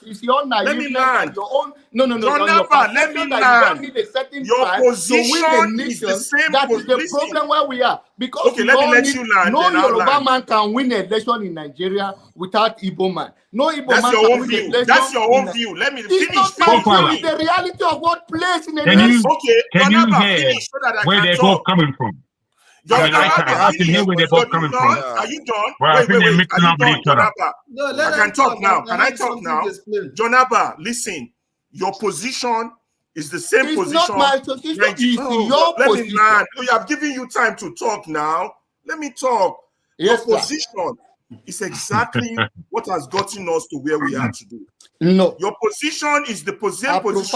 It's your naivety. Let me land. Your own. No. Let me land. Your position is the same. That is the problem where we are. Because okay, let me let you land. No Yoruba man can win an election in Nigeria without Igbo man. No Igbo man can win an election. That's your own view. Let me finish. It's the reality of what place in a nation. Can you hear where they're both coming from? I can hear where they're both coming from. Are you done? Well, I think they're mixing up with each other. I can talk now. Can I talk now? Jonaba, listen. Your position is the same position. It's not my position. It's your position. We have given you time to talk now. Let me talk. Yes, your position is exactly what has gotten us to where we are today. No. Your position is the position. It's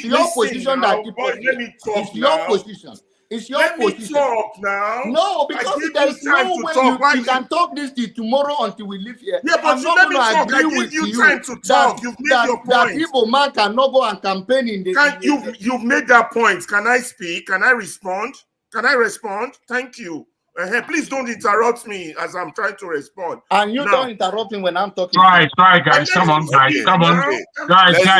your position that people. Let me talk. It's your position. It's your position. Talk now. No, because there is no way you can talk this till tomorrow until we leave here. Yeah, but let me talk. I give you time to talk. You've made your point. That Igbo man cannot go and campaign in the. You've made that point. Can I speak? Can I respond? Thank you. Please don't interrupt me as I'm trying to respond. And you don't interrupt me when I'm talking. Sorry, guys. Come on. Guys,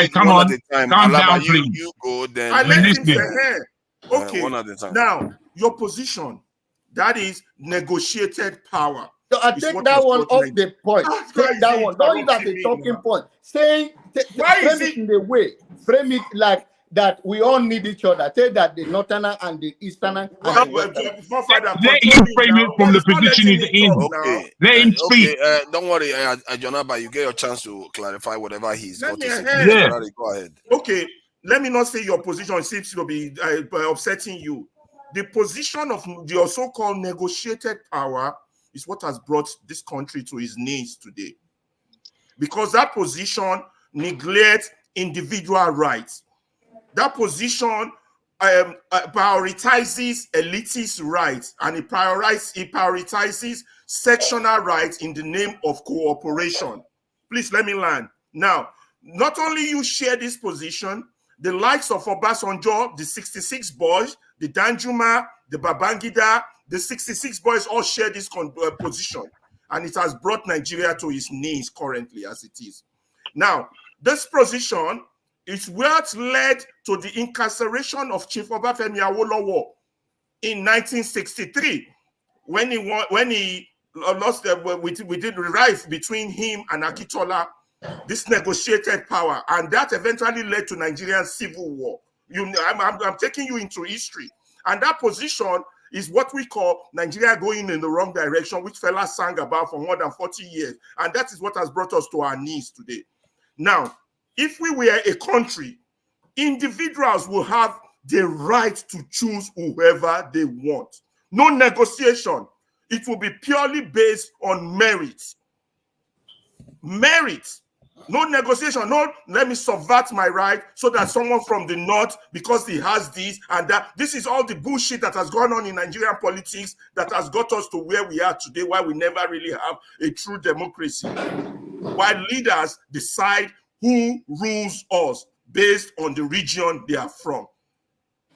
come on. Calm down, please. You go then. I let him say, Okay. One at a time. Now, your position, that is negotiated power. So I take that one off the point. Take that one. Don't use as a talking point. Saying, frame it in the way. Frame it like that we all need each other. Say that the northerner and the easterner and the westerner. Let him frame it from the position he's in. Okay. Let him speak. Okay. Don't worry, Jonaba. You get your chance to clarify whatever he's got to say. Yeah. Go ahead. Okay. Let me not say your position seems to be upsetting you. The position of your so-called negotiated power is what has brought this country to its knees today. Because that position neglects individual rights. That position prioritizes elitist rights, and it prioritizes sectional rights in the name of cooperation. Please let me land. Now, not only you share this position, the likes of Obasanjo, the 66 boys, the Danjuma, the Babangida, the 66 boys all share this position. And it has brought Nigeria to its knees currently as it is. Now, this position is what led to the incarceration of Chief Obafemi Awolowo in 1963 when he lost we did rife between him and Akitola, this negotiated power, and that eventually led to Nigerian civil war. I'm taking you into history, and that position is what we call Nigeria going in the wrong direction, which Fela sang about for more than 40 years, and that is what has brought us to our knees today. Now, if we were a country, individuals will have the right to choose whoever they want. No negotiation. It will be purely based on merit. Merit. No negotiation. No, let me subvert my right so that someone from the north, because he has this and that. This is all the bullshit that has gone on in Nigerian politics that has got us to where we are today, why we never really have a true democracy. While leaders decide who rules us based on the region they are from.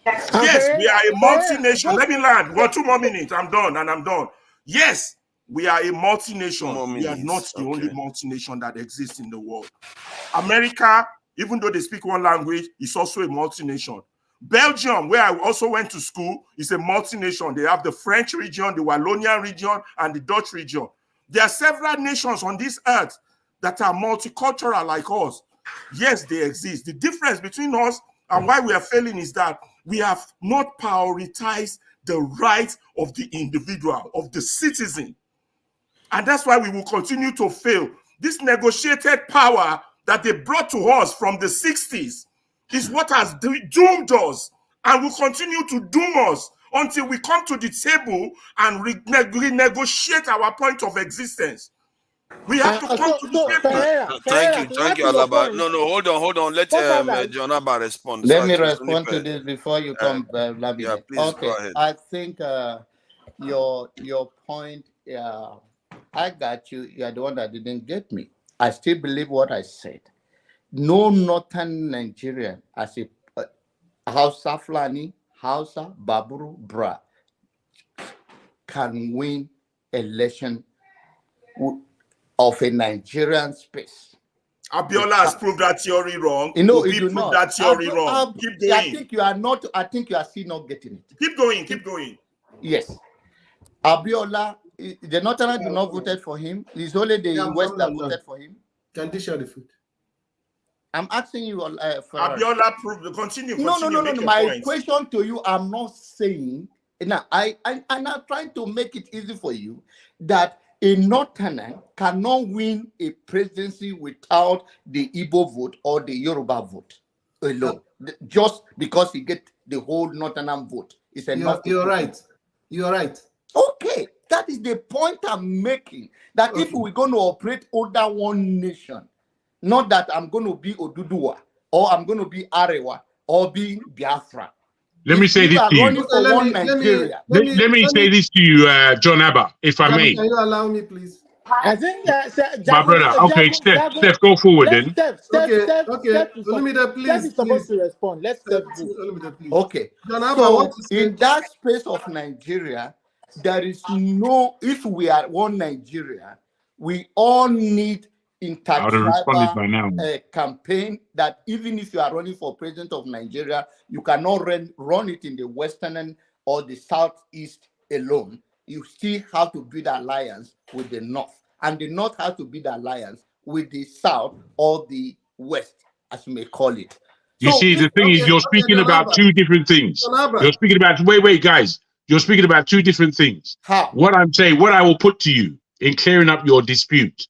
Yes, we are a multi-nation. Let me land. 2 more minutes. I'm done. Yes, we are a multi-nation. We are not the only multi-nation that exists in the world. America, even though they speak one language, is also a multi-nation. Belgium, where I also went to school, is a multi-nation. They have the French region, the Wallonian region, and the Dutch region. There are several nations on this earth that are multicultural like us. Yes, they exist. The difference between us and why we are failing is that we have not prioritized the rights of the individual, of the citizen. And that's why we will continue to fail. This negotiated power that they brought to us from the 60s is what has doomed us and will continue to doom us until we come to the table and renegotiate our point of existence. We have to come to the table. Thank you, Alaba. No, hold on. Let John Abba respond. Let me respond to this before you come, Labi. Yeah, please go ahead. I think your point, I got you. You are the one that didn't get me. I still believe what I said. No northern Nigerian, as a Hausa Fulani, Hausa, Baburu, Bra, can win election of a Nigerian space. Abiola has proved that theory wrong. No, he proved that theory wrong. Keep going. I think you are not. I think you are still not getting it. Keep going. Yes, Abiola. The Northerners do not voted for him. It's only the West that voted for him. Can they share the food? I'm asking you. Abiola proved. Continue. No. My question to you, I'm not saying. Now, I'm not trying to make it easy for you that a Northerner cannot win a presidency without the Igbo vote or the Yoruba vote alone, just because he get the whole Northerner vote. It's enough. You're right. You're right. Okay, that is the point I'm making. That if we're going to operate under one nation, not that I'm going to be Oduduwa or I'm going to be Arewa or be Biafra. Let me say this to you. Let me say this to you, John Abba, if I may. Can you allow me, please? I think my brother. Okay, Steph, go forward then. Okay. Olumide, please. Steph is supposed to respond. Let's Steph go. Okay. So in that space of Nigeria, there is no. If we are one Nigeria, we all need intertribal campaign that even if you are running for president of Nigeria, you cannot run it in the Western or the Southeast alone. You still have to build alliance with the North, and the North has to build alliance with the South or the West, as you may call it. You see, the thing is, you're speaking about two different things. You're speaking about, wait, guys. You're speaking about two different things. How? What I'm saying, what I will put to you in clearing up your dispute.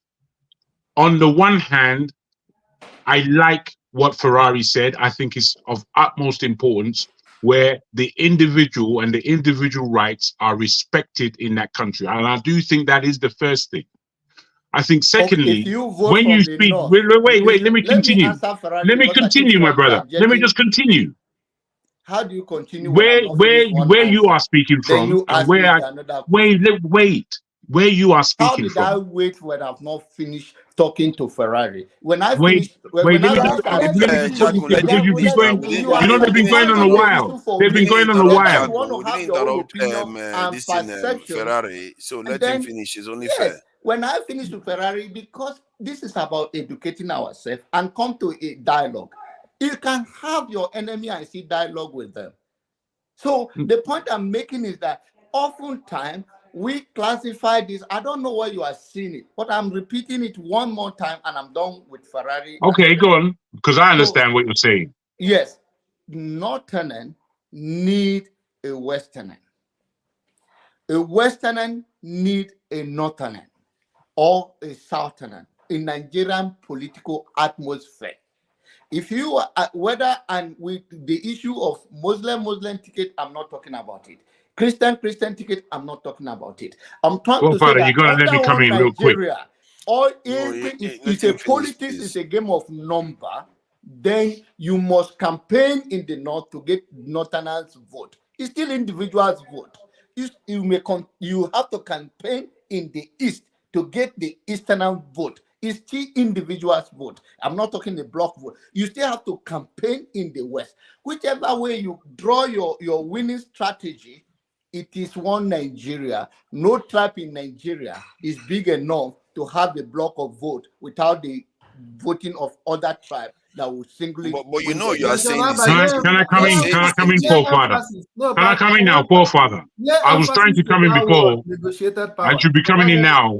On the one hand, I like what Ferrari said. I think it's of utmost importance where the individual and the individual rights are respected in that country. And I do think that is the first thing. I think secondly, when you speak, wait, let me continue. Let me continue, my brother. Let me just continue. How do you continue? Where you are speaking from, and where you are speaking from. How did I wait when I've not finished talking to Ferrari? When I finished, because they've been going on a while. They've been going on a while. Ferrari, so let him finish. It's only fair. When I finish with Ferrari, because this is about educating ourselves and come to a dialogue. You can have your enemy and see dialogue with them. So the point I'm making is that oftentimes we classify this. I don't know why you are seeing it, but I'm repeating it one more time and I'm done with Ferrari. Okay, go on, because I understand what you're saying. Yes, Northern need a Westerner. A Westerner need a Northerner or a Southerner in Nigerian political atmosphere. If you whether and with the issue of Muslim ticket, I'm not talking about it. Christian ticket, I'm not talking about it. I'm trying to say that you're gonna let me come in real quick. Or it's a politics, it's a game of number. Then you must campaign in the North to get Northerners' vote. It's still individuals' vote. You have to campaign in the East to get the Eastern vote. It's still individuals' vote. I'm not talking the block vote. You still have to campaign in the West. Whichever way you draw your winning strategy, it is one Nigeria. No tribe in Nigeria is big enough to have the block of vote without the voting of other tribes that would singly. But you know, you are saying this. Can I come in? Can I come in, forefather? Can I come in now, forefather? I was trying to come in before. I should be coming in now.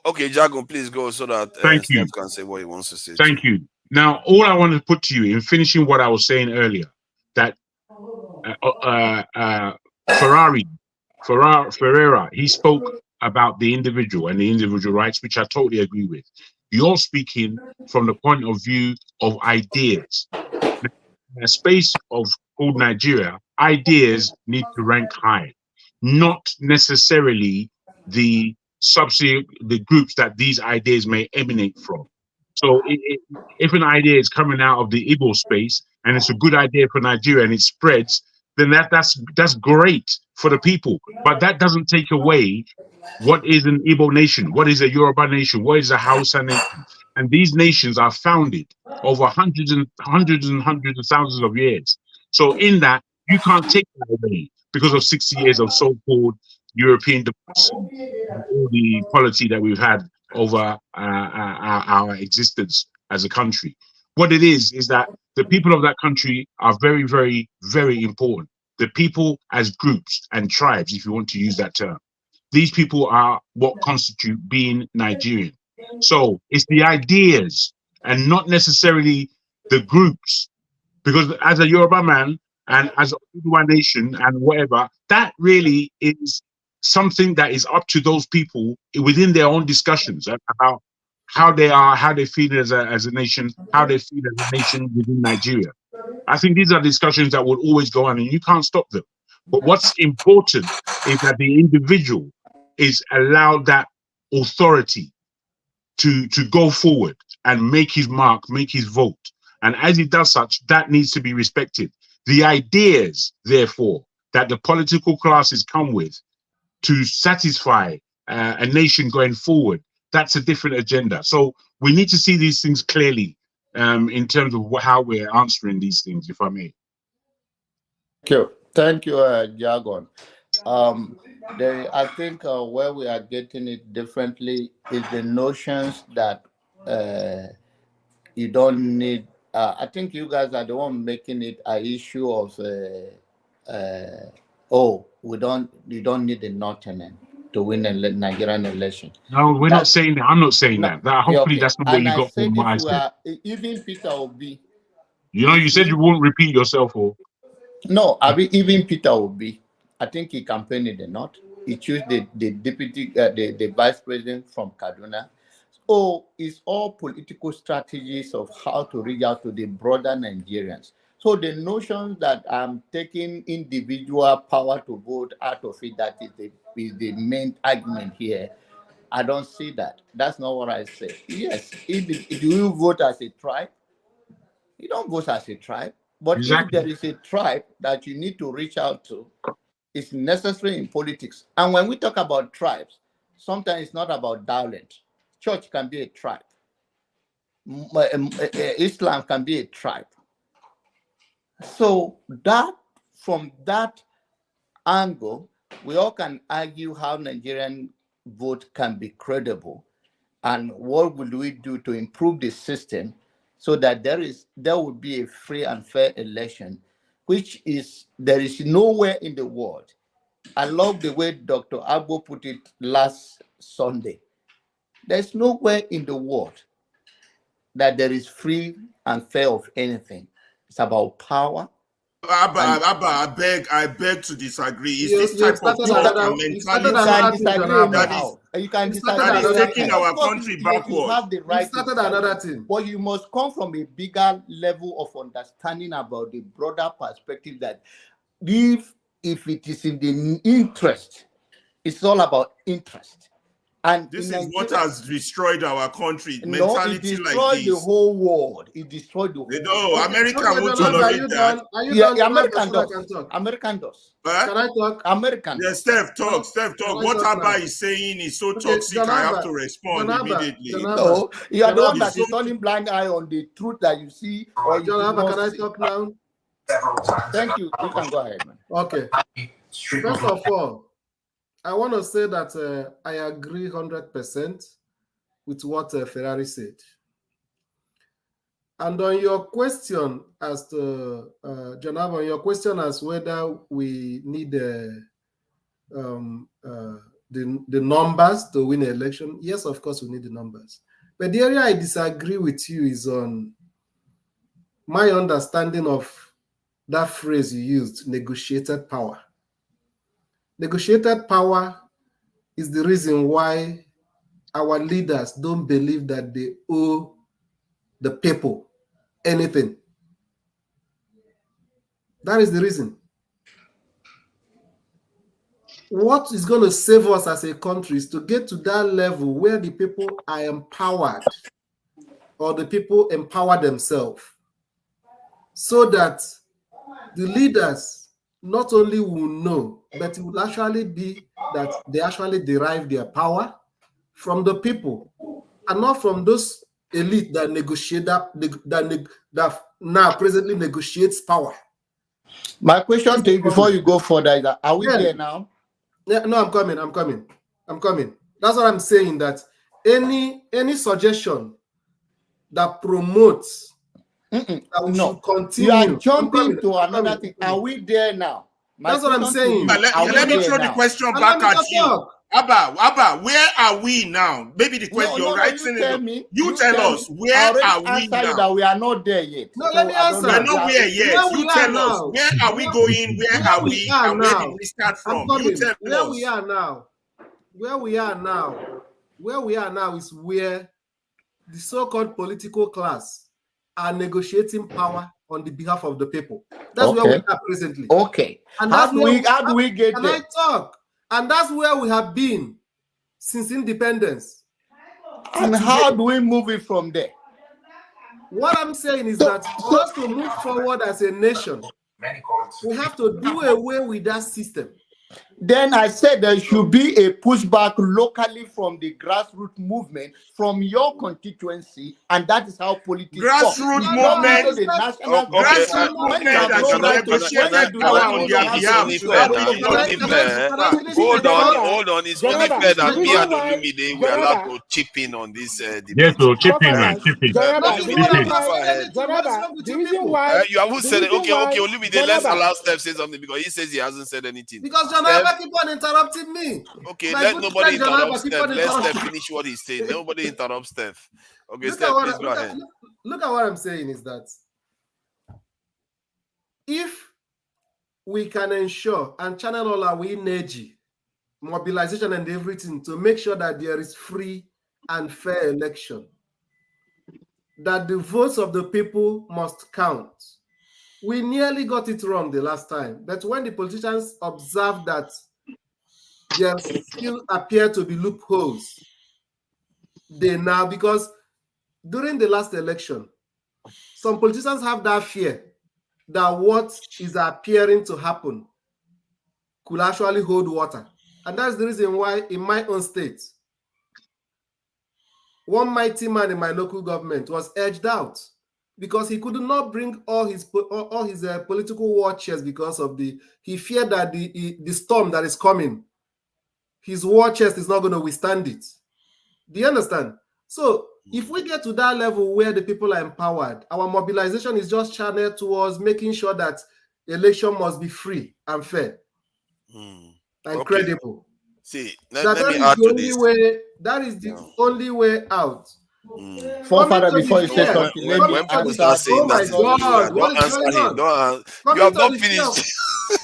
Okay, Jago, please go so that Steph can say what he wants to say. Thank you. Now, all I want to put to you in finishing what I was saying earlier, that Ferreira, he spoke about the individual and the individual rights, which I totally agree with. You're speaking from the point of view of ideas. In a space of called Nigeria, ideas need to rank high, not necessarily the groups that these ideas may emanate from. So if an idea is coming out of the Igbo space and it's a good idea for Nigeria and it spreads, then that's great for the people. But that doesn't take away what is an Igbo nation, what is a Yoruba nation, what is a Hausa nation. And these nations are founded over hundreds of thousands of years. So in that, you can't take that away because of 60 years of so-called European democracy and all the policy that we've had over our existence as a country. What it is that the people of that country are very, very, very important. The people as groups and tribes, if you want to use that term. These people are what constitute being Nigerian. So it's the ideas and not necessarily the groups. Because as a Yoruba man and as a Yoruba nation and whatever, that really is something that is up to those people within their own discussions about how they are, how they feel as a nation, how they feel as a nation within Nigeria. I think these are discussions that will always go on and you can't stop them. But what's important is that the individual is allowed that authority to go forward and make his mark, make his vote. And as he does such, that needs to be respected. The ideas, therefore, that the political classes come with to satisfy a nation going forward, that's a different agenda. So we need to see these things clearly in terms of how we're answering these things, if I may. Thank you, Jagon. I think where we are getting it differently is the notions that you don't need. I think you guys are the one making it an issue of you don't need a Northern to win a Nigerian election. No, we're not saying that. I'm not saying No, that. Hopefully, okay. that's not what And you I got said from what if I we said. are even Peter Obi. You know, you said you won't repeat yourself, or no, I mean even Peter Obi. I think he campaigned in the north. He chose the deputy, the vice president from Kaduna. So it's all political strategies of how to reach out to the broader Nigerians. So the notion that I'm taking individual power to vote out of it, that is the main argument here. I don't see that. That's not what I say. Yes, if you vote as a tribe, you don't vote as a tribe. But if there is a tribe that you need to reach out to, it's necessary in politics. And when we talk about tribes, sometimes it's not about dialect. Church can be a tribe. Islam can be a tribe. So that from that angle, we all can argue how Nigerian vote can be credible, and what will we do to improve the system so that there will be a free and fair election, which is there is nowhere in the world. I love the way Dr. Agbo put it last Sunday. There's nowhere in the world that there is free and fair of anything. It's about power. Abba, I beg to disagree. Is this type of thought and mentality you can disagree that is taking our country backward? You have the right. Started another thing. But you must come from a bigger level of understanding about the broader perspective that if it is in the interest, it's all about interest. And this is what has destroyed our country. No, Mentality it destroyed like this. the whole world. It destroyed the whole world. No, America won't tolerate that. American does. American does. Can I talk? American. Yeah, Steph, talk. What Abba is saying is so toxic. I have to respond immediately. No, you are the one that is turning blind eye on the truth that you see. Or you can I talk now? Thank you. You can go ahead, man. Okay. First of all, I want to say that I agree 100% with what Ferrari said. And on your question as to, Janab, on your question as whether we need the numbers to win an election, yes, of course we need the numbers. But the area I disagree with you is on my understanding of that phrase you used, negotiated power. Negotiated power is the reason why our leaders don't believe that they owe the people anything. That is the reason. What is going to save us as a country is to get to that level where the people are empowered, or the people empower themselves, so that the leaders not only will know, but it will actually be that they actually derive their power from the people and not from those elite that negotiate that now presently negotiates power. My question to you before you go further is that are we there now? Yeah, no, I'm coming. That's what I'm saying, that any suggestion that promotes that we should continue. You are jumping to another thing. Are we there now? That's what I'm saying. Let me throw the question back at you. Abba, where are we now? Maybe the question you're writing it. You tell us, where are we now? That we are not there yet. No, let me answer. We're not where yet. You tell us, where are we going? Where are we? And where did we start from? You tell us. Where we are now is where the so-called political class are negotiating power on the behalf of the people. That's where we are presently. Okay. And how do we get there? Can I talk? And that's where we have been since independence. And how do we move it from there? What I'm saying is that for us to move forward as a nation, we have to do away with that system. Then I said there should be a pushback locally from the grassroots movement from your constituency, and that is how politics grassroots movement. Grassroots movement that should negotiate that power on their behalf. Hold on. It's only fair that me and Olumide were allowed to chip in on this debate. Yes, so chip in, man. Chip in. You haven't said it. Okay, Olumide, let's allow Steph say something because he says he hasn't said anything. Because Jonaba keep on interrupting me. Okay, let nobody interrupt Steph. Let Steph finish what he's saying. Nobody interrupt Steph. Okay, Steph, please go ahead. Look at what I'm saying is that if we can ensure and channel all our energy, mobilization and everything to make sure that there is free and fair election, that the votes of the people must count. We nearly got it wrong the last time. But when the politicians observed that there still appear to be loopholes, they now, because during the last election, some politicians have that fear that what is appearing to happen could actually hold water. And that's the reason why in my own state, one mighty man in my local government was edged out because he could not bring all his political war chest because of he feared that the storm that is coming, his war chest is not going to withstand it. Do you understand? So if we get to that level where the people are empowered, our mobilization is just channeled towards making sure that election must be free and fair and credible. See, let me add to this. That is the only way out. Forefather, before you say something, when people start saying that, don't answer him. You have not finished.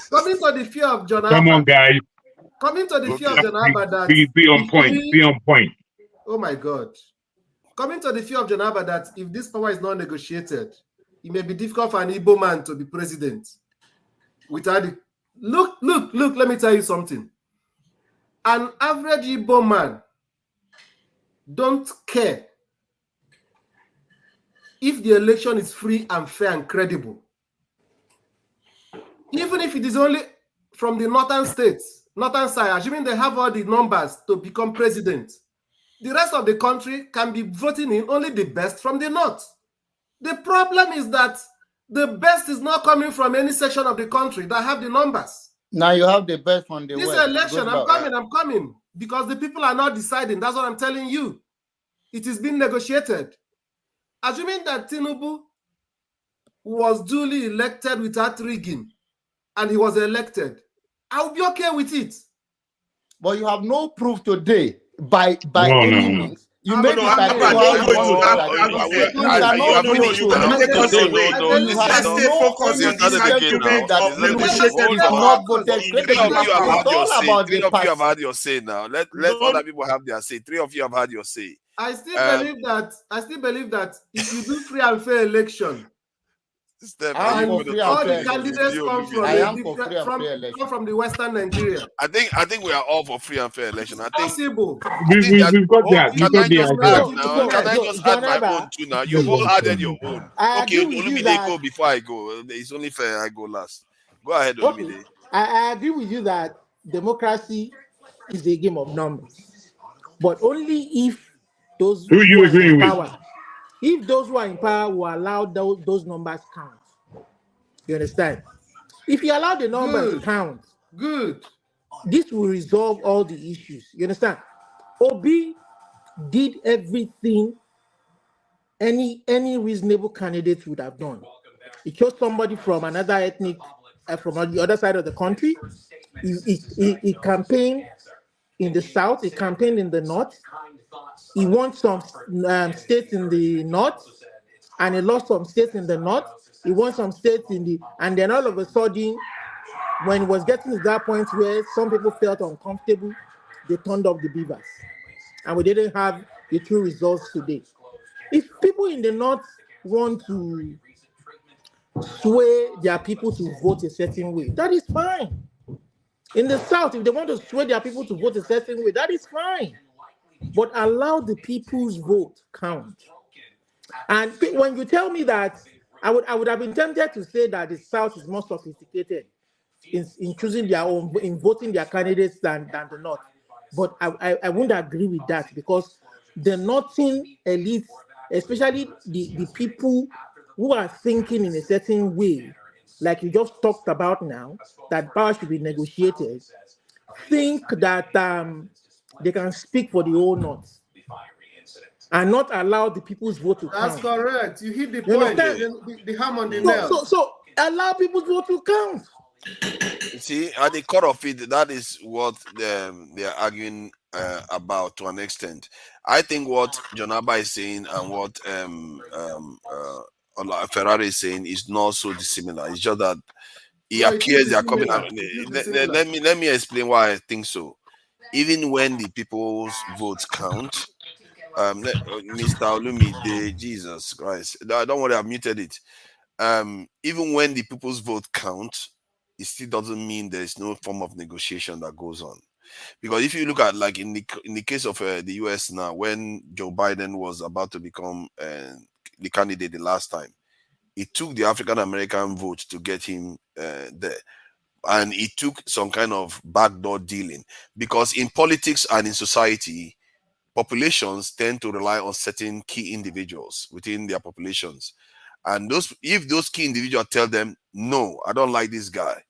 Coming to the fear of John Come on, guys. Coming to the fear of John Abba that be on point. Be on point. Oh my God. Coming to the fear of John Abba that if this power is not negotiated, it may be difficult for an Igbo man to be president. Without it. Look, let me tell you something. An average Igbo man don't care if the election is free and fair and credible. Even if it is only from the northern states, northern side, assuming they have all the numbers to become president, the rest of the country can be voting in only the best from the north. The problem is that the best is not coming from any section of the country that have the numbers. Now you have the best from the This west. election, I'm coming, because the people are not deciding. That's what I'm telling you. It is being negotiated. Assuming that Tinubu was duly elected without rigging, and he was elected, I'll be okay with it. But you have no proof today by any means. You made it like You have had your say now. Let other people have their say. Three of you have had your say. I still believe that if you do free and fair election, and all the candidates come from the Western Nigeria. I think we are all for free and fair election. I think possible. We've got that. Can I just add my own too now? You've all added your own. Okay, Olumide go before I go. It's only fair I go last. Go ahead, Olumide. I agree with you that democracy is a game of numbers, but only if those who you agree with? Power, if those who are in power will allow those numbers count. You understand? If you allow the numbers to count, this will resolve all the issues. You understand? Obi did everything any reasonable candidate would have done. He chose somebody from another ethnic, from the other side of the country. He campaigned in the south, he campaigned in the north. He won some states in the north, and he lost some states in the north. He won some states and then all of a sudden, when he was getting to that point where some people felt uncomfortable, they turned off the beavers. And we didn't have the true results today. If people in the north want to sway their people to vote a certain way, that is fine. In the south, if they want to sway their people to vote a certain way, that is fine. But allow the people's vote count. And when you tell me that, I would have been tempted to say that the South is more sophisticated in choosing their own, in voting their candidates than the North. But I wouldn't agree with that, because the Northern elite, especially the people who are thinking in a certain way, like you just talked about now, that power should be negotiated, think that they can speak for the whole North and not allow the people's vote to That's count. correct. You hit the You point, understand? the hammer on the nail. So allow people's vote to count. You see, at the core of it, that is what they are arguing about to an extent. I think what John Abba is saying and what Ferrari is saying is not so dissimilar. It's just that it appears they are coming. Let me explain why I think so. Even when the people's votes count, Mr. Olumide, Jesus Christ, don't worry, I've muted it. Even when the people's vote count, it still doesn't mean there is no form of negotiation that goes on. Because if you look at, like, in the case of the US now, when Joe Biden was about to become the candidate the last time, it took the African American vote to get him there. And it took some kind of backdoor dealing, because in politics and in society, populations tend to rely on certain key individuals within their populations. And if those key individuals tell them, no, I don't like this guy,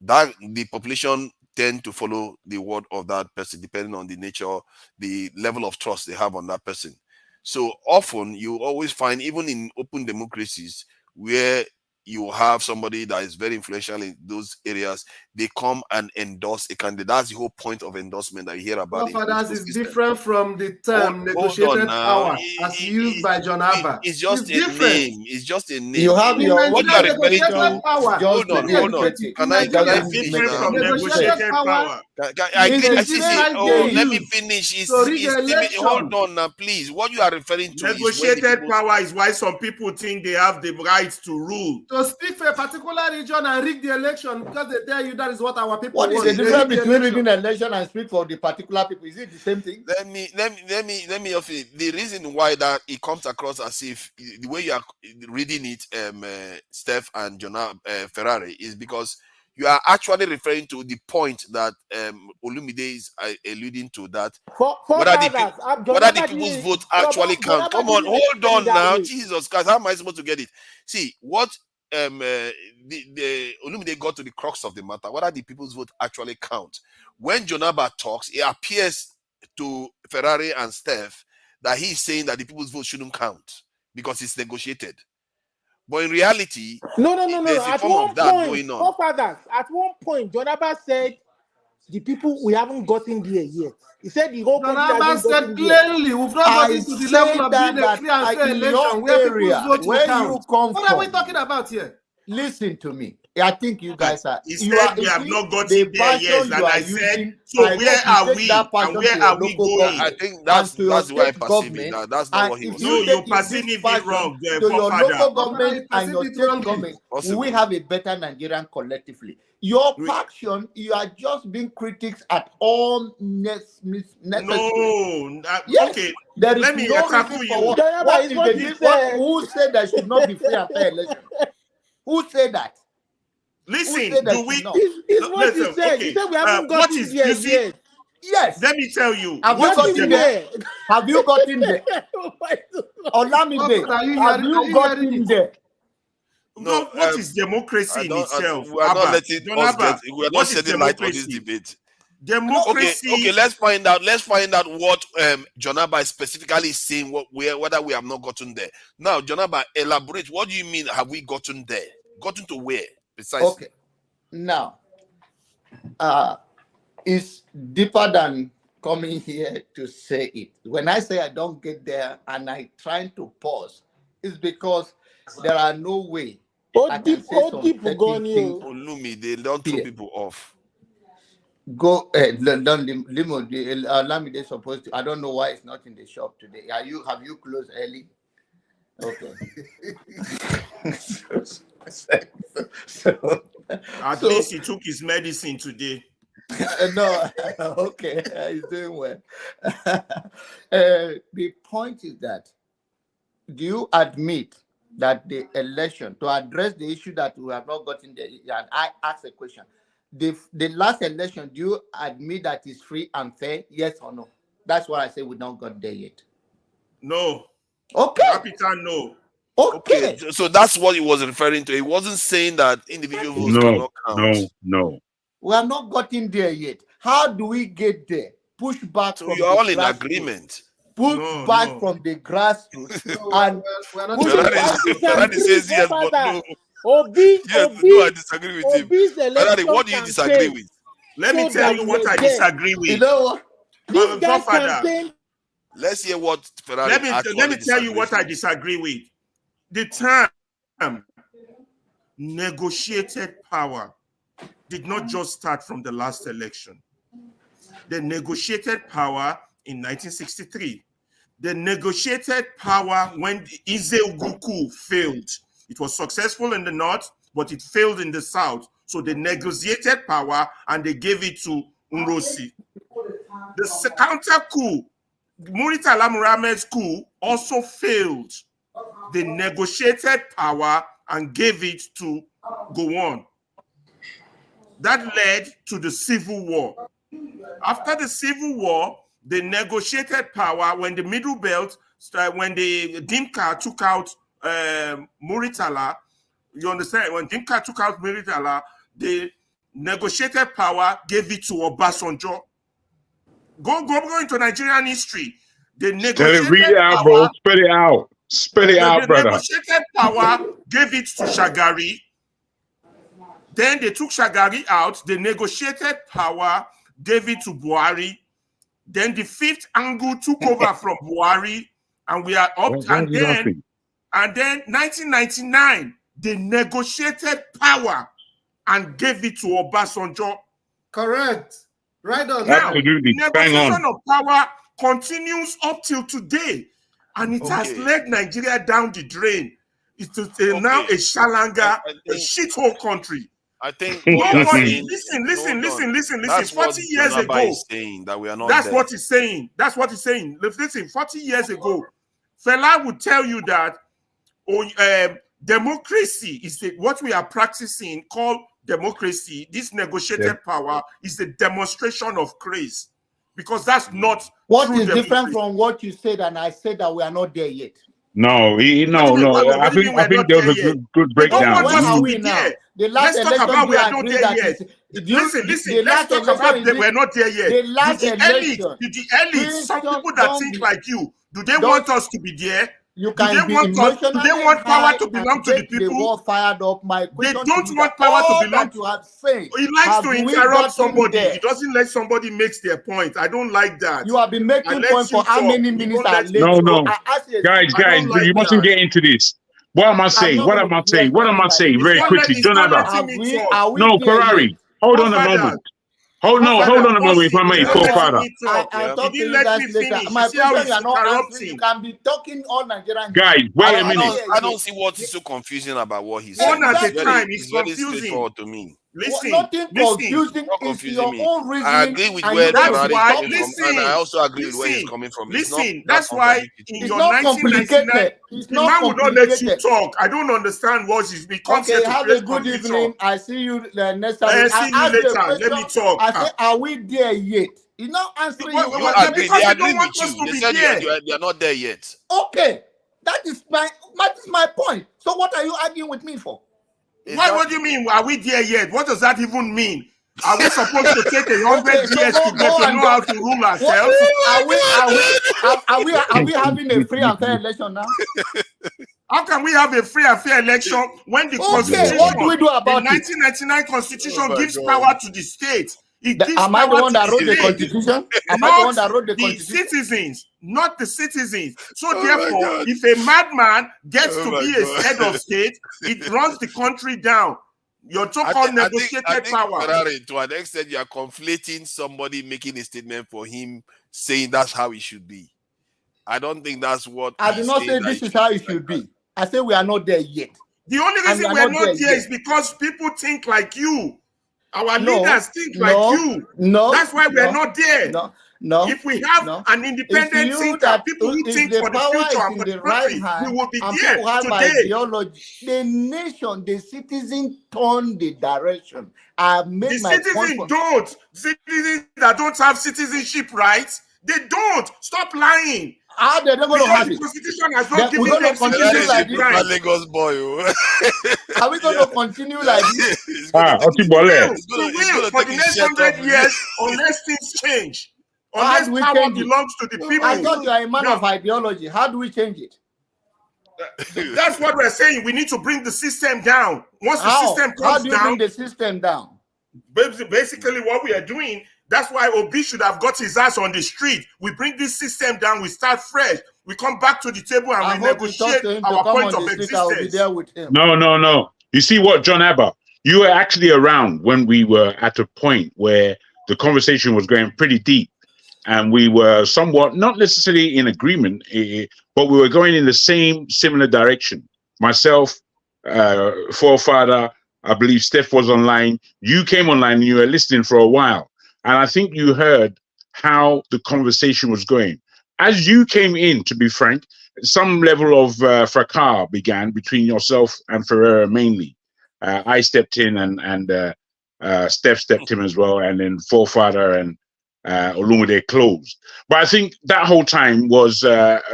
that the population tend to follow the word of that person, depending on the nature, the level of trust they have on that person. So often you always find, even in open democracies where you have somebody that is very influential in those areas, they come and endorse a candidate. That's the whole point of endorsement that you hear about. Fathers is different from the term negotiated power as used by John Abba. It's just a name. It's just a name. You have your what you are referring to. Hold on. Can I finish now? Negotiated power. Let me finish. Hold on now, please. What you are referring to negotiated power is why some people think they have the right to rule. To speak for a particular region and rig the election because they tell you that is what our people want. What is the difference between rigging an election and speak for the particular people? Is it the same thing? Let me offer the reason why that it comes across as if the way you are reading it, Steph and Jonah Ferrari, is because you are actually referring to the point that Olumide is alluding to, that whether the people's vote actually count. Come on, hold on now. Jesus Christ, how am I supposed to get it? See, what the Olumide got to the crux of the matter, whether the people's vote actually count. When Jonaba talks, it appears to Ferrari and Steph that he's saying that the people's vote shouldn't count because it's negotiated. But in reality, no. There's a At form one of that point, going on. at one point, Jonaba said the people, we haven't gotten there yet. He said the whole country hasn't gotten there. Clearly, we've not gotten to the level of being a free and fair election where people's vote will count. What are we talking about here? Listen to me. I think you guys are. He said we have not gotten there yet, and I said, so where are we? And where are we going? I think that's the way I perceive it. That's not what he was saying. No, you're perceiving it wrong. To your local government and your state government, we have a better Nigerian collectively. Your faction, you are just being critics at all necessary. No, yes, okay. There is Let me no tackle reason you. for who said there should not be free and fair election? Who said that? Listen, do we? It's what he said. Okay. He said we haven't gotten there yet. Yes. Let me tell you. Have you gotten there? Have you gotten there? Olamide, have you gotten there? No, what is democracy in itself? We are not letting us get. We are not shedding light on this debate. Democracy. Okay. Let's find out. What John Abba is specifically saying. Whether we have not gotten there. Now, John Abba, elaborate. What do you mean? Have we gotten there? Gotten to where precisely? Okay. Now, it's deeper than coming here to say it. When I say I don't get there and I try to pause, it's because there are no way. People going here. Olumi, they don't throw people off. Go Lamide supposed to. I don't know why it's not in the shop today. Have you closed early? Okay. At least he took his medicine today. No, okay, he's doing well. The point is that, do you admit that the election, to address the issue that we have not gotten there, and I asked a question. The last election, do you admit that it's free and fair? Yes or no? That's what I say. We not got there yet. No. Okay. Capital no. Okay. So that's what he was referring to. He wasn't saying that individual votes cannot count. No. We have not gotten there yet. How do we get there? Push back from you're the all in grassroots. agreement. Push back from the grassroots and Ferrari says yes, but no. Obi, no, I disagree with him. Ferrari, what do you disagree with? Let me tell you what I disagree with. You know what? This guy campaign. Let's hear what Ferrari. Let me tell you what I disagree with. The term negotiated power did not just start from the last election. The negotiated power in 1963. The negotiated power when Izeoguku failed. It was successful in the north, but it failed in the south. So they negotiated power and they gave it to Nrosi. The counter coup, Muritala Muhammad's coup, also failed. They negotiated power and gave it to Gowon. That led to the Civil War. After the Civil War, they negotiated power when the Middle Belt, when the Dimka took out Muritala. You understand? When Dimka took out Muritala, they negotiated power, gave it to Obasanjo. Go into Nigerian history. They negotiated read it out, bro. Spell it out. Spell it out, brother. They negotiated power, gave it to Shagari. Then they took Shagari out. They negotiated power, gave it to Buhari. Then the fifth angle took over from Buhari, and we are up. And then 1999, they negotiated power and gave it to Obasanjo. Correct. Right on. Now, absolutely. negotiation of power continues up till today, and it has led Nigeria down the drain. It's now a shalanga, a shithole country. I think nobody listen. 40 years ago, saying that we are not that's there. what he's saying. That's what he's saying. Listen, 40 years ago, Fela would tell you that democracy is what we are practicing called democracy. This negotiated power is the demonstration of grace, because that's not what is different from what you said, and I said that we are not there yet. No. I think there was a good breakdown. Where are we now? Let's talk about we are not there yet. Listen. Let's talk about that we're not there yet. The elite, some people that think like you, do they want us to be there? You can do they want power to belong to the people? Fired up. My they don't want power to belong to have said. He likes to interrupt somebody. He doesn't let somebody make their point. I don't like that. You have been making points for how many minutes? No. Guys, you mustn't get into this. What am I saying? What am I saying? Very quickly, Jonathan. No, Ferrari. Hold on a moment. Hold on a moment, if I may, co-father. I'll talk to you guys later. My question, you are not answering. You can be talking all Nigerian. Guys, wait a minute. I don't see what is so confusing about what he's saying. One at a time, it's very straightforward to me. Nothing confusing is your own reasoning. I agree with where Ferrari is coming from, and I also agree with where he's coming from. Listen, that's why in your 1999, the man would not let you talk. I don't understand what is because. Okay, have a good evening. I see you next time. I see you later. Let me talk. I say, are we there yet? You're not answering. They agree with you. They said they are not there yet. Okay, that is my point. So what are you arguing with me for? What do you mean? Are we there yet? What does that even mean? Are we supposed to take 100 years to get to know how to rule ourselves? Are we having a free and fair election now? How can we have a free and fair election when the Constitution, what do we do about the 1999 Constitution gives power to the state? Am I the one that wrote the Constitution? Am I the one that wrote the Constitution? Citizens, not the citizens. So therefore, if a madman gets to be a head of state, it runs the country down. Your so-called negotiated power. Ferrari, to an extent, you are conflating somebody making a statement for him saying that's how it should be. I don't think that's what. I do not say this is how it should be. I say we are not there yet. The only reason we are not there is because people think like you. Our leaders think like you. No, that's why we're not there. No. No. If we have No. an independent thinker, people who think for the future and for the country, we will be and there people have today. ideology, the nation, the citizen turn the direction. I made The my citizens point. don't. Citizens that don't have citizenship rights, they don't. Stop lying. How they're not going to Because have the it? Constitution has not We're given going them to continue like citizenship this. rights. Lagos boy. Are we going to continue like this? We will for the next 100 years unless things change. How Unless do we power change it? belongs to the people. I thought you are a man Now, of ideology. How do we change it? that's what we're saying. We need to bring the system down. Once the system How comes do you down, bring the system down? basically what we are doing, that's why Obi should have got his ass on the street. We bring this system down, we start fresh, we come back to the table and we negotiate our point of existence. No. You see what, John Abba? You were actually around when we were at a point where the conversation was going pretty deep. And we were somewhat, not necessarily in agreement, but we were going in the same similar direction. Myself, Forefather, I believe Steph was online. You came online and you were listening for a while. And I think you heard how the conversation was going. As you came in, to be frank, some level of fracas began between yourself and Ferreira mainly. I stepped in and Steph stepped in as well, and then Forefather and Olumide closed. But I think that whole time was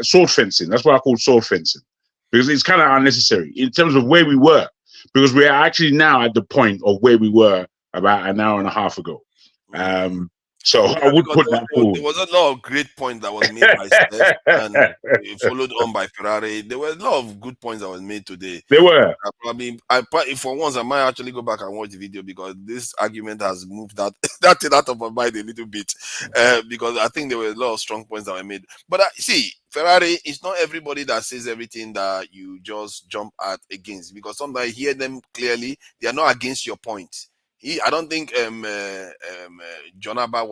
sword fencing. That's what I call sword fencing, because it's kind of unnecessary in terms of where we were, because we are actually now at the point of where we were about an hour and a half ago. So I would put that forward. There was a lot of great points that was made by Steph and followed on by Ferrari. There were a lot of good points that was made today. There were. For once, I might actually go back and watch the video because this argument has moved that out of my mind a little bit. Because I think there were a lot of strong points that were made. But see, Ferrari, it's not everybody that says everything that you just jump at against, because sometimes you hear them clearly, they are not against your point. I don't think John Abba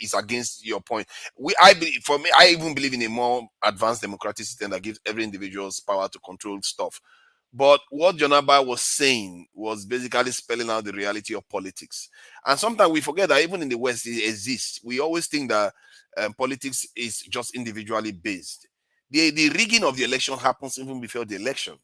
is against your point. For me, I even believe in a more advanced democratic system that gives every individual's power to control stuff. But what John Abba was saying was basically spelling out the reality of politics. And sometimes we forget that even in the West it exists. We always think that politics is just individually based. The rigging of the election happens even before the election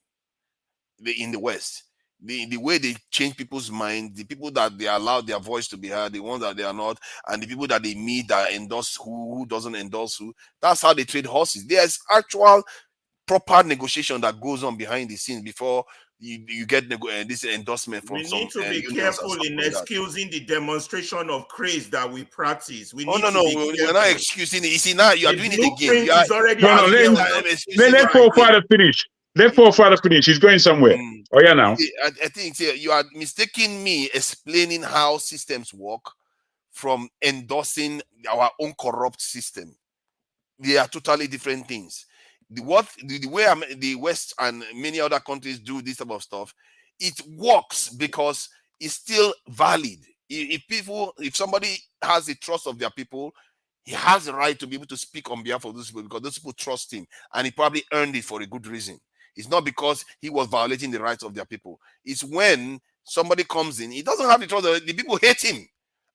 in the West. The way they change people's mind, the people that they allow their voice to be heard, the ones that they are not, and the people that they meet that endorse who doesn't endorse who. That's how they trade horses. There's actual proper negotiation that goes on behind the scenes before you get this endorsement from some. We need to be careful in excusing the demonstration of craze that we practice. We need we're not excusing it. You see, now you are doing it again. Let Forefather finish. Let Forefather finish. He's going somewhere. Oh yeah, now. I think you are mistaking me explaining how systems work from endorsing our own corrupt system. They are totally different things. The way the West and many other countries do this type of stuff, it works because it's still valid. If somebody has the trust of their people, he has the right to be able to speak on behalf of those people because those people trust him, and he probably earned it for a good reason. It's not because he was violating the rights of their people. It's when somebody comes in, he doesn't have the trust. The people hate him,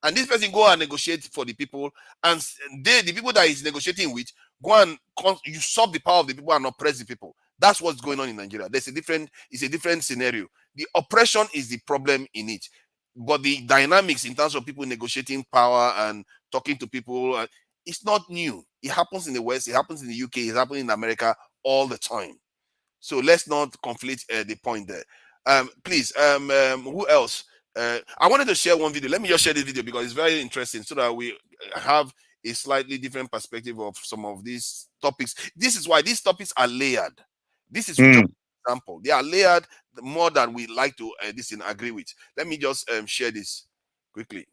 and this person go and negotiate for the people, and the people that he's negotiating with go and usurp the power of the people and oppress the people. That's what's going on in Nigeria. It's a different scenario. The oppression is the problem in it, but the dynamics in terms of people negotiating power and talking to people, it's not new. It happens in the West. It happens in the UK. It's happening in America all the time. So let's not conflate the point there. Please, who else? I wanted to share one video. Let me just share this video because it's very interesting so that we have a slightly different perspective of some of these topics. This is why these topics are layered. This is just an example. They are layered more than we like to agree with. Let me just share this quickly.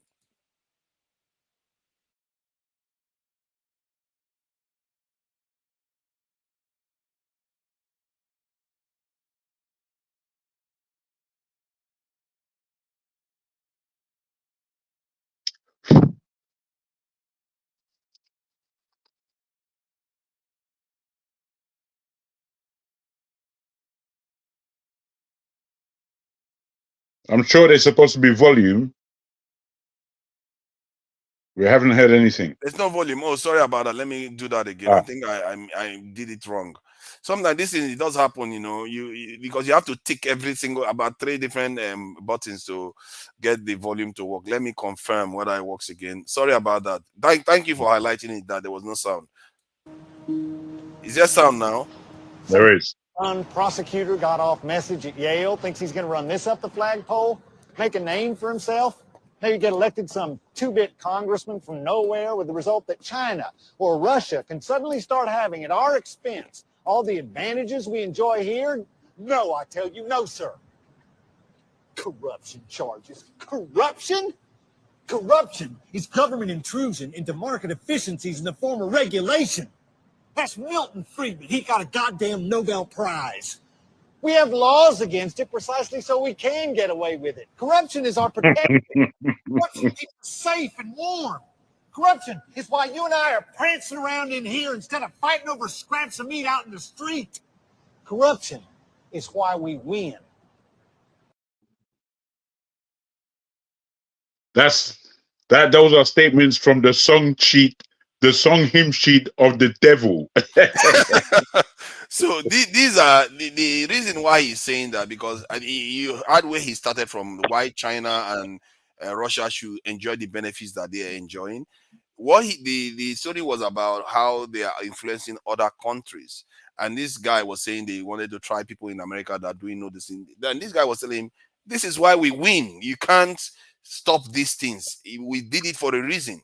I'm sure there's supposed to be volume. We haven't heard anything. There's no volume. Oh, sorry about that. Let me do that again. Ah. I think I did it wrong. Sometimes this thing, it does happen, you know, because you have to tick every single about 3 different buttons to get the volume to work. Let me confirm whether it works again. Sorry about that. Thank you for highlighting it that there was no sound. Is there sound now? There is. Prosecutor got off message at Yale, thinks he's going to run this up the flagpole, make a name for himself, maybe get elected some 2-bit congressman from nowhere, with the result that China or Russia can suddenly start having at our expense all the advantages we enjoy here? No, I tell you, no, sir. Corruption charges. Corruption? Corruption is government intrusion into market efficiencies in the form of regulation. That's Milton Friedman. He got a goddamn Nobel Prize. We have laws against it precisely so we can get away with it. Corruption is our protection. Corruption keeps us safe and warm. Corruption is why you and I are prancing around in here instead of fighting over scraps of meat out in the street. Corruption is why we win. Those are statements from the song hymn sheet of the devil. So these are the reason why he's saying that, because you heard where he started from, why China and Russia should enjoy the benefits that they are enjoying. What the story was about how they are influencing other countries, and this guy was saying they wanted to try people in America that are doing all this thing. Then this guy was telling him, this is why we win. You can't stop these things. We did it for a reason.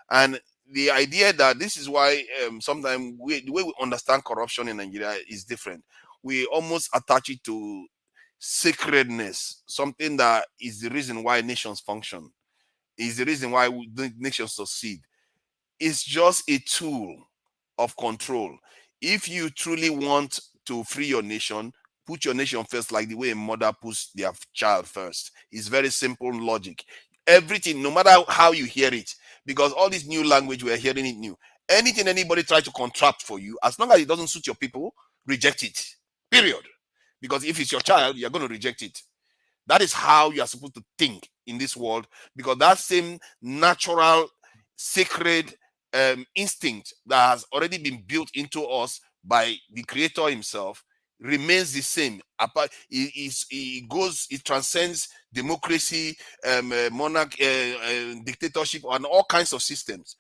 And the idea that this is why sometimes the way we understand corruption in Nigeria is different. We almost attach it to sacredness, something that is the reason why nations function, is the reason why the nations succeed. It's just a tool of control. If you truly want to free your nation, put your nation first, like the way a mother puts their child first. It's very simple logic. Everything, no matter how you hear it, because all this new language, we're hearing it new. Anything anybody try to contract for you, as long as it doesn't suit your people, reject it. Period. Because if it's your child, you're going to reject it. That is how you are supposed to think in this world, because that same natural, sacred instinct that has already been built into us by the Creator himself remains the same. It transcends democracy, dictatorship, and all kinds of systems.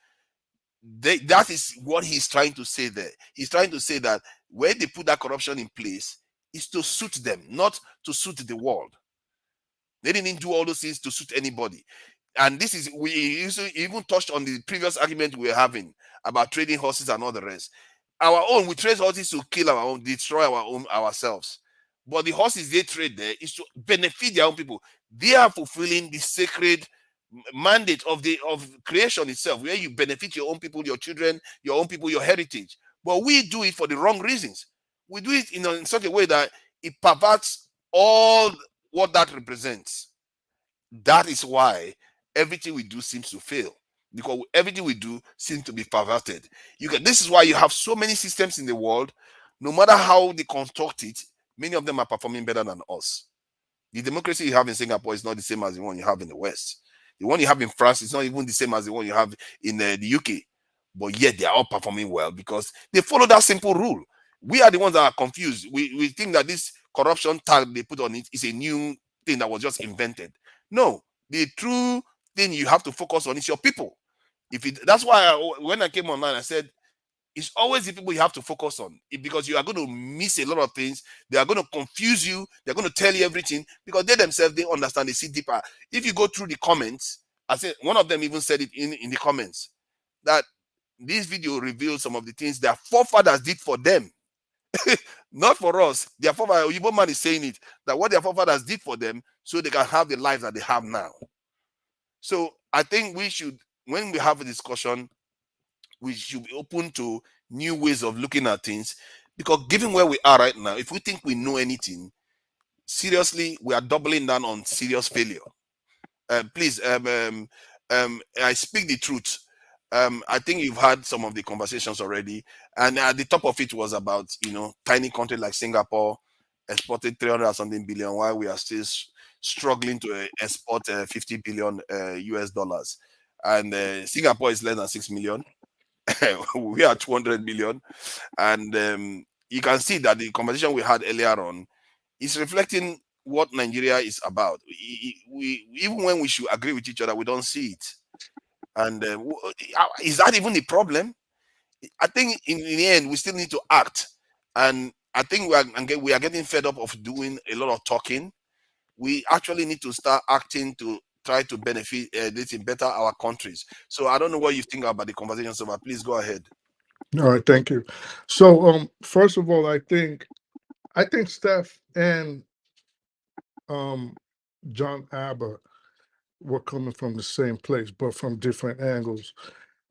That is what he's trying to say there. He's trying to say that when they put that corruption in place, it's to suit them, not to suit the world. They didn't do all those things to suit anybody. And this is, we even touched on the previous argument we were having about trading horses and all the rest. We trade horses to kill our own, destroy our own ourselves. But the horses they trade there is to benefit their own people. They are fulfilling the sacred mandate of creation itself, where you benefit your own people, your children, your own people, your heritage. But we do it for the wrong reasons. We do it in such a way that it perverts all what that represents. That is why everything we do seems to fail, because everything we do seems to be perverted. This is why you have so many systems in the world. No matter how they construct it, many of them are performing better than us. The democracy you have in Singapore is not the same as the one you have in the West. The one you have in France is not even the same as the one you have in the UK. But yet they are all performing well because they follow that simple rule. We are the ones that are confused. We think that this corruption tag they put on it is a new thing that was just invented. No, the true thing you have to focus on is your people. That's why when I came online, I said it's always the people you have to focus on, because you are going to miss a lot of things. They are going to confuse you. They're going to tell you everything because they themselves, they understand, they see deeper. If you go through the comments, I said one of them even said it in the comments that this video reveals some of the things their forefathers did for them. Not for us. Their forefathers, Igbo man is saying it, that what their forefathers did for them so they can have the lives that they have now. So I think we should, when we have a discussion, we should be open to new ways of looking at things, because given where we are right now, if we think we know anything, seriously, we are doubling down on serious failure. Please, I speak the truth. I think you've had some of the conversations already, and at the top of it was about, tiny country like Singapore exported 300 something billion, while we are still struggling to export 50 billion US dollars. and Singapore is less than 6 million. We are 200 million, and you can see that the conversation we had earlier on is reflecting what Nigeria is about. We even when we should agree with each other, we don't see it. And is that even the problem? I think in the end, we still need to act. And I think we are getting fed up of doing a lot of talking. We actually need to start acting to try to benefit this and better our countries. So I don't know what you think about the conversation so far. Please go ahead. All right, thank you. So first of all, I think Steph and John Abba were coming from the same place, but from different angles.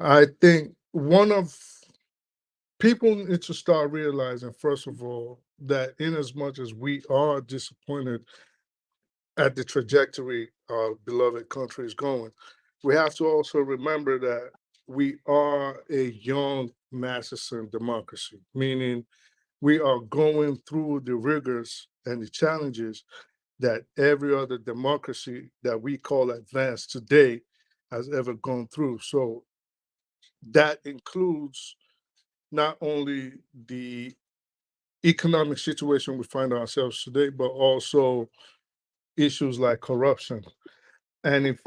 I think one of people need to start realizing, first of all, that in as much as we are disappointed at the trajectory our beloved country is going, we have to also remember that we are a young Masterson democracy, meaning we are going through the rigors and the challenges that every other democracy that we call advanced today has ever gone through. So that includes not only the economic situation we find ourselves today, but also issues like corruption. And if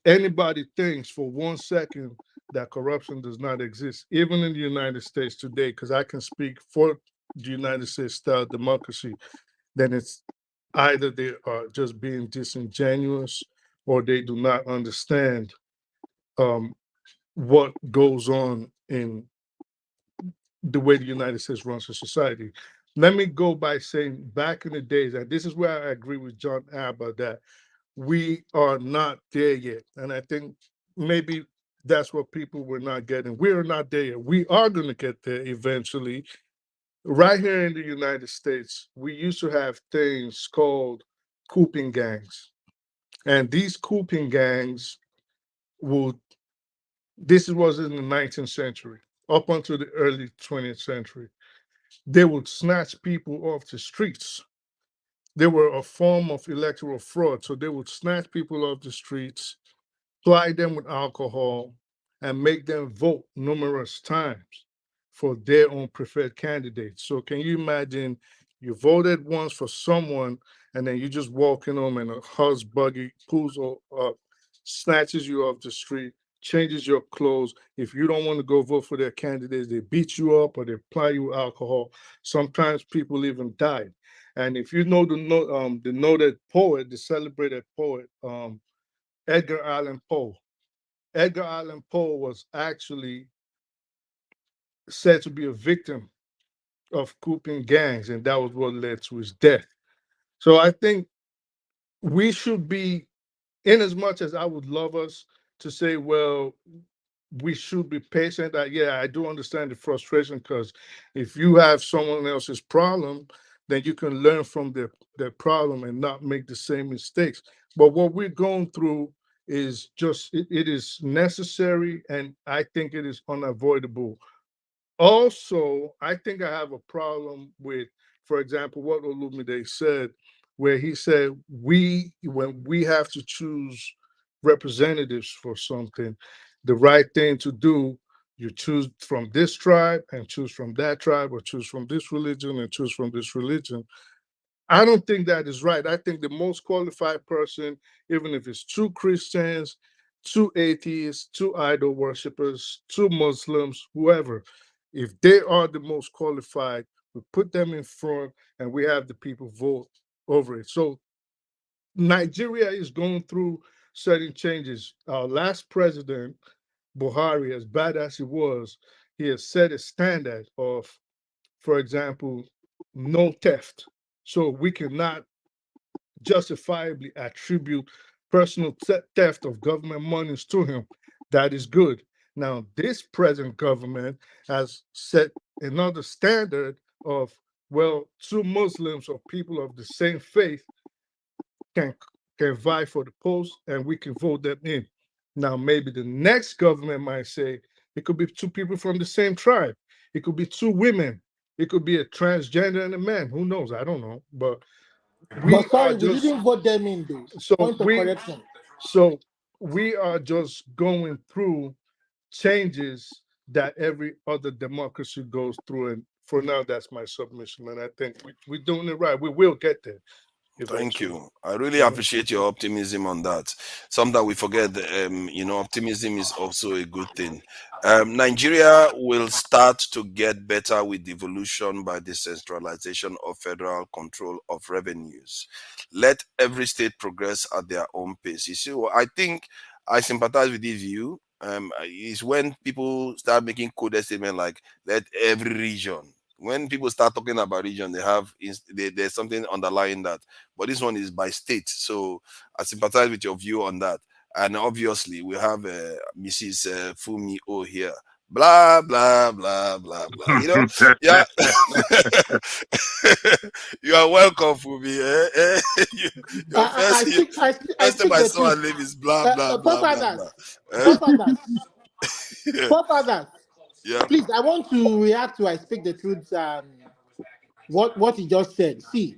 anybody thinks for 1 second that corruption does not exist, even in the United States today, because I can speak for the United States style democracy, then it's either they are just being disingenuous or they do not understand what goes on in the way the United States runs a society. Let me go by saying back in the days, and this is where I agree with John Abba, that we are not there yet. And I think maybe that's what people were not getting. We are not there yet. We are going to get there eventually. Right here in the United States, we used to have things called cooping gangs. And these cooping gangs would, this was in the 19th century, up until the early 20th century. They would snatch people off the streets. They were a form of electoral fraud. So they would snatch people off the streets, ply them with alcohol, and make them vote numerous times for their own preferred candidates. So can you imagine you voted once for someone and then you just walking home and a hus buggy pulls up, snatches you off the street, changes your clothes. If you don't want to go vote for their candidates, they beat you up or they ply you with alcohol. Sometimes people even died. And if you know the noted poet, the celebrated poet, Edgar Allan Poe. Edgar Allan Poe was actually said to be a victim of cooping gangs, and that was what led to his death. So I think we should be, in as much as I would love us to say, well, we should be patient. Yeah, I do understand the frustration, because if you have someone else's problem, then you can learn from their problem and not make the same mistakes. But what we're going through is just, it is necessary, and I think it is unavoidable. Also, I think I have a problem with, for example, what Olumide said, where he said when we have to choose representatives for something, the right thing to do, you choose from this tribe and choose from that tribe, or choose from this religion and choose from this religion. I don't think that is right. I think the most qualified person, even if it's two Christians, two atheists, two idol worshippers, two Muslims, whoever, if they are the most qualified, we put them in front and we have the people vote over it. So Nigeria is going through certain changes. Our last president, Buhari, as bad as he was, he has set a standard of, for example, no theft. So we cannot justifiably attribute personal theft of government monies to him. That is good. Now, this present government has set another standard of, well, two Muslims or people of the same faith can vie for the post and we can vote them in. Now, maybe the next government might say it could be two people from the same tribe. It could be two women. It could be a transgender and a man. Who knows? I don't know. But we But sorry, are we just, didn't vote them in, though. so Point of we correction. so we are just going through changes that every other democracy goes through. And for now, that's my submission. And I think we're doing it right. We will get there. Thank Eventually. you. I really appreciate your optimism on that. Sometimes we forget, optimism is also a good thing. Nigeria will start to get better with devolution by decentralization of federal control of revenues. Let every state progress at their own pace. You see, I think I sympathize with this view. Is when people start making coded statement like let every region. When people start talking about region, there's something underlying that. But this one is by state, so I sympathize with your view on that. And obviously, we have Mrs. Fumi O here. Blah blah blah blah blah. Yeah. You are welcome, Fumi. Your first time I saw her name is blah blah blah blah blah. Forefathers. Yeah. Please, I want to react to I speak the truth. What he just said. See,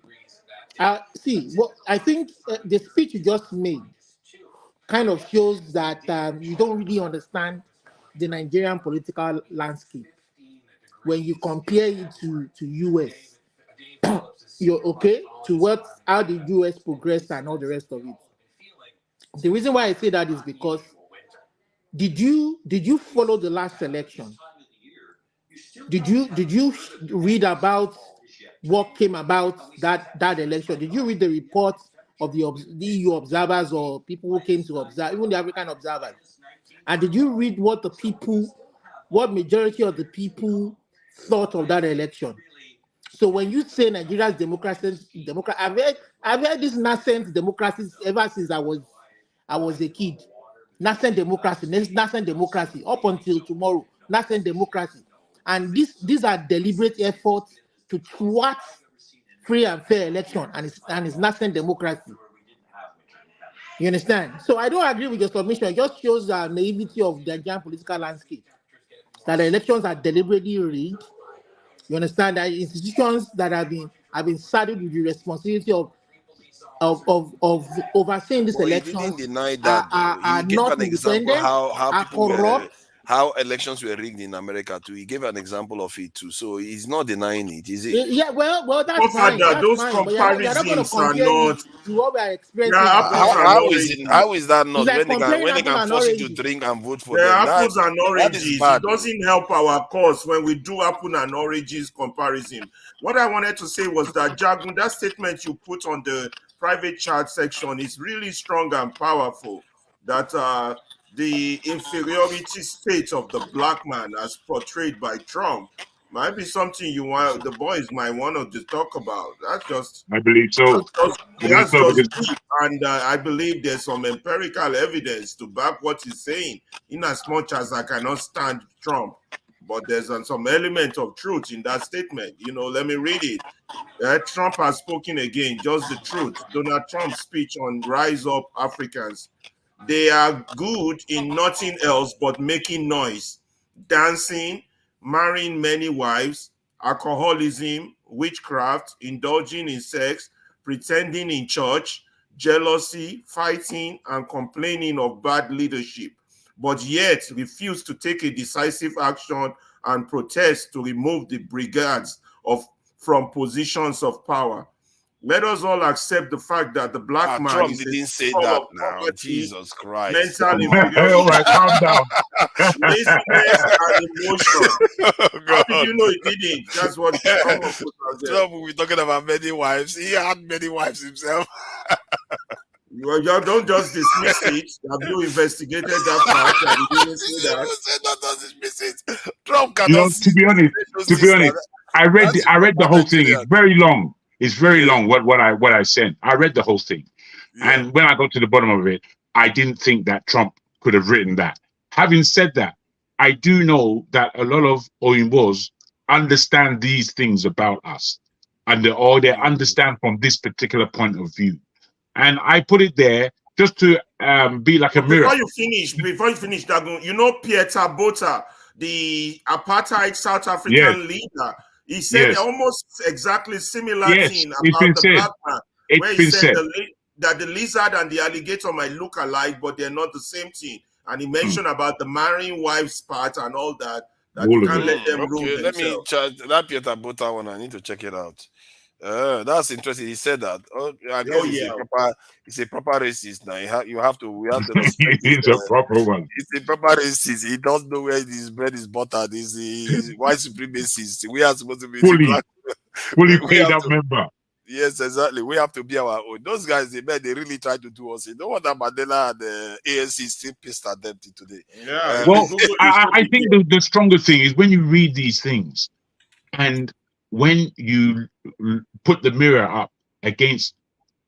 what I think the speech you just made kind of shows that you don't really understand the Nigerian political landscape when you compare it to US. You're okay to how the US progressed and all the rest of it. The reason why I say that is because did you follow the last election? Did you read about what came about that election? Did you read the reports of the EU observers or people who came to observe, even the African observers? And did you read what majority of the people thought of that election? So when you say Nigeria's democracy, I've heard this nascent democracy ever since I was a kid. Nascent democracy, up until tomorrow, nascent democracy. And these are deliberate efforts to thwart free and fair election, and it's nascent democracy. You understand? So I don't agree with your submission. It just shows the naivety of the Nigerian political landscape. That the elections are deliberately rigged. You understand that institutions that have been saddled with the responsibility of overseeing this election. He didn't deny that. He gave an example how elections were rigged in America too. He gave an example of it too. So he's not denying it, is he? Yeah, well, that's fine. Those fine, comparisons are not. To what we are experiencing. How is that not? Like when they can force you to drink and vote for them, apples and oranges. It doesn't help our cause when we do apple and oranges comparison. What I wanted to say was that Jagun, that statement you put on the private chat section is really strong and powerful. That the inferiority state of the black man as portrayed by Trump might be something the boys might want to talk about. That's just. I believe so. And I believe there's some empirical evidence to back what he's saying. In as much as I cannot stand Trump, but there's some element of truth in that statement. Let me read it. Trump has spoken again, just the truth. Donald Trump's speech on Rise Up Africans. They are good in nothing else but making noise, dancing, marrying many wives, alcoholism, witchcraft, indulging in sex, pretending in church, jealousy, fighting, and complaining of bad leadership, but yet refuse to take a decisive action and protest to remove the brigades from positions of power. Let us all accept the fact that the black man Trump is didn't say that now. Jesus Christ. Mental inferiority. All right, calm down. Laziness and emotion. How did you know he didn't? That's what Trump put out there. Trump will be talking about many wives. He had many wives himself. You don't just dismiss it. Have you investigated that fact and you didn't say that? Don't dismiss it. Trump cannot. To be honest, I read the whole thing. It's very long. It's very long. What I sent. I read the whole thing, and when I got to the bottom of it, I didn't think that Trump could have written that. Having said that, I do know that a lot of Oyimbos understand these things about us, and they understand from this particular point of view. And I put it there just to be like a mirror. Before you finish, Dagun, Pieter Botha, the apartheid South African leader, he said almost exactly similar thing about the black man. It's been said. that the lizard and the alligator might look alike, but they're not the same thing. And he mentioned about the marrying wives part and all that you can't let them rule okay, let me themselves. charge that Peter Bota one. I need to check it out. That's interesting. He said that. Oh, I guess it's a proper racist now. We have to respect It's a proper one. It's a proper racist. He doesn't know where his bread is buttered. He's white supremacist. We are supposed to be the black. Fully we paid have up to, member. Yes, exactly. We have to be our own. Those guys, they really try to do us. You know what that Mandela and the ANC still pissed at them till today. Yeah. Well, I think the stronger thing is when you read these things and when you put the mirror up against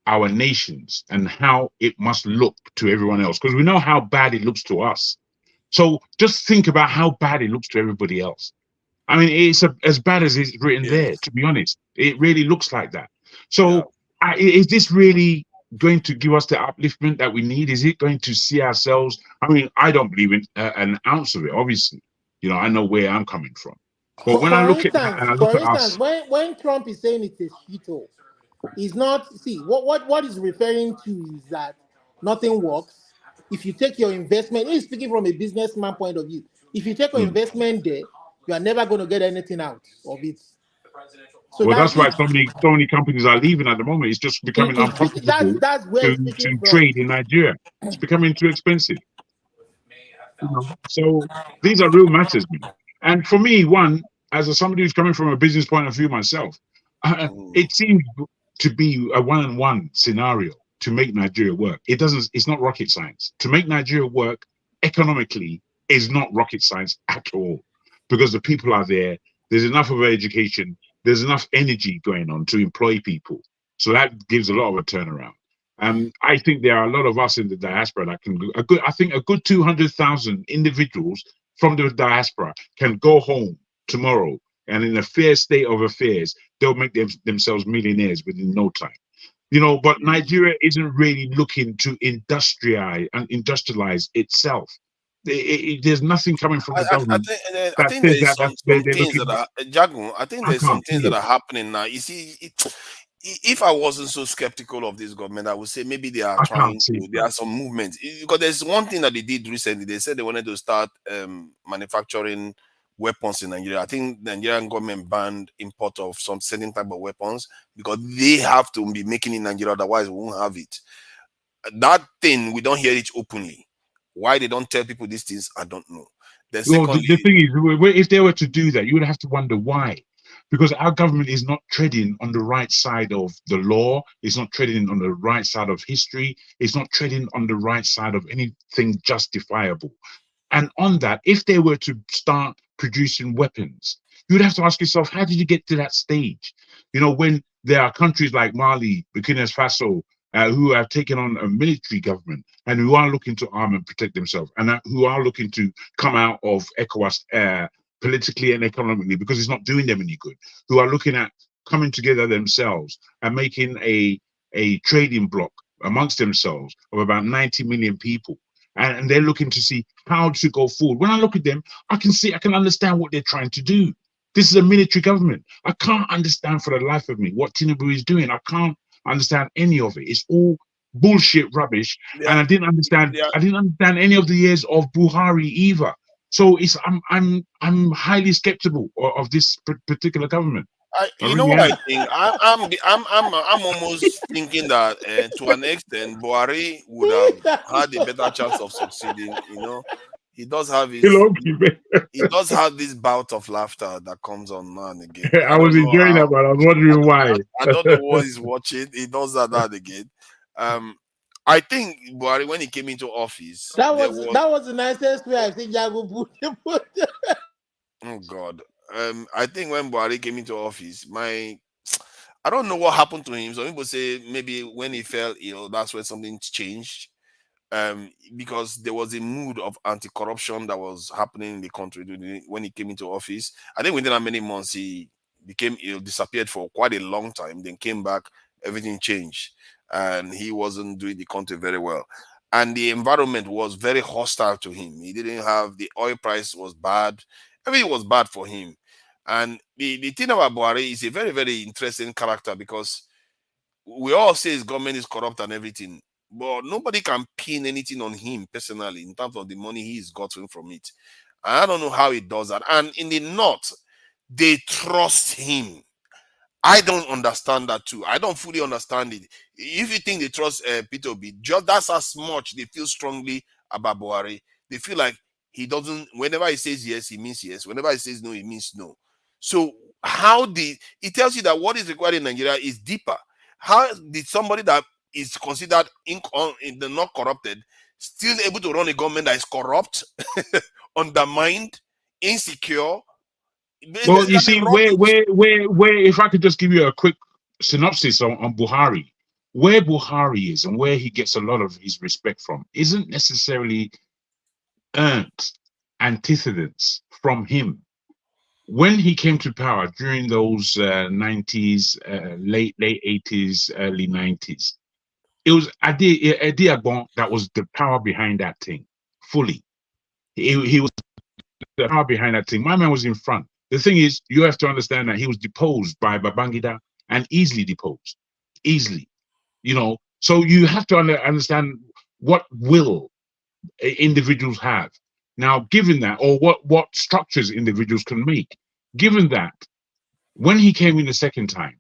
our nations and how it must look to everyone else, because we know how bad it looks to us. So just think about how bad it looks to everybody else. I mean, it's as bad as it's written there, to be honest. It really looks like that. So is this really going to give us the upliftment that we need? Is it going to see ourselves? I mean, I don't believe in an ounce of it, obviously. You know, I know where I'm coming from. But when I look at that and I look at us... when Trump is saying it's a shithole, he's not... See, what he's referring to is that nothing works. If you take your investment, he's speaking from a businessman point of view. If you take your investment there, you are never going to get anything out of it. So that's why so many companies are leaving at the moment. It's just becoming unprofitable to trade in Nigeria. It's becoming too expensive. You know? So these are real matters, man. And for me, as somebody who's coming from a business point of view myself, it seems to be a one-on-one scenario to make Nigeria work. It's not rocket science. To make Nigeria work economically is not rocket science at all, because the people are there. There's enough of education. There's enough energy going on to employ people. So that gives a lot of a turnaround. I think there are a lot of us in the diaspora that can a good 200,000 individuals from the diaspora can go home tomorrow, and in a fair state of affairs, they'll make themselves millionaires within no time. You know, but Nigeria isn't really looking to industrialize itself. There's nothing coming from the government. I think there's some things that are Jagun. I think there's some things that are happening now. You see, if I wasn't so skeptical of this government, I would say maybe they are trying to. There are some movements, because there's one thing that they did recently. They said they wanted to start manufacturing weapons in Nigeria. I think the Nigerian government banned import of some certain type of weapons because they have to be making in Nigeria, otherwise we won't have it. That thing, we don't hear it openly. Why they don't tell people these things, I don't know. Then secondly, the thing is, if they were to do that, you would have to wonder why. Because our government is not treading on the right side of the law. It's not treading on the right side of history. It's not treading on the right side of anything justifiable. And on that, if they were to start producing weapons, you would have to ask yourself, how did you get to that stage? You know, when there are countries like Mali, Burkina Faso, who have taken on a military government and who are looking to arm and protect themselves, and who are looking to come out of ECOWAS politically and economically, because it's not doing them any good, who are looking at coming together themselves and making a trading bloc amongst themselves of about 90 million people. And they're looking to see how to go forward. When I look at them, I can understand what they're trying to do. This is a military government. I can't understand for the life of me what Tinubu is doing. I can't understand any of it. It's all bullshit rubbish. And I didn't understand any of the years of Buhari either. So I'm highly skeptical of this particular government. You know what I think? I'm almost thinking that to an extent, Buhari would have had a better chance of succeeding. You know, he does have this bout of laughter that comes on now and again. I was enjoying that, but I was wondering why. I don't know what he's watching. He does that now and again. I think Buhari, when he came into office, that was the nicest way I think Jago put. Oh God. I think when Buhari came into office, I don't know what happened to him. Some people say maybe when he fell ill, that's when something changed. Because there was a mood of anti-corruption that was happening in the country when he came into office. I think within how many months he became ill, disappeared for quite a long time, then came back, everything changed, and he wasn't doing the country very well. And the environment was very hostile to him. He didn't have, the oil price was bad. Everything was bad for him. And the thing about Buhari is a very, very interesting character, because we all say his government is corrupt and everything, but nobody can pin anything on him personally in terms of the money he's gotten from it. I don't know how he does that. And in the north, they trust him. I don't understand that too. I don't fully understand it. If you think they trust P2B, just that's as much they feel strongly about Buhari. They feel like he doesn't, whenever he says yes, he means yes. Whenever he says no, he means no. So it tells you that what is required in Nigeria is deeper. How did somebody that is considered the not corrupted still able to run a government that is corrupt, undermined, insecure? Well, you see, where, if I could just give you a quick synopsis on Buhari, where Buhari is and where he gets a lot of his respect from isn't necessarily earned antecedents from him. When he came to power during those 90s, late 80s, early 90s, it was Edi Agbon that was the power behind that thing, fully. He was the power behind that thing. My man was in front. The thing is, you have to understand that he was deposed by Babangida, and easily deposed. Easily. So you have to understand what will individuals have. Now, given that, or what structures individuals can make, given that, when he came in the second time,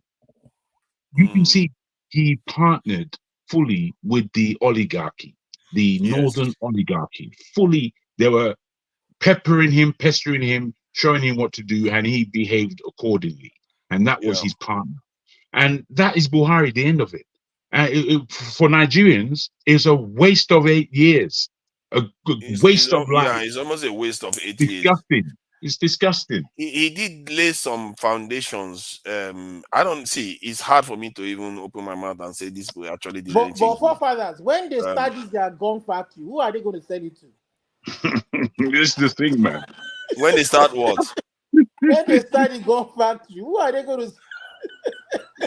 you can see he partnered fully with the oligarchy, the northern oligarchy. Fully, they were peppering him, pestering him, showing him what to do, and he behaved accordingly. And that was his partner. And that is Buhari, the end of it. For Nigerians, it's a waste of 8 years, a waste of life. Yeah, it's almost a waste of 8 years. Disgusting. It's disgusting. He did lay some foundations. I don't see. It's hard for me to even open my mouth and say this will actually did anything. But forefathers, when they start their gun factory, who are they going to sell it to? This is the thing, man. When they start what? When they start the gun factory, who are they going to?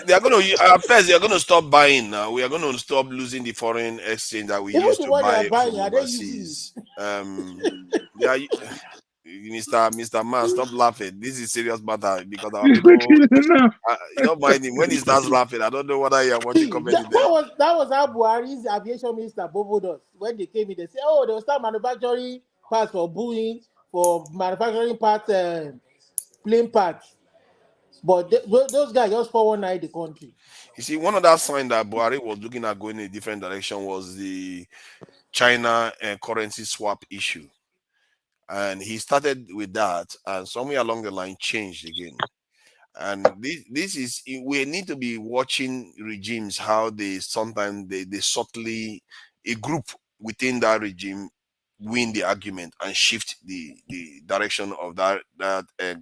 They are going to first. They are going to stop buying now. We are going to stop losing the foreign exchange that we used to buy from overseas. Yeah, Mr. Man, stop laughing. This is serious matter because our people. You don't mind him when he starts laughing. I don't know whether you are watching comedy. That was how Buhari's aviation minister Bobo does. When they came in, they said, "Oh, they'll start manufacturing parts for Boeing, for manufacturing parts, plane parts." But those guys just 419 the country. You see, one of that sign that Buhari was looking at going in a different direction was the China currency swap issue. And he started with that, and somewhere along the line changed again. And this is, we need to be watching regimes, how they sometimes they subtly, a group within that regime win the argument and shift the direction of that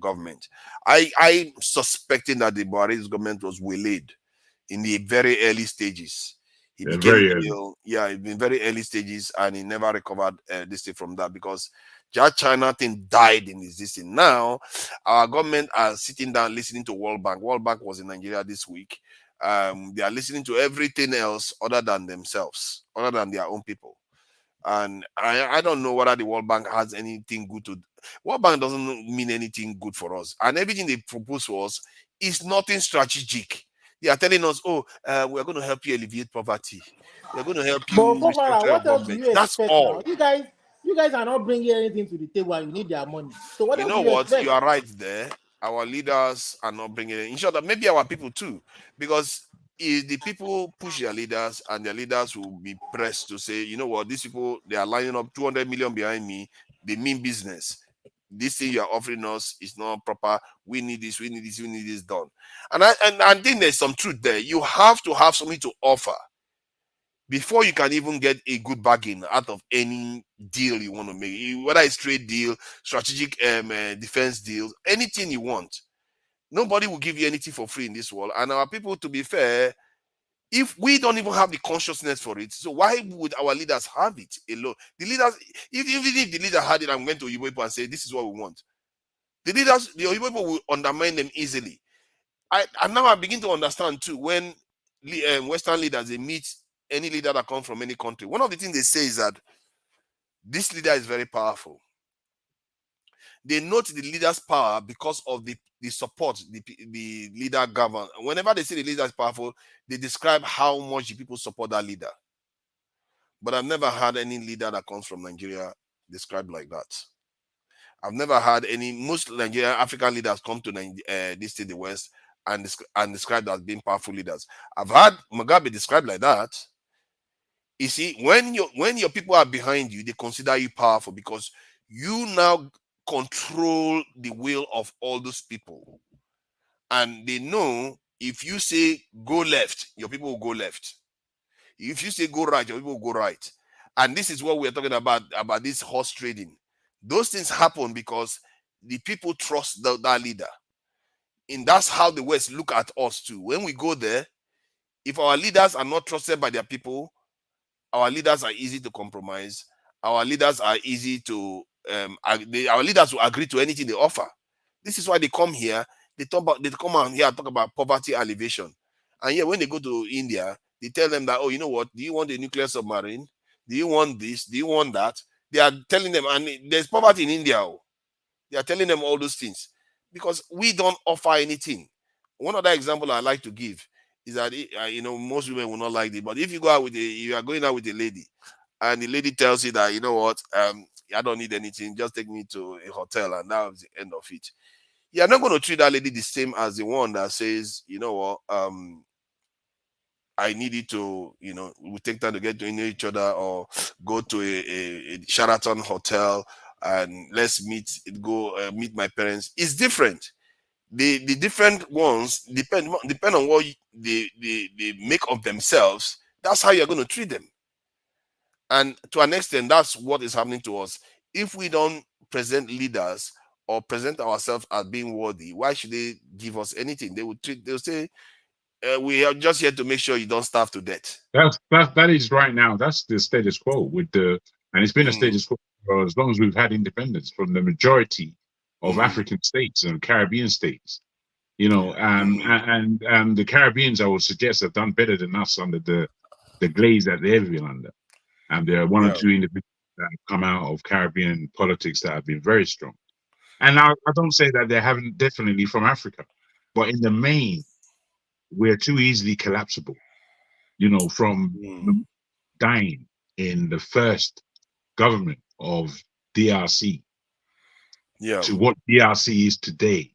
government. I suspecting that the Buhari's government was waylaid in the very early stages. He became ill. Yeah, in very early stages, and he never recovered this thing from that, because that China thing died in existing. Now, our government are sitting down listening to World Bank. World Bank was in Nigeria this week. They are listening to everything else other than themselves, other than their own people. And I don't know whether the World Bank has anything good to. World Bank doesn't mean anything good for us. And everything they propose to us is nothing strategic. They are telling us, oh, we're going to help you alleviate poverty. We're going to help you restructure your government. That's all. Now? You guys are not bringing anything to the table and you need their money. So what you know what? You are right there. Our leaders are not bringing it. In short, maybe our people too. Because if the people push their leaders, and their leaders will be pressed to say, you know what, these people, they are lining up 200 million behind me. They mean business. This thing you are offering us is not proper. We need this, we need this, we need this done. And I think there's some truth there. You have to have something to offer before you can even get a good bargain out of any deal you want to make, whether it's trade deal, strategic defense deals, anything you want. Nobody will give you anything for free in this world. And our people, to be fair, if we don't even have the consciousness for it, so why would our leaders have it alone? The leaders, even if the leader had it and went to Yoruba and said, this is what we want, the leaders, the Yoruba will undermine them easily. And now I begin to understand too, when Western leaders, they meet any leader that comes from any country, one of the things they say is that this leader is very powerful. They note the leader's power because of the support the leader govern. Whenever they say the leader is powerful, they describe how much the people support that leader. But I've never had any leader that comes from Nigeria described like that. I've never had most Nigerian African leaders come to this to the West and described as being powerful leaders. I've had Mugabe described like that. You see, when your people are behind you, they consider you powerful because you now control the will of all those people. And they know if you say go left, your people will go left. If you say go right, your people will go right. And this is what we're talking about this horse trading. Those things happen because the people trust that leader. And that's how the West look at us too. When we go there, if our leaders are not trusted by their people, our leaders are easy to compromise. Our leaders are easy to our leaders will agree to anything they offer. This is why they come here. They come out here and talk about poverty alleviation. And yeah, when they go to India, they tell them that, oh, you know what? Do you want a nuclear submarine? Do you want this? Do you want that? They are telling them, and there's poverty in India. Oh. They are telling them all those things because we don't offer anything. One other example I like to give is that most women will not like it, but if you go out you are going out with a lady, and the lady tells you that, you know what, I don't need anything, just take me to a hotel, and that was the end of it. You're not going to treat that lady the same as the one that says, you know what, I need you to, we take time to get to know each other, or go to a Sheraton hotel and let's meet my parents. It's different. The different ones depend on what they make of themselves. That's how you're going to treat them. And to an extent, that's what is happening to us. If we don't present leaders or present ourselves as being worthy, why should they give us anything? They'll say, we are just here to make sure you don't starve to death. That is right now. That's the status quo and it's been a status quo for as long as we've had independence from the majority of African states and Caribbean states. And the Caribbeans, I would suggest, have done better than us under the glaze that they've been under. And there are one or two individuals that have come out of Caribbean politics that have been very strong. And I don't say that they haven't, definitely from Africa, but in the main, we're too easily collapsible. From dying in the first government of DRC to what DRC is today.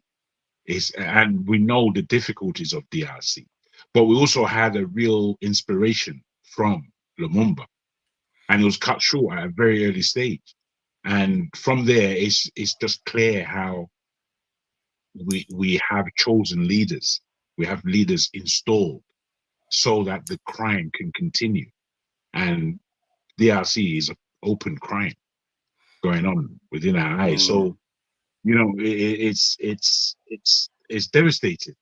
And we know the difficulties of DRC, but we also had a real inspiration from Lumumba, and it was cut short at a very early stage. And from there, it's just clear how we have chosen leaders. We have leaders installed so that the crime can continue. And DRC is an open crime going on within our eyes. So, it's devastating.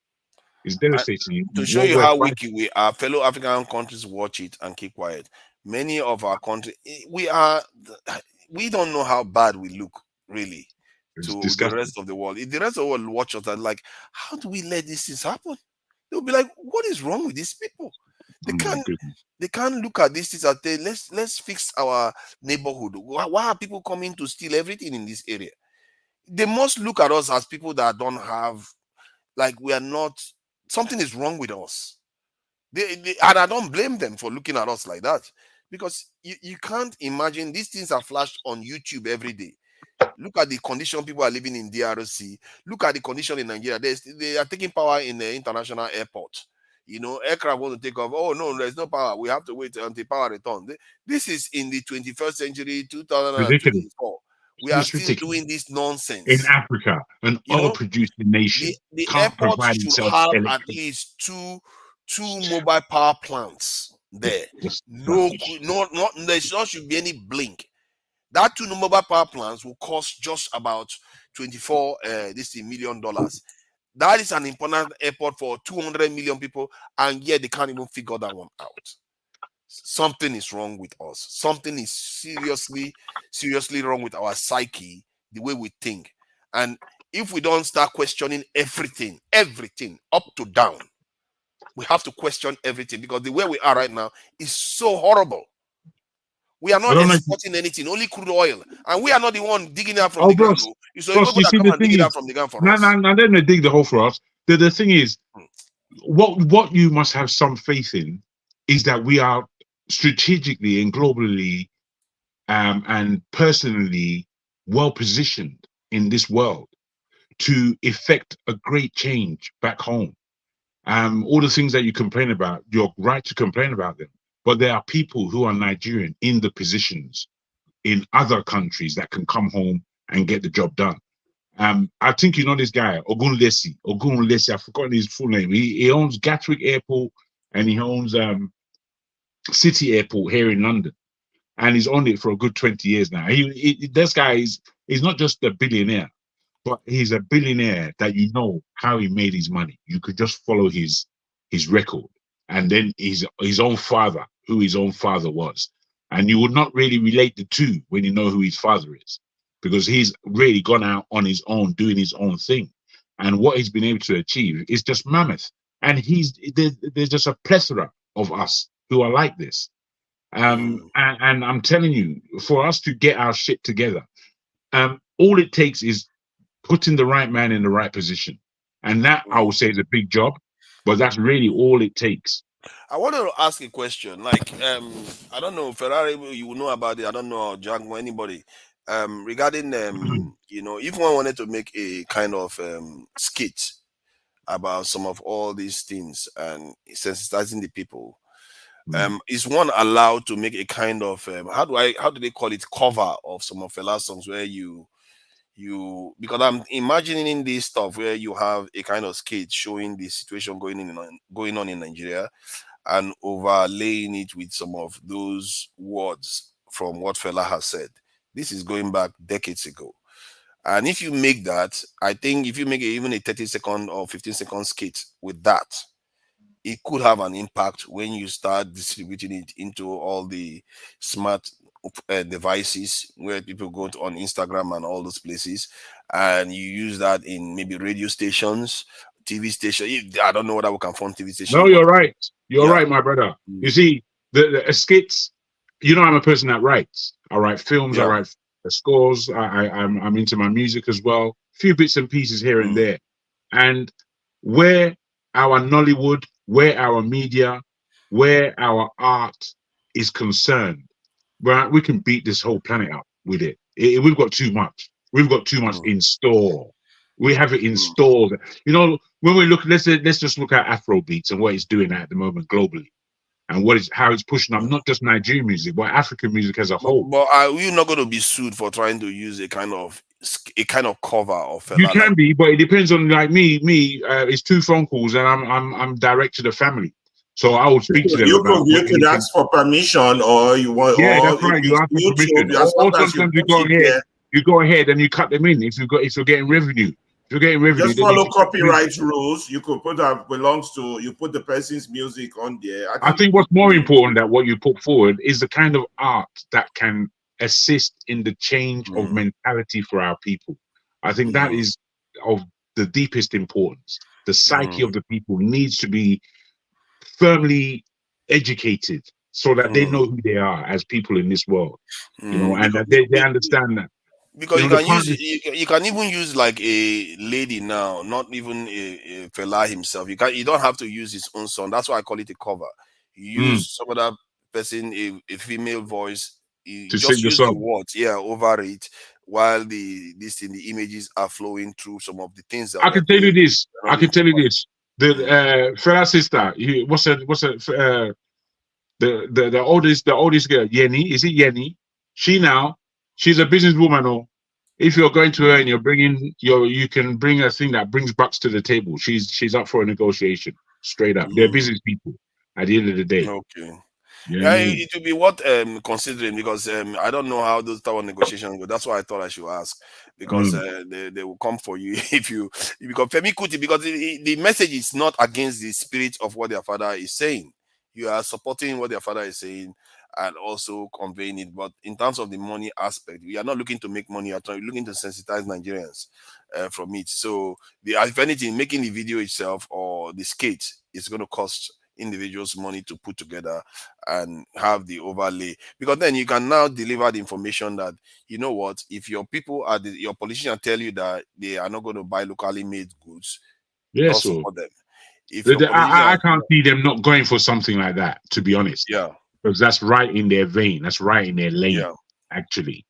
It's devastating. To show you how weak we are, fellow African countries watch it and keep quiet. Many of our countries, we don't know how bad we look, really, to the rest of the world. If the rest of the world watch us and like, how do we let these things happen? They'll be like, what is wrong with these people? They can't look at these things and say, let's fix our neighborhood. Why are people coming to steal everything in this area? They must look at us as people that don't have, like, we are not, something is wrong with us. And I don't blame them for looking at us like that, because you can't imagine these things are flashed on YouTube every day. Look at the condition people are living in DRC. Look at the condition in Nigeria. They are taking power in the international airport. Aircraft want to take off. Oh, no, there's no power. We have to wait until power returns. This is in the 21st century, 2024. We are still doing this nonsense. In Africa, an oil-producing nation. The airport should have at least two mobile power plants there. There should be any blink. That 2 mobile power plants will cost just about $24 million. That is an important airport for 200 million people, and yet they can't even figure that one out. Something is wrong with us. Something is seriously wrong with our psyche, the way we think. And if we don't start questioning everything, up to down, we have to question everything, because the way we are right now is so horrible. We are not exporting anything, only crude oil. And we are not the one digging out from the ground. So Plus, people you that see, come the and dig thing it is, out from the ground for no, us. no, no, then they dig the hole for us. The thing is, what you must have some faith in is that we are strategically and globally and personally well positioned in this world to effect a great change back home. All the things that you complain about, you're right to complain about them, but there are people who are Nigerian in the positions in other countries that can come home and get the job done. I think you know this guy, Ogunlesi, I've forgotten his full name. He owns Gatwick Airport and he owns City Airport here in London. And he's owned it for a good 20 years now. This guy is not just a billionaire, but he's a billionaire that you know how he made his money. You could just follow his record. And then his own father, who his own father was. And you would not really relate the two when you know who his father is, because he's really gone out on his own, doing his own thing. And what he's been able to achieve is just mammoth. And there's just a plethora of us who are like this. And I'm telling you, for us to get our shit together, all it takes is putting the right man in the right position. And that, I would say, is a big job, but that's really all it takes. I wanted to ask a question. Like, I don't know, Ferrari, you will know about it. I don't know, Jack or anybody. Regarding, you know, if one wanted to make a kind of skit about some of all these things and sensitizing the people, is one allowed to make a kind of how do they call it, cover of some of the last songs where you because I'm imagining this stuff where you have a kind of skit showing the situation going on in Nigeria and overlaying it with some of those words from what Fela has said. This is going back decades ago. And if you make that, I think if you make even a 30-second or 15-second skit with that, it could have an impact when you start distributing it into all the smart devices where people go to on Instagram and all those places, and you use that in maybe radio stations, TV stations. I don't know what I can find TV stations. No, you're right. You're Yeah. right, my brother. You see, the skits. You know, I'm a person that writes. I write films. I write scores. I'm into my music as well. A few bits and pieces here and there. And where our Nollywood, where our media, where our art is concerned, right, we can beat this whole planet up with it. We've got too much. We've got too much in store. We have it in store. You know, when we look, let's just look at Afro beats and what it's doing at the moment globally, and how it's pushing up not just Nigerian music, but African music as a whole. But are you not going to be sued for trying to use a kind of cover of Fela? You can be, but it depends on like me. It's 2 phone calls, and I'm direct to the family, so I will speak to them about. You could ask for permission, or you want. Yeah, or that's right. if You ask for YouTube, permission, as or long as you sometimes you put go it ahead. there, You go ahead and you cut them in if you're getting revenue. If you're getting revenue, just then follow you can cut them in. copyright rules. You could put that belongs to. You put the person's music on there. I think what's more important that what you put forward is the kind of art that can assist in the change of mentality for our people. I think that is of the deepest importance. The psyche of the people needs to be firmly educated so that they know who they are as people in this world, you know, and that they understand that. Because you you know, can use you can even use like a lady now, not even a Fela himself. You don't have to use his own song. That's why I call it a cover. You use some other person, a female voice. You to just sing the use the song. words, over it, while the images are flowing through some of the things that I we're can tell you doing. this. I can tell you this. The Fela sister, the oldest girl, Yenny, is it Yenny? She's a businesswoman. Or if you're going to her and you can bring a thing that brings bucks to the table. She's up for a negotiation. Straight up, they're business people. At the end of the day, okay. Yeah, It will be what considering, because I don't know how those type of negotiations go. That's why I thought I should ask, because they will come for you if you become Femi Kuti, because the message is not against the spirit of what their father is saying. You are supporting what their father is saying and also conveying it. But in terms of the money aspect, we are not looking to make money at all. We're looking to sensitize Nigerians from it. So if anything, making the video itself or the skate is going to cost individuals' money to put together and have the overlay, because then you can now deliver the information that, you know what, if your people are your politicians tell you that they are not going to buy locally made goods, don't Yes, so support them. If your I politician, can't see them not going for something like that, to be honest. yeah, Because that's right in their vein. That's right in their lane, yeah. actually.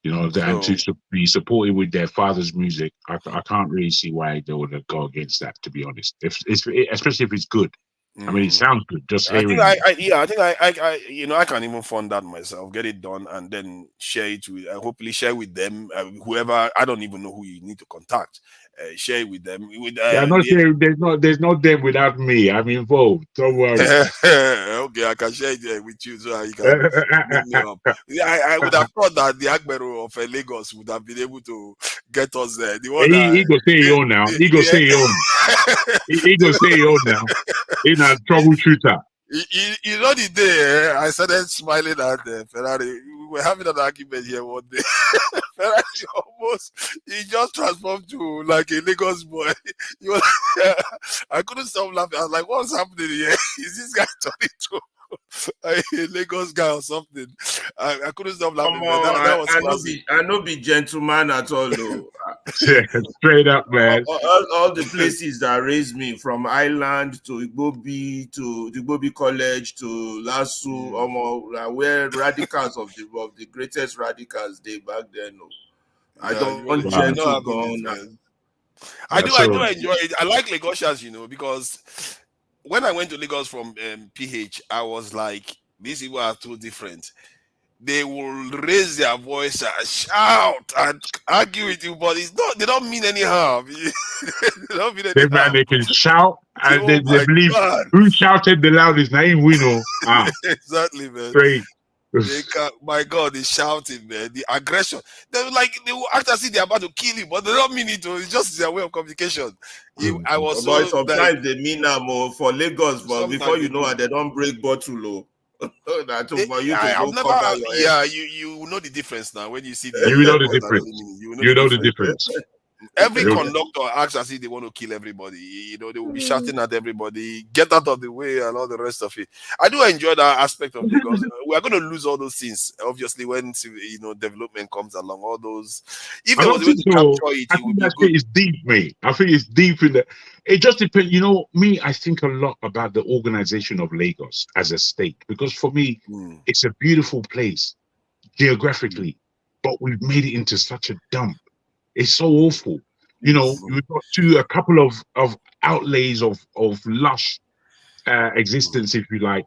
You know, and So to be supported with their father's music, I can't really see why they would go against that, to be honest. Especially if it's good. I mean, it sounds good just I think hearing it. I think I you know, I can even fund that myself, get it done, and then share it with, hopefully share with them, whoever. I don't even know who you need to contact. Share it with them. With Yeah, I'm not saying there's no them without me. I'm involved. Don't worry. okay, I can share it with you so you can make me up. Yeah, I would have thought that the Agbero of Lagos would have been able to get us there. The one that He go say your own now. He go say your own. He go say your own now. He's a troubleshooter. You know the day I started smiling at Ferrari. We were having an argument here one day. Ferrari he just transformed to like a Lagos boy. I couldn't stop laughing. I was like, what's happening here? Is this guy turning to a Lagos guy or something? I couldn't stop laughing. That was classic. I know be gentleman at all, though. Straight up, man. All the places that raised me, from Island to Igbobi College to Lasso, where radicals of the greatest radicals they back then. No. I don't gentle gun. I do enjoy it. I like Lagosians, you know, because when I went to Lagos from PH, I was like, these people are too different. They will raise their voice and shout and argue with you, but they don't mean any harm. They don't mean any harm. They can shout and they believe God. who shouted the loudest. Now ain't we know. Exactly, man. Great. My God, they're shouting, man. The aggression. They will act as if they're about to kill you, but they don't mean it. It's just their way of communication. I was but sometimes they mean more for Lagos, but before you know it, they don't break bottle. You know the difference now when you see the. You know the difference. You know the difference. Every conductor acts as if they want to kill everybody. You know, they will be shouting at everybody, get out of the way, and all the rest of it. I do enjoy that aspect of Lagos. We are going to lose all those things, obviously, when development comes along. All those, if there was a way to capture it, it would be good. It's deep, mate. I think it's deep in the. It just depends. You know, me, I think a lot about the organization of Lagos as a state, because for me, it's a beautiful place geographically, but we've made it into such a dump. It's so awful. You know, we've got a couple of outlays of lush existence, if you like,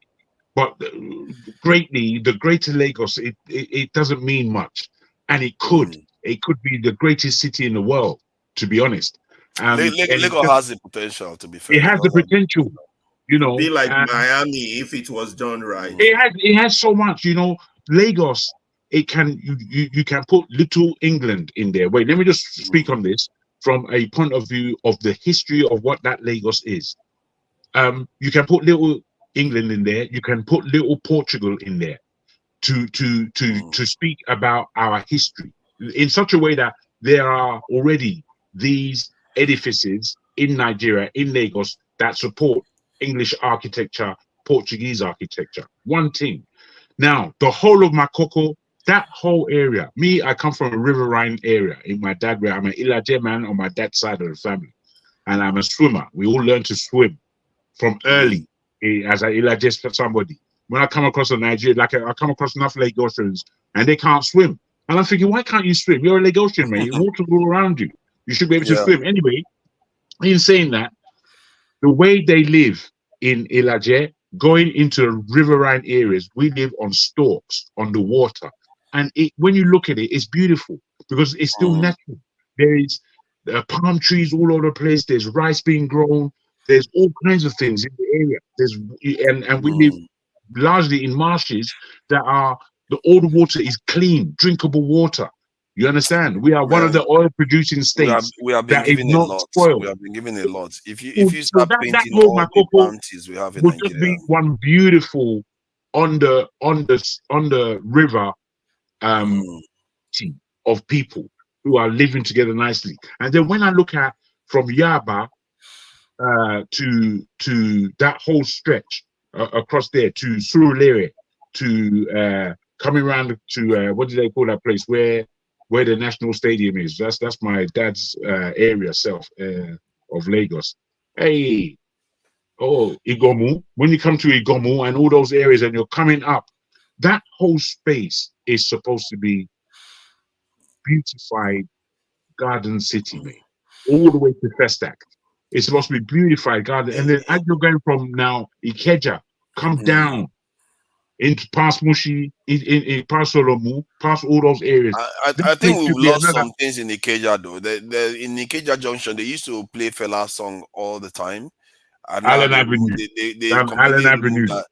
but the greater Lagos, it doesn't mean much, and it could be the greatest city in the world, to be honest. Lagos has the potential, to be fair. It has the potential, you know. Be like Miami if it was done right. It has so much, you know. Lagos, it can you can put Little England in there. Wait, let me just speak on this from a point of view of the history of what that Lagos is. You can put Little England in there. You can put Little Portugal in there to speak about our history in such a way that there are already these edifices in Nigeria, in Lagos, that support English architecture, Portuguese architecture. One thing. Now, the whole of Makoko, that whole area, I come from a riverine area in my dad, where I'm an Ilaje man on my dad's side of the family, and I'm a swimmer. We all learn to swim from early as an Ilaje for somebody. When I come across a Nigerian, I come across enough Lagosians, and they can't swim. And I'm thinking, why can't you swim? You're a Lagosian, man. Water all around you. You should be able to swim. Anyway, in saying that, the way they live in Ilaje, going into riverine areas, we live on stalks on the water. And when you look at it, it's beautiful because it's still natural. There is palm trees all over the place. There's rice being grown. There's all kinds of things in the area. And we live largely in marshes that all the water is clean, drinkable water. You understand? We are one of the oil-producing states. We have been given a lot. Spoiled. We have been given a lot. If you start painting all the bounties we have in Nigeria, would just be one beautiful on the river team of people who are living together nicely. And then when I look at from Yaba to that whole stretch across there to Surulere, to coming around to what do they call that place where the national stadium is? That's my dad's area self of Lagos. Hey, oh, Igomu. When you come to Igomu and all those areas and you're coming up, that whole space is supposed to be beautified garden city, mate. All the way to Festac. It's supposed to be beautified garden. And then as you're going from now Ikeja, come down into past Mushi, in past Solomu, past all those areas. I think we've lost some things in Ikeja though. In Ikeja Junction, they used to play Fela song all the time. And now Allen Avenue. they Allen completely Avenue. removed that.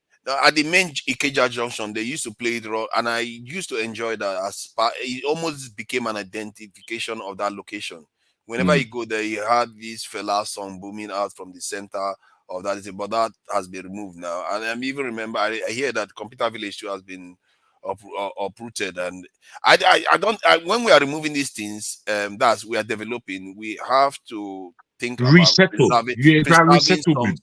At the main Ikeja Junction, they used to play it raw, and I used to enjoy that as part. It almost became an identification of that location. Whenever you go there, you had this Fela song booming out from the center of that, but that has been removed now. And I even remember I hear that Computer Village too has been uprooted, and I don't. When we are removing these things, that's we are developing. We have to think about Resettle. preserving Resettlement.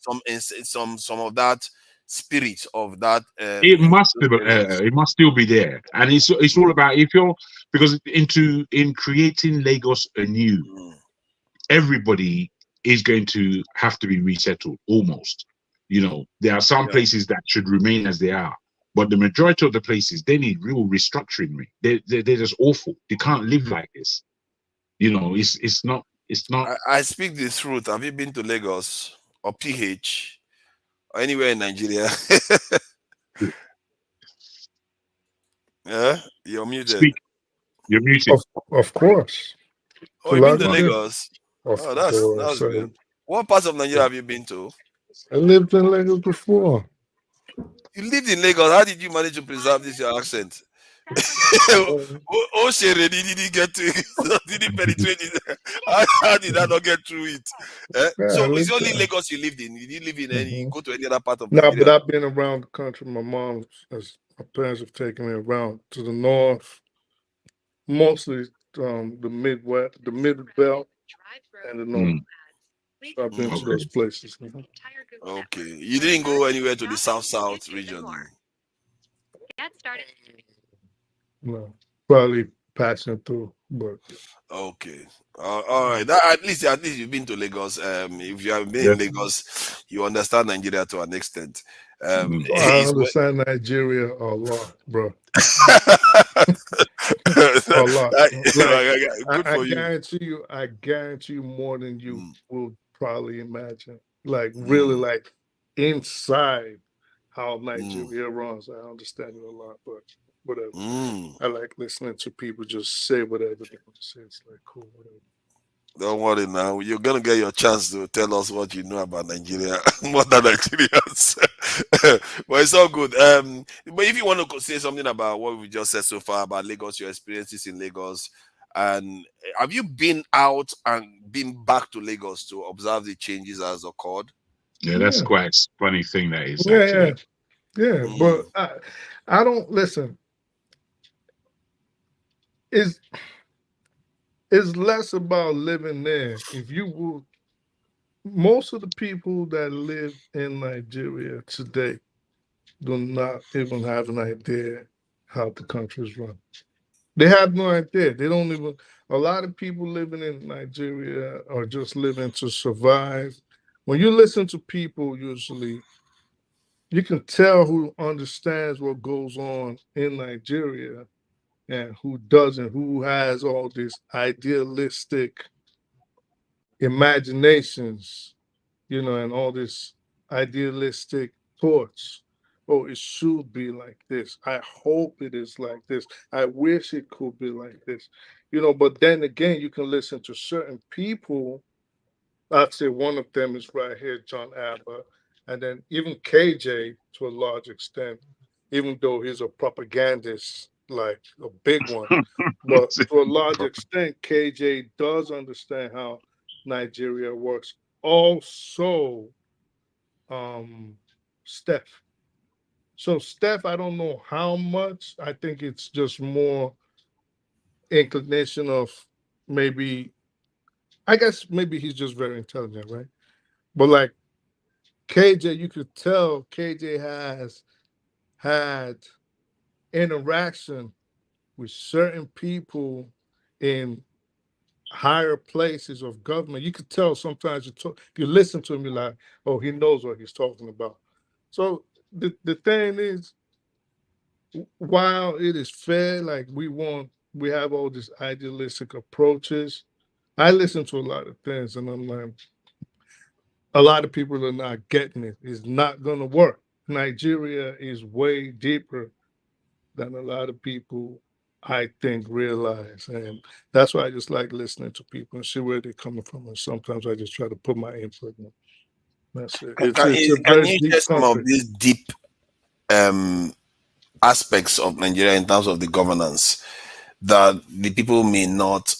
some of that spirit of that. It must still be there, and it's all about if you're because in creating Lagos anew, everybody is going to have to be resettled almost. There are some places that should remain as they are, but the majority of the places they need real restructuring. They're just awful. They can't live like this. It's not. I speak the truth. Have you been to Lagos or PH or anywhere in Nigeria? Yeah, you're muted. Speak. You're muted. Of course. Oh, you've been to Lagos? Of Oh, course. that's good. What parts of Nigeria have you been to? I lived in Lagos before. You lived in Lagos. How did you manage to preserve this your accent? Shere didn't get to it, didn't penetrate it. How did that not get through it? So it's only Lagos you lived in. You didn't live in any. You go to any other part of Nigeria? No, but I've been around the country. My parents have taken me around to the north, mostly the Midwest, the Mid Belt, and the North. So I've been to those places. Okay, you didn't go anywhere to the South region. No, probably passing through, but okay. All right. At least you've been to Lagos. If you have been in Lagos, you understand Nigeria to an extent. I understand Nigeria a lot, bro. A lot. I guarantee you more than you will probably imagine. Like really, like inside how Nigeria runs. I understand it a lot, but whatever. I like listening to people just say whatever they want to say. It's like cool, whatever. Don't worry now. You're gonna get your chance to tell us what you know about Nigeria more than Nigerians. But it's all good. But if you want to say something about what we just said so far about Lagos, your experiences in Lagos, and have you been out and been back to Lagos to observe the changes as occurred? Yeah, that's quite a funny thing that is. Yeah. But I don't listen. It's less about living there. If you will, most of the people that live in Nigeria today do not even have an idea how the country is run. They have no idea. They don't even. A lot of people living in Nigeria are just living to survive. When you listen to people, usually, you can tell who understands what goes on in Nigeria and who doesn't, who has all these idealistic imaginations, and all this idealistic thoughts. Oh, it should be like this. I hope it is like this. I wish it could be like this. But then again, you can listen to certain people. I'd say one of them is right here, John Abba, and then even KJ to a large extent, even though he's a propagandist, like a big one. But to a large extent, KJ does understand how Nigeria works. Also, Steph. So Steph, I don't know how much. I think it's just more inclination of maybe. I guess maybe he's just very intelligent, right? But like KJ, you could tell KJ has had interaction with certain people in higher places of government. You could tell sometimes you listen to him, you're like, oh, he knows what he's talking about. So the thing is, while it is fair, like we have all these idealistic approaches. I listen to a lot of things and I'm like, a lot of people are not getting it. It's not gonna work. Nigeria is way deeper than a lot of people I think realize. And that's why I just like listening to people and see where they're coming from. And sometimes I just try to put my input in. That's it. It's a Can very you deep share some of country. these deep aspects of Nigeria in terms of the governance that the people may not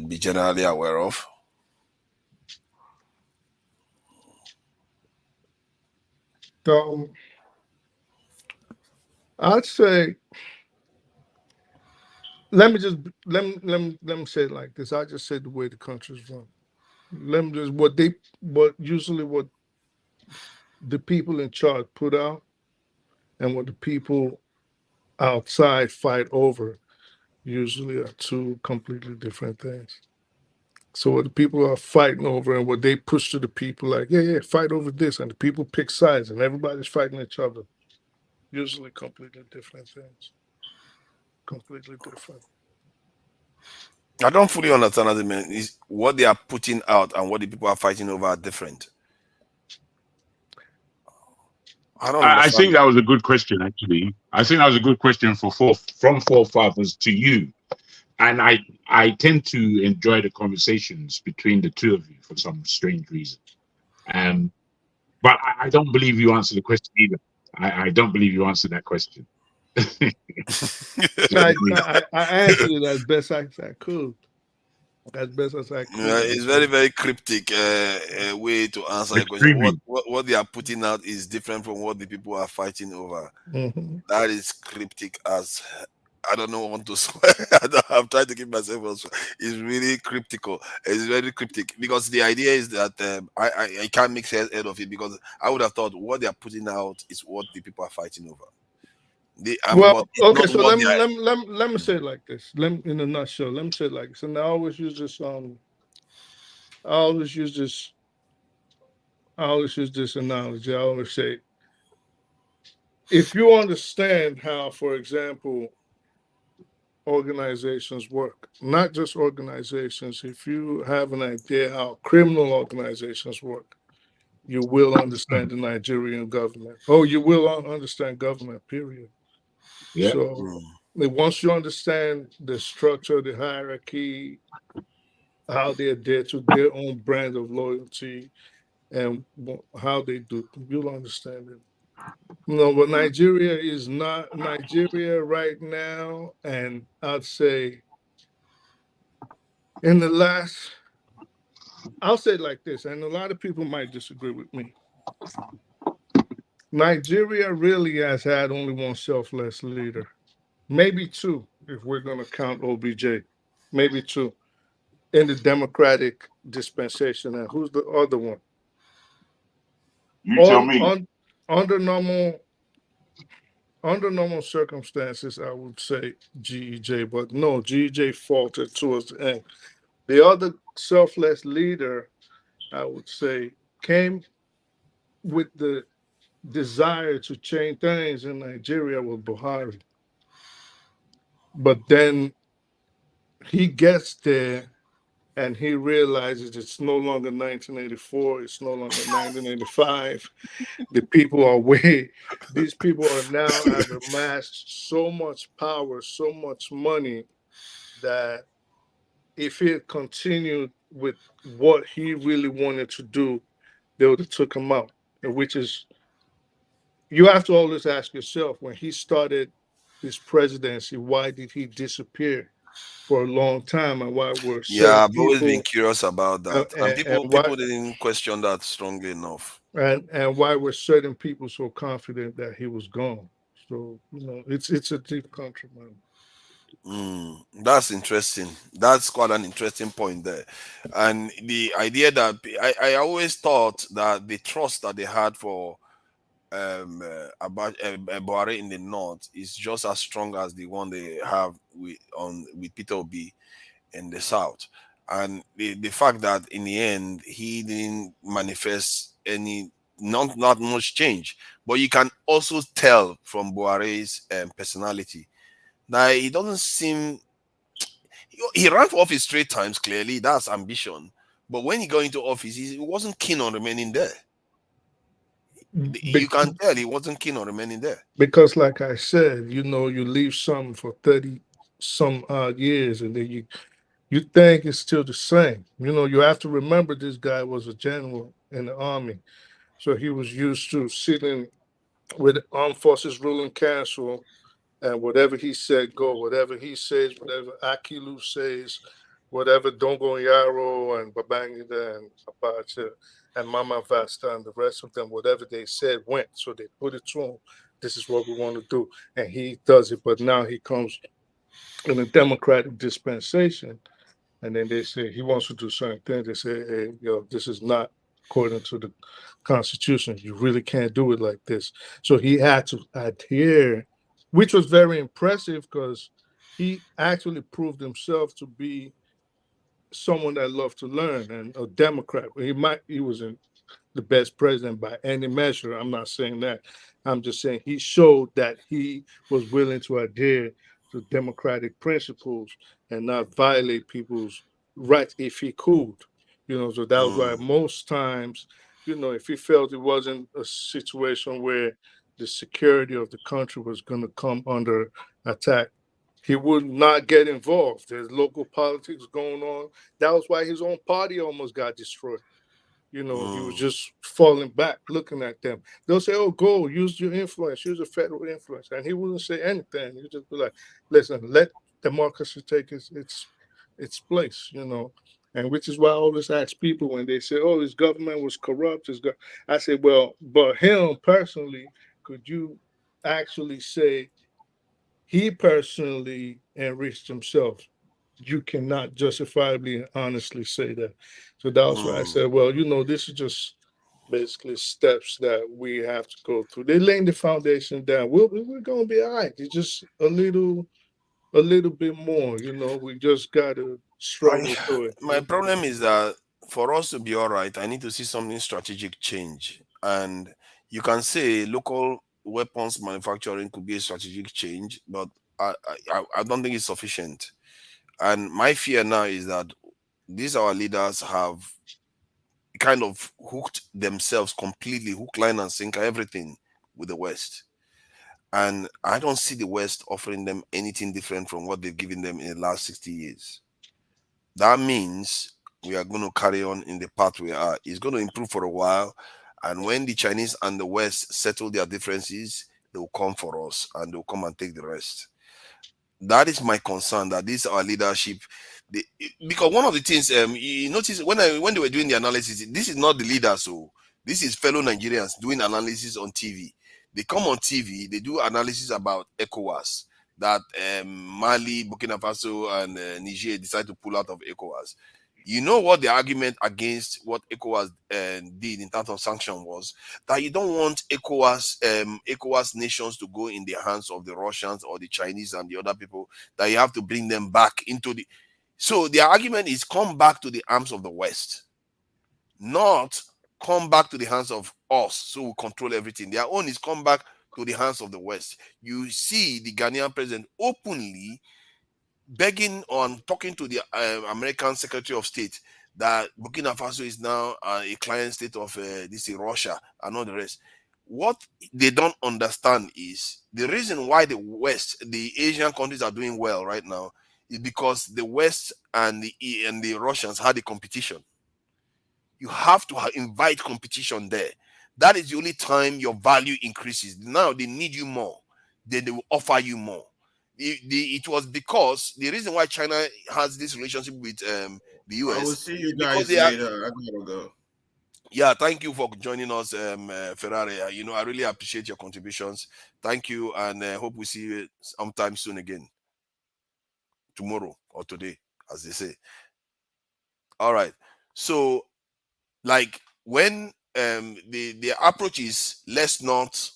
be generally aware of? I'd say let me say it like this. I just say the way the country's run. Let me just what the people in charge put out and what the people outside fight over usually are two completely different things. So what the people are fighting over and what they push to the people, like, yeah, fight over this, and the people pick sides and everybody's fighting each other. Usually completely different things. Completely different. I don't fully understand what they mean. Is what they are putting out and what the people are fighting over are different. I don't I think understand. that was a good question, actually. I think that was a good question from forefathers to you. And I tend to enjoy the conversations between the two of you for some strange reason. But I don't believe you answered the question either. I don't believe you answered that question. I answered it as best as I could. As best as I could. Yeah, it's very, very cryptic way to answer a question. What they are putting out is different from what the people are fighting over. Mm-hmm. That is cryptic as I don't know what to swear. I'm trying to keep myself also. It's really cryptical. It's very cryptic because the idea is that I can't make head of it because I would have thought what they are putting out is what the people are fighting over. Well, okay, not so what let me say it like this. In a nutshell, let me say it like this. And I always use this. I always use this analogy. I always say, if you understand how, for example, organizations work, not just organizations, if you have an idea how criminal organizations work, you will understand the Nigerian government. Oh, you will understand government, period. Yeah. So once you understand the structure, the hierarchy, how they adhere to their own brand of loyalty, and how they do, you'll understand it. But Nigeria is not Nigeria right now, and I'd say in the last, I'll say it like this, and a lot of people might disagree with me. Nigeria really has had only one selfless leader, maybe two, if we're going to count OBJ, maybe two in the democratic dispensation. And who's the other one? You tell me. Under normal circumstances, I would say GEJ, but no, GEJ faltered towards the end. The other selfless leader, I would say, came with the desire to change things in Nigeria with Buhari. But then he gets there and he realizes it's no longer 1984, it's no longer 1985. The people are these people are now have amassed so much power, so much money that if he had continued with what he really wanted to do, they would have took him out. Which is, you have to always ask yourself, when he started his presidency, why did he disappear for a long time, and why were certain I've always been people curious about that, and and why people didn't question that strongly enough. and why were certain people so confident that he was gone? So it's a deep country, man. That's interesting. That's quite an interesting point there. And the idea that I always thought that the trust that they had for about Buhari in the north is just as strong as the one they have with Peter Obi in the south. And the fact that in the end he didn't manifest any not much change, but you can also tell from Buhari's personality that he doesn't seem he ran for office 3 times. Clearly, that's ambition. But when he got into office, he wasn't keen on remaining there. You can tell he wasn't keen on remaining there. Because, like I said, you leave something for 30 some odd years, and then you think it's still the same. You have to remember this guy was a general in the army, so he was used to sitting with the Armed Forces Ruling Council, and whatever he said, go. Whatever he says, whatever Akilu says, whatever Dongo Yaro and Babangida and Abacha and Mama Vasta and the rest of them, whatever they said went. So they put it to him. This is what we want to do. And he does it. But now he comes in a democratic dispensation. And then they say he wants to do certain things. They say, hey, this is not according to the Constitution. You really can't do it like this. So he had to adhere, which was very impressive because he actually proved himself to be someone that loved to learn and a Democrat. He wasn't the best president by any measure. I'm not saying that. I'm just saying he showed that he was willing to adhere to democratic principles and not violate people's rights if he could. So that was why most times, if he felt it wasn't a situation where the security of the country was going to come under attack, he would not get involved. There's local politics going on. That was why his own party almost got destroyed. He was just falling back, looking at them. They'll say, "Oh, go use your influence, use your federal influence," and he wouldn't say anything. He'd just be like, "Listen, let democracy take its place," And which is why I always ask people when they say, "Oh, his government was corrupt," I say, "Well, but him personally, could you actually say he personally enriched himself? You cannot justifiably and honestly say that." So that's why I said, well, this is just basically steps that we have to go through. They're laying the foundation down. We're going to be all right. It's just a little bit more, we just got to struggle through it. My problem is that for us to be all right, I need to see something strategic change. And you can say local weapons manufacturing could be a strategic change, but I don't think it's sufficient. And my fear now is that these our leaders have kind of hooked themselves completely, hook, line, and sinker, everything with the West. And I don't see the West offering them anything different from what they've given them in the last 60 years. That means we are going to carry on in the path we are. It's going to improve for a while. And when the Chinese and the West settle their differences, they will come for us and they'll come and take the rest. That is my concern, that this our leadership, because one of the things you notice when they were doing the analysis, this is not the leaders, so this is fellow Nigerians doing analysis on TV. They come on TV, they do analysis about ECOWAS, that Mali, Burkina Faso, and Niger decide to pull out of ECOWAS. You know what the argument against what ECOWAS did in terms of sanction was? That you don't want ECOWAS nations to go in the hands of the Russians or the Chinese and the other people, that you have to bring them back into the... So the argument is come back to the arms of the West, not come back to the hands of us so we control everything. Their own is come back to the hands of the West. You see the Ghanaian president openly begging on talking to the American Secretary of State that Burkina Faso is now a client state of Russia and all the rest. What they don't understand is the reason why the West, the Asian countries are doing well right now is because the West and the Russians had a competition. You have to invite competition there. That is the only time your value increases. Now they need you more, then they will offer you more. It was because the reason why China has this relationship with the US. I will see you guys later. I gotta go. Yeah, thank you for joining us, Ferrari. I really appreciate your contributions. Thank you, and hope we see you sometime soon again. tomorrow or today, as they say. All right. So, like when the approach is, let's not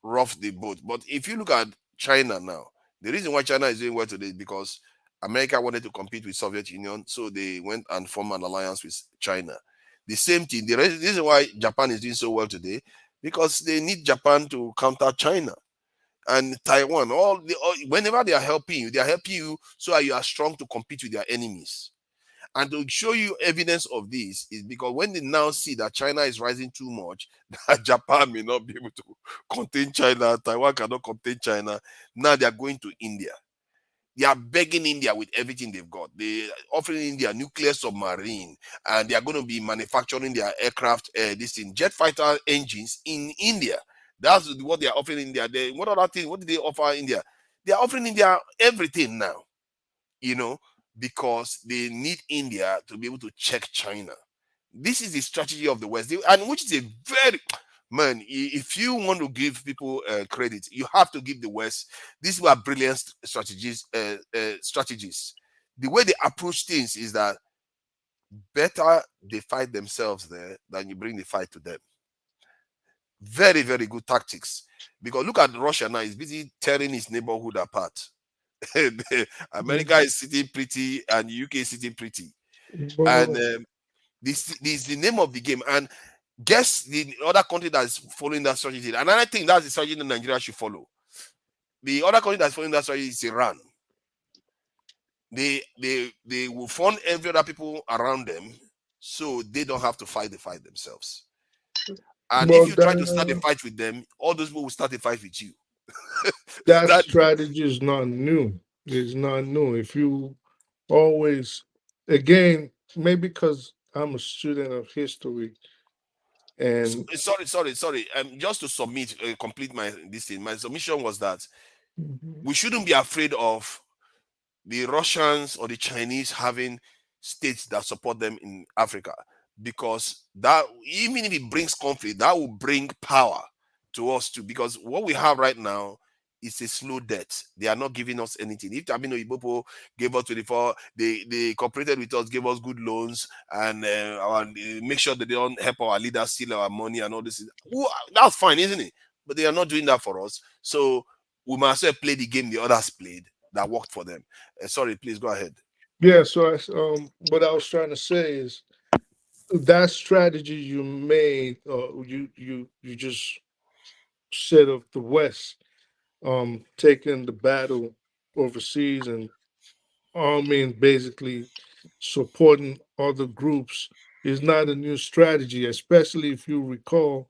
rough the boat. But if you look at China now, the reason why China is doing well today is because America wanted to compete with Soviet Union, so they went and formed an alliance with China. The same thing. The reason why Japan is doing so well today, because they need Japan to counter China and Taiwan. Whenever they are helping you, they are helping you so that you are strong to compete with their enemies. And to show you evidence of this is because when they now see that China is rising too much, that Japan may not be able to contain China, Taiwan cannot contain China. Now they are going to India. They are begging India with everything they've got. They are offering India nuclear submarine, and they are going to be manufacturing their aircraft, jet fighter engines in India. That's what they are offering India. What other thing? What did they offer India? They are offering India everything now, because they need India to be able to check China. This is the strategy of the West, and which is a very if you want to give people credit, you have to give the West. These were brilliant strategies. Strategies. The way they approach things is that better they fight themselves there than you bring the fight to them. Very, very good tactics. Because look at Russia now; he's busy tearing his neighborhood apart. America is sitting pretty, and UK is sitting pretty, and this is the name of the game. And guess the other country that is following that strategy. And I think that's the strategy that Nigeria should follow. The other country that's following that strategy is Iran. They will fund every other people around them, so they don't have to fight the fight themselves. And if you try to start a fight with them, all those people will start a fight with you. That strategy is not new. It's not new. If you always, again, maybe because I'm a student of history, and sorry. Just to submit, complete my this thing. My submission was that we shouldn't be afraid of the Russians or the Chinese having states that support them in Africa, because that, even if it brings conflict, that will bring power to us too. Because what we have right now is a slow death. They are not giving us anything. If Amino Ibopo gave us 24, they cooperated with us, gave us good loans, and make sure that they don't help our leaders steal our money and all this. That's fine, isn't it? But they are not doing that for us. So we must well play the game the others played that worked for them. Sorry, please go ahead. Yeah, so what I was trying to say is that strategy you made, you just said of the West, taking the battle overseas and arming, basically supporting other groups, is not a new strategy, especially if you recall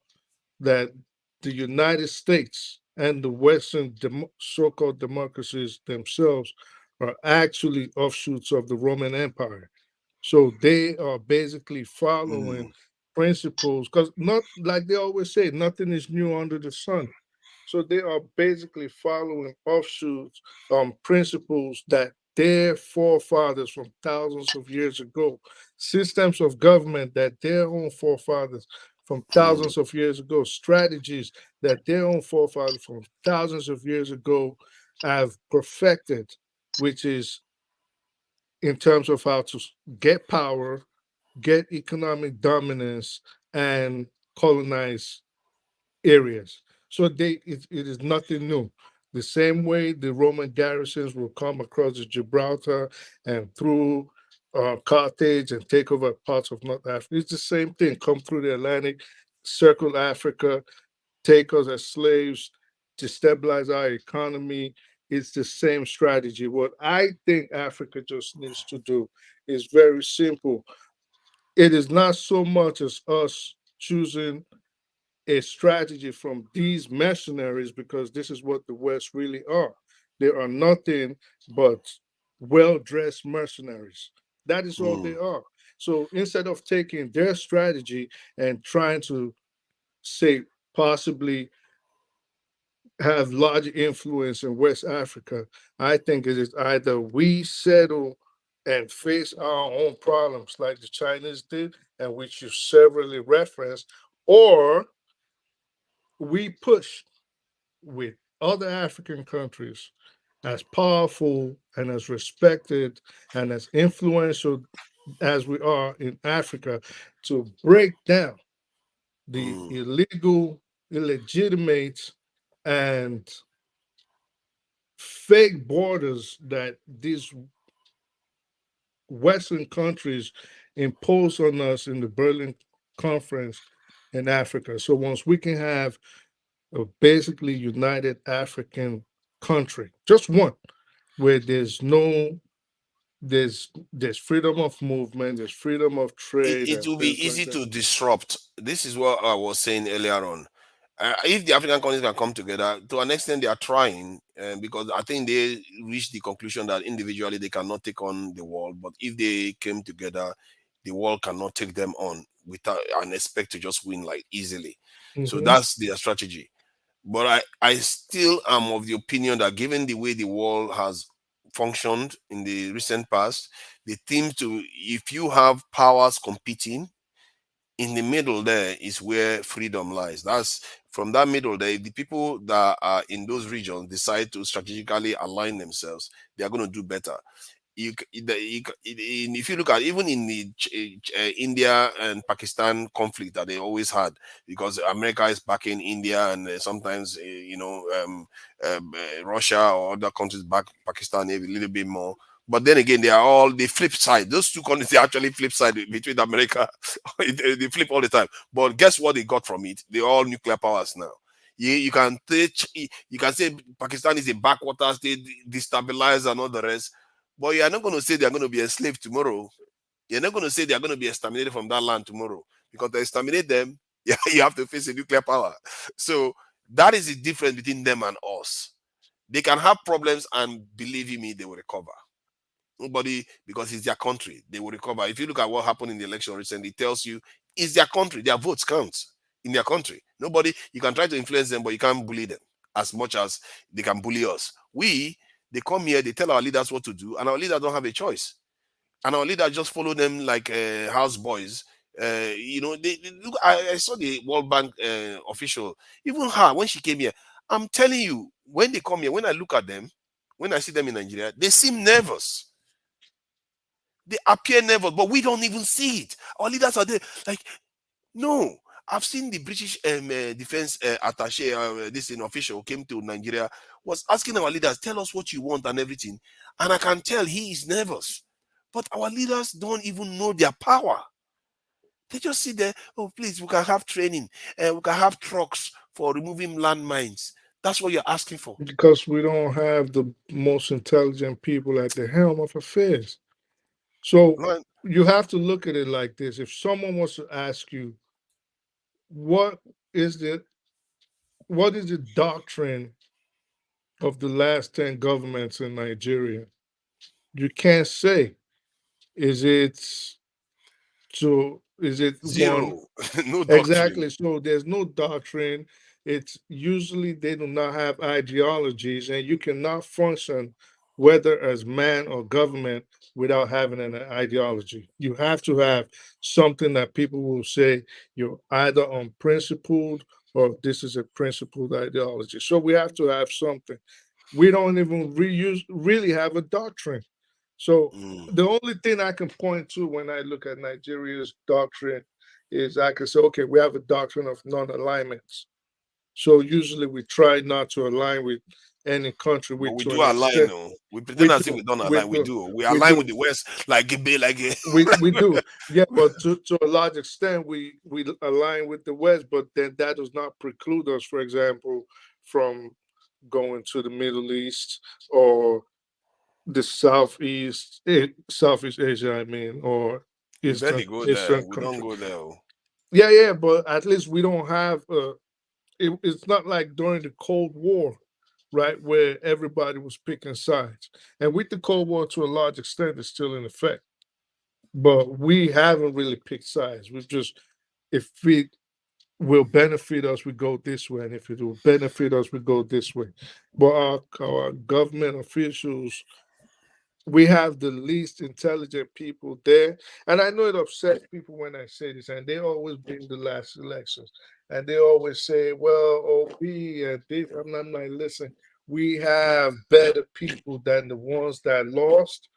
that the United States and the Western so-called democracies themselves are actually offshoots of the Roman Empire. So they are basically following principles, because not like they always say, nothing is new under the sun. So they are basically following offshoots, principles that their forefathers from thousands of years ago, systems of government that their own forefathers from thousands of years ago, strategies that their own forefathers from thousands of years ago have perfected, which is in terms of how to get power, get economic dominance, and colonize areas. So it is nothing new. The same way the Roman garrisons will come across the Gibraltar and through Carthage and take over parts of North Africa. It's the same thing. Come through the Atlantic, circle Africa, take us as slaves, destabilize our economy. It's the same strategy. What I think Africa just needs to do is very simple. It is not so much as us choosing a strategy from these mercenaries, because this is what the West really are. They are nothing but well-dressed mercenaries. That is all they are. So instead of taking their strategy and trying to say possibly have large influence in West Africa, I think it is either we settle and face our own problems like the Chinese did, and which you severally referenced, or we push with other African countries as powerful and as respected and as influential as we are in Africa, to break down the illegal, illegitimate, and fake borders that these Western countries impose on us in the Berlin Conference in Africa. So once we can have a basically united African country, just one, where there's freedom of movement, there's freedom of trade It and will be things like easy that. to disrupt. This is what I was saying earlier on. If the African countries can come together, to an extent, they are trying, because I think they reached the conclusion that individually they cannot take on the world, but if they came together, the world cannot take them on without and expect to just win like easily. So Mhm. that's their strategy. But I still am of the opinion that given the way the world has functioned in the recent past, the theme to if you have powers competing, in the middle there is where freedom lies. That's from that middle there. If the people that are in those regions decide to strategically align themselves, they are going to do better. If you look at even in the India and Pakistan conflict that they always had, because America is backing India and sometimes Russia or other countries back Pakistan a little bit more. But then again, they are all the flip side. Those two countries, they actually flip side between America. They flip all the time. But guess what they got from it? They're all nuclear powers now. You can teach, you can say Pakistan is a backwater state, destabilized and all the rest. But you're not going to say they're going to be enslaved tomorrow. You're not going to say they're going to be exterminated from that land tomorrow. Because to exterminate them, yeah, you have to face a nuclear power. So that is the difference between them and us. They can have problems, and believe you me, they will recover. Nobody, because it's their country, they will recover. If you look at what happened in the election recently, it tells you it's their country, their votes count in their country. Nobody, you can try to influence them, but you can't bully them as much as they can bully us. They come here, they tell our leaders what to do, and our leaders don't have a choice. And our leaders just follow them like house boys. They look. I saw the World Bank official, even her when she came here. I'm telling you, when they come here, when I look at them, when I see them in Nigeria, they seem nervous. They appear nervous, but we don't even see it. Our leaders are there. Like, no. I've seen the British defense attaché, this official came to Nigeria, was asking our leaders, tell us what you want and everything. And I can tell he is nervous. But our leaders don't even know their power. They just sit there, oh, please, we can have training. We can have trucks for removing landmines. That's what you're asking for. Because we don't have the most intelligent people at the helm of affairs. So No, you have to look at it like this. If someone wants to ask you, what is the what is the doctrine of the last 10 governments in Nigeria? You can't say, is it is it one? zero. No doctrine. Exactly. So there's no doctrine. It's usually they do not have ideologies, and you cannot function whether as man or government without having an ideology. You have to have something that people will say you're either unprincipled or this is a principled ideology. So we have to have something. We don't even really have a doctrine. So the only thing I can point to when I look at Nigeria's doctrine is I can say, okay, we have a doctrine of non-alignments. So usually we try not to align with any country But with we to do an align, extent. no. We We pretend as if do, we don't we align. We do, do. We we align with do, the West like a bit, like a we do. Yeah, but to a large extent we align with the West, but then that does not preclude us, for example, from going to the Middle East or the Southeast Asia, I mean, or we Eastern barely go there. Eastern We don't country. go there. Oh. Yeah, yeah, but at least we don't have. It's not like during the Cold War, right, where everybody was picking sides, and with the Cold War to a large extent, it's still in effect. But we haven't really picked sides. We've just, if it will benefit us, we go this way, and if it will benefit us, we go this way. But our government officials, we have the least intelligent people there. And I know it upsets people when I say this, and they always bring the last elections. And they always say, well, OP and this, I'm not like, listen, we have better people than the ones that lost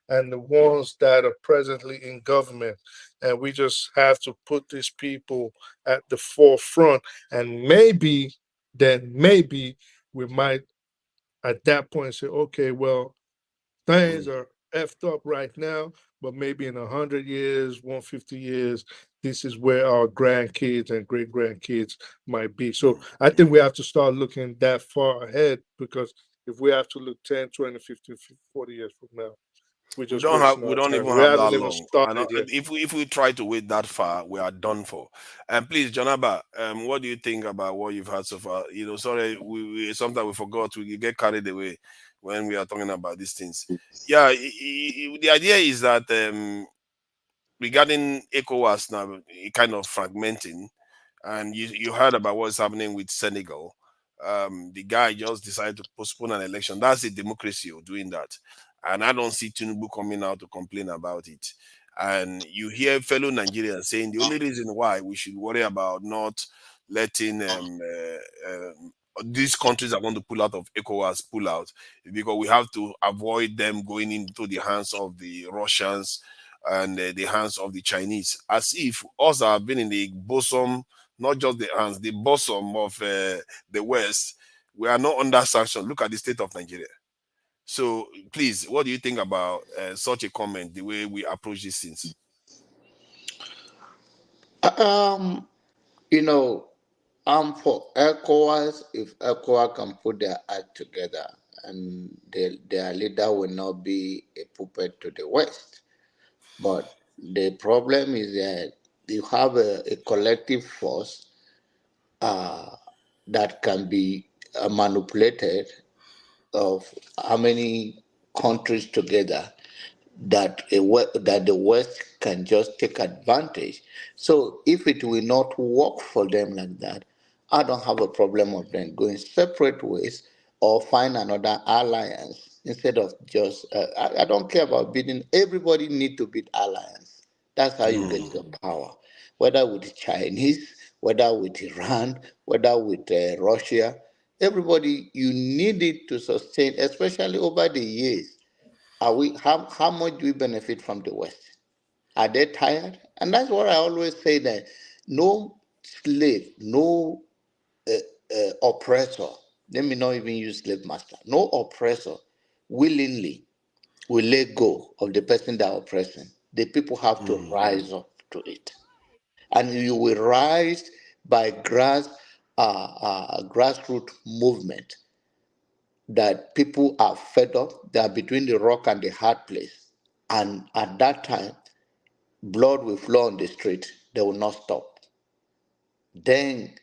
and the ones that are presently in government. And we just have to put these people at the forefront. And maybe, then maybe we might at that point say, okay, well, things are effed up right now, but maybe in 100 years, 150 years, this is where our grandkids and great grandkids might be. So I think we have to start looking that far ahead, because if we have to look 10, 20, 50, 40 years from now, we're We just don't have. wasting We our don't time. even We have haven't that even long. And started yet. if we try to wait that far, we are done for. And please, Jonaba, what do you think about what you've had so far? You know, sorry, we sometimes we forgot. We get carried away when we are talking about these things. Yeah, the idea is that regarding ECOWAS now, kind of fragmenting, and you heard about what's happening with Senegal. The guy just decided to postpone an election. That's a democracy of doing that. And I don't see Tinubu coming out to complain about it. And you hear fellow Nigerians saying the only reason why we should worry about not letting these countries that want to pull out of ECOWAS pull out is because we have to avoid them going into the hands of the Russians and the hands of the Chinese, as if us have been in the bosom, not just the hands, the bosom of the West. We are not under sanction. Look at the state of Nigeria. So please, what do you think about such a comment, the way we approach these things? You know, I'm for ECOWAS if ECOWAS can put their act together and their leader will not be a puppet to the West. But the problem is that you have a collective force that can be manipulated of how many countries together that the West can just take advantage. So if it will not work for them like that, I don't have a problem of them going separate ways or find another alliance instead of just. I don't care about bidding. Everybody need to bid alliance. That's how you get your power, whether with the Chinese, whether with Iran, whether with Russia. Everybody, you need it to sustain, especially over the years. Are we how much do we benefit from the West? Are they tired? And that's what I always say, that no slave, no oppressor, let me not even use slave master, no oppressor willingly will let go of the person that oppressing. The people have to rise up to it. And you will rise by grassroots movement that people are fed up, they are between the rock and the hard place. And at that time, blood will flow on the street. They will not stop. Then,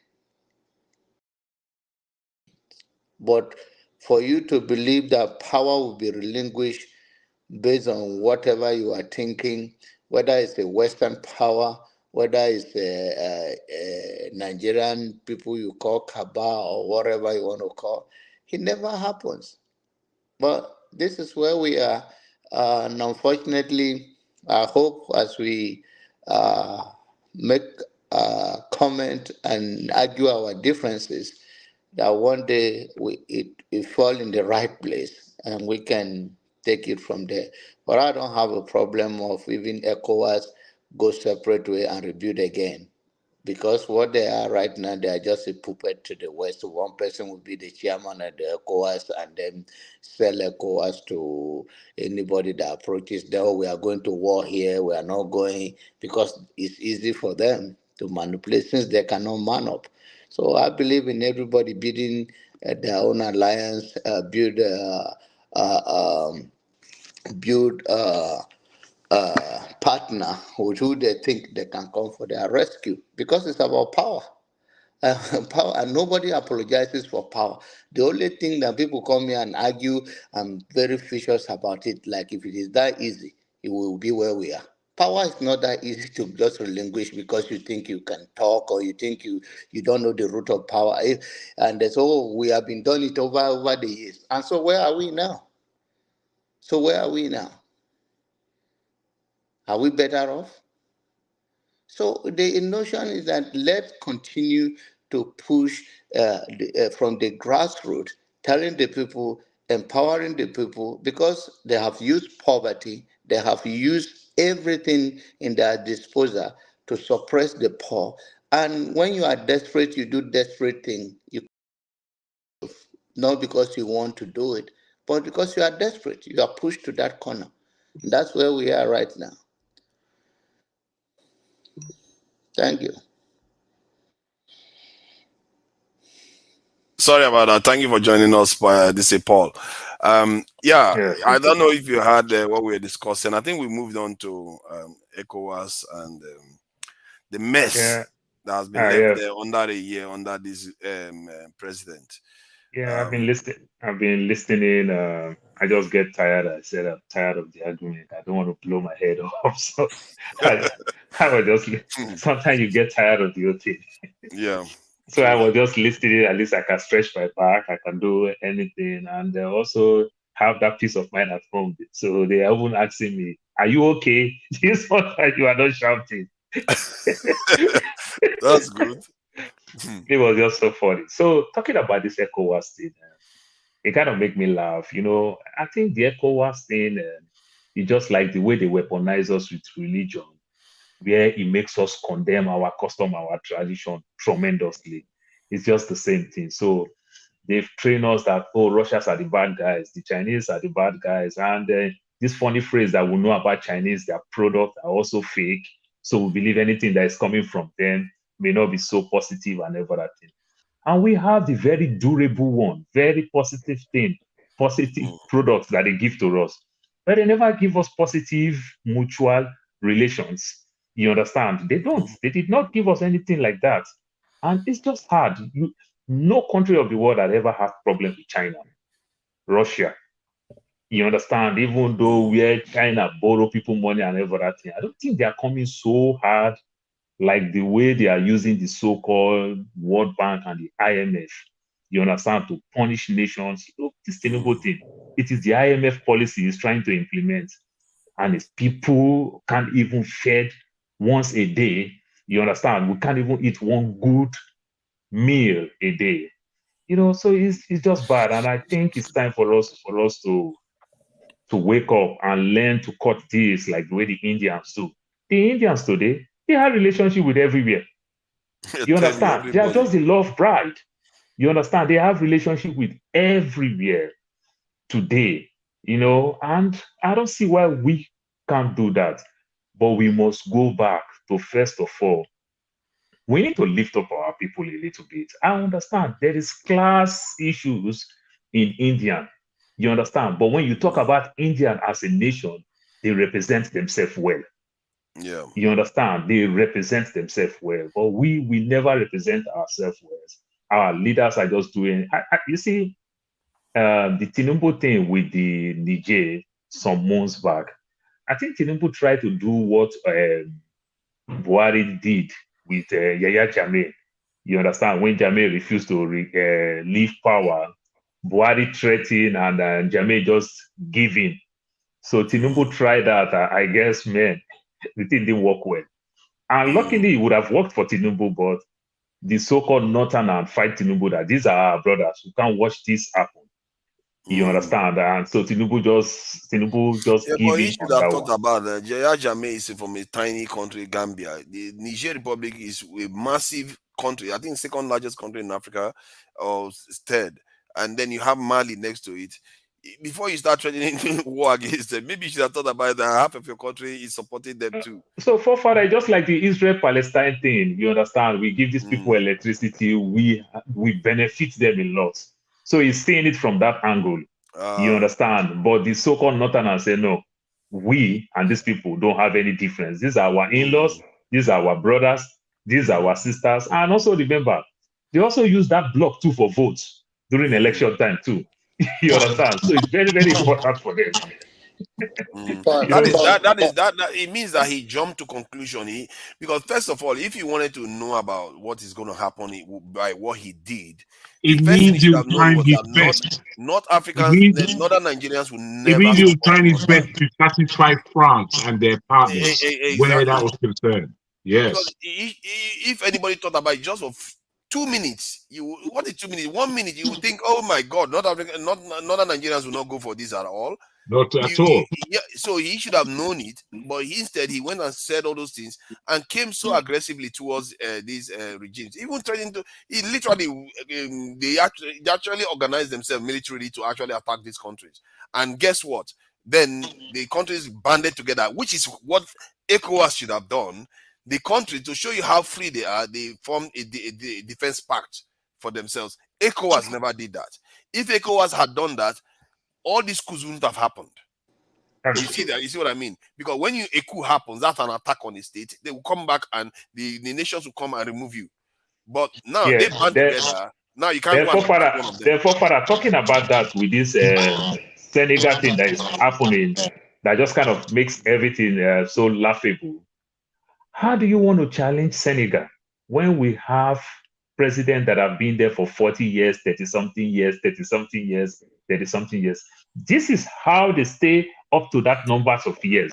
but for you to believe that power will be relinquished based on whatever you are thinking, whether it's a Western power, whether it's a Nigerian people you call Kaba or whatever you want to call, it never happens. But this is where we are. And unfortunately, I hope as we make comment and argue our differences, that one day it fall in the right place and we can take it from there. But I don't have a problem of even ECOWAS go separate way and rebuild again. Because what they are right now, they are just a puppet to the West. One person will be the chairman of the ECOWAS and then sell ECOWAS to anybody that approaches them. Oh, we are going to war here, we are not going, because it's easy for them to manipulate since they cannot man up. So I believe in everybody building their own alliance, uh, um, build partner with who they think they can come for their rescue, because it's about power. Power, and nobody apologizes for power. The only thing that people come here and argue, I'm very vicious about it. Like if it is that easy, it will be where we are. Power is not that easy to just relinquish because you think you can talk or you think you don't know the root of power. And so we have been done it over the years. And so where are we now? So where are we now? Are we better off? So the notion is that let's continue to push from the grassroots telling the people, empowering the people, because they have used poverty, they have used everything in their disposal to suppress the poor. And when you are desperate, you do desperate things. You not because you want to do it, but because you are desperate. You are pushed to that corner. That's where we are right now. Thank you. Sorry about that. Thank you for joining us, this is Paul. Yeah, I don't know if you heard what we were discussing. I think we moved on to ECOWAS and the mess that has been left there under a year under this president. Yeah, I've been listening. I just get tired. I said I'm tired of the argument. I don't want to blow my head off. So I was just sometimes you get tired of the whole thing. Yeah. So I was just listening. At least I can stretch my back. I can do anything, and also have that peace of mind at home. So they are even asking me, "Are you okay?" This one time you are not shouting. That's good. It was just so funny. So talking about this ECOWAS thing, it kind of make me laugh. I think the ECOWAS thing is just like the way they weaponize us with religion, where it makes us condemn our custom, our tradition tremendously. It's just the same thing. So they've trained us that, oh, Russians are the bad guys, the Chinese are the bad guys. And this funny phrase that we know about Chinese, their products are also fake. So we believe anything that is coming from them may not be so positive and everything. And we have the very durable one, very positive thing, positive products that they give to us. But they never give us positive mutual relations. You understand? They don't. They did not give us anything like that. And it's just hard. No country of the world had ever had problems with China, Russia. You understand? Even though where China borrow people money and everything, I don't think they are coming so hard like the way they are using the so-called World Bank and the IMF. You understand? To punish nations. This Tinubu thing. It is the IMF policy is trying to implement. And if people can't even fed once a day, you understand? We can't even eat one good meal a day. So it's just bad. And I think it's time for us to wake up and learn to cut deals like the way the Indians do. The Indians today, they have relationship with everywhere. You understand? They are just the love bride. You understand? They have relationship with everywhere today. And I don't see why we can't do that. But we must go back to, first of all, we need to lift up our people a little bit. I understand there is class issues in India. You understand? But when you talk about India as a nation, they represent themselves well. Yeah. You understand? They represent themselves well. But we never represent ourselves well. Our leaders are just doing... you see, the Tinubu thing with the Niger some months back, I think Tinubu tried to do what Buhari did with Yaya Jammeh. You understand? When Jammeh refused to leave power, Buhari threatened and Jammeh just gave in. So Tinubu tried that. I guess, man, the thing didn't work well. And luckily, it would have worked for Tinubu, but the so-called Northern and fight Tinubu that these are our brothers who can't watch this happen. You understand? And so Tinubu just yeah, give but he in should on have that thought one. about Yaya Jammeh is from a tiny country, Gambia. The Niger Republic is a massive country. I think second largest country in Africa, or third. And then you have Mali next to it. Before you start threatening war against them, maybe you should have thought about that half of your country is supporting them too. So for further, just like the Israel-Palestine thing, you understand, we give these people electricity, we benefit them a lot. So he's seeing it from that angle. You understand? But the so-called Northerners say, no, we and these people don't have any difference. These are our in-laws, these are our brothers, these are our sisters. And also remember, they also use that block too for votes during election time too. You understand? So it's very, very important for them. It means that he jumped to conclusion. Because first of all, if you wanted to know about what is going to happen by what he did, It the first thing he means should you're have known trying was his that best. North Africans, Northern Nigerians will It never means you're support trying his Russia. best to satisfy France and their partners where that Exactly. was concerned. Because Yes. if anybody thought about it just for 2 minutes, what is 2 minutes? 1 minute, you would think, oh my God, Northern Nigerians will not go for this at all. Not at all. Yeah, so he should have known it, but instead he went and said all those things and came so aggressively towards these regimes, even threatening to. He literally, they actually organized themselves militarily to actually attack these countries. And guess what? Then the countries banded together, which is what ECOWAS should have done. The country, to show you how free they are, they formed a defense pact for themselves. ECOWAS never did that. If ECOWAS had done that, all these coups wouldn't have happened. You see that? You see what I mean? Because when a coup happens, that's an attack on the state. They will come back and the nations will come and remove you. But now they band together. Now you can't go and attack one of them. Therefore, Father, talking about that with this Senegal thing that is happening, that just kind of makes everything so laughable. How do you want to challenge Senegal when we have presidents that have been there for 40 years, 30-something years, 30-something years, 30-something years? This is how they stay up to that numbers of years.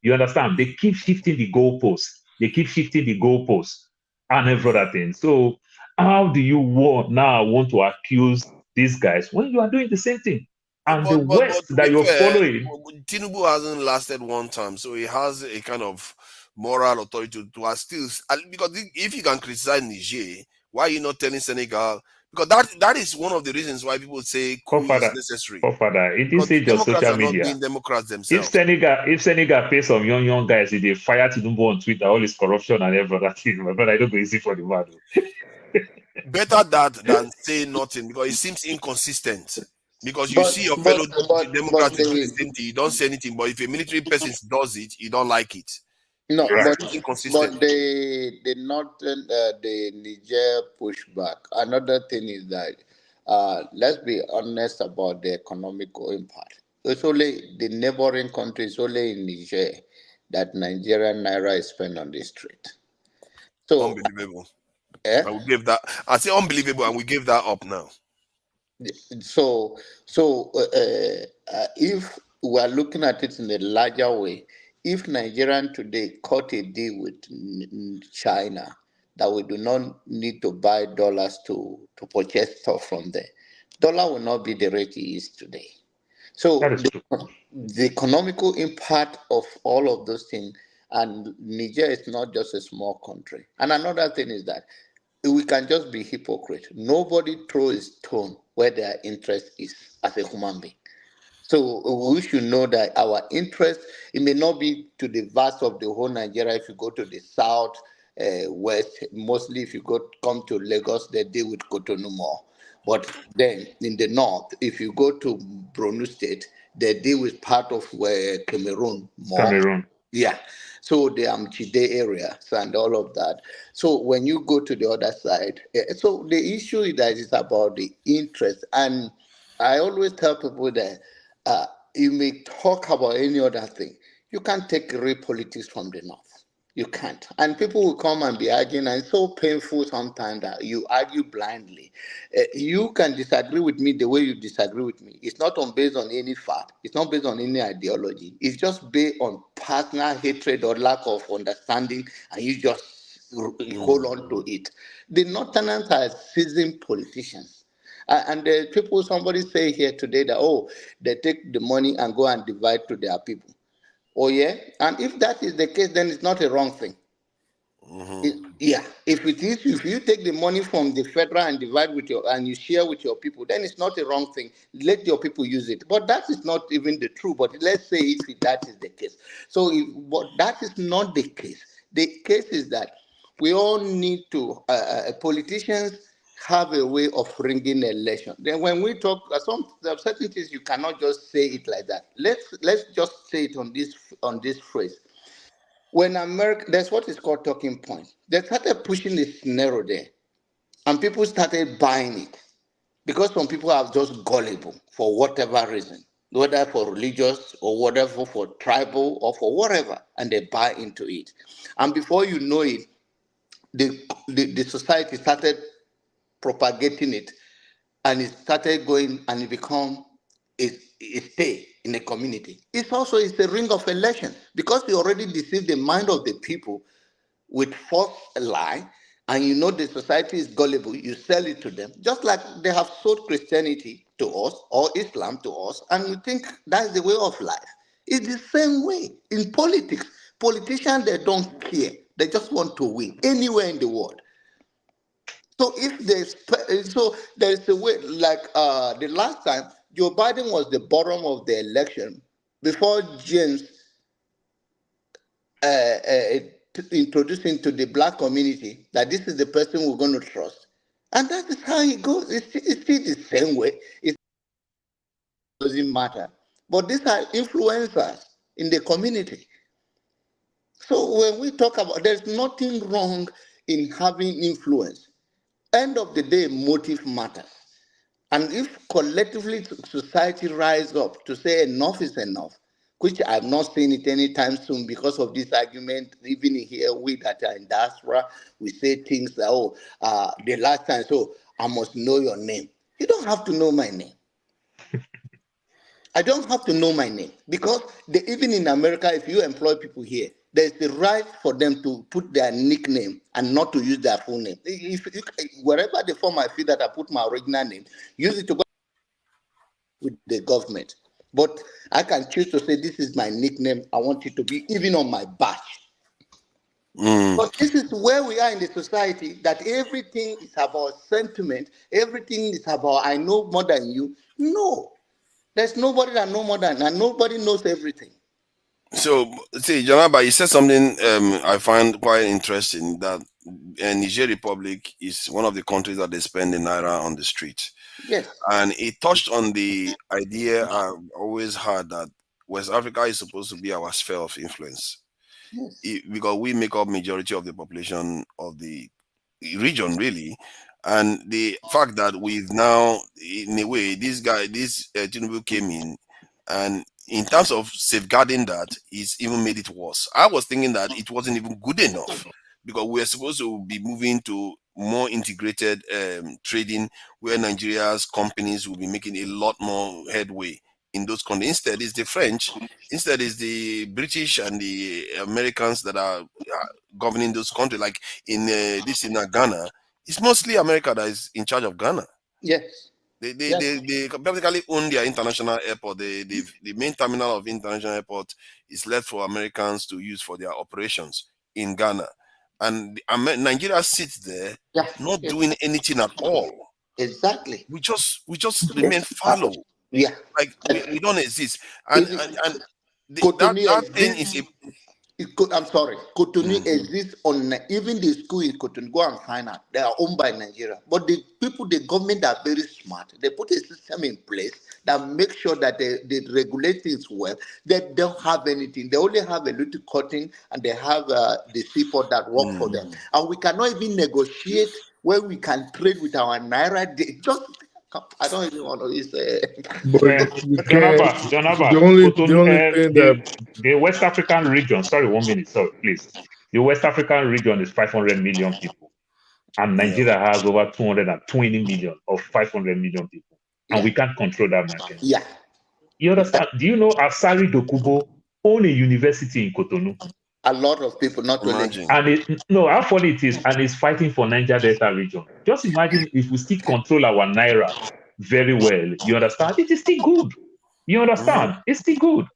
You understand? They keep shifting the goalposts. They keep shifting the goalposts and every other thing. So how do you want to accuse these guys when you are doing the same thing? And the West that you're following. Tinubu hasn't lasted one time, so he has a kind of moral authority to still, because if you can criticize Niger, why are you not telling Senegal? Because that is one of the reasons why people say coup is necessary. It is just social media. Being Democrats themselves. If Senegal pays some young guys, if they fire Tinubu on Twitter, all his corruption and everything, but I don't go easy for the man. Better that than say nothing, because it seems inconsistent. Because you see your fellow Democrats do the same thing, you don't say anything, but if a military person does it, you don't like it. No, right. but the northern, the Niger pushback. Another thing is that let's be honest about the economical impact. It's only the neighboring countries, only in Niger, that Nigerian Naira is spent on the street. So unbelievable. And we gave that. I say unbelievable, and we gave that up now. So if we are looking at it in a larger way, if Nigerian today cut a deal with China that we do not need to buy dollars to purchase stuff from there, dollar will not be the rate it is today. So the economical impact of all of those things, and Niger is not just a small country. And another thing is that we can just be hypocrite. Nobody throws a stone where their interest is as a human being. So we should know that our interest, it may not be to the vast of the whole Nigeria. If you go to the south, west, mostly if you come to Lagos, they deal with Cotonou more. But then in the north, if you go to Borno State, they deal with part of Cameroon more. Yeah. So the Amchide area and all of that. So when you go to the other side, so the issue is about the interest. And I always tell people that you may talk about any other thing. You can't take real politics from the north. You can't. And people will come and be arguing, and it's so painful sometimes that you argue blindly. You can disagree with me the way you disagree with me. It's not based on any fact. It's not based on any ideology. It's just based on personal hatred or lack of understanding, and you just hold on to it. The Northerners are seasoned politicians. And somebody say here today that, they take the money and go and divide to their people. Oh, yeah? And if that is the case, then it's not a wrong thing. If it is, if you take the money from the federal and divide and you share with your people, then it's not a wrong thing. Let your people use it. But that is not even the truth. But let's say if that is the case. So but that is not the case. The case is that we all need to, politicians have a way of ringing election. Then when we talk, there are certain things you cannot just say it like that. Let's just say it on this phrase. When America, that's what is called talking point. They started pushing the scenario there, and people started buying it because some people are just gullible for whatever reason, whether for religious or whatever, for tribal or for whatever, and they buy into it. And before you know it, the society started propagating it, and it started going, and it become a stay in the community. It's a ring of election because they already deceived the mind of the people with false lie, and you know the society is gullible, you sell it to them, just like they have sold Christianity to us or Islam to us, and you think that's the way of life. It's the same way in politics. Politicians, they don't care. They just want to win anywhere in the world. So if there's a way, like the last time Joe Biden was the bottom of the election before James introduced him to the black community that this is the person we're going to trust, and that is how it goes. It's still the same way. It doesn't matter. But these are influencers in the community. So when we talk about, there's nothing wrong in having influence. End of the day, motive matters. And if collectively society rise up to say enough is enough, which I'm not saying it anytime soon because of this argument, even here, we that are in diaspora, we say things like, the last time, so I must know your name. You don't have to know my name. I don't have to know my name because even in America, if you employ people here, there's the right for them to put their nickname and not to use their full name. Wherever the form I feel that I put my original name, use it to go with the government. But I can choose to say this is my nickname. I want it to be even on my badge. But this is where we are in the society, that everything is about sentiment. Everything is about I know more than you. No. There's nobody that knows more than, and nobody knows everything. So, see, Janaba, you said something I find quite interesting, that Niger Republic is one of the countries that they spend the Naira on the street. Yes. And it touched on the idea I've always had that West Africa is supposed to be our sphere of influence. Yes. Because we make up majority of the population of the region, really. And the fact that we've now, in a way, this Tinubu came in, and in terms of safeguarding that, he's even made it worse. I was thinking that it wasn't even good enough because we're supposed to be moving to more integrated trading where Nigeria's companies will be making a lot more headway in those countries. Instead, it's the French, instead, it's the British and the Americans that are governing those countries. Like in Ghana, it's mostly America that is in charge of Ghana. Yes. They basically own their international airport. The main terminal of international airport is left for Americans to use for their operations in Ghana. And Nigeria sits there not doing anything at all. Exactly. We just remain fallow. Yeah. Like we don't exist. And that thing is a I'm sorry. Cotonou exists on even the school in Cotonou. Go and find out. They are owned by Nigeria. But the government are very smart. They put a system in place that makes sure that they regulate things well. They don't have anything. They only have a little cutting, and they have the seaport that work for them. And we cannot even negotiate where we can trade with our Naira. I don't even want to say. The only thing that the West African region, sorry, 1 minute, sorry, please. The West African region is 500 million people, and Nigeria has over 220 million of 500 million people, and we can't control that market. Yeah. You understand? Do you know Asari Dokubo own a university in Cotonou? A lot of people, not only. And how funny it is, and it's fighting for Niger Delta region. Just imagine if we still control our Naira very well. You understand? It is still good. You understand? It's still good.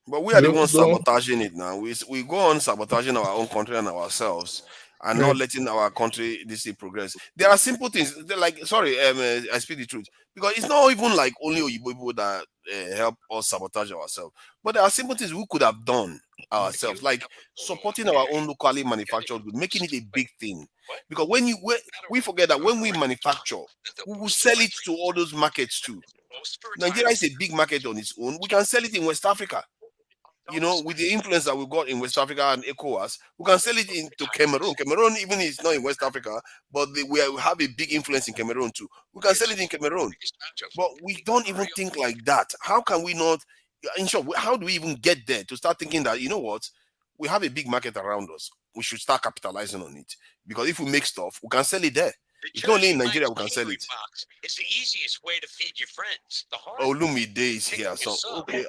But we are the ones sabotaging it now. We go on sabotaging our own country and ourselves, and not letting our country progress. There are simple things. They're like, sorry, I speak the truth, because it's not even like only Oyibo people that help us sabotage ourselves. But there are simple things we could have done ourselves, like supporting our own locally manufactured goods, making it a big thing. Because we forget that when we manufacture, we will sell it to all those markets too. Nigeria is a big market on its own. We can sell it in West Africa. You know, with the influence that we got in West Africa and ECOWAS, we can sell it into Cameroon. Cameroon, even is not in West Africa, but we have a big influence in Cameroon too. We can sell it in Cameroon. But we don't even think like that. How can we not? In short, how do we even get there to start thinking that, you know what, we have a big market around us, we should start capitalizing on it? Because if we make stuff, we can sell it there. It's not only in Nigeria we can sell it. It's the easiest way to feed your friends. The hard Lumide is here, so okay.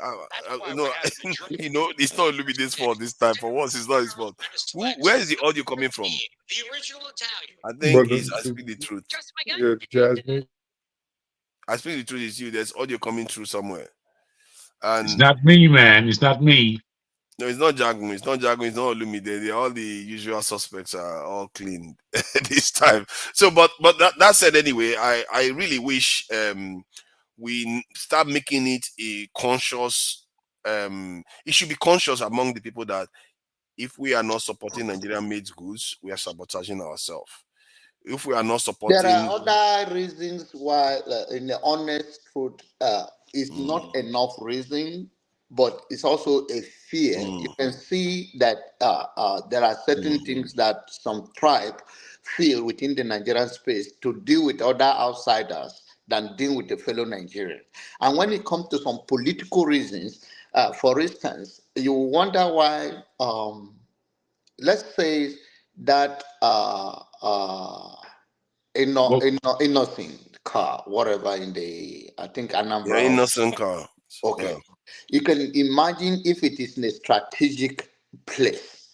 You know, it's not Lumide's fault this time. For once, it's not his fault. Where is the audio coming from? The original Italian. I think it's I speak the truth. Yeah, Jasmine. I speak the truth is you. There's audio coming through somewhere. And it's not me, man. It's not me. No, it's not Jagun. It's not Jagun. It's not Lumide. All the usual suspects are all clean this time. So, but that said, anyway, I really wish we start making it a conscious. It should be conscious among the people that if we are not supporting Nigerian-made goods, we are sabotaging ourselves. If we are not supporting, there are other reasons why, in the honest truth, it's not enough reason, but it's also a fear. You can see that there are certain things that some tribe feel within the Nigerian space to deal with other outsiders than deal with the fellow Nigerians. And when it comes to some political reasons, for instance, you wonder why, let's say that innocent car, whatever in the, I think Anambra. Yeah, innocent car. Okay. Yeah. You can imagine if it is in a strategic place.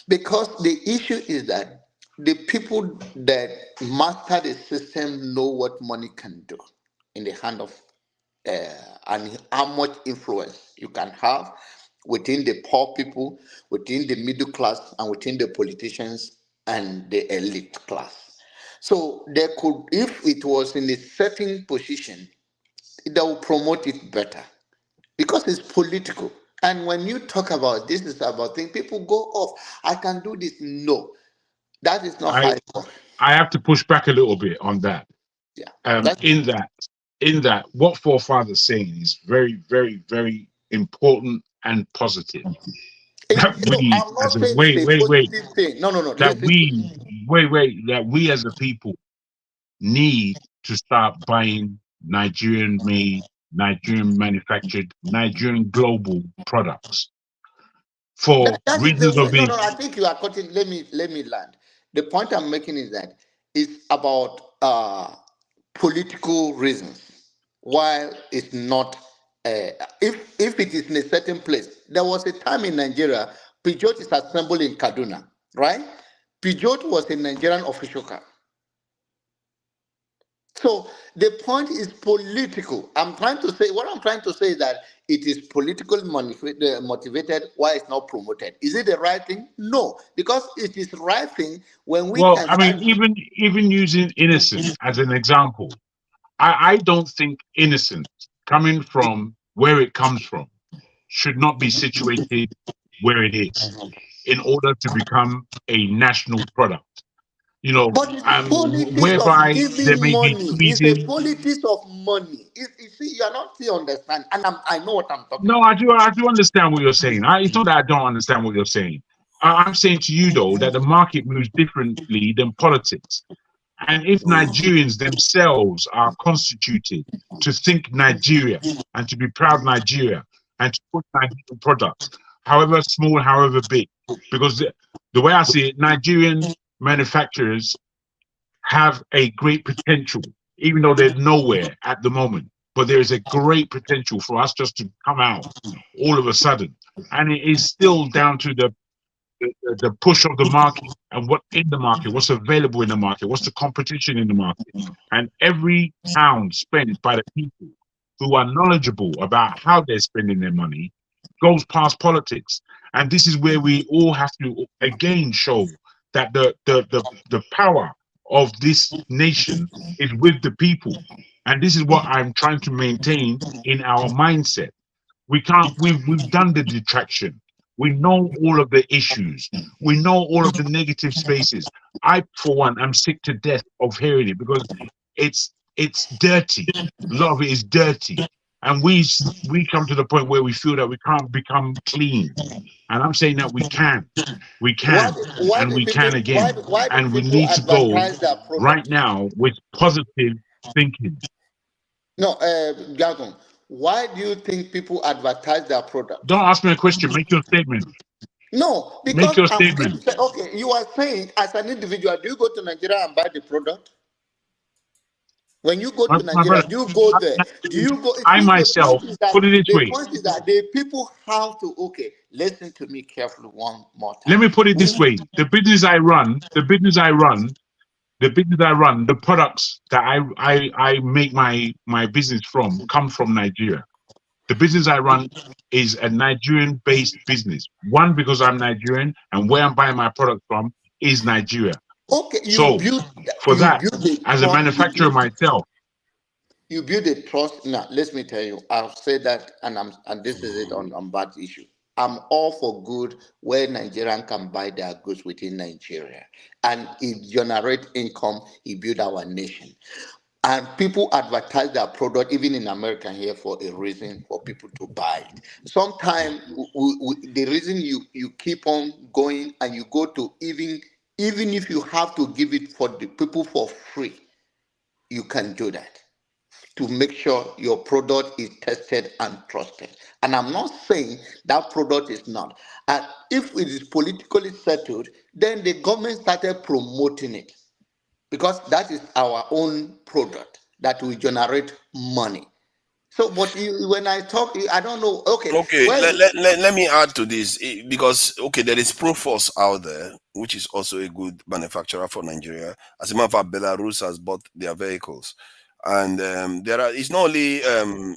Because the issue is that the people that master the system know what money can do in the hand of, and how much influence you can have within the poor people, within the middle class, and within the politicians and the elite class. So they could, if it was in a certain position, they will promote it better because it's political. And when you talk about this is about things, people go off. I can do this. No, that is not how it works. I have to push back a little bit on that. Yeah. In that, what forefathers saying is very, very, very important and positive. That we as a that we as a people need to start buying Nigerian-made, Nigerian manufactured, Nigerian global products for reasons of being. No, I think you are cutting. Let me land. The point I'm making is that it's about political reasons. While it's not, if it is in a certain place, there was a time in Nigeria, Peugeot is assembled in Kaduna, right? Peugeot was a Nigerian official car. So the point is political. What I'm trying to say is that it is politically motivated. Why it's not promoted? Is it the right thing? No, because it is right thing when we. Well, I mean, even using innocent as an example, I don't think innocent coming from where it comes from should not be situated where it is in order to become a national product. You know, whereby there may be it's a politics of money. You see, you are not still understand, and I know what I'm talking. No, I do understand what you're saying. It's not that I don't understand what you're saying. I'm saying to you though that the market moves differently than politics. And if Nigerians themselves are constituted to think Nigeria and to be proud Nigeria and to put Nigerian products, however small, however big, because the way I see it, Nigerian manufacturers have a great potential, even though they're nowhere at the moment. But there is a great potential for us just to come out all of a sudden. And it is still down to the push of the market and what in the market, what's available in the market, what's the competition in the market. And every pound spent by the people who are knowledgeable about how they're spending their money goes past politics. And this is where we all have to again show that the power of this nation is with the people. And this is what I'm trying to maintain in our mindset. We've done the detraction. We know all of the issues. We know all of the negative spaces. I, for one, am sick to death of hearing it because it's dirty. A lot of it is dirty. And we come to the point where we feel that we can't become clean. And I'm saying that we can. We can. And we can again. And we need to go right now with positive thinking. No, Gagon, why do you think people advertise their product? Don't ask me a question. Make your statement. No, because make your statement. Okay, you are saying as an individual, do you go to Nigeria and buy the product? When you go My, to my Nigeria, brother, do you go there? Do you go? I See, the myself, point is that put it this way. the people have to. Okay, listen to me carefully one more time. Let me put it this way: the business I run, the products that I make my business from come from Nigeria. The business I run is a Nigerian-based business. One, because I'm Nigerian, and where I'm buying my product from is Nigeria. Okay, So for that, as a manufacturer myself, you build a trust. Now, let me tell you, I've said that, and this is it on that issue. I'm all for good where Nigerian can buy their goods within Nigeria, and it generate income. It build our nation, and people advertise their product even in America here for a reason for people to buy it. Sometimes the reason you keep on going and you go to even if you have to give it for the people for free, you can do that to make sure your product is tested and trusted. And I'm not saying that product is not. And if it is politically settled, then the government started promoting it because that is our own product that will generate money. So, but when I talk, I don't know. Okay, Okay, well, let me add to this because okay, there is Proforce out there, which is also a good manufacturer for Nigeria. As a matter of fact, Belarus has bought their vehicles, and there are. It's not only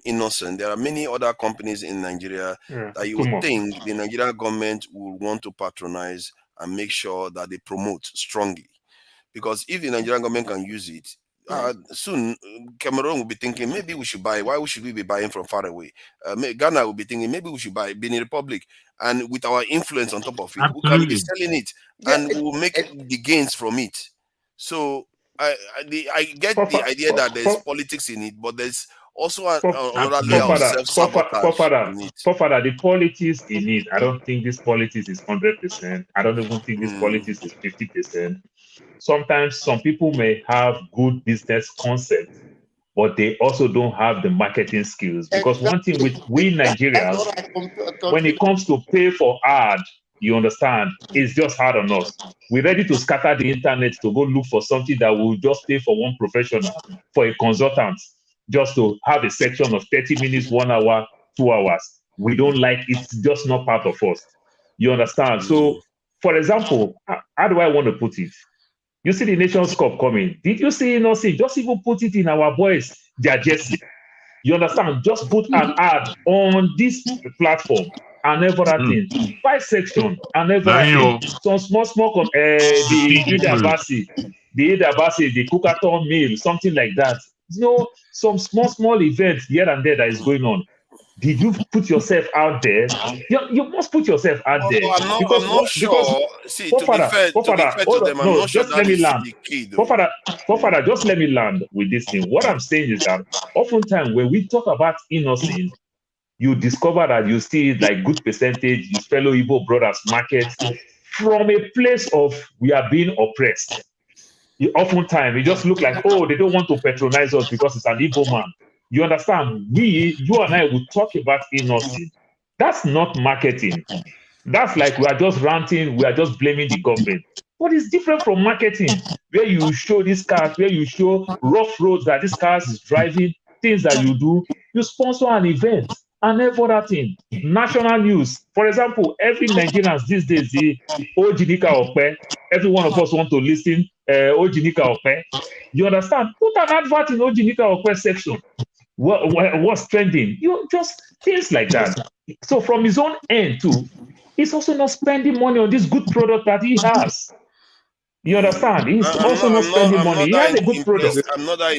Innocent. There are many other companies in Nigeria that you would think the Nigerian government would want to patronize and make sure that they promote strongly, because if the Nigerian government can use it, soon Cameroon will be thinking maybe we should buy. Why should we be buying from far away? Ghana will be thinking maybe we should buy Benin Republic, and with our influence on top of it, we can be absolutely. selling it and we'll make the gains from it. So I get the idea that there's politics in it, but there's also another layer of self-sabotage in it. The politics in it, I don't think this politics is 100%. I don't even think this politics is 50%. Sometimes some people may have good business concepts, but they also don't have the marketing skills. Because one thing with we Nigerians, when it comes to pay for ad, you understand, it's just hard on us. We're ready to scatter the internet to go look for something that will just pay for one professional, for a consultant, just to have a section of 30 minutes, 1 hour, 2 hours. We don't like it's just not part of us. You understand? So, for example, how do I want to put it? You see the Nations Cup coming. Did you see Innocent? Just even put it in our boys, their jersey. You understand? Just put an ad on this platform and everything. Buy section and everything. Some small, the Ida the Kukaton meal, something like that. You know, some small events here and there that is going on. Did you put yourself out there? You must put yourself out there. I'm not sure. See, to be fair to them, I'm not sure that is the key, though. Father, just let me land with this thing. What I'm saying is that oftentimes when we talk about Innocent, you discover that you see like good percentage, his fellow Igbo brothers market from a place of we are being oppressed. Oftentimes, it just look like, oh, they don't want to patronize us because it's an Igbo man. You understand? You and I will talk about Innocent. That's not marketing. That's like we are just ranting, we are just blaming the government. But it's different from marketing, where you show these cars, where you show rough roads that this cars is driving, things that you do. You sponsor an event and every other thing. National news. For example, every Nigerians these days, the Ojinika Okpe, every one of us want to listen Ojinika Okpe. You understand? Put an advert in Ojinika Okpe section. What's trending? You just things like that. So from his own end too, he's also not spending money on this good product that he has. You understand? He's also not spending money. He has a good product. I'm not that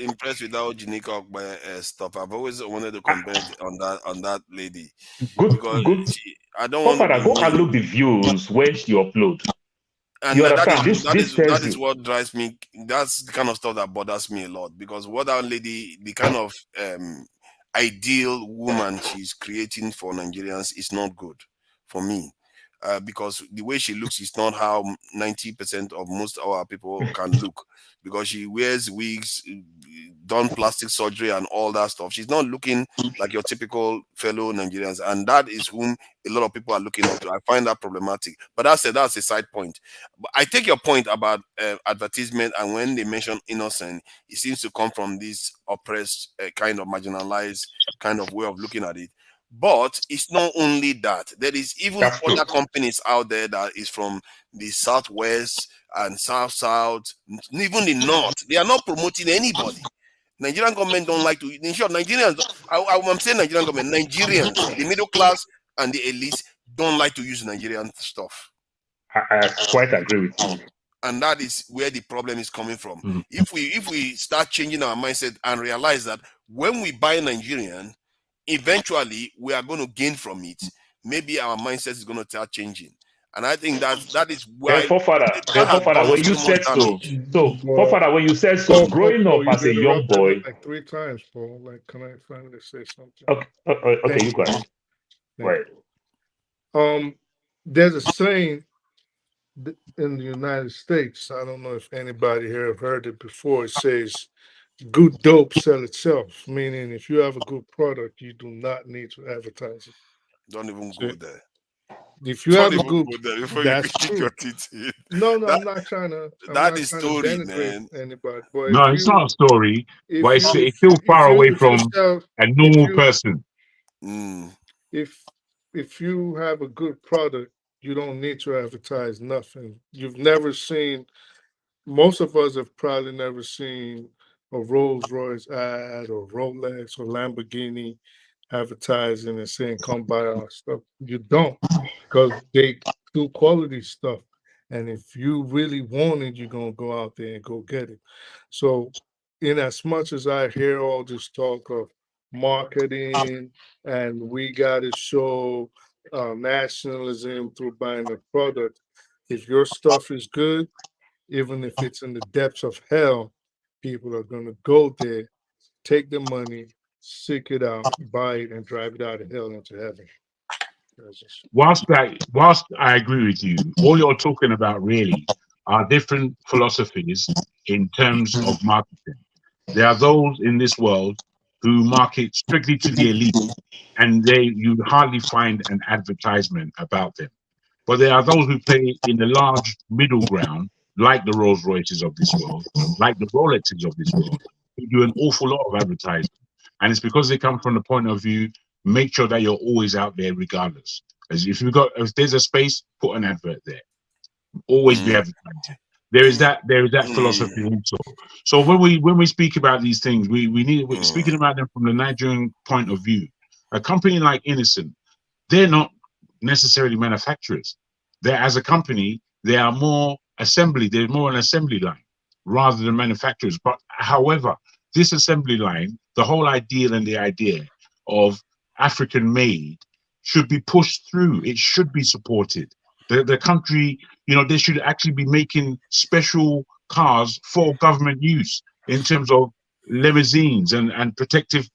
impressed with that Ojinika stuff. I've always wanted to comment on that lady. Good. I don't want to go and look the views when she upload. And you understand? That is what drives me. That's the kind of stuff that bothers me a lot, because what that lady, the kind of ideal woman she's creating for Nigerians is not good for me. because the way she looks is not how 90% of most of our people can look, because she wears wigs, done plastic surgery and all that stuff. She's not looking like your typical fellow Nigerians, and that is whom a lot of people are looking up to. I find that problematic, but that's a side point. But I take your point about advertisement, and when they mention innocent, it seems to come from this oppressed kind of marginalized kind of way of looking at it. But it's not only that. There is even other companies out there that is from the southwest and south, even the north. They are not promoting anybody. Nigerian government don't like to. In short, Nigerians. I'm saying Nigerian government. Nigerians, the middle class and the elites, don't like to use Nigerian stuff. I quite agree with you. And that is where the problem is coming from. Mm. If we start changing our mindset and realize that when we buy Nigerian, eventually we are going to gain from it, maybe our mindset is going to start changing. And I think that is why forefather, when you said so, forefather, when you said so, growing up as a young boy, like 3 times, Paul. Like, can I finally say something? Okay, you go ahead. Right. There's a saying in the United States. I don't know if anybody here have heard it before. It says, "Good dope sell itself," meaning if you have a good product, you do not need to advertise it. Don't even go there. If you have a good, that's true. Your teeth in. No, I'm not trying to. That is story, man. Anybody, but no, it's not a story, but it's still far away from a normal person. If you have a good product, you don't need to advertise nothing. You've never seen. Most of us have probably never seen a Rolls Royce ad or Rolex or Lamborghini advertising and saying, "Come buy our stuff." You don't, because they do quality stuff. And if you really want it, you're going to go out there and go get it. So in as much as I hear all this talk of marketing and we got to show nationalism through buying a product, if your stuff is good, even if it's in the depths of hell, people are going to go there, take the money, seek it out, buy it, and drive it out of hell into heaven. Whilst I agree with you, all you're talking about really are different philosophies in terms of marketing. There are those in this world who market strictly to the elite, and you hardly find an advertisement about them. But there are those who play in the large middle ground, like the Rolls Royces of this world, like the Rolexes of this world, who do an awful lot of advertising. And it's because they come from the point of view, make sure that you're always out there regardless. As if there's a space, put an advert there. Always be advertising. There is that philosophy also. So when we speak about these things, we're speaking about them from the Nigerian point of view. A company like Innocent, they're not necessarily manufacturers. As a company, they are more assembly. They're more an assembly line rather than manufacturers. But however, this assembly line, the whole ideal and the idea of African made should be pushed through. It should be supported. The country, they should actually be making special cars for government use in terms of limousines and protective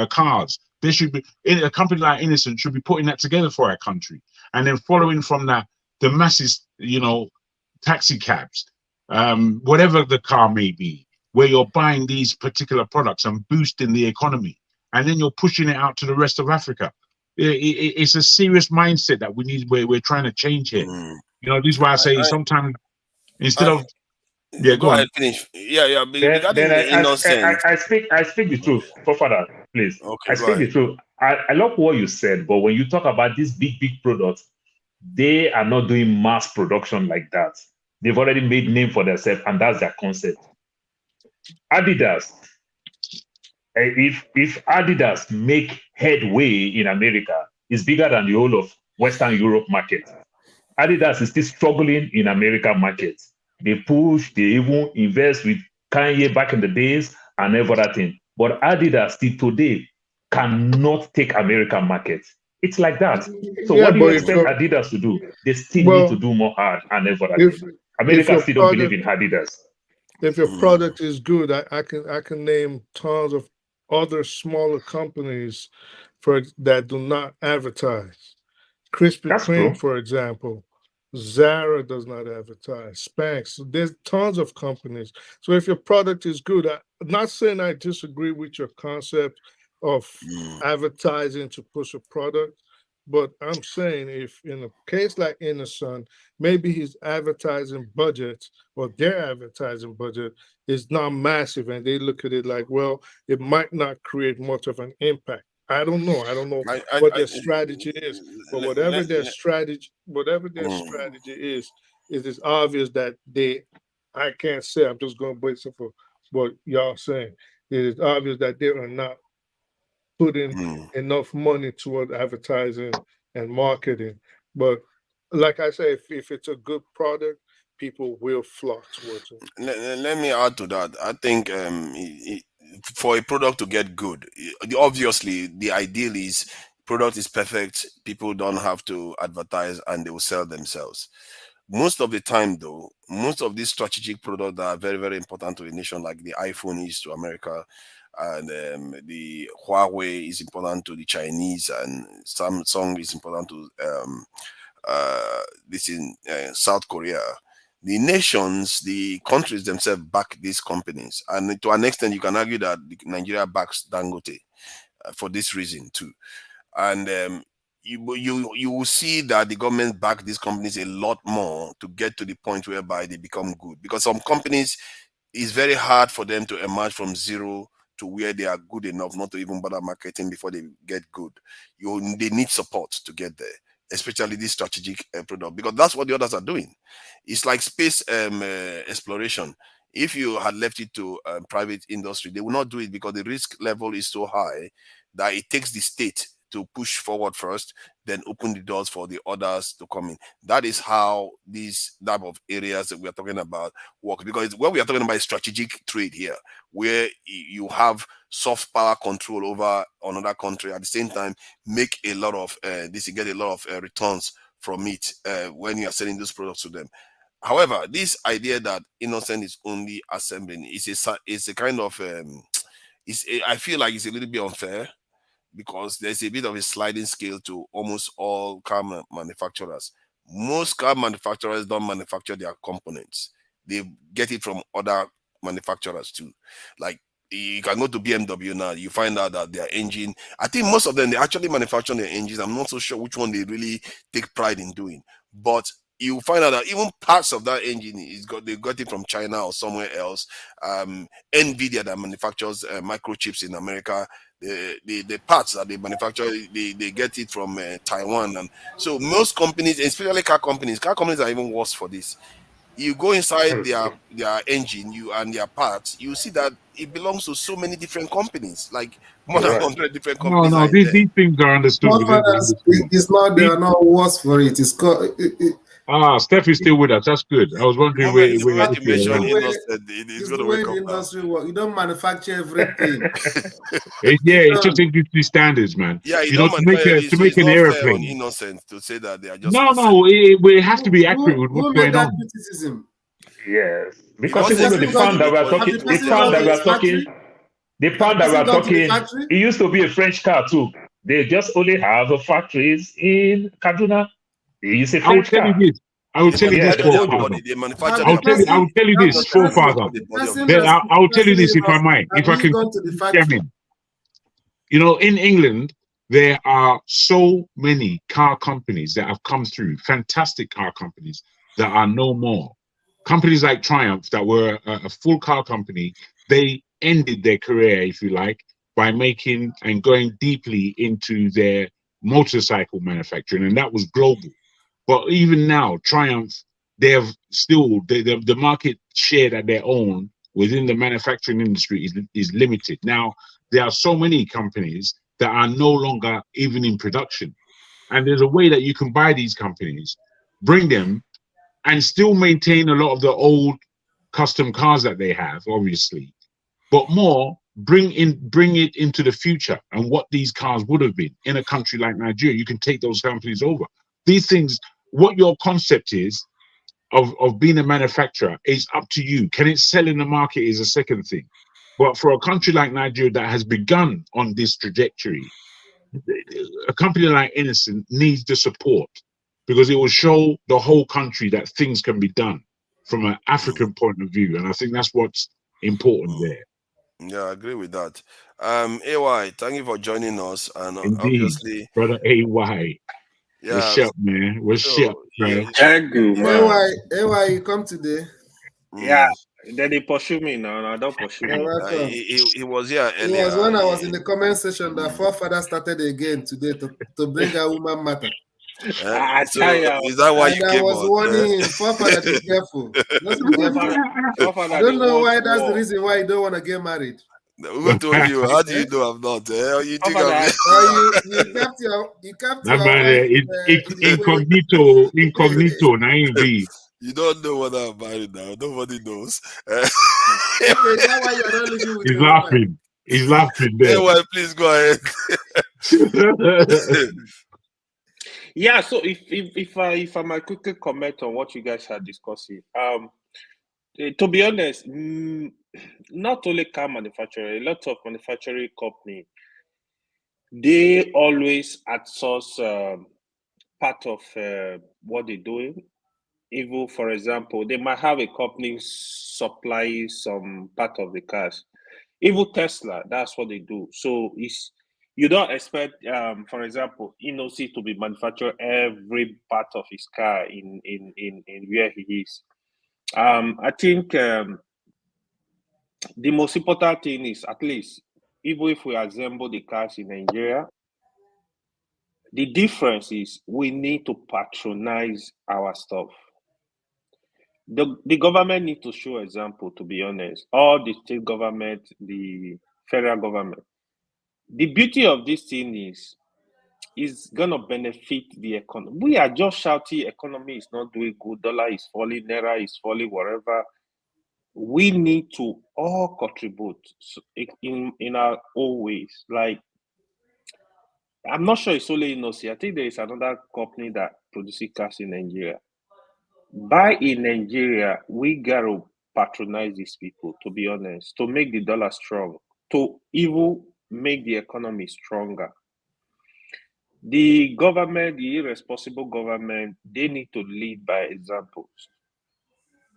cars. There should be a company like Innocent should be putting that together for our country, and then following from that, the masses, taxi cabs, whatever the car may be, where you're buying these particular products and boosting the economy, and then you're pushing it out to the rest of Africa. It's a serious mindset that we need. We're trying to change here. This is why I say sometimes instead of go ahead, on. finish. Yeah. Then I speak the truth, forefather, please. Okay, I speak the truth. I love what you said, but when you talk about these big products, they are not doing mass production like that. They've already made name for themselves, and that's their concept. Adidas. If Adidas make headway in America, it's bigger than the whole of Western Europe market. Adidas is still struggling in American market. They push, they even invest with Kanye back in the days and everything. But Adidas still today cannot take American market. It's like that. So what do you expect Adidas to do? They still need to do more hard and everything. America still don't believe in Adidas. If your product is good, I can name tons of other smaller companies that do not advertise. Krispy That's Kreme, true. for example, Zara does not advertise. Spanx. So there's tons of companies. So if your product is good, I'm not saying I disagree with your concept of advertising to push a product, but I'm saying if in a case like Innocent, maybe his advertising budget or their advertising budget is not massive, and they look at it like, well, it might not create much of an impact. I don't know. I don't know what their strategy is, but whatever their strategy is, it is obvious that I can't say. I'm just going based off of what y'all saying. It is obvious that they are not putting enough money toward advertising and marketing. But like I say, if it's a good product, people will flock towards it. Let me add to that. I think for a product to get good, obviously the ideal is product is perfect. People don't have to advertise and they will sell themselves. Most of the time, though, most of these strategic products that are very, very important to a nation, like the iPhone is to America, and the Huawei is important to the Chinese, and Samsung is important to this in South Korea. The nations, the countries themselves back these companies, and to an extent, you can argue that Nigeria backs Dangote for this reason too. And you will see that the government back these companies a lot more to get to the point whereby they become good. Because some companies, it's very hard for them to emerge from zero to where they are good enough not to even bother marketing before they get good. They need support to get there, especially this strategic product, because that's what the others are doing. It's like space exploration. If you had left it to private industry, they will not do it because the risk level is so high that it takes the state to push forward first, then open the doors for the others to come in. That is how these type of areas that we are talking about work. Because what we are talking about is strategic trade here, where you have soft power control over another country, at the same time make a lot of you get a lot of returns from it when you are selling those products to them. However, this idea that Innocent is only assembling is a kind of I feel like it's a little bit unfair, because there's a bit of a sliding scale to almost all car manufacturers. Most car manufacturers don't manufacture their components. They get it from other manufacturers too. Like, you can go to BMW now, you find out that their engine, I think most of them, they actually manufacture their engines. I'm not so sure which one they really take pride in doing. But you find out that even parts of that engine they got it from China or somewhere else. Nvidia that manufactures microchips in America, the parts that they manufacture, they get it from Taiwan. And so most companies, especially car companies are even worse for this. You go inside their engine, and their parts, you see that it belongs to so many different companies, like more than 100 different companies. No, these things are understood within the industry. It's not, they are not worse for it. It's called. Steph is still with us. That's good. I was wondering where you mentioned Innocent, it's the way the industry works. You don't manufacture everything. It's just industry standards, man. Yeah, you know, to make an airplane. Innocent to say that they are just it has to be accurate with what's going on. Criticism? Yes, because the pound that we are talking, it used to be a French car too. They just only have the factories in Kaduna. They use a French car. I will tell you this, forefather. I will tell you this, forefather. I will tell you this, if I might, if I can. You know, in England, there are so many car companies that have come through, fantastic car companies that are no more. Companies like Triumph that were a full car company, they ended their career, if you like, by making and going deeply into their motorcycle manufacturing, and that was global. But even now, Triumph, they have still the market share that they own within the manufacturing industry is limited. Now, there are so many companies that are no longer even in production, and there's a way that you can buy these companies, bring them, and still maintain a lot of the old custom cars that they have, obviously, but more bring it into the future and what these cars would have been in a country like Nigeria. You can take those companies over. These things, what your concept is of being a manufacturer is up to you. Can it sell in the market is a second thing. But for a country like Nigeria that has begun on this trajectory, a company like Innocent needs the support because it will show the whole country that things can be done from an African point of view, and I think that's what's important there. Yeah, I agree with that. AY, thank you for joining us, and Indeed, obviously, brother AY. yeah. What's up, man? What's up, bro? Thank you, man. AY, you come today. Yeah, then they pursue me now. Now don't pursue You're me. welcome. He was here It earlier. was when I was in the comment section that forefather started again today to bring a woman matter. I So tell you, is that why you And I came was on? warning him, forefather, be careful. Just be careful. forefather, I don't know why want that's the war. reason why you don't want to get married. Who told you? How do you know I'm not? You think I'm? You kept That your man, wife incognito, naive. You don't know whether I'm married now. Nobody knows. Okay, is that why you're not living with He's your woman? laughing. He's laughing there. AY, please go ahead. Yeah, so if I might quickly comment on what you guys are discussing, to be honest, not only car manufacturer, a lot of manufacturing company, they always outsource part of what they're doing. Even, for example, they might have a company supply some part of the cars. Even Tesla, that's what they do. So you don't expect, for example, Inosi to be manufacturing every part of his car in where he is. I think the most important thing is, at least, even if we assemble the cars in Nigeria, the difference is we need to patronize our stuff. The government need to show example, to be honest. All the state government, the federal government. The beauty of this thing is gonna benefit the economy. We are just shouting economy is not doing good, dollar is falling, Naira is falling, whatever. We need to all contribute in our own ways. Like, I'm not sure it's only Inosi. I think there is another company that produces cars in Nigeria. By in Nigeria, we gotta patronize these people, to be honest, to make the dollar strong, to even make the economy stronger. The government, the irresponsible government, they need to lead by examples.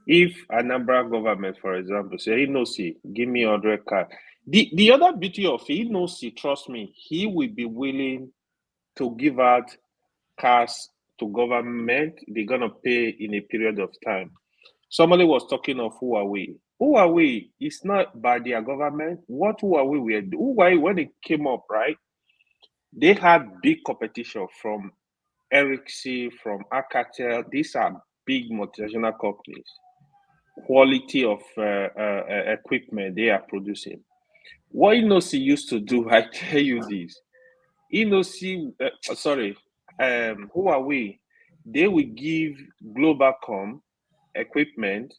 If Anambra government, for example, say, Inosi, give me 100 cars. The other beauty of Inosi, trust me, he will be willing to give out cars to government. They're gonna pay in a period of time. Somebody was talking of Huawei. Huawei is not by their government. What Huawei were doing, Huawei, when it came up, right? They had big competition from Ericsson, from Alcatel. These are big multinational companies. Quality of equipment they are producing. What Inosi used to do, I tell you this, Huawei, they will give Globalcom equipment.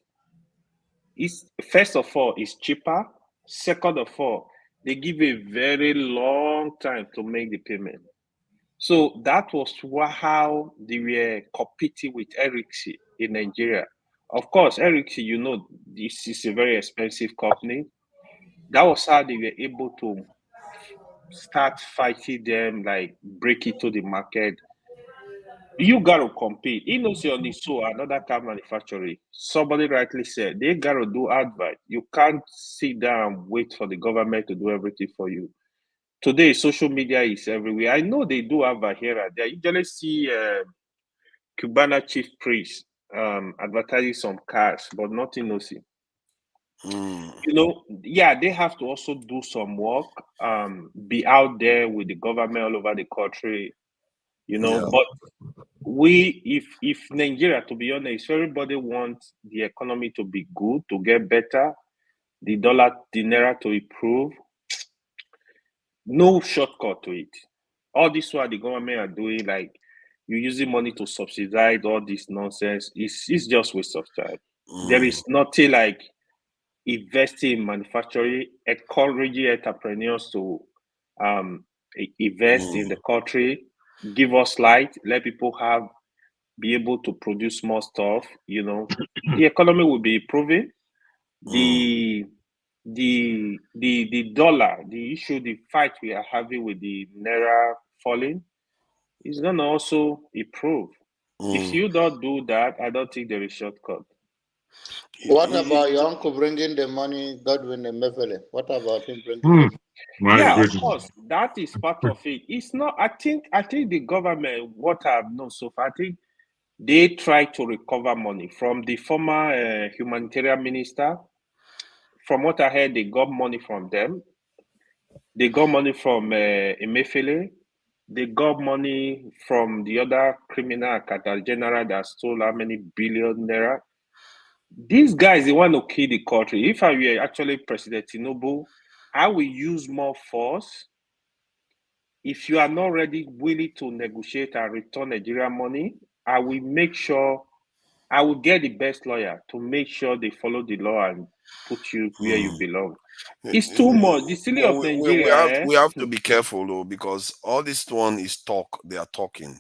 Is first of all, it's cheaper. Second of all, they give a very long time to make the payment. So that was how they were competing with Ericsson in Nigeria. Of course, Ericsson, you know, this is a very expensive company. That was how they were able to start fighting them, like break it to the market. You gotta compete. Inosi on this, so another car manufacturer. Somebody rightly said they gotta do advert. You can't sit down and wait for the government to do everything for you. Today, social media is everywhere. I know they do advert here and there. You usually see Cubana chief priest advertising some cars, but not Inosi. You know, yeah, they have to also do some work, be out there with the government all over the country, you know. Yeah. But if Nigeria, to be honest, everybody wants the economy to be good, to get better, the dollar, the Naira to improve, no shortcut to it. All this what the government are doing, like you're using money to subsidize all this nonsense, it's just waste of time. There is nothing like investing in manufacturing, encouraging entrepreneurs to invest in the country, give us light, let people be able to produce more stuff. You know, the economy will be improving. The dollar, the issue, the fight we are having with the Naira falling, it's gonna also improve. If you don't do that, I don't think there is shortcut. What about your uncle bringing the money, Godwin Emefiele? What about him bringing the My Yeah, of goodness. course, that is part of it. It's not. I think the government. What I've known so far, I think they try to recover money from the former humanitarian minister. From what I heard, they got money from them. They got money from Emefiele. They got money from the other criminal Qatar general that stole how many billion naira. These guys, they want to kill the country. If I were actually President Tinubu, I will use more force. If you are not ready, willing to negotiate and return Nigerian money, I will make sure I will get the best lawyer to make sure they follow the law and put you where you belong. It's too much. The city of Nigeria. We have to be careful though, because all this one is talk. They are talking.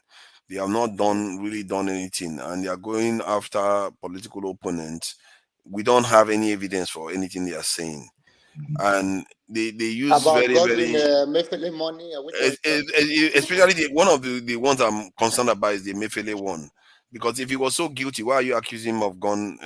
They have not really done anything, and they are going after political opponents. We don't have any evidence for anything they are saying, and they use about very Godwin very Emefiele money? Which one? especially one of the ones I'm concerned about is the Mefele one. Because if he was so guilty, why are you accusing him of gun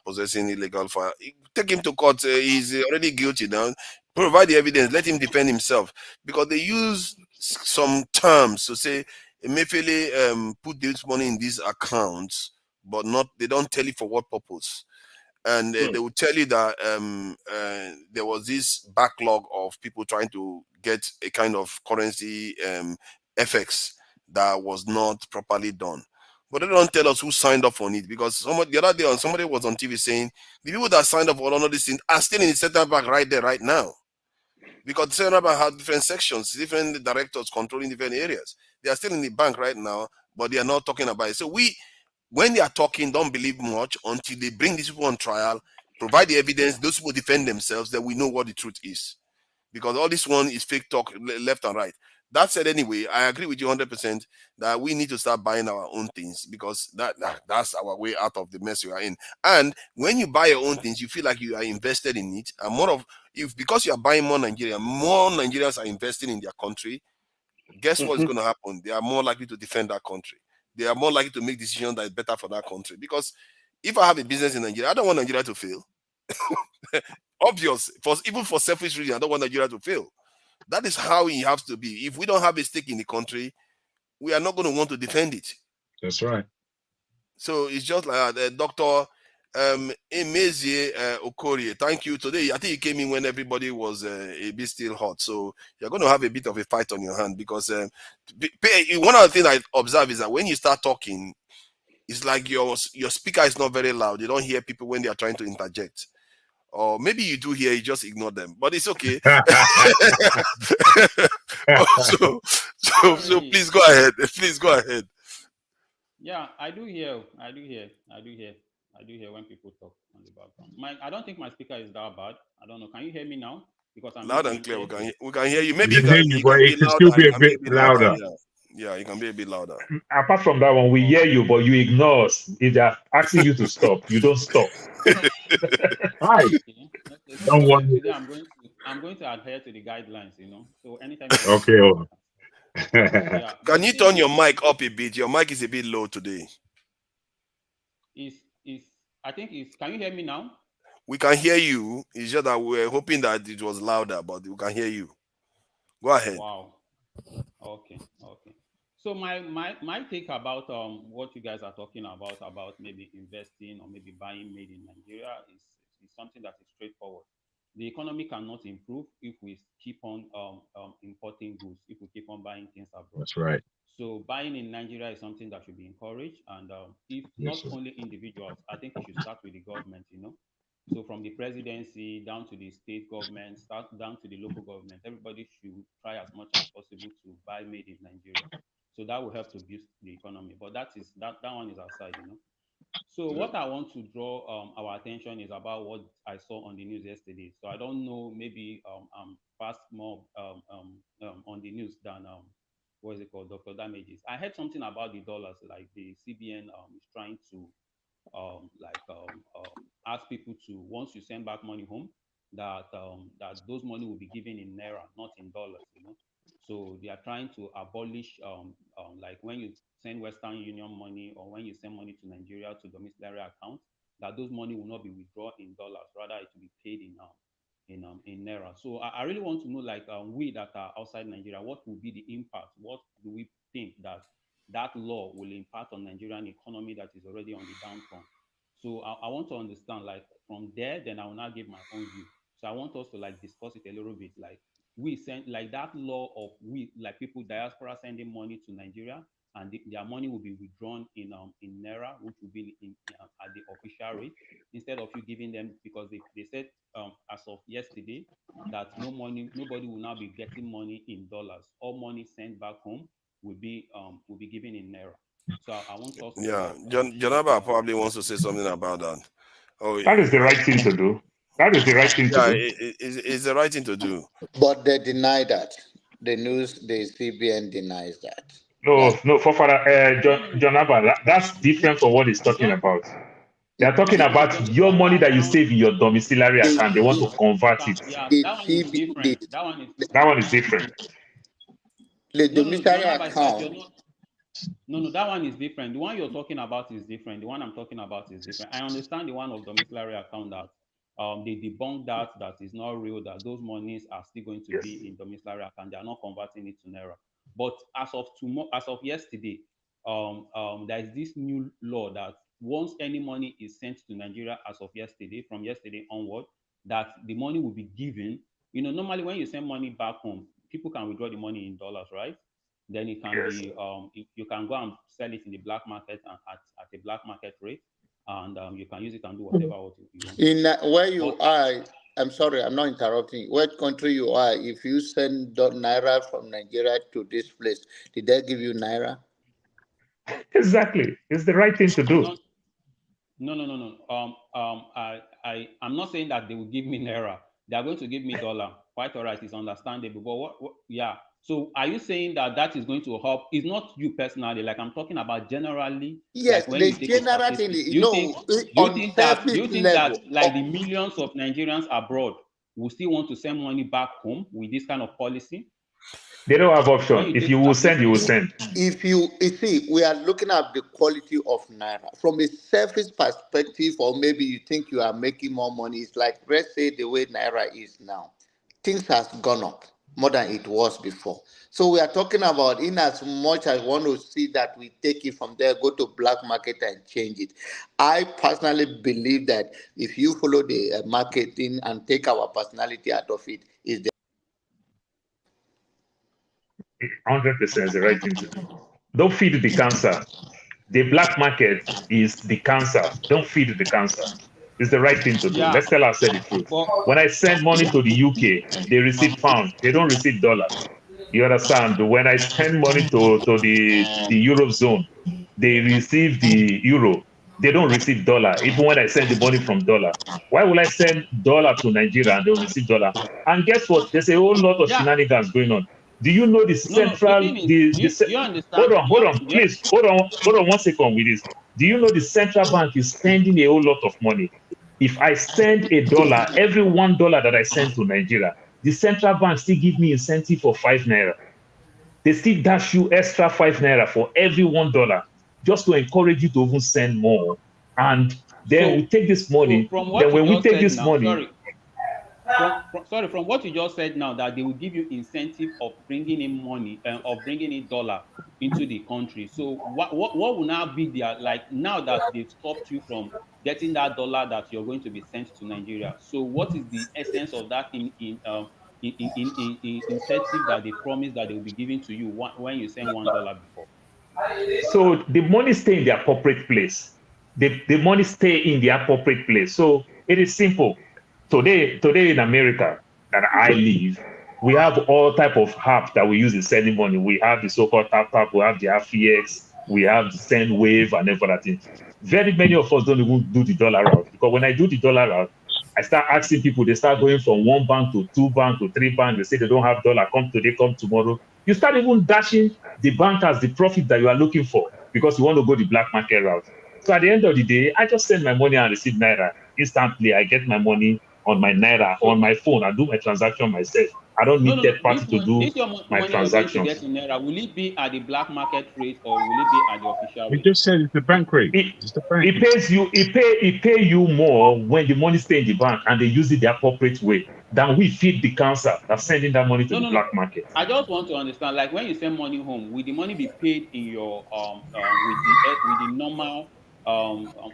possessing illegal fire? Take him to court. He's already guilty now. Provide the evidence. Let him defend himself. Because they use some terms to say Mefele put this money in these accounts, but not. They don't tell you for what purpose. And they will tell you that there was this backlog of people trying to get a kind of currency FX that was not properly done. But they don't tell us who signed up on it, because the other day somebody was on TV saying the people that signed up for all of these things are still in the central bank right there, right now. Because the central bank has different sections, different directors controlling different areas. They are still in the bank right now, but they are not talking about it. So when they are talking, don't believe much until they bring these people on trial, provide the evidence, those people defend themselves, then we know what the truth is. Because all this one is fake talk left and right. That said, anyway, I agree with you 100% that we need to start buying our own things, because that's our way out of the mess we are in. And when you buy your own things, you feel like you are invested in it. And because you are buying more Nigerians are investing in their country. Guess what's going to happen? They are more likely to defend that country. They are more likely to make decisions that is better for that country. Because if I have a business in Nigeria, I don't want Nigeria to fail. Obvious. Even for selfish reasons, I don't want Nigeria to fail. That is how it has to be. If we don't have a stake in the country, we are not going to want to defend it. That's right. So it's just like that. Dr. Emezie Okorie, thank you. Today, I think you came in when everybody was a bit still hot. So you're going to have a bit of a fight on your hand, because one of the things I observe is that when you start talking, it's like your speaker is not very loud. You don't hear people when they are trying to interject. Or maybe you do hear, you just ignore them. But it's okay. so please go ahead. Please go ahead. Yeah, I do hear when people talk on the background. I don't think my speaker is that bad. I don't know. Can you hear me now? Because I'm Loud and clear. We can hear you. Maybe we can hear you, but it can still be a bit louder. Yeah, you can be a bit louder. Apart from that one, we hear you, but you ignore us. If they're asking you to stop, you don't stop. Hi. Okay. Don't worry. Today I'm going to adhere to the guidelines, So anytime. Okay. Yeah, can you turn your mic up a bit? Your mic is a bit low today. Can you hear me now? We can hear you. It's just that we're hoping that it was louder, but we can hear you. Go ahead. Wow. Okay. So my take about what you guys are talking about maybe investing or maybe buying made in Nigeria is something that is straightforward. The economy cannot improve if we keep on importing goods, if we keep on buying things abroad. That's right. So buying in Nigeria is something that should be encouraged, and if not only individuals, I think it should start with the government. So from the presidency down to the state government, down to the local government, everybody should try as much as possible to buy made in Nigeria. So that will help to boost the economy. But that one is aside. So what I want to draw our attention is about what I saw on the news yesterday. So I don't know, maybe I'm fast more on the news than what is it called, Dr. Damages. I heard something about the dollars, like the CBN is trying to ask people to, once you send back money home, that those money will be given in Naira, not in dollars. So they are trying to abolish, like when you send Western Union money or when you send money to Nigeria to domiciliary accounts, that those money will not be withdrawn in dollars, rather it will be paid in Naira. So I really want to know, like, we that are outside Nigeria, what will be the impact? What do we think that that law will impact on Nigerian economy that is already on the downturn? So I want to understand, like, from there, then I will now give my own view. So I want us to like discuss it a little bit, like we send like that law of we like people diaspora sending money to Nigeria, and their money will be withdrawn in Naira, which will be at the official rate, instead of you giving them, because they said as of yesterday that nobody will now be getting money in dollars. All money sent back home will be given in Naira. So I want us to Yeah, like Janaba probably wants to say something about that. Oh, That is the right thing to do. That is the right thing to yeah, do. it's the right thing to do. But they deny that. The CBN denies that. No, for Father John Abba, that's different from what he's talking about. They are talking about your money that you save in your domiciliary account. They want to convert it. Yeah, that one is different. That one is different. The domiciliary account. No, that one is different. The one you're talking about is different. The one I'm talking about is different. I understand the one of domiciliary account that they debunk that is not real, that those monies are still going to be in domiciliary account. They are not converting it to Naira. But as of yesterday, there is this new law that once any money is sent to Nigeria as of yesterday, from yesterday onward, that the money will be given. You know, normally when you send money back home, people can withdraw the money in dollars, right? Then it can be you can go and sell it in the black market and at a black market rate, and you can use it and do whatever you want. In where you are, I'm sorry, I'm not interrupting. What country you are? If you send Naira from Nigeria to this place, did they give you Naira? Exactly, it's the right thing to do. No. I'm not saying that they will give me Naira. They are going to give me dollar. Quite all right, it's understandable. But yeah. So are you saying that is going to help? It's not you personally. Like I'm talking about generally. Yes, like when the you take general thing. do You you know, think that level, like the millions of Nigerians abroad will still want to send money back home with this kind of policy? They don't have option. If you will send, you will send. If you see, we are looking at the quality of Naira from a surface perspective, or maybe you think you are making more money. It's like, let's say the way Naira is now, things has gone up more than it was before. So we are talking about, in as much as want to see that we take it from there, go to black market and change it. I personally believe that if you follow the marketing and take our personality out of it, is the 100% is the right thing to do. Don't feed the cancer. The black market is the cancer. Don't feed the cancer. It's the right thing to do. Let's tell ourselves the truth. When I send money to the UK, they receive pound. They don't receive dollar. You understand? When I send money to the Europe zone, they receive the euro. They don't receive dollar, even when I send the money from dollar. Why will I send dollar to Nigeria and they'll receive dollar? And guess what? There's a whole lot of shenanigans going on. Do you know the central? You understand? Hold on, please. Hold on 1 second with this. Do you know the central bank is spending a whole lot of money? If I send a dollar, every $1 that I send to Nigeria, the central bank still give me incentive for 5 naira. They still dash you extra 5 naira for every $1, just to encourage you to even send more. And then we take this money. Then when we take this money, from what you just said now, that they will give you incentive of bringing in money and of bringing in dollar into the country. So what will now be their, like, now that they've stopped you from getting that dollar that you're going to be sent to Nigeria? So what is the essence of that incentive that they promise that they will be giving to you when you send $1 before? So the money stay in the appropriate place. The money stay in the appropriate place. So it is simple. Today in America that I live, we have all type of apps that we use in sending money. We have the so-called tap, we have the FEX, we have the send wave and everything. Very many of us don't even do the dollar route, because when I do the dollar route, I start asking people, they start going from 1 bank to 2 bank to 3 bank. They say they don't have dollar, come today, come tomorrow. You start even dashing the bankers the profit that you are looking for, because you want to go the black market route. So at the end of the day, I just send my money and receive Naira. Instantly, I get my money on my Naira, on my phone. I do my transaction myself. I don't need No. third party This to one, do this your my money you're going to transactions. get in Naira. Will it be at the black market rate or will it be at the official We rate? just said it's the bank rate. It's the bank It rate. pays you. It pay you more when the money stay in the bank and they use it the appropriate way than we feed the cancer of sending that money to the black market. I just want to understand, like when you send money home, will the money be paid in your with the normal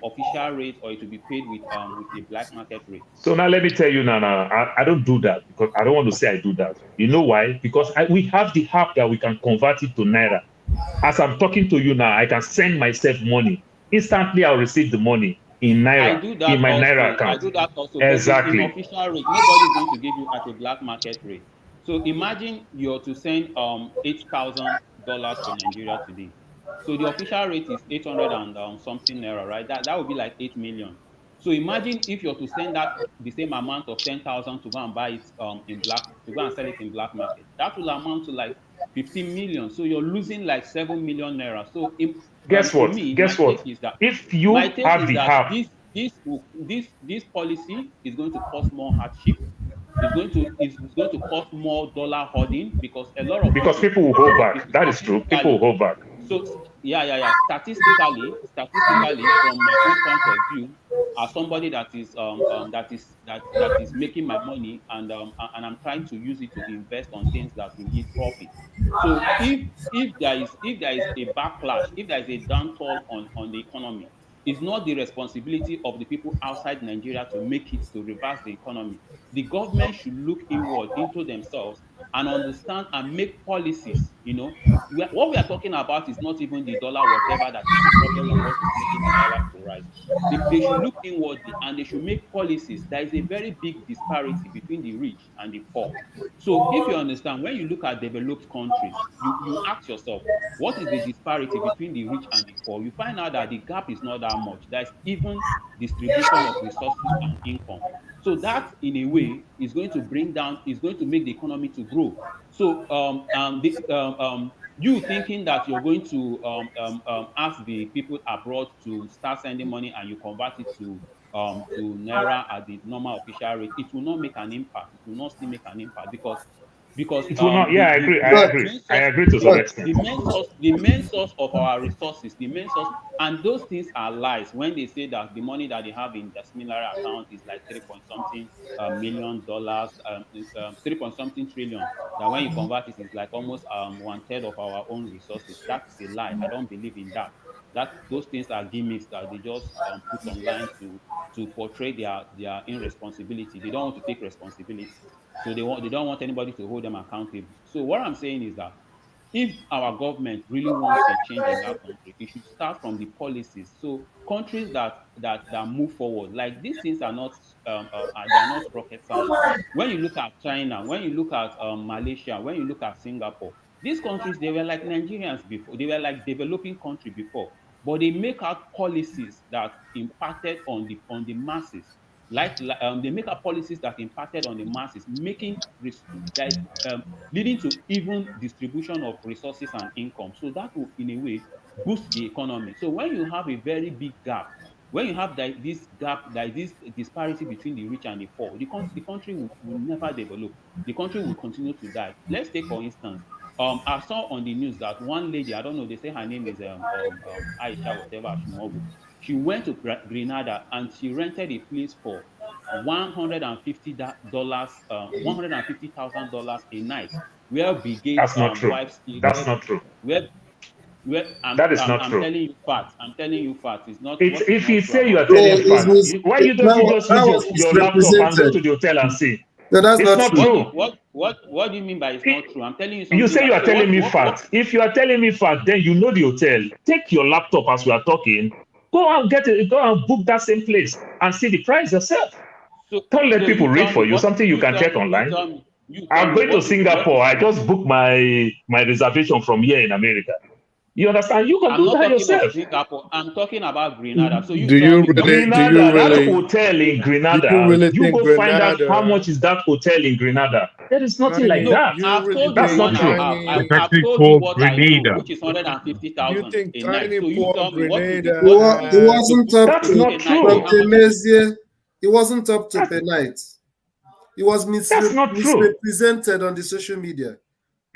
official rate, or it will be paid with the black market rate? So now let me tell you now, I don't do that because I don't want to say I do that. You know why? Because we have the app that we can convert it to Naira. As I'm talking to you now, I can send myself money. Instantly, I'll receive the money in Naira, I do that in my also. Naira account. I do that also, Exactly. but in official rate, nobody is going to give you at a black market rate. So imagine you're to send $8,000 to Nigeria today. So the official rate is 800 and something Naira, right? That would be like 8 million. So imagine if you're to send that the same amount of 10,000 to go and buy it in black, to go and sell it in black market. That will amount to like 15 million. So you're losing like 7 million Naira. So Guess to what? me, Guess what? If you have the app, this policy is going to cause more hardship. It's going to cause more dollar hoarding because a lot of because people will hold back. That is true. People will hold back. So yeah. Statistically, from my own point of view, as somebody that is making my money and I'm trying to use it to invest on things that will yield profit. So if there is a backlash, if there is a downfall on the economy, it's not the responsibility of the people outside Nigeria to make it to reverse the economy. The government should look inward into themselves and understand and make policies. What we are talking about is not even the dollar, whatever that is the problem of what is making the Naira to rise. They should look inwardly and they should make policies. There is a very big disparity between the rich and the poor. So if you understand, when you look at developed countries, you ask yourself, what is the disparity between the rich and the poor? You find out that the gap is not that much. There's even distribution of resources and income. So that, in a way, is going to make the economy to grow. So you thinking that you're going to ask the people abroad to start sending money and you convert it to Naira at the normal official rate, it will not make an impact. It will not still make an impact because it will not. Yeah, I agree. I agree to some extent. The main source of our resources, and those things are lies when they say that the money that they have in their similar account is like 3 point something million dollars, 3 point something trillion. That when you convert it, it's like almost 1/3 of our own resources. That is a lie. I don't believe in that. Those things are gimmicks that they just put online to portray their irresponsibility. They don't want to take responsibility. So they don't want anybody to hold them accountable. So what I'm saying is that if our government really wants a change in that country, it should start from the policies. So countries that move forward, like these things are not they are not rocket science. When you look at China, when you look at Malaysia, when you look at Singapore, these countries, they were like Nigerians before. They were like developing country before, but they make out policies that impacted on the masses. They make up policies that impacted on the masses, leading to even distribution of resources and income. So that will, in a way, boost the economy. So when you have a very big gap, when you have this disparity between the rich and the poor, the country will never develop. The country will continue to die. Let's take, for instance, I saw on the news that one lady, I don't know, they say her name is Aisha, whatever, Ashimogu. She went to Grenada and she rented a place for $150,000 a night, where Bill Gates That's not true. wives. That's not true. That is not true. Telling you facts. I'm telling you facts. It's not. If you say you are telling facts, why you don't just use your laptop and go to the hotel and see? No, that's it's not true. What do you mean by it's not true? I'm telling you something. You say you are telling me facts. If you are telling me facts, then you know the hotel. Take your laptop as we are talking. Go and book that same place and see the price yourself. Don't let people read for you. Something you can check online. I'm going to Singapore. I just booked my reservation from here in America. You understand? You can do that yourself. I'm talking about Grenada. So Grenada, that hotel in Grenada, you go find out how much is that hotel in Grenada. There is nothing like that. I've told That's you not true. I've told you what I know, which is 150,000 a night. So you tell me what is it wasn't up That's not true. it wasn't up to the night. It was That's not true. misrepresented on the social media.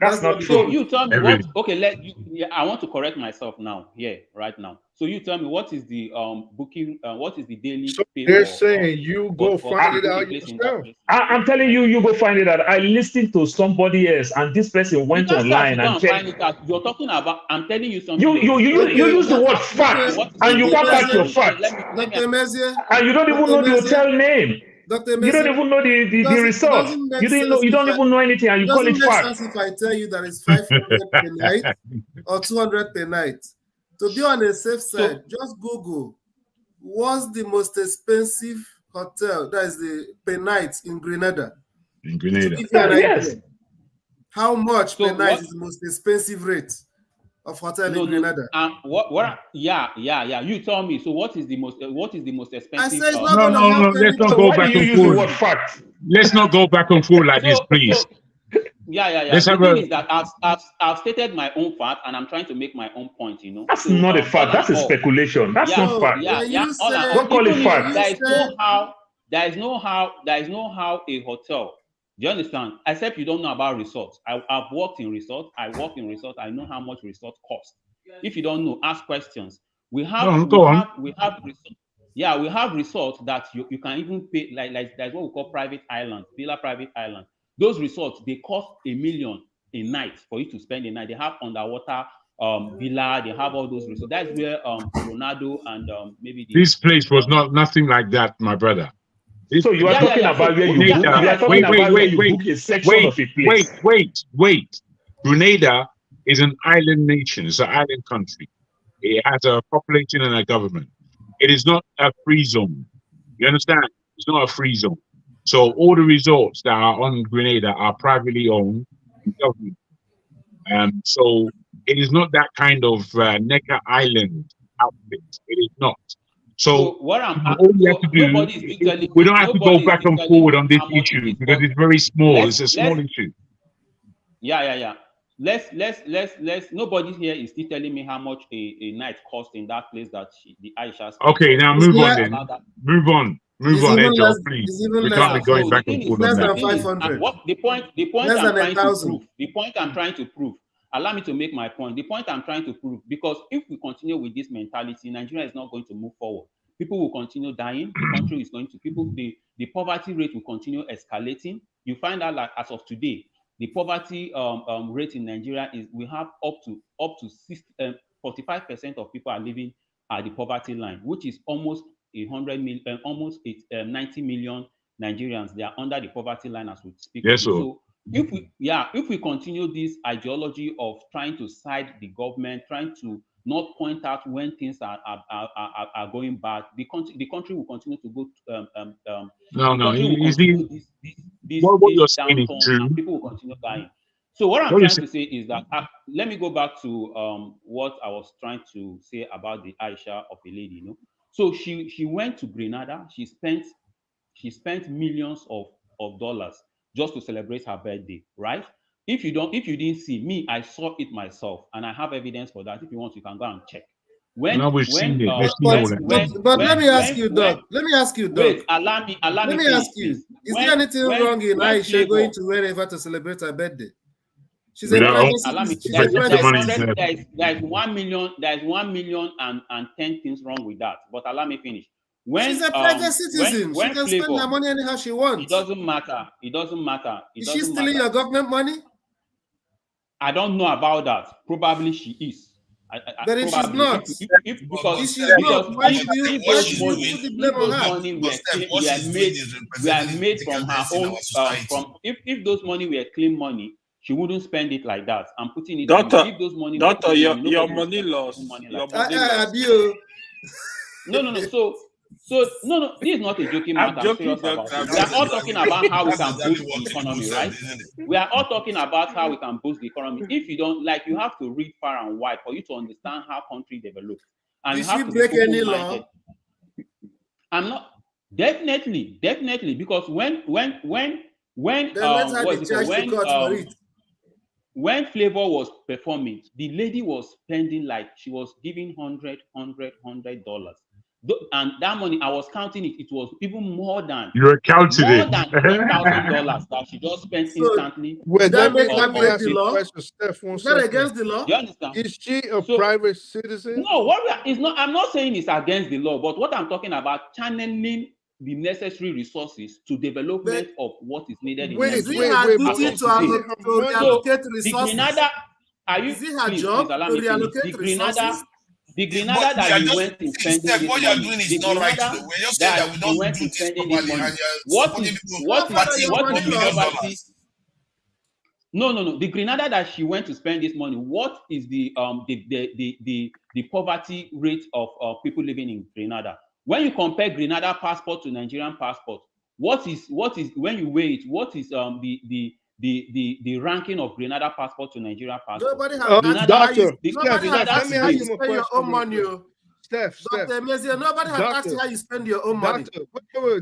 That's not So true. you tell me what? Okay, I want to correct myself now. Here, right now. So you tell me what is the booking? What is the daily So pay they're for? saying you go find it out yourself. I'm telling you, you go find it out. I listened to somebody else, and this person You went can't say I should online go and and checked. find it out. You're talking about. I'm telling you something. You use the word fact, and you can't back your fact. And you don't even know the hotel name. You don't even know the resort. You don't even know anything, and you call it doesn't make fact. sense if I tell you that it's 500 per night or 200 per night. To be on the safe side, just Google what's the most expensive hotel that is the per night in Grenada. In Grenada. Yes. How much per night is the most expensive rate of hotel in Grenada? Yeah. You tell me. So what is the most expensive? I say it's not No, gonna happen. let's not go back and forth. Fact. Let's not go back and forth like this, please. Yeah. Let's The have thing a- is that I've stated my own fact, and I'm trying to make my own point. You know, That's not a fact. That's a speculation. That's not fact. Don't call it fact. There is no how a hotel. Do you understand? Except you don't know about resorts. I've worked in resorts. I work in resorts. I know how much resort costs. If you don't know, ask questions. We have resorts. Yeah, we have resorts that you can even pay like that's what we call private islands, villa private islands. Those resorts, they cost $1 million a night for you to spend a night. They have underwater villa. They have all those resorts. That's where Ronaldo and maybe this place was nothing like that, my brother. So you are talking about where you book. You are talking about where you book a section of a place. Wait. Grenada is an island nation. It's an island country. It has a population and a government. It is not a free zone. You understand? It's not a free zone. So all the resorts that are on Grenada are privately owned and government. So it is not that kind of Necker Island outfit. It is not. So what all we have to do, we don't have to go back and forward on this issue because it's very small. It's a small issue. Yeah. Let's nobody here is still telling me how much a night cost in that place that the Aisha. Okay, now move on then. Move on, Angel, please. We can't be going back and forth on that. The point I'm trying to prove. Allow me to make my point. The point I'm trying to prove, because if we continue with this mentality, Nigeria is not going to move forward. People will continue dying. The country is going to the poverty rate will continue escalating. You find out like as of today, the poverty rate in Nigeria is we have up to 45% of people are living at the poverty line, which is almost 90 million Nigerians. They are under the poverty line as we speak. Yes, so if we continue this ideology of trying to side the government, trying to not point out when things are going bad, the country will continue to go. No. What you're saying is true. And people will continue dying. So what I'm trying to say is that let me go back to what I was trying to say about the Aisha of a lady. So she went to Grenada. She spent millions of dollars just to celebrate her birthday, right? If you didn't see me, I saw it myself, and I have evidence for that. If you want, you can go and check. But let me ask you, Doc. Wait, allow me. Let me ask you: is there anything wrong in Aisha going to wherever to celebrate her birthday? She's a private citizen. There's 1 million. There's 1 million and 10 things wrong with that. But allow me finish. She's a private citizen. She can spend her money anyhow she wants. It doesn't matter. Is she stealing your government money? I don't know about that. Probably she is. But if she's not, why should you put the blame on her? Money were made from her own. If those money were clean money, she wouldn't spend it like that. I'm putting it. Doctor, your money loss. No. So no, this is not a joking matter. I'm serious about it. We are all talking about how we can boost the economy, right? We are all talking about how we can boost the economy. If you don't you have to read far and wide for you to understand how country develops. And did she break any law? I'm not definitely because when Flavor was performing, the lady was spending like she was giving $100. And that money, I was counting it. It was even more than $1,000 that she just spent instantly. Wait, let me ask the you a law? question, Steph. One Is that second. against the law? You understand? Is she a private citizen? No, it's not. I'm not saying it's against the law, but what I'm talking about, channeling the necessary resources to development of what is needed in Nigeria. Is it her duty to reallocate resources? Is it her job to reallocate resources? The Grenada that he went in spending this what money, you're doing is not right. We're just saying that we don't do this properly. What is the poverty? No. The Grenada that she went to spend this money, what is the poverty rate of people living in Grenada? When you compare Grenada passport to Nigerian passport, what is when you weigh it, what is the ranking of Grenada passport to Nigerian passport? Nobody has Doctor, nobody has asked you how you spend your own money. Steph, nobody has asked you how you spend your own money.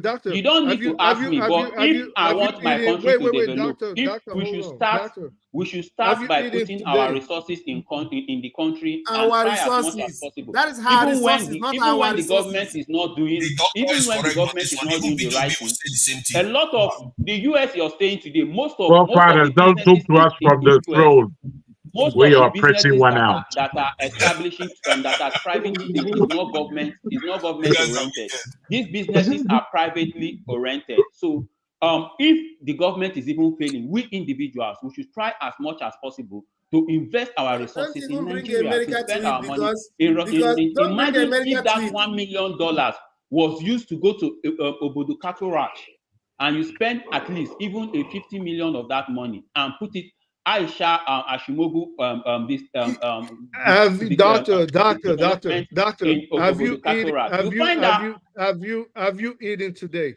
Doctor, you don't need to ask me, but if I want my country to develop, we should start by putting our resources in the country and try as much as possible. That is how even when the government is not doing, the right thing. A lot of the US you're staying today, most of Forefathers, don't talk to us from the throne. We are pressing one out. That are establishing that are thriving today is not government oriented. These businesses are privately oriented. So if the government is even failing, we individuals, we should try as much as possible to invest our resources in Nigeria, to spend our money. Imagine if that $1 million was used to go to Obodo Cattle Ranch, and you spend at least even a 50 million of that money and put it Aisha Ashimogu have you eaten today?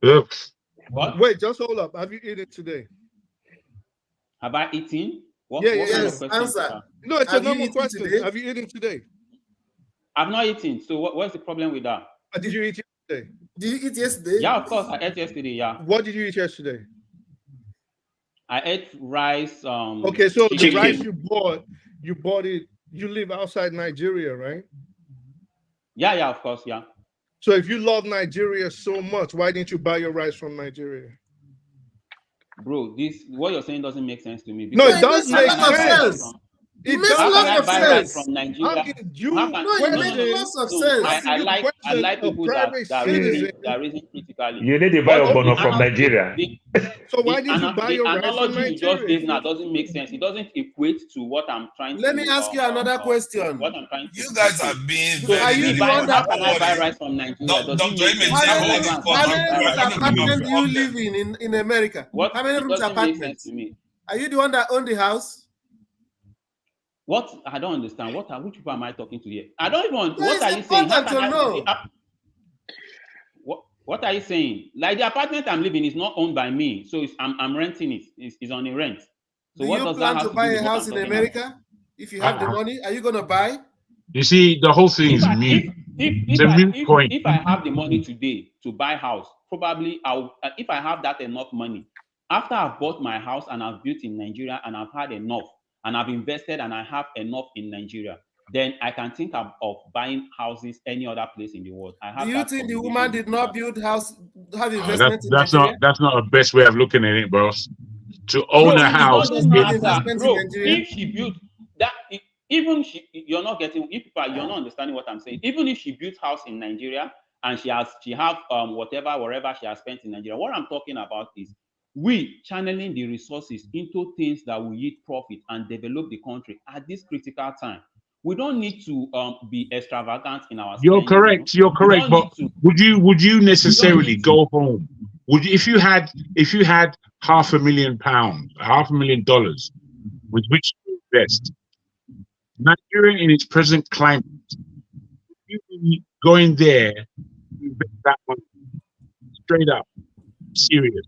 Oops. What? Wait, just hold up. Have you eaten today? Have I eaten? Yes, answer. No, it's a normal question. Today? Have you eaten today? I've not eaten. So what's the problem with that? Did you eat yesterday? Did you eat yesterday? Yeah, of course. I ate yesterday, yeah. What did you eat yesterday? I ate rice. Okay, so chicken. The rice you bought it. You live outside Nigeria, right? Yeah, of course, yeah. So if you love Nigeria so much, why didn't you buy your rice from Nigeria? Bro, what you're saying doesn't make sense to me. No, it does make sense. It makes lots of sense. From Nigeria. It makes lots of sense. I like people that reason critically. You need to buy a bono from Nigeria. So why did you buy your rice from analogy Nigeria? You just gave now doesn't make sense. It doesn't equate to what I'm trying to. Let me ask you another question. What I'm trying to. You guys are being so very, very how can I buy rice from Nigeria? How many rooms apartments do you live in America? How many rooms apartments? Are you the one that own the house? What? I don't understand. Which people am I talking to here? I don't even. What are you saying? How can I know? What are you saying? Like the apartment I'm living is not owned by me, so I'm renting it. It's on a rent. So do you plan to buy a house in America? If you have the money, are you gonna buy? You see, the whole thing is me. If I have the money today to buy a house, probably if I have that enough money, after I've bought my house and I've built in Nigeria and I've had enough and I've invested and I have enough in Nigeria, then I can think of buying houses any other place in the world. Do you think the woman did not build house, have investment in that's Nigeria? That's not the best way of looking at it, bro. To own a house. If she built that, you're not understanding what I'm saying. Even if she built house in Nigeria and she have whatever she has spent in Nigeria, what I'm talking about is we channeling the resources into things that will yield profit and develop the country at this critical time. We don't need to be extravagant in our spending. You're correct. But would you necessarily go home? Would you, if you had £500,000, $500,000 with which to invest? Nigeria in its present climate, you be going there to invest that money straight up, serious.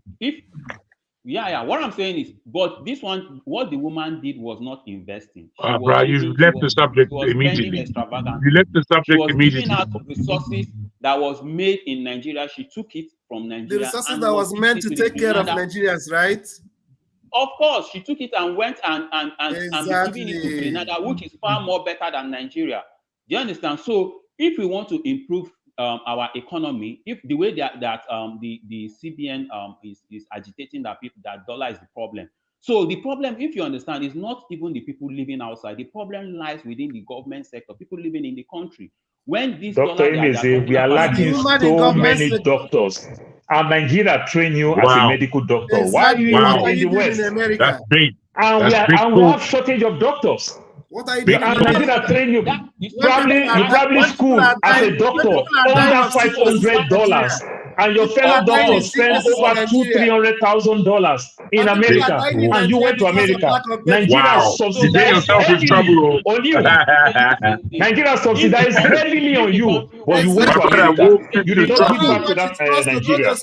What I'm saying is, but this one, what the woman did was not investing. Bro, you left the subject immediately. You left the subject immediately. Giving out resources that was made in Nigeria. She took it from Nigeria. The resources that was meant to take care of Nigerians, right? Of course, she took it and went and giving it to Grenada, which is far more better than Nigeria. Do you understand? So if we want to improve our economy, if the way that the CBN is agitating that people that dollar is the problem. So the problem, if you understand, is not even the people living outside. The problem lies within the government sector, people living in the country. When this Dr. Emeze, we are lacking so many doctors. And Nigeria train you as a medical doctor. Exactly. Why are you What are in you the doing West? in America? That's big. And we have shortage of doctors. What are you doing in And America? Nigeria train you. You When probably school as a doctor under $500, and your fellow doctors spend over $200,000-$300,000 in America, and you went to America. Nigeria subsidized heavily on you. Nigeria subsidized heavily on you, but you went to America. You did not give back to that Nigeria.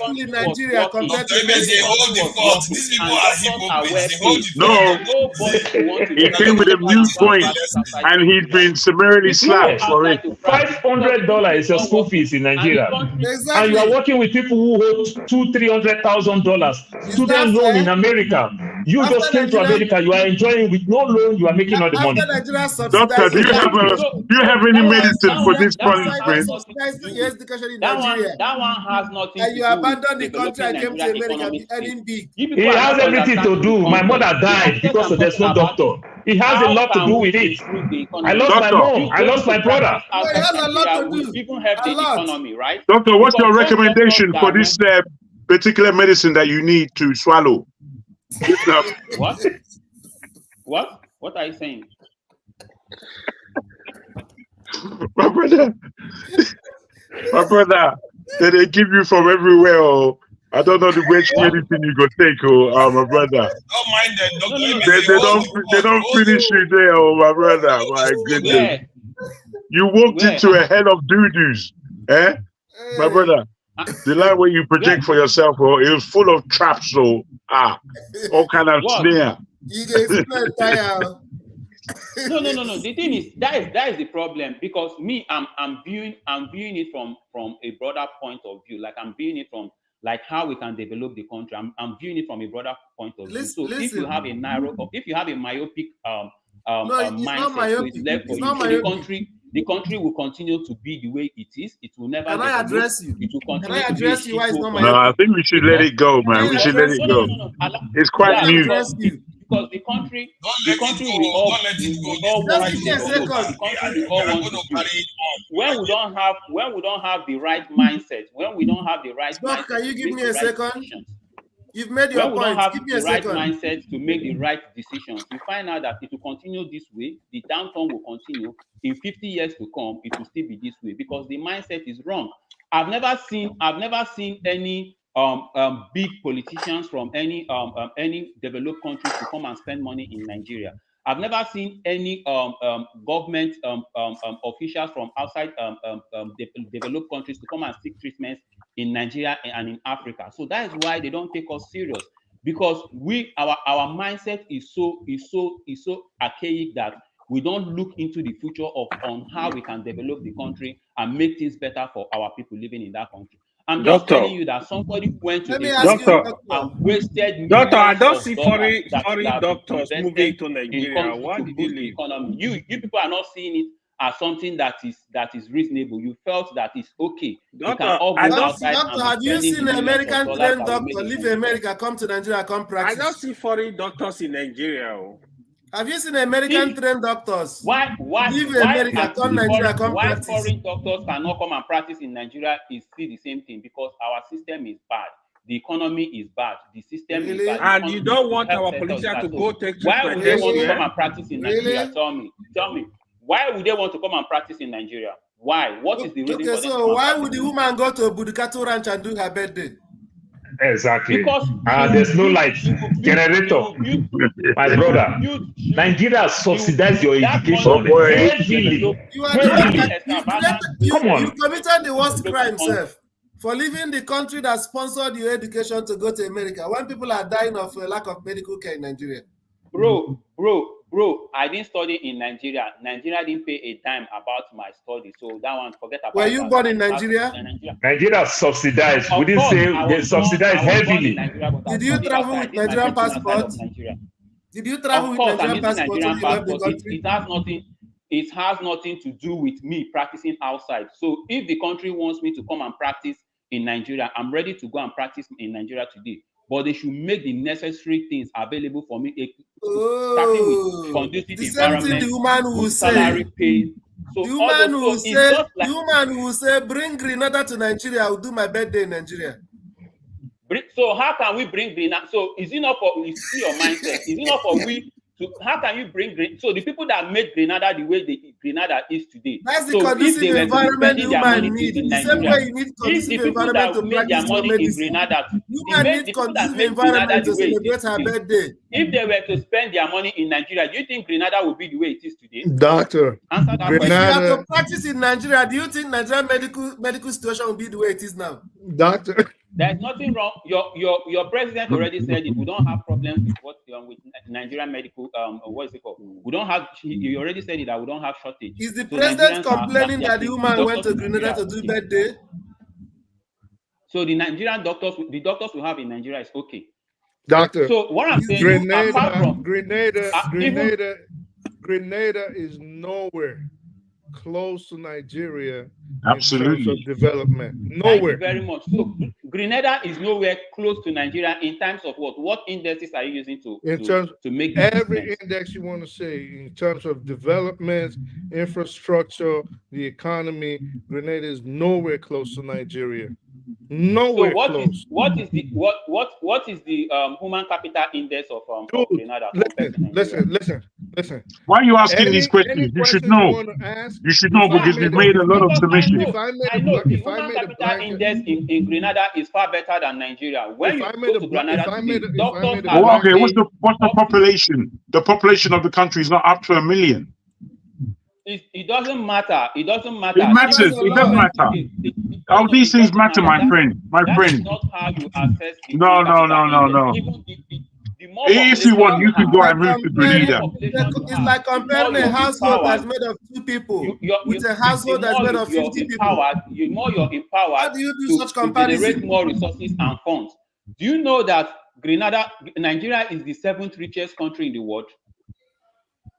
These people are hypocrites. No, he came with a new point, and he's been summarily slapped for it. $500 is your school fees in Nigeria, and you are working with people who hold $200,000-$300,000 student loan in America. You just came to America. You are enjoying with no loan. You are making all the money. Doctor, do you have any medicine for this punishment? That one has nothing to do. You abandoned the country and came to America earning big. It has everything to do. My mother died because there's no doctor. It has a lot to do with it. I lost my mom. I lost my brother. It has a lot to do. Even help the economy, right? Doctor, what's your recommendation for this particular medicine that you need to swallow? What? What are you saying? My brother, they give you from everywhere. Oh, I don't know which medicine you go take. Oh, my brother. Don't mind them. They don't finish you there. Oh, my brother. My goodness. You walked into a hell of doo-doos. My brother. The line where you project for yourself, it was full of traps, so all kind of snare. No. The thing is that is the problem, because me, I'm viewing it from a broader point of view. Like I'm viewing it from like how we can develop the country. I'm viewing it from a broader point of view. So if you have a myopic mindset, so it's left for you. So the country will continue to be the way it is. It will never. Can I address you? It will continue. Can I address you? Why it's not No, I think we should let it go, man. We should let it go. It's quite new. Because the country we all want to when we don't have the right mindset, when we don't have the right mindset, can you give me a second? You've made your point. When we don't have give me the a right second. mindset to make the right decisions, you find out that it will continue this way. The downturn will continue. In 50 years to come, it will still be this way because the mindset is wrong. I've never seen any big politicians from any developed countries to come and spend money in Nigeria. I've never seen any government officials from outside developed countries to come and seek treatments in Nigeria and in Africa. So that is why they don't take us serious, because our mindset is so archaic that we don't look into the future on how we can develop the country and make things better for our people living in that country. I'm just telling you that somebody went to the doctor and wasted. Doctor, I don't see foreign doctors moving to Nigeria. What did you leave? You people are not seeing it as something that is reasonable. You felt that it's okay. Doctor, have you seen an American trained doctor leave America, come to Nigeria, come practice? I don't see foreign doctors in Nigeria. Have you seen American trained doctors? Why leave America, come Nigeria, come practice? Why foreign doctors cannot come and practice in Nigeria is still the same thing, because our system is bad. The economy is bad. The system is bad. And you don't want our politicians to go take treatment. Why would they want to come and practice in Nigeria? Tell me. Why would they want to come and practice in Nigeria? Why? What is the reason for them? So why would the woman go to a Budukatu ranch and do her birthday? Exactly. Because there's no light generator. My brother, Nigeria subsidized your education heavily. Come on. You committed the worst crime, sir, for leaving the country that sponsored your education to go to America when people are dying of a lack of medical care in Nigeria. Bro, I didn't study in Nigeria. Nigeria didn't pay a dime about my study. So that one, forget about it. Were you born in Nigeria? Nigeria subsidized. We didn't say they subsidized heavily. Did you travel with Nigerian passport? Did you travel with Nigerian passport when you left the country? It has nothing. it has nothing to do with me practicing outside. So if the country wants me to come and practice in Nigeria, I'm ready to go and practice in Nigeria today. But they should make the necessary things available for me, starting with conducive the same thing environment, the woman will good say. salary pay. So The all woman those, will so say, it's just like, the woman will say, bring Grenada to Nigeria. I'll do my birthday in Nigeria. so how can we bring Grenada? So is it not for, you see your mindset? Is it not for we to, how can you bring so the people that made Grenada the way Grenada is today? That's the So if conducive they were to be environment spending the their money woman needs. in The same Nigeria, way you need if conducive the people environment that to made their practice your money in medicine. Grenada, Woman the needs people that conducive made Grenada environment the to way it is celebrate her today, birthday. if they were to spend their money in Nigeria, do you think Grenada would be the way it is today? Doctor, answer that If you question. have to practice in Nigeria, do you think Nigerian medical situation will be the way it is now? Doctor, there's nothing wrong. Your president already said it. We don't have problems with with Nigerian medical what is it called? We don't have. He already said it that we don't have shortage. Is the So president Nigerians complaining that the woman went to Grenada to do birthday? So the Nigerian doctors, the doctors we have in Nigeria is okay. Doctor. So what I'm saying, apart from Grenada is nowhere close to Nigeria Absolutely. in terms of development. Thank Nowhere. you very much. So Grenada is nowhere close to Nigeria in terms of what? What indexes are you using to make this every difference? index you want to say in terms of development, infrastructure, the economy, Grenada is nowhere close to Nigeria. Nowhere so close. What is the human capital index of Grenada? Listen. Why are you asking these questions? You should know. You should know because we've made a lot of submissions. I know the human capital index in Grenada is far better than Nigeria. When you go to Grenada today, doctors are Well, okay, what's the population? The population of the country is not up to 1 million. It doesn't matter. It doesn't matter. It matters. It does matter. All these things matter, my friend. That is not how you assess the No. If you want, you can go and move to Grenada. It's like comparing a household that's made of 2 people with a household that's made of 50 people. The more you're empowered, how do you do such comparison? To generate more resources and funds. Do you know that Nigeria is the 7th richest country in the world?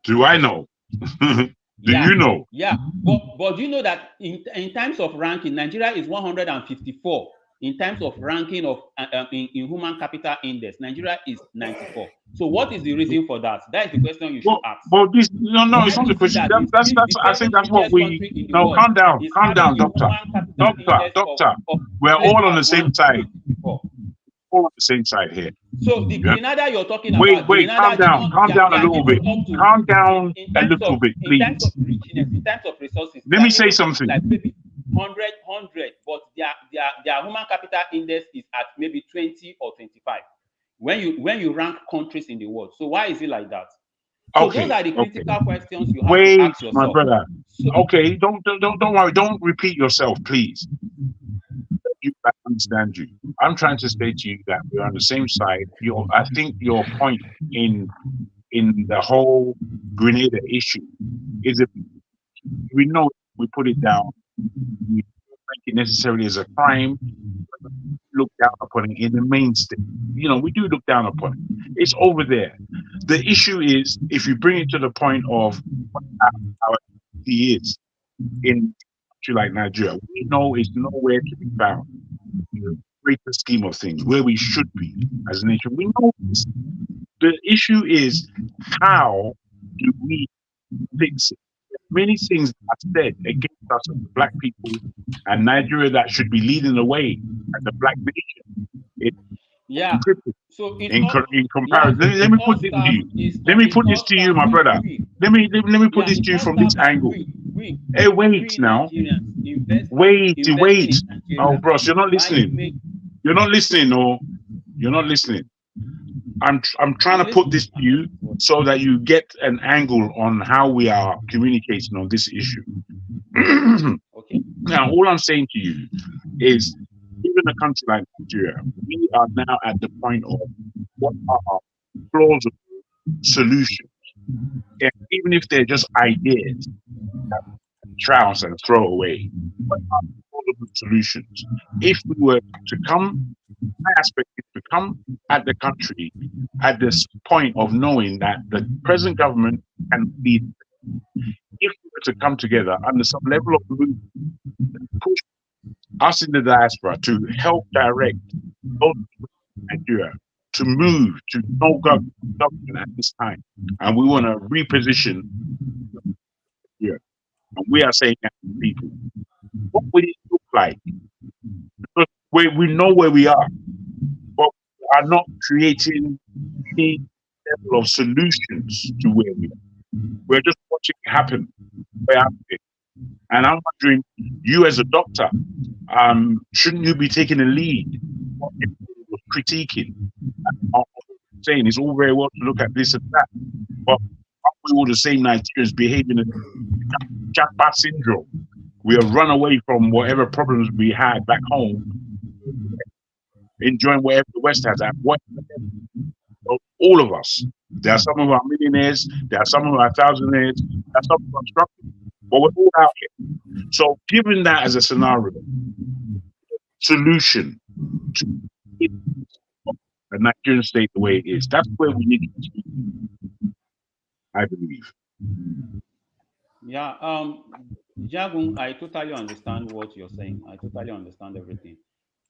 Do I know? Do you know? Yeah, but do you know that in terms of ranking, Nigeria is 154 in terms of ranking of in human capital index. Nigeria is 94. So what is the reason for that? That is the question you should ask. Well, it's not the question. That's I think that's what we. No, calm down, doctor. Doctor. We're all on the same side. All on the same side here. So the Grenada you're talking about. Wait, calm down a little bit. Calm down a little bit, please. In terms of richness, in terms of resources. Let me say something. Like maybe 100, but their human capital index is at maybe 20 or 25. When you rank countries in the world. So why is it like that? So those are the critical questions you have to ask yourself. My brother. Okay, don't worry. Don't repeat yourself, please. I understand you. I'm trying to say to you that we're on the same side. I think your point in the whole Grenada issue is that we know we put it down. We don't think it necessarily as a crime. Look down upon it in the mainstream. We do look down upon it. It's over there. The issue is if you bring it to the point of how he is in a country like Nigeria, we know it's nowhere to be found in the greater scheme of things, where we should be as a nation. We know this. The issue is how do we fix it? Many things are said against us as Black people and Nigeria that should be leading the way as a Black nation. So in comparison, let me put this to you. Let me put this to you, my brother. Let me put this to you from this angle. Hey, wait now. Wait. Oh, bros, you're not listening. You're not listening, or you're not listening. I'm trying to put this to you so that you get an angle on how we are communicating on this issue. Okay. Now, all I'm saying to you is, even a country like Nigeria, we are now at the point of what are plausible solutions, and even if they're just ideas, trouts and throw away. What are plausible solutions? If we were to come, my aspect is to come at the country at this point of knowing that the present government can lead. If to come together under some level of movement, push us in the diaspora to help direct those in Nigeria to move to no government at this time. And we want to reposition here. And we are saying that to people. What would it look like? Because we know where we are, but we are not creating any level of solutions to where we are. We're just watching it happen. And I'm wondering, you as a doctor, shouldn't you be taking a lead? What everybody was critiquing, saying it's all very well to look at this and that, but we all the same Nigerians behaving as jackpot syndrome. We have run away from whatever problems we had back home, enjoying whatever the West has at all of us. There are some of our millionaires, there are some of our thousandaires, there are some of our struggling, but we're all out here. So, given that as a scenario, solution to the Nigerian state the way it is, that's where we need to be, I believe. Yeah, Jagun, I totally understand what you're saying. I totally understand everything.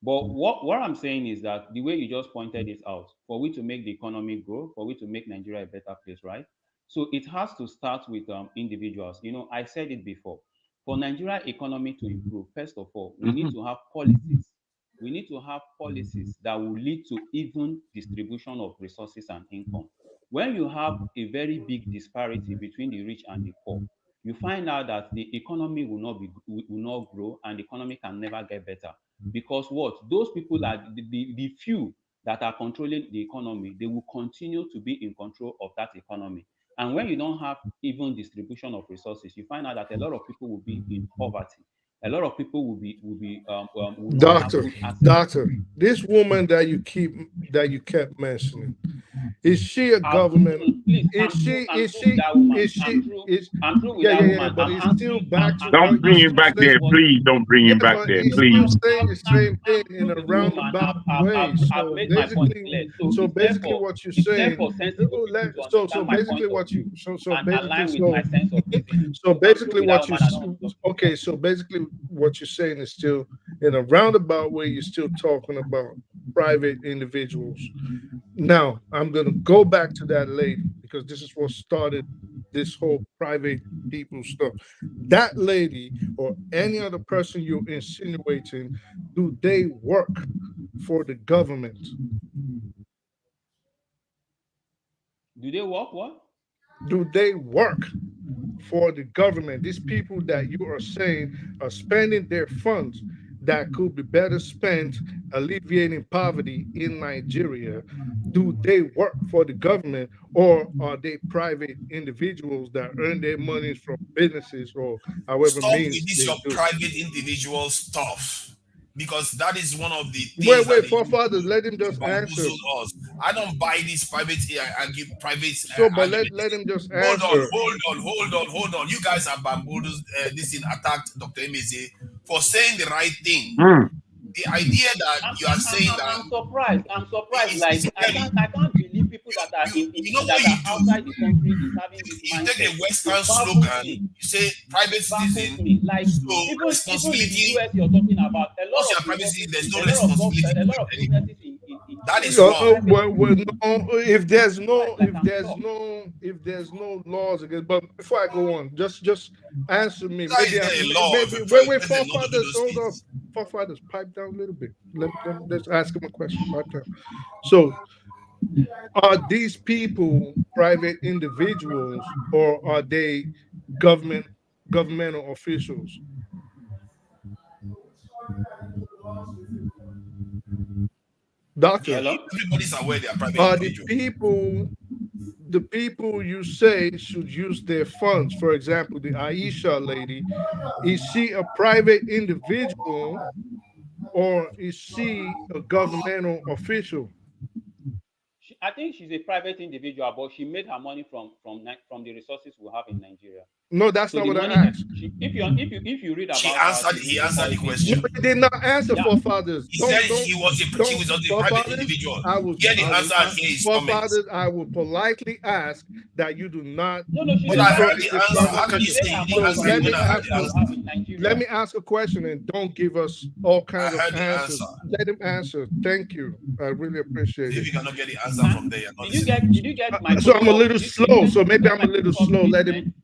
But what I'm saying is that the way you just pointed it out, for we to make the economy grow, for we to make Nigeria a better place, right? So it has to start with individuals. You know, I said it before. For Nigeria economy to improve, first of all, we need to have policies. We need to have policies that will lead to even distribution of resources and income. When you have a very big disparity between the rich and the poor, you find out that the economy will not grow, and the economy can never get better. Because what? Those people are the few that are controlling the economy, they will continue to be in control of that economy. And when you don't have even distribution of resources, you find out that a lot of people will be in poverty. A lot of people will not have good access. Doctor, this woman that you kept mentioning, is she a government? Is she? But it's still back to don't bring him back there, please. Don't bring him back there, please. Still saying the same thing in a roundabout way. So basically, what you're saying. So basically, what you. So basically, what you. Okay. So basically, what you're saying is still in a roundabout way. You're still talking about private individuals. Now, I'm going to go back to that lady because this is what started this whole private people stuff. That lady or any other person you're insinuating, do they work for the government? Do they work what? Do they work for the government? These people that you are saying are spending their funds that could be better spent alleviating poverty in Nigeria, do they work for the government, or are they private individuals that earn their money from businesses or however Stop means with this they your do? private individual stuff, because that is one of the things Wait, forefathers, let him just answer. Us. I don't buy this private. I give private. So, but let him just answer. Hold on. You guys are bamboozled. This thing attacked Dr. Emeze for saying the right thing. The idea that you are saying that I'm surprised. Like I can't believe people that are outside the country is having this mindset. You take a Western slogan, you say private citizen. Like so even responsibility. In the US you're talking about a lot of private citizen, there's no responsibility. That is wrong. If there's no laws against, but before I go on, just answer me. Wait, forefathers, hold on. Forefathers, pipe down a little bit. Let's ask him a question. Pipe down. So, are these people private individuals or are they governmental officials? Doctor, everybody's aware they are private individuals. The people you say should use their funds, for example, the Aisha lady, is she a private individual or is she a governmental official? I think she's a private individual, but she made her money from the resources we have in Nigeria. No, that's So not the what I money that asked. if you read about He answered the question. No, he did not answer Yeah. forefathers. He said he was a private forefathers, individual. I will, Hear the I will answer and hear his comments. forefathers, I will politely ask that you do not she But I destroy heard the this answer. How can you conversation. say you So didn't answer let it me when I heard ask the answer? let me ask a question and don't give us all kinds of heard the answers. answer. Let him answer. Thank you. I really appreciate If it. you cannot get the answer from there, you're not Did you get my So I'm a protocol? little slow. So maybe I'm a little slow. Let him